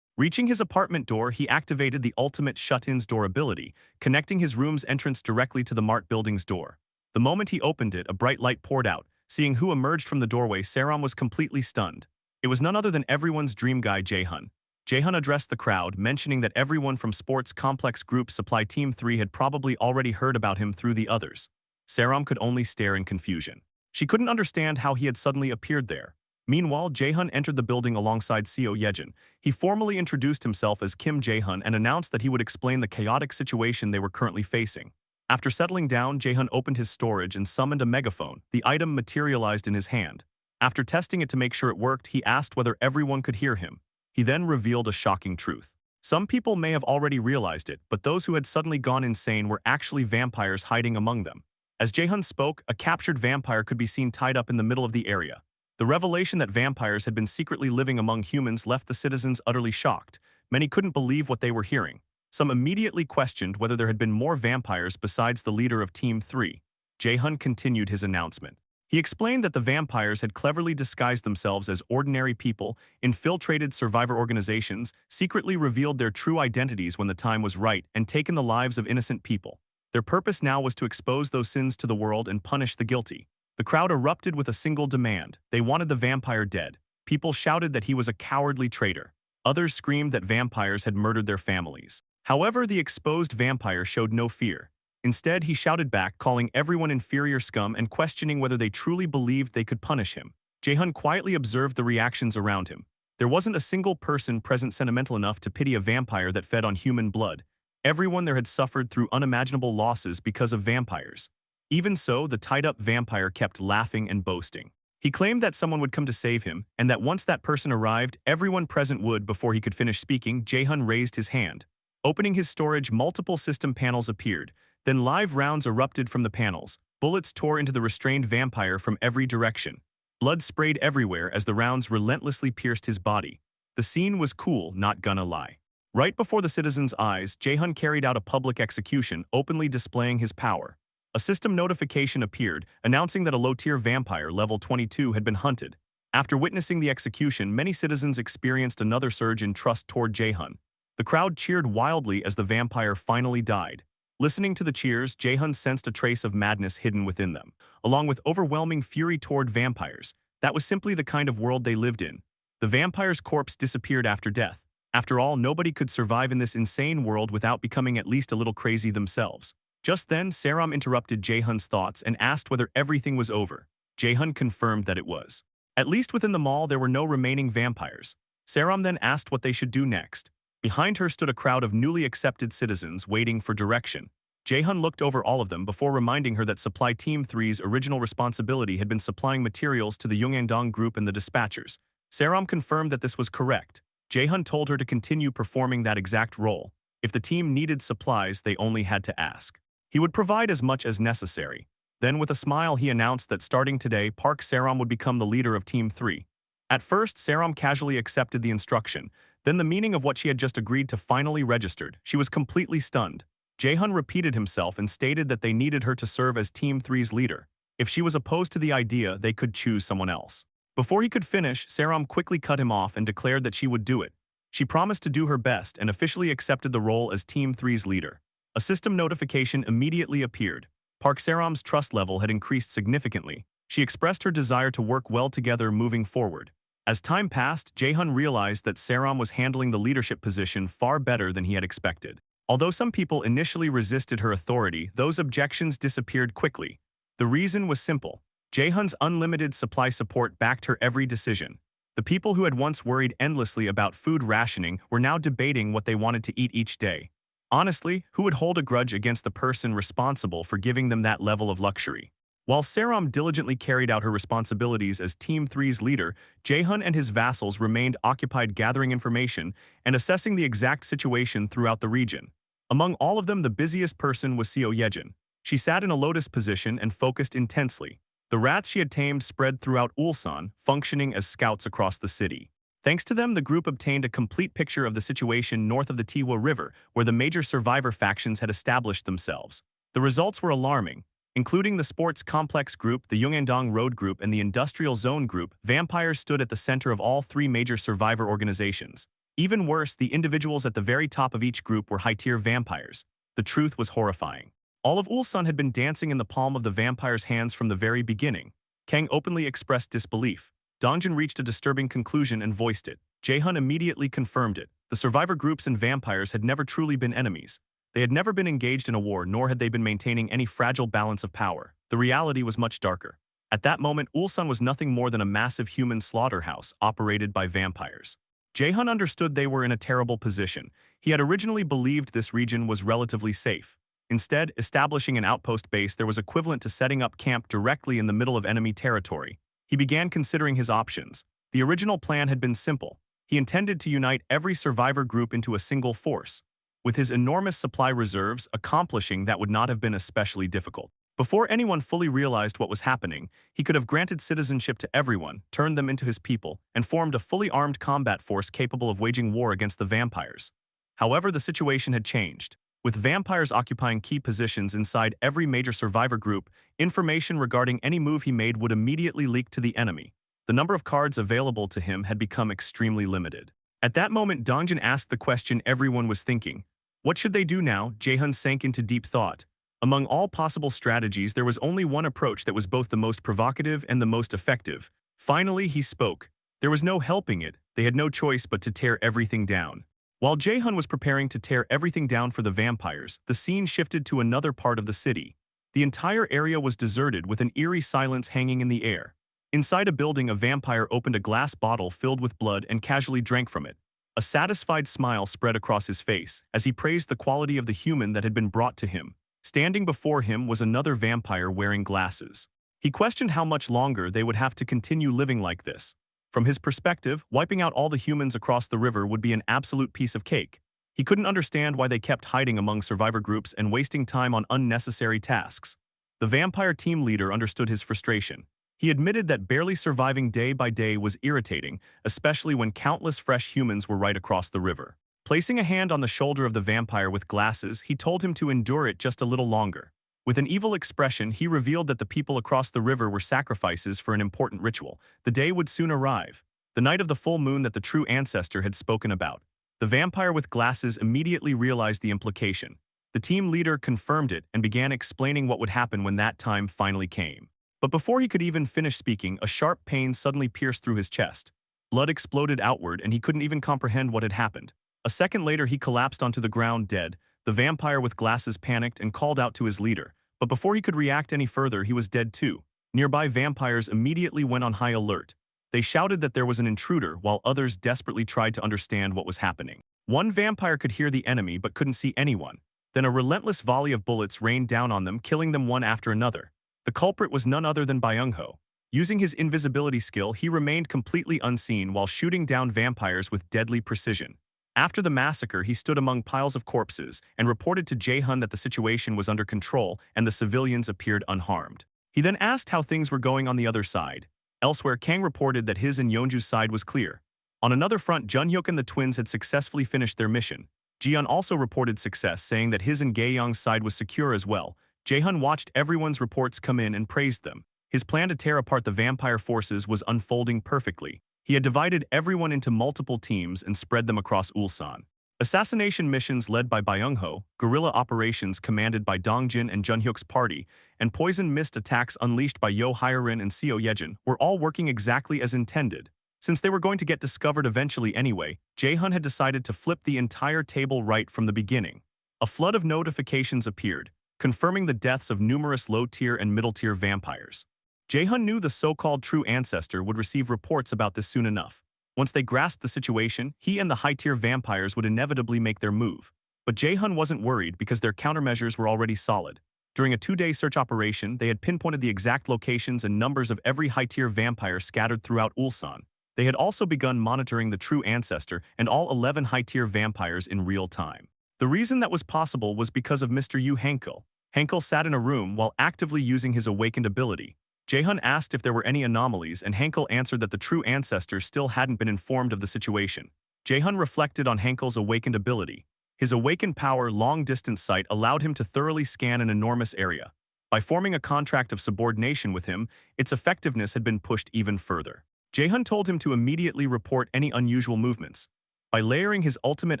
Speaker 1: Reaching his apartment door, he activated the ultimate shut-ins door ability, connecting his room's entrance directly to the mart building's door. The moment he opened it, a bright light poured out. Seeing who emerged from the doorway, Saram was completely stunned. It was none other than everyone's dream guy, Jae-hun. Jae-hun addressed the crowd, mentioning that everyone from Sports Complex Group Supply Team 3 had probably already heard about him through the others. Saram could only stare in confusion. She couldn't understand how he had suddenly appeared there. Meanwhile, Jae-hun entered the building alongside Seo Yejin. He formally introduced himself as Kim Jae-hun and announced that he would explain the chaotic situation they were currently facing. After settling down, Jae-hun opened his storage and summoned a megaphone. The item materialized in his hand. After testing it to make sure it worked, he asked whether everyone could hear him. He then revealed a shocking truth. Some people may have already realized it, but those who had suddenly gone insane were actually vampires hiding among them. As Jae-hun spoke, a captured vampire could be seen tied up in the middle of the area. The revelation that vampires had been secretly living among humans left the citizens utterly shocked. Many couldn't believe what they were hearing. Some immediately questioned whether there had been more vampires besides the leader of Team 3. Jae-hun continued his announcement. He explained that the vampires had cleverly disguised themselves as ordinary people, infiltrated survivor organizations, secretly revealed their true identities when the time was right, and taken the lives of innocent people. Their purpose now was to expose those sins to the world and punish the guilty. The crowd erupted with a single demand. They wanted the vampire dead. People shouted that he was a cowardly traitor. Others screamed that vampires had murdered their families. However, the exposed vampire showed no fear. Instead, he shouted back, calling everyone inferior scum and questioning whether they truly believed they could punish him. Jae-hun quietly observed the reactions around him. There wasn't a single person present sentimental enough to pity a vampire that fed on human blood. Everyone there had suffered through unimaginable losses because of vampires. Even so, the tied-up vampire kept laughing and boasting. He claimed that someone would come to save him, and that once that person arrived, everyone present would. Before he could finish speaking, Jae-hun raised his hand. Opening his storage, multiple system panels appeared. Then live rounds erupted from the panels. Bullets tore into the restrained vampire from every direction. Blood sprayed everywhere as the rounds relentlessly pierced his body. The scene was cool, not gonna lie. Right before the citizens' eyes, Jae-hun carried out a public execution, openly displaying his power. A system notification appeared, announcing that a low-tier vampire, level 22, had been hunted. After witnessing the execution, many citizens experienced another surge in trust toward Jae-hun. The crowd cheered wildly as the vampire finally died. Listening to the cheers, Jae-hun sensed a trace of madness hidden within them, along with overwhelming fury toward vampires. That was simply the kind of world they lived in. The vampire's corpse disappeared after death. After all, nobody could survive in this insane world without becoming at least a little crazy themselves. Just then, Saram interrupted Jaehyun's thoughts and asked whether everything was over. Jaehyun confirmed that it was. At least within the mall, there were no remaining vampires. Saram then asked what they should do next. Behind her stood a crowd of newly accepted citizens waiting for direction. Jaehyun looked over all of them before reminding her that Supply Team 3's original responsibility had been supplying materials to the Yongandong group and the dispatchers. Saram confirmed that this was correct. Jaehyun told her to continue performing that exact role. If the team needed supplies, they only had to ask. He would provide as much as necessary. Then with a smile he announced that starting today, Park Saram would become the leader of Team 3. At first, Saram casually accepted the instruction. Then the meaning of what she had just agreed to finally registered. She was completely stunned. Jaehyun repeated himself and stated that they needed her to serve as Team 3's leader. If she was opposed to the idea, they could choose someone else. Before he could finish, Saram quickly cut him off and declared that she would do it. She promised to do her best and officially accepted the role as Team 3's leader. A system notification immediately appeared. Park Saram's trust level had increased significantly. She expressed her desire to work well together moving forward. As time passed, Jaehyun realized that Saram was handling the leadership position far better than he had expected. Although some people initially resisted her authority, those objections disappeared quickly. The reason was simple. Jaehyun's unlimited supply support backed her every decision. The people who had once worried endlessly about food rationing were now debating what they wanted to eat each day. Honestly, who would hold a grudge against the person responsible for giving them that level of luxury? While Saram diligently carried out her responsibilities as Team 3's leader, Jaehyun and his vassals remained occupied gathering information and assessing the exact situation throughout the region. Among all of them, the busiest person was Seo Yejin. She sat in a lotus position and focused intensely. The rats she had tamed spread throughout Ulsan, functioning as scouts across the city. Thanks to them, the group obtained a complete picture of the situation north of the Tiwa River, where the major survivor factions had established themselves. The results were alarming. Including the Sports Complex Group, the Yongandong Road Group, and the Industrial Zone Group, vampires stood at the center of all three major survivor organizations. Even worse, the individuals at the very top of each group were high-tier vampires. The truth was horrifying. All of Ulsan had been dancing in the palm of the vampire's hands from the very beginning. Kang openly expressed disbelief. Dongjin reached a disturbing conclusion and voiced it. Jaehyun immediately confirmed it. The survivor groups and vampires had never truly been enemies. They had never been engaged in a war, nor had they been maintaining any fragile balance of power. The reality was much darker. At that moment, Ulsan was nothing more than a massive human slaughterhouse operated by vampires. Jaehyun understood they were in a terrible position. He had originally believed this region was relatively safe. Instead, establishing an outpost base there was equivalent to setting up camp directly in the middle of enemy territory. He began considering his options. The original plan had been simple. He intended to unite every survivor group into a single force. With his enormous supply reserves, accomplishing that would not have been especially difficult. Before anyone fully realized what was happening, he could have granted citizenship to everyone, turned them into his people, and formed a fully armed combat force capable of waging war against the vampires. However, the situation had changed. With vampires occupying key positions inside every major survivor group, information regarding any move he made would immediately leak to the enemy. The number of cards available to him had become extremely limited. At that moment, Dongjin asked the question everyone was thinking. What should they do now? Jaehyun sank into deep thought. Among all possible strategies, there was only one approach that was both the most provocative and the most effective. Finally, he spoke. There was no helping it. They had no choice but to tear everything down. While Jaehyun was preparing to tear everything down for the vampires, the scene shifted to another part of the city. The entire area was deserted with an eerie silence hanging in the air. Inside a building, a vampire opened a glass bottle filled with blood and casually drank from it. A satisfied smile spread across his face as he praised the quality of the human that had been brought to him. Standing before him was another vampire wearing glasses. He questioned how much longer they would have to continue living like this. From his perspective, wiping out all the humans across the river would be an absolute piece of cake. He couldn't understand why they kept hiding among survivor groups and wasting time on unnecessary tasks. The vampire team leader understood his frustration. He admitted that barely surviving day by day was irritating, especially when countless fresh humans were right across the river. Placing a hand on the shoulder of the vampire with glasses, he told him to endure it just a little longer. With an evil expression, he revealed that the people across the river were sacrifices for an important ritual. The day would soon arrive, the night of the full moon that the true ancestor had spoken about. The vampire with glasses immediately realized the implication. The team leader confirmed it and began explaining what would happen when that time finally came. But before he could even finish speaking, a sharp pain suddenly pierced through his chest. Blood exploded outward and he couldn't even comprehend what had happened. A second later, he collapsed onto the ground dead. The vampire with glasses panicked and called out to his leader, but before he could react any further, he was dead too. Nearby vampires immediately went on high alert. They shouted that there was an intruder, while others desperately tried to understand what was happening. One vampire could hear the enemy but couldn't see anyone. Then a relentless volley of bullets rained down on them, killing them one after another. The culprit was none other than Byung-ho. Using his invisibility skill, he remained completely unseen while shooting down vampires with deadly precision. After the massacre, he stood among piles of corpses and reported to Jae-hun that the situation was under control and the civilians appeared unharmed. He then asked how things were going on the other side. Elsewhere, Kang reported that his and Yeonju's side was clear. On another front, Jun-hyuk and the twins had successfully finished their mission. Ji-yeon also reported success, saying that his and Gae-young's side was secure as well. Jae-hun watched everyone's reports come in and praised them. His plan to tear apart the vampire forces was unfolding perfectly. He had divided everyone into multiple teams and spread them across Ulsan. Assassination missions led by Byung-ho, guerrilla operations commanded by Dongjin and Jun-hyuk's party, and poison mist attacks unleashed by Yo Hyerin and Seo Yejin were all working exactly as intended. Since they were going to get discovered eventually anyway, Jae-hun had decided to flip the entire table right from the beginning. A flood of notifications appeared, confirming the deaths of numerous low-tier and middle-tier vampires. Jae-hun knew the so-called true ancestor would receive reports about this soon enough. Once they grasped the situation, he and the high-tier vampires would inevitably make their move. But Jae-hun wasn't worried because their countermeasures were already solid. During a 2-day search operation, they had pinpointed the exact locations and numbers of every high-tier vampire scattered throughout Ulsan. They had also begun monitoring the true ancestor and all 11 high-tier vampires in real time. The reason that was possible was because of Mr. Yu Hankel. Hankel sat in a room while actively using his awakened ability. Jae-hun asked if there were any anomalies, and Hankel answered that the true ancestor still hadn't been informed of the situation. Jae-hun reflected on Hankel's awakened ability. His awakened power long-distance sight allowed him to thoroughly scan an enormous area. By forming a contract of subordination with him, its effectiveness had been pushed even further. Jae-hun told him to immediately report any unusual movements. By layering his ultimate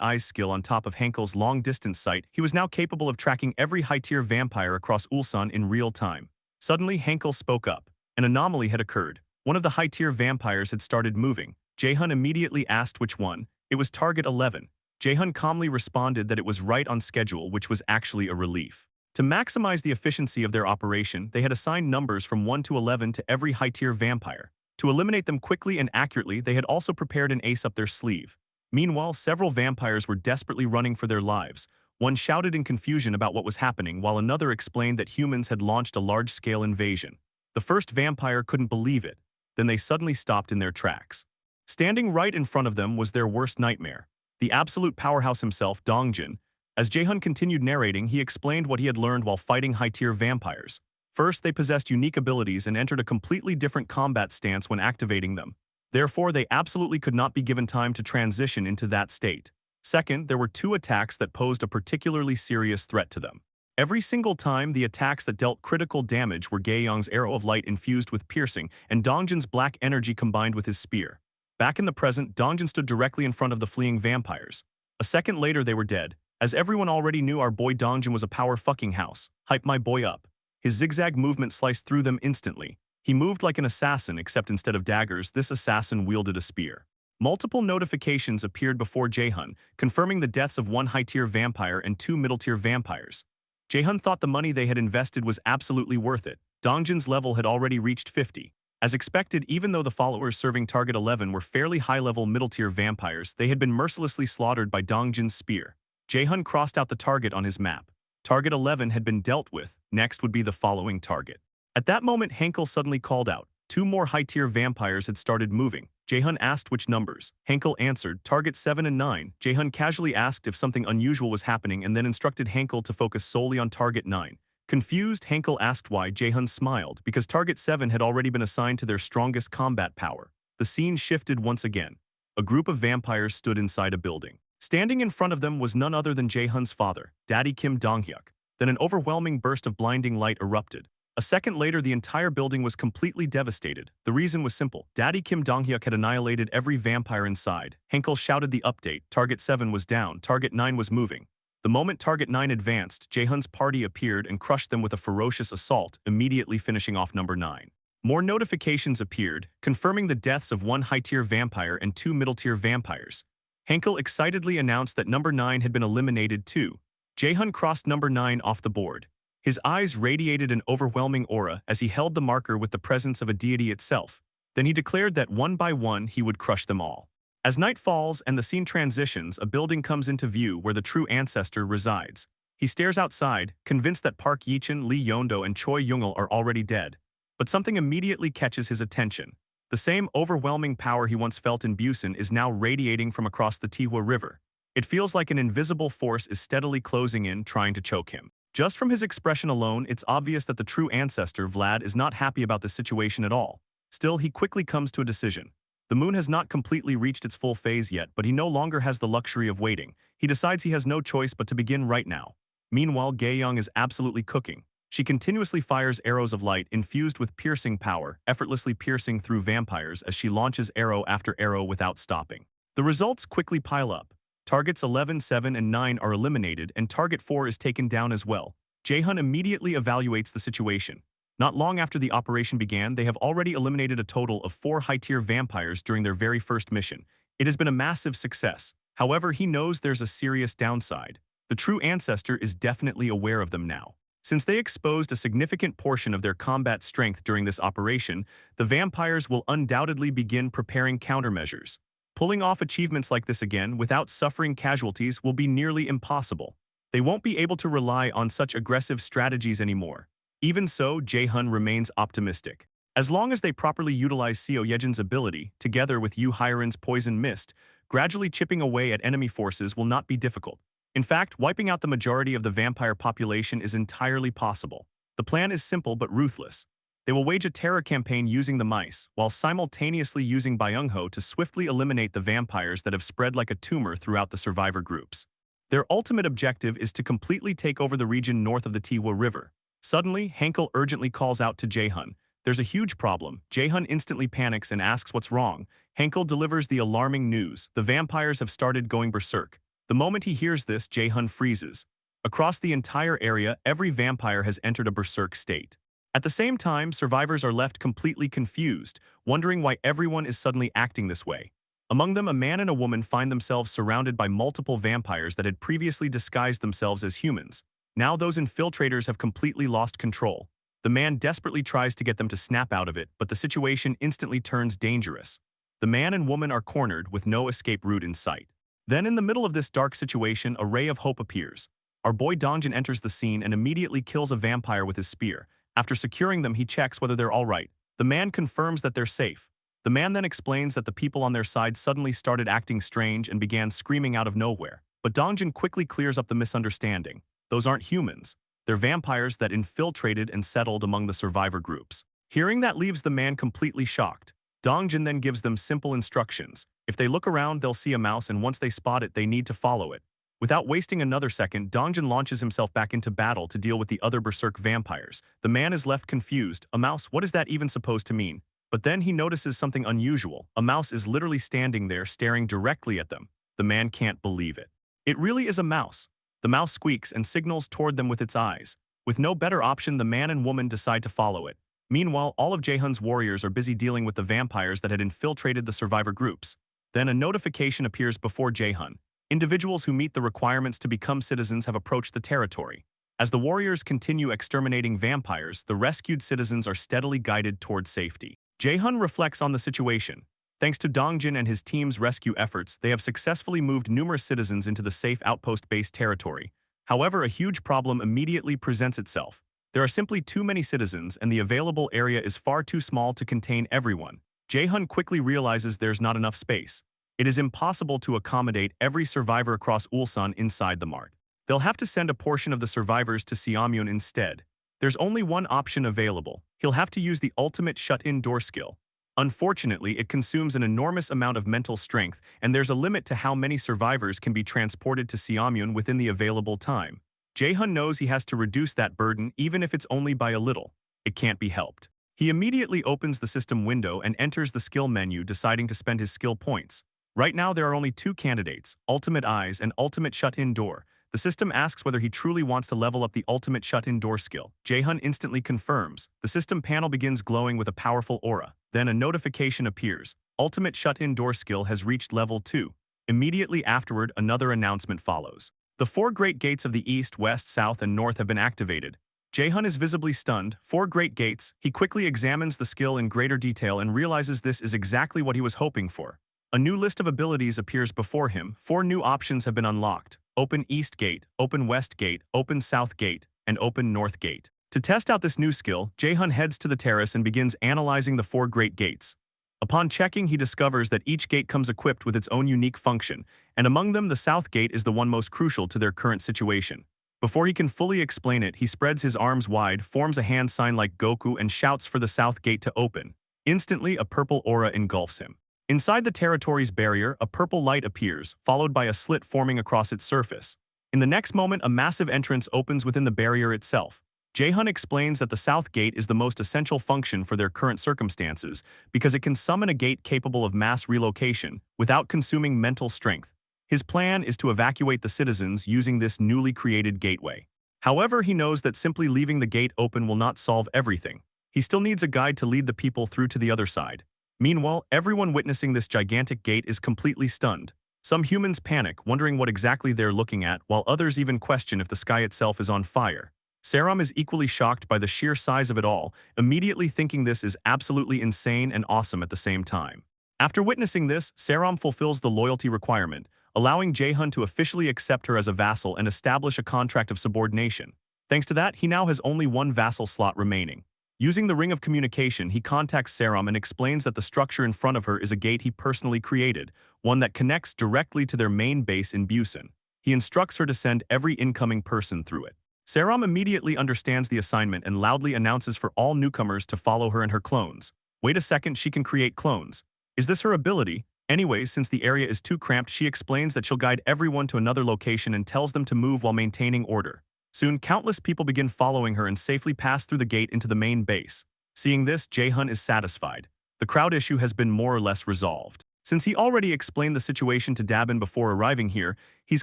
Speaker 1: eyes skill on top of Hankel's long-distance sight, he was now capable of tracking every high-tier vampire across Ulsan in real time. Suddenly, Hankel spoke up. An anomaly had occurred. One of the high-tier vampires had started moving. Jae-hun immediately asked which one. It was Target 11. Jae-hun calmly responded that it was right on schedule, which was actually a relief. To maximize the efficiency of their operation, they had assigned numbers from 1 to 11 to every high-tier vampire. To eliminate them quickly and accurately, they had also prepared an ace up their sleeve. Meanwhile, several vampires were desperately running for their lives. One shouted in confusion about what was happening, while another explained that humans had launched a large-scale invasion. The first vampire couldn't believe it. Then they suddenly stopped in their tracks. Standing right in front of them was their worst nightmare, the absolute powerhouse himself, Dongjin. As Jae-hun continued narrating, he explained what he had learned while fighting high-tier vampires. First, they possessed unique abilities and entered a completely different combat stance when activating them. Therefore, they absolutely could not be given time to transition into that state. Second, there were 2 attacks that posed a particularly serious threat to them. Every single time, the attacks that dealt critical damage were Gae-young's arrow of light infused with piercing and Dongjin's black energy combined with his spear. Back in the present, Dongjin stood directly in front of the fleeing vampires. A second later, they were dead. As everyone already knew, our boy Dongjin was a power fucking house. Hype my boy up. His zigzag movement sliced through them instantly. He moved like an assassin, except instead of daggers, this assassin wielded a spear. Multiple notifications appeared before Jae-hun, confirming the deaths of 1 high-tier vampire and 2 middle-tier vampires. Jae-hun thought the money they had invested was absolutely worth it. Dongjin's level had already reached 50. As expected, even though the followers serving Target 11 were fairly high-level middle-tier vampires, they had been mercilessly slaughtered by Dongjin's spear. Jae-hun crossed out the target on his map. Target 11 had been dealt with. Next would be the following target. At that moment, Hankel suddenly called out. 2 more high-tier vampires had started moving. Jae-hun asked which numbers. Hankel answered, Target 7 and 9. Jae-hun casually asked if something unusual was happening and then instructed Hankel to focus solely on Target 9. Confused, Hankel asked why. Jae-hun smiled, because Target 7 had already been assigned to their strongest combat power. The scene shifted once again. A group of vampires stood inside a building. Standing in front of them was none other than Jae-hun's father, Daddy Kim Dong-hyuk. Then an overwhelming burst of blinding light erupted. A second later, the entire building was completely devastated. The reason was simple. Daddy Kim Dong-hyuk had annihilated every vampire inside. Hankel shouted the update. Target 7 was down. Target 9 was moving. The moment Target 9 advanced, Jae-hun's party appeared and crushed them with a ferocious assault, immediately finishing off number 9. More notifications appeared, confirming the deaths of 1 high-tier vampire and 2 middle-tier vampires. Hankel excitedly announced that number 9 had been eliminated too. Jaehyun crossed number 9 off the board. His eyes radiated an overwhelming aura as he held the marker with the presence of a deity itself. Then he declared that one by one he would crush them all. As night falls and the scene transitions, a building comes into view where the true ancestor resides. He stares outside, convinced that Park Yeechin, Lee Yondo, and Choi Youngil are already dead. But something immediately catches his attention. The same overwhelming power he once felt in Busan is now radiating from across the Tihwa River. It feels like an invisible force is steadily closing in, trying to choke him. Just from his expression alone, it's obvious that the true ancestor, Vlad, is not happy about this situation at all. Still, he quickly comes to a decision. The moon has not completely reached its full phase yet, but he no longer has the luxury of waiting. He decides he has no choice but to begin right now. Meanwhile, Gaeyoung is absolutely cooking. She continuously fires arrows of light infused with piercing power, effortlessly piercing through vampires as she launches arrow after arrow without stopping. The results quickly pile up. Targets 11, 7, and 9 are eliminated, and target 4 is taken down as well. Jaehyun immediately evaluates the situation. Not long after the operation began, they have already eliminated a total of 4 high-tier vampires during their very first mission. It has been a massive success. However, he knows there's a serious downside. The true ancestor is definitely aware of them now. Since they exposed a significant portion of their combat strength during this operation, the vampires will undoubtedly begin preparing countermeasures. Pulling off achievements like this again without suffering casualties will be nearly impossible. They won't be able to rely on such aggressive strategies anymore. Even so, Jaehyun remains optimistic. As long as they properly utilize Seo Yejin's ability, together with Yu Hairan's poison mist, gradually chipping away at enemy forces will not be difficult. In fact, wiping out the majority of the vampire population is entirely possible. The plan is simple but ruthless. They will wage a terror campaign using the mice, while simultaneously using Byung-ho to swiftly eliminate the vampires that have spread like a tumor throughout the survivor groups. Their ultimate objective is to completely take over the region north of the Tihwa River. Suddenly, Henkel urgently calls out to Jaehyun. There's a huge problem. Jaehyun instantly panics and asks what's wrong. Henkel delivers the alarming news. The vampires have started going berserk. The moment he hears this, Jaehyun freezes. Across the entire area, every vampire has entered a berserk state. At the same time, survivors are left completely confused, wondering why everyone is suddenly acting this way. Among them, a man and a woman find themselves surrounded by multiple vampires that had previously disguised themselves as humans. Now those infiltrators have completely lost control. The man desperately tries to get them to snap out of it, but the situation instantly turns dangerous. The man and woman are cornered with no escape route in sight. Then in the middle of this dark situation, a ray of hope appears. Our boy Dongjin enters the scene and immediately kills a vampire with his spear. After securing them, he checks whether they're all right. The man confirms that they're safe. The man then explains that the people on their side suddenly started acting strange and began screaming out of nowhere. But Dongjin quickly clears up the misunderstanding. Those aren't humans. They're vampires that infiltrated and settled among the survivor groups. Hearing that leaves the man completely shocked. Dongjin then gives them simple instructions. If they look around, they'll see a mouse, and once they spot it, they need to follow it. Without wasting another second, Dongjin launches himself back into battle to deal with the other berserk vampires. The man is left confused. A mouse? What is that even supposed to mean? But then he notices something unusual. A mouse is literally standing there, staring directly at them. The man can't believe it. It really is a mouse. The mouse squeaks and signals toward them with its eyes. With no better option, the man and woman decide to follow it. Meanwhile, all of Jaehyun's warriors are busy dealing with the vampires that had infiltrated the survivor groups. Then a notification appears before Jaehyun. Individuals who meet the requirements to become citizens have approached the territory. As the warriors continue exterminating vampires, the rescued citizens are steadily guided toward safety. Jaehyun reflects on the situation. Thanks to Dongjin and his team's rescue efforts, they have successfully moved numerous citizens into the safe outpost-based territory. However, a huge problem immediately presents itself. There are simply too many citizens, and the available area is far too small to contain everyone. Jaehyun quickly realizes there's not enough space. It is impossible to accommodate every survivor across Ulsan inside the mart. They'll have to send a portion of the survivors to Seomyun instead. There's only one option available. He'll have to use the ultimate shut-in door skill. Unfortunately, it consumes an enormous amount of mental strength, and there's a limit to how many survivors can be transported to Seomyun within the available time. Jaehyun knows he has to reduce that burden even if it's only by a little. It can't be helped. He immediately opens the system window and enters the skill menu, deciding to spend his skill points. Right now, there are only 2 candidates, Ultimate Eyes and Ultimate Shut-In Door. The system asks whether he truly wants to level up the Ultimate Shut-In Door skill. Jaehyun instantly confirms. The system panel begins glowing with a powerful aura. Then a notification appears. Ultimate Shut-In Door skill has reached level 2. Immediately afterward, another announcement follows. The four great gates of the east, west, south, and north have been activated. Jae-hun is visibly stunned. Four great gates. He quickly examines the skill in greater detail and realizes this is exactly what he was hoping for. A new list of abilities appears before him. Four new options have been unlocked. Open East Gate, Open West Gate, Open South Gate, and Open North Gate. To test out this new skill, Jae-hun heads to the terrace and begins analyzing the four great gates. Upon checking, he discovers that each gate comes equipped with its own unique function, and among them the South Gate is the one most crucial to their current situation. Before he can fully explain it, he spreads his arms wide, forms a hand sign like Goku, and shouts for the South Gate to open. Instantly, a purple aura engulfs him. Inside the territory's barrier, a purple light appears, followed by a slit forming across its surface. In the next moment, a massive entrance opens within the barrier itself. Jae-hun explains that the South Gate is the most essential function for their current circumstances because it can summon a gate capable of mass relocation without consuming mental strength. His plan is to evacuate the citizens using this newly created gateway. However, he knows that simply leaving the gate open will not solve everything. He still needs a guide to lead the people through to the other side. Meanwhile, everyone witnessing this gigantic gate is completely stunned. Some humans panic, wondering what exactly they're looking at, while others even question if the sky itself is on fire. Saram is equally shocked by the sheer size of it all, immediately thinking this is absolutely insane and awesome at the same time. After witnessing this, Saram fulfills the loyalty requirement, allowing Jae-hun to officially accept her as a vassal and establish a contract of subordination. Thanks to that, he now has only one vassal slot remaining. Using the ring of communication, he contacts Saram and explains that the structure in front of her is a gate he personally created, one that connects directly to their main base in Busan. He instructs her to send every incoming person through it. Saram immediately understands the assignment and loudly announces for all newcomers to follow her and her clones. Wait a second, she can create clones. Is this her ability? Anyways, since the area is too cramped, she explains that she'll guide everyone to another location and tells them to move while maintaining order. Soon, countless people begin following her and safely pass through the gate into the main base. Seeing this, Jae-hun is satisfied. The crowd issue has been more or less resolved. Since he already explained the situation to Dabin before arriving here, he's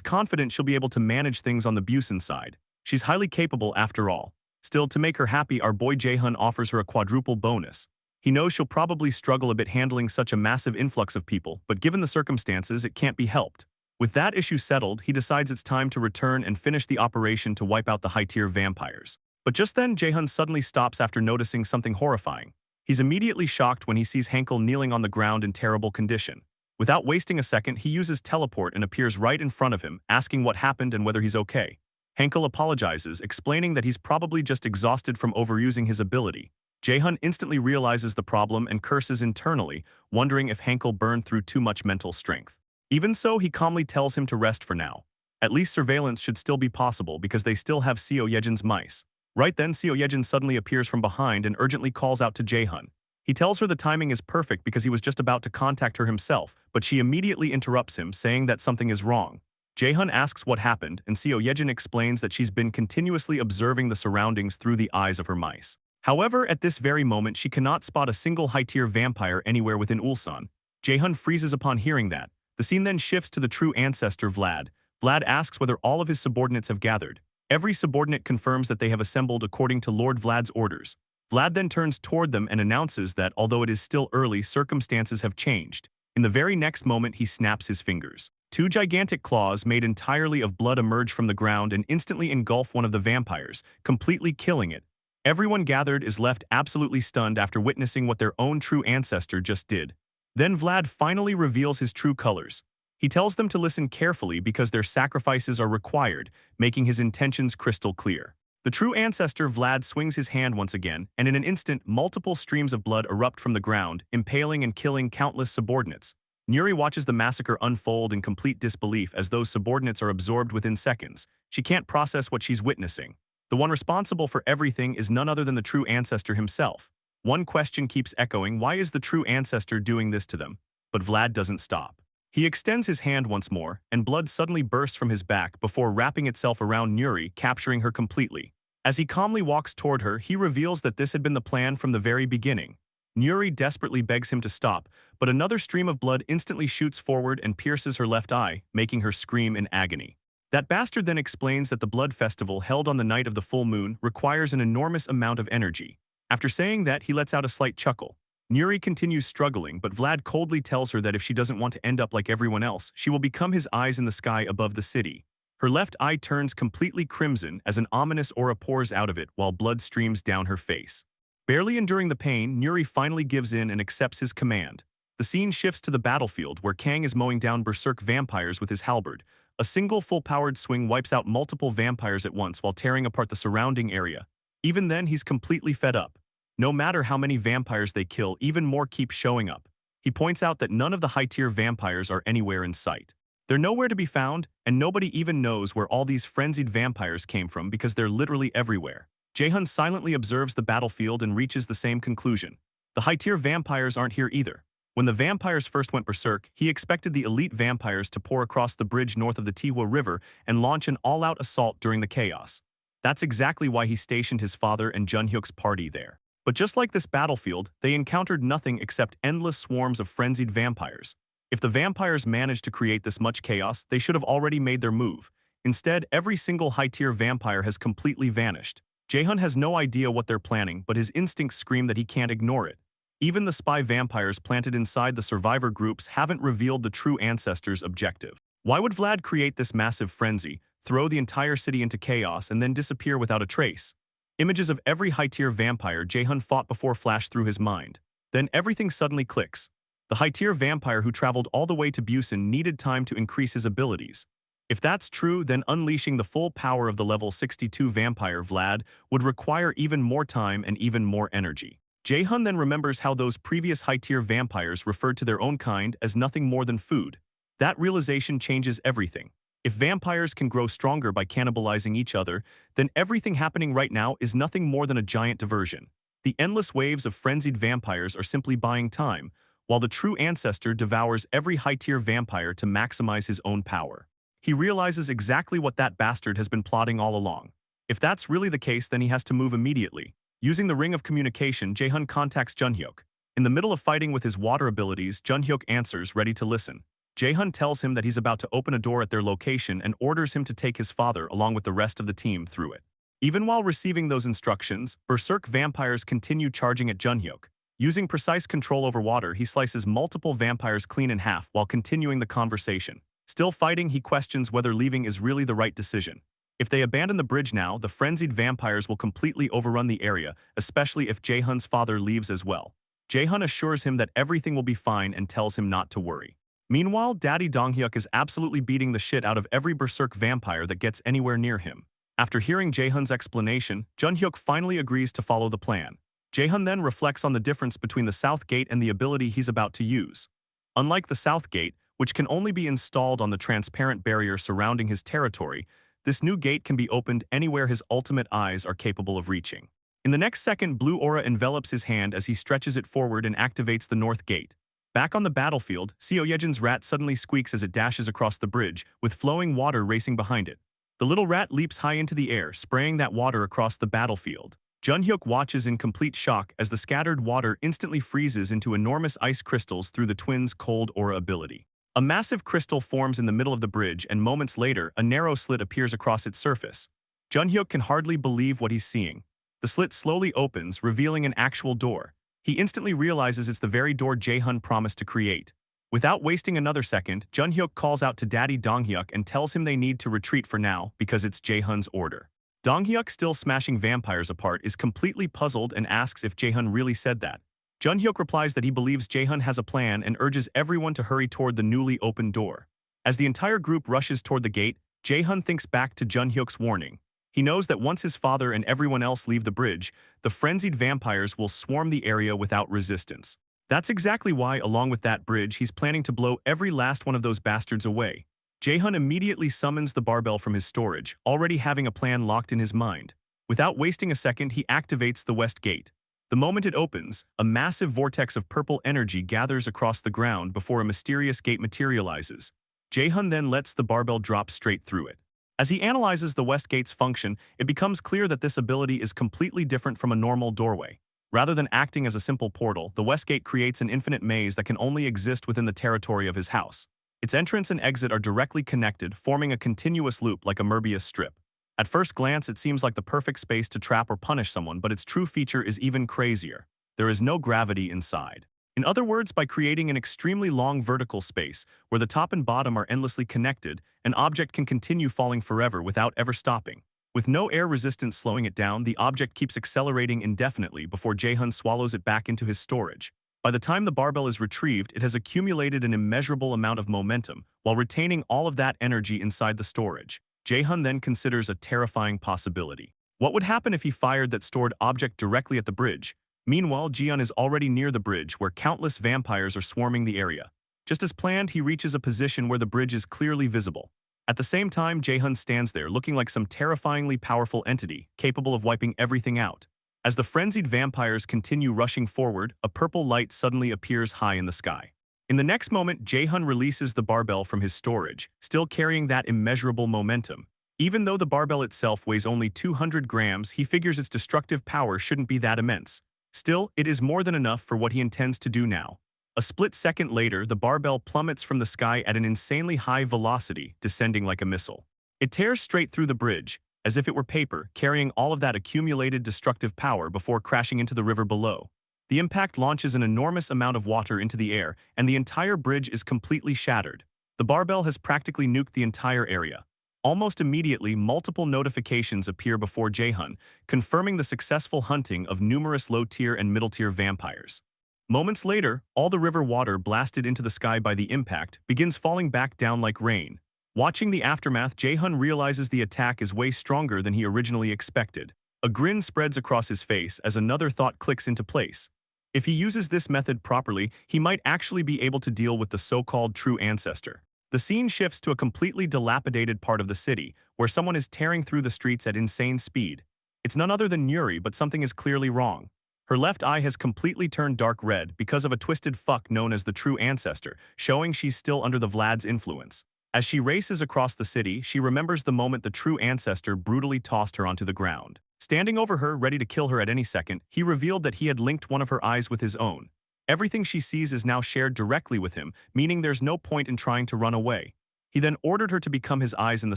Speaker 1: confident she'll be able to manage things on the Busan side. She's highly capable after all. Still, to make her happy, our boy Jae-hun offers her a quadruple bonus. He knows she'll probably struggle a bit handling such a massive influx of people, but given the circumstances, it can't be helped. With that issue settled, he decides it's time to return and finish the operation to wipe out the high-tier vampires. But just then, Jae-hun suddenly stops after noticing something horrifying. He's immediately shocked when he sees Henkel kneeling on the ground in terrible condition. Without wasting a second, he uses teleport and appears right in front of him, asking what happened and whether he's okay. Henkel apologizes, explaining that he's probably just exhausted from overusing his ability. Jae-hun instantly realizes the problem and curses internally, wondering if Henkel burned through too much mental strength. Even so, he calmly tells him to rest for now. At least surveillance should still be possible because they still have Seo Yejin's mice. Right then, Seo Yejin suddenly appears from behind and urgently calls out to Jae-hun. He tells her the timing is perfect because he was just about to contact her himself, but she immediately interrupts him, saying that something is wrong. Jae-hun asks what happened, and Seo Yejin explains that she's been continuously observing the surroundings through the eyes of her mice. However, at this very moment, she cannot spot a single high-tier vampire anywhere within Ulsan. Jae-hun freezes upon hearing that. The scene then shifts to the true ancestor, Vlad. Vlad asks whether all of his subordinates have gathered. Every subordinate confirms that they have assembled according to Lord Vlad's orders. Vlad then turns toward them and announces that, although it is still early, circumstances have changed. In the very next moment, he snaps his fingers. Two gigantic claws made entirely of blood emerge from the ground and instantly engulf one of the vampires, completely killing it. Everyone gathered is left absolutely stunned after witnessing what their own true ancestor just did. Then Vlad finally reveals his true colors. He tells them to listen carefully because their sacrifices are required, making his intentions crystal clear. The true ancestor Vlad swings his hand once again, and in an instant, multiple streams of blood erupt from the ground, impaling and killing countless subordinates. Nuri watches the massacre unfold in complete disbelief as those subordinates are absorbed within seconds. She can't process what she's witnessing. The one responsible for everything is none other than the true ancestor himself. One question keeps echoing: why is the true ancestor doing this to them? But Vlad doesn't stop. He extends his hand once more, and blood suddenly bursts from his back before wrapping itself around Nuri, capturing her completely. As he calmly walks toward her, he reveals that this had been the plan from the very beginning. Nuri desperately begs him to stop, but another stream of blood instantly shoots forward and pierces her left eye, making her scream in agony. That bastard then explains that the blood festival held on the night of the full moon requires an enormous amount of energy. After saying that, he lets out a slight chuckle. Nuri continues struggling, but Vlad coldly tells her that if she doesn't want to end up like everyone else, she will become his eyes in the sky above the city. Her left eye turns completely crimson as an ominous aura pours out of it while blood streams down her face. Barely enduring the pain, Nuri finally gives in and accepts his command. The scene shifts to the battlefield where Kang is mowing down berserk vampires with his halberd. A single full-powered swing wipes out multiple vampires at once while tearing apart the surrounding area. Even then, he's completely fed up. No matter how many vampires they kill, even more keep showing up. He points out that none of the high-tier vampires are anywhere in sight. They're nowhere to be found, and nobody even knows where all these frenzied vampires came from because they're literally everywhere. Jae-hun silently observes the battlefield and reaches the same conclusion. The high-tier vampires aren't here either. When the vampires first went berserk, he expected the elite vampires to pour across the bridge north of the Tihwa River and launch an all-out assault during the chaos. That's exactly why he stationed his father and Junhyuk's party there. But just like this battlefield, they encountered nothing except endless swarms of frenzied vampires. If the vampires managed to create this much chaos, they should have already made their move. Instead, every single high-tier vampire has completely vanished. Jae-hun has no idea what they're planning, but his instincts scream that he can't ignore it. Even the spy vampires planted inside the survivor groups haven't revealed the true ancestors' objective. Why would Vlad create this massive frenzy, throw the entire city into chaos, and then disappear without a trace? Images of every high-tier vampire Jae-hun fought before flash through his mind. Then everything suddenly clicks. The high-tier vampire who traveled all the way to Busan needed time to increase his abilities. If that's true, then unleashing the full power of the level 62 vampire Vlad would require even more time and even more energy. Jae-hun then remembers how those previous high-tier vampires referred to their own kind as nothing more than food. That realization changes everything. If vampires can grow stronger by cannibalizing each other, then everything happening right now is nothing more than a giant diversion. The endless waves of frenzied vampires are simply buying time, while the true ancestor devours every high-tier vampire to maximize his own power. He realizes exactly what that bastard has been plotting all along. If that's really the case, then he has to move immediately. Using the ring of communication, Jae-hun contacts Junhyuk. In the middle of fighting with his water abilities, Junhyuk answers, ready to listen. Jae-hun tells him that he's about to open a door at their location and orders him to take his father along with the rest of the team through it. Even while receiving those instructions, berserk vampires continue charging at Junhyuk. Using precise control over water, he slices multiple vampires clean in half while continuing the conversation. Still fighting, he questions whether leaving is really the right decision. If they abandon the bridge now, the frenzied vampires will completely overrun the area, especially if Jae-hun's father leaves as well. Jae-hun assures him that everything will be fine and tells him not to worry. Meanwhile, Daddy Donghyuk is absolutely beating the shit out of every berserk vampire that gets anywhere near him. After hearing Jae-hun's explanation, Junhyuk finally agrees to follow the plan. Jae-hun then reflects on the difference between the South Gate and the ability he's about to use. Unlike the South Gate, which can only be installed on the transparent barrier surrounding his territory, this new gate can be opened anywhere his ultimate eyes are capable of reaching. In the next second, blue aura envelops his hand as he stretches it forward and activates the North Gate. Back on the battlefield, Seo Yejin's rat suddenly squeaks as it dashes across the bridge, with flowing water racing behind it. The little rat leaps high into the air, spraying that water across the battlefield. Junhyuk watches in complete shock as the scattered water instantly freezes into enormous ice crystals through the twins' cold aura ability. A massive crystal forms in the middle of the bridge, and moments later, a narrow slit appears across its surface. Junhyuk can hardly believe what he's seeing. The slit slowly opens, revealing an actual door. He instantly realizes it's the very door Jae-hun promised to create. Without wasting another second, Junhyuk calls out to Daddy Donghyuk and tells him they need to retreat for now because it's Jae-hun's order. Donghyuk, still smashing vampires apart, is completely puzzled and asks if Jae-hun really said that. Junhyuk replies that he believes Jae-hun has a plan and urges everyone to hurry toward the newly opened door. As the entire group rushes toward the gate, Jae-hun thinks back to Junhyuk's warning. He knows that once his father and everyone else leave the bridge, the frenzied vampires will swarm the area without resistance. That's exactly why, along with that bridge, he's planning to blow every last one of those bastards away. Jae-hun immediately summons the barbell from his storage, already having a plan locked in his mind. Without wasting a second, he activates the west gate. The moment it opens, a massive vortex of purple energy gathers across the ground before a mysterious gate materializes. Jae-hun then lets the barbell drop straight through it. As he analyzes the west gate's function, it becomes clear that this ability is completely different from a normal doorway. Rather than acting as a simple portal, the west gate creates an infinite maze that can only exist within the territory of his house. Its entrance and exit are directly connected, forming a continuous loop like a Möbius strip. At first glance, it seems like the perfect space to trap or punish someone, but its true feature is even crazier. There is no gravity inside. In other words, by creating an extremely long vertical space where the top and bottom are endlessly connected, an object can continue falling forever without ever stopping. With no air resistance slowing it down, the object keeps accelerating indefinitely before Jae-hun swallows it back into his storage. By the time the barbell is retrieved, it has accumulated an immeasurable amount of momentum, while retaining all of that energy inside the storage. Jae-hun then considers a terrifying possibility. What would happen if he fired that stored object directly at the bridge? Meanwhile, Jian is already near the bridge, where countless vampires are swarming the area. Just as planned, he reaches a position where the bridge is clearly visible. At the same time, Jae-hun stands there, looking like some terrifyingly powerful entity, capable of wiping everything out. As the frenzied vampires continue rushing forward, a purple light suddenly appears high in the sky. In the next moment, Jae-hun releases the barbell from his storage, still carrying that immeasurable momentum. Even though the barbell itself weighs only 200 grams, he figures its destructive power shouldn't be that immense. Still, it is more than enough for what he intends to do now. A split second later, the barbell plummets from the sky at an insanely high velocity, descending like a missile. It tears straight through the bridge, as if it were paper, carrying all of that accumulated destructive power before crashing into the river below. The impact launches an enormous amount of water into the air, and the entire bridge is completely shattered. The barbell has practically nuked the entire area. Almost immediately, multiple notifications appear before Jae-hun, confirming the successful hunting of numerous low-tier and middle-tier vampires. Moments later, all the river water blasted into the sky by the impact begins falling back down like rain. Watching the aftermath, Jae-hun realizes the attack is way stronger than he originally expected. A grin spreads across his face as another thought clicks into place. If he uses this method properly, he might actually be able to deal with the so-called true ancestor. The scene shifts to a completely dilapidated part of the city, where someone is tearing through the streets at insane speed. It's none other than Yuri, but something is clearly wrong. Her left eye has completely turned dark red because of a twisted fuck known as the true ancestor, showing she's still under the Vlad's influence. As she races across the city, she remembers the moment the true ancestor brutally tossed her onto the ground. Standing over her, ready to kill her at any second, he revealed that he had linked one of her eyes with his own. Everything she sees is now shared directly with him, meaning there's no point in trying to run away. He then ordered her to become his eyes in the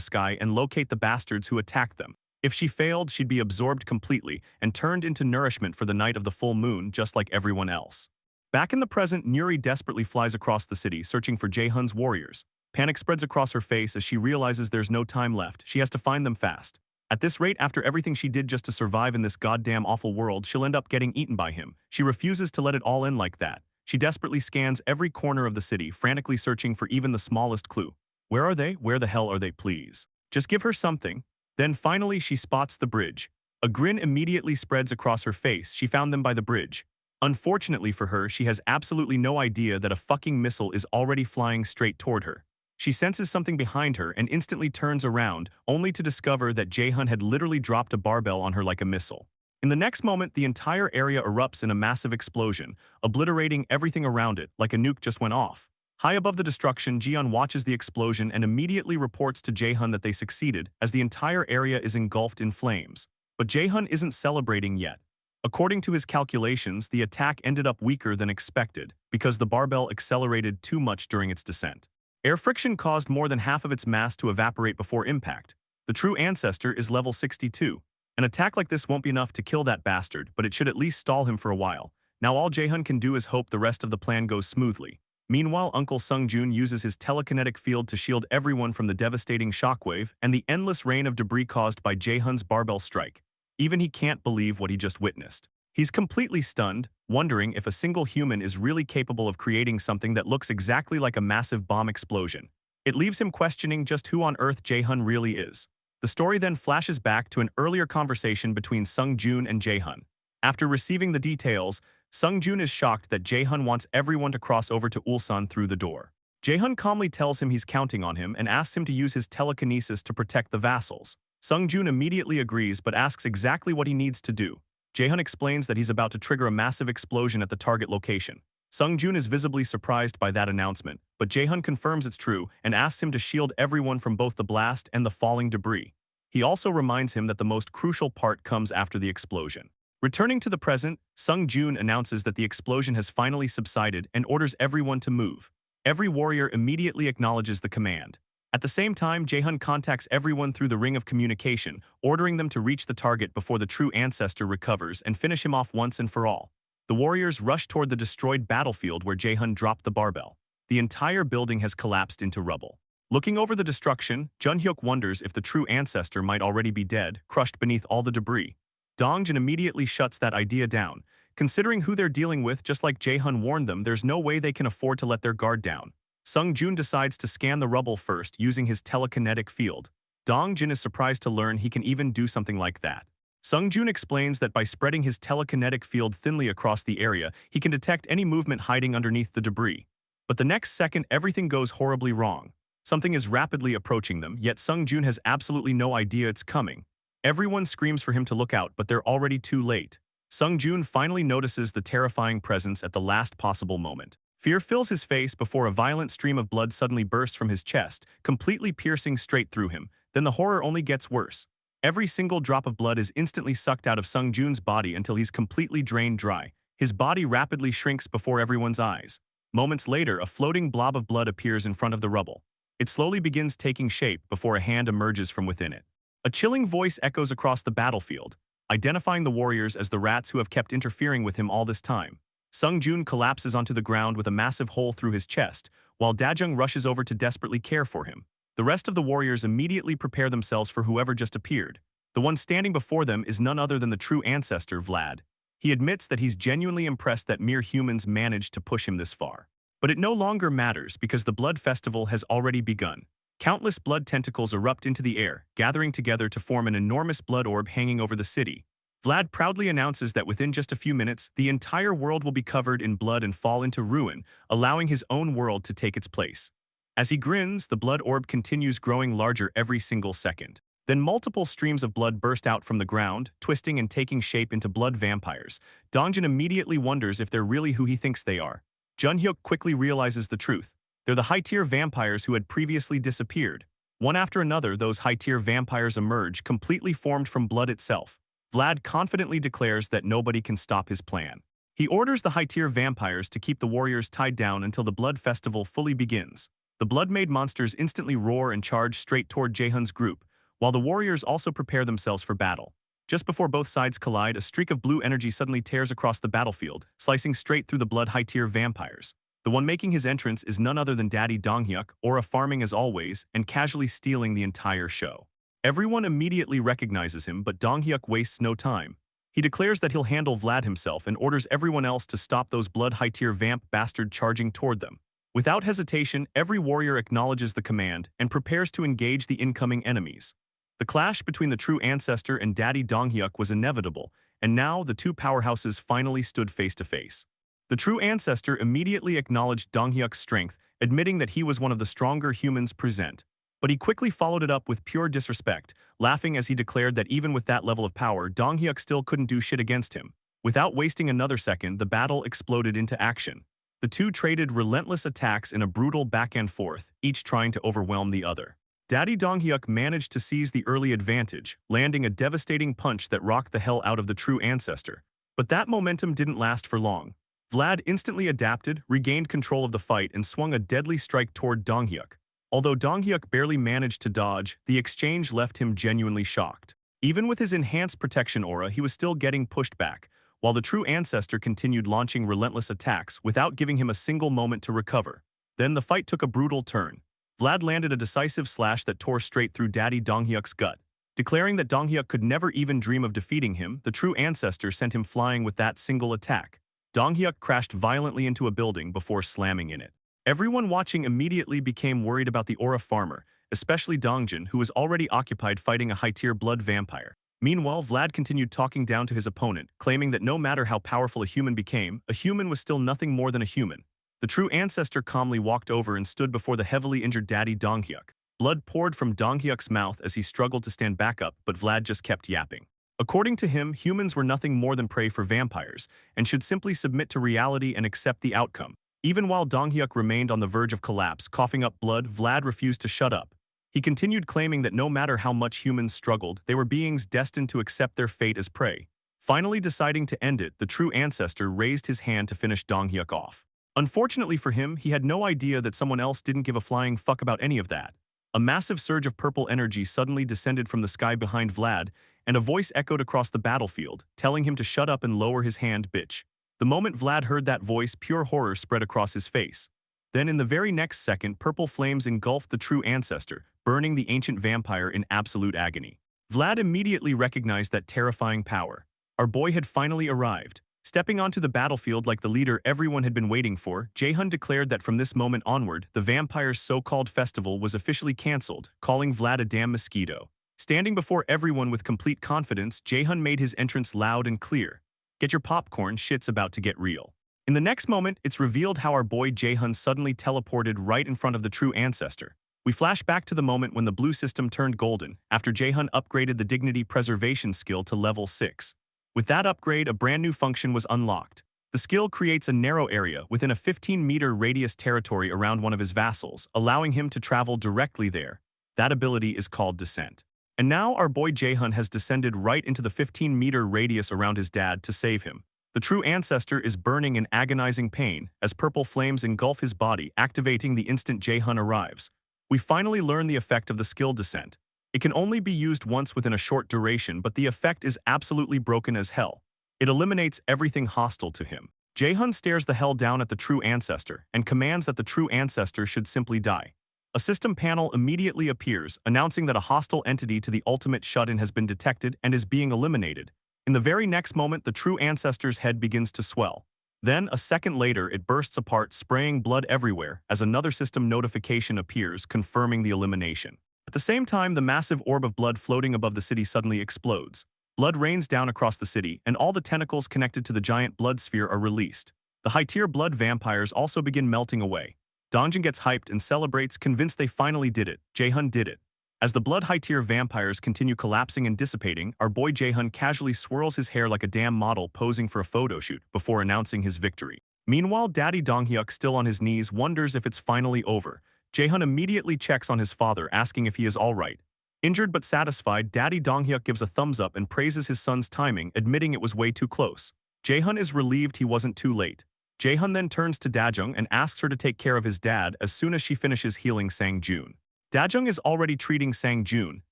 Speaker 1: sky and locate the bastards who attacked them. If she failed, she'd be absorbed completely and turned into nourishment for the night of the full moon, just like everyone else. Back in the present, Nuri desperately flies across the city, searching for Jae-hun's warriors. Panic spreads across her face as she realizes there's no time left. She has to find them fast. At this rate, after everything she did just to survive in this goddamn awful world, she'll end up getting eaten by him. She refuses to let it all in like that. She desperately scans every corner of the city, frantically searching for even the smallest clue. Where are they? Where the hell are they, please? Just give her something. Then finally she spots the bridge. A grin immediately spreads across her face. She found them by the bridge. Unfortunately for her, she has absolutely no idea that a fucking missile is already flying straight toward her. She senses something behind her and instantly turns around, only to discover that Jae-hun had literally dropped a barbell on her like a missile. In the next moment, the entire area erupts in a massive explosion, obliterating everything around it like a nuke just went off. High above the destruction, Jian watches the explosion and immediately reports to Jae-hun that they succeeded, as the entire area is engulfed in flames. But Jae-hun isn't celebrating yet. According to his calculations, the attack ended up weaker than expected, because the barbell accelerated too much during its descent. Air friction caused more than half of its mass to evaporate before impact. The true ancestor is level 62. An attack like this won't be enough to kill that bastard, but it should at least stall him for a while. Now all Jae-hun can do is hope the rest of the plan goes smoothly. Meanwhile, Uncle Sung-joon uses his telekinetic field to shield everyone from the devastating shockwave and the endless rain of debris caused by Jae-hun's barbell strike. Even he can't believe what he just witnessed. He's completely stunned, wondering if a single human is really capable of creating something that looks exactly like a massive bomb explosion. It leaves him questioning just who on earth Jae-hun really is. The story then flashes back to an earlier conversation between Sung-joon and Jae-hun. After receiving the details, Sung-joon is shocked that Jae-hun wants everyone to cross over to Ulsan through the door. Jae-hun calmly tells him he's counting on him and asks him to use his telekinesis to protect the vassals. Sung-joon immediately agrees but asks exactly what he needs to do. Jae-hun explains that he's about to trigger a massive explosion at the target location. Sung-joon is visibly surprised by that announcement, but Jae-hun confirms it's true and asks him to shield everyone from both the blast and the falling debris. He also reminds him that the most crucial part comes after the explosion. Returning to the present, Sung-joon announces that the explosion has finally subsided and orders everyone to move. Every warrior immediately acknowledges the command. At the same time, Jae-hun contacts everyone through the ring of communication, ordering them to reach the target before the true ancestor recovers and finish him off once and for all. The warriors rush toward the destroyed battlefield where Jae-hun dropped the barbell. The entire building has collapsed into rubble. Looking over the destruction, Jun-hyuk wonders if the true ancestor might already be dead, crushed beneath all the debris. Dong-jin immediately shuts that idea down. Considering who they're dealing with, just like Jae-hun warned them, there's no way they can afford to let their guard down. Sung-jun decides to scan the rubble first using his telekinetic field. Dong-jin is surprised to learn he can even do something like that. Sung-jun explains that by spreading his telekinetic field thinly across the area, he can detect any movement hiding underneath the debris. But the next second, everything goes horribly wrong. Something is rapidly approaching them, yet Sung-jun has absolutely no idea it's coming. Everyone screams for him to look out, but they're already too late. Sung-jun finally notices the terrifying presence at the last possible moment. Fear fills his face before a violent stream of blood suddenly bursts from his chest, completely piercing straight through him. Then the horror only gets worse. Every single drop of blood is instantly sucked out of Sung-jun's body until he's completely drained dry. His body rapidly shrinks before everyone's eyes. Moments later, a floating blob of blood appears in front of the rubble. It slowly begins taking shape before a hand emerges from within it. A chilling voice echoes across the battlefield, identifying the warriors as the rats who have kept interfering with him all this time. Sung-jun collapses onto the ground with a massive hole through his chest, while Dajung rushes over to desperately care for him. The rest of the warriors immediately prepare themselves for whoever just appeared. The one standing before them is none other than the true ancestor, Vlad. He admits that he's genuinely impressed that mere humans managed to push him this far. But it no longer matters because the blood festival has already begun. Countless blood tentacles erupt into the air, gathering together to form an enormous blood orb hanging over the city. Vlad proudly announces that within just a few minutes, the entire world will be covered in blood and fall into ruin, allowing his own world to take its place. As he grins, the blood orb continues growing larger every single second. Then multiple streams of blood burst out from the ground, twisting and taking shape into blood vampires. Dongjin immediately wonders if they're really who he thinks they are. Jun-hyuk quickly realizes the truth. They're the high-tier vampires who had previously disappeared. One after another, those high-tier vampires emerge, completely formed from blood itself. Vlad confidently declares that nobody can stop his plan. He orders the high-tier vampires to keep the warriors tied down until the blood festival fully begins. The blood-made monsters instantly roar and charge straight toward Jae-hun's group, while the warriors also prepare themselves for battle. Just before both sides collide, a streak of blue energy suddenly tears across the battlefield, slicing straight through the blood high-tier vampires. The one making his entrance is none other than Daddy Dong-hyuk, Aura farming as always, and casually stealing the entire show. Everyone immediately recognizes him, but Dong-hyuk wastes no time. He declares that he'll handle Vlad himself and orders everyone else to stop those blood high-tier vamp bastard charging toward them. Without hesitation, every warrior acknowledges the command and prepares to engage the incoming enemies. The clash between the true ancestor and Daddy Dong-hyuk was inevitable, and now the two powerhouses finally stood face to face. The true ancestor immediately acknowledged Dong-hyuk's strength, admitting that he was one of the stronger humans present. But he quickly followed it up with pure disrespect, laughing as he declared that even with that level of power, Dong-hyuk still couldn't do shit against him. Without wasting another second, the battle exploded into action. The two traded relentless attacks in a brutal back and forth, each trying to overwhelm the other. Daddy Dong-hyuk managed to seize the early advantage, landing a devastating punch that rocked the hell out of the true ancestor. But that momentum didn't last for long. Vlad instantly adapted, regained control of the fight, and swung a deadly strike toward Dong-hyuk. Although Dong-hyuk barely managed to dodge, the exchange left him genuinely shocked. Even with his enhanced protection aura, he was still getting pushed back, while the true ancestor continued launching relentless attacks without giving him a single moment to recover. Then the fight took a brutal turn. Vlad landed a decisive slash that tore straight through Daddy Dong-hyuk's gut. Declaring that Dong-hyuk could never even dream of defeating him, the true ancestor sent him flying with that single attack. Dong-hyuk crashed violently into a building before slamming in it. Everyone watching immediately became worried about the Aura farmer, especially Dongjin, who was already occupied fighting a high-tier blood vampire. Meanwhile, Vlad continued talking down to his opponent, claiming that no matter how powerful a human became, a human was still nothing more than a human. The true ancestor calmly walked over and stood before the heavily injured Daddy Dong-hyuk. Blood poured from Dong-hyuk's mouth as he struggled to stand back up, but Vlad just kept yapping. According to him, humans were nothing more than prey for vampires, and should simply submit to reality and accept the outcome. Even while Dong-hyuk remained on the verge of collapse, coughing up blood, Vlad refused to shut up. He continued claiming that no matter how much humans struggled, they were beings destined to accept their fate as prey. Finally deciding to end it, the true ancestor raised his hand to finish Dong-hyuk off. Unfortunately for him, he had no idea that someone else didn't give a flying fuck about any of that. A massive surge of purple energy suddenly descended from the sky behind Vlad, and a voice echoed across the battlefield, telling him to shut up and lower his hand, bitch. The moment Vlad heard that voice, pure horror spread across his face. Then in the very next second, purple flames engulfed the true ancestor, burning the ancient vampire in absolute agony. Vlad immediately recognized that terrifying power. Our boy had finally arrived. Stepping onto the battlefield like the leader everyone had been waiting for, Jaehun declared that from this moment onward, the vampire's so-called festival was officially cancelled, calling Vlad a damn mosquito. Standing before everyone with complete confidence, Jaehun made his entrance loud and clear. Get your popcorn, shit's about to get real. In the next moment, it's revealed how our boy Jaehun suddenly teleported right in front of the true ancestor. We flash back to the moment when the blue system turned golden, after Jaehun upgraded the dignity preservation skill to level 6. With that upgrade, a brand new function was unlocked. The skill creates a narrow area within a 15-meter radius territory around one of his vassals, allowing him to travel directly there. That ability is called Descent. And now our boy Jaehun has descended right into the 15-meter radius around his dad to save him. The true ancestor is burning in agonizing pain as purple flames engulf his body, activating the instant Jaehun arrives. We finally learn the effect of the skill Descent. It can only be used once within a short duration, but the effect is absolutely broken as hell. It eliminates everything hostile to him. Jaehun stares the hell down at the true ancestor and commands that the true ancestor should simply die. A system panel immediately appears, announcing that a hostile entity to the ultimate shut-in has been detected and is being eliminated. In the very next moment, the true ancestor's head begins to swell. Then, a second later, it bursts apart, spraying blood everywhere, as another system notification appears, confirming the elimination. At the same time, the massive orb of blood floating above the city suddenly explodes. Blood rains down across the city, and all the tentacles connected to the giant blood sphere are released. The high-tier blood vampires also begin melting away. Dongjin gets hyped and celebrates, convinced they finally did it. Jaehun did it. As the blood high-tier vampires continue collapsing and dissipating, our boy Jaehun casually swirls his hair like a damn model posing for a photo shoot before announcing his victory. Meanwhile, Daddy Donghyuk, still on his knees, wonders if it's finally over. Jaehun immediately checks on his father, asking if he is alright. Injured but satisfied, Daddy Donghyuk gives a thumbs up and praises his son's timing, admitting it was way too close. Jaehun is relieved he wasn't too late. Jaehun then turns to Dajung and asks her to take care of his dad as soon as she finishes healing Sang-jun. Dajung is already treating Sang-jun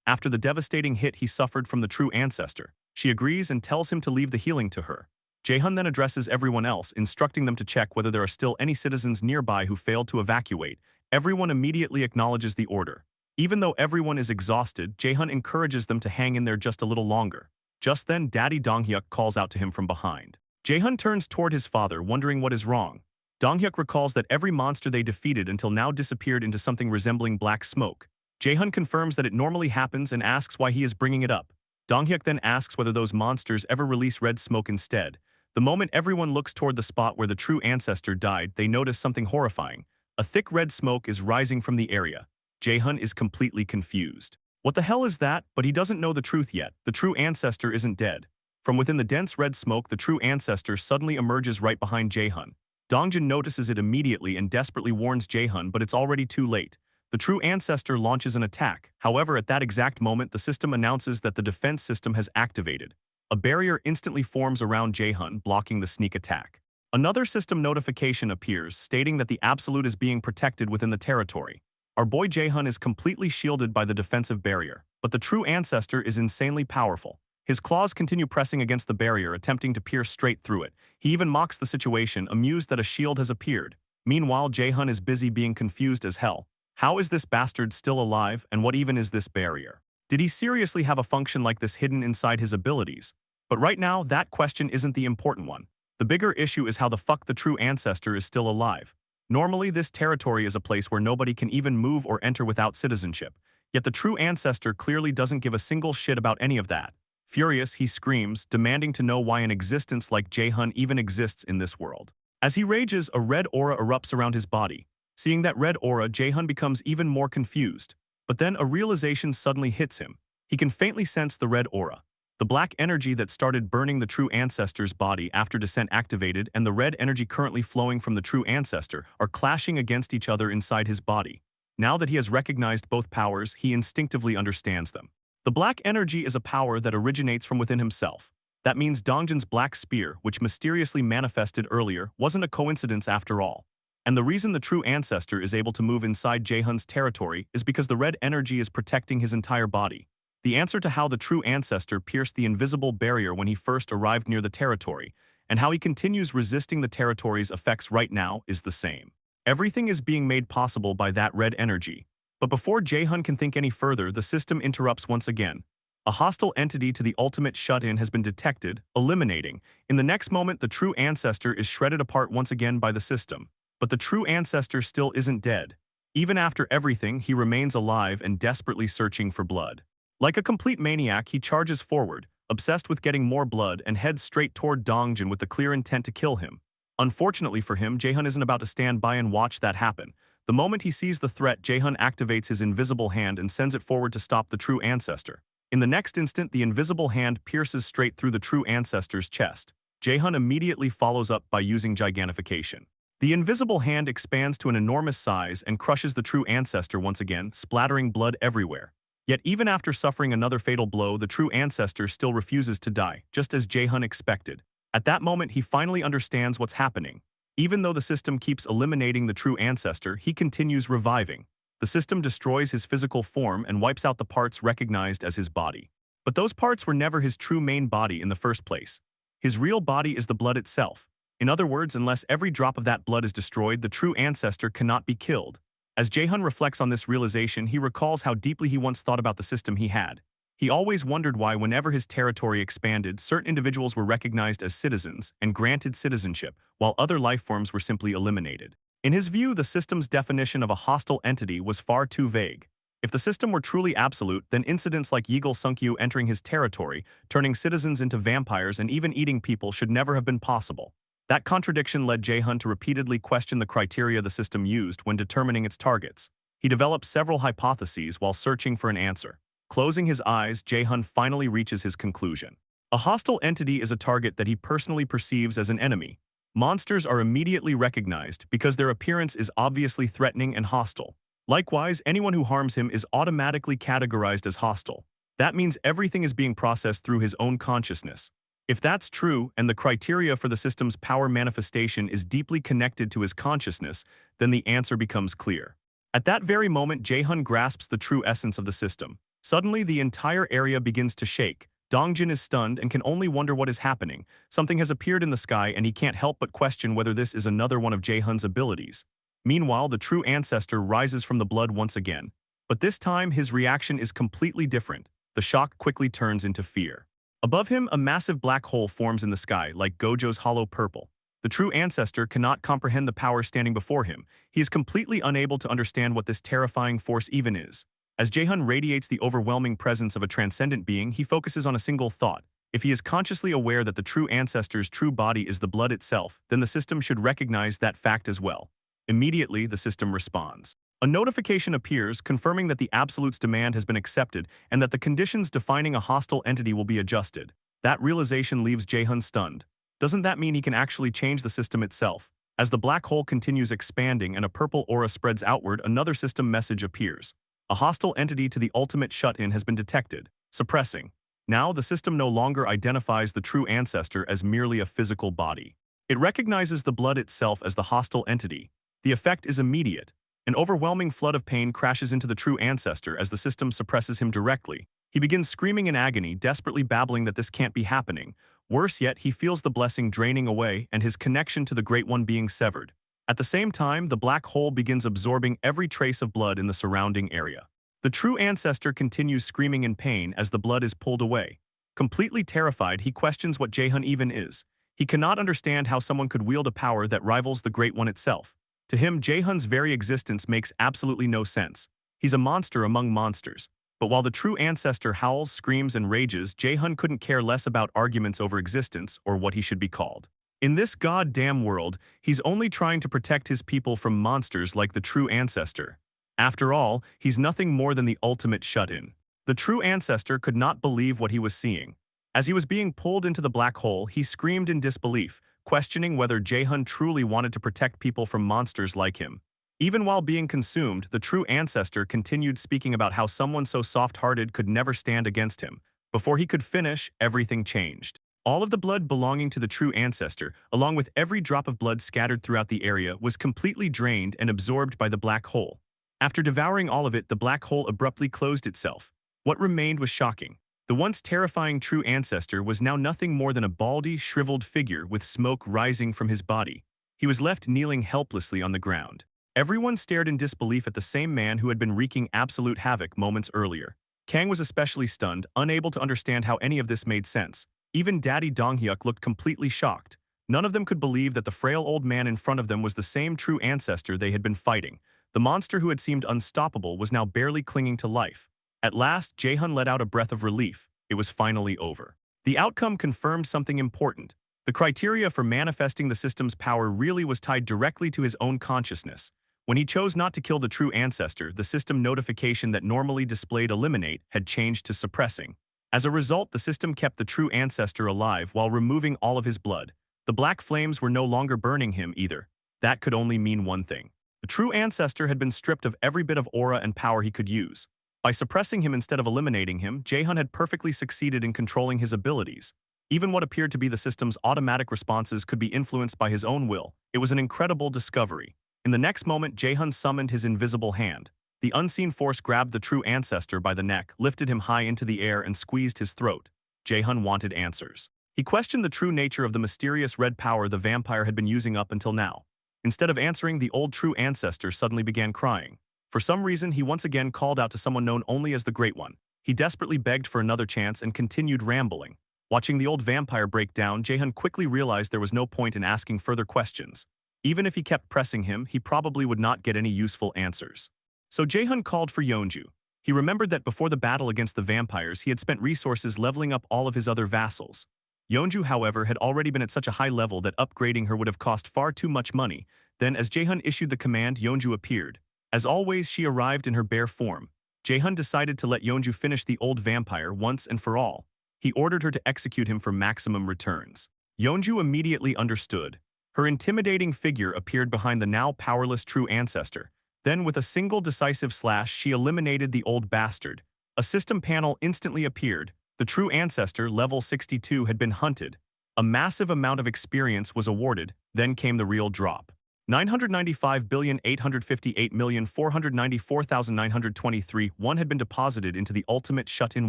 Speaker 1: after the devastating hit he suffered from the true ancestor. She agrees and tells him to leave the healing to her. Jaehun then addresses everyone else, instructing them to check whether there are still any citizens nearby who failed to evacuate. Everyone immediately acknowledges the order. Even though everyone is exhausted, Jaehun encourages them to hang in there just a little longer. Just then, Daddy Donghyuk calls out to him from behind. Jaehun turns toward his father, wondering what is wrong. Donghyuk recalls that every monster they defeated until now disappeared into something resembling black smoke. Jaehun confirms that it normally happens and asks why he is bringing it up. Donghyuk then asks whether those monsters ever release red smoke instead. The moment everyone looks toward the spot where the true ancestor died, they notice something horrifying. A thick red smoke is rising from the area. Jaehun is completely confused. What the hell is that? But he doesn't know the truth yet. The true ancestor isn't dead. From within the dense red smoke, the true ancestor suddenly emerges right behind Jaehun. Dongjin notices it immediately and desperately warns Jaehun, but it's already too late. The true ancestor launches an attack. However, at that exact moment, the system announces that the defense system has activated. A barrier instantly forms around Jaehun, blocking the sneak attack. Another system notification appears, stating that the Absolute is being protected within the territory. Our boy Jaehun is completely shielded by the defensive barrier, but the true ancestor is insanely powerful. His claws continue pressing against the barrier, attempting to pierce straight through it. He even mocks the situation, amused that a shield has appeared. Meanwhile, Jaehun is busy being confused as hell. How is this bastard still alive, and what even is this barrier? Did he seriously have a function like this hidden inside his abilities? But right now, that question isn't the important one. The bigger issue is how the fuck the true ancestor is still alive. Normally, this territory is a place where nobody can even move or enter without citizenship. Yet the true ancestor clearly doesn't give a single shit about any of that. Furious, he screams, demanding to know why an existence like Jaehun even exists in this world. As he rages, a red aura erupts around his body. Seeing that red aura, Jaehun becomes even more confused. But then a realization suddenly hits him. He can faintly sense the red aura. The black energy that started burning the true ancestor's body after descent activated and the red energy currently flowing from the true ancestor are clashing against each other inside his body. Now that he has recognized both powers, he instinctively understands them. The black energy is a power that originates from within himself. That means Dongjin's black spear, which mysteriously manifested earlier, wasn't a coincidence after all. And the reason the true ancestor is able to move inside Jaehun's territory is because the red energy is protecting his entire body. The answer to how the true ancestor pierced the invisible barrier when he first arrived near the territory, and how he continues resisting the territory's effects right now is the same. Everything is being made possible by that red energy. But before Jae-hun can think any further, the system interrupts once again. A hostile entity to the ultimate shut-in has been detected, eliminating. In the next moment, the true ancestor is shredded apart once again by the system. But the true ancestor still isn't dead. Even after everything, he remains alive and desperately searching for blood. Like a complete maniac, he charges forward, obsessed with getting more blood, and heads straight toward Dongjin with the clear intent to kill him. Unfortunately for him, Jae-hun isn't about to stand by and watch that happen. The moment he sees the threat, Jae-hun activates his invisible hand and sends it forward to stop the true ancestor. In the next instant, the invisible hand pierces straight through the true ancestor's chest. Jae-hun immediately follows up by using gigantification. The invisible hand expands to an enormous size and crushes the true ancestor once again, splattering blood everywhere. Yet even after suffering another fatal blow, the true ancestor still refuses to die, just as Jae-hun expected. At that moment, he finally understands what's happening. Even though the system keeps eliminating the true ancestor, he continues reviving. The system destroys his physical form and wipes out the parts recognized as his body. But those parts were never his true main body in the first place. His real body is the blood itself. In other words, unless every drop of that blood is destroyed, the true ancestor cannot be killed. As Jae-hun reflects on this realization, he recalls how deeply he once thought about the system he had. He always wondered why, whenever his territory expanded, certain individuals were recognized as citizens and granted citizenship, while other life forms were simply eliminated. In his view, the system's definition of a hostile entity was far too vague. If the system were truly absolute, then incidents like Yeagle Sunkyu entering his territory, turning citizens into vampires, and even eating people should never have been possible. That contradiction led Jae-hun to repeatedly question the criteria the system used when determining its targets. He developed several hypotheses while searching for an answer. Closing his eyes, Jae-hun finally reaches his conclusion. A hostile entity is a target that he personally perceives as an enemy. Monsters are immediately recognized because their appearance is obviously threatening and hostile. Likewise, anyone who harms him is automatically categorized as hostile. That means everything is being processed through his own consciousness. If that's true, and the criteria for the system's power manifestation is deeply connected to his consciousness, then the answer becomes clear. At that very moment, Jae-hun grasps the true essence of the system. Suddenly, the entire area begins to shake. Dongjin is stunned and can only wonder what is happening. Something has appeared in the sky, and he can't help but question whether this is another one of Jae-hun's abilities. Meanwhile, the true ancestor rises from the blood once again. But this time, his reaction is completely different. The shock quickly turns into fear. Above him, a massive black hole forms in the sky, like Gojo's hollow purple. The true ancestor cannot comprehend the power standing before him. He is completely unable to understand what this terrifying force even is. As Jae-hun radiates the overwhelming presence of a transcendent being, he focuses on a single thought. If he is consciously aware that the true ancestor's true body is the blood itself, then the system should recognize that fact as well. Immediately, the system responds. A notification appears confirming that the Absolute's demand has been accepted and that the conditions defining a hostile entity will be adjusted. That realization leaves Jae-hun stunned. Doesn't that mean he can actually change the system itself? As the black hole continues expanding and a purple aura spreads outward, another system message appears. A hostile entity to the ultimate shut-in has been detected, suppressing. Now, the system no longer identifies the true ancestor as merely a physical body. It recognizes the blood itself as the hostile entity. The effect is immediate. An overwhelming flood of pain crashes into the true ancestor as the system suppresses him directly. He begins screaming in agony, desperately babbling that this can't be happening. Worse yet, he feels the blessing draining away and his connection to the Great One being severed. At the same time, the black hole begins absorbing every trace of blood in the surrounding area. The true ancestor continues screaming in pain as the blood is pulled away. Completely terrified, he questions what Jae-hun even is. He cannot understand how someone could wield a power that rivals the Great One itself. To him, Jae-hun's very existence makes absolutely no sense. He's a monster among monsters. But while the true ancestor howls, screams, and rages, Jae-hun couldn't care less about arguments over existence or what he should be called. In this goddamn world, he's only trying to protect his people from monsters like the true ancestor. After all, he's nothing more than the ultimate shut-in. The true ancestor could not believe what he was seeing. As he was being pulled into the black hole, he screamed in disbelief, questioning whether Jae-hun truly wanted to protect people from monsters like him. Even while being consumed, the true ancestor continued speaking about how someone so soft-hearted could never stand against him. Before he could finish, everything changed. All of the blood belonging to the true ancestor, along with every drop of blood scattered throughout the area, was completely drained and absorbed by the black hole. After devouring all of it, the black hole abruptly closed itself. What remained was shocking. The once terrifying true ancestor was now nothing more than a baldy, shriveled figure with smoke rising from his body. He was left kneeling helplessly on the ground. Everyone stared in disbelief at the same man who had been wreaking absolute havoc moments earlier. Kang was especially stunned, unable to understand how any of this made sense. Even Daddy Donghyuk looked completely shocked. None of them could believe that the frail old man in front of them was the same true ancestor they had been fighting. The monster who had seemed unstoppable was now barely clinging to life. At last, Jae-hun let out a breath of relief. It was finally over. The outcome confirmed something important. The criteria for manifesting the system's power really was tied directly to his own consciousness. When he chose not to kill the true ancestor, the system notification that normally displayed eliminate had changed to suppressing. As a result, the system kept the true ancestor alive while removing all of his blood. The black flames were no longer burning him either. That could only mean one thing. The true ancestor had been stripped of every bit of aura and power he could use. By suppressing him instead of eliminating him, Jae-hun had perfectly succeeded in controlling his abilities. Even what appeared to be the system's automatic responses could be influenced by his own will. It was an incredible discovery. In the next moment, Jae-hun summoned his invisible hand. The unseen force grabbed the true ancestor by the neck, lifted him high into the air, and squeezed his throat. Jae-hun wanted answers. He questioned the true nature of the mysterious red power the vampire had been using up until now. Instead of answering, the old true ancestor suddenly began crying. For some reason, he once again called out to someone known only as the Great One. He desperately begged for another chance and continued rambling. Watching the old vampire break down, Jae-hun quickly realized there was no point in asking further questions. Even if he kept pressing him, he probably would not get any useful answers. So Jae-hun called for Yeonju. He remembered that before the battle against the vampires, he had spent resources leveling up all of his other vassals. Yeonju, however, had already been at such a high level that upgrading her would have cost far too much money. Then, as Jae-hun issued the command, Yeonju appeared. As always, she arrived in her bare form. Jae-hun decided to let Yeonju finish the old vampire once and for all. He ordered her to execute him for maximum returns. Yeonju immediately understood. Her intimidating figure appeared behind the now powerless true ancestor. Then, with a single decisive slash, she eliminated the old bastard. A system panel instantly appeared. The true ancestor, level 62, had been hunted. A massive amount of experience was awarded. Then came the real drop. 995,858,494,923 won had been deposited into the ultimate shut-in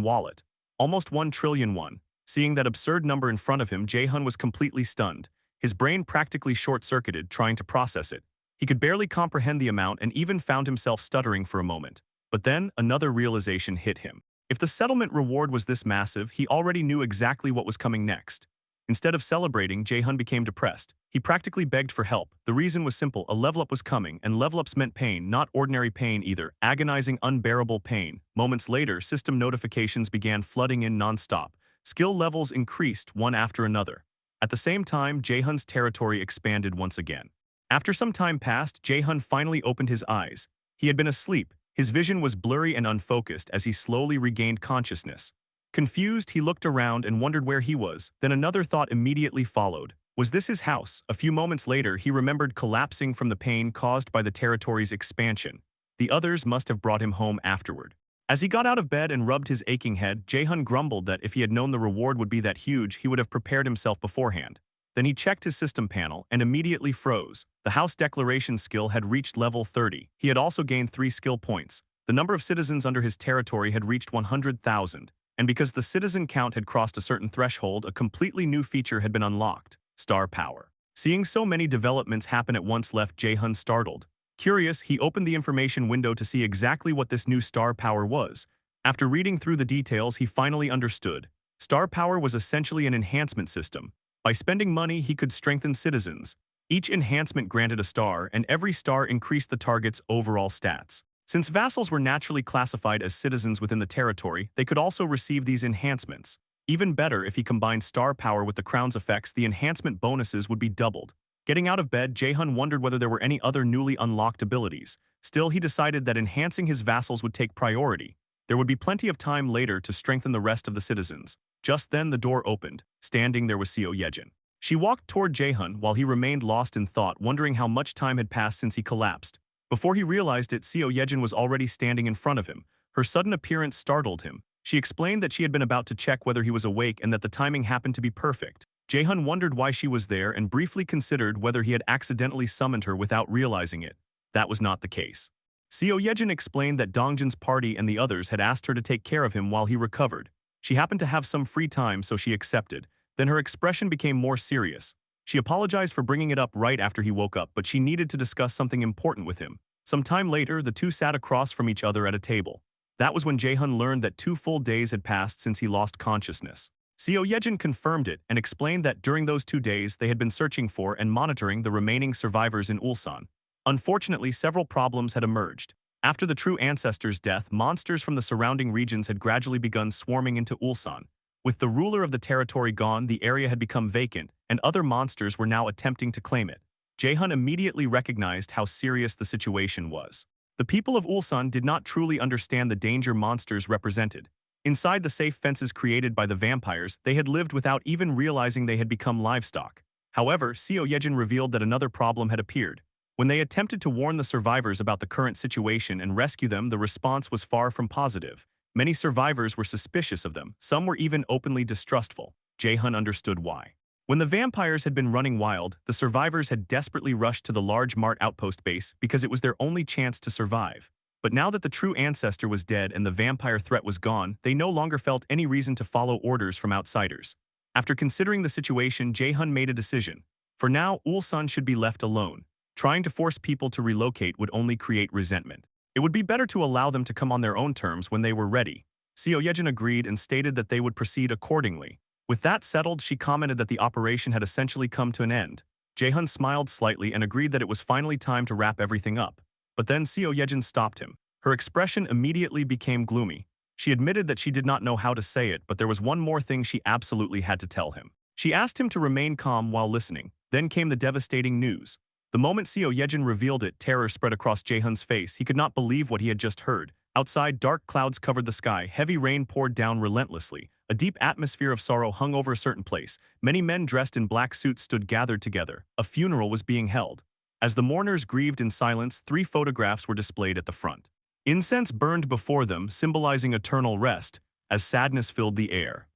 Speaker 1: wallet. Almost 1 trillion won. Seeing that absurd number in front of him, Jae-hun was completely stunned. His brain practically short-circuited trying to process it. He could barely comprehend the amount and even found himself stuttering for a moment. But then, another realization hit him. If the settlement reward was this massive, he already knew exactly what was coming next. Instead of celebrating, Jae-hun became depressed. He practically begged for help. The reason was simple: a level-up was coming, and level-ups meant pain, not ordinary pain either, agonizing, unbearable pain. Moments later, system notifications began flooding in non-stop. Skill levels increased one after another. At the same time, Jae-hun's territory expanded once again. After some time passed, Jae-hun finally opened his eyes. He had been asleep. His vision was blurry and unfocused as he slowly regained consciousness. Confused, he looked around and wondered where he was. Then another thought immediately followed. Was this his house? A few moments later, he remembered collapsing from the pain caused by the territory's expansion. The others must have brought him home afterward. As he got out of bed and rubbed his aching head, Jae-hun grumbled that if he had known the reward would be that huge, he would have prepared himself beforehand. Then he checked his system panel and immediately froze. The house declaration skill had reached level 30. He had also gained 3 skill points. The number of citizens under his territory had reached 100,000. And because the citizen count had crossed a certain threshold, a completely new feature had been unlocked: star power. Seeing so many developments happen at once left Jae-hun startled. Curious, he opened the information window to see exactly what this new star power was. After reading through the details, he finally understood. Star power was essentially an enhancement system. By spending money, he could strengthen citizens. Each enhancement granted a star, and every star increased the target's overall stats. Since vassals were naturally classified as citizens within the territory, they could also receive these enhancements. Even better, if he combined star power with the crown's effects, the enhancement bonuses would be doubled. Getting out of bed, Jae-hun wondered whether there were any other newly unlocked abilities. Still, he decided that enhancing his vassals would take priority. There would be plenty of time later to strengthen the rest of the citizens. Just then, the door opened. Standing there was Seo Yejin. She walked toward Jae-hun while he remained lost in thought, wondering how much time had passed since he collapsed. Before he realized it, Seo Yejin was already standing in front of him. Her sudden appearance startled him. She explained that she had been about to check whether he was awake and that the timing happened to be perfect. Jae-hun wondered why she was there and briefly considered whether he had accidentally summoned her without realizing it. That was not the case. Seo Yejin explained that Dongjin's party and the others had asked her to take care of him while he recovered. She happened to have some free time, so she accepted. Then her expression became more serious. She apologized for bringing it up right after he woke up, but she needed to discuss something important with him. Some time later, the two sat across from each other at a table. That was when Jae-hun learned that 2 full days had passed since he lost consciousness. Seo Yejin confirmed it and explained that during those 2 days they had been searching for and monitoring the remaining survivors in Ulsan. Unfortunately, several problems had emerged. After the true ancestor's death, monsters from the surrounding regions had gradually begun swarming into Ulsan. With the ruler of the territory gone, the area had become vacant, and other monsters were now attempting to claim it. Jae-hun immediately recognized how serious the situation was. The people of Ulsan did not truly understand the danger monsters represented. Inside the safe fences created by the vampires, they had lived without even realizing they had become livestock. However, Seo Yejin revealed that another problem had appeared. When they attempted to warn the survivors about the current situation and rescue them, the response was far from positive. Many survivors were suspicious of them, some were even openly distrustful. Jae-hun understood why. When the vampires had been running wild, the survivors had desperately rushed to the large Mart outpost base because it was their only chance to survive. But now that the true ancestor was dead and the vampire threat was gone, they no longer felt any reason to follow orders from outsiders. After considering the situation, Jae-hun made a decision. For now, Ulsan should be left alone. Trying to force people to relocate would only create resentment. It would be better to allow them to come on their own terms when they were ready. Seo Yejin agreed and stated that they would proceed accordingly. With that settled, she commented that the operation had essentially come to an end. Jae-hun smiled slightly and agreed that it was finally time to wrap everything up. But then Seo Yejin stopped him. Her expression immediately became gloomy. She admitted that she did not know how to say it, but there was one more thing she absolutely had to tell him. She asked him to remain calm while listening. Then came the devastating news. The moment Seo Yejin revealed it, terror spread across Jae-hun's face. He could not believe what he had just heard. Outside, dark clouds covered the sky. Heavy rain poured down relentlessly. A deep atmosphere of sorrow hung over a certain place. Many men dressed in black suits stood gathered together. A funeral was being held. As the mourners grieved in silence, 3 photographs were displayed at the front. Incense burned before them, symbolizing eternal rest, as sadness filled the air.